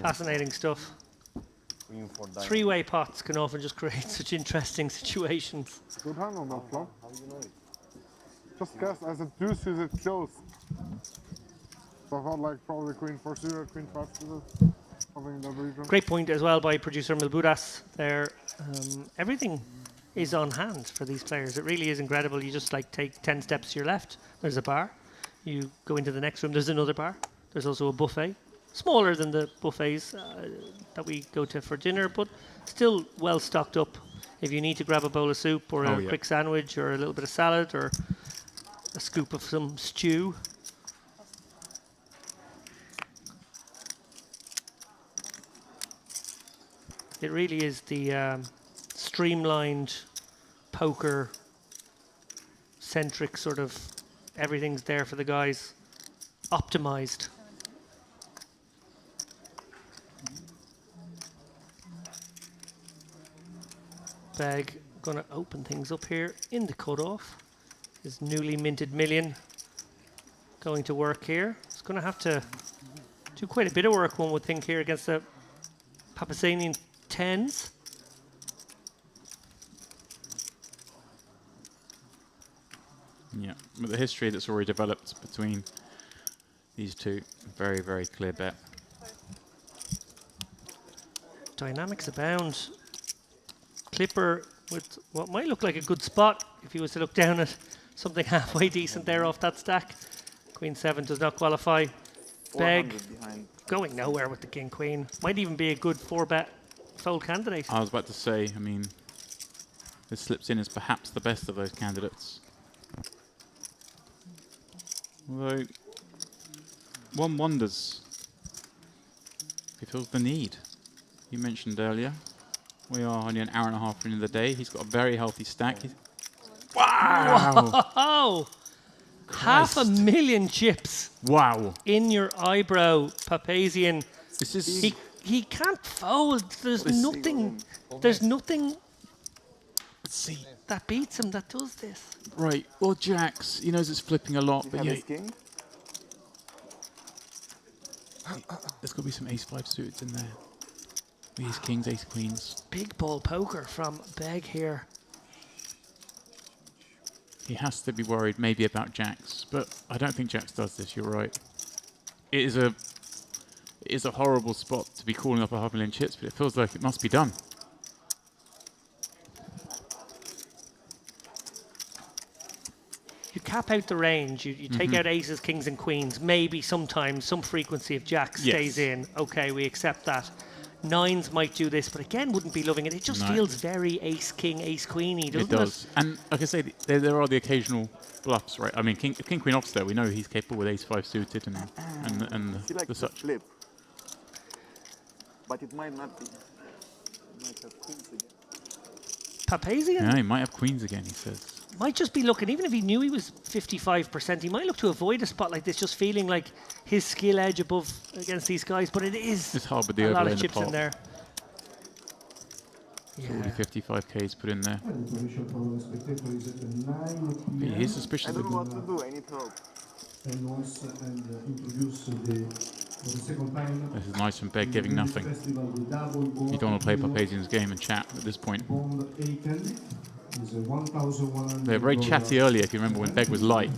Fascinating stuff. 3-way pots can often just create such interesting situations. Good hand on that flop. Just guess, as a deuce is it close. So I thought like probably queen 4 suited, queen 5 suited. in the region. Great point as well by producer Milbudas there. Everything is on hand for these players. It really is incredible. You just like take 10 steps to your left. There's a bar. You go into the next room. There's another bar. There's also a buffet. Smaller than the buffets that we go to for dinner, but still well stocked up. If you need to grab a bowl of soup or a quick sandwich or a little bit of salad or a scoop of some stew. It really is the streamlined poker centric sort of everything's there for the guys, optimized. Beg gonna open things up here in the cutoff. His newly minted million going to work here. He's gonna have to do quite a bit of work, one would think, here against the Papasanian tens. Yeah, with the history that's already developed between these two, very, very clear bet. Dynamics abound. Clipper with what might look like a good spot if he was to look down at something halfway decent there off that stack. Queen 7 does not qualify. Beg going nowhere with the king queen. Might even be a good 4-bet fold candidate. I was about to say, I mean, this slips in as perhaps the best of those candidates. Although, one wonders if he feels the need. You mentioned earlier, we are only an hour and a half into the day. He's got a very healthy stack. Wow! Whoa! 500,000 chips. Wow! In your eyebrow, Papazian. This is he can't fold. There's nothing. There's nothing. Let's see. That beats him. That does this. Right. Well, jacks. He knows it's flipping a lot, but yeah. There's got to be some ace-5 suited in there. Ace kings, ace queens. Big ball poker from Beg here. He has to be worried maybe about jacks, but I don't think jacks does this. You're right. It is a horrible spot to be calling up 500,000 chips, but it feels like it must be done. You cap out the range. You take out aces, kings, and queens. Maybe sometimes some frequency of jacks stays in. Okay, we accept that. Nines might do this, but again, wouldn't be loving it. It just feels very ace, king, ace, queeny, doesn't it? It does. And like I say, there are the occasional bluffs, right? I mean, king, queen off there, we know he's capable with ace-5 suited and the such. Flip. But it might not be. It might have queens again. Papazian? Yeah, he might have queens again, he says. Might just be looking, even if he knew he was 55%, he might look to avoid a spot like this, just feeling like his skill edge above against these guys. But it is It's hard with the a lot overlay of chips in there. Yeah. Already 55K's put in there. But he is suspicious. I don't know what to do, I need help. This is nice from Beg giving nothing. You don't want to play Papazian's game and chat at this point. They were very chatty earlier, if you remember, when Beg was light.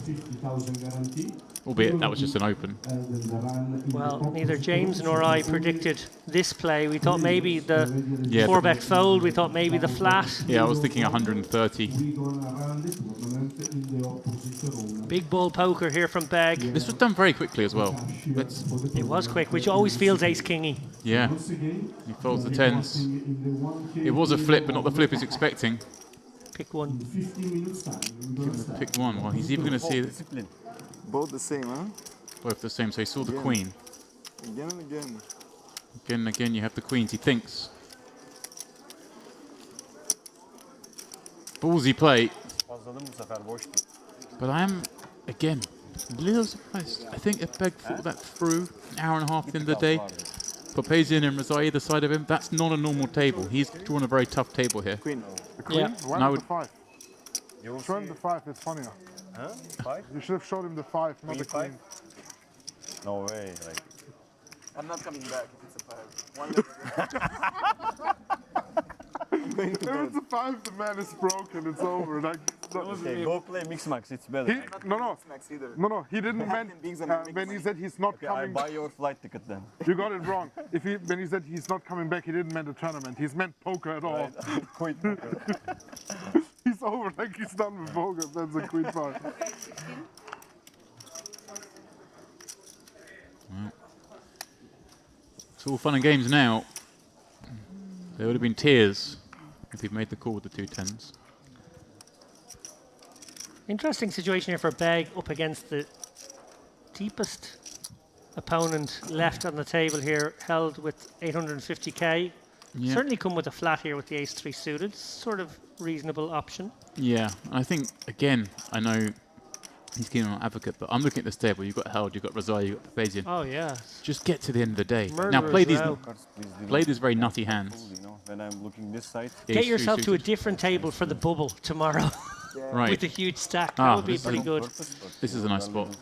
Albeit that was just an open. Well, neither James nor I predicted this play. We thought maybe the 4-bet fold. We thought maybe the flat. Yeah, I was thinking 130. Big ball poker here from Beg. This was done very quickly as well. It was quick, which always feels ace-kingy. Yeah. He folds the tens. It was a flip, but not the flip he's expecting. Pick one. Pick one. Well, he's even going to see it. Both the same, huh? Both the same. So he saw the queen. Again and again. Again and again, you have the queens. He thinks. Ballsy play. But I am, again, a little surprised. I think if Beg thought that through an hour and a half in the day, Papazian and Razai either side of him, that's not a normal table. He's drawn a very tough table here. Queen. The queen? Yeah. Why not the 5? Show him the 5, it's funnier. Huh? 5? You should have showed him the 5, not the queen. No way. Like. I'm not coming back if it's a 5. One leg. I'm going to If it's a 5, the man is broken, it's over. Like, Okay, go play mix max. It's better. No, he didn't mean when he said he's not Okay, coming. I buy your flight ticket then. You got it wrong. When he said he's not coming back, he didn't mean the tournament. He's meant poker at all. Quit poker. He's over, like he's done with poker. That's a quit part. Well, it's all fun and games now. There would have been tears if he'd made the call with the 2 10s. Interesting situation here for Beg up against the deepest opponent left on the table here, held with 850k. Yeah. Certainly come with a flat here with the ace-3 suited. Sort of reasonable option. Yeah, I think, again, I know he's keen on advocate, but I'm looking at this table. You've got Held, you've got Razai, you've got Papazian. Oh, yeah. Just get to the end of the day. Murder now, play as these, well. play these very nutty hands. You know, when I'm looking this side. Get yourself to a different table for the bubble tomorrow. Right. With a huge stack. That would be pretty good. This is a nice spot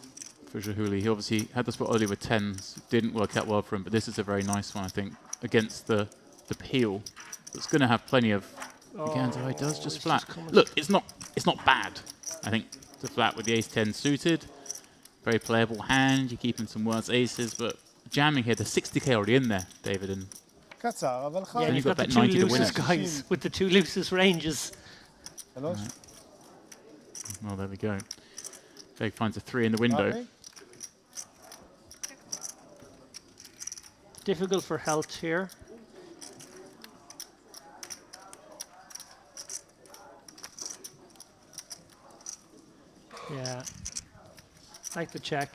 for Shahuli. He obviously had the spot earlier with 10s. Didn't work out well for him, but this is a very nice one, I think, against the peel. It's going to have plenty of... Again, so he does just flat. Look, it's not bad, I think, to flat with the ace-10 suited. Very playable hand. You're keeping some worse aces, but jamming here, there's 60k already in there, David. And yeah, you've got the 2 loosest guys with the 2 loosest ranges. Right. Well, there we go. Jake finds a 3 in the window. Difficult for Helt here. Yeah. Like the check.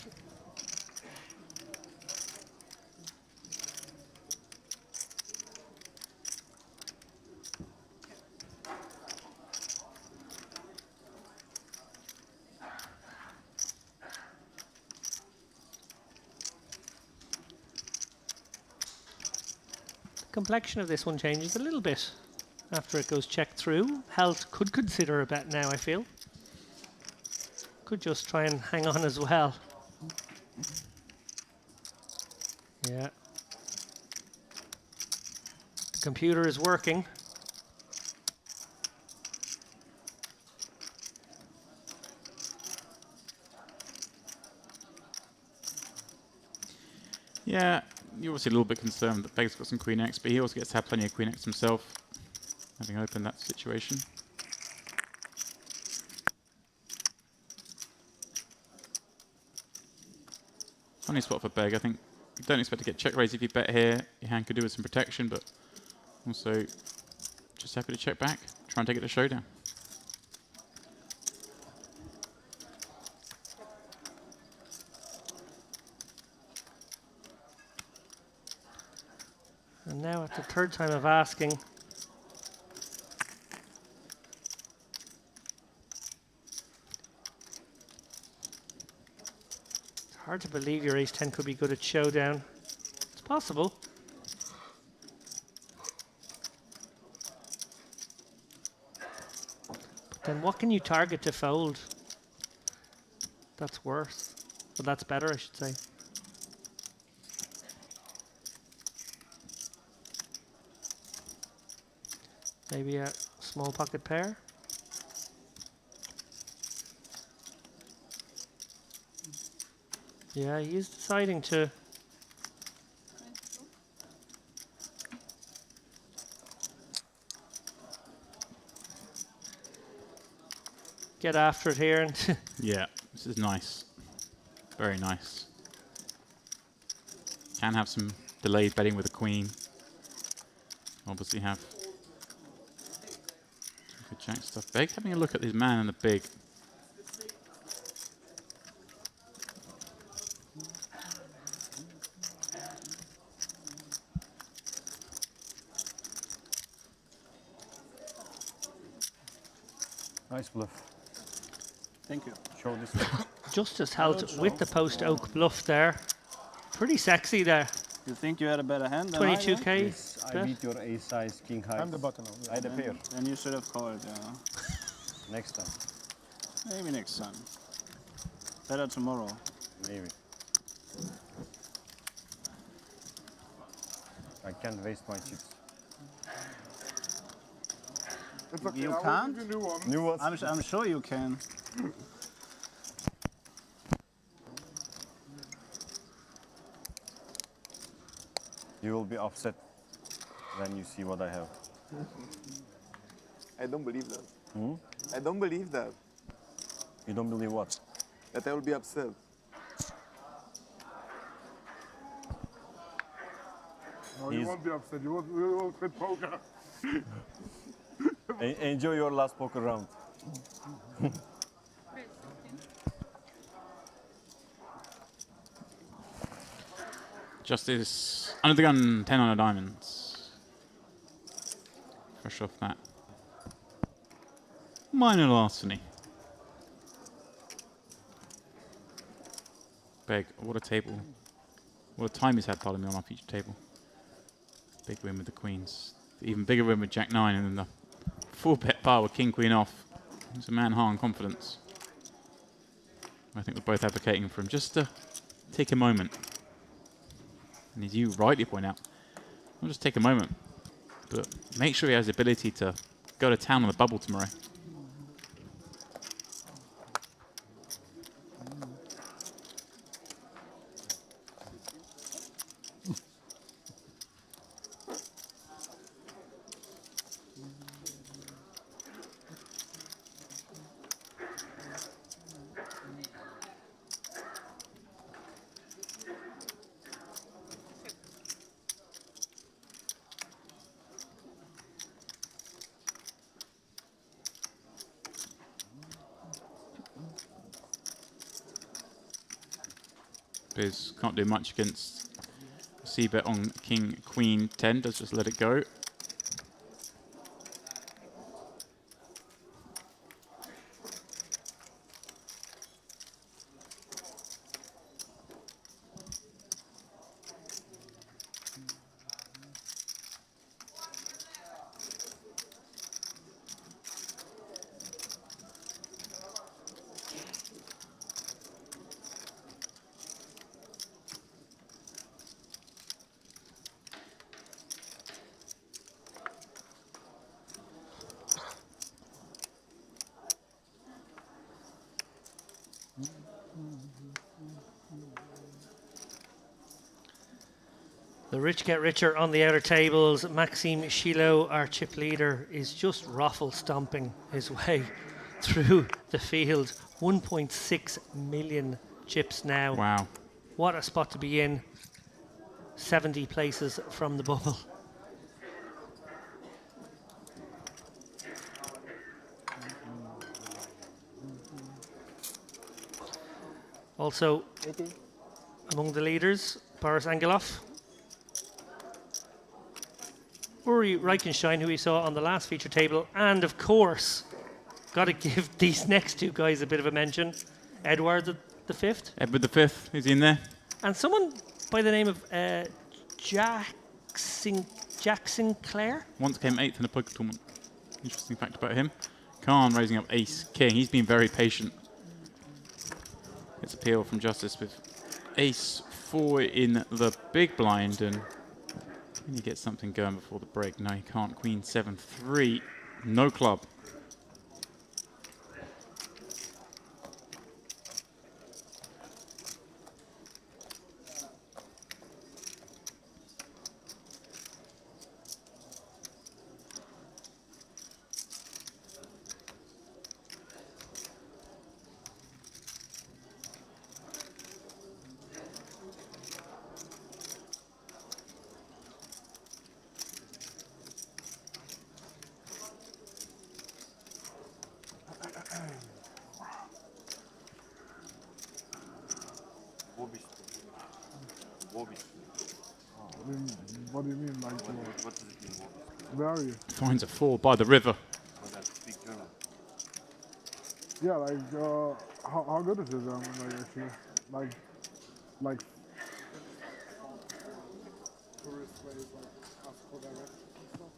Complexion of this one changes a little bit after it goes check through. Helt could consider a bet now, I feel. Could just try and hang on as well. Yeah. The computer is working. Yeah, you're obviously a little bit concerned that Beg's got some Queen X, but he also gets to have plenty of Queen X himself, having opened that situation. Funny spot for Beg. I think you don't expect to get check raised if you bet here. Your hand could do with some protection, but also just happy to check back, try and take it to showdown. And now at the 3rd time of asking, it's hard to believe your ace-10 could be good at showdown. It's possible. But then what can you target to fold? That's worse. But that's better, I should say. Maybe a small pocket pair. Yeah, he's deciding to get after it here. And yeah, this is nice. Very nice. Can have some delayed betting with a queen. Obviously have some good jack stuff. Beg having a look at this man and the big. Nice bluff. Thank you. Show this. Justice held with the post oak bluff there. Pretty sexy there. You think you had a better hand than I did? 22k. Yes, I beat your ace size king high. I'm the button. I had a pair. Then you should have called, yeah. Next time. Maybe next time. Better tomorrow. Maybe. I can't waste my chips. It's okay, You I will can't? give you new ones. New ones. I'm sure you can. You will be upset when you see what I have. I don't believe that. Hmm? I don't believe that. You don't believe what? That I will be upset. No, you won't be upset. You will quit poker. Enjoy your last poker round. Justice under the gun, 10 on a diamonds. Fresh off that. Minor larceny. Beg, what a table. What a time he's had, pardon me, on our feature table. Big win with the queens. Even bigger win with Jack 9, and then the 4-bet par with King Queen off. It's a man high on confidence. I think we're both advocating for him just to take a moment. And as you rightly point out, not just take a moment, but make sure he has the ability to go to town on the bubble tomorrow. Biz can't do much against C-bet on King, Queen 10, does just let it go. The rich get richer on the outer tables. Maxime Chilot, our chip leader, is just raffle stomping his way through the field. 1.6 million chips now. Wow. What a spot to be in. 70 places from the bubble. Also, among the leaders, Boris Angelov, Uri Reichenstein, who we saw on the last feature table, and of course, got to give these next two guys a bit of a mention. Edward the Fifth. Edward the Fifth is in there. And someone by the name of Jack Sinclair. Once came 8th in a poker tournament. Interesting fact about him. Khan raising up Ace King. He's been very patient. Gets appeal from Justice with Ace 4 in the big blind, and can he get something going before the break? No, he can't. Queen 7-3. No club. What do you mean, like? What does it mean? Where are you? Finds a 4 by the river. Oh, that's big German. Yeah, like how good is it? Like actually, like tourist ways, like classical directions and stuff.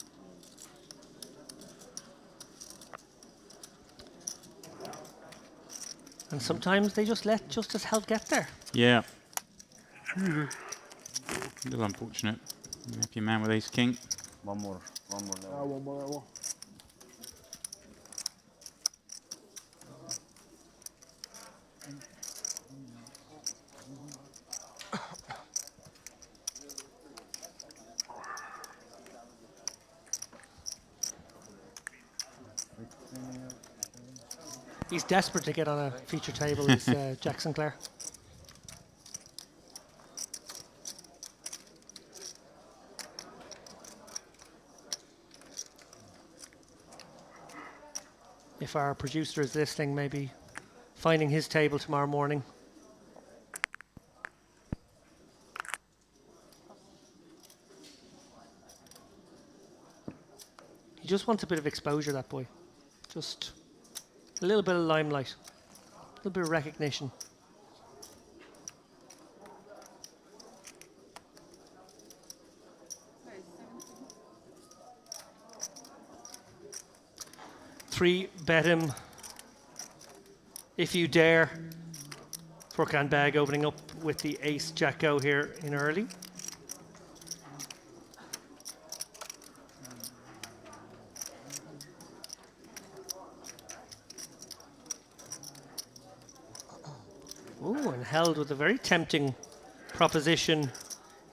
And sometimes they just let Justice Held get there. Yeah. A little unfortunate. If your man with Ace King. One more level. One more level. He's desperate to get on a feature table, is Jack Sinclair. If our producer is listening, maybe finding his table tomorrow morning. He just wants a bit of exposure, that boy. Just a little bit of limelight, a little bit of recognition. Three, bet him if you dare. Furkan Beg opening up with the ace jack go here in early. Ooh, and held with a very tempting proposition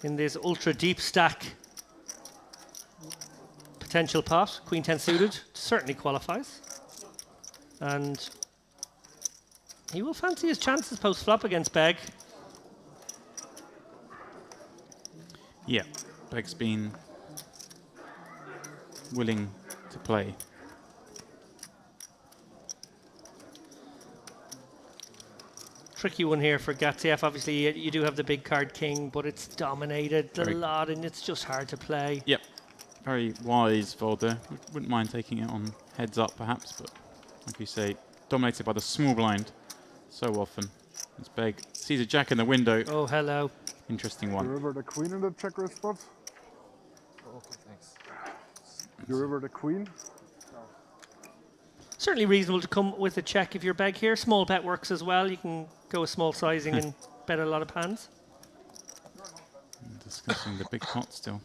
in this ultra deep stack potential pot. Queen 10 suited certainly qualifies. And he will fancy his chances post flop against Beg. Yeah, Beg's been willing to play. Tricky one here for Gatsiev. Obviously, you do have the big card king, but it's dominated a Very lot, and it's just hard to play. Yep, very wise fold there. Wouldn't mind taking it on heads up, perhaps, but like you say, dominated by the small blind so often. As Beg sees a jack in the window. Oh, hello. Interesting one. You river the queen in the check raise spot? Okay, thanks. You river the queen? Certainly reasonable to come with a check if you're Beg here. Small bet works as well. You can go with small sizing and bet a lot of hands. Discussing the big pot still.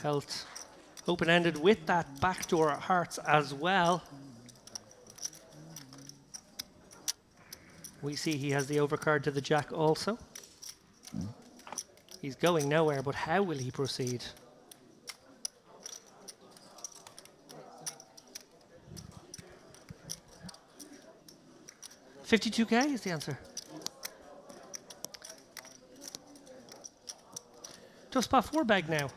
Held open-ended with that backdoor hearts as well. We see he has the overcard to the jack also. He's going nowhere, but how will he proceed? $52K is the answer. Tough spot for Beg now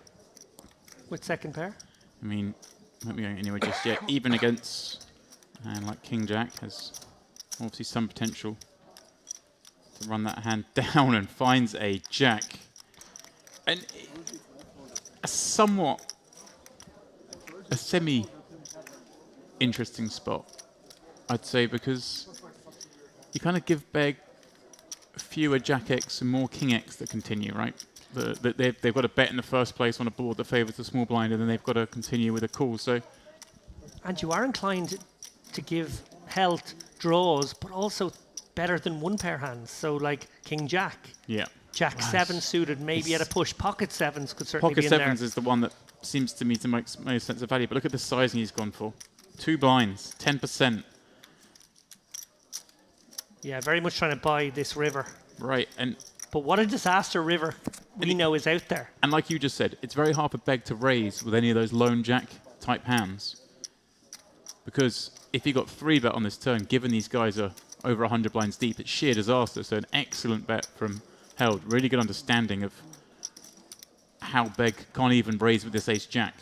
with second pair. I mean, won't be going anywhere just yet. Even against a hand like King Jack has obviously some potential to run that hand down, and finds a jack. And a semi-interesting spot, I'd say, because you kind of give Beg fewer Jack X and more King X that continue, right? They've got to bet in the first place on a board that favours the small blind, and then they've got to continue with a call. So, and you are inclined to give health draws, but also better than one pair hands. So like King Jack. Yeah. Jack 7 suited, maybe at a push. Pocket 7s could certainly Pocket be in there. Sevens is the one that seems to me to make most sense of value. But look at the sizing he's gone for. 2 blinds, 10%. Yeah, very much trying to buy this river. Right, but what a disaster river we know is out there. And like you just said, it's very hard for Beg to raise with any of those lone jack type hands. Because if he got 3-bet on this turn, given these guys are over 100 blinds deep, it's sheer disaster. So an excellent bet from Held. Really good understanding of how Beg can't even raise with this ace jack.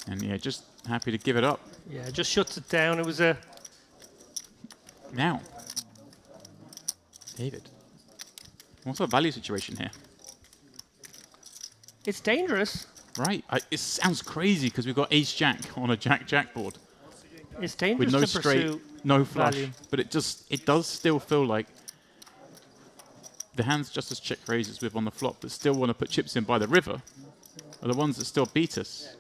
And yeah, just happy to give it up. Yeah, just shuts it down. It was a... Now, David, what's our value situation here? It's dangerous. Right, it sounds crazy because we've got ace jack on a jack board. It's dangerous with no to straight, pursue no flush, value. but it does still feel like the hands just as check raises with on the flop that still want to put chips in by the river are the ones that still beat us.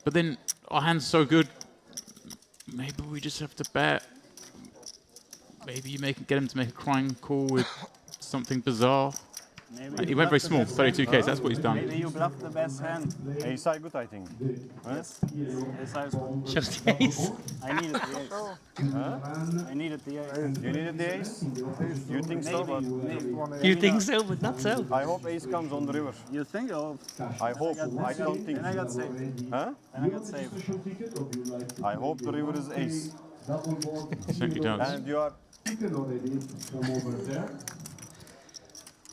But then our hand's so good, maybe we just have to bet. Maybe you get him to make a crying call with something bizarre. He went very small, 32k, so that's what he's done. Maybe you bluff the best hand. Ace high good, I think. Yes. Ace high is good. Just the ace. I needed the ace. Huh? I needed the ace. You needed the ace? You think so, but... You think so, but not so. I hope ace comes on the river. You think? Oh, I hope. I don't think. then I got saved. Huh? Then I got saved. I hope the river is ace. Certainly does. And you are...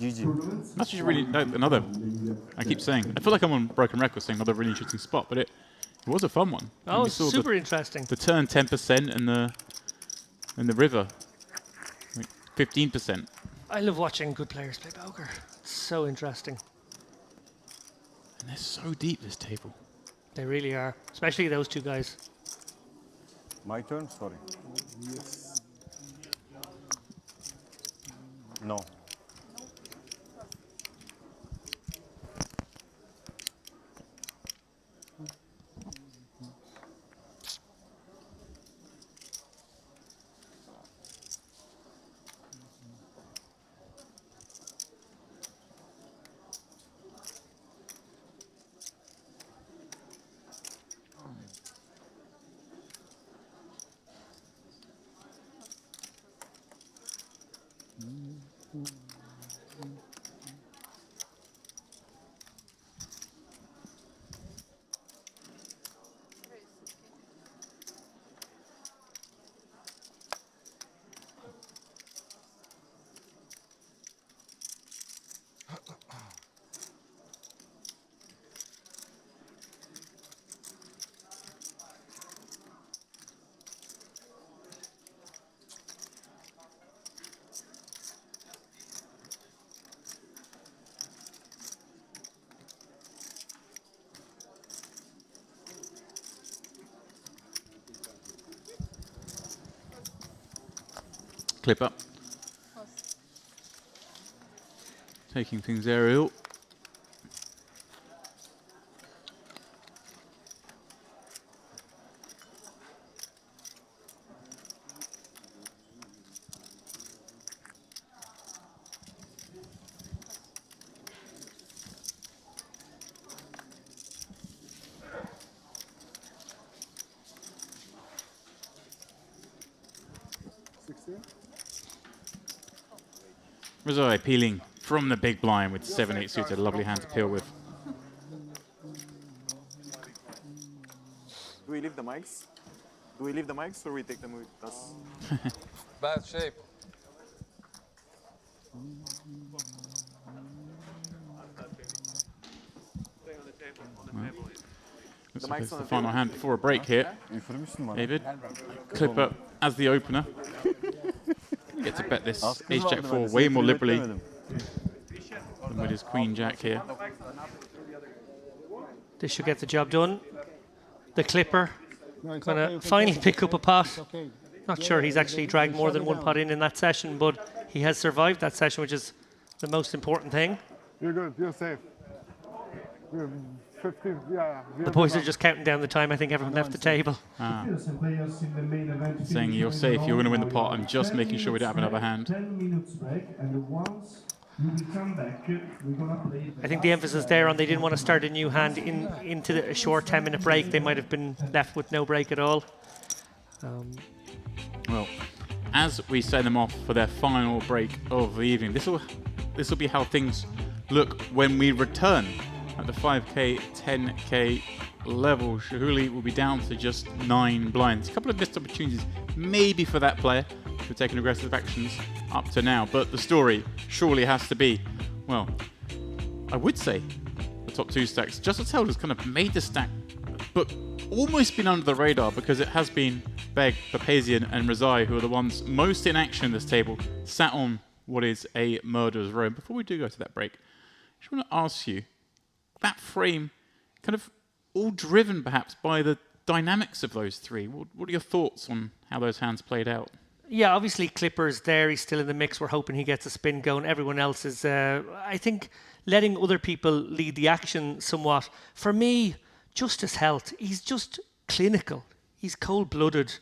GG. That's just really another. I keep saying. I feel like I'm on broken record saying another really interesting spot, but it was a fun one. Oh, we saw super interesting. The turn 10% and the river 15%. I love watching good players play poker. It's so interesting. And they're so deep, this table. They really are, especially those two guys. My turn? Sorry. Yes. No. Clip up. Taking things aerial. Rizzo peeling from the big blind with 7-8 suited. A lovely hand to peel with. Do we leave the mics? Do we leave the mics or we take them with us? Bad shape. Looks like it's the final hand before a break here. David, clip up as the opener. Get to bet this ace jack 4 way more liberally than with his queen jack here. This should get the job done. The clipper gonna finally pick up a pot. Not sure he's actually dragged more than one pot in that session, but he has survived that session, which is the most important thing. You're good. You're safe. You're 15. Yeah. The boys are just counting down the time. I think everyone left the table. Ah. Saying you're safe, you're going to win the pot. I'm just making sure we don't have another hand. 10 minutes break, and once you will come back, we're going to play. I think the emphasis there on they didn't want to start a new hand into a short 10-minute break. They might have been left with no break at all. Well, as we send them off for their final break of the evening, this will be how things look when we return at the 5k, 10k level. Shahuli will be down to just 9 blinds. A couple of missed opportunities, maybe for that player who've taken aggressive actions up to now. But the story surely has to be, well, I would say the top 2 stacks. Just Held has kind of made the stack, but almost been under the radar because it has been Beg, Papazian, and Razai who are the ones most in action in this table, sat on what is a murderer's row. Before we do go to that break, I just want to ask you, that frame kind of all driven perhaps by the dynamics of those three. What are your thoughts on how those hands played out? Yeah, obviously Clipper's there. He's still in the mix. We're hoping he gets a spin going. Everyone else is, I think, letting other people lead the action somewhat. For me, Justice Health, he's just clinical. He's cold-blooded.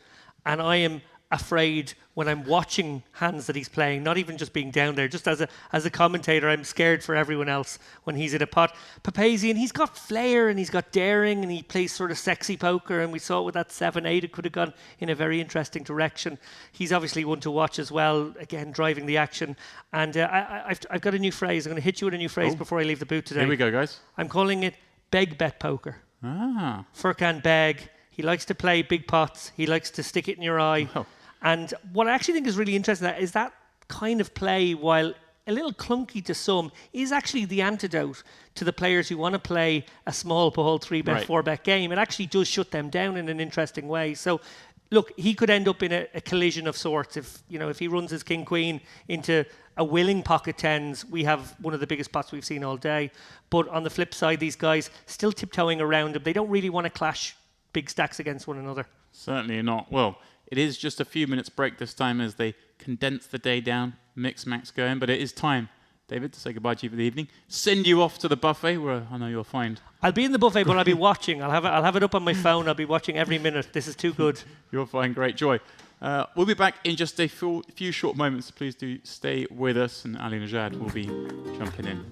And I am afraid when I'm watching hands that he's playing, not even just being down there. Just as a commentator, I'm scared for everyone else when he's in a pot. Papazian, he's got flair and he's got daring and he plays sort of sexy poker, and we saw it with that 7-8, it could have gone in a very interesting direction. He's obviously one to watch as well, again, driving the action. And I've got a new phrase. I'm going to hit you with a new phrase before I leave the booth today. Here we go, guys. I'm calling it beg bet poker. Ah. Furkan beg. He likes to play big pots. He likes to stick it in your eye. Oh. And what I actually think is really interesting is that kind of play, while a little clunky to some, is actually the antidote to the players who want to play a small whole 3-bet, 4-bet game. It actually does shut them down in an interesting way. So, look, he could end up in a collision of sorts if he runs his king-queen into a willing pocket tens. We have one of the biggest pots we've seen all day. But on the flip side, these guys still tiptoeing around him. They don't really want to clash big stacks against one another. Certainly not. Well, it is just a few minutes break this time as they condense the day down, mix max going, but it is time, David, to say goodbye to you for the evening. Send you off to the buffet where I know you'll find. I'll be in the buffet, but I'll be watching. I'll have it up on my phone. I'll be watching every minute. This is too good. You'll find great joy. We'll be back in just a few short moments. Please do stay with us, and Ali Najad will be jumping in.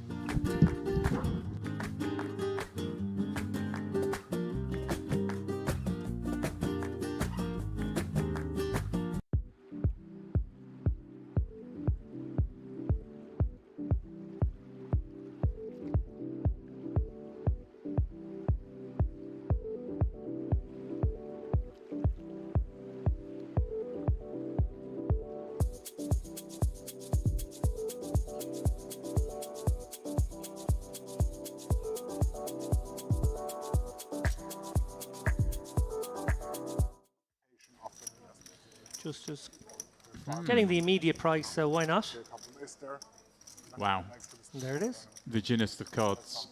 Just getting the immediate price, so why not? Wow. And there it is. The ginnest of cards.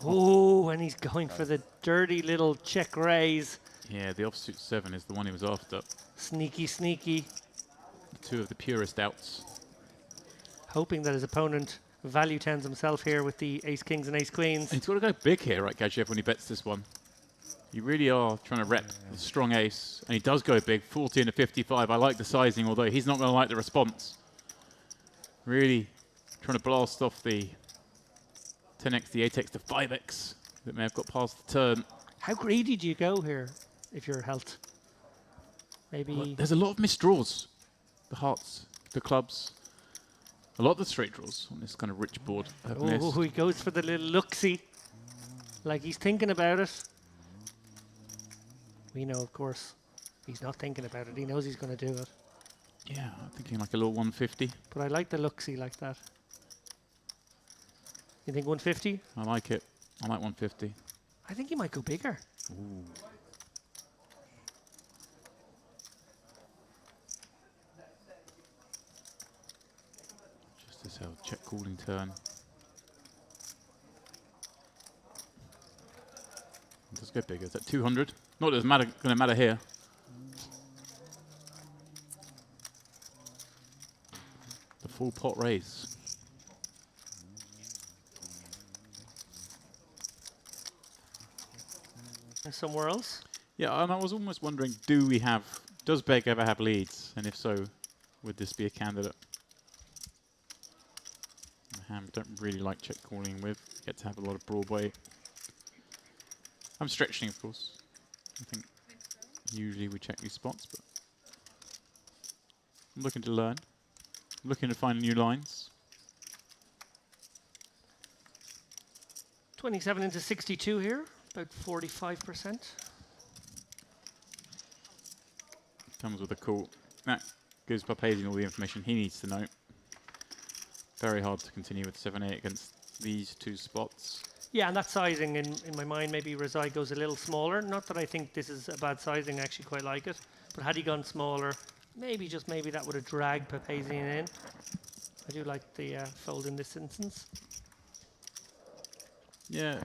Oh, and he's going for the dirty little check raise. Yeah, the offsuit 7 is the one he was after. Sneaky, sneaky. Two of the purest outs. Hoping that his opponent value tens himself here with the ace kings and ace queens. And he's got to go big here, right, Gadgev, when he bets this one. You really are trying to rep a strong ace, and he does go big, 40 into 55. I like the sizing, although he's not going to like the response. Really trying to blast off the 10x, the 8x, the 5x that may have got past the turn. How greedy do you go here if you're health? Maybe... Well, there's a lot of missed draws. The hearts, the clubs. A lot of the straight draws on this kind of rich board have missed. Oh, he goes for the little look-see. Like he's thinking about it. We know, of course, he's not thinking about it. He knows he's going to do it. Yeah, I'm thinking like a little 150. But I like the look-see like that. You think 150? I like it. I like 150. I think he might go bigger. Ooh. Just as hell, check calling turn. Let's go bigger. Is that 200? Not that it's going to matter here. The full pot raise. And somewhere else? Yeah, and I was almost wondering, does Beg ever have leads? And if so, would this be a candidate? A hand I don't really like check calling with. You get to have a lot of Broadway. I'm stretching, of course. I think usually we check these spots, but I'm looking to learn. I'm looking to find new lines. 27 into 62 here, about 45%. Comes with a call. That gives Papazian all the information he needs to know. Very hard to continue with 7-8 against these two spots. Yeah, and that sizing, in my mind, maybe Razai goes a little smaller. Not that I think this is a bad sizing, I actually quite like it. But had he gone smaller, maybe that would have dragged Papazian in. I do like the fold in this instance. Yeah.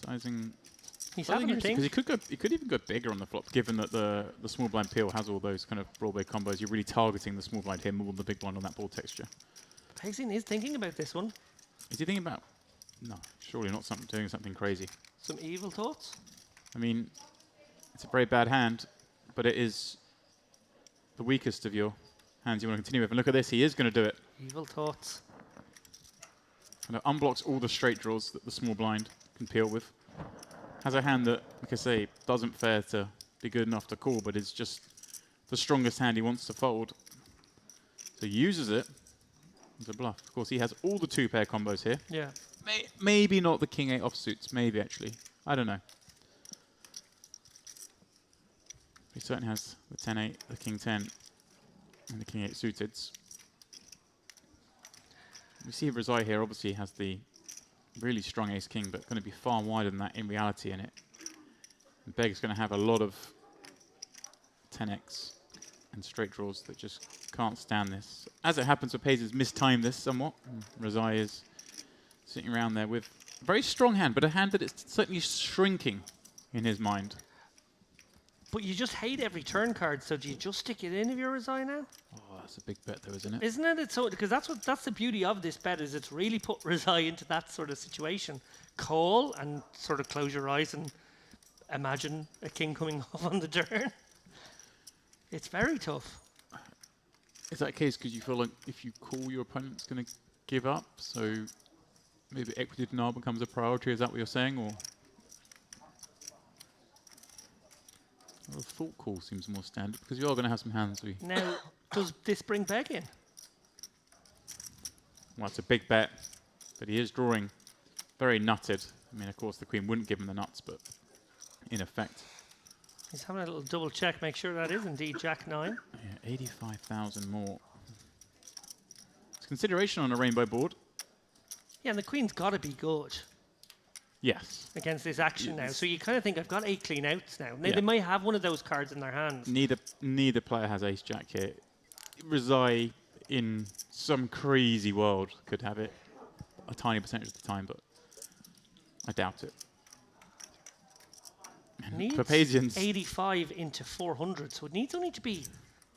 Sizing. He's having a think. Because he could even go bigger on the flop, given that the small blind peel has all those kind of Broadway combos. You're really targeting the small blind here more than the big blind on that board texture. Papazian is thinking about this one. Is he thinking about? No, surely not doing something crazy. Some evil thoughts? I mean, it's a very bad hand, but it is the weakest of your hands you want to continue with. And look at this, he is going to do it. Evil thoughts. And it unblocks all the straight draws that the small blind can peel with. Has a hand that, like I say, doesn't fare to be good enough to call, but is just the strongest hand he wants to fold. So he uses it as a bluff. Of course, he has all the 2-pair combos here. Yeah. Maybe not the king 8 offsuits. Maybe, actually. I don't know. He certainly has the 10-8, the king 10, and the king 8 suiteds. We see Razai here obviously has the really strong ace-king, but going to be far wider than that in reality in it. And Beg's going to have a lot of 10x and straight draws that just can't stand this. As it happens, Opaz has mistimed this somewhat. Razai is sitting around there with a very strong hand, but a hand that is certainly shrinking in his mind. But you just hate every turn card, so do you just stick it in if you're Razai now? Oh, that's a big bet though, isn't it? Isn't it? It's so, because that's the beauty of this bet, is it's really put Razai into that sort of situation. Call and sort of close your eyes and imagine a king coming off on the turn. It's very tough. Is that the case because you feel like if you call, your opponent's going to give up? So maybe equity denial becomes a priority. Is that what you're saying? Or well, thought call seems more standard because you are going to have some hands. Now, does this bring Beg in? Well, it's a big bet, but he is drawing very nutted. I mean, of course, the queen wouldn't give him the nuts, but in effect. He's having a little double check, make sure that is indeed Jack 9. Yeah, 85,000 more. It's consideration on a rainbow board. Yeah, and the queen's got to be good. Yes. Against this action now. So you kind of think, I've got 8 clean outs now. Now Yeah. they might have one of those cards in their hands. Neither player has ace-jack here. Razai, in some crazy world, could have it a tiny percentage of the time, but I doubt it. Needs Papazian's 85 into 400, so it needs only to be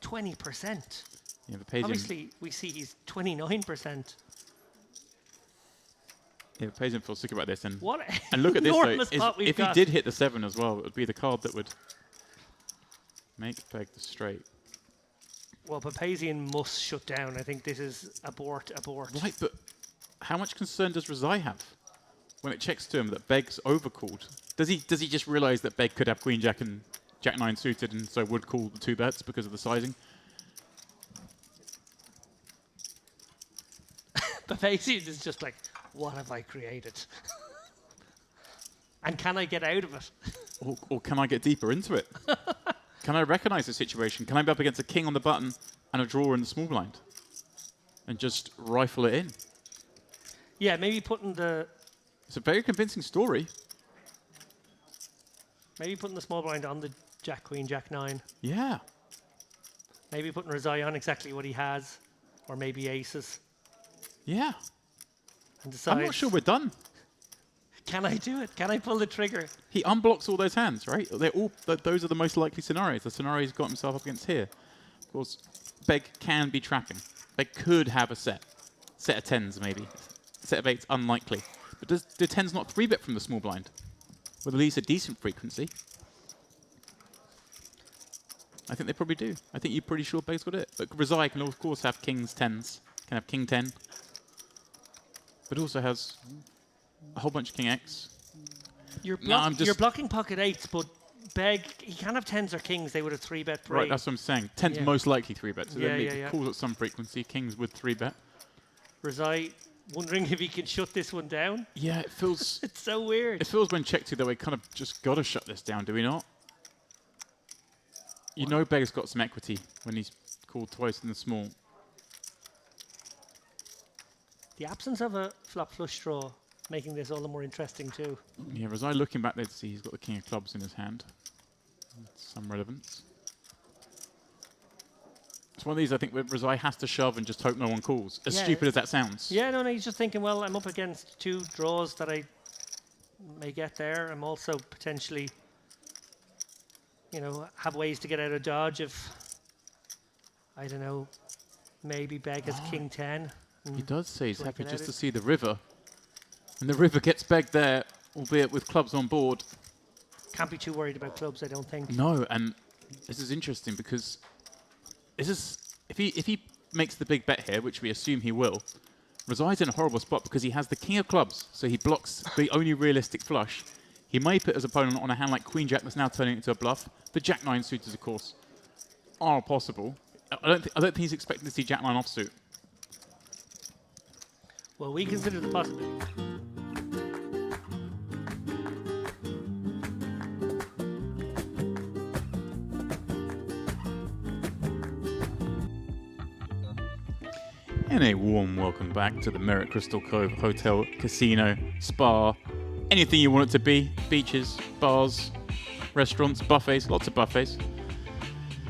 20%. Yeah, Papazian. Obviously, we see he's 29%. Yeah, Papazian feels sick about this, and What and look at this though. enormous pot we've If he got. did hit the 7 as well, it would be the card that would make Peg the straight. Well, Papazian must shut down. I think this is abort. Right, but how much concern does Razai have when it checks to him that Beg's overcalled? Does he just realise that Beg could have Queen Jack and Jack 9 suited, and so would call the 2 bets because of the sizing? Papazian is just like, what have I created? And can I get out of it? Or can I get deeper into it? Can I recognise the situation? Can I be up against a king on the button and a draw in the small blind? And just rifle it in? Yeah, maybe putting the... It's a very convincing story. Maybe putting the small blind on the Jack Queen, Jack 9. Yeah. Maybe putting Razai on exactly what he has. Or maybe aces. Yeah. And decides, I'm not sure we're done. Can I do it? Can I pull the trigger? He unblocks all those hands, right? They're all those are the most likely scenarios. The scenario he's got himself up against here. Of course, Beg can be trapping. Beg could have a set of 10s maybe. A set of 8s, unlikely. But does the 10s not 3-bet from the small blind? With at least a decent frequency? I think they probably do. I think you're pretty sure Beg's got it. But Razai can of course have kings 10s. Can have king 10. But also has a whole bunch of king X. You're blocking pocket 8s, but Beg, he can have 10s or kings. They would have 3-bet pre. Right, that's what I'm saying. 10's Yeah. most likely 3-bet. So Yeah, then yeah, it yeah. calls at some frequency. Kings would 3-bet. Razai wondering if he can shut this one down. Yeah, it feels... It's so weird. It feels when checked to that we kind of just got to shut this down, do we not? You know Beg's got some equity when he's called twice in the small. The absence of a flop flush draw making this all the more interesting too. Yeah, Razai looking back there to see he's got the king of clubs in his hand. That's some relevance. It's one of these I think where Razai has to shove and just hope no one calls. As Yeah. stupid as that sounds. Yeah, no, he's just thinking, well, I'm up against 2 draws that I may get there. I'm also potentially, have ways to get out of dodge if, I don't know, maybe Beg has king 10. He does say he's Like happy it just out to it. see the river. And the river gets Beg there, albeit with clubs on board. Can't be too worried about clubs, I don't think. No, and this is interesting because this is if he makes the big bet here, which we assume he will, resides in a horrible spot because he has the king of clubs, so he blocks the only realistic flush. He may put his opponent on a hand like Queen Jack that's now turning into a bluff. The Jack 9 suitors, of course, are possible. I don't think he's expecting to see Jack 9 offsuit. Well, we consider the possibility. And a warm welcome back to the Merit Crystal Cove Hotel, Casino, Spa, anything you want it to be. Beaches, bars, restaurants, buffets, lots of buffets.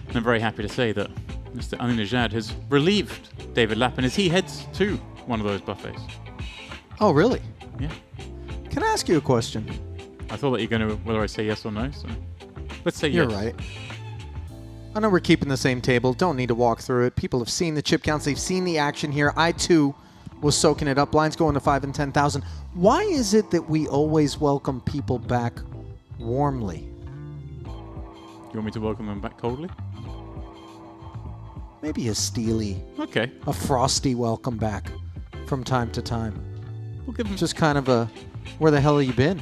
And I'm very happy to say that Mr. Ahmadinejad has relieved David Lappin as he heads to one of those buffets. Oh, really? Yeah. Can I ask you a question? I thought that you're going to, whether I say yes or no, so let's say You're yes. right. I know we're keeping the same table. Don't need to walk through it. People have seen the chip counts. They've seen the action here. I, too, was soaking it up. Blinds going to 5 and 10,000. Why is it that we always welcome people back warmly? You want me to welcome them back coldly? Maybe a steely, okay, a frosty welcome back from time to time. We'll give them just kind of a, where the hell have you been?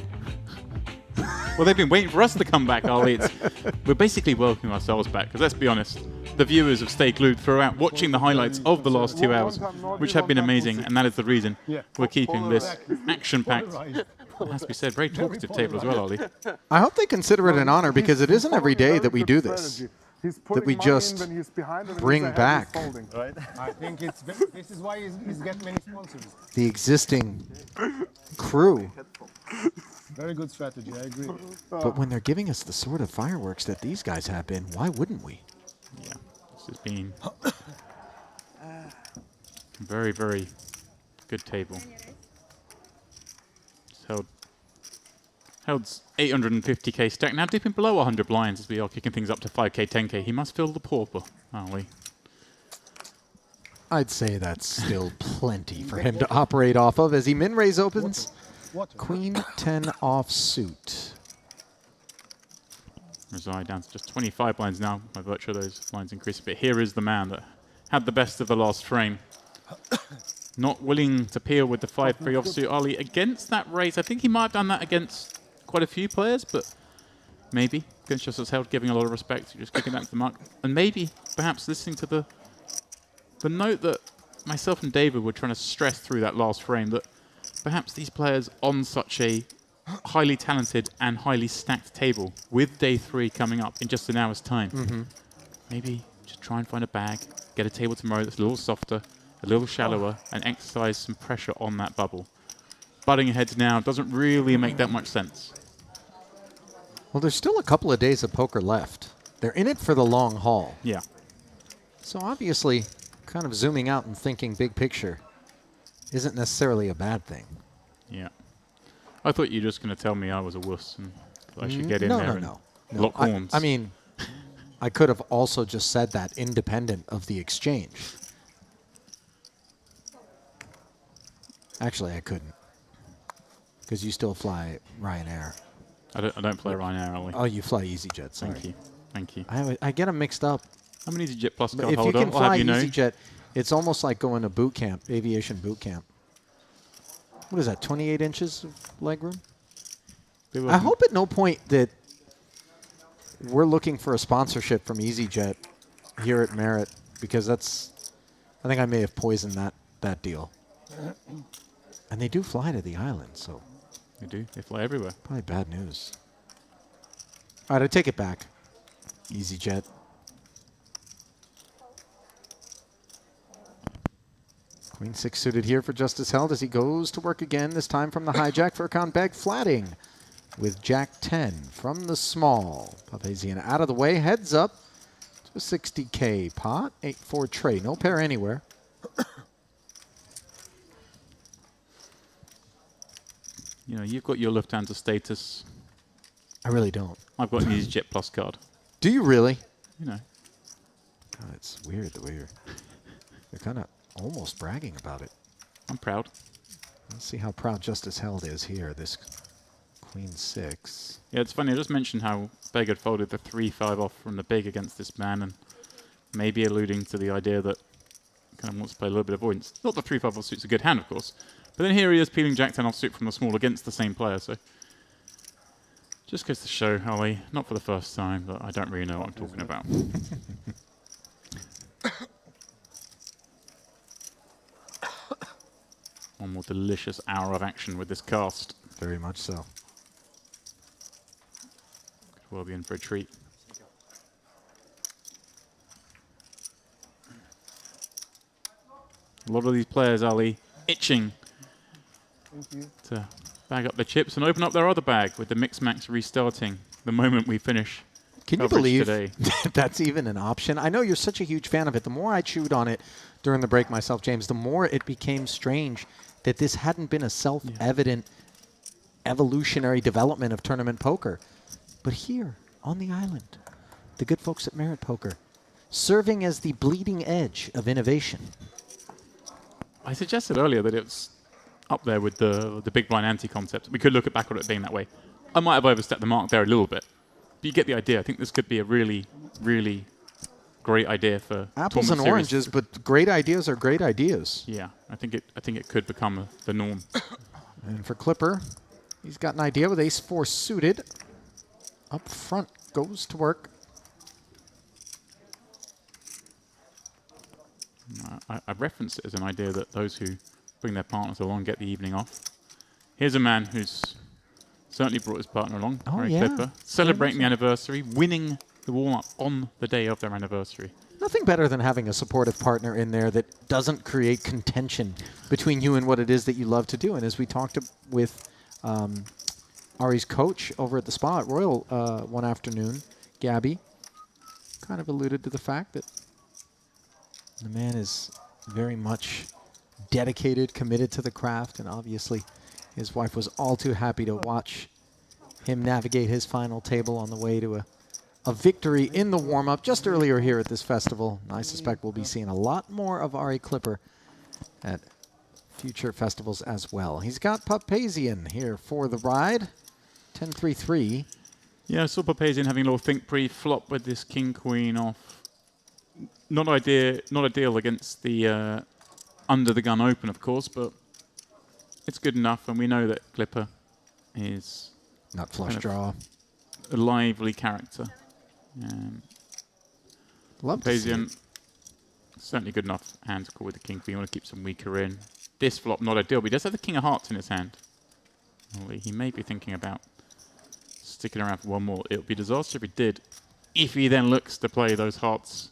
Well, they've been waiting for us to come back, Ollie. We're basically welcoming ourselves back, because let's be honest, the viewers have stayed glued throughout watching the highlights of the last 2 hours, which have been amazing, and that is the reason we're keeping this action-packed, it has to be said, very talkative table as well, Ollie. I hope they consider it an honor, because it isn't every day that we do this, that we just bring back Right. I think this is why he's getting many sponsors. the existing crew. Very good strategy, I agree. But when they're giving us the sort of fireworks that these guys have been, why wouldn't we? Yeah, this has been very, very good table. It's held 850k stack, now dipping below 100 blinds as we are kicking things up to 5k, 10k. He must feel the pauper, aren't we? I'd say that's still plenty for him to operate off of as he min-raise opens. Queen 10 offsuit. Reside down to just 25 blinds now by virtue of those blinds increasing. But here is the man that had the best of the last frame. Not willing to peel with the 5-3 offsuit. Ali against that raise. I think he might have done that against quite a few players, but maybe against Justice Held, giving a lot of respect, just kicking that to the mark. And maybe perhaps listening to the note that myself and David were trying to stress through that last frame, that perhaps these players on such a highly talented and highly stacked table, with day 3 coming up in just an hour's time, maybe just try and find a bag, get a table tomorrow that's a little softer, a little shallower, and exercise some pressure on that bubble. Butting ahead now doesn't really make that much sense. Well, there's still a couple of days of poker left. They're in it for the long haul. Yeah. So obviously, kind of zooming out and thinking big picture isn't necessarily a bad thing. Yeah. I thought you were just going to tell me I was a wuss and I should get in there and lock horns. I mean, I could have also just said that independent of the exchange. Actually, I couldn't. Because you still fly Ryanair. I don't play Ryanair, Ollie. Oh, you fly EasyJet, sorry. Thank you. Thank you. I get them mixed up. I'm an EasyJet Plus But card if holder. you can I'll have fly you know. EasyJet, it's almost like going to boot camp, aviation boot camp. What is that, 28 inches of legroom? I hope at no point that we're looking for a sponsorship from EasyJet here at Merit, because that's, I think I may have poisoned that deal. And they do fly to the island, so. They do. They fly everywhere. Probably bad news. All right, I take it back. EasyJet. Queen 6 suited here for Justice Held as he goes to work again, this time from the hijack for a count bag, flatting with Jack 10 from the small. Papazian out of the way, heads up to a 60K pot, 8-4 tray, no pair anywhere. You know, you've got your Lufthansa status. I really don't. I've got an EasyJet Plus card. Do you really? You know. God, it's weird the way you're kind of almost bragging about it. I'm proud. Let's see how proud Justice Held is here, this Queen 6. Yeah, it's funny. I just mentioned how Beg had folded the 3-5 off from the big against this man, and maybe alluding to the idea that kind of wants to play a little bit of avoidance. Not that 3-5 offsuit's a good hand, of course, but then here he is peeling Jack 10 offsuit from the small against the same player, so just goes to show, Ollie, not for the first time, but I don't really know what I'm talking about. One more delicious hour of action with this cast. Very much so. Could well be in for a treat. A lot of these players, Ali, itching to bag up the chips and open up their other bag with the mix max restarting the moment we finish. Can you believe today. that's even an option? I know you're such a huge fan of it. The more I chewed on it during the break myself, James, the more it became strange that this hadn't been a self-evident evolutionary development of tournament poker. But here, on the island, the good folks at Merit Poker, serving as the bleeding edge of innovation. I suggested earlier that it's up there with the big blind anti-concept. We could look back on it being that way. I might have overstepped the mark there a little bit, but you get the idea. I think this could be a really, really great idea for apples and oranges, but great ideas are great ideas. Yeah, I think it could become the norm. And for Clipper, he's got an idea with ace-4 suited. Up front, goes to work. I referenced it as an idea that those who bring their partners along get the evening off. Here's a man who's certainly brought his partner along, Harry Clipper, celebrating the anniversary, winning the warm-up on the day of their anniversary. Nothing better than having a supportive partner in there that doesn't create contention between you and what it is that you love to do. And as we talked with Ari's coach over at the spa at Royal one afternoon, Gabby, kind of alluded to the fact that the man is very much dedicated, committed to the craft, and obviously his wife was all too happy to watch him navigate his final table on the way to a victory in the warm-up just earlier here at this festival. I suspect we'll be seeing a lot more of Ari Clipper at future festivals as well. He's got Papazian here for the ride. 10-3-3. Yeah, I saw Papazian having a little think pre-flop with this king-queen off. Not ideal against the under-the-gun open, of course, but it's good enough, and we know that Clipper is not flush draw, a lively character. Love Papazian, certainly good enough hand to call with the king. You want to keep some weaker in. This flop not ideal, but he does have the king of hearts in his hand. He may be thinking about sticking around for one more. It would be disaster if he did. If he then looks to play those hearts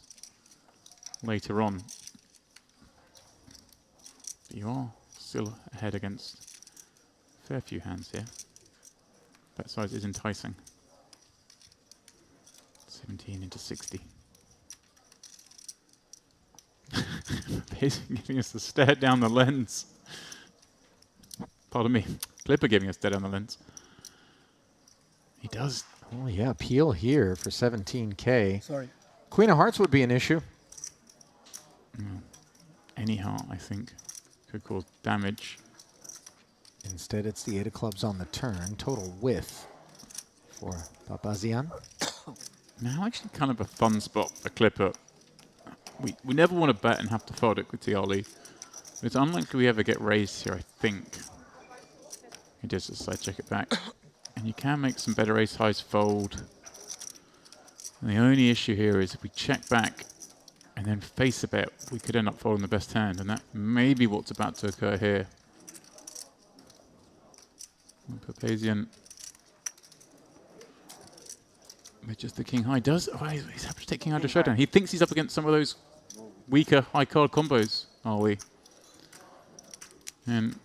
later on. But you are still ahead against a fair few hands here. That size is enticing. 17 into 60. Basically giving us the stare down the lens. Pardon me. Clipper giving us stare down the lens. He does. Oh yeah, peel here for 17K. Sorry. Queen of hearts would be an issue. Any heart, I think, could cause damage. Instead, it's the 8 of clubs on the turn. Total width for Papazian. Now, actually kind of a fun spot for Clipper. We never want to bet and have to fold equity, Ollie. It's unlikely we ever get raised here, I think. He does just side check it back. And you can make some better ace highs fold. And the only issue here is if we check back and then face a bet, we could end up folding the best hand. And that may be what's about to occur here. Papazian. With just the king high does. Oh, he's happy to take king high to showdown. He thinks he's up against some of those weaker high card combos, are we? And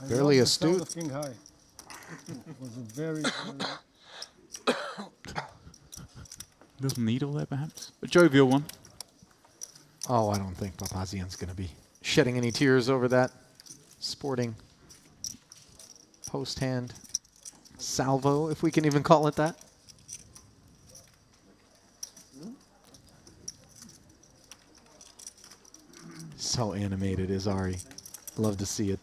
fairly astute. King high. It was a very little needle there, perhaps. A jovial one. Oh, I don't think Papazian's going to be shedding any tears over that sporting post hand salvo, if we can even call it that. So animated is Ari. Love to see it.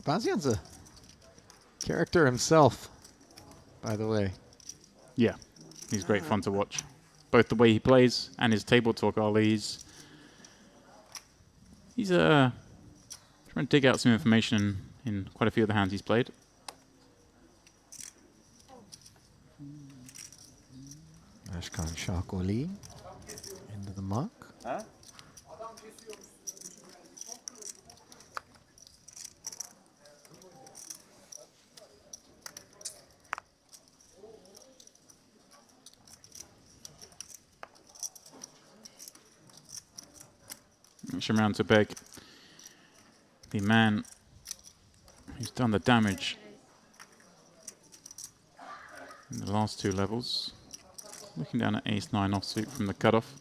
Papazian's a character himself, by the way. Yeah, he's great fun to watch. Both the way he plays and his table talk, Ali. He's trying to dig out some information in quite a few of the hands he's played. Ashkan Shakoli into the muck. Huh? Around to beg the man who's done the damage in the last 2 levels. Looking down at ace-9 offsuit from the cutoff.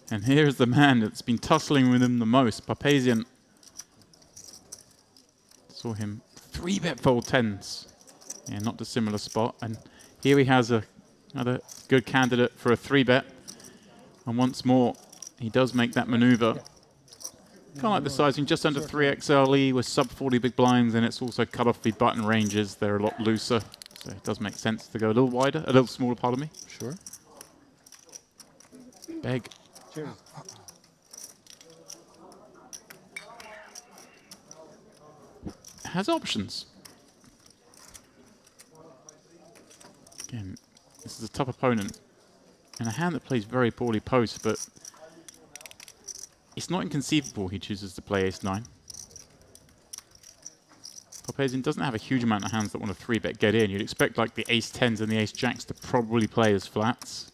And here's the man that's been tussling with him the most, Papazian. Saw him 3-bet fold 10s. Yeah, not dissimilar spot. And here he has another good candidate for a 3-bet. And once more, he does make that maneuver. Kind of like the sizing, just under 3XLE with sub 40 big blinds, and it's also cut off the button ranges. They're a lot looser, so it does make sense to go a little wider, a little smaller, pardon me. Sure. Beg. Cheers. Has options. Again, this is a tough opponent, and a hand that plays very poorly post, but it's not inconceivable he chooses to play ace-9. Papazian doesn't have a huge amount of hands that want to 3-bet get in. You'd expect like the ace-10s and the ace-jacks to probably play as flats.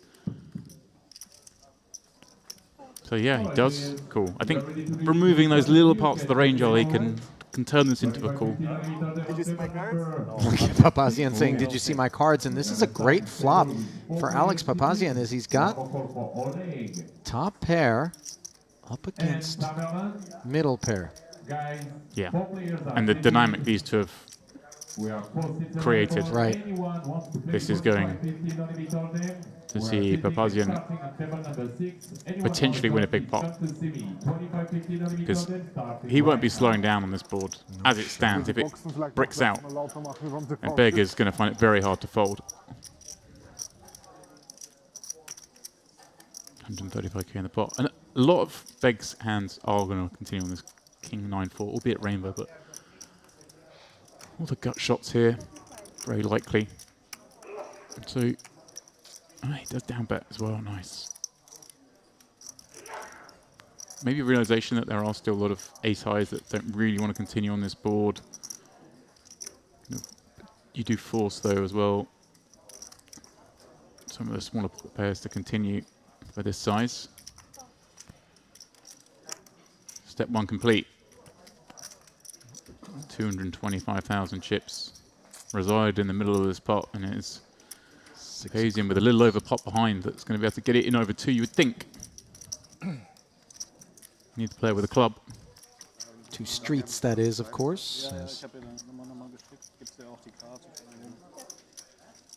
So yeah, he does. Cool. I think removing those little parts of the range, Ollie, can turn this into a call. Did you see my cards? Papazian saying, did you see my cards? And this is a great flop for Alex Papazian, as he's got top pair up against middle pair. Yeah, and the dynamic these two have created. Right. This is going to see Papazian potentially win a big pot, because he won't be slowing down on this board as it stands. If it bricks out, and Beg is going to find it very hard to fold. 135k in the pot, and a lot of Beg's hands are going to continue on this King 9-4, albeit rainbow, but all the gut shots here, very likely. So, he does down bet as well, nice. Maybe a realization that there are still a lot of ace highs that don't really want to continue on this board. You do force though as well some of the smaller pairs to continue for this size. Step 1 complete. 225,000 chips reside in the middle of this pot, and it is Papazian with a little over pot behind that's going to be able to get it in over 2, you would think. Need to play with a club. 2 streets, that is, of course.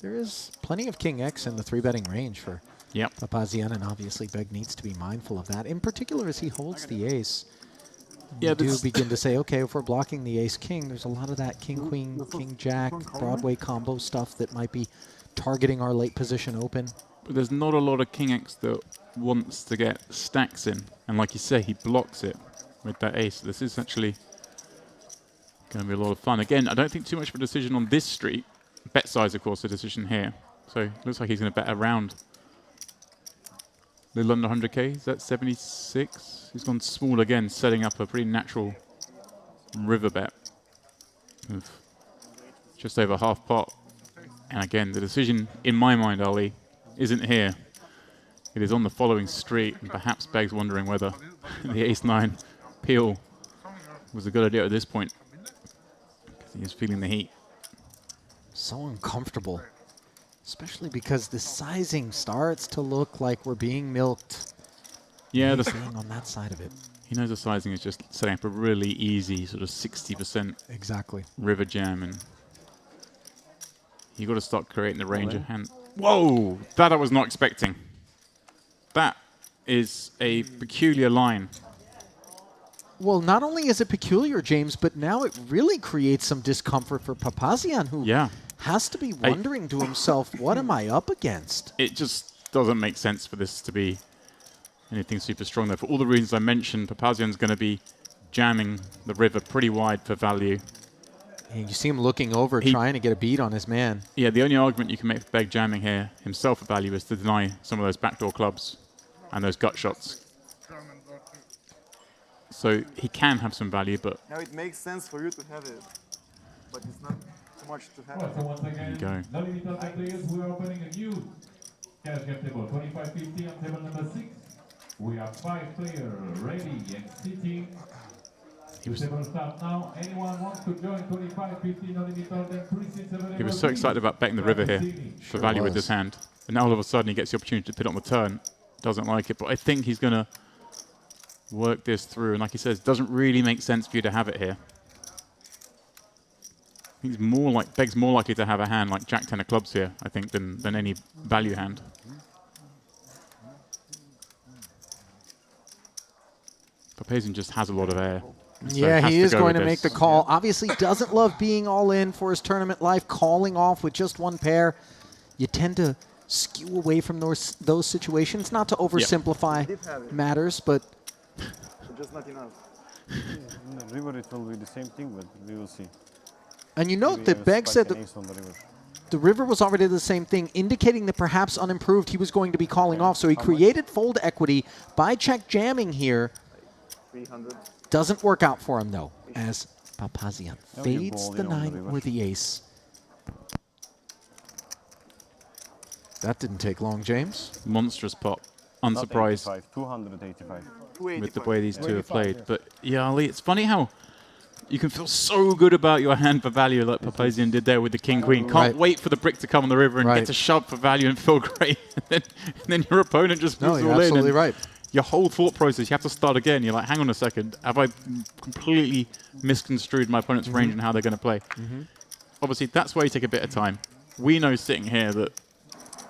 There is plenty of King X in the 3-betting range for Papazian, and obviously Beg needs to be mindful of that, in particular as he holds the ace. You do begin to say, okay, if we're blocking the ace-king, there's a lot of that king-queen, king-jack, Broadway combo stuff that might be targeting our late position open. But there's not a lot of King X that wants to get stacks in. And like you say, he blocks it with that ace. This is actually going to be a lot of fun. Again, I don't think too much of a decision on this street. Bet size, of course, a decision here. So it looks like he's going to bet around a little under 100k. Is that 76? He's gone small again, setting up a pretty natural river bet of just over half pot. And again, the decision, in my mind, Ali, isn't here. It is on the following street, and perhaps Beg's wondering whether the ace-9 peel was a good idea at this point, because he is feeling the heat. So uncomfortable, especially because the sizing starts to look like we're being milked. Yeah, on that side of it. He knows the sizing is just setting up a really easy sort of 60% exactly river jam, and you got to start creating the range of hand. Whoa, that I was not expecting. That is a peculiar line. Well, not only is it peculiar, James, but now it really creates some discomfort for Papazian, who has to be wondering to himself, what am I up against? It just doesn't make sense for this to be anything super strong there. For all the reasons I mentioned, Papazian's going to be jamming the river pretty wide for value. And you see him looking over, trying to get a beat on his man. Yeah, the only argument you can make for Beg jamming here himself for value is to deny some of those backdoor clubs and those gut shots. So he can have some value, but... Now it makes sense for you to have it, but it's not too much to have. Right, so once again, go. non-limited players, we are opening a new cash game table, 25-50 on table number 6. We have 5 players ready and sitting. Table start now. Anyone wants to join 25-50 non-limited, then pre-seats available. He was so excited about betting the river here for value with this hand. And now all of a sudden he gets the opportunity to put it on the turn. Doesn't like it, but I think he's going to work this through. And like he says, it doesn't really make sense for you to have it here. He's more like, Beg's more likely to have a hand like Jack 10 of clubs here, I think, than any value hand. Papazian just has a lot of air. So yeah, he is going to make the call. Obviously doesn't love being all in for his tournament life, calling off with just one pair. You tend to skew away from those situations, not to oversimplify matters, but... just not enough. In the river it will be the same thing, but we will see. And you note that Beg said that the river was already the same thing, indicating that perhaps unimproved he was going to be calling off. So he created fold equity by check jamming here. 300. Doesn't work out for him, though, as Papazian fades the 9 or the ace. That didn't take long, James. Monstrous pot. Unsurprised 285. with the way these two have played. But yeah, Ali, it's funny how you can feel so good about your hand for value like Papazian did there with the king-queen. Can't wait for the brick to come on the river and get to shove for value and feel great. and then your opponent just moves all in. Absolutely right. Your whole thought process, you have to start again. You're like, hang on a second, have I completely misconstrued my opponent's range and how they're going to play? Obviously, that's why you take a bit of time. We know sitting here that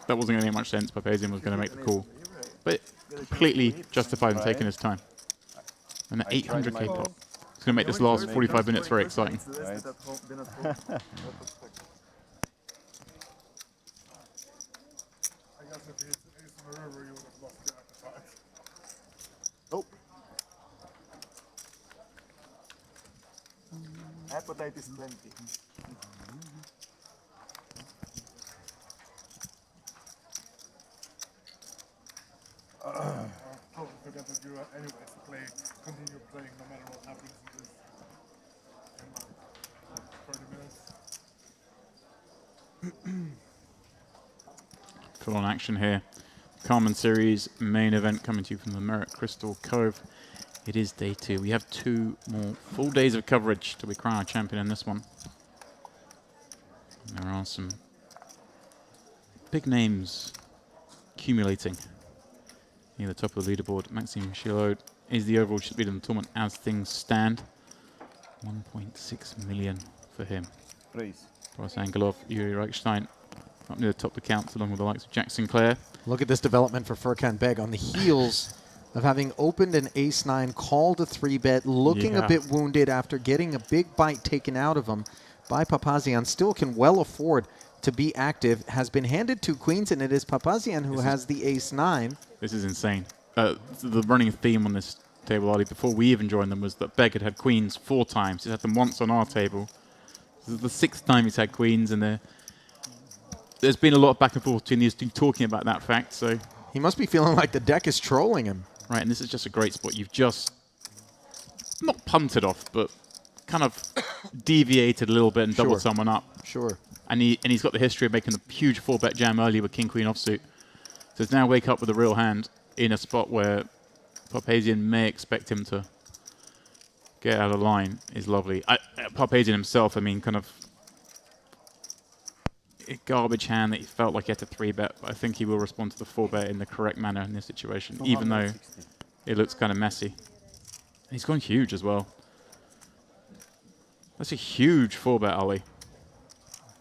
that wasn't going to make much sense. Papazian was going to make the call. But completely justified in taking his time. And an 800k pot. It's going to make this last 45 minutes very exciting. Oh. Appetite is plenty. Oh, forget that you are anyways continue playing no matter what happens in this in 30 minutes. Full on action here. Carmen Series main event coming to you from the Merit Crystal Cove. It is day 2. We have 2 more full days of coverage till we crown our champion in this one. And there are some big names accumulating near the top of the leaderboard. Maxime Chilod is the overall leader in the tournament as things stand. 1.6 million for him. Praise. Boris Angelov, Yuri Reichstein up near the top of the counts along with the likes of Jack Sinclair. Look at this development for Furkan Beg on the heels of having opened an ace-9, called a 3-bet, looking a bit wounded after getting a big bite taken out of him by Papazian. Still can well afford to be active. Has been handed 2 queens, and it is Papazian who has the ace-9. This is insane. The running theme on this table, Ali, before we even joined them, was that Beg had queens 4 times. He's had them once on our table. This is the 6th time he's had queens, and there's been a lot of back and forth between these two talking about that fact. So he must be feeling like the deck is trolling him. Right, and this is just a great spot. You've just not punted off, but kind of deviated a little bit and doubled someone up. Sure. And he's got the history of making the huge 4-bet jam earlier with King-Queen offsuit. So it's now wake up with a real hand in a spot where Papazian may expect him to get out of line is lovely. Papazian himself, I mean, kind of a garbage hand that he felt like he had to 3-bet, but I think he will respond to the 4-bet in the correct manner in this situation, even though it looks kind of messy. And he's gone huge as well. That's a huge 4-bet, Ali.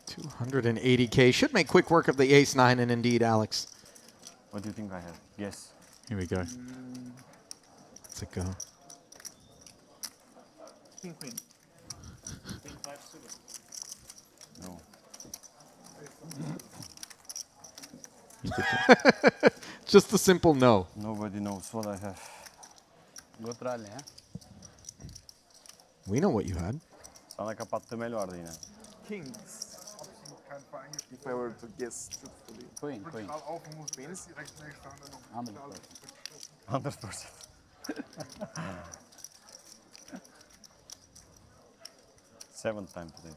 280k. Should make quick work of the ace-9, and indeed, Alex. What do you think I have? Yes. Here we go. Let's go. King, queen. Queen 5 suited. No. Just a simple no. Nobody knows what I have. Good rally, huh? We know what you had. Sana kapattığım el vardı yine. Kings. If I were to guess truthfully. Queen, queen. Queens. 100%. Seventh time today.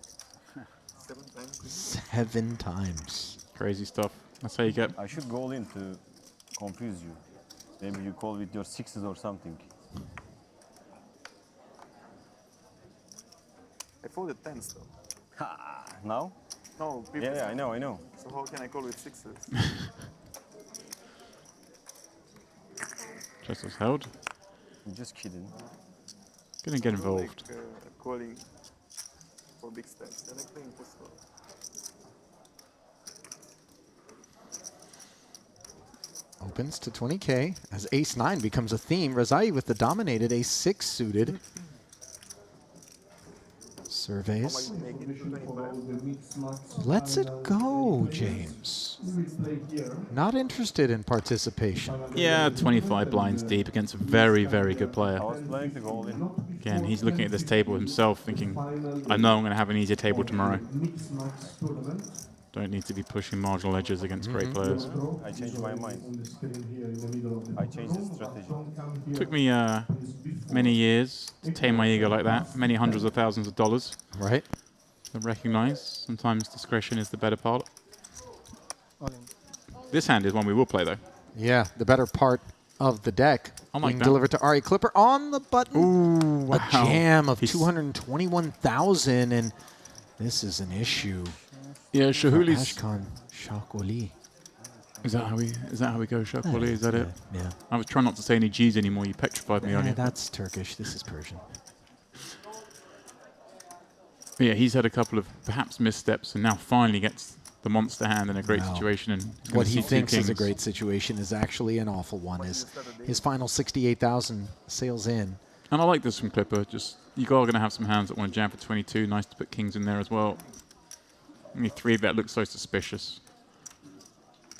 7 times. 7 times. Crazy stuff. That's how you get. I should go all in to confuse you. Maybe you call with your sixes or something. I folded 10s though. Now? No, Yeah, previous I time. know, I know. So how can I call with 6s? Just as held. I'm just kidding. Gonna get I don't involved. like calling for big steps. I like playing post flop. Opens to 20K as ace-9 becomes a theme. Razai with the dominated ace-6 suited. Surveys. Lets it go, James. Not interested in participation. Yeah, 25 blinds deep against a very, very good player. I was playing to go all in. Again, he's looking at this table himself thinking, I know I'm going to have an easier table tomorrow. Don't need to be pushing marginal edges against great players. I changed my mind. I changed the strategy. Took me many years to tame my ego like that, many hundreds of thousands of dollars. Right. To recognize sometimes discretion is the better part. This hand is one we will play though. Yeah, the better part of the deck. I like being that. delivered to Ari Clipper on the button. Ooh, wow. A jam of 221,000, and this is an issue. Yeah, Shahuli's. Ashkan Shakoli. Is that how we go, Shakoli? Is that it? Yeah. I was trying not to say any G's anymore. You petrified me earlier. That's Turkish. This is Persian. But yeah, he's had a couple of perhaps missteps, and now finally gets the monster hand in a great situation. And What he thinks is a great situation is actually an awful one. Is his final 68,000 sails in. And I like this from Clipper. Just you are going to have some hands that want to jam for 22. Nice to put kings in there as well. Only 3-bet looks so suspicious,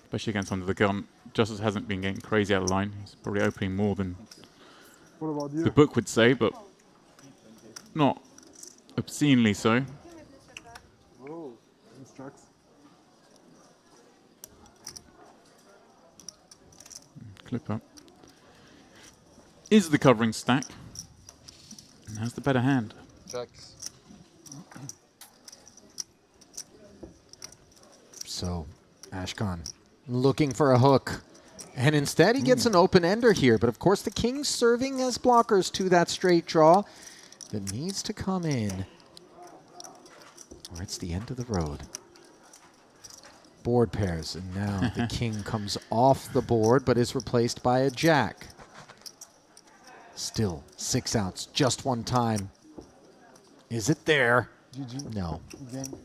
especially against under the gun. Justice hasn't been getting crazy out of line. He's probably opening more than the book would say, but not obscenely so. Oh, instructs. Clipper is the covering stack and has the better hand. Checks. So, Ashkan looking for a hook. And instead, he gets an open-ender here. But, of course, the king's serving as blockers to that straight draw that needs to come in. Or it's the end of the road. Board pairs. And now the king comes off the board, but is replaced by a jack. Still 6 outs, just one time. Is it there? GG. No. Game.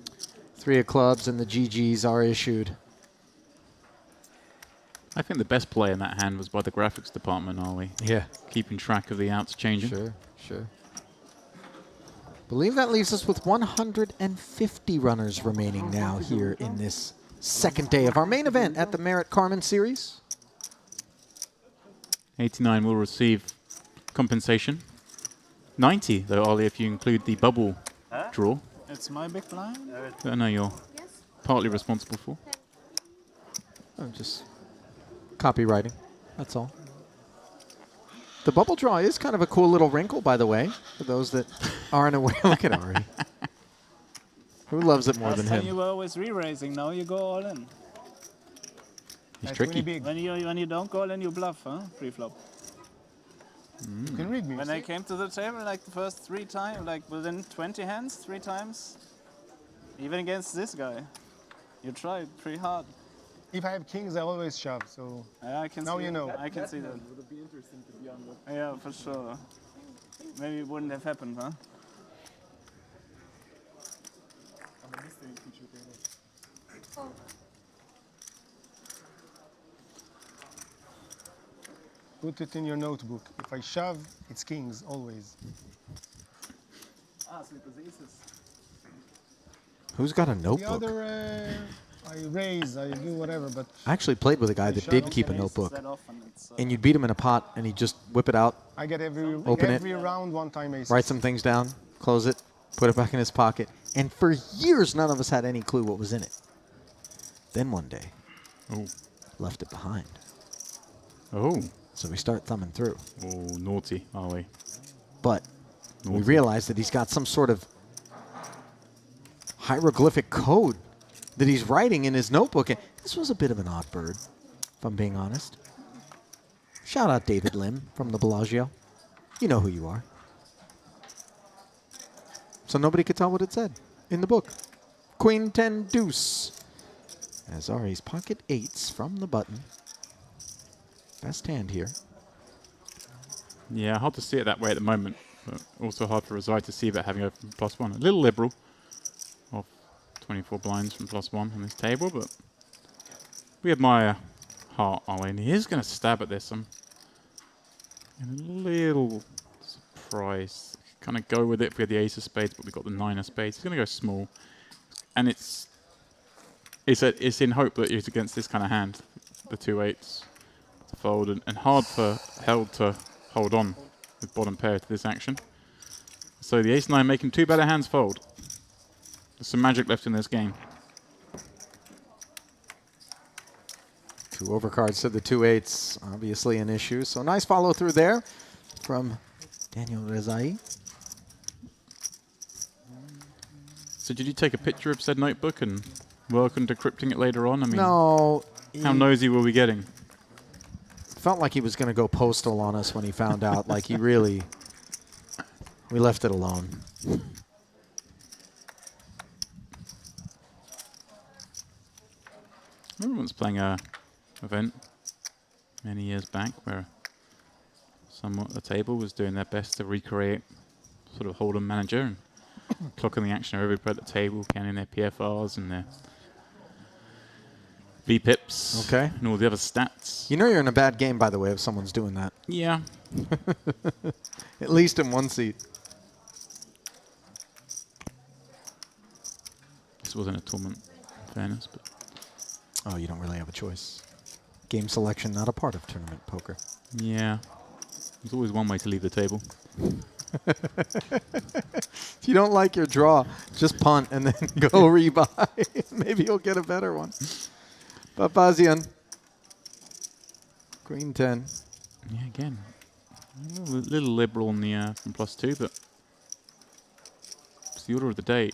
3 of clubs and the GGs are issued. I think the best play in that hand was by the graphics department, are we? Yeah. Keeping track of the outs changing. Sure, sure. Believe that leaves us with 150 runners remaining now here in this second day of our main event at the Merit Carmen Series. 89 will receive compensation. 90, though, Ollie, if you include the bubble draw. It's my big blind. That I know you're partly responsible for. I'm just copywriting, that's all. The bubble draw is kind of a cool little wrinkle, by the way, for those that aren't aware. Look at Ari. Who loves it more than Last time him? you were always re-raising, now you go all in. He's tricky. When you don't go all in, you bluff, huh? Pre-flop. You can read me. When I came to the table, like the first 3 times, like within 20 hands, 3 times, even against this guy, you tried pretty hard. If I have kings, I always shove. So I can now see you know. I can see that. Would it be interesting to be on the... Yeah, for sure. Maybe it wouldn't have happened, huh? I'm a mystery teacher, Taylor. Put it in your notebook. If I shove, it's kings always. Ah, so it was aces. Who's got a The notebook? other, I raise, I do whatever, but I actually played with a guy that did keep a notebook. And you'd beat him in a pot, and he'd just whip it out, I get every open every it, round one time aces. write some things down, close it, put it back in his pocket. And for years, none of us had any clue what was in it. Then one day, left it behind. Oh. So we start thumbing through. Oh, naughty, are we? But we realize that he's got some sort of hieroglyphic code that he's writing in his notebook. And this was a bit of an odd bird, if I'm being honest. Shout out David Lim from the Bellagio. You know who you are. So nobody could tell what it said in the book. Queen 10 deuce. As Ari's pocket eights from the button. Best hand here. Yeah, hard to see it that way at the moment, but also hard for Razai to see that having opened +1. A little liberal of 24 blinds from +1 on this table, but we admire Heart, are we? And he is going to stab at this. I'm a little surprised. Kind of go with it if we had the ace of spades, but we've got the 9 of spades. He's going to go small. And it's in hope that it's against this kind of hand, the 2-8s to fold, and hard for Held to hold on with bottom pair to this action. So the ace-9 making 2 better hands fold. There's some magic left in this game. 2 overcards to the 2-8s, obviously an issue. So nice follow through there from Daniel Rezai. So did you take a picture of said notebook and work on decrypting it later on? I mean, no. How nosy were we getting? Felt like he was going to go postal on us when he found out. Like he really, we left it alone. Everyone's playing a event many years back where someone at the table was doing their best to recreate sort of Hold'em manager and clocking the action of everybody at the table, counting their PFRs and their VPIPs, okay, and all the other stats. You know you're in a bad game, by the way, if someone's doing that. Yeah. At least in one seat. This wasn't a tournament, in fairness, but oh, you don't really have a choice. Game selection, not a part of tournament poker. yeah, there's always one way to leave the table. If you don't like your draw, just punt and then go rebuy. Maybe you'll get a better one. Papazian. Queen 10. Yeah, again, a little liberal on the from +2, but it's the order of the day.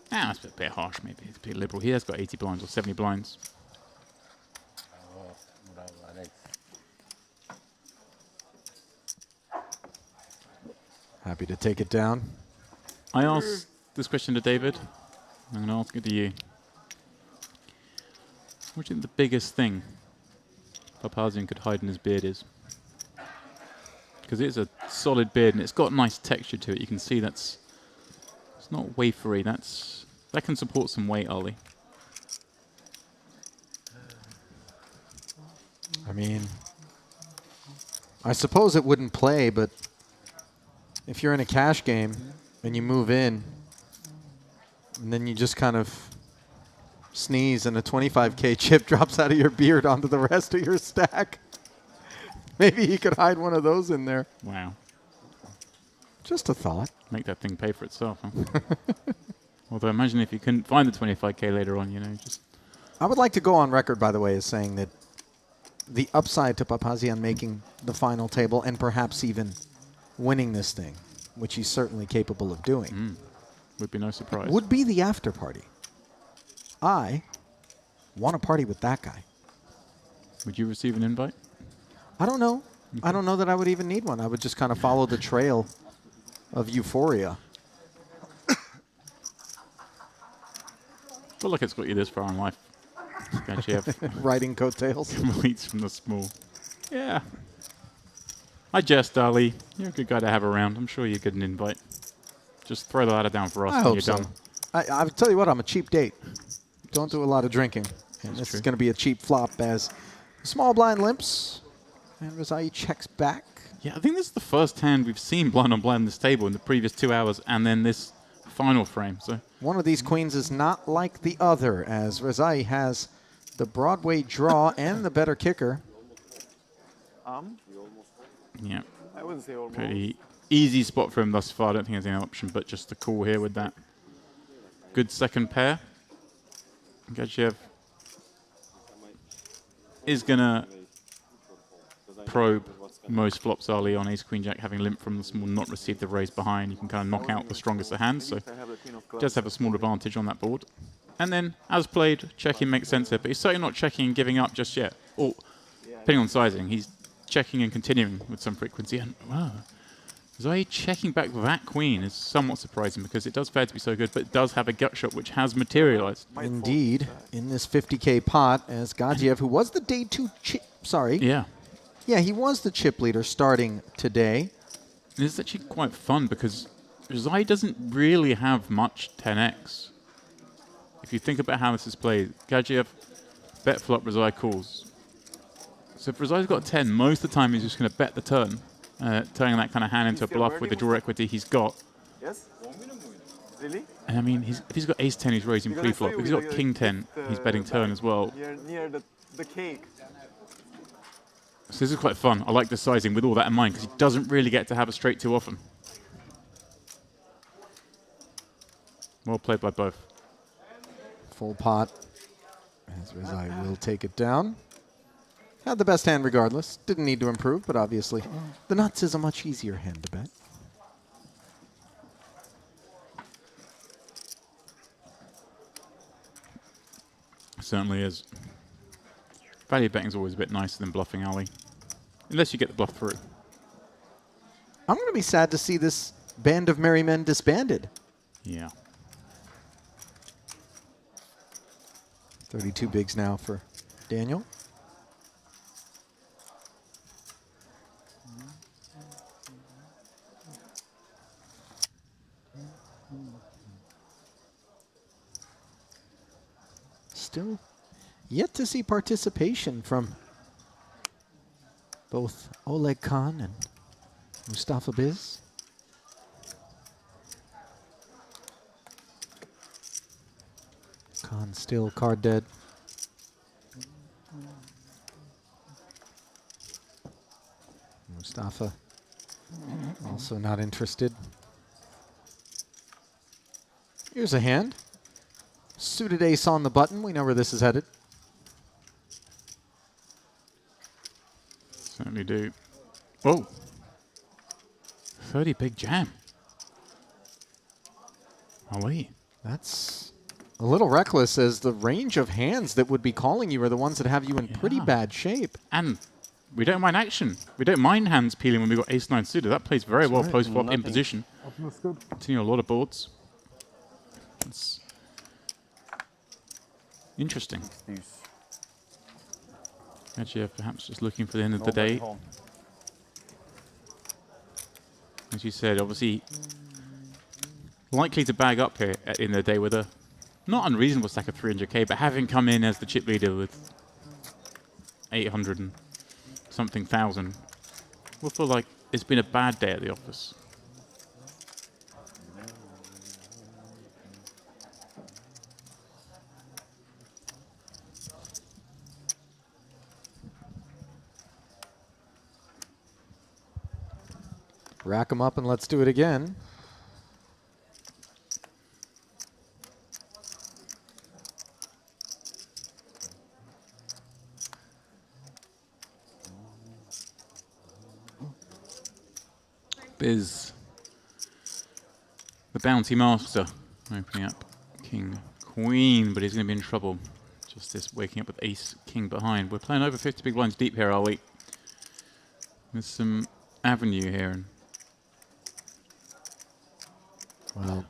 That's a bit harsh, maybe. It's a bit liberal. He has got 80 blinds or 70 blinds. Happy to take it down. I asked this question to David. I'm going to ask it to you. What do you think the biggest thing Papazian could hide in his beard is? Because it's a solid beard and it's got nice texture to it. You can see it's not wafery. That can support some weight, Ollie. I mean, I suppose it wouldn't play, but if you're in a cash game and you move in and then you just kind of sneeze and a 25K chip drops out of your beard onto the rest of your stack, maybe you could hide one of those in there. Wow. Just a thought. Make that thing pay for itself, huh? Although imagine if you couldn't find the 25K later on, just... I would like to go on record, by the way, as saying that the upside to Papazian making the final table and perhaps even winning this thing, which he's certainly capable of doing, would be no surprise. would be the after party. I want to party with that guy. Would you receive an invite? I don't know. Okay. I don't know that I would even need one. I would just kind of follow the trail of euphoria. Well, look, it's got you this far in life. You actually have riding coattails. Leads from the small. Yeah. I jest, Ali. You're a good guy to have around. I'm sure you get an invite. Just throw the ladder down for us I when hope you're so. done. I tell you what, I'm a cheap date. Don't do a lot of drinking. And this is going to be a cheap flop as small blind limps. And Razai checks back. Yeah, I think this is the first hand we've seen blind on blind on this table in the previous 2 hours, and then this final frame. So one of these queens is not like the other, as Rezai has the Broadway draw and the better kicker. yeah, I wouldn't say almost. pretty easy spot for him thus far. I don't think there's any option, but just the call here with that good second pair. Gadzhiev is gonna probe most flops early on ace queen jack, having limp from the small, not receive the raise behind. You can kind of knock out the strongest of hands, so does have a small advantage on that board. And then, as played, checking makes sense here, but he's certainly not checking and giving up just yet. Or, depending on sizing, he's checking and continuing with some frequency. And wow, Zoe checking back that queen is somewhat surprising because it does fare to be so good, but it does have a gut shot which has materialized. Indeed, in this 50K pot, as Gadzhiev, who was the day 2 chip, sorry. Yeah. Yeah, he was the chip leader starting today. This is actually quite fun because Rezai doesn't really have much 10x. If you think about how this is played, Gadzhiev, bet flop, Rezai calls. So if Rezai's got a 10, most of the time he's just going to bet the turn, turning that kind of hand into a bluff with the draw equity he's got. Yes? Really? And I mean, if he's got ace 10, he's raising pre-flop. If he's got king 10, he's betting turn as well. Near the cake. So this is quite fun. I like the sizing with all that in mind because he doesn't really get to have a straight too often. Well played by both. Full pot, as Rezai will take it down. Had the best hand regardless. Didn't need to improve, but obviously the nuts is a much easier hand to bet. Certainly is. Value betting is always a bit nicer than bluffing, Ali. Unless you get the bluff through. I'm going to be sad to see this band of merry men disbanded. Yeah. 32 bigs now for Daniel. Still yet to see participation from both Oleg Khan and Mustafa Biz. Khan still card dead. Mustafa also not interested. Here's a hand. Suited ace on the button. We know where this is headed. Certainly do. Whoa. 30 big jam. Ali. That's a little reckless, as the range of hands that would be calling you are the ones that have you in pretty bad shape. And we don't mind action. We don't mind hands peeling when we've got ace-9 suited. That plays very well post-flop in position. Continue a lot of boards. That's interesting. Actually, perhaps just looking for the end of the day. As you said, obviously likely to bag up here in the day with a not unreasonable stack of 300k, but having come in as the chip leader with 800 and something thousand, we'll feel like it's been a bad day at the office. Rack them up and let's do it again. Biz, the bounty master, opening up king, queen, but he's going to be in trouble. Just this waking up with ace, king behind. We're playing over 50 big blinds deep here, are we? There's some avenue here. And well,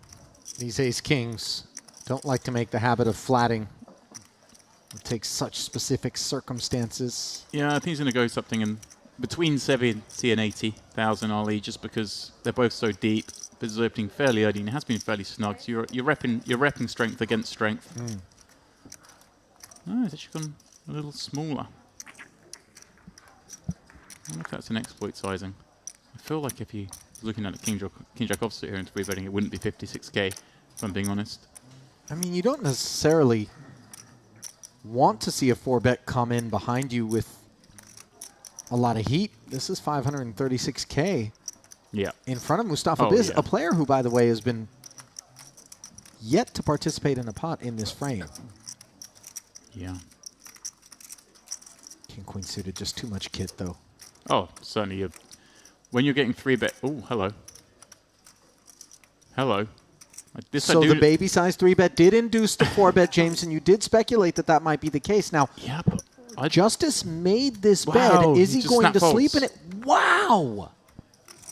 these ace kings don't like to make the habit of flatting. It takes such specific circumstances. yeah, I think he's going to go something in between 70 and 80,000 Ali, just because they're both so deep. Biz is opening fairly early and it has been fairly snug. So you're repping strength against strength. Oh, it's actually gone a little smaller. I wonder if that's an exploit sizing. I feel like if you looking at the King Jack offsuit here and 3-betting, it wouldn't be 56k, if I'm being honest. I mean, you don't necessarily want to see a 4-bet come in behind you with a lot of heat. This is 536k. Yeah. In front of Mustafa Biz, a player who, by the way, has been yet to participate in a pot in this frame. Yeah. King Queen suited, just too much kit though. Oh, certainly. When you're getting 3-bet, oh, hello. Hello. So the baby size 3-bet did induce the 4-bet, James, and you did speculate that that might be the case. Now, yeah, but Justice made this wow, bet. Is he going to sleep in folds. it? Wow.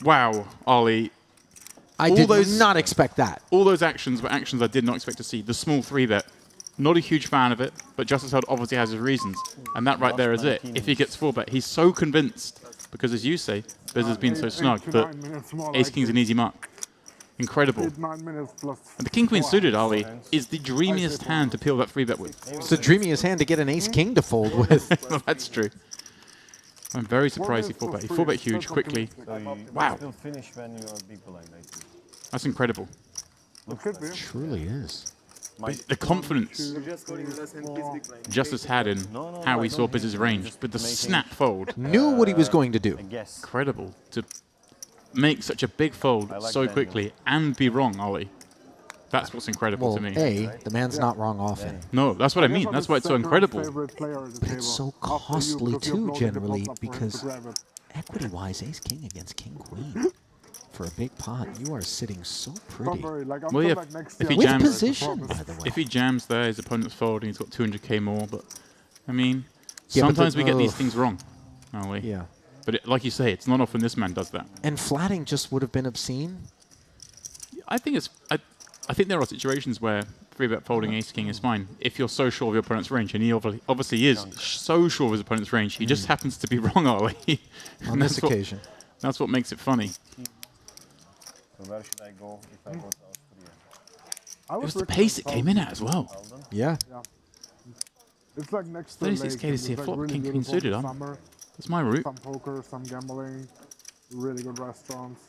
Wow, Ollie. I did not expect that. All those actions were actions I did not expect to see. The small 3-bet, not a huge fan of it, but Justice Held obviously has his reasons. And that right there is it. If he gets 4-bet, he's so convinced, because as you say, Biz has been so snug, that Ace-King's an easy mark. Incredible. 9 minutes plus And the King-Queen suited, Ollie, is the dreamiest hand to peel that 3-bet with. It's the dreamiest hand to get an Ace-King to fold with. Well, that's true. I'm very surprised he 4-bet. He 4-bet huge, quickly. Wow. Still finish when you are big blind, I think. That's incredible. It truly is. The confidence Justice had in how he saw Biz's range, with the snap fold. Knew what he was going to do. Incredible to make such a big fold so quickly and be wrong, Ollie. That's what's incredible to me. The man's not wrong often. No, that's what I mean. That's why it's so incredible. But it's so costly too, generally, because equity-wise, Ace-King against King-Queen. For a big pot, you are sitting so pretty. Well, yeah, if he with jams, position, by the way. If he jams there, his opponent's folding, he's got 200k more. But, I mean, Yeah, but sometimes we get these things wrong, aren't we? Yeah. But like you say, it's not often this man does that. And flatting just would have been obscene? I think it's... I think there are situations where 3-bet folding Ace-King is fine if you're so sure of your opponent's range, and he obviously is so sure of his opponent's range. He just happens to be wrong, Ollie. On this occasion. That's what makes it funny. So where should I go if I go to Austria? It was the pace it came in at as well. Yeah. It's like next to 36k to see a flop, King Queen suited. That's my route. Some poker, some gambling, really good restaurants.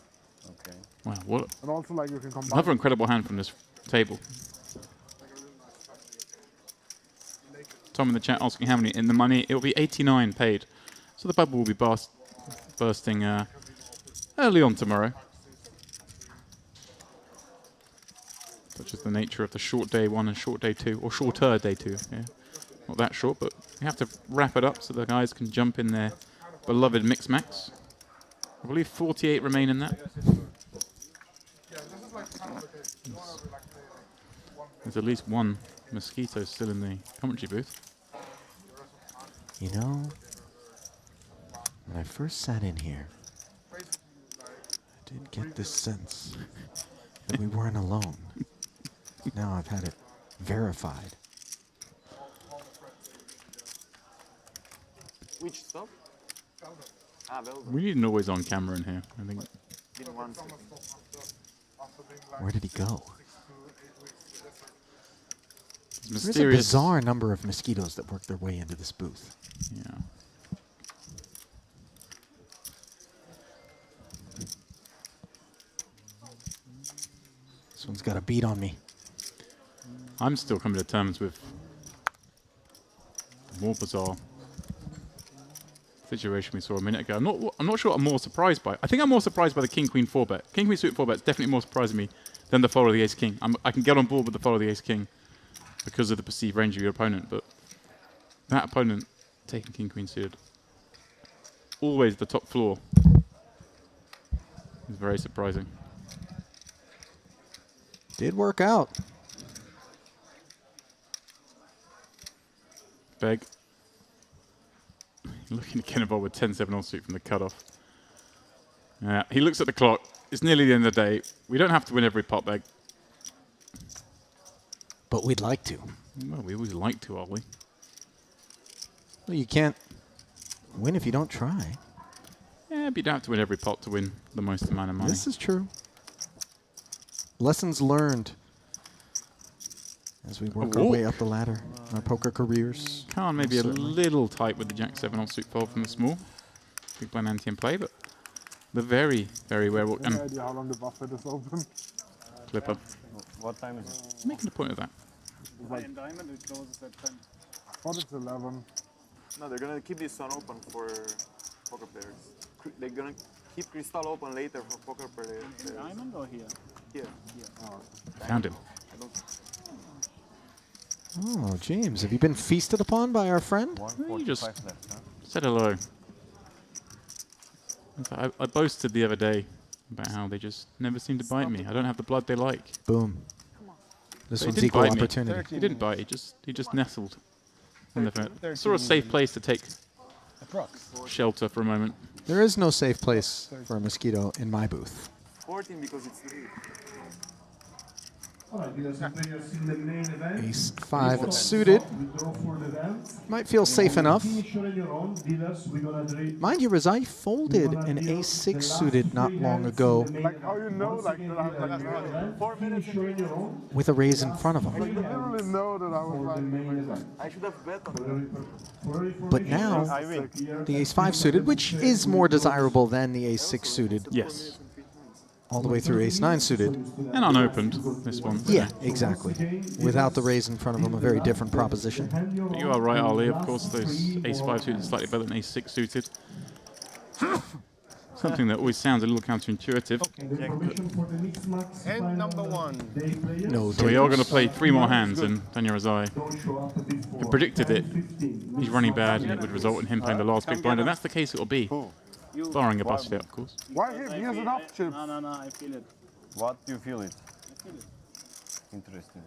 Okay. Wow, what? And also, like, you can combine. Another incredible hand from this table. Tom in the chat asking how many in the money. It will be 89 paid. So the bubble will be bursting early on tomorrow. Such is the nature of the short day 1 and short day 2, or shorter day 2. Yeah, not that short, but we have to wrap it up so the guys can jump in their beloved mix max. I believe 48 remain in that. There's at least one mosquito still in the commentary booth. You know, when I first sat in here, I did get this sense that we weren't alone. Now I've had it verified. Which stop? We need an always on camera in here, I think. Where did he go? It's There's a bizarre number of mosquitoes that work their way into this booth. Yeah. This one's got a beat on me. I'm still coming to terms with the more bizarre situation we saw a minute ago. I'm not sure I'm more surprised by. I think I'm more surprised by the King-Queen 4-bet. King-Queen suit 4-bet is definitely more surprising me than the fold of the Ace-King. I can get on board with the fold of the Ace-King because of the perceived range of your opponent, but that opponent taking King-Queen suited, always the top floor, is very surprising. Did work out. Beg. Looking to get involved with 10-7 offsuit from the cutoff. He looks at the clock. It's nearly the end of the day. We don't have to win every pot, Beg. But we'd like to. Well, we always like to, Ollie. Well, you can't win if you don't try. Yeah, but you don't have to win every pot to win the most amount of money. This is true. Lessons learned as we work our way up the ladder in our poker careers. Carmen maybe a little tight with the Jack-7 offsuit fold from the small. Big blind ante in play, but The very, very well. Any idea how long the buffet is open? Clipper. What time is it? Making a point of that. In Diamond, it closes at 10. I thought it's 11. No, they're gonna keep this one open for poker players. They're gonna keep Crystal open later for poker players. In Diamond or here? Here. Found him. I don't. Oh, James, have you been feasted upon by our friend? You just said hello. I boasted the other day about how they just never seem to bite me. I don't have the blood they like. Boom. This But he one's didn't equal bite me. opportunity. He didn't bite. He just nestled. In the saw a safe place to take shelter for a moment. There is no safe place for a mosquito in my booth. 14 because it's the Ace 5 suited. Might feel safe enough. Mind you, Razai folded an Ace 6 suited not long ago Like how you know, like that I'm like 4 minutes with a raise in front of him. I literally know that I was like, I should have bet on that. But now, the Ace 5 suited, which is more desirable than the Ace 6 suited. Yes. All the way through Ace 9 suited. And unopened, this one. Yeah, exactly. Without the raise in front of him, a very different proposition. But you are right, Ali. Of course, those Ace 5 suited are slightly better than Ace 6 suited. Something that always sounds a little counterintuitive. Hand number 1. No, so we are going to play 3 more hands, and Daniel Razai who predicted it. He's running bad, and it would result in him playing the last big blind, and that's the case it will be. Barring a bust fit, of course. why him? He has enough chips. No, I feel it. What do you feel it? I feel it. Interesting.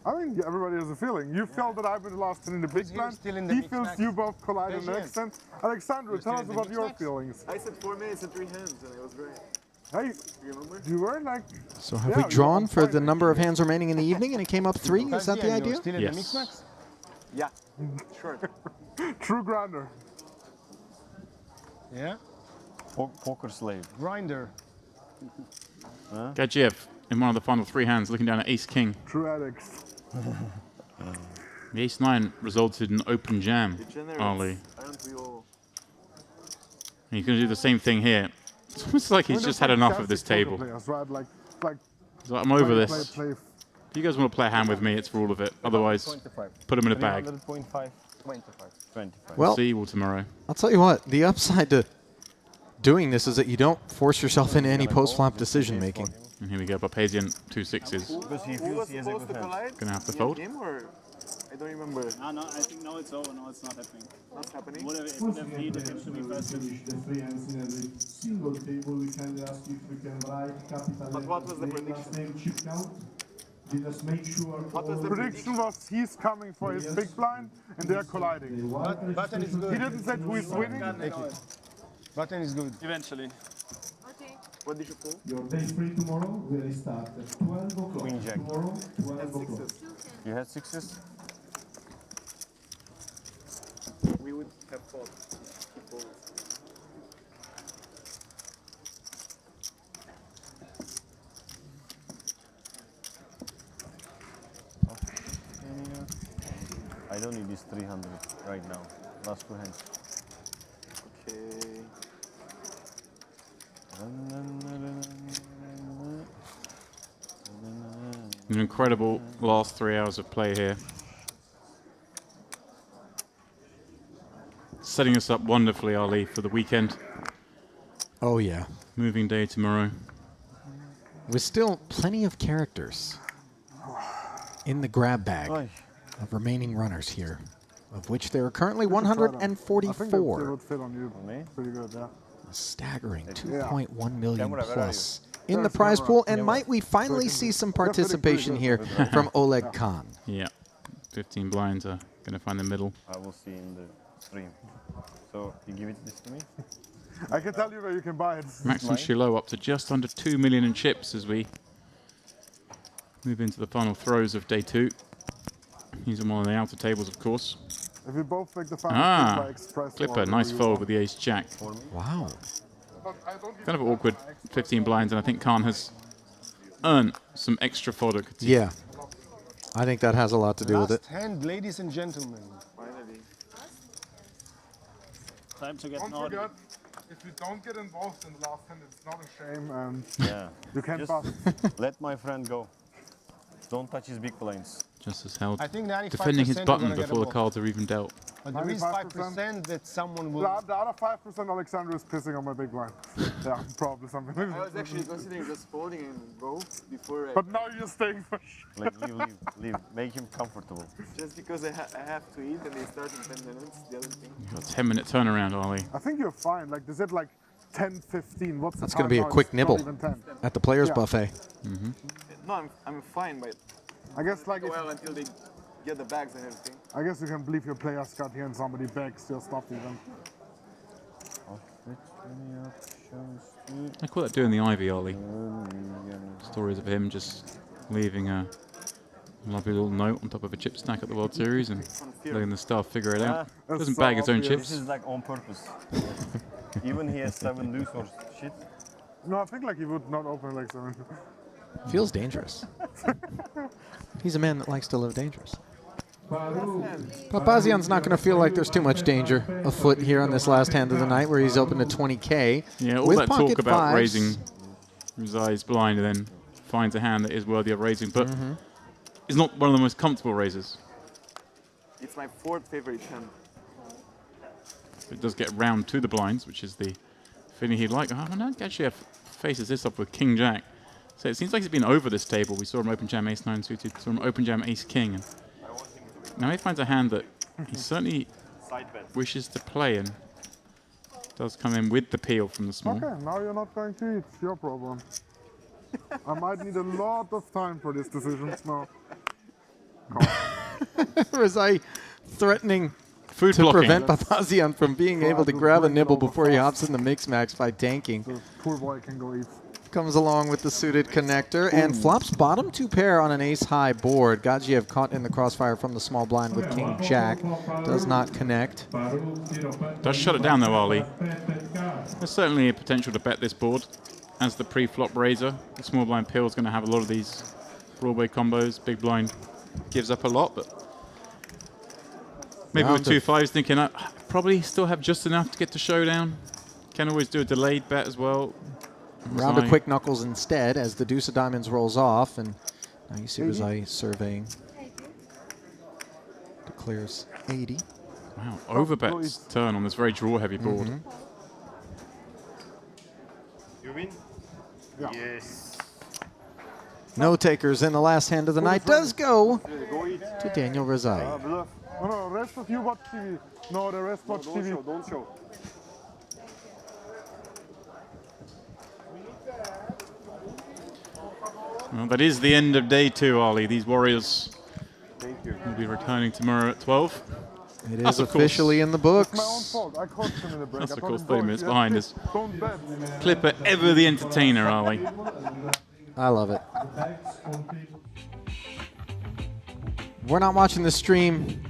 I think everybody has a feeling. You felt that I've been the last 10 in the big blind. He feels you both collide in an extent. Alexandra, tell us about your feelings. I said 4 minutes and 3 hands, and it was great. Hey, you remember? You were like. So have we drawn for the number of hands remaining in the evening, and it came up 3? Is that the idea? Yes. Yeah, sure. True grinder. Yeah? Poker slave. Grinder. Gadzhiev in one of the final 3 hands, looking down at Ace King. True addicts. The Ace 9 resulted in open jam, Ali. Aren't we all? And he's going to do the same thing here. It's almost like he's just had enough of this table. So I'm over this. If you guys want to play a hand with me, it's for all of it. Otherwise, put them in a bag. 300.5. 25. Well, see you all tomorrow. I'll tell you what, the upside to doing this is that you don't force yourself into any post-flop decision making. And here we go, Papazian, 2 6s. Who was supposed to collide? Gonna have to fold. Game or? I don't remember. No, I think now it's over. No, it's not happening. Not happening? It would have needed him to be faster. But what was the prediction? What was the prediction? Was he's coming for his big blind and they're colliding. Button is good. He didn't say who is winning. Button is good. Eventually. What did you pull? Your day is free tomorrow. We'll start at 12 o'clock. Queen jack. Tomorrow, 12 o'clock. You had 6s? We would have fought. He folds. I don't need this 300 right now. Last 2 hands. Okay. An incredible last 3 hours of play here. Setting us up wonderfully, Ali, for the weekend. Oh, yeah. Moving day tomorrow. With still plenty of characters in the grab bag of remaining runners here, of which there are currently 144. I think they would fit on you pretty good, yeah. A staggering Yeah. 2.1 million Camera, where are plus you? in the There's prize camera. pool. And Camera. might we finally see some participation here from Oleg Khan? Yeah. 15 blinds are going to find the middle. I will see in the stream. So, you give this to me? I can tell you where you can buy it. Maxim Shilo up to just under 2 million in chips as we move into the final throws of day 2. He's on one of the outer tables, of course. If you both make the final by express Clipper, or nice you fold want. with the ace jack. Wow. Kind of awkward 15 blinds, and I think Khan has earned some extra fodder. Yeah. I think that has a lot to do with it. Last hand, ladies and gentlemen. Finally. Time to get Don't naughty. forget, if you don't get involved in the last hand, it's not a shame, and Yeah. you can Just bust. let my friend go. Don't touch his big blinds. Just as held, I think 95% defending his you're button gonna get a before the bluff. cards are even dealt. But there is 5% that someone will. The other 5% Alexander is pissing on my big blind. Yeah, probably something. I was actually considering just folding and go before. But now you're staying for sure. Like, leave. Make him comfortable. Just because I have to eat and they start in 10 minutes. The other thing. You've got a 10-minute turnaround, Ollie. I think you're fine. Like, is it like 10, 15? What's That's the going to be a time now? quick It's not nibble even 10. at the players' Yeah. buffet. No, I'm fine, but I guess like well until they get the bags and everything. I guess you can believe your players got here and somebody bags your stuff even. I call that doing the Ivy, Ollie. Stories of him just leaving a lovely little note on top of a chip stack at the World Series and letting the staff figure it out. Doesn't bag his own chips. This is like on purpose. Even he has 7 loose or shit. No, I think like he would not open like 7. Feels dangerous. He's a man that likes to live dangerous. Papazian's not going to feel like there's too much danger afoot here on this last hand of the night where he's open to 20K. Yeah, all with that pocket talk about fives. raising Rezai's blind and then finds a hand that is worthy of raising, but is not one of the most comfortable raisers. It's my 4th favorite hand. It does get round to the blinds, which is the feeling he'd like. Oh, no, actually faces this up with King Jack. So it seems like he's been over this table. We saw him open jam Ace 9 suited, saw him open jam Ace King. And now he finds a hand that he certainly wishes to play and does come in with the peel from the small. Okay, now you're not going to eat. It's your problem. I might need a lot of time for these decisions now. Rezai threatening Food to blocking. prevent Papazian from being able to grab a nibble before he hops in the mix max by tanking. So poor boy can go eat. Comes along with the suited connector and flops bottom 2 pair on an ace-high board. Gadzhiev caught in the crossfire from the small blind with King Jack. Does not connect. Does shut it down though, Ollie. There's certainly a potential to bet this board as the pre-flop raiser. The small blind peel is going to have a lot of these Broadway combos. Big blind gives up a lot, but maybe with 2 5s thinking I probably still have just enough to get to showdown. Can always do a delayed bet as well. Round of quick knuckles instead as the deuce of diamonds rolls off, and now you see Rezai surveying. Declares 80. Wow, overbets turn on this very draw-heavy board. You win? Yeah. Yes. No takers in the last hand of the night. Does go to Daniel Rezai. No, rest of you watch TV. No, the rest watch TV. Don't show. Well, that is the end of day 2, Ollie. These Warriors Thank you. will be returning tomorrow at 12. It That's, is of course, officially in the books. It's my own fault. I coached him in the break. That's, I of told course, him, 30 "Don't- minutes yeah, behind us. Don't bet. Clipper, ever the entertainer, Ollie. I love it. We're not watching the stream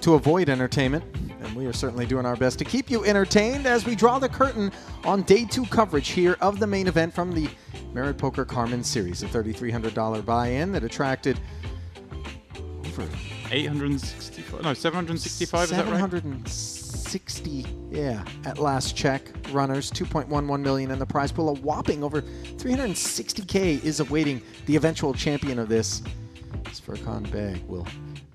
to avoid entertainment, and we are certainly doing our best to keep you entertained as we draw the curtain on day 2 coverage here of the main event from the Merit Poker Carmen series, a $3,300 buy-in that attracted over 865, no, 765, is that right? 760, yeah, at last check. Runners, 2.11 million in the prize pool. A whopping over 360K is awaiting the eventual champion of this. Furkan Beg will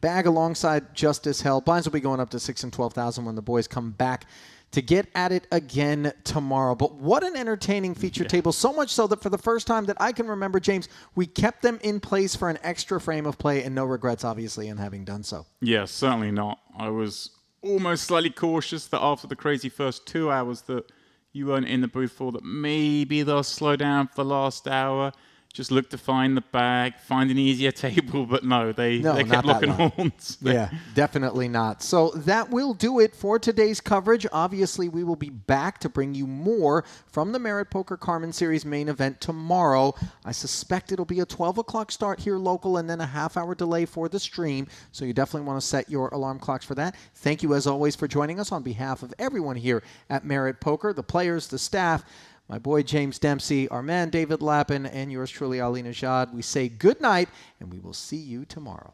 bag alongside Justice Hell. Blinds will be going up to 6 and 12,000 when the boys come back to get at it again tomorrow. But what an entertaining feature table. So much so that for the first time that I can remember, James, we kept them in place for an extra frame of play, and no regrets, obviously, in having done so. Yes, certainly not. I was almost slightly cautious that after the crazy first 2 hours that you weren't in the booth for, that maybe they'll slow down for the last hour. Just look to find the bag, find an easier table, but no, they kept locking horns. Yeah, definitely not. So that will do it for today's coverage. Obviously, we will be back to bring you more from the Merit Poker Carmen Series main event tomorrow. I suspect it'll be a 12 o'clock start here local and then a half-hour delay for the stream, so you definitely want to set your alarm clocks for that. Thank you, as always, for joining us on behalf of everyone here at Merit Poker, the players, the staff, my boy James Dempsey, our man David Lappin, and yours truly, Ali Najad. We say good night, and we will see you tomorrow.